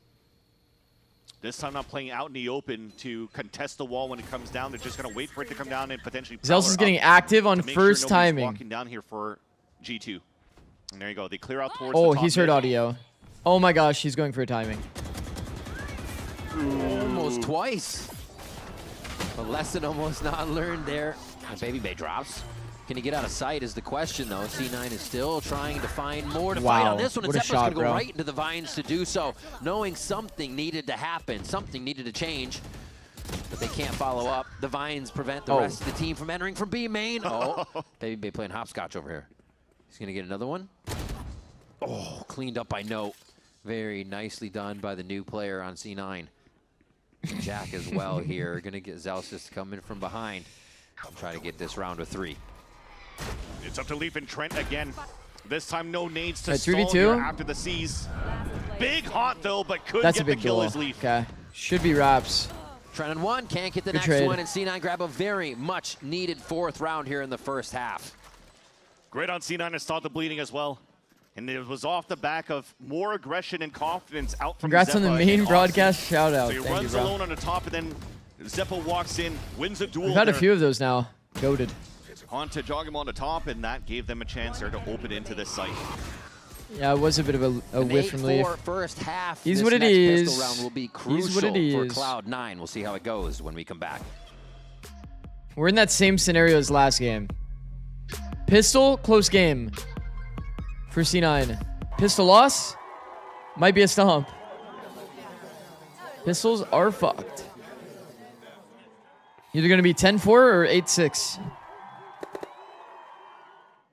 This time not playing out in the open to contest the wall when it comes down. They're just going to wait for it to come down and potentially
Zelsis is getting active on first timing.
Walking down here for G2. And there you go. They clear out towards
the
top
he's heard audio. Oh my gosh, he's going for a timing.
Almost twice. A lesson almost not learned there. And Baby Bay drops. Can he get out of sight is the question, though. C9 is still trying to find more to fight on this one. And Zephyr's going to go right into the vines to do so, knowing something needed to happen, something needed to change. But they can't follow up. The vines prevent the rest of the team from entering from B main. Oh, Baby Bay playing hopscotch over here. He's going to get another one. Oh, cleaned up by Note. Very nicely done by the new player on C9. Jack as well here. Going to get Zelsis to come in from behind. Try to get this round of 3.
It's up to Leaf and Trent again. This time no nades to
3v2
here after the C's. Big hot though, but couldn't get the kill as Leaf.
Okay, should be wraps.
Trent on 1, can't get the next one, and C9 grab a very much needed 4th round here in the first half.
Great on C9 to stop the bleeding as well. And it was off the back of more aggression and confidence out from
Congrats
Zeppa
on the main broadcast shout out.
So he runs alone on the top, and then Zeppa walks in, wins a duel.
We've had a few of those now. Goated.
On to jog him on the top, and that gave them a chance there to open into this site.
Yeah, it was a bit of a whiff from Leaf.
First half.
He's what it is.
Pistol round will be crucial for Cloud9. We'll see how it goes when we come back.
We're in that same scenario as last game. Pistol, close game for C9. Pistol loss, might be a stomp. Pistols are fucked. Either going to be 10-4 or 8-6.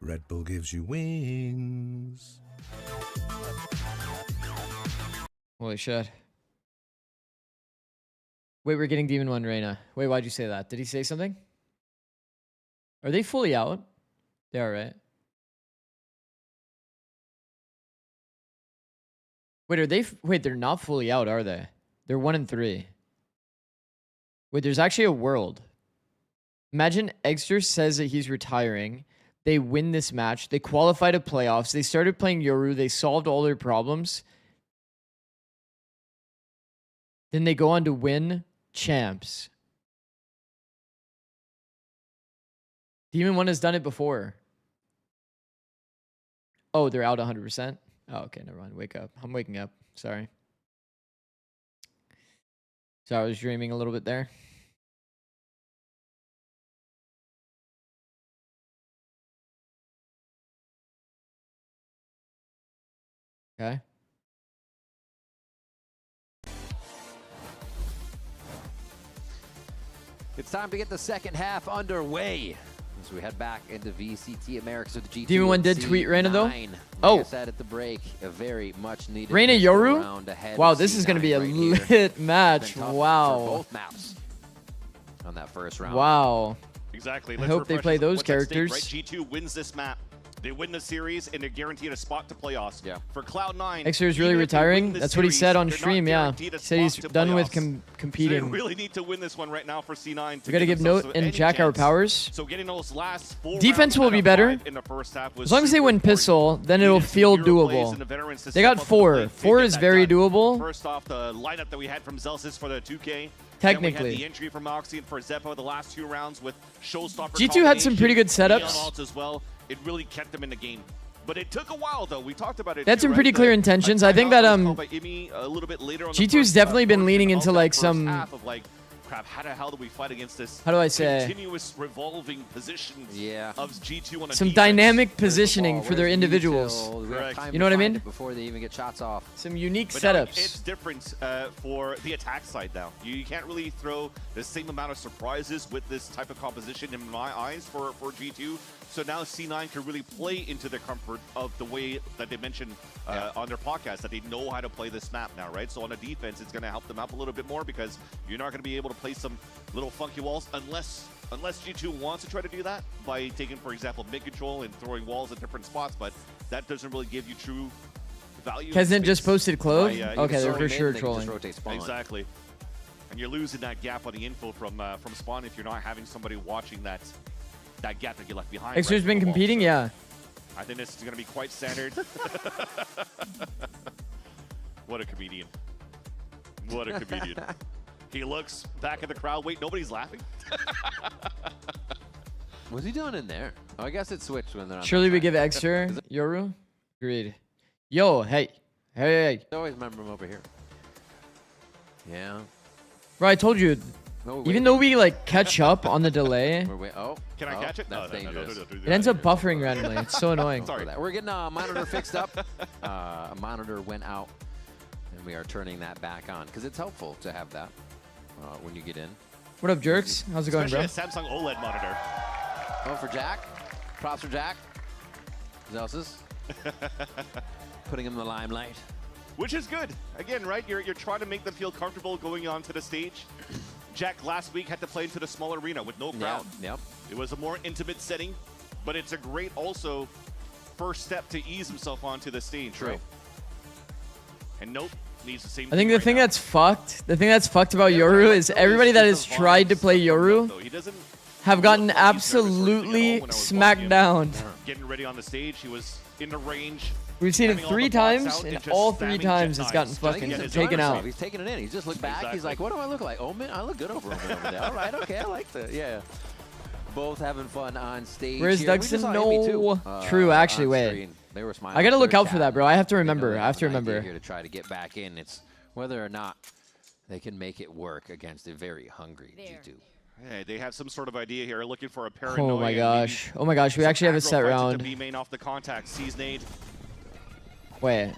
Red Bull gives you wings.
Holy shit. Wait, we're getting Demon 1 Reyna. Wait, why'd you say that? Did he say something? Are they fully out? They are, right? Wait, are they? Wait, they're not fully out, are they? They're 1-3. Wait, there's actually a world. Imagine Eggster says that he's retiring. They win this match. They qualify to playoffs. They started playing Yoru. They solved all their problems. Then they go on to win champs. Demon 1 has done it before. Oh, they're out 100%? Oh, okay, never mind. Wake up. I'm waking up. Sorry. So I was dreaming a little bit there. Okay.
It's time to get the second half underway as we head back into VCT Americas with the G2.
Demon 1 did tweet Reyna though.
Oh, I said at the break, a very much needed
Reyna Yoru. Wow, this
C9
is going to be a
right
lit match. Wow.
For both maps on that first round.
Wow.
Exactly.
I hope they play those characters.
Right? G2 wins this map. They win the series, and they're guaranteed a spot to playoffs.
Yeah.
For Cloud9,
Eggster is really retiring. That's what he said on stream, yeah. He said he's done with competing.
So they really need to win this one right now for C9.
We got to give Note and Jack our powers.
So getting those last 4
defense will be better.
in the first half was
as long as they win pistol, then it'll feel doable. They got 4. 4 is very doable.
First off, the lineup that we had from Zelsis for the 2K.
Technically.
Then we had the entry from Oxy and for Zeppo the last 2 rounds with Showstopper.
G2 had some pretty good setups.
As well. It really kept them in the game. But it took a while, though. We talked about it.
They had some pretty clear intentions. I think that G2's definitely been leaning into like some.
Crap, how the hell do we fight against this?
How do I say?
Continuous revolving positions of G2 on a
some dynamic positioning for their individuals. You know what I mean?
Before they even get shots off.
Some unique
but
setups.
It's different for the attack side now. You can't really throw the same amount of surprises with this type of composition in my eyes for G2. So now C9 can really play into the comfort of the way that they mentioned on their podcast, that they know how to play this map now, right? So on the defense, it's going to help them out a little bit more because you're not going to be able to play some little funky walls unless G2 wants to try to do that by taking, for example, mid control and throwing walls at different spots, but that doesn't really give you true value.
Hasn't just posted Clove? Okay, they're for sure trolling.
Exactly. And you're losing that gap on the info from spawn if you're not having somebody watching that gap that you left behind.
Eggster's been competing, yeah.
I think this is going to be quite standard. What a comedian. What a comedian. He looks back at the crowd. Wait, nobody's laughing?
What's he doing in there? Oh, I guess it switched when they're on.
Surely we give Eggster Yoru? Agreed. Yo, hey. Hey.
I always remember him over here. Yeah.
Bro, I told you, Even though we like catch up on the delay,
Can I catch it?
That's dangerous.
it ends up buffering randomly. It's so annoying.
Sorry. We're getting a monitor fixed up. A monitor went out, and we are turning that back on because it's helpful to have that when you get in.
What up, Jerks? How's it going, bro?
Especially a Samsung OLED monitor.
Oh, for Jack. Props for Jack. Zelsis. Putting him in the limelight.
Which is good. Again, right? You're trying to make them feel comfortable going onto the stage. Jack last week had to play into the small arena with no crowd.
Yep.
It was a more intimate setting, but it's a great also first step to ease himself onto the stage.
True.
Right? And nope, needs the same.
I think the thing that's fucked, about Yoru is everybody that has tried to play Yoru have gotten absolutely smacked down.
Getting ready on the stage, he was in the range.
We've seen him 3 times, and all 3 times it's gotten fucking taken out.
He's taking it in. He's just looked back. He's like, what do I look like? Omen? I look good over there. All right, okay, I like that. Yeah. Both having fun on stage.
Where's
here.
Dougson? No. True, actually, wait.
They were smiling.
I gotta look out for that, bro. I have to remember.
Here to try to get back in. It's whether or not they can make it work against a very hungry G2.
Hey, they have some sort of idea here, looking for a paranoia.
Oh my gosh. Oh my gosh, we actually have a set round.
B main off the contact, sees nade.
Wait.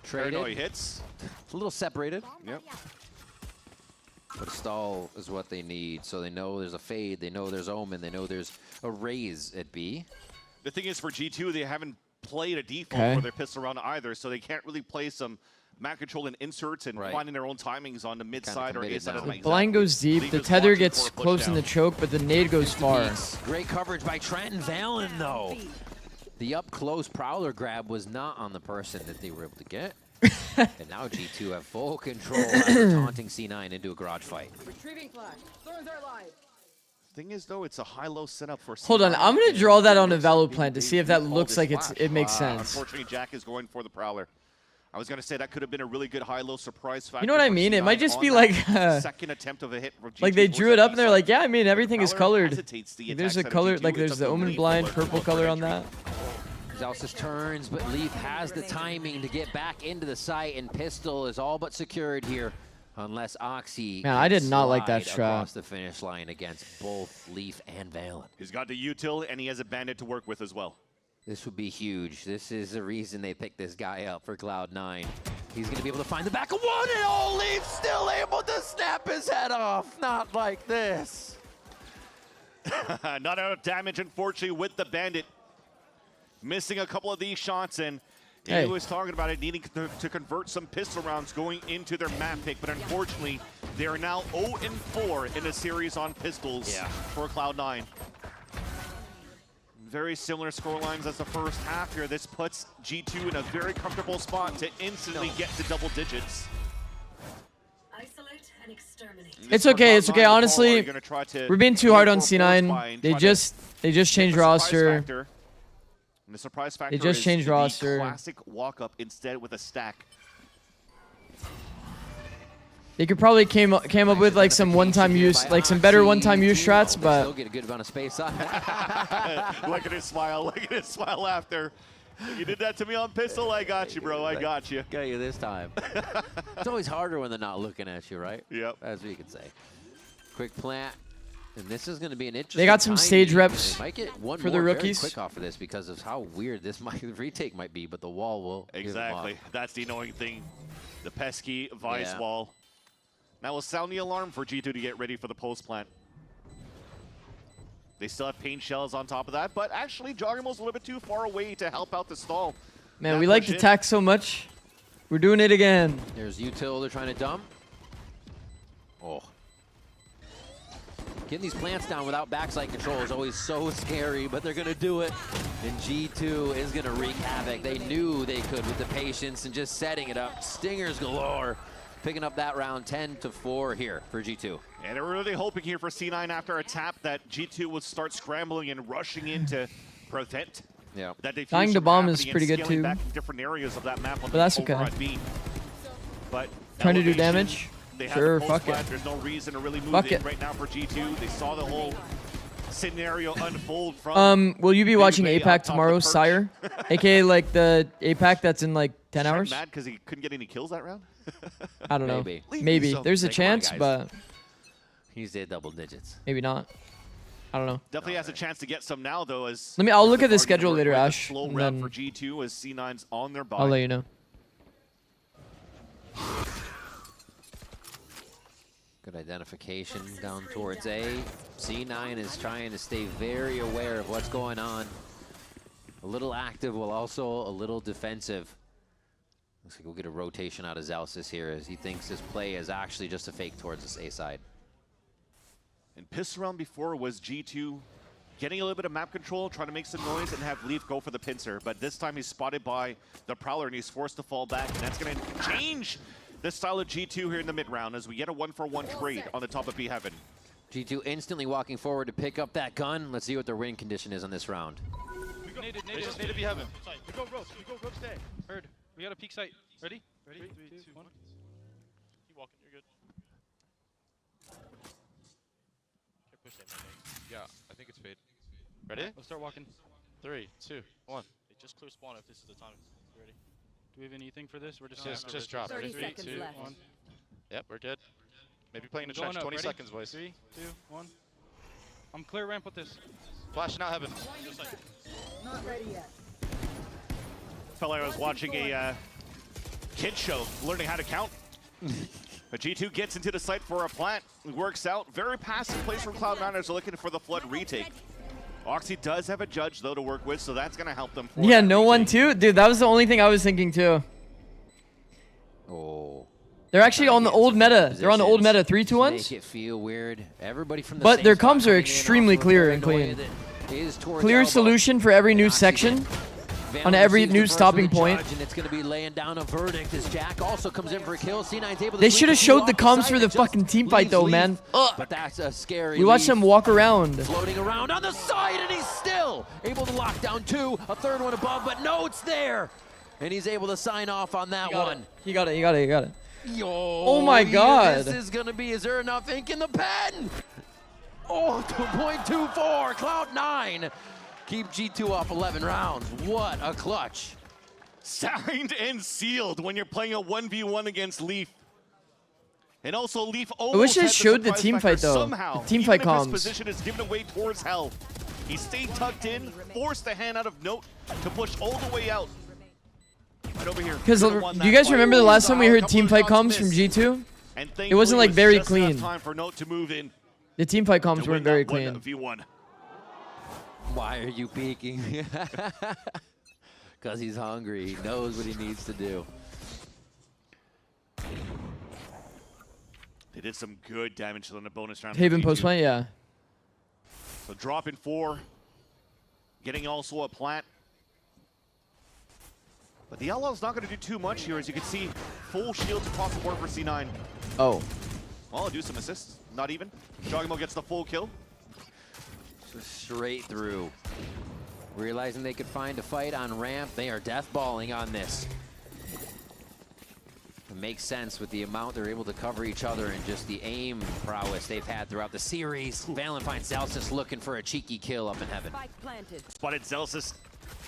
Paranoia hits.
It's a little separated.
Yep.
But a stall is what they need, so they know there's a fade, they know there's omen, they know there's a raise at B.
The thing is, for G2, they haven't played a default for their pistol round either, so they can't really play some map control and inserts and finding their own timings on the mid side or A side of the
The blind goes deep, the tether gets close in the choke, but the nade goes far.
Great coverage by Trent and Valen, though. The up-close Prowler grab was not on the person that they were able to get. And now G2 have full control after taunting C9 into a garage fight.
Retrieving flash. Thorns are live.
Thing is, though, it's a high-low setup for C9.
Hold on, I'm gonna draw that on a Valo plant to see if that looks like it makes sense.
Unfortunately, Jack is going for the Prowler. I was gonna say that could have been a really good high-low surprise factor.
You know what I mean? It might just be like
second attempt of a hit.
Like they drew it up and they're like, yeah, I mean everything is colored. There's a color, like there's the Omen blind purple color on that.
Zelsis turns, but Leaf has the timing to get back into the site, and Pistol is all but secured here, unless Oxy.
Man, I did not like that
across
strat.
the finish line against both Leaf and Valen.
He's got the util, and he has a bandit to work with as well.
This would be huge. This is the reason they picked this guy up for Cloud9. He's going to be able to find the back of one, and oh, Leaf still able to snap his head off. Not like this.
Not enough damage, unfortunately, with the bandit. Missing a couple of these shots, and he was talking about it, needing to convert some pistol rounds going into their map pick, but unfortunately, they are now 0-4 in a series on pistols for Cloud9. Very similar scorelines as the first half here. This puts G2 in a very comfortable spot to instantly get to double digits.
Isolate and exterminate.
It's okay, it's okay. Honestly, we're being too hard on C9. They just changed roster.
And the surprise factor
they just changed roster.
Classic walk up instead with a stack.
They could probably came up with like some one-time use, like some better one-time use strats, but
still get a good amount of space on.
Look at his smile. Look at his smile after. You did that to me on pistol. I got you, bro. I got you.
Got you this time. It's always harder when they're not looking at you, right?
Yep.
As we could say. Quick plant. And this is going to be an interesting.
They got some stage reps
they might get one
for
more
the rookies.
Very quick off of this because of how weird this retake might be, but the wall will.
Exactly. That's the annoying thing. The pesky Vice wall. Now we'll sound the alarm for G2 to get ready for the post plant. They still have paint shells on top of that, but actually Joggermo's a little bit too far away to help out the stall.
Man, we like to tack so much. We're doing it again.
There's util they're trying to dump. Oh. Getting these plants down without backside control is always so scary, but they're going to do it. And G2 is going to wreak havoc. They knew they could with the patience and just setting it up. Stingers galore. Picking up that round 10-4 here for G2.
And they're really hoping here for C9 after a tap that G2 would start scrambling and rushing in to prevent that defuse.
Dying to bomb is pretty good too.
Back in different areas of that map on
but that's okay.
But
trying to do damage. Sure, fuck it.
There's no reason to really move in right now for G2. They saw the whole scenario unfold from.
Will you be watching APAC tomorrow, Sire? AKA like the APAC that's in like 10 hours?
Mad because he couldn't get any kills that round?
I don't know. Maybe. There's a chance, but
He's at double digits.
Maybe not. I don't know.
Definitely has a chance to get some now, though. As
I'll look at the schedule later, Ash.
Slow round for G2 as C9's on their bye.
I'll let you know.
Good identification down towards A. C9 is trying to stay very aware of what's going on. A little active while also a little defensive. Looks like we'll get a rotation out of Zelsis here as he thinks his play is actually just a fake towards this A side.
And piss around before was G2 getting a little bit of map control, trying to make some noise and have Leaf go for the pincer. But this time he's spotted by the Prowler and he's forced to fall back. And that's going to change the style of G2 here in the mid-round as we get a 1-for-1 trade on the top of B Heaven.
G2 instantly walking forward to pick up that gun. Let's see what their win condition is on this round.
Native B Heaven. We go ropes, stay. Heard. We got a peek site. Ready? Ready? 3, 2, 1.
Keep walking, you're good. Can't push that man.
Yeah, I think it's fade.
Ready?
Let's start walking. 3, 2, 1.
Hey, just clear spawn if this is the time. You ready?
Do we have anything for this? We're
Just drop.
30
Ready?
seconds
3, 2,
left.
1. Yep, we're good. Maybe playing the
Going
trench.
up.
20
Ready?
seconds, boys.
3, 2, 1. I'm clear ramp with this.
Flashing out heaven.
Not ready yet.
Felt like I was watching a kid show, learning how to count. But G2 gets into the site for a plant. It works out. Very passive plays from Cloud9 as they're looking for the Flood retake. Oxy does have a judge, though, to work with, so that's going to help them.
Yeah, no one too? Dude, that was the only thing I was thinking too.
Oh.
They're actually on the old meta. They're on the old meta 3-2-1s.
Make it feel weird. Everybody from the
But
same
their
spot
comms are
coming in
extremely
off of
clear and
paranoia
clean.
that is towards
Clear
elbow.
solution for every new
Oxy
section.
Van
On every
receives
new
the first
stopping
with the
point.
judge, and it's going to be laying down a verdict as Jack also comes in for a kill. C9's able to
They
sweep
should have
the
showed
two
the
off
comms
side.
for
It
the
just
fucking team fight
leaves
though,
Leaf.
man.
But that's a scary
We watched
Leaf
them walk around.
floating around on the side, and he's still able to lock down two. A third one above, but no, it's there. And he's able to sign off on that one.
He got it.
Yo,
Oh my god.
This is going to be, is there enough ink in the pen? Oh, 2.24, Cloud9. Keep G2 off 11 rounds. What a clutch.
Signed and sealed when you're playing a 1v1 against Leaf. And also Leaf
I wish
almost
they
had
showed the
surprise
team
factor
fight though.
somehow,
The team
even
fight
if
comms.
his position is given away towards hell. He stayed tucked in, forced the hand out of Note to push all the way out. Right over here.
Because do you guys remember the last time we heard team fight comms from G2? It wasn't like very clean.
Time for Note to move in.
The team fight comms weren't very clean.
1v1.
Why are you peeking? Because he's hungry. He knows what he needs to do.
They did some good damage on the bonus round.
Haven post plant, yeah.
So drop in 4. Getting also a plant. But the Outlaw's not going to do too much here. As you can see, full shields across the board for C9.
Oh.
Well, I'll do some assists. Not even. Shogimo gets the full kill.
Just straight through. Realizing they could find a fight on ramp, they are deathballing on this. It makes sense with the amount they're able to cover each other and just the aim prowess they've had throughout the series. Valen finds Zelsis looking for a cheeky kill up in heaven.
Spotted Zelsis,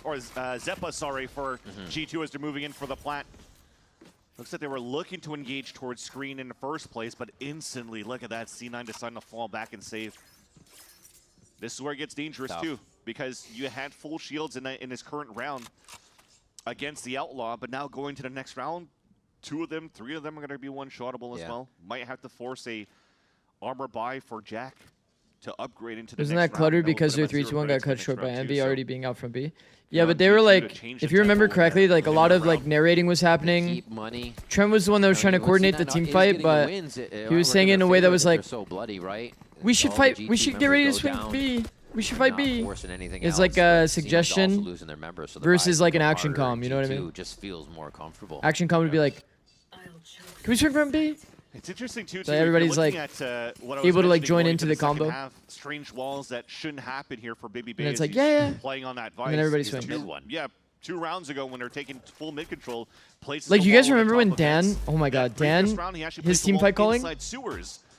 or Zeppa, sorry, for G2 as they're moving in for the plant. Looks like they were looking to engage towards screen in the first place, but instantly, look at that, C9 deciding to fall back and save. This is where it gets dangerous too, because you had full shields in this current round against the Outlaw, but now going to the next round, 2 of them, 3 of them are going to be one-shottable as well. Might have to force a armor buy for Jack to upgrade into the
Wasn't
next
that cluttered
round.
because their
That will put
3-2-1
him
got
at
cut
0
short by
next round
Envy
too,
already
so
being out from B? Yeah, but they were like, if you remember correctly, like a lot of like narrating was happening.
Money.
Trent was the one that was trying to coordinate the team fight, but he was saying it in a way that was like,
so bloody, right?
we should fight, we should get ready to swing B. We should fight B. It's like a suggestion versus like an action comm, you know what I mean?
Just feels more comfortable.
Action comm would be like, can we swing from B?
It's interesting too.
So everybody's like able to like join into the combo.
Have strange walls that shouldn't happen here for Baby Bay.
And it's like, yeah.
Playing on that vice.
And then everybody swings.
Yeah, 2 rounds ago when they're taking full mid control.
Like you guys remember when Dan? Oh my God, Dan, his team fight calling.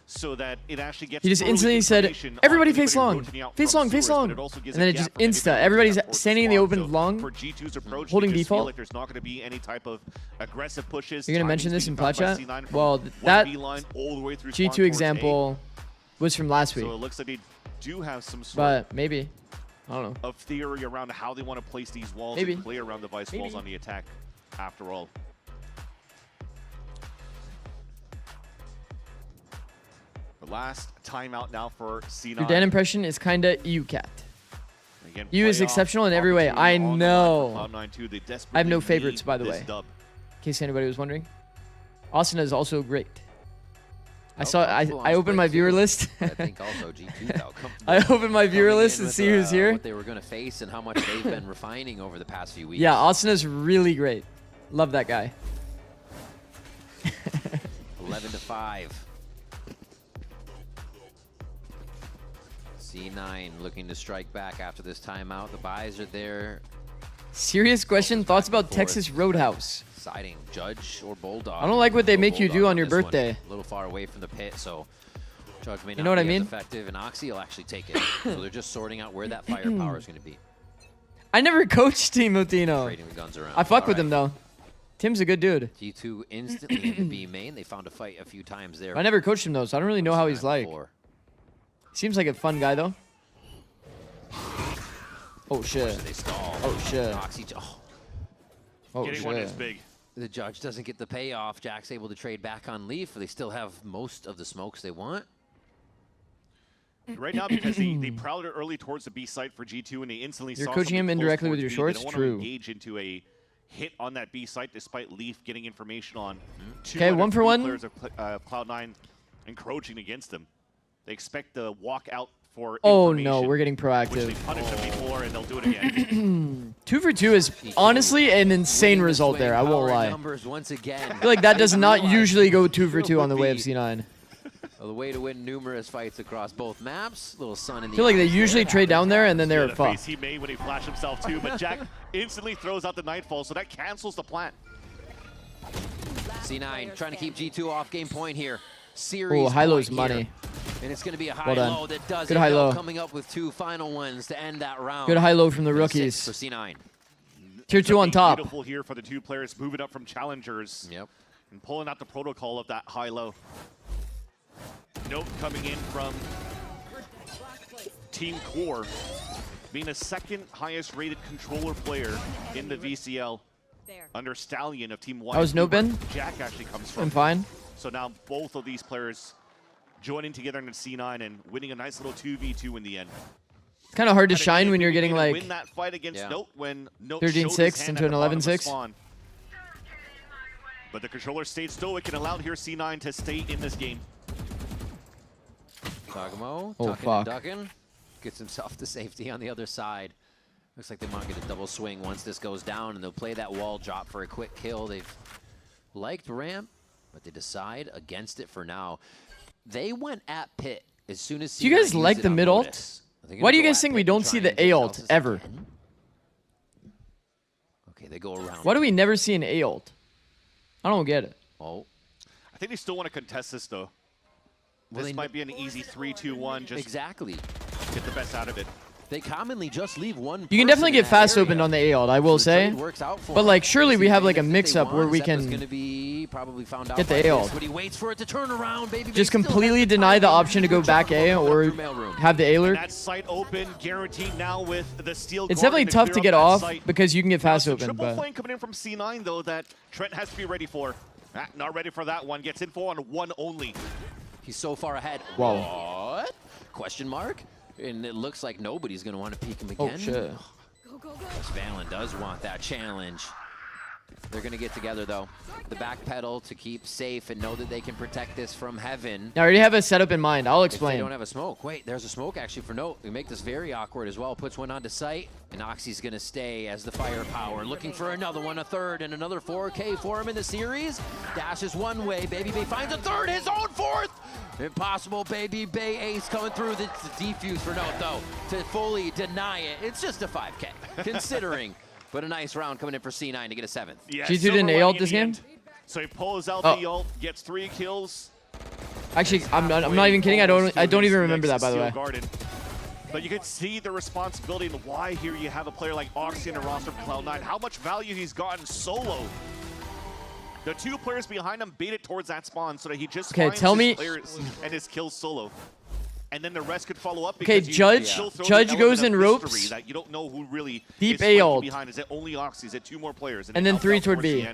So that it actually gets
he just instantly said, everybody face long, face long, face long. And then it just insta. Everybody's standing in the open long, holding default.
Like there's not going to be any type of aggressive pushes.
You're going to mention this in plat chat? Well, that G2 example was from last week.
So it looks like they do have some sort
but maybe. I don't know.
of theory around how they want to place these walls
Maybe.
and play around the Vice walls on the attack after all. The last timeout now for C9.
Your Dan impression is kind of EUCat.
Again,
You is exceptional in every way. I know.
I
I have no favorites, by the way. In case anybody was wondering. Austin is also great. I opened my viewer list.
I think also G2 though.
I opened my viewer list to see who's here.
What they were going to face and how much they've been refining over the past few weeks.
Yeah, Austin is really great. Love that guy.
11-5. C9 looking to strike back after this timeout. The buys are there.
Serious question. Thoughts about Texas Roadhouse?
Siding Judge or Bulldog.
I don't like what they make you do on your birthday.
A little far away from the pit, so Judge may not
You know what I
be
mean?
as effective, and Oxy will actually take it. So they're just sorting out where that firepower is going to be.
I never coached Team Mutino.
Trading the guns around.
I fuck with him though. Tim's a good dude.
G2 instantly into B main. They found a fight a few times there.
I never coached him though, so I don't really know how he's like. Seems like a fun guy though. Oh shit.
They stall.
Oh shit.
Oxy,
oh
Getting
shit.
one is big.
The Judge doesn't get the payoff. Jack's able to trade back on Leaf. They still have most of the smokes they want.
Right now, because they prowled early towards the B site for G2, and they instantly
You're
saw
coaching him
something close
indirectly with
towards
your
B.
shorts?
They don't
True.
want to engage into a hit on that B site, despite Leaf getting information on
Okay, 1 for 1.
players of Cloud9 encroaching against them. They expect the walk out for
Oh no,
information,
we're getting
which they
proactive.
punished them before, and they'll do it again.
2 for 2 is honestly an insane result there. I won't lie.
Numbers once again.
I feel like that does not usually go 2 for 2 on the way of C9.
Well, the way to win numerous fights across both maps. Little sun in the
I feel like they
eyes
usually
there.
trade down there and then they're
The face
fucked.
he made when he flashed himself too, but Jack instantly throws out the Nightfall, so that cancels the plan.
C9 trying to keep G2 off game point here. Series
Oh, high-low's
point here.
money.
And it's going to be a
Well done.
high-low that does
Good
end
high-low.
up coming up with 2 final ones to end that round.
Good high-low from the
And a 6
rookies.
for C9.
Tier 2 on top.
Beautiful here for the 2 players moving up from challengers.
Yep.
And pulling out the protocol of that high-low. Note coming in from Team Core, being the 2nd highest rated controller player in the VCL under Stallion of Team One.
How's Note been?
Jack actually comes from.
I'm fine.
So now both of these players joining together in the C9 and winning a nice little 2v2 in the end.
It's kind of hard to
And again,
shine when
if
you're
we
getting
can
like
win that fight against
Yeah.
Note when Note
13-6
showed his hand
into
at
an
the bottom of
11-6.
Spawn. But the controller stayed stoic and allowed here C9 to stay in this game.
Kagamo,
Oh,
tucking
fuck.
and ducking. Gets himself to safety on the other side. Looks like they might get a double swing once this goes down, and they'll play that wall drop for a quick kill. They've liked ramp, but they decide against it for now. They went at pit as soon as
Do you guys
C9
like
used
the
it on
mid ult?
Lotus. Are they
Why
gonna
do you
go
guys
at
think
pit
we
and
don't
try
see
and
the
get
A ult
Celsius
ever?
again? Okay, they go around.
Why do we never see an A ult? I don't get it.
Oh.
I think they still want to contest this though.
Well,
This might be an easy 3-2-1. Just
exactly.
get the best out of it.
They commonly just leave one.
You can definitely get fast opened on the A ult, I will say.
Works out for
But
him.
like, surely we have like a
If they
mix-up
want,
where we
Zeppa's
can
gonna be probably found out
get the
by
A
this,
ult.
But he waits for it to turn around, baby.
Just completely deny the option to go back A or have the A
And
lurk.
that site open, guaranteed now with the steel.
It's
guard
definitely
and
tough to
clear
get
up that
off
site.
because you can get fast
Now,
open,
triple
but
flame coming in from C9 though that Trent has to be ready for. Not ready for that one. Gets info on one only.
He's so far ahead.
Wow.
What? Question mark? And it looks like nobody's going to want to peek him
Oh,
again.
shit.
Yes, Valen does want that challenge. They're going to get together, though. The back pedal to keep safe and know that they can protect this from heaven.
I already have a setup in mind. I'll
If they
explain.
don't have a smoke. Wait, there's a smoke actually for Note. We make this very awkward as well. Puts one onto sight, and Oxy's going to stay as the firepower. Looking for another one, a third, and another 4K for him in the series. Dashes one way. Baby Bay finds a third, his own fourth. Impossible, Baby Bay ace coming through. The defuse for Note, though, to fully deny it. It's just a 5K, considering. But a nice round coming in for C9 to get a 7th.
Yeah,
G2
silver
didn't A
lining
ult
in
this
the
game?
end. So he pulls out
Oh.
the ult, gets 3 kills.
Actually, I'm not even kidding. I don't even remember that, by the way.
Garden. But you can see the responsibility and why here you have a player like Oxy in a roster of Cloud9. How much value he's gotten solo. The 2 players behind him baited towards that spawn so that he just
Okay,
finds
tell
his
me-
players and his kills solo. and then the rest could follow up.
Okay, Judge goes in ropes.
That you don't know who really
deep
is
A ult.
behind. Is it only Oxy? Is it 2 more players?
And then 3 toward B.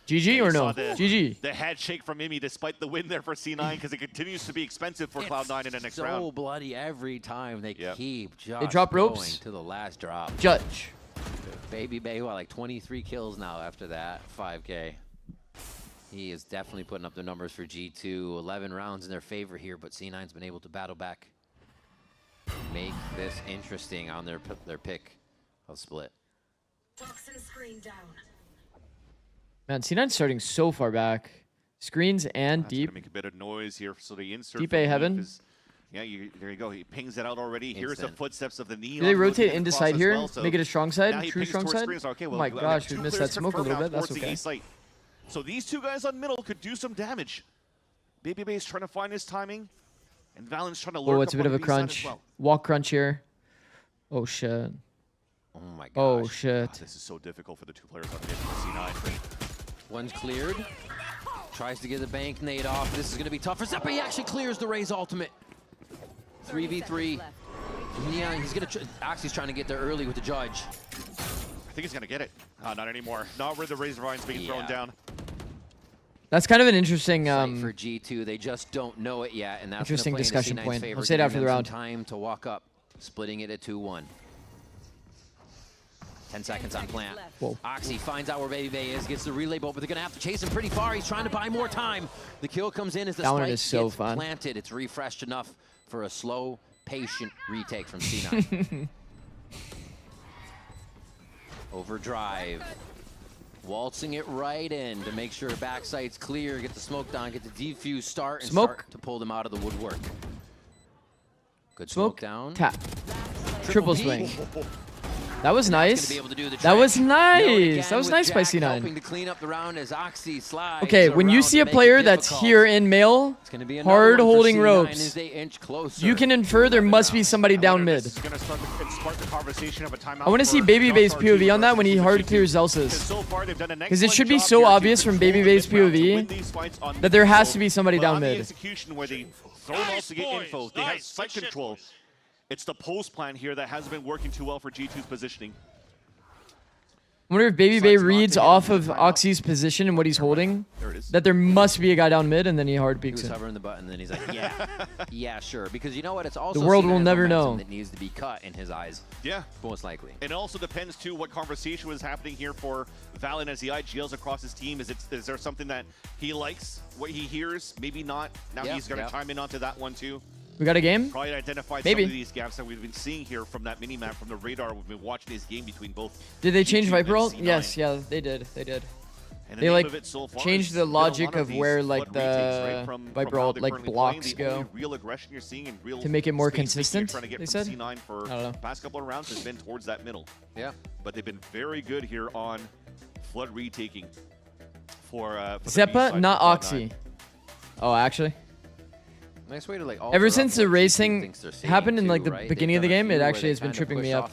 GG or no? GG.
The head shake from Mimi despite the win there for C9 because it continues to be expensive for Cloud9 in the next round.
So bloody every time they keep just
they drop ropes
to the last drop.
Judge.
Baby Bay, what, like 23 kills now after that 5K. He is definitely putting up the numbers for G2. 11 rounds in their favor here, but C9's been able to battle back. Make this interesting on their pick of split.
Toxin screen down.
Man, C9's starting so far back. Screens and
That's
deep.
Gonna make a bit of noise here, so the insert.
Deep A heaven.
Yeah, there you go. He pings it out already. Here's the footsteps of the Neon.
Do they rotate into side here?
Well, so
make it a strong side? True strong side?
Okay, well,
oh my gosh, we missed that smoke a little bit. That's okay.
So these 2 guys on middle could do some damage. Baby Bay's trying to find his timing, and Valen's trying to lurk.
Oh, it's a bit of a crunch. Well. Walk crunch here. Oh shit.
Oh my gosh.
Oh shit.
This is so difficult for the 2 players on mid for C9.
One's cleared. Tries to get the bank nade off. This is going to be tough for Zeppa. He actually clears the Raze ultimate. 3v3. Yeah, he's going to. Oxy's trying to get there early with the Judge.
I think he's going to get it. Not anymore. Not where the Razor Vine's being thrown down.
That's kind of an interesting
for G2. They just don't know it yet, and that's
interesting discussion point.
Favor,
I'll say it after the round.
Time to walk up, splitting it at 2-1. 10 seconds on plant.
Whoa.
Oxy finds out where Baby Bay is, gets the relay bolt, but they're gonna have to chase him pretty far. He's trying to buy more time. The kill comes in as the spike
is so
gets
fun.
planted. It's refreshed enough for a slow, patient retake from C9. Overdrive. Waltzing it right in to make sure backside's clear, get the smoke down, get the defuse start, and start to pull them out of the woodwork. Good smoke down.
Tap. Triple swing. That was nice.
That
was nice. That was nice by C9.
To clean up the round as Oxy slides
okay, when you see a player that's here in male, hard holding ropes, you can infer there must be somebody down mid. I want to see Baby Bay's POV on that when he hard clears Zelsa's. Because it should be so obvious from Baby Bay's POV that there has to be somebody down mid.
They have site control. It's the post plan here that hasn't been working too well for G2's positioning.
I wonder if Baby Bay reads off of Oxy's position and what he's holding, that there must be a guy down mid, and then he hard peeks it.
He was hovering the button, and then he's like, yeah, yeah, sure. Because you know what? It's also
the world will never know.
That needs to be cut in his eyes.
Yeah.
Most likely.
It also depends, too, what conversation was happening here for Valen as the IGLs across his team. Is there something that he likes, what he hears? Maybe not. Now he's going to chime in onto that one, too.
We got a game?
Probably identified some of these gaps that we've been seeing here from that mini-map, from the radar. We've been watching this game between both.
Did they change Viper ult? Yes, yeah, they did. They did. They like changed the logic of where like the Viper ult like blocks go
real aggression you're seeing in real
to make it more consistent.
Trying to get
they
from
said.
C9 for the past couple of rounds has been towards that middle.
Yeah,
but they've been very good here on flood retaking for
Zeppa, not Oxy. Oh, actually.
Nice way to like.
Ever since the racing happened in like the beginning of the game, it actually has been tripping me up.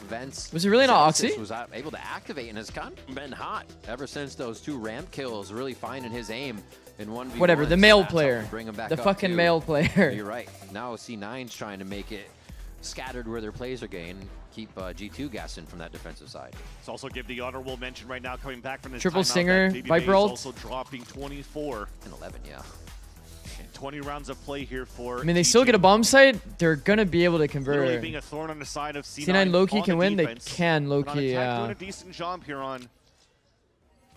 Was it really not Oxy?
Was able to activate and has kind of been hot ever since those 2 ramp kills, really finding his aim in 1v1.
Whatever, the male player.
Bring him back
the fucking male player.
You're right. Now C9's trying to make it scattered where their plays are going. Keep G2 gassing from that defensive side.
Let's also give the honorable mention right now coming back from this
triple stinger, Viper ult.
Also dropping 24
and 11, yeah.
20 rounds of play here for.
I mean, they still get a bomb site. They're gonna be able to convert.
Literally being a thorn on the side of C9.
C9 Loki can win. They can Loki. Yeah.
Doing a decent job here on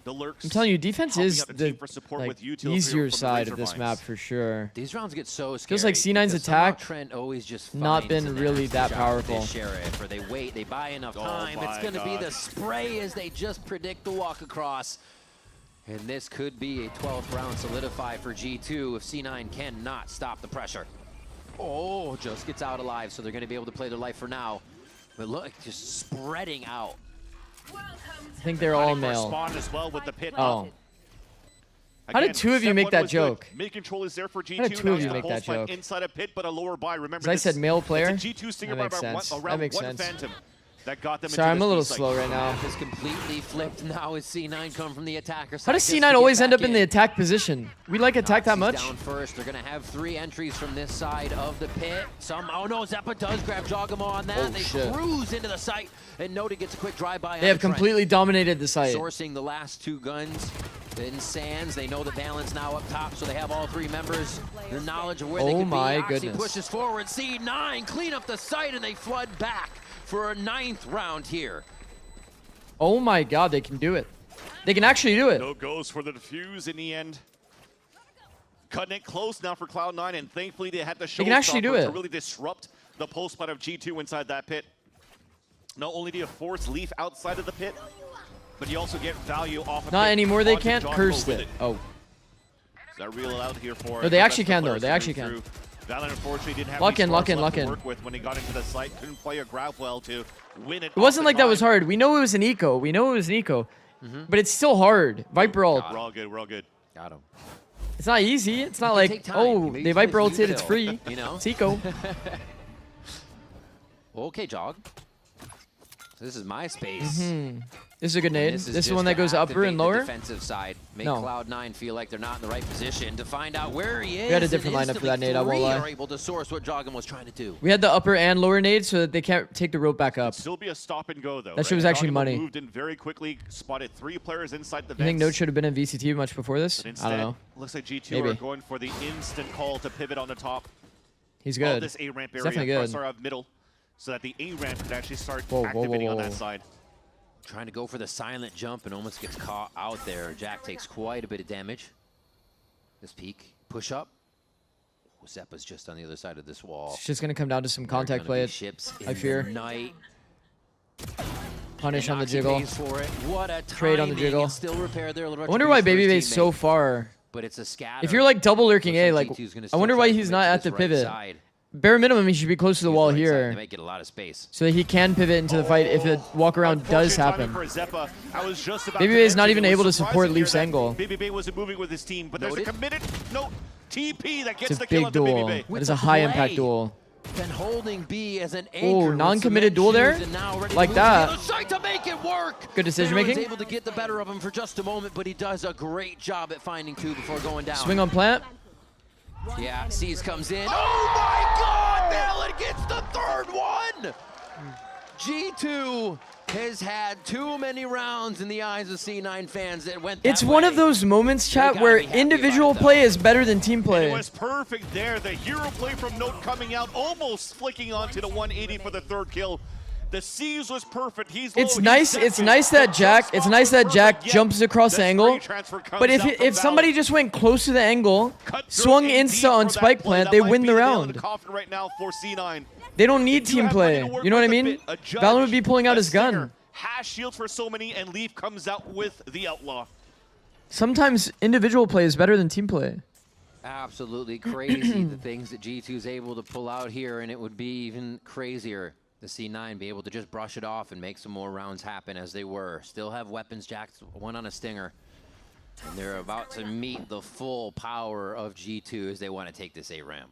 the lurks.
I'm telling you, defense is the like, easier side of this map for sure.
These rounds get so scary.
Feels like C9's attack
Trent always just
not been really that powerful.
They share it, or they wait. They buy enough time. It's gonna be the spray as they just predict the walk across. And this could be a 12th round solidify for G2 if C9 cannot stop the pressure. Oh, just gets out alive, so they're going to be able to play their life for now. But look, just spreading out.
I think they're all male.
Spawn as well with the pit
oh. How did 2 of you make that joke?
Mid control is there for G2.
How did 2 of you make that joke?
Inside a pit, but a lower buy. Remember,
I said male player.
It's a G2 stinger by around one
sense.
Phantom. that got them
Sorry,
into
I'm a little
this
slow right now.
Is completely flipped now as C9 come from the attacker side.
How does C9 always end up in the attack position? We like attack that much?
Down first. They're going to have 3 entries from this side of the pit. Oh no, Zeppa does grab Jogamo on that.
Oh,
they
shit.
cruise into the site, and Noda gets a quick drive-by.
They have completely dominated the site.
Sourcing the last 2 guns. In Sands, they know the balance now up top, so they have all 3 members. The knowledge of where they could be.
My
Oxy
goodness.
pushes forward. C9 clean up the site, and they flood back for a 9th round here.
Oh my god, they can do it. They can actually do it.
No goes for the defuse in the end. Cutting it close now for Cloud9, and thankfully they had the
They can actually do
showstopper
it.
to really disrupt the post plant of G2 inside that pit. Not only do you force Leaf outside of the pit, but you also get value off of
Not
it
anymore, they
onto
can't
Jogamo
curse
with
it. Oh.
Is that real out here for
No, they actually can though. They actually can.
Valent unfortunately didn't have
Lock
any
in, lock
sparks
in,
left
lock
to
in.
work with when he got into the site. Couldn't play a grab well to win it.
It wasn't like that was hard. We know it was an eco. We know it was an eco. But it's still hard. Viper ult.
We're all good. We're all good.
Got him.
It's not easy. It's not
can
like,
take time.
oh,
Maybe
they Viper
it's
ulted, it's free.
you know?
It's eco.
Okay, Jog. This is my space.
This is a good nade. This is
just
one that
to
goes upper and
activate the
lower.
defensive side. Make
No.
Cloud9 feel like they're not in the right position to find out where he is.
We had a different lineup for that nade, I won't
Three
lie.
are able to source what Jogam was trying to do.
We had the upper and lower nade so that they can't take the rope back up.
Still be a stop and go though.
That shit was actually
Jogamo
money.
Moved in very quickly, spotted 3 players inside the
You think
vents.
Note should have been in VCT much before this?
But
I
instead,
don't know.
looks like G2
Maybe.
are going for the instant call to pivot on the top.
He's
Of
good.
this A ramp
He's
area,
definitely good.
sorry, of middle, so that the A ramp could actually start
Whoa, whoa, whoa,
activating on
whoa.
that side.
Trying to go for the silent jump and almost gets caught out there. Jack takes quite a bit of damage. This peak, push up. Oh, Zeppa's just on the other side of this wall.
It's just going to come down to some contact play,
Ships
I fear.
Night.
Punish
And
on the
Oxy
jiggle.
pays for it. What a
Trade on the
timing,
jiggle.
and still repair their
I wonder why
retribution for his
Babyface so
teammate.
far.
But it's a scatter.
If you're like double lurking A, like,
G2's gonna
I
still
wonder
try
why
to
he's
commit
not
to
at
this
the
right
pivot.
side.
Bare minimum, he should be close to the wall
Right side,
here.
They might get a lot of space.
So that he can pivot into the fight if the walk around does happen.
For Zeppa. I was just about
Baby
to
Bay is not
mention
even
it was
able to support
surprising here
Leaf's
that
angle.
Baby Bay wasn't moving with his team, but there's a committed TP that gets
It's a
the kill
big
on the Baby
duel.
Bay.
That is a high impact duel.
Been holding B as an anchor.
Oh,
with
non-committed
cement
duel there?
shoes and now ready to
Like
move
that.
to the other side to make it work.
Good decision
Barron's
making.
able to get the better of him for just a moment, but he does a great job at finding 2 before going down.
Swing on plant.
Yeah, C's comes in. Oh my God! Valen gets the 3rd one. G2 has had too many rounds in the eyes of C9 fans that went that
It's one of
way.
those moments, chat,
gotta
where
be happy
individual
about it,
play is better than team
It
play.
was perfect there. The hero play from Note coming out, almost flicking onto the 180 for the 3rd kill. The C's was perfect. He's low,
It's
he's
nice.
stepping.
It's nice that
The
Jack.
jump
It's
spot
nice
was
that Jack
perfect, yet
jumps across the
the
angle.
free transfer comes
But if
out from
if somebody
Valent.
just went close to the angle,
Cut through
swung
indeed
insta on
for that
spike
play.
plant,
That
they
might
win
be
the
nail in
round.
the coffin right now for C9.
They don't need
If you
team
have money
play.
to work
You know what I
with a
mean?
bit, a judge,
Valent would be pulling out
a
his gun.
stinger, Hash shields for so many, and Leaf comes out with the outlaw.
Sometimes individual play is better than team play.
Absolutely crazy the things that G2 is able to pull out here, and it would be even crazier to C9 be able to just brush it off and make some more rounds happen as they were. Still have weapons, Jack, 1 on a stinger. And they're about to meet the full power of G2 as they want to take this A ramp.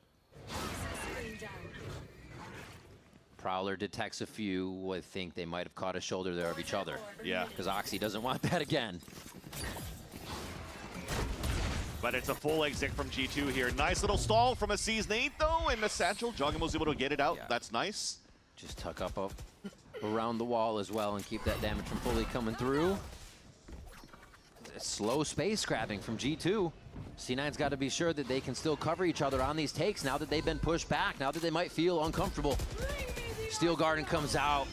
Prowler detects a few. Would think they might have caught a shoulder there of each other.
Yeah.
Because Oxy doesn't want that again.
But it's a full exit from G2 here. Nice little stall from a C's nade, though, and the satchel. Jogamo's able to get it out.
Yeah.
That's nice.
Just tuck up around the wall as well and keep that damage from fully coming through. Slow space grabbing from G2. C9's got to be sure that they can still cover each other on these takes now that they've been pushed back, now that they might feel uncomfortable. Steel Garden comes out.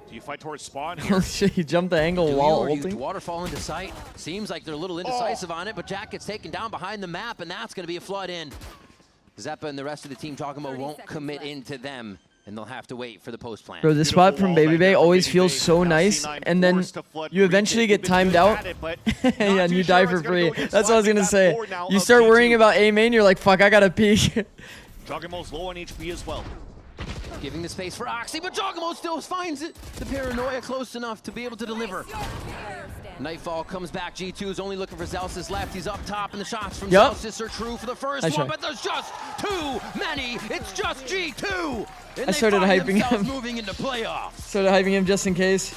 Do you fight towards spawn here?
Holy shit, he jumped the angle
Do
while
you
ulting.
waterfall into sight? Seems like they're a little indecisive on it, but Jack gets taken down behind the map, and that's going to be a flood in. Zeppa and the rest of the team Jogamo won't commit into them, and they'll have to wait for the post plan.
Bro, this spot from Baby Bay always feels so nice, and then you eventually get timed out, yeah, and you die for free. That's what I was gonna say. You start worrying about A main, you're like, fuck, I gotta peek.
Jogamo's low on HP as well.
Giving the space for Oxy, but Jogamo still finds it. The paranoia close enough to be able to deliver. Nightfall comes back. G2 is only looking for Zelsis left. He's up top, and the shots from Zelsis are true for the first one, but there's just too many. It's just G2. And
I started hyping him.
Moving into playoffs.
Started hyping him just in case.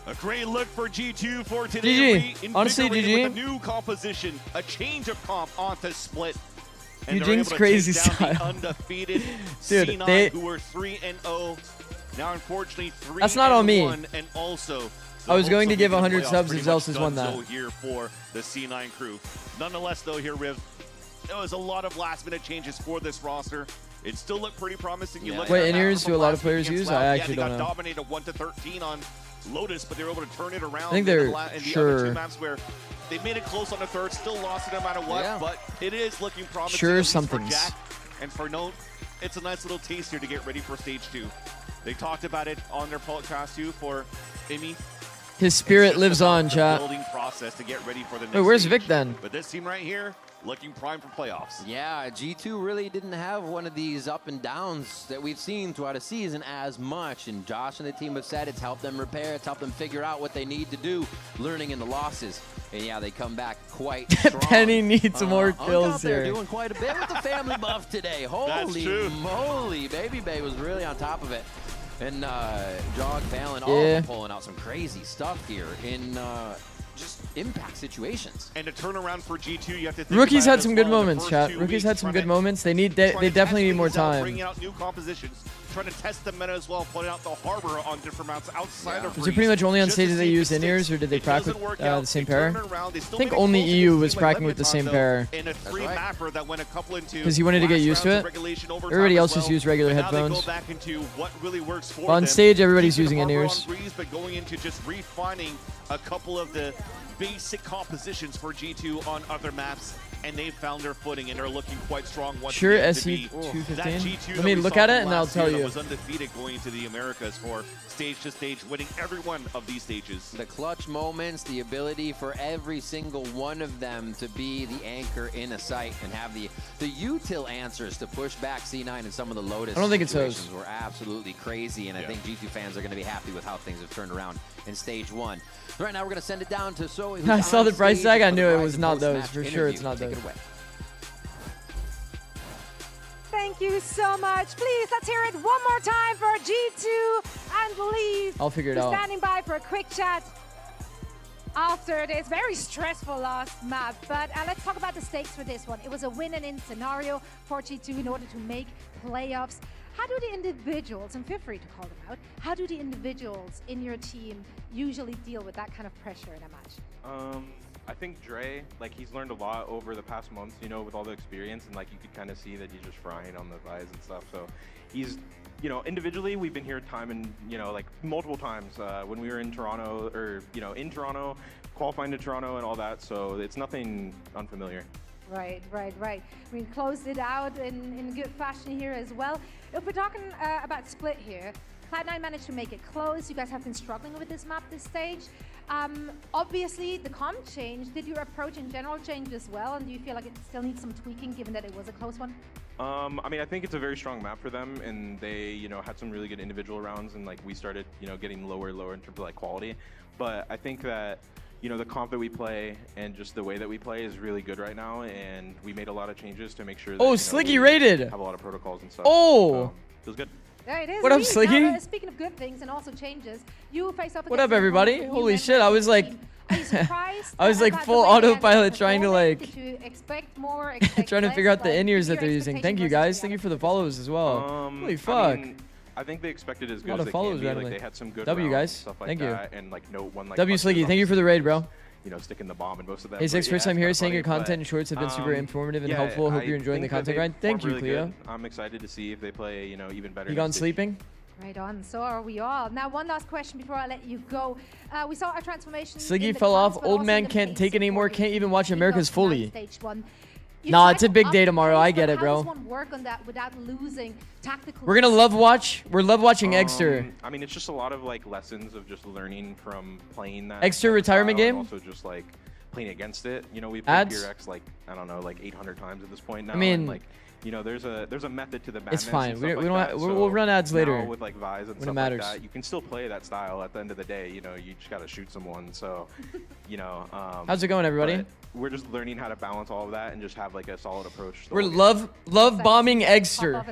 A great look for G2 for today.
GG. Honestly, GG.
With a new composition, a change of comp onto Split. And
Eugene's crazy style.
The undefeated
Dude,
C9, who were 3-0. Now, unfortunately, 3-1.
That's not on me.
And also,
I was going to give 100 subs if Zelsis won that.
Here for the C9 crew. Nonetheless, though, here, Riv, there was a lot of last-minute changes for this roster. It still looked pretty promising. You look
Wait,
at
in-ears do a lot of players use? I actually don't know.
They got dominated 1-13 on Lotus, but they were able to turn it around.
I think they're
in the other two maps where they made it close on the third, still lost it no matter what, but it is looking promising.
Sure,
for Jack and for Note. It's a nice little taste here to get ready for stage 2. They talked about it on their podcast too for Imi.
His spirit lives on, chat.
Building process to get ready for the next
Wait, where's
stage.
Vic then?
But this team right here, looking prime for playoffs.
Yeah, G2 really didn't have one of these up and downs that we've seen throughout a season as much. And Josh and the team have said it's helped them repair, it's helped them figure out what they need to do, learning in the losses. And yeah, they come back quite strong.
Penny needs some more kills
here.
here.
Doing quite a bit with the family buff today. Holy moly, Baby Bay was really on top of it. And Jog, Valen, all of them pulling out some crazy stuff here in just impact situations.
And to turn around for G2, you have to think
Rookies
about
had some good moments, chat. Rookies had some good moments. They definitely need more time.
Bringing out new compositions, trying to test the meta as well, putting out the Harbor on different maps outside of
Was it pretty much only on stages they used in-ears, or did they crack with the same pair? I think only EU was cracking with the same pair. Because he wanted to get used to it. Everybody else just used regular headphones. But on stage, everybody's using in-ears.
But going into just refining a couple of the basic compositions for G2 on other maps, and they've found their footing and are looking quite strong once
Sure,
again
SE
to be
215. Let me look at it and I'll tell you.
Was undefeated going into the Americas for stage to stage, winning every one of these stages.
The clutch moments, the ability for every single one of them to be the anchor in a site and have the util answers to push back C9 and some of the Lotus.
I don't think it's
situations
those.
were absolutely crazy, and I think G2 fans are going to be happy with how things have turned around in stage 1. Right now, we're going to send it down to Zoe.
I saw the price tag. I knew it was not those. For sure, it's not those.
Take it away.
Thank you so much. Please, let's hear it one more time for G2 and Leaf.
I'll figure it out.
Standing by for a quick chat after this very stressful last map. But let's talk about the stakes for this one. It was a win-and-in scenario for G2 in order to make playoffs. How do the individuals, and feel free to call them out, how do the individuals in your team usually deal with that kind of pressure in a match?
I think Dre, like, he's learned a lot over the past months, you know, with all the experience, and like you could kind of see that he's just frying on the Vies and stuff. So he's, you know, individually we've been here time and, you know, like multiple times when we were in Toronto, or, you know, in Toronto, qualifying to Toronto and all that. So it's nothing unfamiliar.
Right. We closed it out in good fashion here as well. If we're talking about Split here, Cloud9 managed to make it close. You guys have been struggling with this map this stage. Obviously, the comp changed. Did your approach in general change as well? And do you feel like it still needs some tweaking, given that it was a close one?
I mean, I think it's a very strong map for them, and they, you know, had some really good individual rounds, and like we started, you know, getting lower in terms of like quality. But I think that, you know, the comp that we play and just the way that we play is really good right now, and we made a lot of changes to make sure that,
Sliggy rated.
Have a lot of protocols and stuff.
Oh,
feels good.
There it is.
What up, Sliggy?
Now, speaking of good things and also changes, you face up.
What up, everybody? Holy shit! I was like, I was like full autopilot trying to like,
Did you expect more?
trying to figure out the in-ears that they're using. Thank you guys. Thank you for the follows as well. Holy fuck.
I think they expected as good
a lot
as
of
they
follows
can be.
randomly.
Like, they had some good
W
rounds
guys.
and stuff like
Thank
that,
you.
and like no one like
W Sliggy, thank you for the raid, bro.
You know, sticking the bomb and most of that.
Hey, Six, first time here, saying your content and shorts have been super informative and helpful. Hope you're enjoying the content grind. Thank you, Cleo.
I'm excited to see if they play, you know, even better.
You gone sleeping?
Right on, so are we all. Now, one last question before I let you go. We saw a transformation.
Sliggy fell off. Old man can't take it anymore. Can't even watch Americas fully. Nah, it's a big day tomorrow. I get it, bro.
Work on that without losing tactical.
We're gonna love watch. We're love watching Exter.
I mean, it's just a lot of like lessons of just learning from playing that.
Exter retirement game.
Also, just like playing against it. You know, we played PRX like, I don't know, like 800 times at this point now.
I mean,
and, like, you know, there's a method to the madness.
It's fine.
We don't.
We'll run ads later.
With like Vise and
when
stuff
it matters.
like that, you can still play that style. At the end of the day, you know, you just gotta shoot someone. So, you know.
How's it going, everybody?
We're just learning how to balance all of that and just have like a solid approach.
We're love bombing Eggster.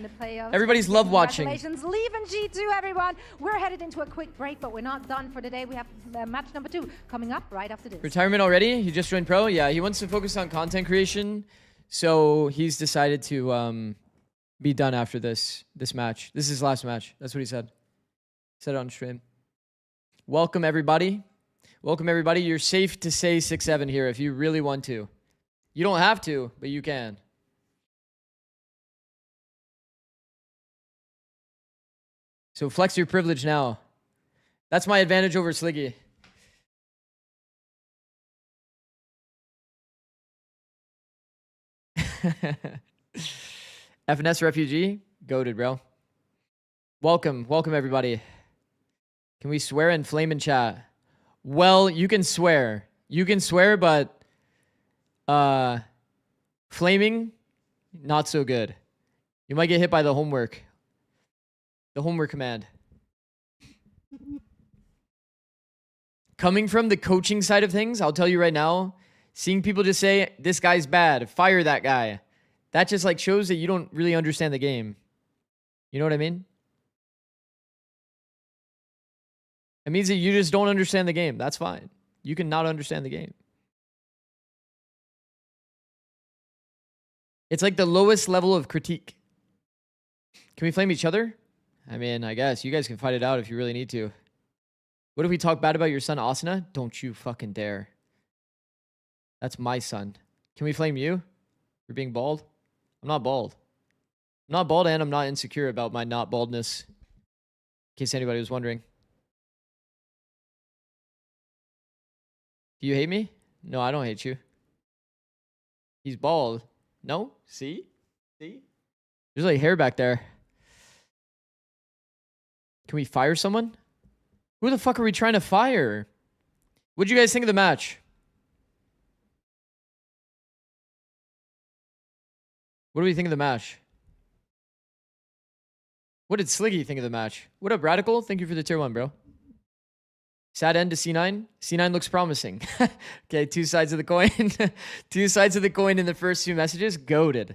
Everybody's love watching.
Congratulations, Leave and G2, everyone. We're headed into a quick break, but we're not done for today. We have match number 2 coming up right after this.
Retirement already? He just joined pro? Yeah, he wants to focus on content creation. So he's decided to be done after this match. This is his last match. That's what he said. Said it on stream. Welcome, everybody. Welcome, everybody. You're safe to say 6-7 here if you really want to. You don't have to, but you can. So flex your privilege now. That's my advantage over Sliggy. FNS refugee, goated, bro. Welcome everybody. Can we swear and flame in chat? Well, you can swear, but flaming, not so good. You might get hit by the homework command. Coming from the coaching side of things, I'll tell you right now, seeing people just say, this guy's bad, fire that guy. That just like shows that you don't really understand the game. You know what I mean? It means that you just don't understand the game. That's fine. You can not understand the game. It's like the lowest level of critique. Can we flame each other? I mean, I guess you guys can fight it out if you really need to. What if we talk bad about your son, Asuna? Don't you fucking dare. That's my son. Can we flame you for being bald? I'm not bald. I'm not bald and I'm not insecure about my not baldness. In case anybody was wondering. Do you hate me? No, I don't hate you. He's bald. No? See? See? There's like hair back there. Can we fire someone? Who the fuck are we trying to fire? What'd you guys think of the match? What do we think of the match? What did Sliggy think of the match? What up, Radical? Thank you for the tier 1, bro. Sad end to C9. C9 looks promising. Okay, 2 sides of the coin. 2 sides of the coin in the first 2 messages. Goated.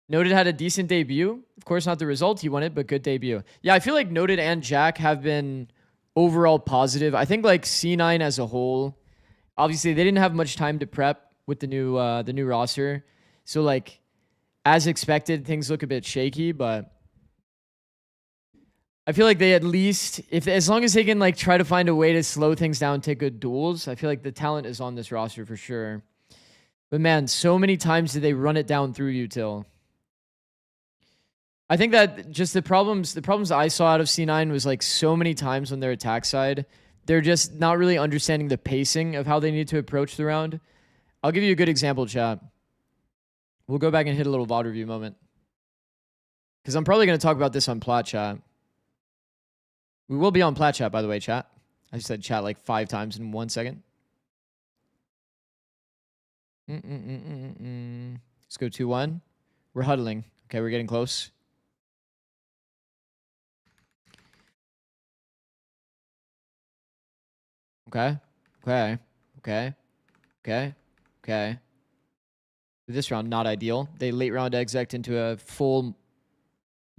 Noted had a decent debut. Of course, not the result he wanted, but good debut. Yeah, I feel like Noted and Jack have been overall positive. I think like C9 as a whole, obviously they didn't have much time to prep with the new roster. So like as expected, things look a bit shaky, but I feel like they at least, as long as they can like try to find a way to slow things down, take good duels, I feel like the talent is on this roster for sure. But man, so many times did they run it down through util. I think that just the problems I saw out of C9 was like so many times on their attack side, they're just not really understanding the pacing of how they need to approach the round. I'll give you a good example, chat. We'll go back and hit a little VOD review moment. Because I'm probably going to talk about this on Plat Chat. We will be on Plat Chat, by the way, chat. I said chat like 5 times in 1 second. Let's go 2-1. We're huddling. Okay, we're getting close. Okay. This round, not ideal. They late round exec into a full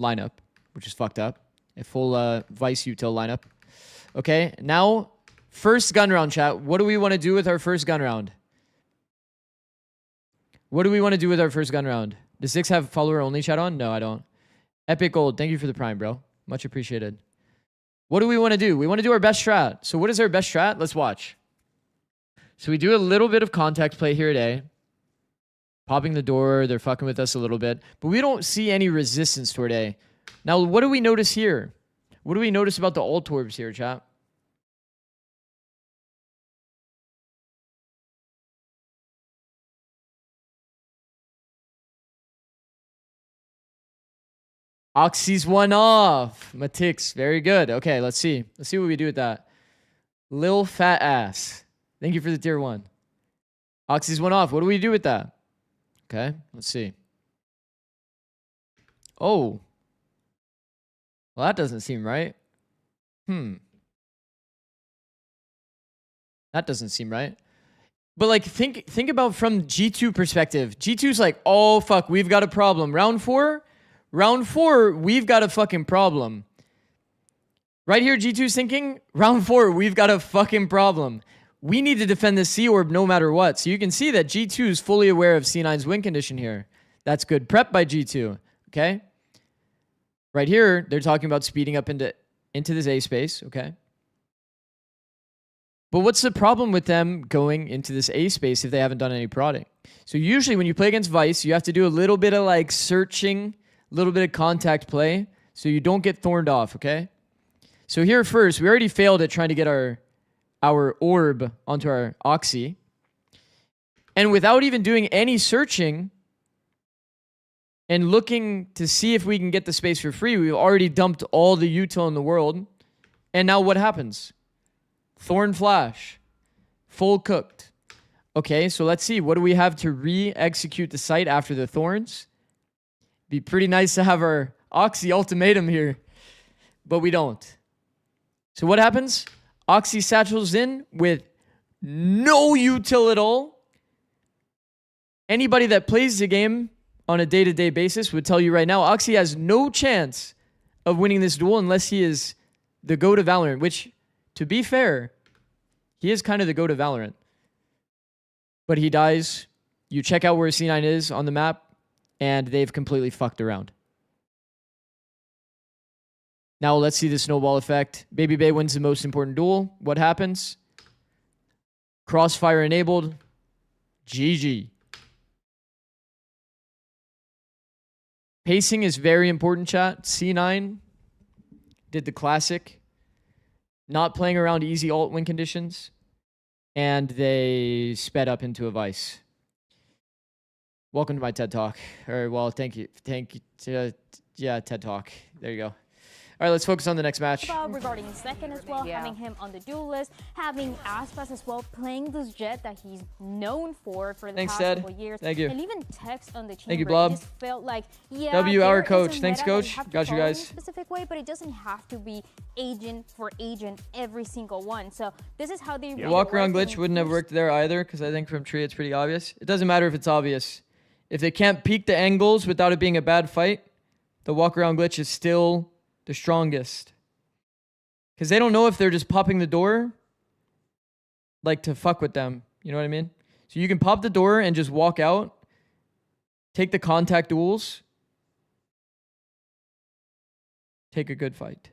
lineup, which is fucked up. A full Vice util lineup. Okay, now, first gun round, chat. What do we want to do with our first gun round? What do we want to do with our first gun round? Does Six have follower only chat on? No, I don't. Epic Gold, thank you for the prime, bro. Much appreciated. What do we want to do? We want to do our best strat. So what is our best strat? Let's watch. So we do a little bit of contact play here today. Popping the door. They're fucking with us a little bit. But we don't see any resistance toward A. Now, what do we notice here? What do we notice about the alt orbs here, chat? Oxy's one off. Matix, very good. Okay, let's see. Let's see what we do with that. Lil fat ass. Thank you for the tier 1. Oxy's went off. What do we do with that? Okay, let's see. Oh. Well, that doesn't seem right. That doesn't seem right. But like think about from G2 perspective. G2's like, oh fuck, we've got a problem. Round 4, we've got a fucking problem. Right here, G2's thinking, round 4, we've got a fucking problem. We need to defend this C orb no matter what. So you can see that G2 is fully aware of C9's win condition here. That's good prep by G2. Okay. Right here, they're talking about speeding up into this A space. Okay. But what's the problem with them going into this A space if they haven't done any prodding? So usually when you play against Vice, you have to do a little bit of like searching, a little bit of contact play so you don't get thorned off, okay? So here first, we already failed at trying to get our orb onto our Oxy. And without even doing any searching and looking to see if we can get the space for free, we've already dumped all the util in the world. And now what happens? Thorn flash. Full cooked. Okay, so let's see. What do we have to re-execute the site after the thorns? Be pretty nice to have our Oxy ultimatum here. But we don't. So what happens? Oxy satchels in with no util at all. Anybody that plays the game on a day-to-day basis would tell you right now, Oxy has no chance of winning this duel unless he is the GOAT of Valorant, which, to be fair, he is kind of the GOAT of Valorant. But he dies. You check out where C9 is on the map, and they've completely fucked around. Now let's see the snowball effect. Baby Bay wins the most important duel. What happens? Crossfire enabled. GG. Pacing is very important, chat. C9 did the classic. Not playing around easy alt win conditions. And they sped up into a Vice. Welcome to my TED Talk. Or, well, thank you. Yeah, TED Talk. There you go. All right, let's focus on the next match.
Regarding second as well, having him on the duel list, having Aspas as well, playing this jet that he's known for the past couple years.
Thank you.
And even text on the chamber.
Thank you, Blob.
It just felt like, yeah,
W, our coach. Thanks, coach. Got you guys.
In a specific way, but it doesn't have to be agent for agent every single one. So this is how they
walk around glitch wouldn't have worked there either, because I think from tree it's pretty obvious. It doesn't matter if it's obvious. If they can't peek the angles without it being a bad fight, the walk around glitch is still the strongest. Because they don't know if they're just popping the door like to fuck with them. You know what I mean? So you can pop the door and just walk out, take the contact duels, take a good fight.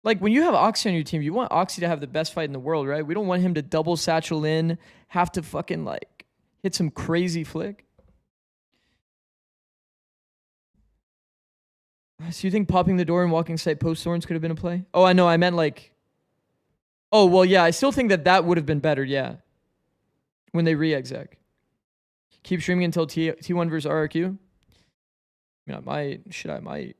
Like when you have Oxy on your team, you want Oxy to have the best fight in the world, right? We don't want him to double satchel in, have to fucking like hit some crazy flick. So you think popping the door and walking site post thorns could have been a play? Oh, I know. I meant like... Oh, well, yeah. I still think that would have been better, yeah. When they re-exec. Keep streaming until T1 versus RRQ? I mean, I might. Shit, I might.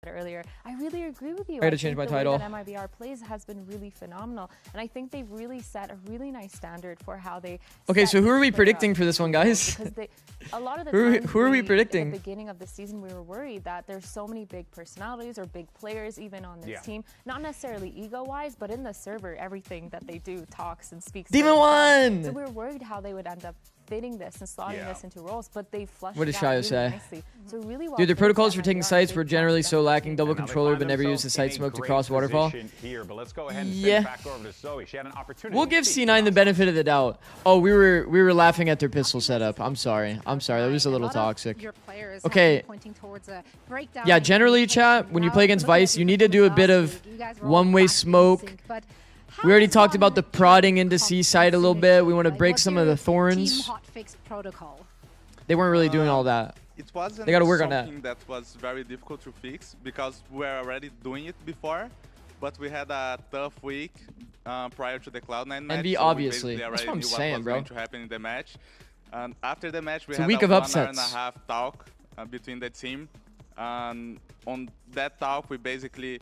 Earlier, I really agree with you.
I had to change my title.
That MIBR plays has been really phenomenal, and I think they've really set a really nice standard for how they.
Okay, so who are we predicting for this one, guys?
Because a lot of the
who are we predicting?
At the beginning of the season, we were worried that there's so many big personalities or big players even on this team, not necessarily ego-wise, but in the server, everything that they do talks and speaks.
Demon One.
So we were worried how they would end up fitting this and slotting this into roles, but they flushed
what did
it out
Shayo
really
say?
nicely. So really well.
Dude, the protocols for taking sites were generally so lacking. Double controller, but never used the site smoke to cross waterfall.
Here, but let's go ahead and
yeah.
back over to Zoe. She had an opportunity.
We'll give C9 the benefit of the doubt. Oh, we were laughing at their pistol setup. I'm sorry. That was a little toxic. Okay. Yeah, generally, chat, when you play against Vice, you need to do a bit of one-way smoke. We already talked about the prodding into C side a little bit. We want to break some of the thorns. They weren't really doing all that.
It wasn't
they got to work on that.
Something that was very difficult to fix because we were already doing it before, but we had a tough week prior to the Cloud9 match.
And obviously, that's what I'm saying, bro.
Going to happen in the match. And after the match, we
had
a
week of upsets.
1 hour and a half talk between the team. And on that talk, we basically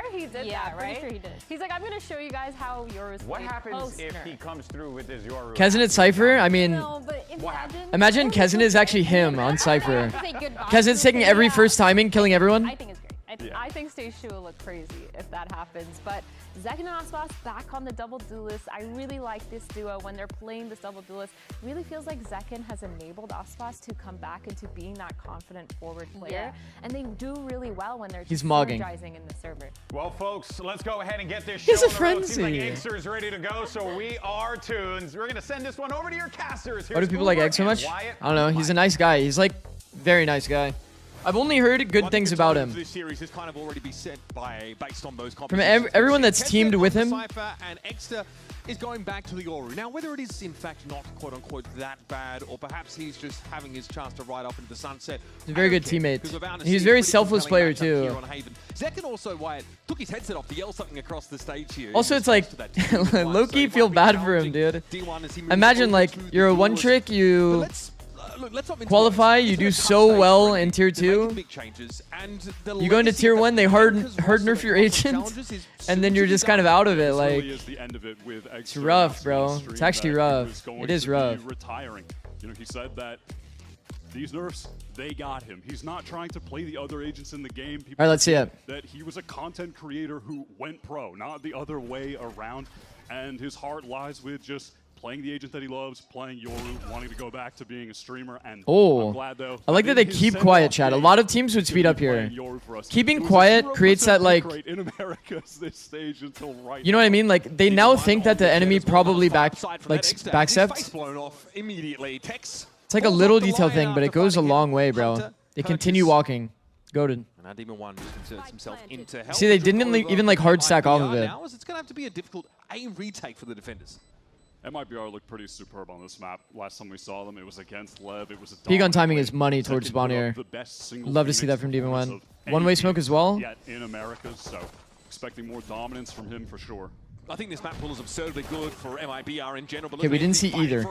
swear he did that, right?
Sure he did.
He's like, I'm gonna show you guys how yours.
What happens if he comes through with his Yoru?
Kezin at Cypher? I mean,
No, but
imagine Kezin is actually him on Cypher. Kezin's taking every first timing, killing everyone.
I think it's great.
I think stage 2 will look crazy if that happens. But Zekken and Aspas back on the double duelist. I really like this duo when they're playing this double duelist. It really feels like Zekken has enabled Aspas to come back into being that confident forward player. And they do really well when they're synergizing in the server.
Well, folks, let's go ahead and get this
He's
show
a
on the road.
frenzy.
Seems like Xer is ready to go, so we are tuned. We're going to send this one over to your casters.
Why do people like Egg so much? I don't know. He's a nice guy. He's like very nice guy. I've only heard good things about him.
This series has kind of already been set based on those
From everyone that's teamed with him.
Cypher and Exter is going back to the Oru. Now, whether it is in fact not quote-unquote that bad, or perhaps he's just having his chance to ride up into the sunset.
He's a very good teammate. He's a very selfless player too.
Zekken also, Wyatt, took his headset off to yell something across the stage here.
Also, it's like, low-key feel bad for him, dude. Imagine like, you're a one-trick, you qualify, you do so well in tier 2. You go into tier 1, they hard nerf your agent, and then you're just kind of out of it. Like, it's rough, bro. It's actually rough. It is rough.
Retiring. You know, he said that these nerfs, they got him. He's not trying to play the other agents in the game.
All right, let's see it.
That he was a content creator who went pro, not the other way around. And his heart lies with just playing the agent that he loves, playing Yoru, wanting to go back to being a streamer. And I'm glad, though,
I like that they keep quiet, chat. A lot of teams would speed up here. Keeping quiet creates that, like,
in Americas this stage until right
you know what I mean? Like, they now think that the enemy probably backstepped.
blown off immediately. Tex.
It's like a little detail thing, but it goes a long way, bro. They continue walking. Goated.
And Demon 1 inserts himself into help.
See, they didn't even like hard stack off of it.
Now, it's going to have to be a difficult retake for the defenders.
MIBR looked pretty superb on this map. Last time we saw them, it was against Lev. It was a
peak on timing is money towards spawn here. Love to see that from Demon 1. One-way smoke as well.
Yet in Americas, so expecting more dominance from him for sure.
I think this map pool is absurdly good for MIBR in general.
Okay, we didn't see either.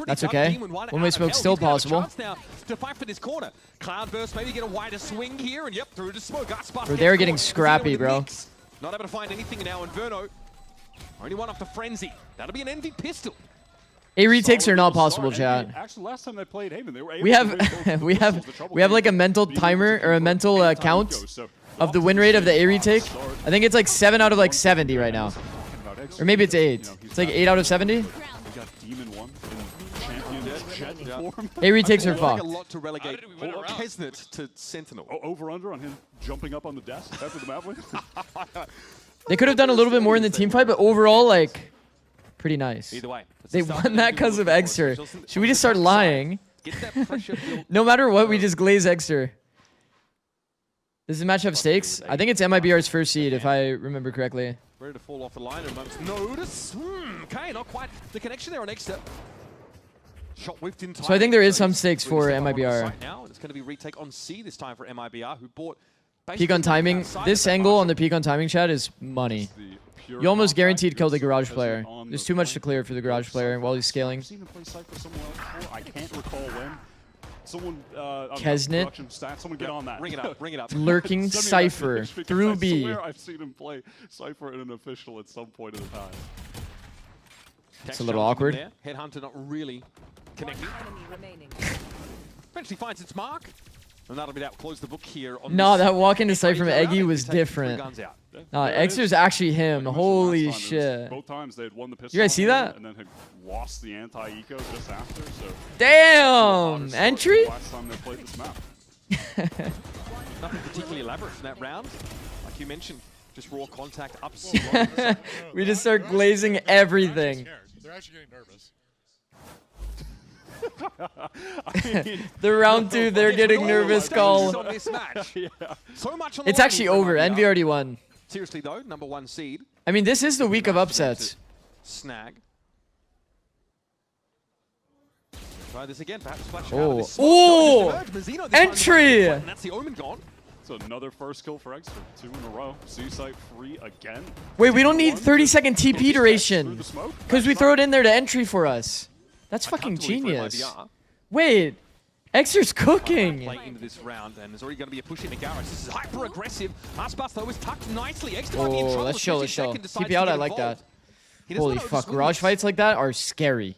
That's okay. One-way smoke still possible.
Now to fight for this corner. Cloudburst maybe get a wider swing here, and yep, through to smoke.
They're getting scrappy, bro.
Not able to find anything now in Verno. Only one off the Frenzy. That'll be an envy pistol.
A retakes are not possible, chat.
Actually, last time they played Haven, they were able
we have like a mental timer or a mental count of the win rate of the A retake. I think it's like 7 out of like 70 right now, or maybe it's 8. It's like 8 out of 70. A retakes are fucked.
A lot to relegate Kesnet to Sentinel.
Over under on him jumping up on the desk after the map win.
They could have done a little bit more in the team fight, but overall, like, pretty nice.
Either way,
they won that because of Exer. Should we just start lying? No matter what, we just glaze Exer. Does the match have stakes? I think it's MIBR's first seed, if I remember correctly.
Ready to fall off the line in a moment's notice. Okay, not quite the connection there on Exer. Shot whiffed in time.
So I think there is some stakes for MIBR.
Right now, it's going to be retake on C this time for MIBR, who bought.
Peak on timing. This angle on the peak on timing, chat, is money. You almost guaranteed kill the garage player. There's too much to clear for the garage player while he's scaling.
I can't recall when. Someone,
Kesnet.
Someone get on that.
Ring it up, ring it up.
Lurking Cypher through B.
I've seen him play Cypher in an official at some point in the past.
It's a little awkward.
Headhunter not really connecting. Eventually finds its mark. And that'll be that. Close the book here.
No, that walk into sight from Eggy was different. No, Exer's actually him. Holy shit.
Both times they had won the pistol.
You guys see that?
And then had lost the anti-eco just after. So
damn! Entry?
Last time they played this map.
Nothing particularly elaborate in that round. Like you mentioned, just raw contact up.
We just start glazing everything.
They're actually getting nervous.
The round 2, they're getting nervous call. It's actually over. Envy already won.
Seriously though, number 1 seed.
I mean, this is the week of upsets.
Snag. Try this again, perhaps splash
entry!
That's the Omen gone.
So another first kill for Extra. 2 in a row. C-site free again.
Wait, we don't need 30-second TP duration. Because we throw it in there to entry for us. That's fucking genius. Wait, Exer's cooking.
Play into this round, and there's already going to be a push into Garage. This is hyper aggressive. Aspas though is tucked nicely.
Oh, let's show. TP out, I like that. Holy fuck, garage fights like that are scary.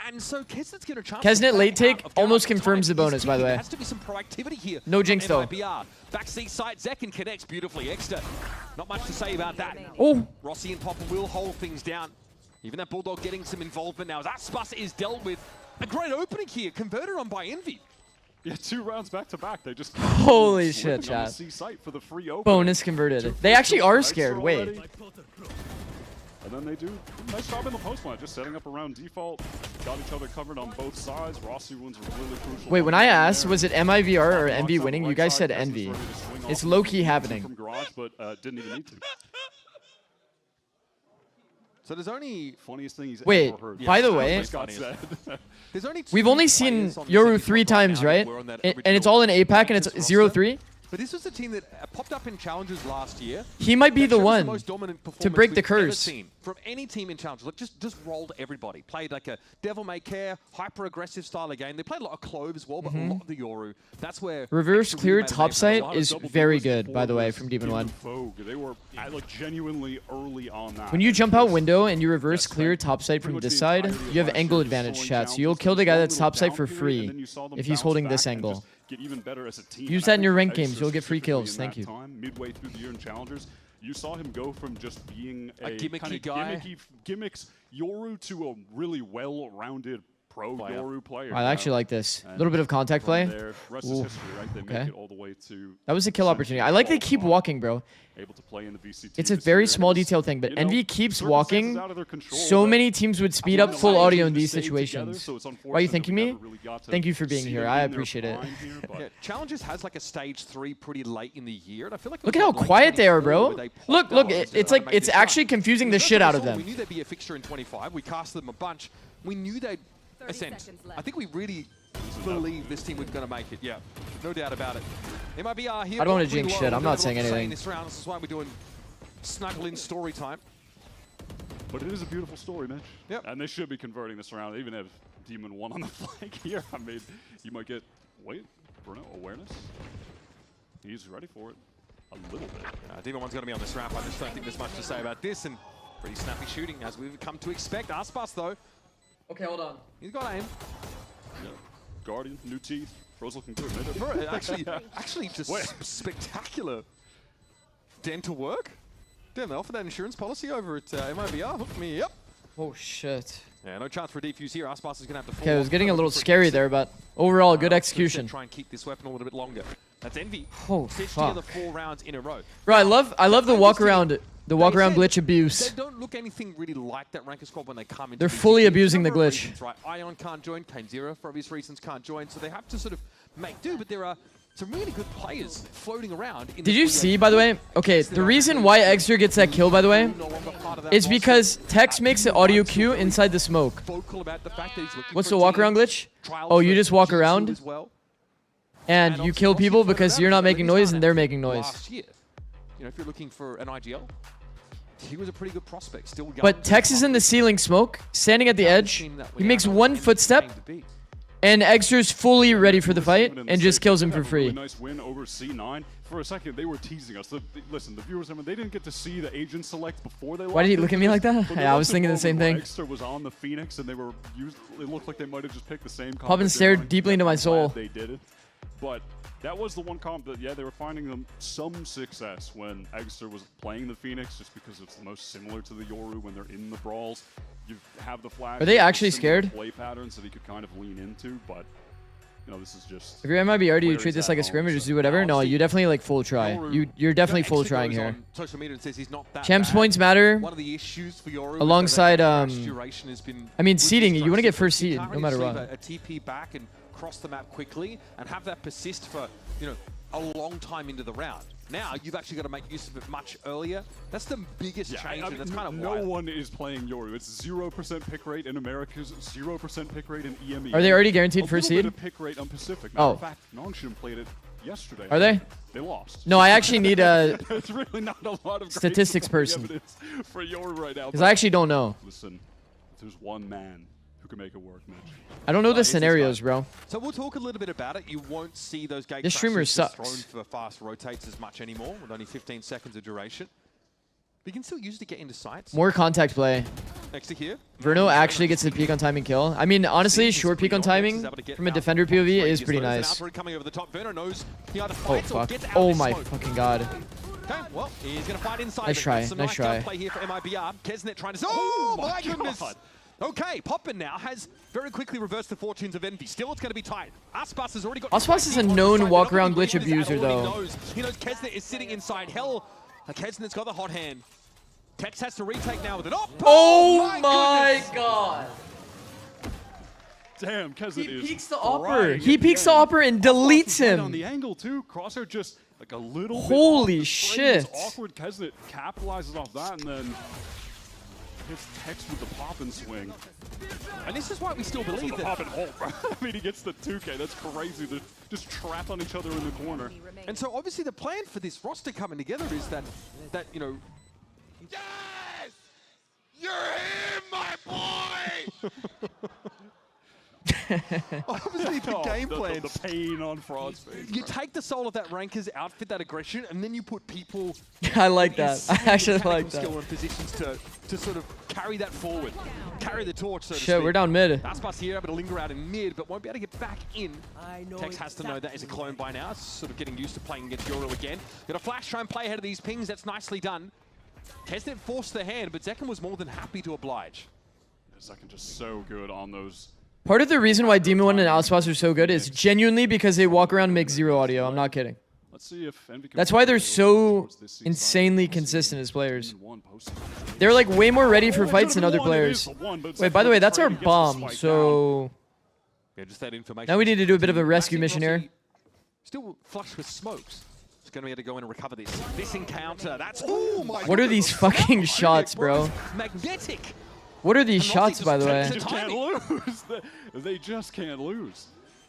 And so Kesnet's get a chance.
Kesnet late take almost confirms the bonus, by the way.
There has to be some proactivity here.
No jinx, though.
MIBR. Backseat side, Zekin connects beautifully. Extra. Not much to say about that.
Oh.
Rossi and Popper will hold things down. Even that Bulldog getting some involvement now. As Aspas is dealt with. A great opening here, converted on by Envy.
Yeah, 2 rounds back to back. They just
holy shit, chat.
For the free opening.
Bonus converted. They actually are scared. Wait.
And then they do a nice job in the post line, just setting up around default. Got each other covered on both sides. Rossi wins a really crucial.
Wait, when I asked, was it MIBR or Envy winning? You guys said Envy. It's low-key happening.
From garage, but didn't even need to.
So there's only
funniest thing he's
Wait,
ever heard.
by the way,
there's only
we've only seen Yoru 3 times, right? And it's all in APAC and it's 0-3.
But this was a team that popped up in challenges last year.
He might be the one
most dominant
to break the
we've ever
curse.
seen from any team in challenges. Like just rolled everybody. Played like a devil may care, hyper aggressive style of game. They played a lot of Clove as well, but a lot of the Yoru. That's where
reverse clear topside is very good, by the way, from Demon 1.
They were like genuinely early on that.
When you jump out window and you reverse clear topside from this side, you have angle advantage, chat. So you'll kill the guy that's topside for free if he's holding this angle.
Get even better as a team.
Use that in your ranked games. You'll get free kills. Thank you.
Midway through the year in Challengers, you saw him go from just being a
gimmicky
kind of
guy,
gimmicks Yoru to a really well-rounded pro Yoru player.
I actually like this. A little bit of contact play.
Rest is history, right? They make it all the way to.
That was a kill opportunity. I like they keep walking, bro.
Able to play in the VCT.
It's a very small detail thing, but Envy keeps walking. So many teams would speed up full audio in these situations. Why are you thanking me? Thank you for being here. I appreciate it.
Yeah, Challenges has like a stage 3 pretty late in the year, and I feel like
look at how quiet they are, bro. Look, it's like it's actually confusing the shit out of them.
We knew they'd be a fixture in 25. We cast them a bunch. We knew they'd ascend. I think we really believe this team was going to make it. Yeah, no doubt about it. MIBR here.
I don't want to jinx shit. I'm not saying anything.
This round. This is why we're doing snuggle in story time.
But it is a beautiful story, Mitch.
Yep.
And they should be converting this around, even if Demon 1 on the flank here. I mean, you might get, Bruno, awareness. He's ready for it a little bit.
Demon 1's going to be on this ramp. I just don't think there's much to say about this. And pretty snappy shooting, as we've come to expect. Aspas, though.
Okay, hold on.
He's got aim.
Yeah. Guardian, new teeth. Bro's looking good.
Actually, just spectacular dental work. Damn, they offer that insurance policy over at MIBR. Hook me up.
Oh, shit.
Yeah, no chance for a defuse here. Aspas is going to have to fall.
Okay, it was getting a little scary there, but overall, good execution.
Try and keep this weapon a little bit longer. That's Envy.
Oh,
Stitched
fuck.
together 4 rounds in a row.
Bro, I love the walk around. The walk around glitch abuse.
They don't look anything really like that Ranker squad when they come in.
They're fully abusing the glitch.
Reasons, right? Ion can't join, Kane Zero for obvious reasons can't join, so they have to sort of make do, but there are some really good players floating around.
Did you see, by the way? Okay, the reason why Extra gets that kill, by the way, is because Tex makes the audio cue inside the smoke. What's the walk around glitch? Oh, you just walk around and you kill people because you're not making noise and they're making noise.
Last year, you know, if you're looking for an IGL, he was a pretty good prospect. Still young.
But Tex is in the ceiling smoke, standing at the edge. He makes one footstep, and Extra's fully ready for the fight and just kills him for free.
Really nice win over C9. For a second, they were teasing us. Listen, the viewers, I mean, they didn't get to see the agent select before they.
Why did he look at me like that? Yeah, I was thinking the same thing.
Extra was on the Phoenix, and they were. It looked like they might have just picked the same.
Pop and stared deeply into my soul.
They did it, but. That was the one comp that, yeah, they were finding them some success when Exeter was playing the Phoenix, just because it's the most similar to the Yoru when they're in the brawls. You have the flash.
Are they actually scared?
Play patterns that he could kind of lean into, but you know, this is just.
If you're MIBR, do you treat this like a scrimmage, just do whatever? No, you definitely like full try. You're definitely full trying here.
Social media and says he's not that
Champs
bad.
points matter.
One of the issues for Yoru
alongside
I
mean seeding. You want to get first seed no matter what.
A TP back and cross the map quickly and have that persist for, you know, a long time into the round. Now you've actually got to make use of it much earlier. That's the biggest change, and that's kind of
no one is playing Yoru. It's 0% pick rate in Americas, 0% pick rate in EME.
Are they already guaranteed first seed?
A little bit of pick rate on Pacific. Matter of fact, Nongshim played it yesterday.
Are they?
They lost.
No, I actually need a
It's really not a lot of
statistics person
for Yoru right now.
Because I actually don't know.
Listen, if there's one man who can make it work, Mitch.
I don't know the scenarios, bro.
So we'll talk a little bit about it. You won't see those gate
this streamer
crashes
sucks.
thrown for fast rotates as much anymore, with only 15 seconds of duration. We can still use it to get into sights.
More contact play.
Next to here.
Verno actually gets the peek on timing kill. I mean, honestly, short peek on timing from a defender POV is pretty nice.
Coming over the top. Verno knows he either
Oh,
fights or
fuck.
gets out
Oh,
of
my
smoke.
fucking god.
Okay, well, he's going to fight inside.
Nice try,
Some
nice try.
Play here for MIBR. Kesnet trying to... Oh, my goodness!
God.
Okay, Poppin now has very quickly reversed the fortunes of Envy. Still, it's going to be tight. Aspas has already got...
Aspas is a known walk-around glitch abuser, though.
He knows Kesnet is sitting inside. Hell, Kesnet's got the hot hand. Tex has to retake now with it.
Oh my god!
Damn, Kesnet is...
He peeks the upper. He peeks the upper and deletes him.
On the angle, too. Crosshair just like a little
Holy
bit
shit.
It's awkward. Kesnet capitalizes off that and then hits Tex with the pop and swing.
And this is why we still believe that...
Pop and hold. I mean, he gets the 2K. That's crazy. They're just trapped on each other in the corner.
And so obviously the plan for this roster coming together is that you know...
Yes! You're him, my boy!
Obviously the game plan.
The pain on Fraud's face.
You take the soul of that ranker's outfit, that aggression, and then you put people...
I like that. I actually like that.
...skill and positions to sort of carry that forward. Carry the torch, so to
Shit,
speak.
we're down mid.
Aspas here able to linger out in mid, but won't be able to get back in. Tex has to know that is a clone by now. It's sort of getting used to playing against Yoru again. Got a flash, try and play ahead of these pings. That's nicely done. Kesnet forced the hand, but Zekken was more than happy to oblige.
Zekken just so good on those.
Part of the reason why Demon 1 and Aspas are so good is genuinely because they walk around and make zero audio. I'm not kidding.
Let's see if Envy can
That's why they're so insanely consistent as players. They're like way more ready for fights than other players. Wait, by the way, that's our bomb, so...
Yeah, just that information.
Now we need to do a bit of a rescue mission here.
Still flush with smokes. It's going to be able to go in and recover this. This encounter, that's... Oh my
What are these fucking shots, bro?
Magnetic!
What are these shots, by the way?
They just can't lose. They just can't lose.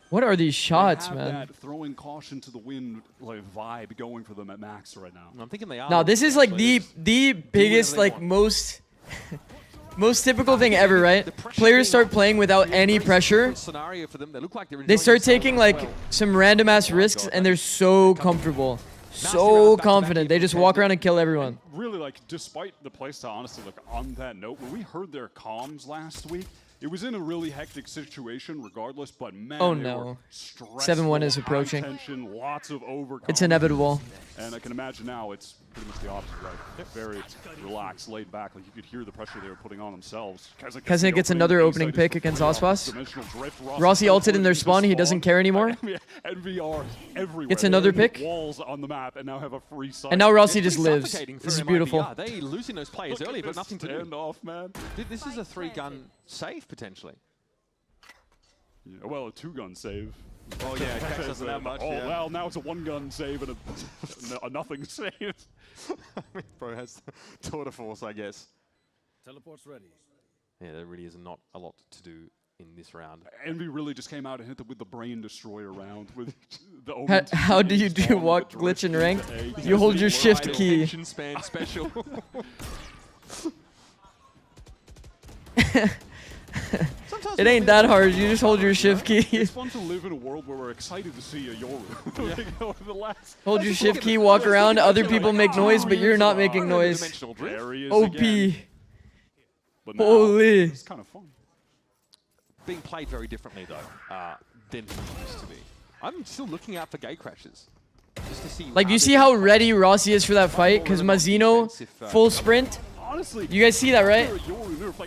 What are these shots,
They have
man?
that throwing caution to the wind like vibe going for them at max right now.
I'm thinking they are.
No, this is like the biggest, like most typical thing ever, right? Players start playing without any pressure.
Scenario for them. They look like they're
They start taking like some random ass risks, and they're so comfortable, so confident. They just walk around and kill everyone.
Really, like, despite the playstyle, honestly, like, on that note, when we heard their comms last week, it was in a really hectic situation regardless, but man,
Oh
they
no.
were stressful,
7-1 is
high
approaching.
tension, lots of overcome.
It's inevitable.
And I can imagine now it's pretty much the opposite, right? Very relaxed, laid back, like you could hear the pressure they were putting on themselves.
Kesnet gets another opening pick against Aspas. Rossi ulted in their spawn, he doesn't care anymore.
NVR everywhere.
Gets another
They have
pick.
walls on the map and now have a free site.
And now Rossi just lives.
Suffocating for
This is
MIBR.
beautiful.
They losing those players
Look at
early, but
this
nothing to do.
standoff, man.
This is a 3-gun save, potentially.
Yeah, well, a 2-gun save.
Oh yeah, Kex doesn't have much.
Oh
yeah.
well, now it's a 1-gun save and a nothing save.
Bro has tour de force, I guess.
Teleport's ready.
Yeah, there really is not a lot to do in this round.
Envy really just came out and hit them with the brain destroyer round with the
How do you do walk glitch in ranked? You hold your shift key.
Attention span special.
It ain't that hard. You just hold your shift key.
It's fun to live in a world where we're excited to see a Yoru.
Hold your shift key, walk around. Other people make noise, but you're not making noise. OP. Holy.
It's kind of fun.
Being played very differently though than it used to be. I'm still looking out for gate crashes. Just to see
Like, you see how ready Rossi is for that fight? Because Mazzino, full sprint.
Honestly,
you guys see that, right?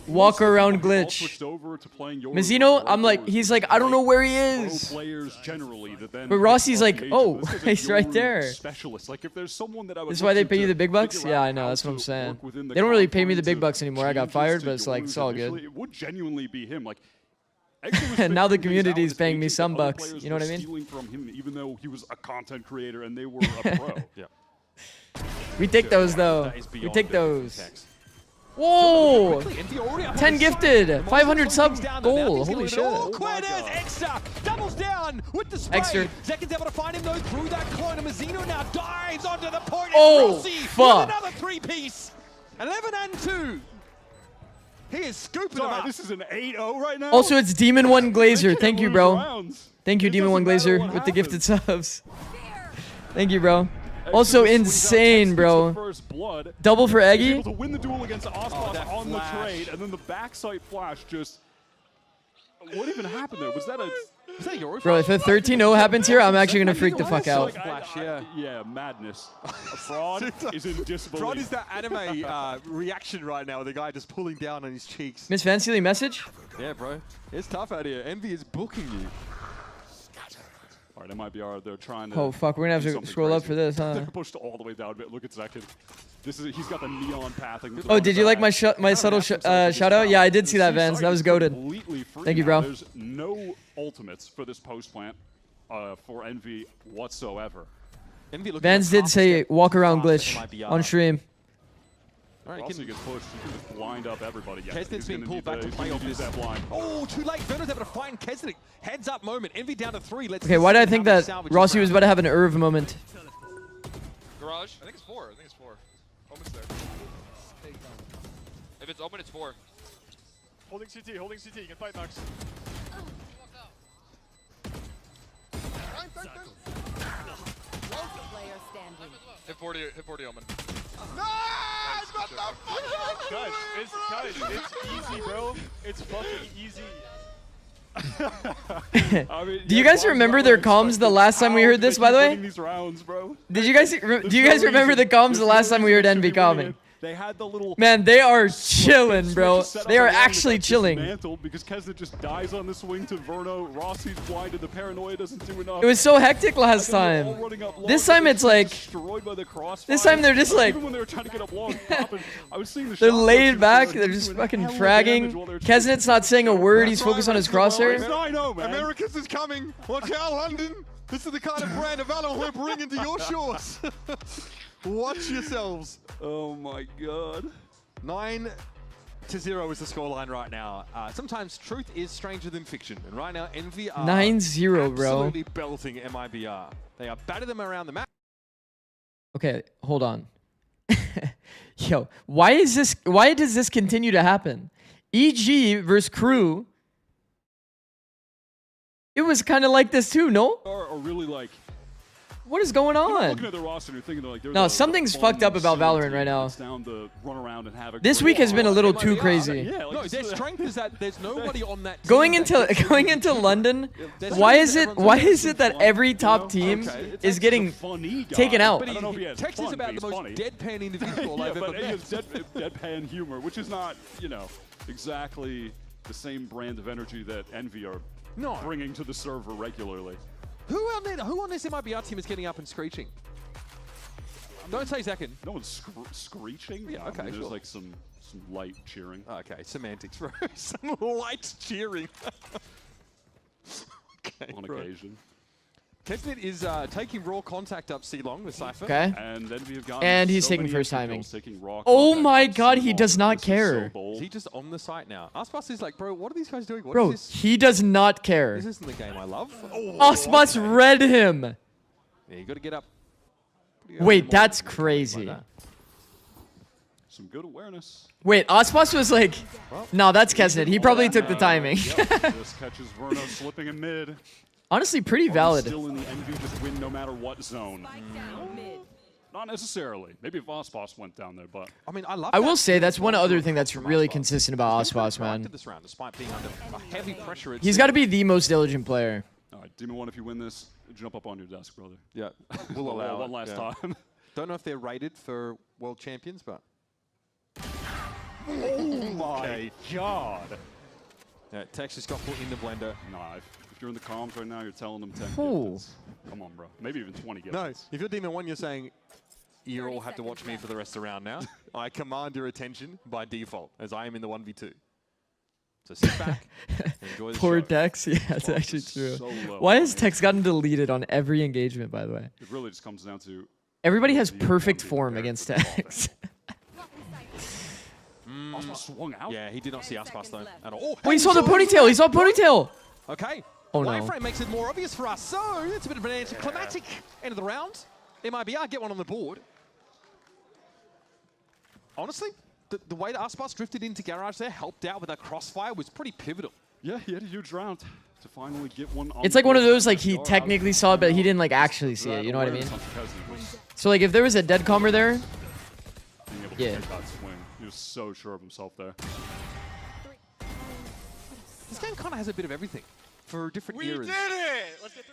Walk around glitch. Mazzino, I'm like, he's like, I don't know where he is. But Rossi's like, oh, he's right there.
Like, if there's someone that I would
This is why they pay you the big bucks? Yeah, I know, that's what I'm saying. They don't really pay me the big bucks anymore. I got fired, but it's like, it's all good.
It would genuinely be him. Like,
And now the community is paying me some bucks. You know what I mean?
Stealing from him, even though he was a content creator and they were a pro.
Yeah.
We take those, though. We take those. Whoa! 10 gifted! 500 sub goal! Holy shit.
Oh, Quenez, Extra doubles down with the spray.
Extra.
Zekken's able to find him though through that clone. And Mazzino now dives onto the point.
Oh,
Rossi
fuck.
with another 3-piece. 11 and 2. He is scooping them up.
This is an 8-0 right now.
Also, it's Demon 1 Glazer. Thank you, bro. Thank you, Demon 1 Glazer, with the gifted subs. Thank you, bro. Also insane, bro. Double for Eggy.
Able to win the duel against Ospas on the trade, and then the backside flash just. What even happened there? Was that yours?
Bro, if a 13-0 happens here, I'm actually gonna freak the fuck out.
Yeah, madness. Fraud is in disbelief.
Fraud is that anime reaction right now with the guy just pulling down on his cheeks.
Miss Fancyly message?
Yeah, bro. It's tough out here. Envy is booking you.
All right, MIBR, they're trying to.
Oh fuck, we're gonna have to scroll up for this, huh?
They're pushed all the way down. But look at Second. He's got the neon pathing.
Oh, did you like my subtle shout out? Yeah, I did see that, Vance. That was goated. Thank you, bro.
There's no ultimates for this post plant for Envy whatsoever.
Vance did say walk around glitch on stream.
All right, he gets pushed. He can just blind up everybody. Yeah,
Kesnit's being pulled back to play off this. Oh, too late. Venom's able to find Kesnit. Heads up moment. Envy down to 3.
Okay, why did I think that Rossi was about to have an Irv moment?
Garage? I think it's 4. Omen's there. If it's open, it's 4.
Holding CT. You can fight Max.
Hit 40 Omen.
Guys, it's easy, bro. It's fucking easy.
Do you guys remember their comms the last time we heard this, by the way?
These rounds, bro.
Do you guys remember the comms the last time we heard Envy coming?
They had the little.
Man, they are chilling, bro. They are actually chilling.
Because Kesnit just dies on the swing to Verno. Rossi's blinded. The paranoia doesn't do enough.
It was so hectic last time. This time it's like. This time they're just like.
Even when they were trying to get up long, I was seeing the
they're laid back. They're just fucking fragging. Kesnit's not saying a word. He's focused on his crosshair.
Americas is coming. Watch out, London. This is the kind of brand of valor we're bringing to your shores. Watch yourselves.
Oh my god.
9-0 is the scoreline right now. Sometimes truth is stranger than fiction. And right now, Envy are
9-0, bro.
Absolutely belting MIBR. They are batting them around the map.
Okay, hold on. Yo, why does this continue to happen? EG versus Crew. It was kind of like this too, no?
Or really like.
What is going on?
Looking at the roster, you're thinking like
no, something's fucked up about Valorant right now.
Down to run around and have a
this week has been a little too crazy.
Yeah,
no, their strength is that there's nobody on that team.
Going into London, why is it that every top team is getting taken out?
Tex is about the most deadpan individual I've ever met.
He has deadpan humor, which is not, exactly the same brand of energy that Envy are bringing to the server regularly.
Who on this MIBR team is getting up and screeching? Don't say Zakin.
No one's screeching?
Yeah, okay,
There's like some light cheering.
Okay, semantics, bro. Some light cheering. Okay,
on occasion.
Kesnit is taking raw contact up C-Long with Cypher.
Okay.
And Envy have gotten
and he's
so
taking
many
first timing.
Oh
my god, he does not care.
Is he just on the site now? Aspas is like, bro, what are these guys doing? What
bro,
is this?
He does not care.
This isn't the game I love.
Aspas read him.
Yeah, you got to get up.
Wait, that's crazy.
Like that.
Some good awareness.
Wait, Aspas was like, no, that's Kesnit. He probably took the timing.
This catches Verno slipping in mid.
Honestly, pretty valid.
Still in the Envy, just win no matter what zone. Not necessarily. Maybe if Ospas went down there, but
I mean, I
will say that's one other thing that's really consistent about Ospas, man.
This round, despite being under heavy pressure,
he's got to be the most diligent player.
All right, Demon 1, if you win this, jump up on your desk, brother.
Yeah, we'll allow
one last time.
Don't know if they're rated for world champions, but.
Oh my god!
Yeah, Tex just got put in the blender.
Nah, if you're in the comms right now, you're telling them 10
gift.
Come on, bro. Maybe even 20 gift.
Nice. If you're Demon 1, you're saying, you all have to watch me for the rest of the round now. I command your attention by default, as I am in the 1v2. So sit back, enjoy the
Poor
show.
Tex. Yeah, it's actually true.
So
Why has Tex gotten deleted on every engagement, by the way?
It really just comes down to...
Everybody has perfect form against Tex.
Aspas swung out.
Yeah, he did not see Aspas though at all.
Oh, he saw the ponytail. He saw ponytail.
Okay.
Oh no.
Wireframe makes it more obvious for us. So it's a bit of an anticlimactic end of the round. MIBR get one on the board. Honestly, the way that Aspas drifted into Garage there, helped out with that crossfire, was pretty pivotal.
Yeah, he had a huge round to finally get one on.
It's like one of those, like, he technically saw it, but he didn't, like, actually see it. You know what I mean? So like if there was a dead comber there,
Being able to take that swing. He was so sure of himself there.
This game kind of has a bit of everything for different eras.
We did it! Let's get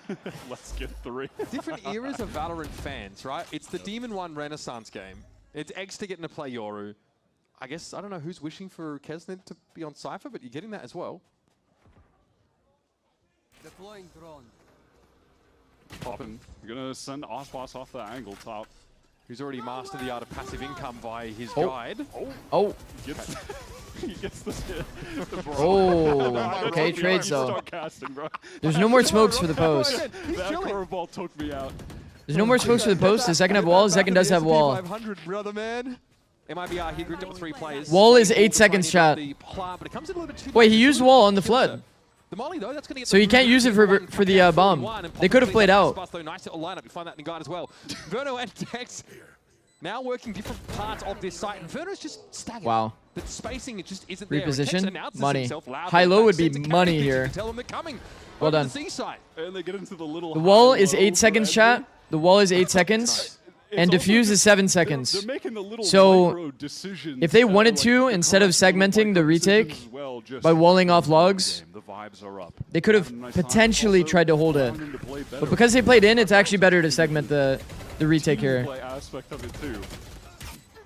3.
Let's get 3.
Different eras of Valorant fans, right? It's the Demon 1 Renaissance game. It's Eggs to get to play Yoru. I guess, I don't know who's wishing for Kesnet to be on Cypher, but you're getting that as well.
Deploying drone.
Poppin'. You're going to send Osboss off the angle top.
Who's already mastered the art of passive income via his
Oh.
guide.
Oh.
He gets the
Oh, okay, trade zone. There's no more smokes for the post.
That curveball took me out.
There's no more smokes for the post. The second have wall. The second does have wall.
500, brother man. MIBR here grouped up with 3 players.
Wall is 8 seconds, chat. Wait, he used wall on the flood.
The Molly, though, that's going to get
So you can't use it for the bomb. They could have played out.
Nice little lineup. You find that in the guide as well. Verno and Dex now working different parts of this site, and Verno's just staggered.
Wow.
The spacing, it just isn't there.
Reposition. Money. High-low would be money here.
Tell them they're coming.
Well done.
And they get into the little
The wall is 8 seconds, chat. The wall is 8 seconds. And diffuse is 7 seconds.
They're making the little
So
micro decisions
if they
that are
wanted
like
to, instead of segmenting the retake by walling off logs,
the vibes are up.
they could have potentially tried to hold it. But because they played in, it's actually better to segment the retake here.
Play aspect of it too.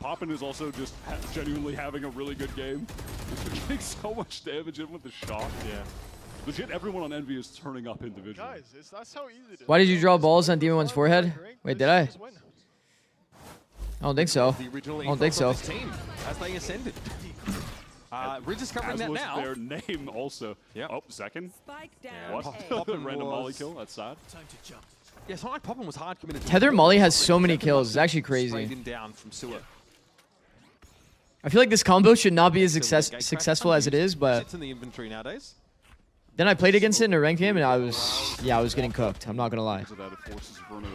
Poppin is also just genuinely having a really good game. He's getting so much damage in with the shock. Yeah. Legit, everyone on Envy is turning up individually.
Guys, that's how easy it is.
Why did you draw balls on Demon 1's forehead? Wait, did I? I don't think so. I don't think so.
Team as they ascended. Rediscovering
As
that
was
now.
their name also.
Yep.
Oh, second.
Yeah,
What?
Poppin
Random
was-
molly kill. That's sad.
Yeah, so like Poppin was hard committed.
Tether Molly has so many kills. It's actually
Sprayed
crazy.
him down from sewer.
I feel like this combo should not be as successful as it is, but
Sits in the inventory nowadays.
then I played against it in a ranked game and I was getting cooked. I'm not gonna lie.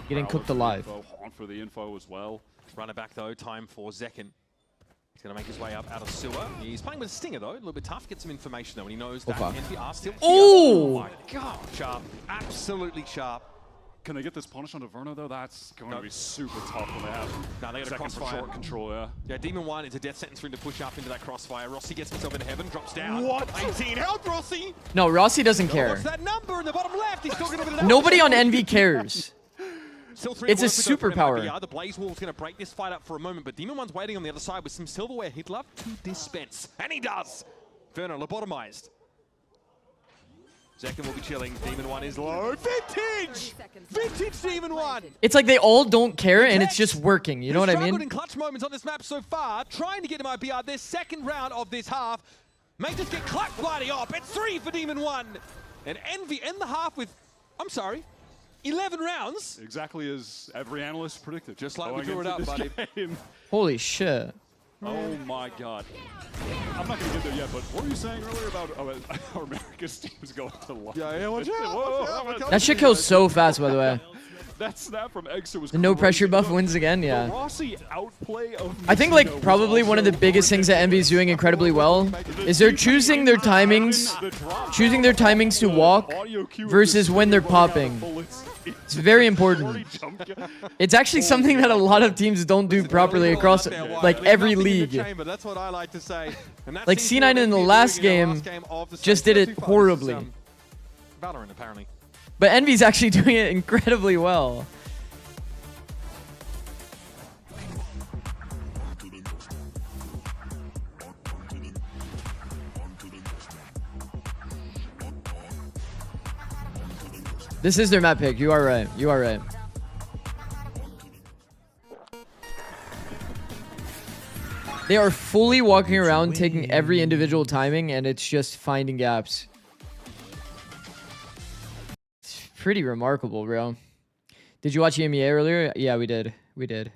Getting cooked alive.
Haunt for the info as well.
Runner back though, time for Zekin. He's going to make his way up out of sewer. He's playing with a stinger though, a little bit tough. Get some information though, and he knows that
fuck.
NPR still.
Oh!
My God, sharp, absolutely sharp.
Can they get this punish onto Verno though? That's going to be super tough when they have
No, they got a
second for
crossfire.
short control, yeah.
Yeah, Demon 1 is a death sentence for him to push up into that crossfire. Rossi gets himself into heaven, drops down.
What?
18, help Rossi!
No, Rossi doesn't care.
What's that number in the bottom left? He's still going to
Nobody on Envy cares.
Still 3
It's a
words to go for
superpower.
MIBR. The Blaze Wall's going to break this fight up for a moment, but Demon 1's waiting on the other side with some silverware he'd love to dispense. And he does! Verno lobotomized. Zekin will be chilling. Demon 1 is low. Vintage! Vintage Demon 1!
It's like they all don't care and it's just working. You know what I
Struggled
mean?
in clutch moments on this map so far, trying to get to MIBR this second round of this half. May just get clucked by the op. It's 3 for Demon 1. And Envy in the half with, I'm sorry, 11 rounds.
Exactly as every analyst predicted.
Just like we
going
drew it
into
up,
this
buddy.
game.
Holy shit.
Oh my God. I'm not going to get there yet, but what were you saying earlier about our America's teams going to live?
Yeah, watch out.
That shit kills so fast, by the way.
That snap from Exo was
The no pressure
crazy.
buff wins again,
The
yeah.
Rossi outplay of
I think like probably one of the biggest things that Envy's doing incredibly well is they're choosing their timings to walk versus when they're popping. It's very important. It's actually something that a lot of teams don't do properly across like every league.
That's what I like to say.
Like C9 in the last game just did it horribly.
Valorant apparently.
But Envy's actually doing it incredibly well. This is their map pick. You are right. You are right. They are fully walking around, taking every individual timing, and it's just finding gaps. It's pretty remarkable, bro. Did you watch EMEA earlier? Yeah, we did. We did.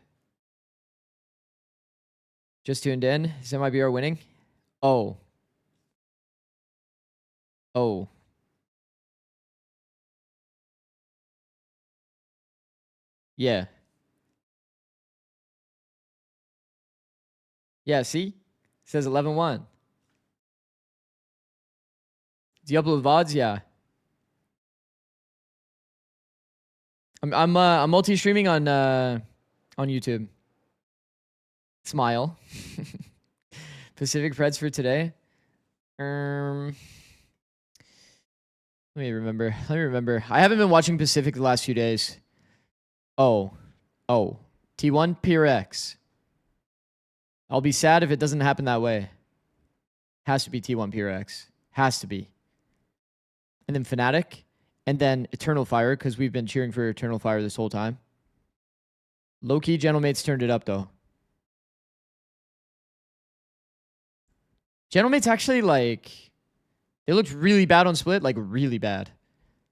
Just tuned in. Is MIBR winning? Oh. Oh. Yeah. Yeah, see? It says 11-1. Do you upload VODs? Yeah. I'm multi-streaming on YouTube. Smile. Pacific Preds for today. Let me remember. I haven't been watching Pacific the last few days. Oh. T1 PRX. I'll be sad if it doesn't happen that way. Has to be T1 PRX. Has to be. And then Fnatic. And then Eternal Fire, because we've been cheering for Eternal Fire this whole time. Low-key, Gentlemates turned it up, though. Gentlemates actually, like... They looked really bad on Split, like, really bad.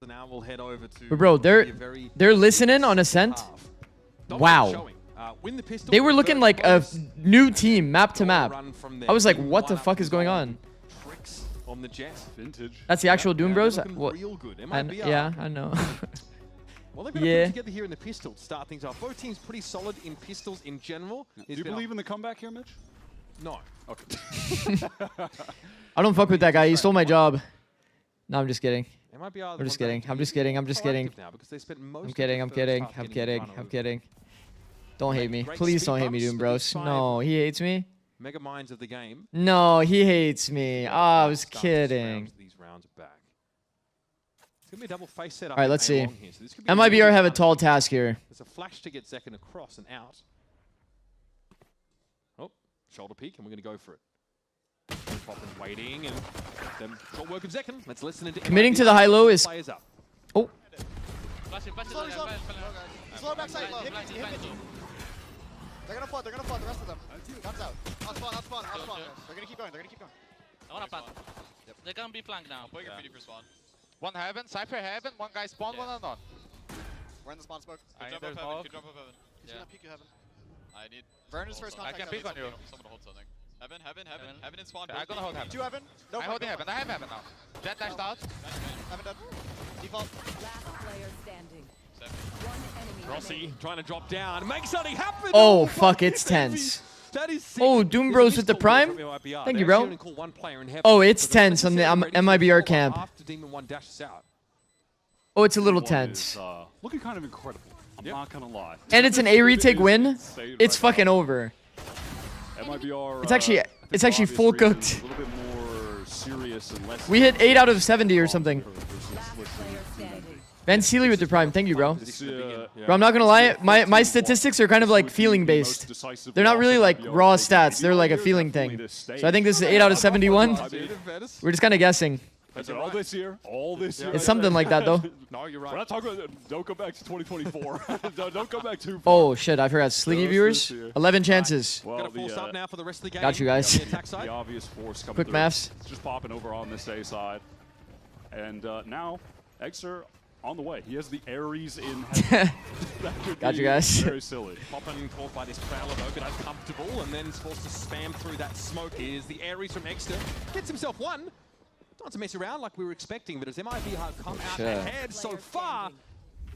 So now we'll head over to
but bro, they're listening on Ascent. Wow. They were looking like a new team, map to map. I was like, what the fuck is going on?
On the jet.
Vintage.
That's the actual Doom Bros?
Real good.
Yeah, I know.
Well, they've been put together here in the pistol to start things off. Both teams pretty solid in pistols in general.
Do you believe in the comeback here, Mitch?
No.
Okay.
I don't fuck with that guy. He stole my job. No, I'm just kidding. I'm just kidding. I'm kidding. Don't hate me. Please don't hate me, Doom Bros. No, he hates me.
Mega minds of the game.
No, he hates me. Oh, I was kidding.
These rounds are back. It's gonna be a double face setup.
All right, let's see. MIBR have a tall task here.
There's a flash to get Zekken across and out. Oh, shoulder peek, and we're gonna go for it. Popping, waiting, and then short work of Zekken. Let's listen into
committing to the high-low is. Oh.
Slow backside, low. They're gonna flood, the rest of them. Guns out. On spawn. They're gonna keep going.
I wanna plant. Yep. They're gonna be flanked now. I'm putting a PD for spawn.
One heaven, Cypher heaven, one guy spawn, one unknown. We're in the spawn smoke.
Could jump off heaven.
He's gonna peek you heaven.
I need...
Vernon's first contact.
I can peek on you. Someone hold something. Heaven in spawn.
I'm gonna hold heaven. Two heaven. No, I hold heaven. I have heaven now. Jet dashed out. Heaven dead. Default.
Last player standing.
Rossi trying to drop down. Make something happen.
Oh, fuck, it's tense. Oh, Doom Bros with the prime? Thank you, bro. Oh, it's tense on the MIBR camp. Oh, it's a little tense.
Looking kind of incredible. I'm not gonna lie.
And it's an A retake win. It's fucking over.
MIBR,
it's actually full cooked.
A little bit more serious and less.
We hit 8 out of 70 or something. Ben Sealy with the prime. Thank you, bro. Bro, I'm not gonna lie. My statistics are kind of like feeling based. They're not really like raw stats. They're like a feeling thing. So I think this is 8 out of 71. We're just kind of guessing.
All this year.
It's something like that, though.
No, you're right. We're not talking about. Don't go back to 2024. don't go back too far.
Oh shit! I forgot. Sliggy viewers. 11 chances.
Well,
got you guys.
The obvious force coming
Quick
through.
maths.
Just popping over on this A side, and now Exer on the way. He has the Ares in heaven.
Got you guys.
Very silly.
Popping caught by this Prowler though, but uncomfortable, and then is forced to spam through that smoke. Is the Ares from Exter. Gets himself one. Not to mess around like we were expecting, but as MIBR come out ahead so far.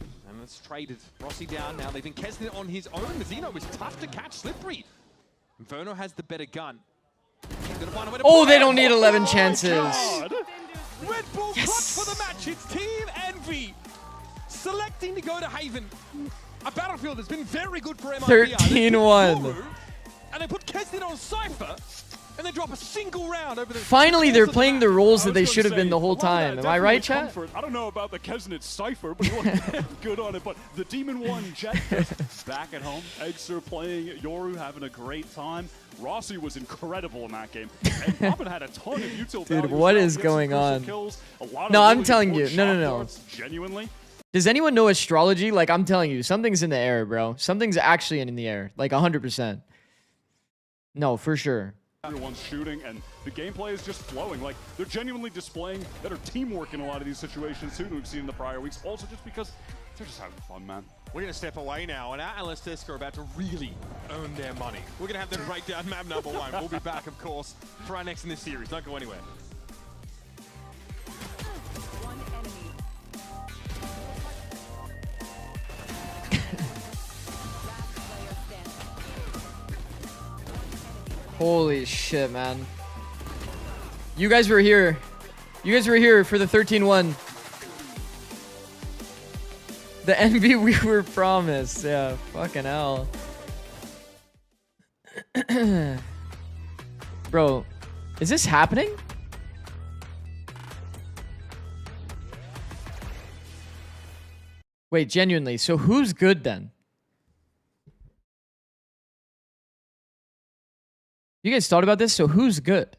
And it's traded Rossi down now, leaving Kesnet on his own. Zeno was tough to catch, slippery. Verno has the better gun.
Oh, they don't need 11 chances.
Red Bull clutch for the match. It's Team Envy selecting to go to Haven. A battlefield that's been very good for MIBR.
13-1.
And they put Kesnet on Cypher. And they drop a single round over the...
Finally, they're playing the roles that they should have been the whole time. Am I right, chat?
I don't know about the Kesnet Cypher, but you want to good on it. But the Demon 1 Jet back at home. Exer playing Yoru, having a great time. Rossi was incredible in that game. And Poppin had a ton of util value.
Dude, what is going on? No, I'm telling you. No.
Genuinely.
Does anyone know astrology? Like, I'm telling you, something's in the air, bro. Something's actually in the air. Like, 100%. No, for sure.
Everyone's shooting, and the gameplay is just flowing. Like, they're genuinely displaying better teamwork in a lot of these situations, too, than we've seen in the prior weeks. Also, just because they're just having fun, man.
We're going to step away now, and our Analyst are about to really earn their money. We're going to have them break down map number 1. We'll be back, of course, for our next in this series. Don't go anywhere.
Holy shit, man. You guys were here. You guys were here for the 13-1. The envy we were promised. Yeah, fucking hell. Bro, is this happening? Wait, genuinely. So who's good then? You guys thought about this? So who's good?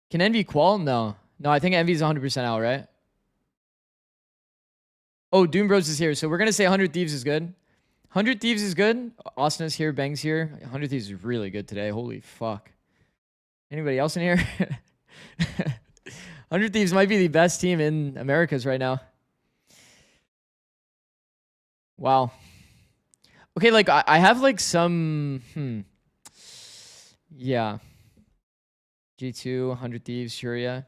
Can Envy qual? No. No, I think Envy's 100% out, right? Oh, Doom Bros is here. So we're going to say 100 Thieves is good. 100 Thieves is good. Austin is here. Bang's here. 100 Thieves is really good today. Holy fuck. Anybody else in here? 100 Thieves might be the best team in Americas right now. Wow. Okay, like I have like some yeah. G2, 100 Thieves, Shuria.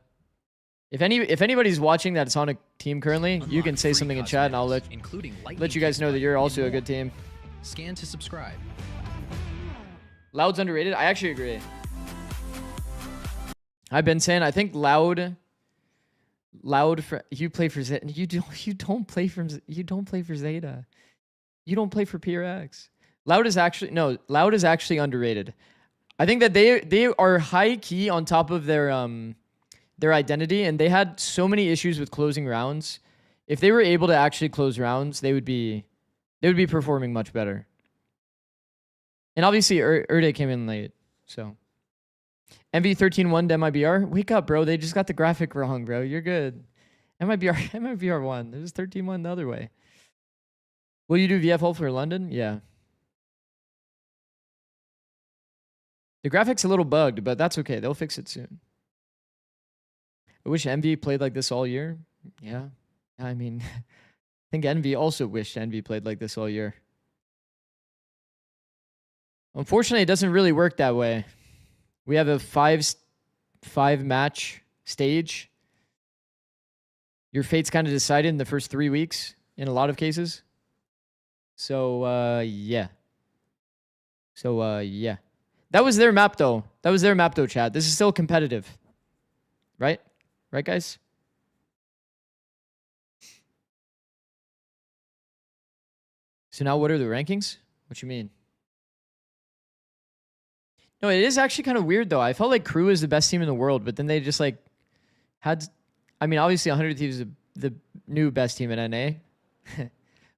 If anybody's watching that's on a team currently, you can say something in chat and I'll let you guys know that you're also a good team.
Scan to subscribe.
Loud's underrated? I actually agree. I've been saying I think Loud for you play for Zeta. You don't play for Zeta. You don't play for PRX. Loud is actually underrated. I think that they are high key on top of their identity, and they had so many issues with closing rounds. If they were able to actually close rounds, they would be performing much better. And obviously, Erde came in late, so. MV 13-1 to MIBR. Wake up, bro. They just got the graphic wrong, bro. You're good. MIBR 1. There's 13-1 the other way. Will you do VFL for London? Yeah. The graphic's a little bugged, but that's okay. They'll fix it soon. I wish Envy played like this all year. Yeah. I mean, I think Envy also wished Envy played like this all year. Unfortunately, it doesn't really work that way. We have a five match stage. Your fate's kind of decided in the first 3 weeks in a lot of cases. So, yeah. Yeah. That was their map, though. Chat. This is still competitive. Right? Right, guys? So now what are the rankings? What you mean? No, it is actually kind of weird, though. I felt like Crew is the best team in the world, but then they just, like, had... I mean, obviously, 100 Thieves is the new best team in NA.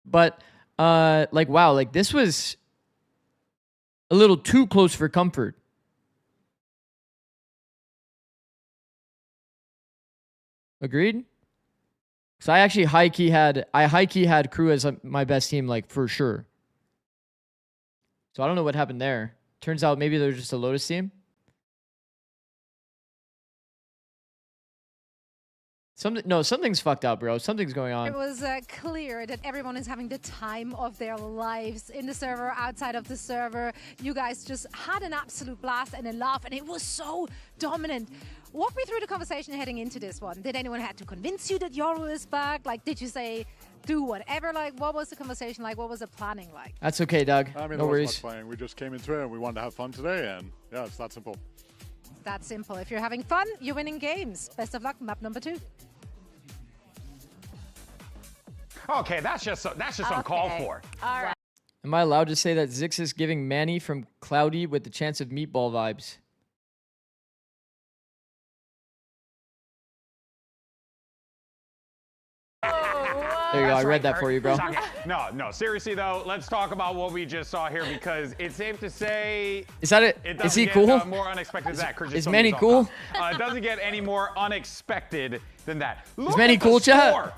But, like, wow, like, this was a little too close for comfort. Agreed? So I actually high-key had Crew as my best team, like, for sure. So I don't know what happened there. Turns out maybe they're just a Lotus team. Something's fucked up, bro. Something's going on.
It was clear that everyone is having the time of their lives in the server, outside of the server. You guys just had an absolute blast and a laugh, and it was so dominant. Walk me through the conversation heading into this one. Did anyone have to convince you that Yoru is back? Like, did you say, do whatever? Like, what was the conversation like? What was the planning like?
That's okay, Doug.
I mean,
no worries.
Much planning. We just came into it and we wanted to have fun today, and yeah, it's that simple.
It's that simple. If you're having fun, you're winning games. Best of luck. Map number 2.
Okay, that's just uncalled for.
All right.
Am I allowed to say that Zix is giving Manny from Cloudy with the chance of meatball vibes? There you go. I read that for you, bro.
No. Seriously though, let's talk about what we just saw here because it's safe to say.
Is that it?
Is
he cool?
More unexpected than that.
Is Manny cool?
It doesn't get any more unexpected than that.
Is Manny cool, chat?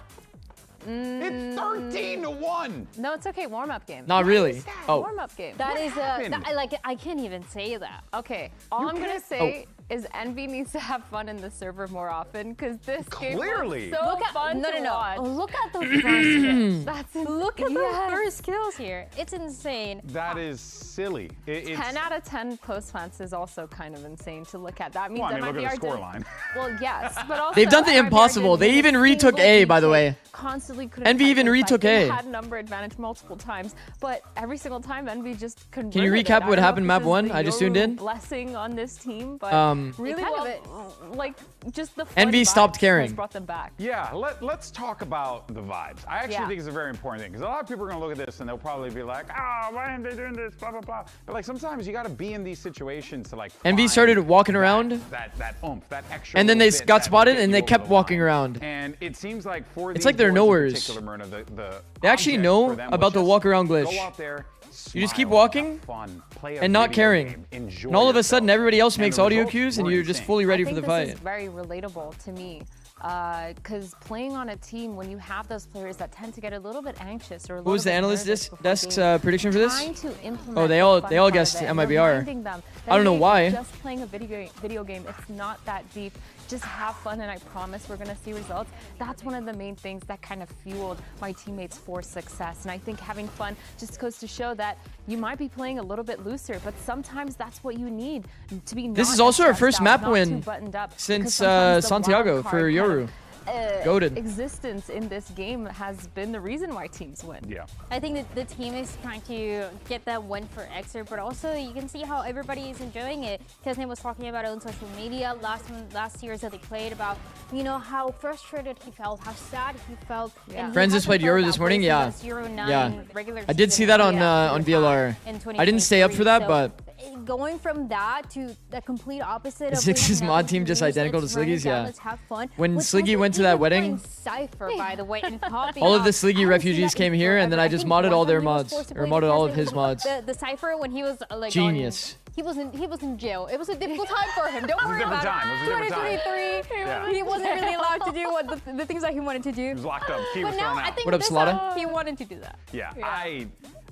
It's 13-1.
No, it's okay. Warm-up game.
Not really.
Oh. Warm-up game.
That is like I can't even say that.
Okay. All I'm gonna say is Envy needs to have fun in the server more often because this game was so fun to watch.
Look at those first kills. Look at those first kills here. It's insane.
That is silly.
10 out of 10 close plants is also kind of insane to look at. That means
look at the scoreline.
Well, yes, but also
they've done the impossible. They even retook A, by the way.
constantly couldn't.
Envy even retook A.
Had number advantage multiple times, but every single time Envy just converted.
Can you recap what happened map 1? I just tuned in.
Blessing on this team, but really like just the
Envy stopped caring.
Brought them back.
Yeah, let's talk about the vibes. I actually think it's a very important thing because a lot of people are going to look at this and they'll probably be like, "Oh, why aren't they doing this?" Blah blah blah. But like sometimes you got to be in these situations to like.
Envy started walking around.
That oomph, that extra.
And then they got spotted and they kept walking around.
And it seems like for
it's like they're nowheres. They actually know about the walk around glitch.
Go out there,
you just keep walking and not caring. And all of a sudden everybody else makes audio cues and you're just fully ready for the fight.
This is very relatable to me. Because playing on a team when you have those players that tend to get a little bit anxious or a little
what was the analyst desk's prediction for this?
Oh,
they all guessed MIBR. I don't know why.
Just playing a video game, it's not that deep. Just have fun, and I promise we're gonna see results. That's one of the main things that kind of fueled my teammates for success. And I think having fun just goes to show that you might be playing a little bit looser, but sometimes that's what you need to be.
This is also our first map win since Santiago for Yoru. Goated.
Existence in this game has been the reason why teams win.
Yeah.
I think that the team is trying to get that win for Exer, but also you can see how everybody is enjoying it. Kesney was talking about it on social media last year that they played about, you know, how frustrated he felt, how sad he felt.
Yeah.
Friends just played Euro this morning. Yeah. I did see that on VLR. I didn't stay up for that, but
going from that to the complete opposite of
Six's mod team just identical to Sliggy's, yeah.
Let's have fun.
When Sliggy went to that wedding,
Cypher, by the way, and
all of the Sliggy refugees came here, and then I just modded all their mods, or modded all of his mods.
The Cypher when he was like
genius.
He was in jail. It was a difficult time for him. Don't worry about it. 2023. He wasn't really allowed to do what the things that he wanted to do.
He was locked up. He was
thrown out.
I
think
what up, Slaughter?
He wanted to do that.
Yeah.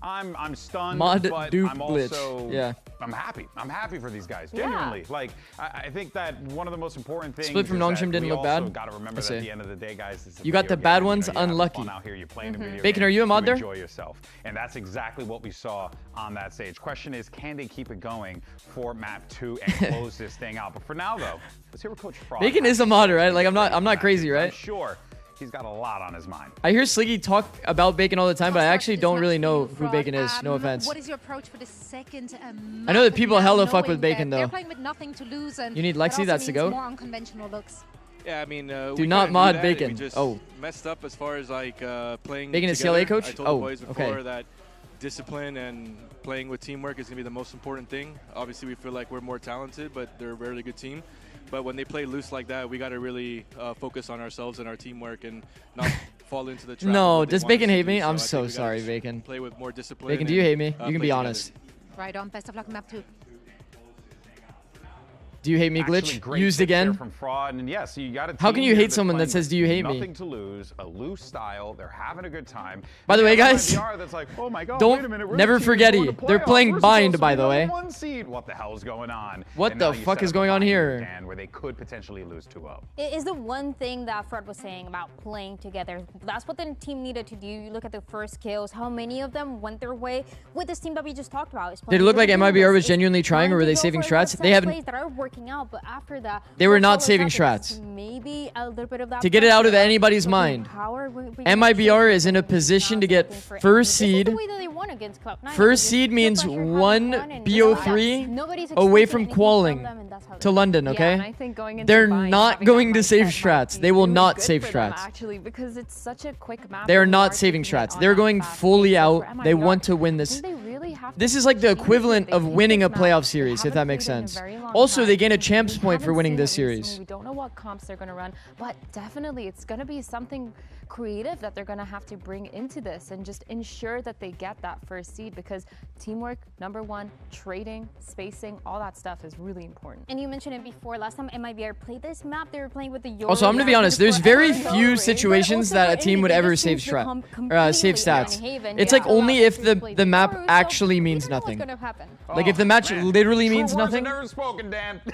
I'm stunned,
Mod
but
dupe
I'm
glitch.
also I'm happy. I'm happy for these guys, genuinely. Like I think that one of the most important things. Split
from Nongshim didn't look bad.
Got to remember that at the end of the day, guys,
you got the bad ones unlucky.
Out here, you're playing a video
Bacon,
game,
are you a mod there?
Enjoy yourself, and that's exactly what we saw on that stage. Question is, can they keep it going for map 2 and close this thing out? But for now, though, let's hear what Coach Frog.
Bacon is a modder, right? Like I'm not crazy, right?
I'm sure. He's got a lot on his mind.
I hear Sliggy talk about Bacon all the time, but I actually don't really know who Bacon is. No offense.
What is your approach for the second
I know that people hella fuck with Bacon, though.
They're playing with nothing to lose, and
you need Lexi, that's to go.
More unconventional looks.
Yeah, I mean,
do not mod Bacon.
We just messed up as far as like playing.
Bacon is
together.
CLA coach.
I told the boys before that discipline and playing with teamwork is gonna be the most important thing. Obviously, we feel like we're more talented, but they're a really good team. But when they play loose like that, we got to really focus on ourselves and our teamwork and not fall into the trap.
No, does Bacon hate me? I'm so sorry, Bacon.
Play with more discipline.
Bacon, do you hate me? You can be honest.
Right on. Best of luck, map 2.
Do you hate me, glitch? Used again?
From Fraud, and yes, you got
how can you hate someone that says, do you hate me?
Nothing to lose, a loose style, they're having a good time.
By the way, guys,
that's like, oh my God,
don't never forget it. They're playing Bind, by the way.
One seed. What the hell is going on?
What the fuck is going on here?
Where they could potentially lose 2-0.
It is the one thing that Fred was saying about playing together. That's what the team needed to do. You look at the first kills, how many of them went their way with this team that we just talked about.
Did it look like MIBR was genuinely trying, or were they saving strats? They haven't.
That are working out, but after that,
they were not saving strats.
Maybe a little bit of that
to get it out of anybody's mind. MIBR is in a position to get first seed. First seed means 1 BO3 away from qualling to London, okay? They're not going to save strats. They will not save strats.
Actually, because it's such a quick map.
They're not saving strats. They're going fully out. They want to win this. This is like the equivalent of winning a playoff series, if that makes sense. Also, they gain a champs point for winning this series.
We don't know what comps they're going to run, but definitely it's going to be something creative that they're going to have to bring into this and just ensure that they get that first seed, because teamwork, #1, trading, spacing, all that stuff is really important.
And you mentioned it before, last time MIBR played this map, they were playing with the Yoru.
Also, I'm going to be honest, there's very few situations that a team would ever save save stats. It's like only if the map actually means nothing. Like if the match literally means nothing,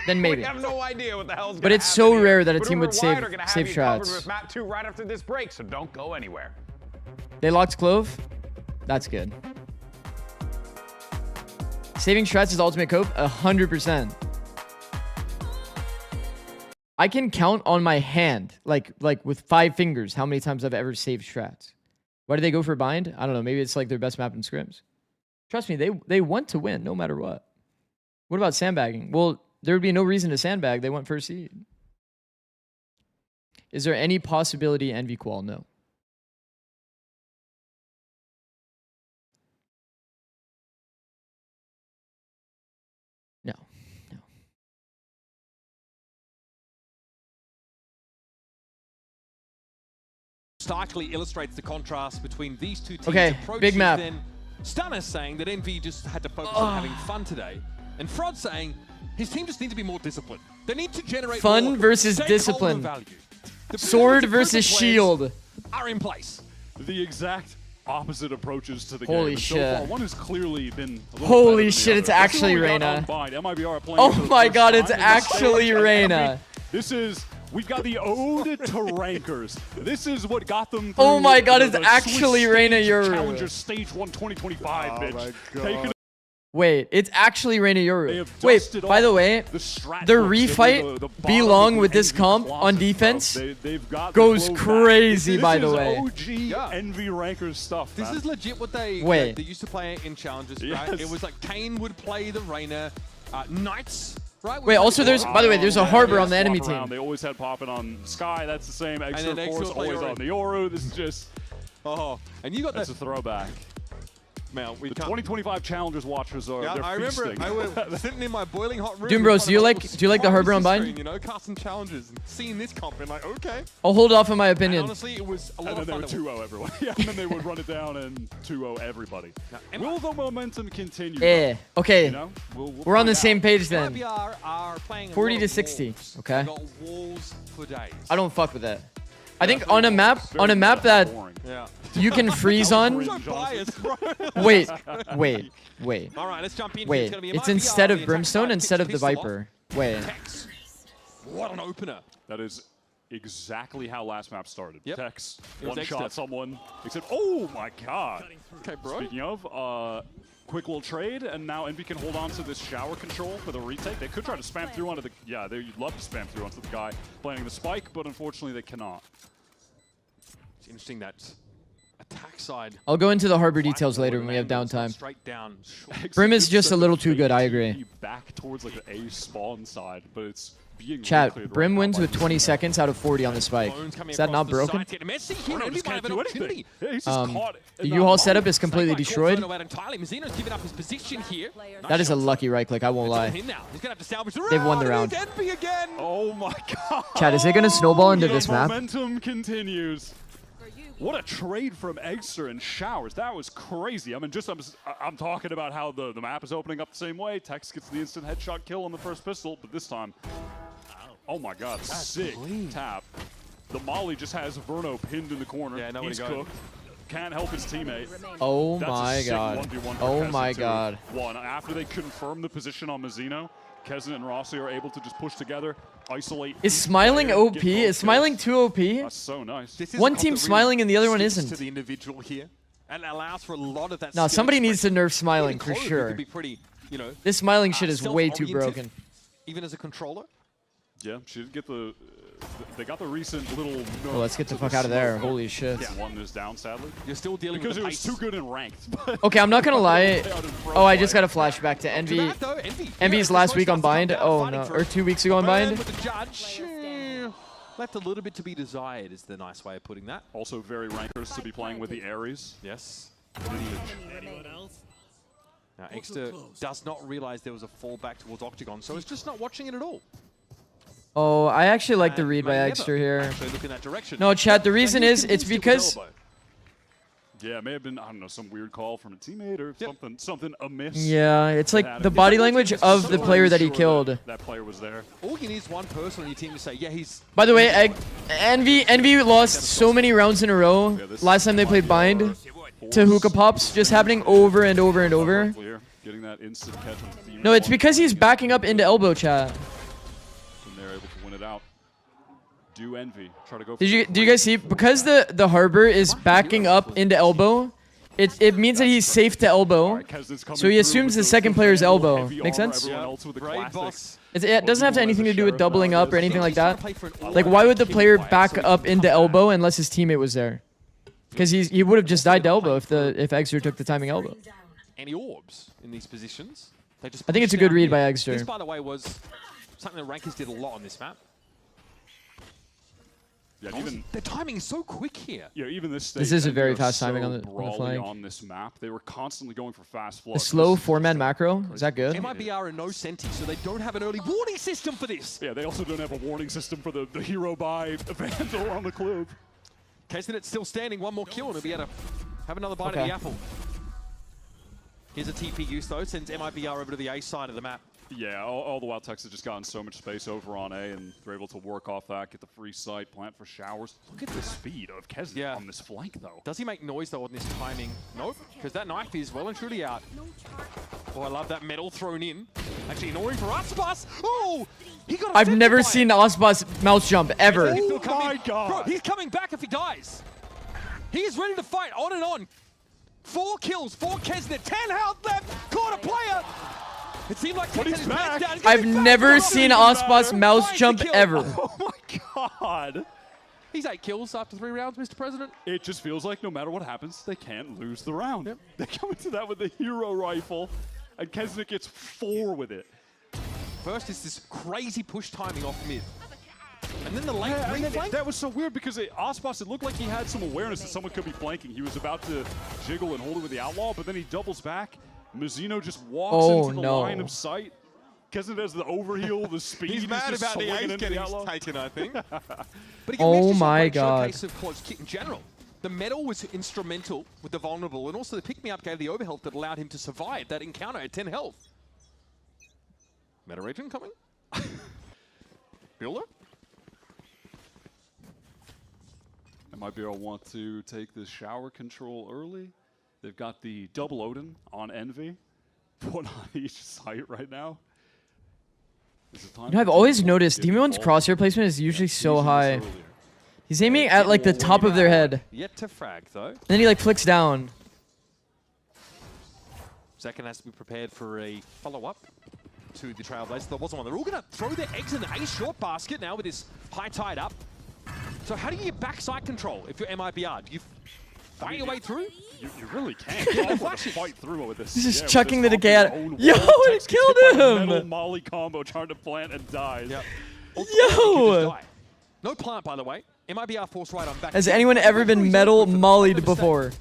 then maybe.
We have no idea what the hell's
but it's so rare that a team would save strats.
Map 2 right after this break, so don't go anywhere.
They locked Clove. That's good. Saving strats is ultimate cope, 100%. I can count on my hand, like with 5 fingers, how many times I've ever saved strats. Why do they go for bind? I don't know. Maybe it's like their best map in scrims. Trust me, they want to win no matter what. What about sandbagging? Well, there would be no reason to sandbag. They went first seed. Is there any possibility Envy qual? No. No. No.
Starkly illustrates the contrast between these two teams'
Okay,
approaches.
big map.
Then Stunner saying that Envy just had to focus on having fun today. And Frod saying his team just needs to be more disciplined. They need to generate
Fun
more
versus
stakeholder
discipline.
value. The
Sword
pillars of
versus
Prism
shield.
players are in place.
The exact opposite approaches to the
Holy
game.
shit.
So far, one has clearly been a little
Holy
better than
shit,
the
it's
other.
actually
This is what we got
Reyna.
on Bind. MIBR are playing
Oh
for the
my
first
god,
time
it's
in this
actually
stage, and
Reyna.
This is, we've got the ode to rankers. This is what got them through.
Oh my god, it's
the
actually
Swiss
Reyna
Stage
Yoru.
Challenger Stage 1 2025, bitch.
my God.
Taking
Wait, it's actually Reyna
They
Yoru.
have
Wait,
dusted
by the
off
way,
the strat
the
books. They were
refight
the bottom
belong
of
with
the
this
Envy
comp
closet,
on
bro.
defense
They've got the
goes
flow back.
crazy,
This
by the
is
way.
OG Envy rankers stuff,
This
man.
is legit what they
Wait.
they used to play in challenges,
Yes.
right? It was like Kane would play the Reyna, Knights, right?
Wait, also there's, by the way, there's a Harbor on the enemy
Swap around.
team.
They always had Poppin on Sky. That's the same.
then
Extra
Extra
Force
play
always
Yoru.
on the Yoru. This is just,
And you got
that's
the
a throwback.
man. We
The
can't.
2025 challengers watchers are.
Yeah,
they're
I remember.
feasting.
I was sitting in my boiling hot room.
Doom
in
Bros,
front
do you
of my
like-
little
do you like the Harbor on
privacy
bind?
screen, you know, casting challenges and seeing this comp and like, okay.
I'll hold off on my
And
opinion.
honestly, it was a lot
And
of
then they
fun.
would 2-0 everyone. Yeah, and then they would run it down and 2-0 everybody. Will the momentum continue?
Okay.
You know? We'll
We're on
find
the
out.
same page then.
MIBR are playing a
40
lot
to
of
60.
walls.
Okay.
They got walls for days.
I don't fuck with that. I think on a map that
Yeah.
you can freeze on.
So biased, bro.
Wait.
All right, let's jump in.
Wait,
Gonna be
it's
MIBR
instead
on
of
the attack
Brimstone
side,
instead
picks
of the
pistol off.
Viper. Wait.
Tex. What an opener.
That is exactly how last map started.
Yep.
Tex,
It was
one shot
Extra.
someone, except, oh my god.
Okay, bro.
Speaking of, quick little trade, and now Envy can hold on to this shower control for the retake. They could try to spam through onto the, yeah, you'd love to spam through onto the guy planning the spike, but unfortunately they cannot.
It's interesting that attack side.
I'll go into the Harbor details later when we have downtime.
Straight down.
Brim is just a little too good, I agree.
Back towards like the A spawn side, but it's being
Chat,
recleared
Brim
right
wins
now
with
by
20 seconds out of 40 on the spike. Is that not broken?
Messi here.
Bruno
Envy
just
might have
can't
an
do
opportunity.
anything. Yeah, he's just caught
The
in that
U-Haul
bomb.
setup is completely destroyed.
Entirely. Mizzino's giving up his position here.
That is a lucky right click, I won't
It's on
lie.
him now. He's gonna have to salvage the
They've won the
round.
round.
It is Envy again.
Oh my god.
Chat, is it going to snowball into
The
this map?
momentum continues. What a trade from Eggster and Showers. That was crazy. I mean, I'm talking about how the map is opening up the same way. Tex gets the instant headshot kill on the first pistol, but this time, oh my god, sick tap. The Molly just has Verno pinned in the corner.
Yeah, nobody
He's
got it.
cooked. Can't help his teammate.
Oh
That's a
my
sick
god.
1v1 for
Oh
Keza
my
too.
god.
One, after they confirm the position on Mizzino, Keza and Rossi are able to just push together, isolate.
Is
each
Smiling
player,
OP?
get both
Is Smiling
kills.
too OP?
That's so nice.
This is
One
a comp
team
that really
smiling and the other one
sticks
isn't.
to the individual here and allows for a lot of that.
No,
skill
somebody needs to
expression.
nerf Smiling
Even
for
Clove, who
sure.
could be pretty, you know,
This Smiling shit is way too
self-oriented,
broken.
Even as a controller.
Yeah, she did get the. They got the recent little.
Oh, let's get the fuck out of there. Holy shit.
Yeah, one is down, sadly.
You're still dealing
because
with
it
the
was
pace.
too good in ranked.
Okay, I'm not gonna lie.
They out in pro
Oh, I just
play.
got a flashback to Envy.
That, though, Envy.
Envy's last week on Bind. Oh no, or 2 weeks ago on
Burn
Bind.
with the judge. Left a little bit to be desired is the nice way of putting that.
Also very rankers to be playing with the Ares.
Yes.
Anyone
Now, Exter does not realize there was a fallback towards Octagon, so he's just not watching it at all.
Oh, I actually like the
And
read by
may never
Extra here.
actually look in that direction.
No, chat, the reason
And he's
is it's
convinced it was
because
elbow.
Yeah, it may have been, I don't know, some weird call from a teammate or something amiss.
yeah, it's
that
like
happened.
the body
He's
language
just
of the
so
player that he
sure
killed.
That player was there.
All you need is one person on your team to say, yeah, he's...
By the way, Envy lost so many rounds in a row last time they played Bind to hookah pops, just happening over and over and over.
Clear, getting that instant catch on Theme
No, it's
one,
because he's backing up into elbow, chat.
and they're able to win it out. Do Envy try to go?
Do you guys see? Because the Harbor is backing up into elbow, it means that he's safe to elbow. So he assumes the second player's elbow. Make sense? It doesn't have anything to do with doubling up or anything like that. Like, why would the player back up into elbow unless his teammate was there? Because he would have just died to elbow if Exeter took the timing elbow.
Any orbs in these positions? They just
I think it's a good read by Exeter.
This, by the way, was something that Rankers did a lot on this map.
Yeah, even
the timing is so quick here.
Yeah, even this stage.
This is a very fast
so
timing on the flank.
On this map, they were constantly going for fast flow.
A slow 4-man macro, is that good?
MIBR are no senti, so they don't have an early warning system for this.
Yeah, they also don't have a warning system for the hero by Vandal on the club.
Kesnet's still standing, one more kill, and he'll be able to have another bite of the apple. Here's a TP use though, sends MIBR over to the A side of the map.
Yeah, all the Wild Techs have just gotten so much space over on A, and they're able to work off that, get the free sight, plant for showers. Look at the speed of Kesnet on this flank, though.
Does he make noise, though, on this timing? Nope, because that knife is well and truly out. Oh, I love that metal thrown in. Actually, annoying for Aspas. Oh, he got
I've never seen Aspas mouse jump, ever.
Oh my god.
Bro, he's coming back if he dies. He is ready to fight on and on. 4 kills for Kesnet, 10 health left, caught a player. It seemed like he's back.
I've never seen Aspas mouse jump ever.
Oh my god.
He's 8 kills after 3 rounds, Mr. President.
It just feels like no matter what happens, they can't lose the round. Yep. They come into that with the hero rifle, and Kesnet gets 4 with it.
First is this crazy push timing off mid. And then the late flank.
That was so weird because Aspas, it looked like he had some awareness that someone could be flanking. He was about to jiggle and hold it with the outlaw, but then he doubles back. Mazzino just walks into the line of sight. Kesnet has the overheal, the speed.
He's mad about the ace getting taken, I think. But
oh my god.
Showcase of close kick in general. The metal was instrumental with the vulnerable, and also the pick-me-up gave the overhealth that allowed him to survive that encounter at 10 health. Meta region coming? Builder?
MIBR want to take this shower control early. They've got the double Odin on Envy. One on each site right now.
You know, I've always noticed Demon 1's crosshair placement is usually so high. He's aiming at like the top of their head.
Yet to frag though.
And then he like flicks down.
Second has to be prepared for a follow-up to the Trailblazers. There wasn't one. They're all going to throw their eggs in the ace short basket now with this high tide up. So how do you get backside control if you're MIBR? Do you fight your way through?
You really can't. You almost fight through with this.
He's just chucking the decay at him. Yo, it killed him!
Metal Molly combo trying to plant and dies.
Yep.
Yo!
No plant, by the way. MIBR force right on back.
Has anyone ever been metal mollied before?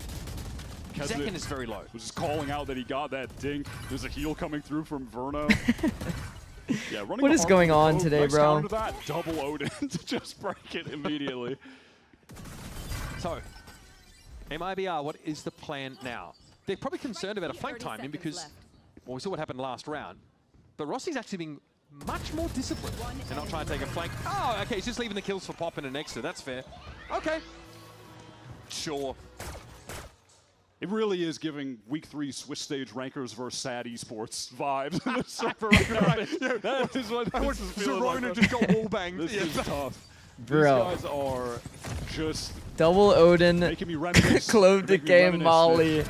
Second is very low.
Was just calling out that he got that dink. There's a heal coming through from Verno. Yeah,
what is going on today, bro?
That double Odin to just break it immediately.
So, MIBR, what is the plan now? They're probably concerned about a flank timing because, well, we saw what happened last round. But Rossi's actually being much more disciplined and not trying to take a flank. Oh, okay, he's just leaving the kills for Pop and an extra. That's fair. Okay. Sure.
It really is giving Week 3 Swiss Stage Rankers versus Sad Esports vibes in this server right now. That is what this is feeling like.
Just got wall banged.
This is tough.
Bro.
These guys are just
double Odin, clove decay Molly.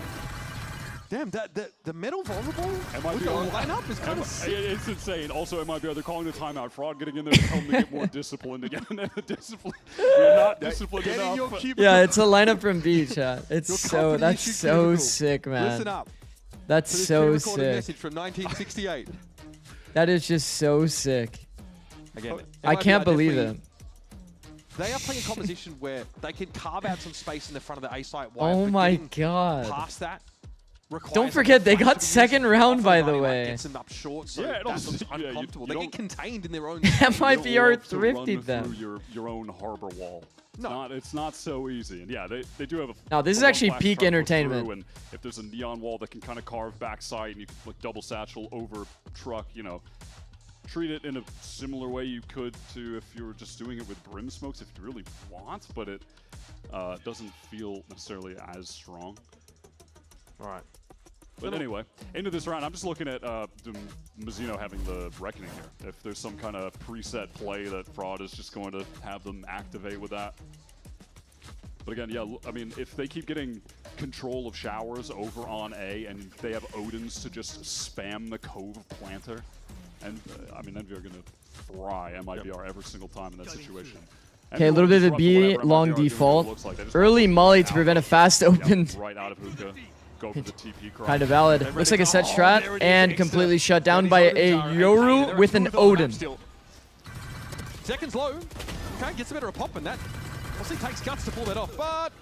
Damn, the metal vulnerable with the lineup is kind of sick.
It's insane. Also, MIBR, they're calling the timeout. Fraud getting in there to tell them to get more disciplined again. We're not disciplined enough.
Yeah, it's a lineup from B, chat. It's so, that's so sick, man.
Listen up.
That's so sick.
Message from 1968.
That is just so sick.
Again,
I can't believe it.
They are playing a composition where they can carve out some space in the front of the A site wire.
Oh my god.
Past that.
Don't forget, they got second round, by the way.
Gets them up short, so
yeah,
that looks uncomfortable. They get contained in their own.
MIBR thrifted them.
Your own harbor wall. It's not so easy. And yeah, they do have a.
No, this is actually peak entertainment.
And if there's a neon wall that can kind of carve backside and you can like double satchel over truck, you know, treat it in a similar way you could to if you were just doing it with brim smokes if you really want, but it doesn't feel necessarily as strong.
All right.
But anyway, into this round, I'm just looking at Mazzino having the Reckoning here. If there's some kind of preset play that Fraud is just going to have them activate with that. But again, yeah, I mean, if they keep getting control of showers over on A and they have Odins to just spam the Cove Planter, And I mean, Envy are going to fry MIBR every single time in that situation.
Okay, a little bit of a B long default. Early molly to prevent a fast open.
Right out of hookah. Go for the TP cross.
Kind of valid. Looks like a set strat and completely shut down by a Yoru with an Odin.
Seconds low. Okay, gets a better of a pop than that. Obviously takes guts to pull that off, but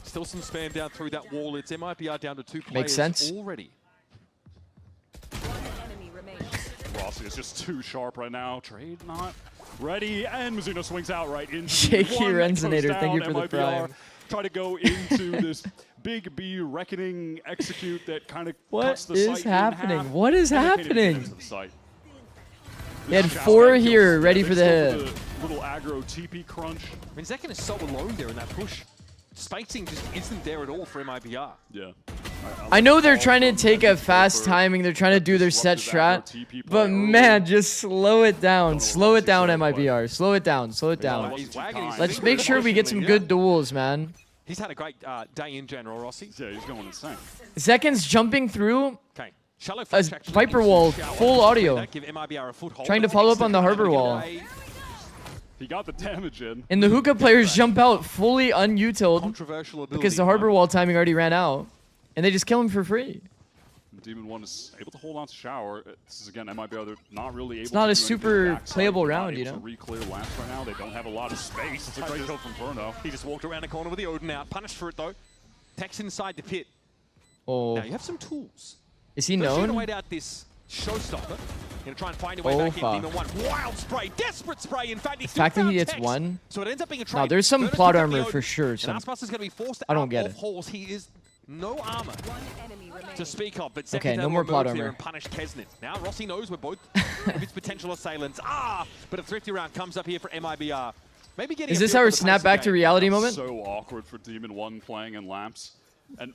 still some spam down through that wall. It's MIBR down to 2 players
Makes sense.
already.
Rossi is just too sharp right now. Trade not ready, and Mizuno swings out right into
Shaky Renzonator, thank you for the prime.
Try to go into this big B reckoning execute that kind of
What
cuts the
is
site
happening?
in half.
What is
And they can't even get
happening?
into the site.
They had 4 here ready for the hit.
Little aggro TP crunch.
I mean, Zekken is so alone there in that push. Spacing just isn't there at all for MIBR.
Yeah.
I know they're trying to take a fast timing. They're trying to do their set strat. But man, just slow it down. Slow it down, MIBR. Slow it down. Slow it down. Let's make sure we get some good duels, man.
He's had a great day in general, Rossi.
Yeah, he's going insane.
Zekken's jumping through
Okay. Shallow
a
flash action
Viper
into
wall,
shower.
full audio.
Give MIBR a foothold.
Trying to follow up on the harbor wall.
He got the damage in.
And the hookah players jump out fully unutiled
Controversial ability.
because the harbor wall timing already ran out. And they just kill him for free.
Demon 1 is able to hold on to shower. This is again MIBR. They're not really able.
It's not
to
a
do anything
super
backside.
playable
They're not
round, you
able
know?
to re-clear lamps right now. They don't have a lot of space. It's a great kill from Verno.
He just walked around the corner with the Odin out. Punished for it though. Tex inside the pit.
Oh.
Now you have some tools.
Is he
Should have
known?
wait out this showstopper. Gonna try and find a way
Oh,
back
fuck.
in. Demon 1. Wild spray. Desperate spray. In fact,
The fact that he gets
Tex.
one.
So it ends up being a trade.
No, there's some
Verno
plot
picks up the
armor
Odin,
for sure.
And
Some,
Aspas is going to be forced
I don't
out
get
of
it.
holes. He is no armor to speak of, but
Okay,
Zekken
no more plot
there
armor.
and punish Kesnet. Now Rossi knows we're both of his potential assailants. But a thrifty round comes up here for MIBR. Maybe getting
Is
a
this
feel
our
for the
snap
pace of
back to
game.
reality moment?
So awkward for Demon 1 playing in lamps. And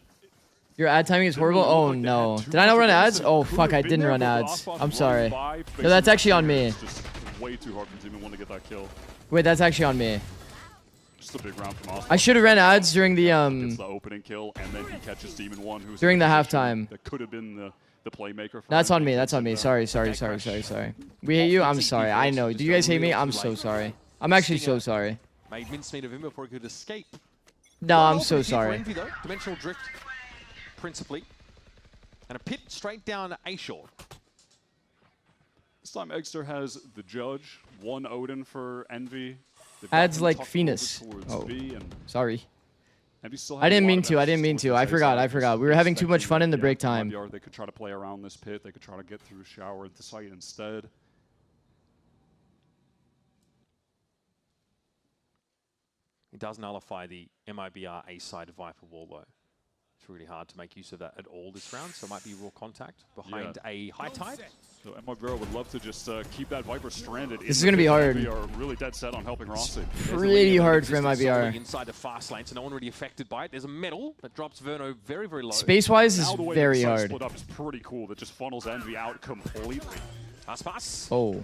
Your ad timing is horrible? Oh no. Did I not run ads? Oh fuck, I didn't run ads. I'm sorry. No, that's actually on me.
It's just way too hard for Demon 1 to get that kill.
Wait, that's actually on me.
Just a big round from Austin.
I should have ran ads during the
Gets the opening kill, and then he catches Demon 1, who's
during
in
the
a position
halftime.
That could have been the playmaker. For
That's
him.
on me. That's on me. Sorry. We hate you. I'm sorry. I know. Do you guys hate me? I'm so sorry. I'm actually so sorry.
Made mincemeat of him before he could escape.
No, I'm
Well,
so
here for
sorry.
Envy, though. Dimensional drift, principally. And a pit straight down A shore.
This time Eggster has the Judge, 1 Odin for Envy. They've
Ads
got him
like
tucked
Phoenix.
over towards
Oh,
B, and
sorry.
Envy still
I
has a
didn't
lot
mean
of
to. I didn't
exes
mean
with
to.
this
I
ace
forgot.
out.
I forgot. We were having too much fun in the break time.
MIBR, they could try to play around this pit. They could try to get through shower at the site instead.
It does nullify the MIBR A side Viper wall, though. It's really hard to make use of that at all this round, so it might be raw contact behind a high tide.
So MIBR would love to just keep that Viper stranded.
This is going to be hard.
Envy are really dead set on helping Rossi.
Pretty hard for MIBR.
Inside the fast lane, so no one really affected by it. There's a medal that drops Verno very, very low.
Space-wise is
Now the way
very
the site
hard.
split up is pretty cool. That just funnels Envy out completely.
Aspas.
Oh.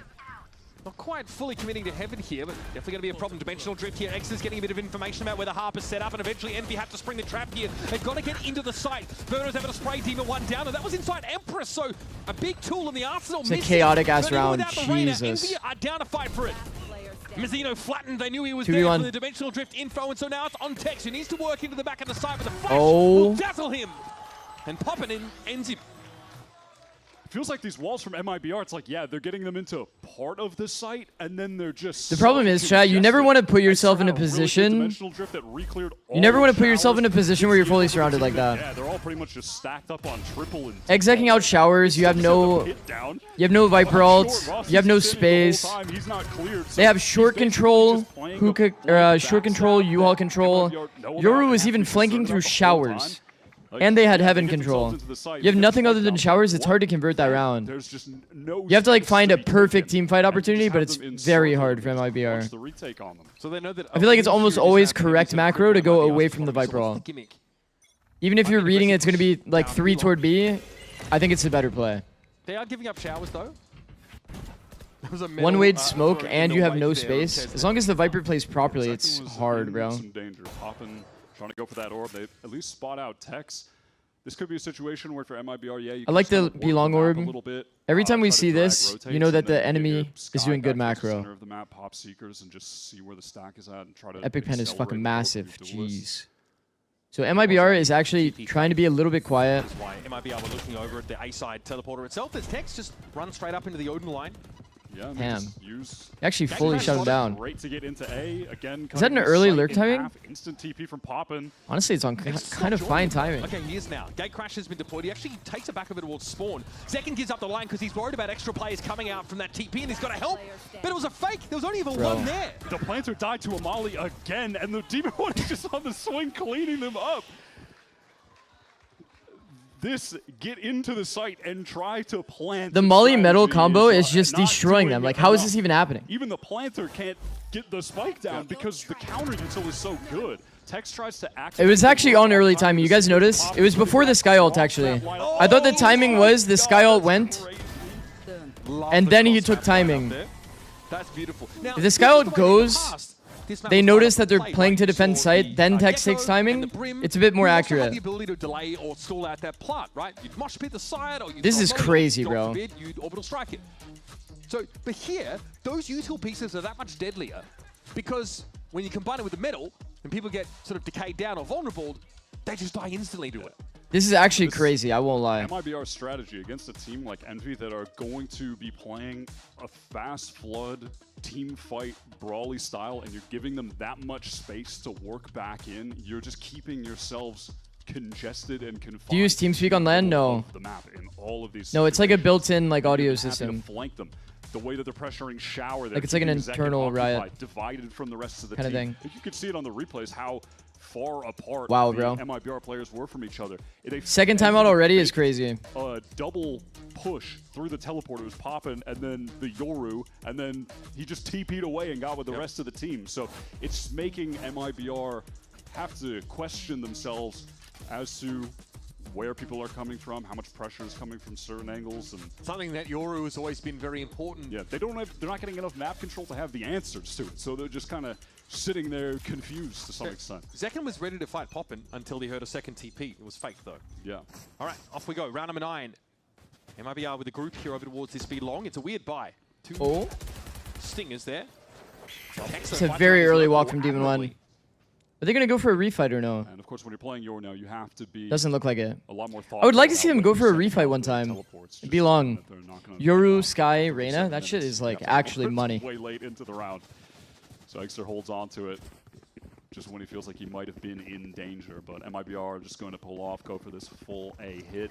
Not quite fully committing to heaven here, but definitely going to be a problem. Dimensional drift here. X is getting a bit of information about where the harp is set up, and eventually Envy have to spring the trap here. They've got to get into the site. Verno's able to spray Demon 1 down, and that was inside Empress, so a big tool in the arsenal.
It's a chaotic-ass
Verno
round.
without the Reyna.
Jesus.
Envy are down to fight for it. Mizuno flattened. They knew he was
2v1.
there for the dimensional drift info, and so now it's on Tex, who needs to work into the back of the site, but the flash
Oh.
will dazzle him. And popping in ends him.
Feels like these walls from MIBR, it's like, yeah, they're getting them into part of the site, and then they're just
The problem is, chat, you never want to put yourself in a position. You never want to put yourself in a position where you're fully surrounded like that.
Yeah, they're all pretty much just stacked up on triple and
Execing out showers, you have no Viper ult, you have no space. They have short control, hookah, short control, U-Haul control. Yoru was even flanking through showers. And they had heaven control. You have nothing other than showers, it's hard to convert that round. You have to like find a perfect team fight opportunity, but it's very hard for MIBR.
So they know that
I feel like it's almost always correct macro to go away from the Viper wall. Even if you're reading it's going to be like 3 toward B, I think it's a better play.
They are giving up showers, though.
One-way smoke and you have no space. As long as the Viper plays properly, it's hard, bro.
Some danger. Poppin, trying to go for that orb. They at least spot out Tex. This could be a situation where for MIBR, yeah, you
I like the B-long orb.
a little bit.
Every time we see this,
rotates,
you know that
and then
the enemy is doing good
back to the
macro.
center of the map, pop seekers, and just see where the stack is at and try to
Epic Pen is
accelerate
fucking
the
massive.
growth of your duelists.
Jeez. So MIBR is actually trying to be a little bit quiet.
That's why MIBR were looking over at the A-side teleporter itself. As Tex just runs straight up into the Odin line.
Yeah,
Damn.
Use
He actually fully shut him down.
Great to get into A again.
Is that an early lurk timing?
Instant TP from Poppin.
Honestly, it's on kind of fine timing.
Okay, he is now. Gate Crash has been deployed. He actually takes it back a bit towards spawn. Zekken gives up the line because he's worried about extra players coming out from that TP and he's got to help. But it was a fake. There was only even one there.
The planter died to Amali again, and the Demon One is just on the swing cleaning them up. This get into the site and try to plant.
The Molly metal combo is just destroying them. Like, how is this even happening?
Even the planter can't get the spike down because the counter util is so good. Tex tries to activate.
It was actually on early timing. You guys notice? It was before the Sky ult, actually. I thought the timing was the Sky ult went, and then he took timing.
That's beautiful.
If the Sky ult goes, they notice that they're playing to defend site, then Tex takes timing, it's a bit more accurate.
The ability to delay or stall out that plot, right? You'd mosh pit the side, or
This is crazy, bro.
You'd orbital strike it. So, but here, those util pieces are that much deadlier because when you combine it with the metal and people get sort of decayed down or vulnerable, they just die instantly to it.
This is actually crazy, I won't lie.
MIBR's strategy against a team like Envy that are going to be playing a fast flood team fight brawly style, and you're giving them that much space to work back in, you're just keeping yourselves congested and confined.
Do you use TeamSpeak on LAN? No.
The map in all of these
No, it's like a built-in like audio system.
Flank them. The way that they're pressuring shower,
like it's like an internal riot,
divided from the rest of the
kind
team.
of thing.
You could see it on the replays how far apart
wow,
the
bro.
MIBR players were from each other.
Second timeout already is crazy.
A double push through the teleporter was popping, and then the Yoru, and then he just TP'd away and got with the rest of the team. So it's making MIBR have to question themselves as to where people are coming from, how much pressure is coming from certain angles, and
something that Yoru has always been very important.
Yeah, they're not getting enough map control to have the answers to it, so they're just kind of sitting there confused to some extent.
Zekken was ready to fight Poppin until he heard a second TP. It was fake though.
Yeah.
All right, off we go. Round number 9. MIBR with the group here over towards this B-long. It's a weird buy. Two stingers there.
It's a very early walk from Demon One. Are they going to go for a refight or no?
And of course, when you're playing Yor now, you have to be
doesn't look like it.
A lot more
I would like to see them go for a refight one time. It'd be long. Yoru, Sky, Reyna, that shit is like actually money.
Way late into the round. So Exter holds on to it just when he feels like he might have been in danger. But MIBR just going to pull off, go for this full A hit.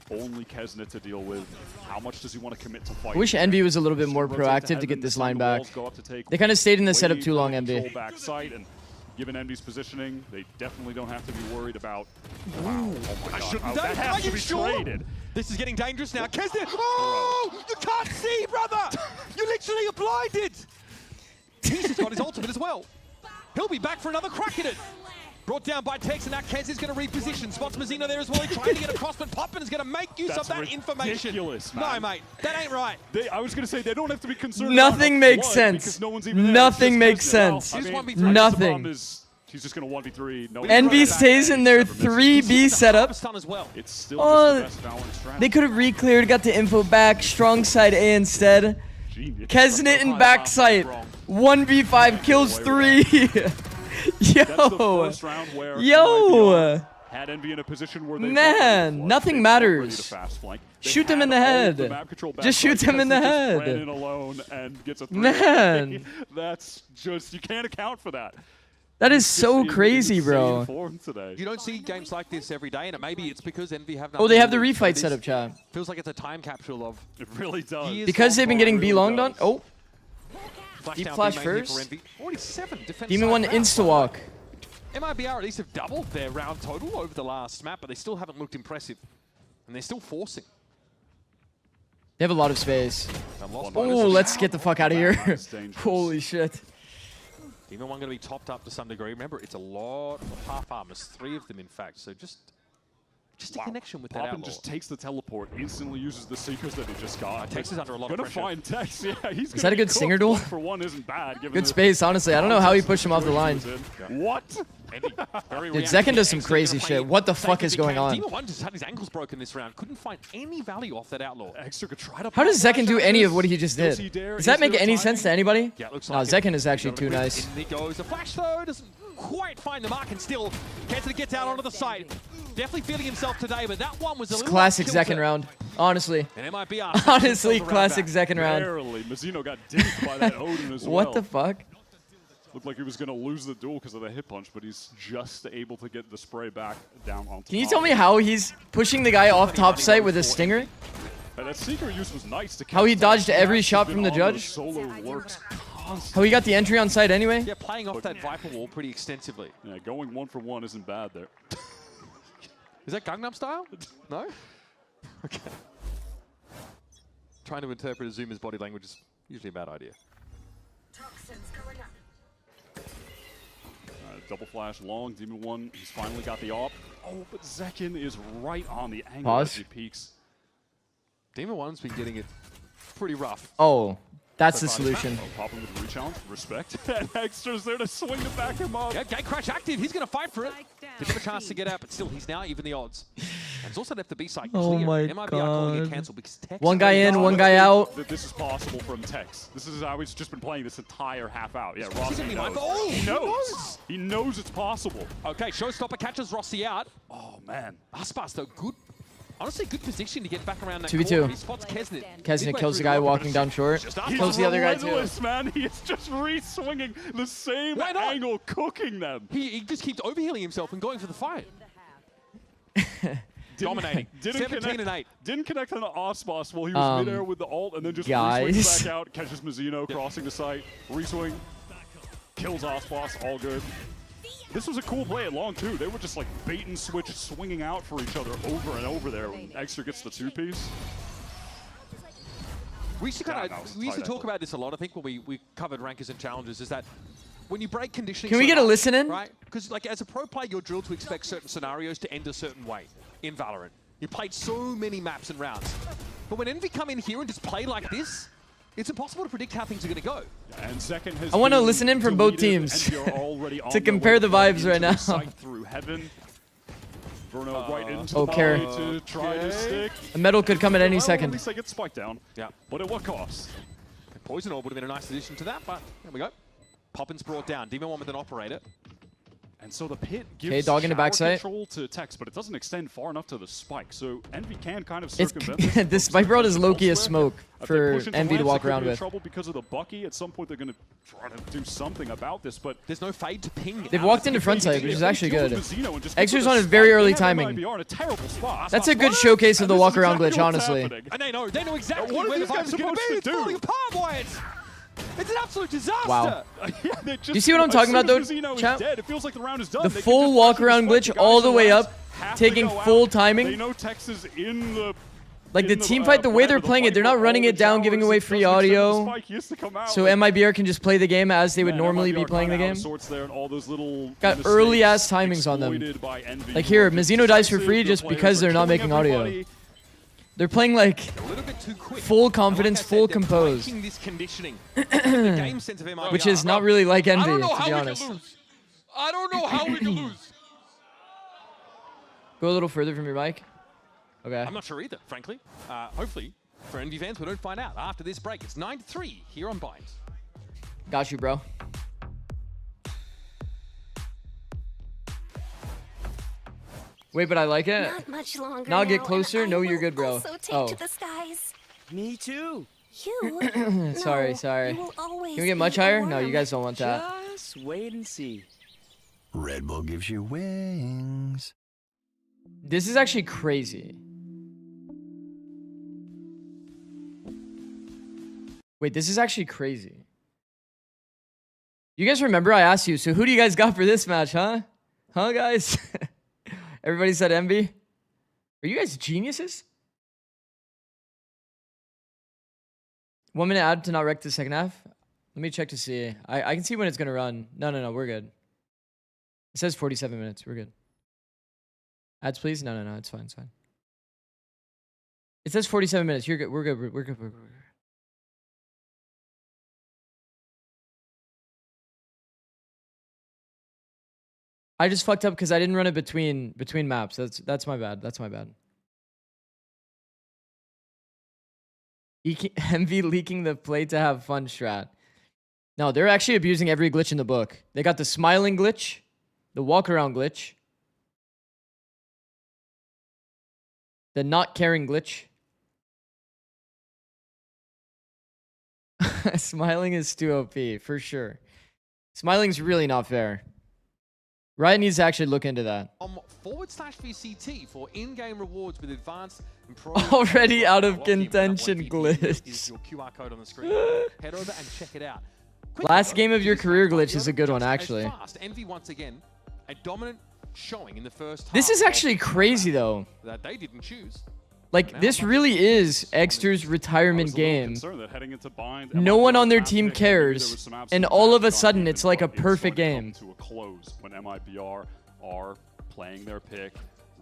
Only Kesnet to deal with. How much does he want to commit to fight?
I wish Envy was a little bit more proactive to get this line back. They kind of stayed in the setup too long, Envy.
Given Envy's positioning, they definitely don't have to be worried about. Wow, oh my
I
God.
shouldn't
That has to be traded.
This is getting dangerous now. Kesnet! Oh! You can't see, brother! You literally are blinded! He's just got his ultimate as well. He'll be back for another crack at it. Brought down by Tex, and now Kez is going to reposition. Spots Mazzino there as well. He's trying to get across, but Poppin is going to make use of that information.
Ridiculous, man.
No, mate, that ain't right.
I was going to say, they don't have to be concerned
Nothing makes sense.
No one's even
Nothing makes sense. Nothing.
He's just going to 1v3. No
Envy stays in their 3B setup.
It's still just the best balanced strat.
They could have re-cleared, got the info back. Strong side A instead. Kesnet in backside. 1v5 kills 3. Yo.
Had Envy in a position where they
man, nothing matters. Shoot them in the head. Just shoot them in the head.
Ran in alone and gets a 3.
Man.
That's just, you can't account for that.
That is so crazy, bro.
You don't see games like this every day, and maybe it's because Envy have.
Oh, they have the refight setup, chat.
Feels like it's a time capsule of.
It really does.
Because they've been getting B-longed on. Oh. Deep flash first.
47 defense.
Demon One insta-walk.
MIBR at least have doubled their round total over the last map, but they still haven't looked impressive. And they're still forcing.
They have a lot of space. Oh, let's get the fuck out of here. Holy shit.
Demon One going to be topped up to some degree. Remember, it's a lot of half armors, 3 of them in fact. So just a connection with that
Poppin
outlaw.
just takes the teleport, instantly uses the seekers that he just got.
Tex is under a lot of pressure.
Gonna find Tex, yeah. He's
is that a good Stinger duel?
For one isn't bad.
Good space, honestly. I don't know how he pushed him off the line.
What?
Dude, Zekken does some crazy shit. What the fuck is going on?
Demon 1 just had his ankles broken this round. Couldn't find any value off that Outlaw.
How does Zekken do any of what he just did? Does that make any sense to anybody?
Yeah, it looks
No,
like
Zekken is actually too nice.
In he goes. The flash, though, doesn't quite find the mark, and still Kenta gets out onto the side. Definitely feeling himself today, but that one was a little
classic Zekken round, honestly.
And MIBR
Honestly, classic Zekken round.
Barely. Mizzino got dinked by that Odin as well.
What the fuck?
Looked like he was going to lose the duel because of the hit punch, but he's just able to get the spray back down on top.
Can you tell me how he's pushing the guy off top site with a stinger?
That secret use was nice.
How he dodged every shot from the judge? How he got the entry on site anyway?
Yeah, playing off that Viper wall pretty extensively.
Yeah, going 1-for-1 isn't bad there.
Is that Gangnam Style? No? Okay. Trying to interpret a Zoomer's body language is usually a bad idea.
Double flash long, Demon 1, he's finally got the op. Oh, but Zekken is right on the angle
Pause.
as he peeks.
Demon 1's been getting it pretty rough.
Oh, that's the solution.
Oh, pop him with a re-challenge, respect. And Extra's there to swing to back him up.
Yeah, Gate Crash active, he's going to fight for it. Give him a chance to get out, but still, he's now even the odds. And he's also left the B side clear.
Oh my
MIBR calling it
God.
cancel because Tex
One guy in, one guy out.
This is possible from Tex. This is how he's just been playing this entire half out. Yeah, Rossi
gonna be
knows.
mindful. Oh,
He knows. He knows it's possible.
Okay, Showstopper catches Rossi out.
Oh, man.
Aspas, though, good. Honestly, good position to get back around that
2v2.
corner. He spots Kesnet.
Kesnet kills the guy walking down short. Kills the other guy too.
Man. He is just re-swinging the same angle, cooking them.
He just keeps overhealing himself and going for the fight. Dominating. 17 and 8.
Didn't connect on the Osmos while he was midair with the ult, and then just re-swings back out, catches Mizzino, crossing the site, re-swing, kills Osmos, all good. This was a cool play at long, too. They were just like bait and switch, swinging out for each other over and over there when Extra gets the two-piece.
We used to talk about this a lot, I think, when we covered rankers and challenges, is that when you break conditioning...
Can we get a listen in?
Right? Because like, as a pro player, you're drilled to expect certain scenarios to end a certain way in Valorant. You played so many maps and rounds. But when Envy come in here and just play like this, it's impossible to predict how things are going to go.
And Zekken has
I want to listen in from both teams to compare the vibes right now.
Through heaven. Bruno right into
Oh, carry.
to try to stick.
A medal could come at any
Well,
second.
At least they get spiked down.
Yeah.
But at what cost?
Poison Orb would have been a nice addition to that, but there we go. Poppin's brought down. Demon 1 with an operator.
And so the pit
Okay,
gives
dog in the
shower
backside.
control to Tex, but it doesn't extend far enough to the spike. So Envy can kind of
It's
circumvent this.
this Viper road is low-key a smoke
If they
for
push into
Envy to
lamps,
walk
they could
around
be in
with.
trouble because of the Bucky. At some point, they're going to try to do something about this, but
there's no fade to ping.
They've walked into front side, which is actually good. Extra's
put
on
a
a very
spike,
early
they have
timing.
MIBR in a terrible spot.
That's a good showcase of the
And this
walk
is
around
exactly
glitch,
what's
honestly.
happening.
And they know exactly
What are
where the
these guys
vibes are going to be.
supposed to
It's falling
do?
apart, boys. It's an absolute disaster.
Wow.
Yeah,
Do you see what I'm talking about, though, chat?
It feels like the round is done.
The
They can
full
just
walk
pressure
around
this
glitch
button,
all
guys
the way
relax,
up,
have to
taking
go
full
out.
timing.
They know Tex is in the...
Like the team fight, the way they're playing it, they're not running it down, giving away free audio. So MIBR can just play the game as they would normally be playing the game. Got early ass timings on them. Like here, Mizzino dies for free just because they're not making audio. They're playing like full confidence, full composed.
This conditioning. The game sense of MIBR.
Which is not really like Envy, to be honest.
I don't know how we can lose.
Go a little further from your mic. Okay.
I'm not sure either, frankly. Hopefully, for Envy fans, we don't find out after this break. It's 9-3 here on Bind.
Got you, bro. Wait, but I like it.
Not much longer
Now get
now,
closer.
and
No,
I
you're
will
good, bro.
also take
Oh.
to the skies.
Me too.
You?
Sorry,
No,
sorry.
you will always
Can we get much
be a
higher? No, you
worm.
guys don't want that.
Just wait and see.
Red Bull gives you wings.
This is actually crazy. Wait, this is actually crazy. You guys remember I asked you, so who do you guys got for this match, huh? Huh, guys? Everybody said Envy. Are you guys geniuses? 1 minute ad to not wreck the second half. Let me check to see. I can see when it's going to run. No, we're good. It says 47 minutes. We're good. Ads, please? No, it's fine, it's fine. It says 47 minutes. You're good. We're good. We're good. I just fucked up because I didn't run it between maps. That's my bad. That's my bad. MV leaking the play to have fun strat. No, they're actually abusing every glitch in the book. They got the smiling glitch, the walk around glitch, the not caring glitch. Smiling is too OP, for sure. Smiling's really not fair. Riot needs to actually look into that.
/VCT for in-game rewards with advanced and pro.
Already out of contention glitch.
Is your QR code on the screen. Head over and check it out.
Last game of your career glitch is a good one, actually.
Fast. Envy once again, a dominant showing in the first half.
This is actually crazy, though.
That they didn't choose.
Like, this really is Exter's retirement game. No one on their team cares, and all of a sudden, it's like a perfect game.
To a close when MIBR are playing their pick,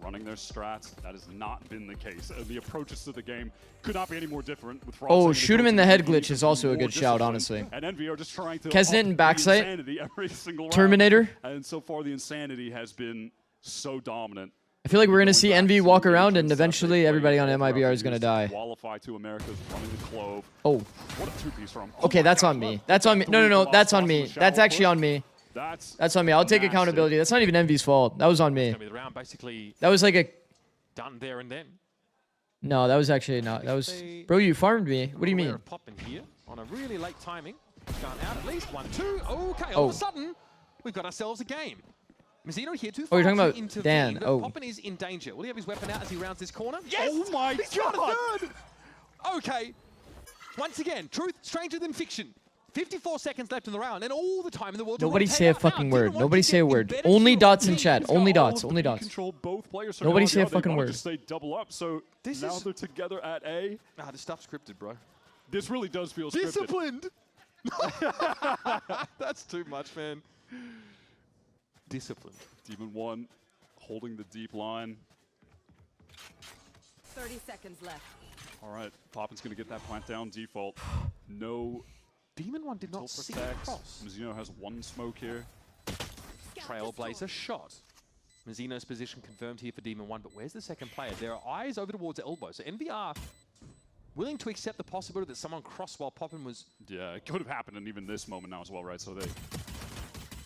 running their strats. That has not been the case. The approaches to the game could not be any more different. With
oh, shoot him in the head glitch is also a good shout, honestly.
And Envy are just trying to
Kesnet and backside.
Every single
Terminator.
Round. And so far, the insanity has been so dominant.
I feel like we're going to see Envy walk around, and eventually everybody on MIBR is going to die.
Qualify to America's running the Clove.
Oh.
What a two-piece from.
Okay, that's on me. That's on me. No, that's on me. That's actually on me. That's on me. I'll take accountability. That's not even Envy's fault. That was on me. That was like a...
Done there and then.
No, that was actually not. That was... Bro, you farmed me. What do you mean?
Popping here on a really late timing. Gone out at least. 1, 2. Okay, all of a sudden, we've got ourselves a game. Mizzino here too far.
Oh, you're talking about Dan. Oh.
Poppin is in danger. Will he have his weapon out as he rounds this corner?
Yes! Oh my
He's
God!
got a third! Okay. Once again, truth stranger than fiction. 54 seconds left in the round, and all the time in the world.
Nobody say a fucking word. Nobody say a word. Only dots in chat. Only dots. Only dots. Nobody say a fucking word.
They double up, so now they're together at A.
Nah, this stuff's scripted, bro.
This really does feel scripted.
Disciplined! That's too much, man. Disciplined.
Demon 1 holding the deep line.
30 seconds left.
All right, Poppin's going to get that plant down default. No.
Demon 1 did not see the cross.
Mizzino has one smoke here.
Trailblazer shot. Mizzino's position confirmed here for Demon 1, but where's the second player? There are eyes over towards elbow, so NVR willing to accept the possibility that someone crossed while Poppin was...
Yeah, it could have happened in even this moment now as well, right? So they...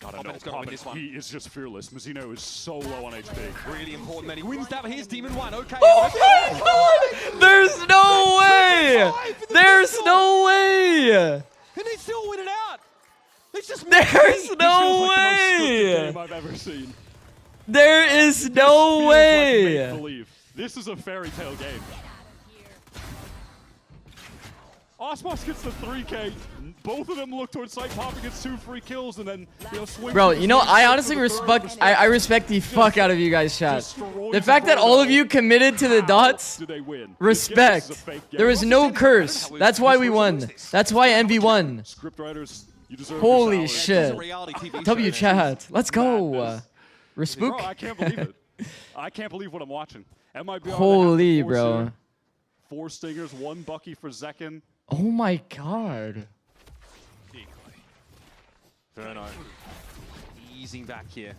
I don't know.
Poppin,
he is just fearless. Mizzino is so low on HP.
Really important that he wins that. Here's Demon 1. Okay.
Oh my God! There's no way! There's no way!
And they still win it out. It's just
there's no way.
Game I've ever seen.
There is no way.
Like this is a fairy tale game. Osmos gets the 3K. Both of them look towards site. Poppin gets 2 free kills and then swing.
Bro, you know, I honestly respect. I respect the fuck out of you guys, chat. The fact that all of you committed to the dots.
Do they win?
Respect. There was no curse. That's why we won. That's why MV won.
Scriptwriters, you deserve
holy shit. W chat. Let's go. Respook.
Bro, I can't believe it. I can't believe what I'm watching. MIBR.
Holy bro.
4 stingers, 1 Bucky for Zekin.
Oh my God.
Verno easing back here.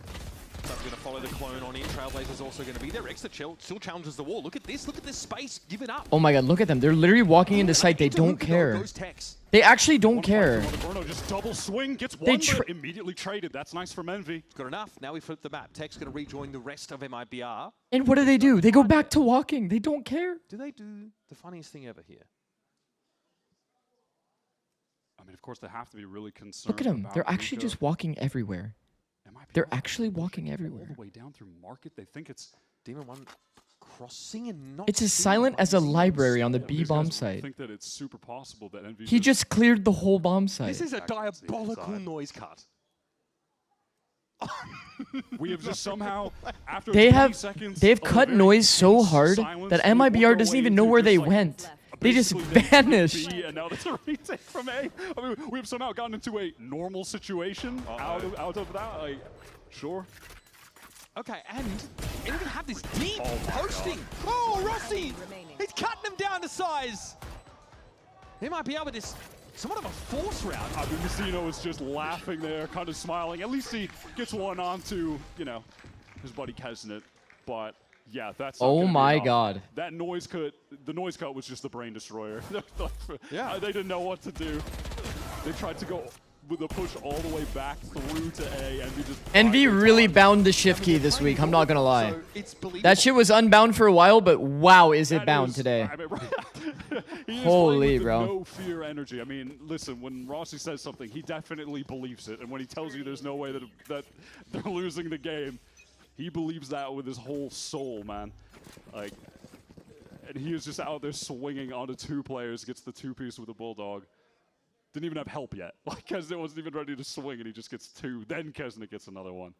Sub's going to follow the clone on in. Trailblazer's also going to be there. Extra still challenges the wall. Look at this. Look at this space. Give it up.
Oh my God, look at them. They're literally walking into site. They don't care. They actually don't care.
Verno just double swing, gets one, but immediately traded. That's nice from Envy.
Good enough. Now we flip the map. Tech's going to rejoin the rest of MIBR.
And what do? They go back to walking. They don't care.
Do they do the funniest thing ever here?
I mean, of course, they have to be really concerned.
Look at them. They're actually just walking everywhere. They're actually walking everywhere.
All the way down through market. They think it's
Demon 1 crossing and not.
It's as silent as a library on the B bomb site.
I think that it's super possible that Envy.
He just cleared the whole bomb site.
This is a diabolical noise cut.
We have just somehow after
they've cut noise so hard that MIBR doesn't even know where they went. They just vanished.
And now there's a retake from A. I mean, we have somehow gotten into a normal situation out of that. Like, sure.
Okay, and they even have this deep posting. Oh, Rossi! He's cutting them down to size. They might be able to just somewhat of a force round.
I mean, Messino is just laughing there, kind of smiling. At least he gets one onto, you know, his buddy Kesnet. But yeah, that's not
Oh my
enough.
God.
That noise cut, the noise cut was just the brain destroyer.
Yeah.
They didn't know what to do. They tried to go with a push all the way back through to A, and we just
Envy really bound the shift key this week, I'm not gonna lie.
So it's believable.
That shit was unbound for a while, but wow, is it
That
bound
is-
today.
I mean, he is
Holy,
playing with the
bro.
no fear energy. I mean, listen, when Rossi says something, he definitely believes it. And when he tells you there's no way that they're losing the game, he believes that with his whole soul, man. Like, and he is just out there swinging onto two players, gets the two-piece with a Bulldog. Didn't even have help yet. Like, Kesnet wasn't even ready to swing, and he just gets two. Then Kesnet gets another one.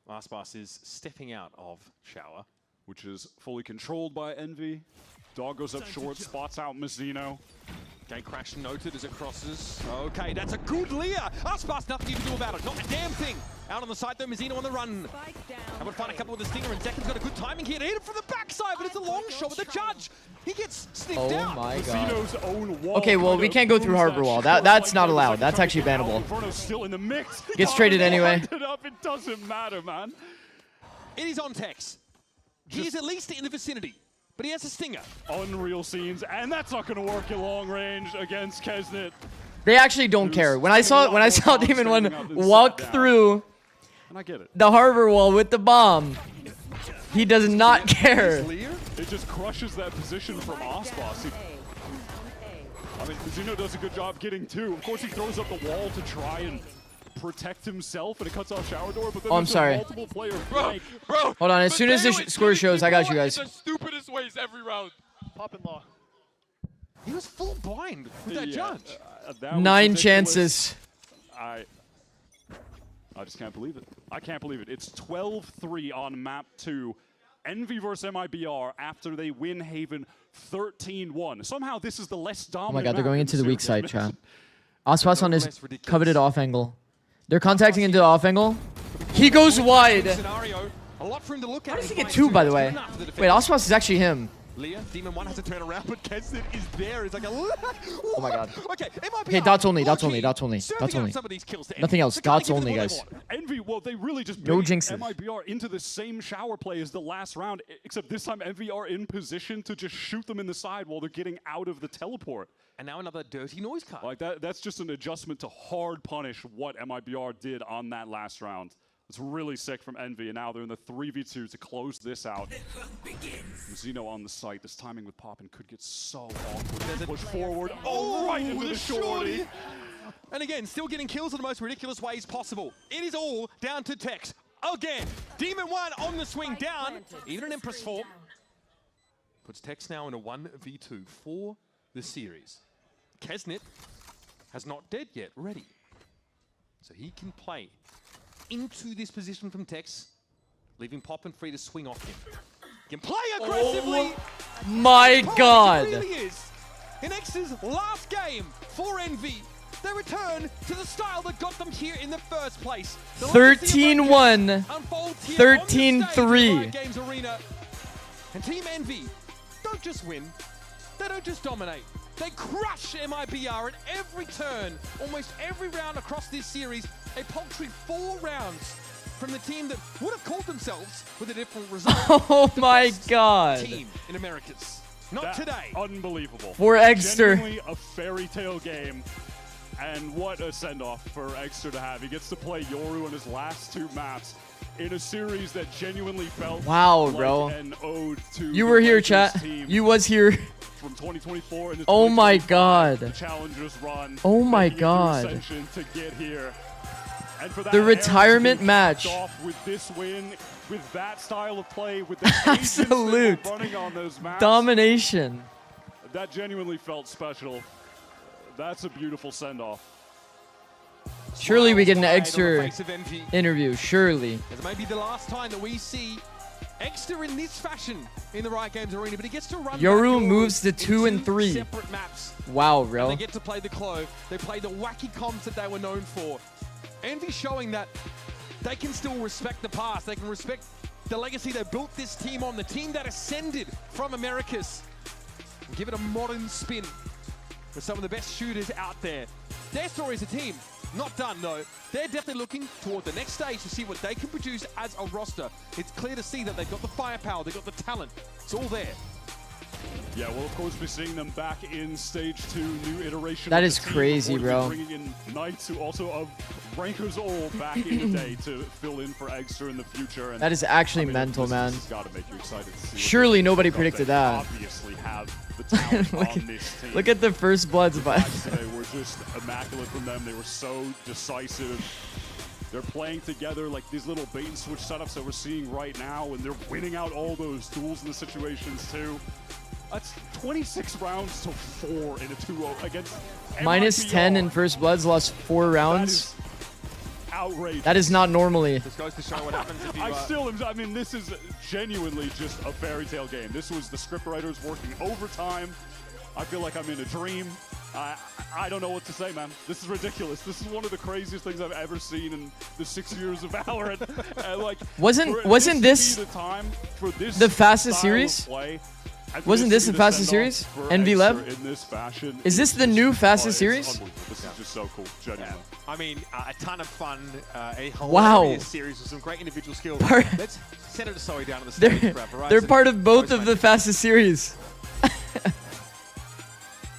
Lastpass is stepping out of Shower.
Which is fully controlled by Envy. Dog goes up short, spots out Mazzino.
Gate crash noted as it crosses. Okay, that's a good Leah. Lastpass, nothing you can do about it. Not a damn thing. Out on the side though, Mazzino on the run. How about find a couple with the stinger, and Zekin's got a good timing here to hit it from the backside, but it's a long shot with the judge. He gets sniffed out.
Oh my god.
Mazzino's own wall
Okay, well, we can't go through Harbor Wall. That's not allowed. That's actually bannable.
Inferno's still in the mix.
Gets traded anyway.
It doesn't matter, man.
It is on Tex. He is at least in the vicinity, but he has a stinger.
Unreal scenes, and that's not going to work at long range against Kesnet.
They actually don't care. When I saw Demon 1 walk through
And I get it.
the Harbor Wall with the bomb, he does not care.
It just crushes that position from Osboss. I mean, Mazzino does a good job getting two. Of course, he throws up the wall to try and protect himself, and it cuts off Shower Door, but then
Oh, I'm
there's a
sorry.
multiple player
Bro,
flank.
bro.
Hold on, as soon as the score shows, I got you guys.
In the stupidest ways every round.
Pop in law.
He was full blind with that
Yeah,
judge.
that was
9
ridiculous.
chances.
I just can't believe it. I can't believe it. It's 12-3 on map 2. Envy versus MIBR after they win Haven 13-1. Somehow this is the less
Oh
dominant
my god, they're
map
going
in
into the weak
series.
side, chat. Ospas on his coveted off angle. They're contacting into the off angle. He goes wide.
Scenario. A lot for him to look at.
How does he get two, by the way? Wait, Ospas is actually him.
Leah, Demon 1 has to turn around, but Kesnet is there. He's like a...
Oh my god.
Okay,
Okay, dots only, dots only, dots only, dots only. Nothing else, dots only, guys.
Envy, well, they really just
No
bait
jinxes.
MIBR into the same shower play as the last round, except this time Envy are in position to just shoot them in the side while they're getting out of the teleport.
And now another dirty noise card.
Like that's just an adjustment to hard punish what MIBR did on that last round. It's really sick from Envy, and now they're in the 3v2 to close this out. Mazzino on the site. This timing with Poppin could get so awkward. Push forward. Oh, right into the shorty.
And again, still getting kills in the most ridiculous ways possible. It is all down to Tex. Again, Demon 1 on the swing down. Even an Empress form. Puts Tex now in a 1v2 for the series. Kesnet has not dead yet, ready. So he can play into this position from Tex, leaving Poppin free to swing off him. He can play aggressively.
Oh my god.
It really is. In X's last game for Envy, they return to the style that got them here in the first place.
13-1, 13-3.
Games Arena. And Team Envy don't just win, they don't just dominate. They crush MIBR at every turn, almost every round across this series. A paltry 4 rounds from the team that would have called themselves with a different result.
Oh my god.
Team in Americas. Not today.
Unbelievable.
For Exter.
Genuinely a fairy tale game. And what a send-off for Exter to have. He gets to play Yoru on his last 2 maps in a series that genuinely felt like
bro.
an ode to
You
the
were here,
Lakers
chat.
team
You was here.
from 2024 and
Oh my god.
the Challengers run.
Oh my
making it to
God.
Ascension to get here. And for that
The
era to
retirement
be
match.
kicked off with this win, with that style of play, with the agents that
Absolute
were running on those maps,
domination.
that genuinely felt special. That's a beautiful send-off.
Surely we get an
Smiles wide on the
Exter
face of Envy.
interview. Surely.
It may be the last time that we see Exter in this fashion in the Riot Games Arena, but he gets to run
Yoru
back
moves to
in
2 and 3.
separate maps.
Wow,
And
bro.
they get to play the Clove. They play the wacky comps that they were known for. Envy showing that they can still respect the past. They can respect the legacy they built this team on, the team that ascended from Americas. And give it a modern spin. with some of the best shooters out there. Their story as a team, not done though. They're definitely looking toward the next stage to see what they can produce as a roster. It's clear to see that they've got the firepower, they've got the talent. It's all there.
Yeah, we'll of course be seeing them back in stage 2, new iteration.
That is crazy, bro.
Bringing in Knights, who also of rankers all back in the day to fill in for Eggster in the future. And
that is actually mental, man. Surely nobody predicted that.
Obviously have the talent on this team.
Look at the First Bloods, but
today were just immaculate from them. They were so decisive. They're playing together like these little bait and switch setups that we're seeing right now, and they're winning out all those duels in the situations too. That's 26 rounds to 4 in a 2-0 against
minus
MIBR.
10 in First Bloods, lost 4 rounds.
That is outrageous.
That is not normally.
This goes to show what happens if you...
I mean, this is genuinely just a fairy tale game. This was the script writers working overtime. I feel like I'm in a dream. I don't know what to say, man. This is ridiculous. This is one of the craziest things I've ever seen in the 6 years of Valorant. Like,
wasn't this
the time for this
the fastest
style of
series?
play?
Wasn't this the fastest series? NV Lev?
In this fashion,
is this the new fastest series?
This is just so cool, genuinely.
I mean, a ton of fun, a
wow.
hilarious series with some great individual skills. Let's send it to Zoe down on the stage.
They're part of both of the fastest series.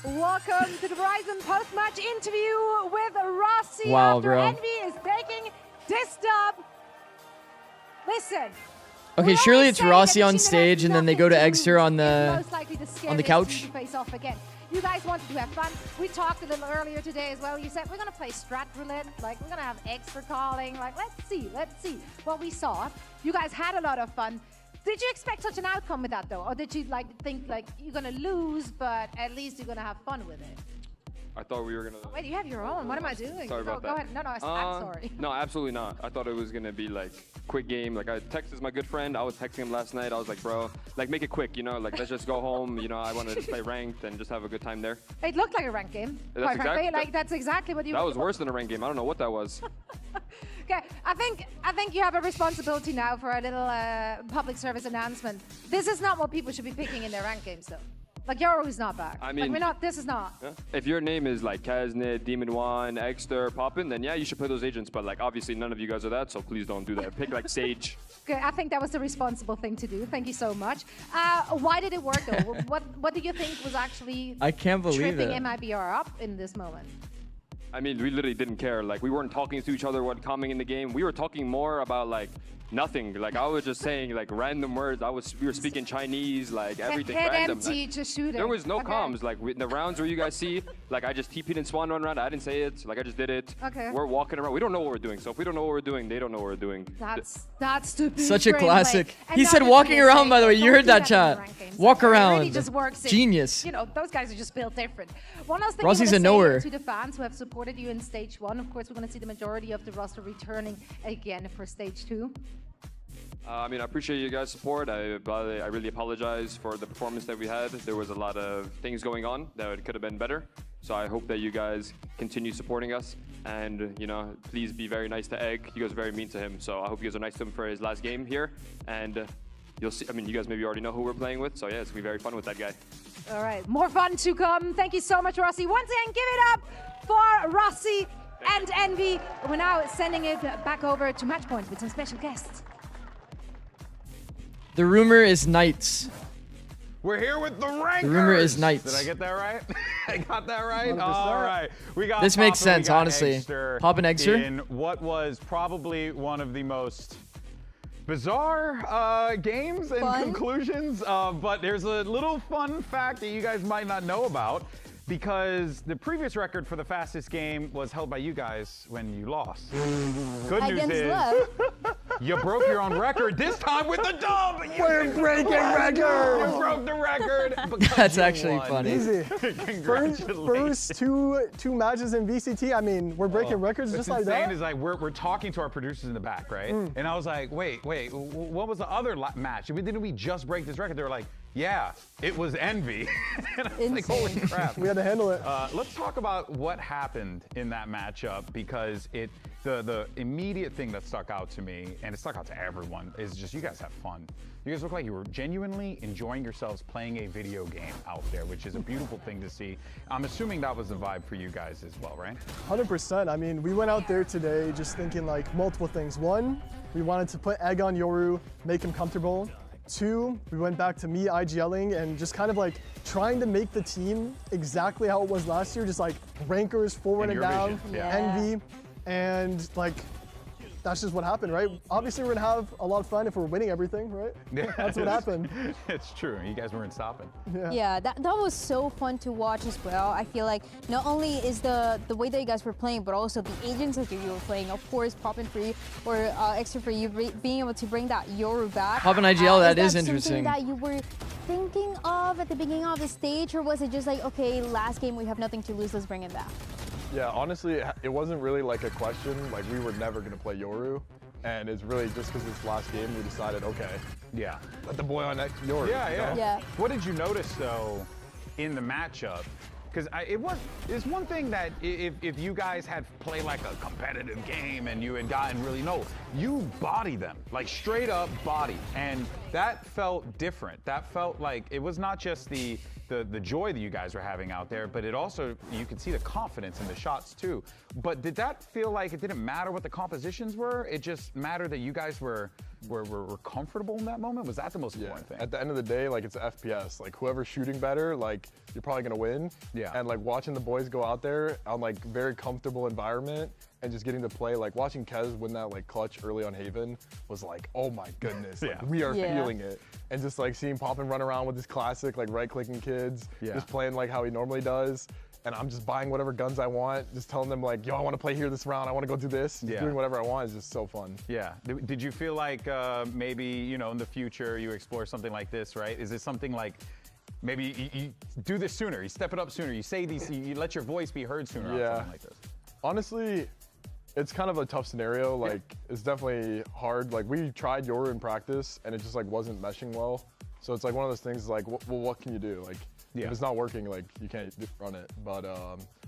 Welcome to the Verizon post-match interview with Rossi
after
Envy is taking this dub. Listen.
Okay, surely it's Rossi on stage, and then they go to Eggster on the couch.
Face off again. You guys wanted to have fun. We talked a little earlier today as well. You said we're gonna play strat roulette, like we're gonna have extra calling, like let's see. What we saw, you guys had a lot of fun. Did you expect such an outcome with that though, or did you think you're gonna lose, but at least you're gonna have fun with it?
I thought we were gonna.
Wait, you have your own. What am I doing?
Sorry about that.
Go ahead. No, I'm sorry.
No, absolutely not. I thought it was gonna be like quick game. Like I texted my good friend. I was texting him last night. I was like, bro, like make it quick. You know, like let's just go home. You know, I wanted to play ranked and just have a good time there.
It looked like a ranked game.
That's
That's exactly what you.
That was worse than a ranked game. I don't know what that was.
Okay, I think you have a responsibility now for a little public service announcement. This is not what people should be picking in their ranked games, though. Like Yoru is not back.
I mean,
like, we're not. This is not.
Yeah. If your name is like Kaznit, Demon One, Eggster, Poppin, then yeah, you should play those agents. But like, obviously, none of you guys are that, so please don't do that. Pick like Sage.
Okay, I think that was the responsible thing to do. Thank you so much. Why did it work though? What do you think was actually
I can't believe
tripping
it.
MIBR up in this moment?
I mean, we literally didn't care. Like, we weren't talking to each other what coming in the game. We were talking more about like nothing. Like, I was just saying like random words. We were speaking Chinese, like everything
Head
random.
empty,
Like,
just shooting.
there was no
Okay.
comms. Like in the rounds where you guys see, like I just TP'd in Swan one round. I didn't say it. Like I just did it.
Okay.
We're walking around. We don't know what we're doing. So if we don't know what we're doing, they don't know what we're doing.
That's stupid.
Such a classic. He said walking around, by the way. You heard that chat. Walk
It really
around.
just works.
Genius.
You know, those guys are just built different. One last thing
Rossi's
you
a
want
knower.
to say to the fans who have supported you in stage 1. Of course, we're going to see the majority of the roster returning again for stage 2.
I mean, I appreciate you guys' support. I really apologize for the performance that we had. There was a lot of things going on that could have been better. So I hope that you guys continue supporting us. And, you know, please be very nice to Egg. You guys are very mean to him. So I hope you guys are nice to him for his last game here. And you'll see, I mean, you guys maybe already know who we're playing with. So yeah, it's going to be very fun with that guy.
All right, more fun to come. Thank you so much, Rossi. Once again, give it up for Rossi and Envy. We're now sending it back over to Matchpoint with some special guests.
The rumor is Knights.
We're here with the rankers.
The rumor is Knights.
Did I get that right? I got that right? All right. We got
This makes
Poppin, we
sense,
got
honestly.
Eggster
Poppin Eggster?
in what was probably one of the most bizarre games and conclusions. But there's a little fun fact that you guys might not know about, because the previous record for the fastest game was held by you guys when you lost. Good news is you broke your own record, this time with the dub.
We're breaking records.
You broke the record.
That's actually funny.
Easy.
Congratulations.
First two matches in VCT. I mean, we're breaking records just like that.
What's insane is like we're talking to our producers in the back, right? And I was like, wait, what was the other match? Didn't we just break this record? They were like, yeah, it was Envy. And I was like, holy crap.
We had to handle it.
Let's talk about what happened in that matchup, because it the immediate thing that stuck out to me, and it stuck out to everyone, is just you guys have fun. You guys look like you were genuinely enjoying yourselves playing a video game out there, which is a beautiful thing to see. I'm assuming that was the vibe for you guys as well, right?
100%. I mean, we went out there today just thinking like multiple things. One, we wanted to put egg on Yoru, make him comfortable. Two, we went back to me IGLing and just kind of like trying to make the team exactly how it was last year, just like rankers forward and down, envy, and like that's just what happened, right? Obviously, we're gonna have a lot of fun if we're winning everything, right?
Yeah,
that's what happened.
It's true. You guys weren't stopping.
Yeah, that was so fun to watch as well. I feel like not only is the way that you guys were playing, but also the agents that you were playing. Of course, Poppin Free or Extra Free, you being able to bring that Yoru back.
Poppin IGL, that is
Something
interesting.
that you were thinking of at the beginning of the stage, or was it just like, okay, last game we have nothing to lose, let's bring it back?
Yeah, honestly, it wasn't really like a question. Like, we were never going to play Yoru. And it's really just because this last game, we decided, okay,
yeah,
let the boy on Yoru.
Yeah. What did you notice, though, in the matchup? Because it's one thing that if you guys had played like a competitive game and you had gotten really, you body them, like straight up body. And that felt different. That felt like it was not just the joy that you guys were having out there, but it also, you could see the confidence in the shots too. But did that feel like it didn't matter what the compositions were? It just mattered that you guys were comfortable in that moment? Was that the most important thing?
At the end of the day, like, it's FPS. Like, whoever's shooting better, like, you're probably gonna win.
Yeah.
And like watching the boys go out there on like very comfortable environment and just getting to play, like watching Kez win that like clutch early on Haven was like, oh my goodness, like, we are feeling it. And just like seeing Poppin run around with his classic like right-clicking kids, just playing like how he normally does. And I'm just buying whatever guns I want, just telling them like, yo, I want to play here this round, I want to go do this. Just doing whatever I want is just so fun.
Yeah. Did you feel like maybe, you know, in the future you explore something like this, right? Is it something like maybe you do this sooner, you step it up sooner, you say these, you let your voice be heard sooner on something like this?
Honestly, it's kind of a tough scenario. Like, it's definitely hard. Like, we tried Yoru in practice and it just like wasn't meshing well. So it's like one of those things like, well, what can you do? Like, if it's not working, like, you can't run it. But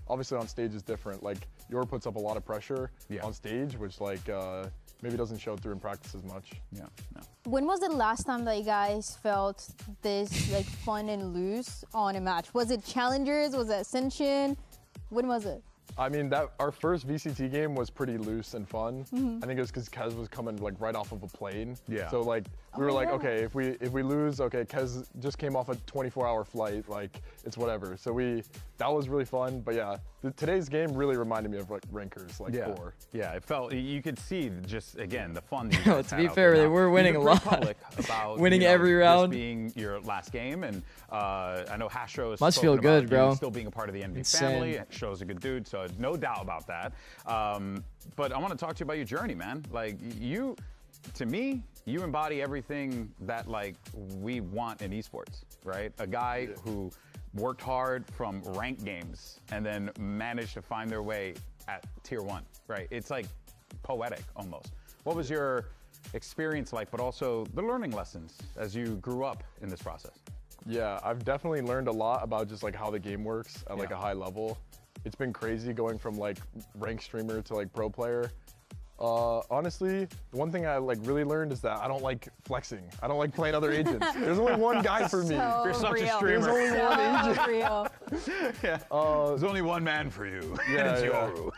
obviously on stage is different. Like, Yoru puts up a lot of pressure on stage, which like maybe doesn't show through in practice as much.
When was the last time that you guys felt this like fun and loose on a match? Was it Challengers? Was it Ascension? When was it?
I mean, our first VCT game was pretty loose and fun. I think it was because Kez was coming like right off of a plane. So like we were like, okay, if we lose, okay, Kez just came off a 24-hour flight, like it's whatever. So that was really fun. But yeah, today's game really reminded me of like Rankers, like 4.
Yeah, it felt, you could see just again the fun.
To be fair, they were winning a lot.
About,
winning every round.
This being your last game, and I know Hastro is
must feel good, bro.
Still being a part of the NB family. Show's a good dude, so no doubt about that. But I want to talk to you about your journey, man. Like to me, you embody everything that like we want in esports, right? A guy who worked hard from ranked games and then managed to find their way at tier 1, right? It's like poetic almost. What was your experience like, but also the learning lessons as you grew up in this process?
Yeah, I've definitely learned a lot about just like how the game works at like a high level. It's been crazy going from like ranked streamer to like pro player. Honestly, the one thing I like really learned is that I don't like flexing. I don't like playing other agents. There's only one guy for me.
You're such a streamer.
There's only one agent.
Real.
There's only one man for you. And it's Yoru.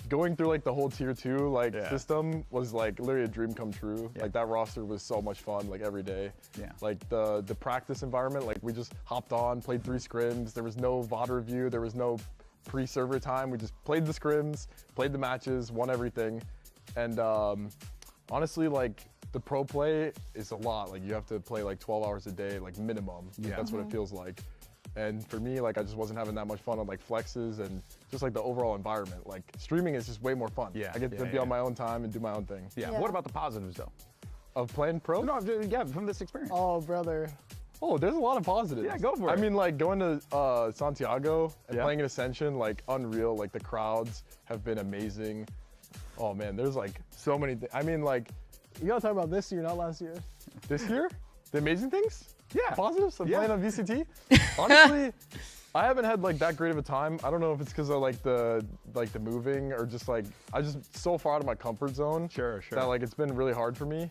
Going through like the whole tier 2 like system was like literally a dream come true. Like that roster was so much fun like every day. Like the practice environment, like we just hopped on, played 3 scrims. There was no VOD review. There was no pre-server time. We just played the scrims, played the matches, won everything. And honestly, like the pro play is a lot. Like you have to play like 12 hours a day, like minimum. That's what it feels like. And for me, like I just wasn't having that much fun on like flexes and just like the overall environment. Like streaming is just way more fun. I get to be on my own time and do my own thing.
What about the positives though?
Of playing pro?
No, from this experience.
Oh, brother.
Oh, there's a lot of positives.
Yeah, go for it.
I mean, like going to Santiago and playing in Ascension, like unreal. Like the crowds have been amazing. Oh man, there's like so many. I mean, like
you gotta talk about this year, not last year.
This year, the amazing things.
Yeah,
positives of playing on VCT. Honestly, I haven't had like that great of a time. I don't know if it's because of like the moving or just like I just so far out of my comfort zone.
Sure.
That like it's been really hard for me.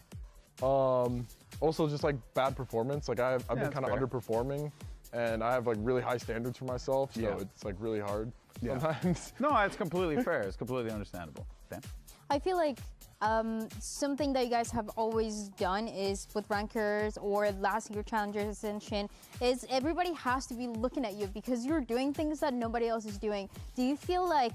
Also just like bad performance. Like I've been kind of underperforming, and I have like really high standards for myself. So it's like really hard sometimes.
No, it's completely fair. It's completely understandable. Dan?
I feel like something that you guys have always done is with rankers or last year challengers ascension is everybody has to be looking at you because you're doing things that nobody else is doing. Do you feel like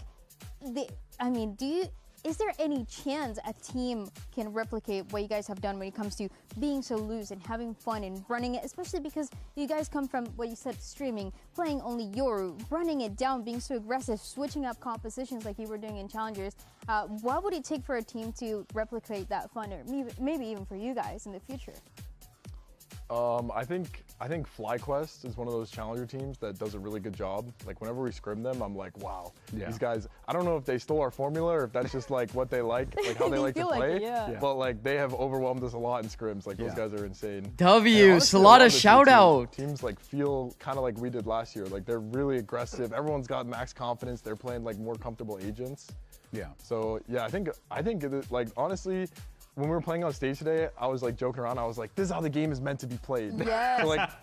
is there any chance a team can replicate what you guys have done when it comes to being so loose and having fun and running it, especially because you guys come from what you said, streaming, playing only Yoru, running it down, being so aggressive, switching up compositions like you were doing in challengers. What would it take for a team to replicate that fun, or maybe even for you guys in the future?
I think FlyQuest is one of those challenger teams that does a really good job. Like whenever we scrim them, I'm like, wow, these guys. I don't know if they stole our formula or if that's just like what they like how they like to play. But like they have overwhelmed us a lot in scrims. Like those guys are insane.
Salada shout out.
Teams like feel kind of like we did last year. Like they're really aggressive. Everyone's got max confidence. They're playing like more comfortable agents.
Yeah.
So yeah, I think like honestly. When we were playing on stage today, I was like joking around. I was like, "This is how the game is meant to be played."
Yes.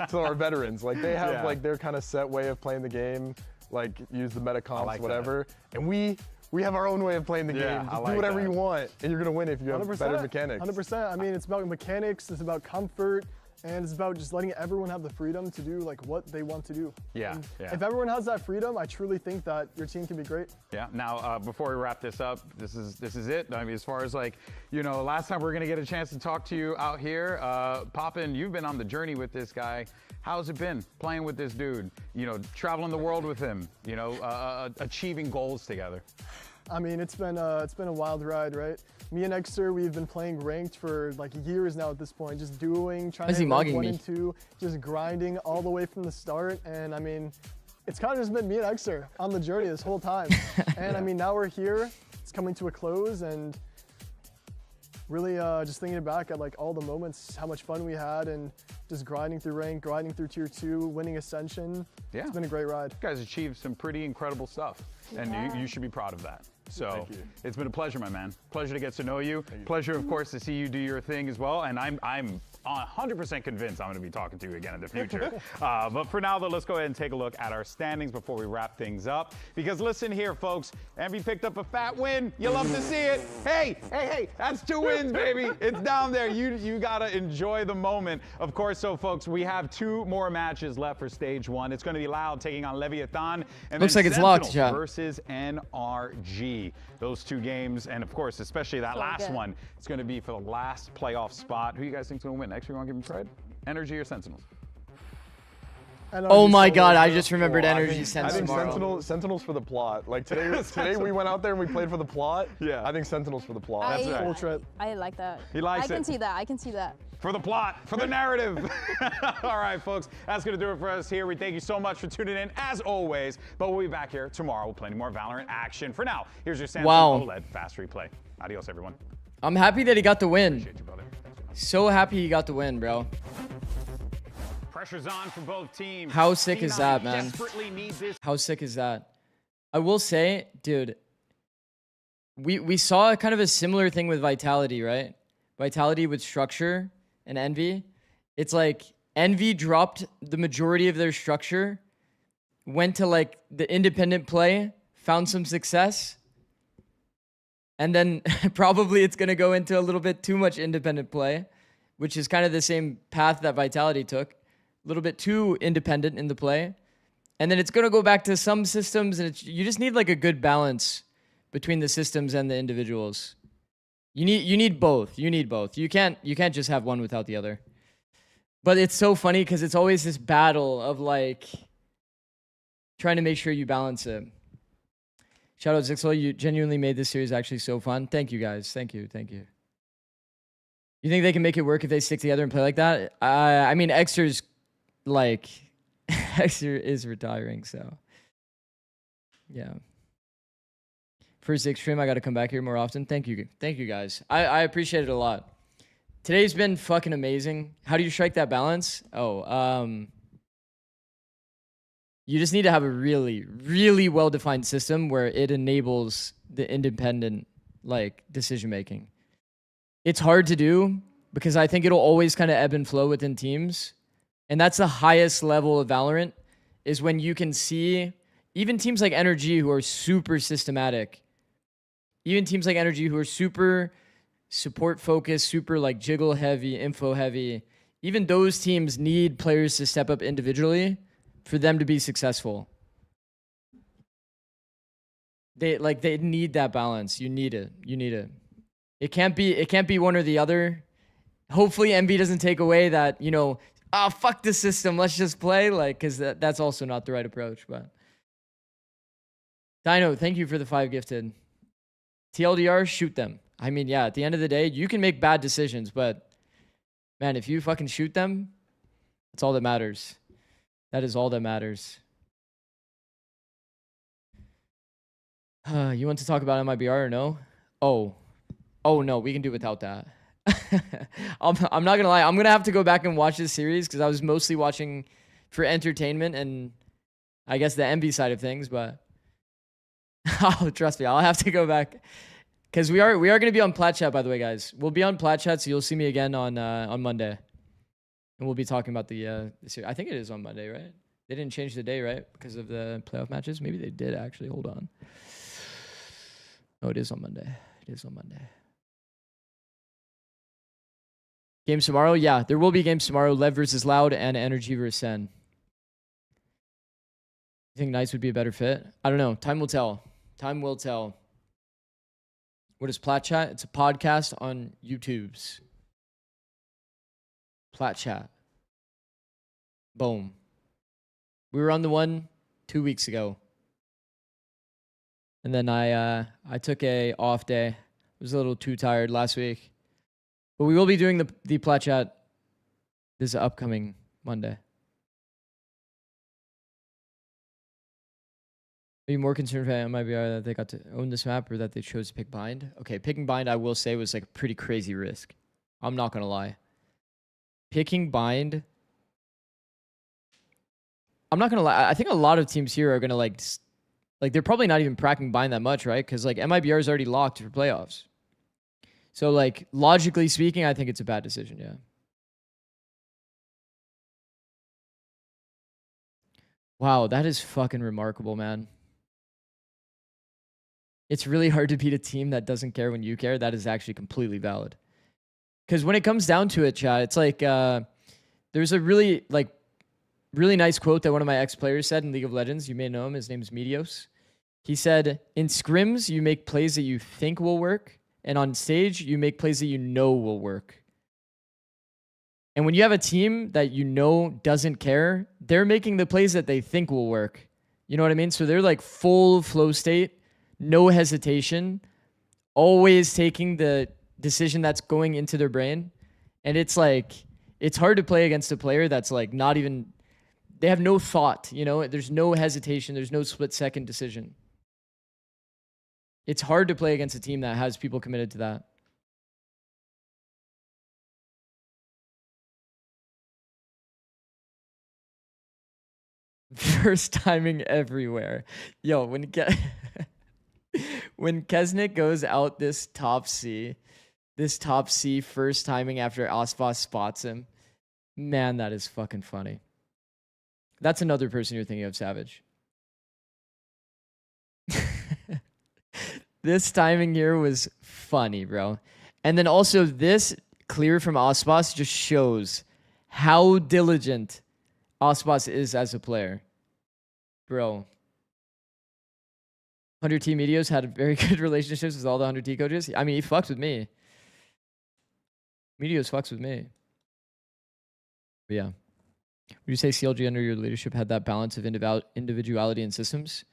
to our veterans, like they have like their kind of set way of playing the game, like use the meta comps, whatever. And we have our own way of playing the game. Just do whatever you want, and you're gonna win if you have better mechanics.
100%. I mean, it's about mechanics. It's about comfort. And it's about just letting everyone have the freedom to do like what they want to do.
Yeah.
If everyone has that freedom, I truly think that your team can be great.
Yeah. Now, before we wrap this up, this is it. I mean, as far as like, last time we're gonna get a chance to talk to you out here, Poppin, you've been on the journey with this guy. How's it been playing with this dude? Traveling the world with him. Achieving goals together.
I mean, it's been a wild ride, right? Me and Exter, we've been playing ranked for like years now at this point, just trying to rank 1 and 2, just grinding all the way from the start. And I mean, it's kind of just been me and Exter on the journey this whole time. And I mean, now we're here, it's coming to a close, and really just thinking back at like all the moments, how much fun we had, and just grinding through rank, grinding through tier 2, winning Ascension.
Yeah.
It's been a great ride.
You guys achieved some pretty incredible stuff, and you should be proud of that. So it's been a pleasure, my man. Pleasure to get to know you. Pleasure, of course, to see you do your thing as well. And I'm 100% convinced I'm going to be talking to you again in the future. But for now, though, let's go ahead and take a look at our standings before we wrap things up. Because listen here, folks, Envy picked up a fat win. You love to see it. Hey, that's 2 wins, baby. It's down there. You got to enjoy the moment. Of course, so folks, we have 2 more matches left for stage 1. It's going to be Loud taking on Leviathan. And
looks
then
like it's locked,
Sentinels versus NRG. Those 2 games, and of course, especially that last one, it's going to be for the last playoff spot. Who you guys think's going to win? Next, you want to give them pride? Energy or Sentinels?
Oh my God! I just remembered Energy Sentinels.
I think Sentinels for the plot. Like today we went out there and we played for the plot. Yeah. I think Sentinels for the plot.
That's
right.
Full trip.
I like that.
He likes it.
I can see that.
For the plot, for the narrative. All right, folks, that's going to do it for us here. We thank you so much for tuning in, as always. But we'll be back here tomorrow with plenty more Valorant action. For now, here's your Samsung OLED Fast Replay. Adios, everyone.
I'm happy that he got the win.
Appreciate you, brother.
So happy he got the win, bro.
Pressure's on for both teams.
How sick is that, man?
Desperately need this.
How sick is that? I will say, dude, we saw kind of a similar thing with Vitality, right? Vitality with Structure and Envy. It's like Envy dropped the majority of their structure, went to like the independent play, found some success, and then probably it's going to go into a little bit too much independent play, which is kind of the same path that Vitality took. A little bit too independent in the play. And then it's going to go back to some systems, and you just need like a good balance between the systems and the individuals. You need both. You need both. You can't just have one without the other. But it's so funny because it's always this battle of like trying to make sure you balance it. Shout out Zixel, you genuinely made this series actually so fun. Thank you guys. Thank you. You think they can make it work if they stick together and play like that? I mean, Exter's like Exter is retiring, so yeah. First stream, I got to come back here more often. Thank you guys. I appreciate it a lot. Today's been fucking amazing. How do you strike that balance? You just need to have a really, really well-defined system where it enables the independent like decision making. It's hard to do because I think it'll always kind of ebb and flow within teams. And that's the highest level of Valorant, is when you can see even teams like NRG who are super systematic, even teams like NRG who are super support focused, super like jiggle heavy, info heavy, even those teams need players to step up individually for them to be successful. They need that balance. You need it. You need it. It can't be one or the other. Hopefully MB doesn't take away that, you know, fuck the system, let's just play, like, cuz that's also not the right approach. But Dino, thank you for the 5 gifted. TLDR, shoot them. I mean, yeah, at the end of the day, you can make bad decisions, but man, if you fucking shoot them, that's all that matters. That is all that matters. You want to talk about MIBR or no? Oh no, we can do without that. I'm not gonna lie, I'm gonna have to go back and watch this series because I was mostly watching for entertainment and I guess the MB side of things, but oh, trust me, I'll have to go back because we are gonna be on Plat Chat, by the way, guys. We'll be on Plat Chat, so you'll see me again on Monday, and we'll be talking about the series. I think it is on Monday, right? They didn't change the day, right? Because of the playoff matches. Maybe they did actually. Hold on. Oh, it is on Monday. It is on Monday. Games tomorrow? Yeah, there will be games tomorrow. Lev versus Loud and Energy versus Sen. You think Knights would be a better fit? I don't know. Time will tell. Time will tell. What is Plat Chat? It's a podcast on YouTube's. Plat Chat. Boom. We were on the one 2 weeks ago. And then I took a off day. I was a little too tired last week. But we will be doing the Plat Chat this upcoming Monday. Are you more concerned about MIBR that they got to own this map or that they chose to pick bind? Okay, picking bind, I will say, was like a pretty crazy risk. I'm not going to lie. Picking bind, I'm not going to lie. I think a lot of teams here are going to like they're probably not even pracking bind that much, right? Because like MIBR is already locked for playoffs. So, like, logically speaking, I think it's a bad decision, yeah. Wow, that is fucking remarkable, man. It's really hard to beat a team that doesn't care when you care. That is actually completely valid. Because when it comes down to it, chat, it's like, there's a really nice quote that one of my ex-players said in League of Legends. You may know him. His name is Medios. He said, in scrims, you make plays that you think will work. And on stage, you make plays that you know will work. And when you have a team that you know doesn't care, they're making the plays that they think will work. You know what I mean? So they're like full flow state, no hesitation, always taking the decision that's going into their brain. And it's like, it's hard to play against a player that's like not even, they have no thought, you know? There's no hesitation. There's no split-second decision. It's hard to play against a team that has people committed to that. First timing everywhere. Yo, when Kesnick goes out this top C first timing after Aspas spots him, man, that is fucking funny. That's another person you're thinking of, Savage. This timing here was funny, bro. And then also this clear from Aspas just shows how diligent Aspas is as a player. Bro. 100T Medios had very good relationships with all the 100T coaches. I mean, he fucks with me. Medios fucks with me. But yeah. Would you say CLG under your leadership had that balance of individuality and systems?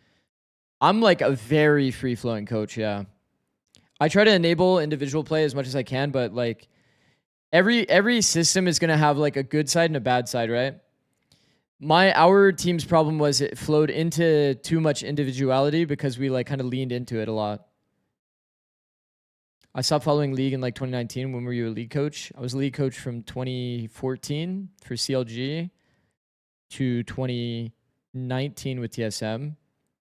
I'm like a very free-flowing coach, yeah. I try to enable individual play as much as I can, but like every system is going to have like a good side and a bad side, right? Our team's problem was it flowed into too much individuality because we like kind of leaned into it a lot. I stopped following League in like 2019. When were you a league coach? I was a league coach from 2014 for CLG to 20 2019 with TSM,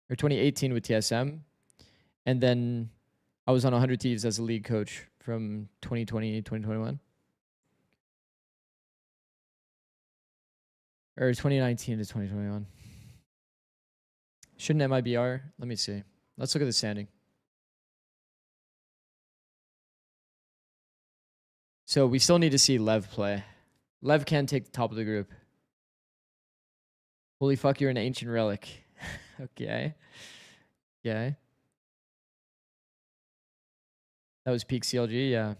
or 2018 with TSM. And then I was on 100 Thieves as a league coach from 2020, 2021. Or 2019 to 2021. Shouldn't MIBR? Let me see. Let's look at the standing. So we still need to see Lev play. Lev can take the top of the group. Holy fuck, you're an ancient relic. Okay. Okay. That was peak CLG, yeah.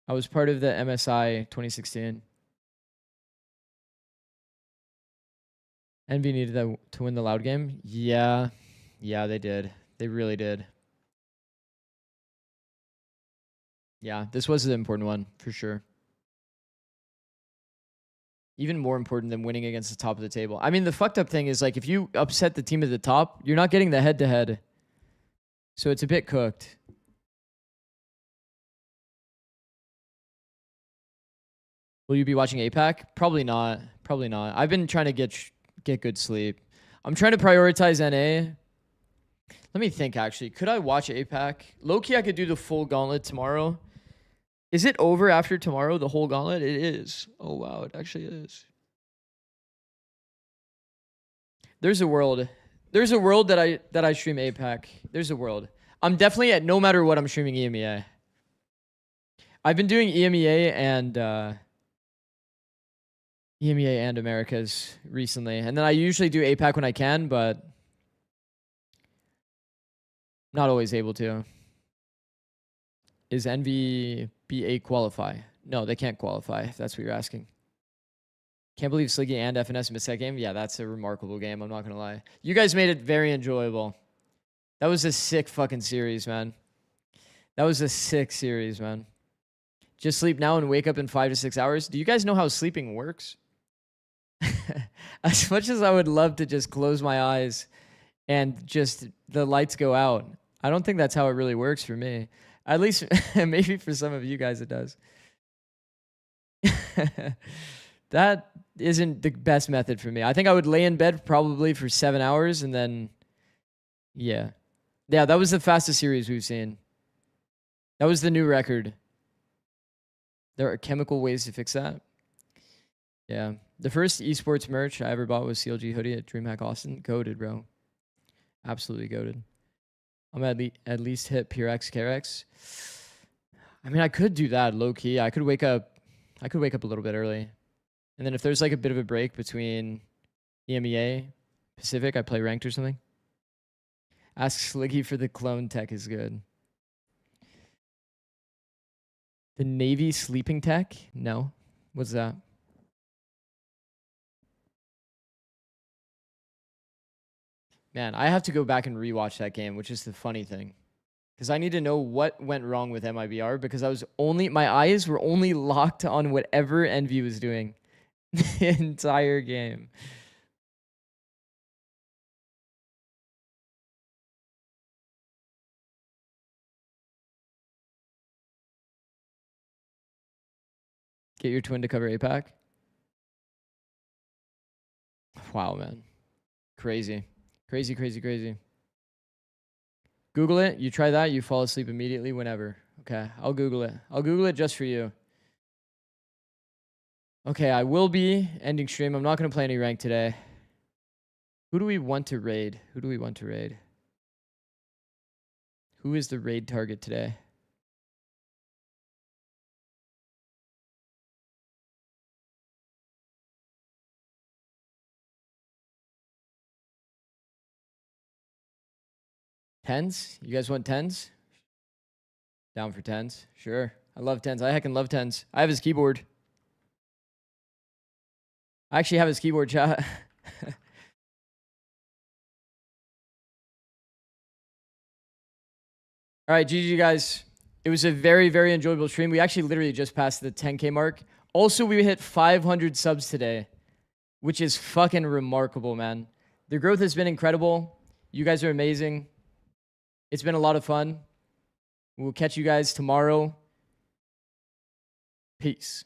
I was part of the MSI 2016. Envy needed that to win the loud game? Yeah. Yeah, they did. They really did. Yeah, this was an important one, for sure. Even more important than winning against the top of the table. I mean, the fucked up thing is, like, if you upset the team at the top, you're not getting the head-to-head. So it's a bit cooked. Will you be watching APAC? Probably not. Probably not. I've been trying to get good sleep. I'm trying to prioritize NA. Let me think, actually. Could I watch APAC? Low-key, I could do the full gauntlet tomorrow. Is it over after tomorrow, the whole gauntlet? It is. Oh, wow. It actually is. There's a world. There's a world that I stream APAC. There's a world. I'm definitely, at no matter what, I'm streaming EMEA. I've been doing EMEA and Americas recently. And then I usually do APAC when I can, but not always able to. Is NVBA qualify? No, they can't qualify, if that's what you're asking. Can't believe Sliggy and FNS missed that game. Yeah, that's a remarkable game, I'm not going to lie. You guys made it very enjoyable. That was a sick fucking series, man. That was a sick series, man. Just sleep now and wake up in 5 to 6 hours. Do you guys know how sleeping works? As much as I would love to just close my eyes and just the lights go out, I don't think that's how it really works for me. At least maybe for some of you guys it does. That isn't the best method for me. I think I would lay in bed probably for 7 hours and then, yeah. Yeah, that was the fastest series we've seen. That was the new record. There are chemical ways to fix that. Yeah. The first esports merch I ever bought was CLG hoodie at DreamHack Austin. Goated, bro. Absolutely goated. I'm at least hit PureX, KRX. I mean, I could do that low key. I could wake up a little bit early. And then if there's like a bit of a break between EMEA, Pacific, I play ranked or something. Ask Sliggy for the clone tech is good. The Navy sleeping tech? No. What's that? Man, I have to go back and rewatch that game, which is the funny thing. Because I need to know what went wrong with MIBR, because my eyes were only locked on whatever Envy was doing the entire game. Get your twin to cover APAC? Wow, man. Crazy. Crazy, crazy, crazy. Google it. You try that, you fall asleep immediately whenever. Okay, I'll Google it. I'll Google it just for you. Okay, I will be ending stream. I'm not going to play any rank today. Who do we want to raid? Who do we want to raid? Who is the raid target today? Tens? You guys want tens? Down for tens? Sure. I love tens. I heckin' love tens. I have his keyboard. I actually have his keyboard, chat. All right, GG guys. It was a very, very enjoyable stream. We actually literally just passed the 10K mark. Also, we hit 500 subs today, which is fucking remarkable, man. The growth has been incredible. You guys are amazing. It's been a lot of fun. We'll catch you guys tomorrow. Peace.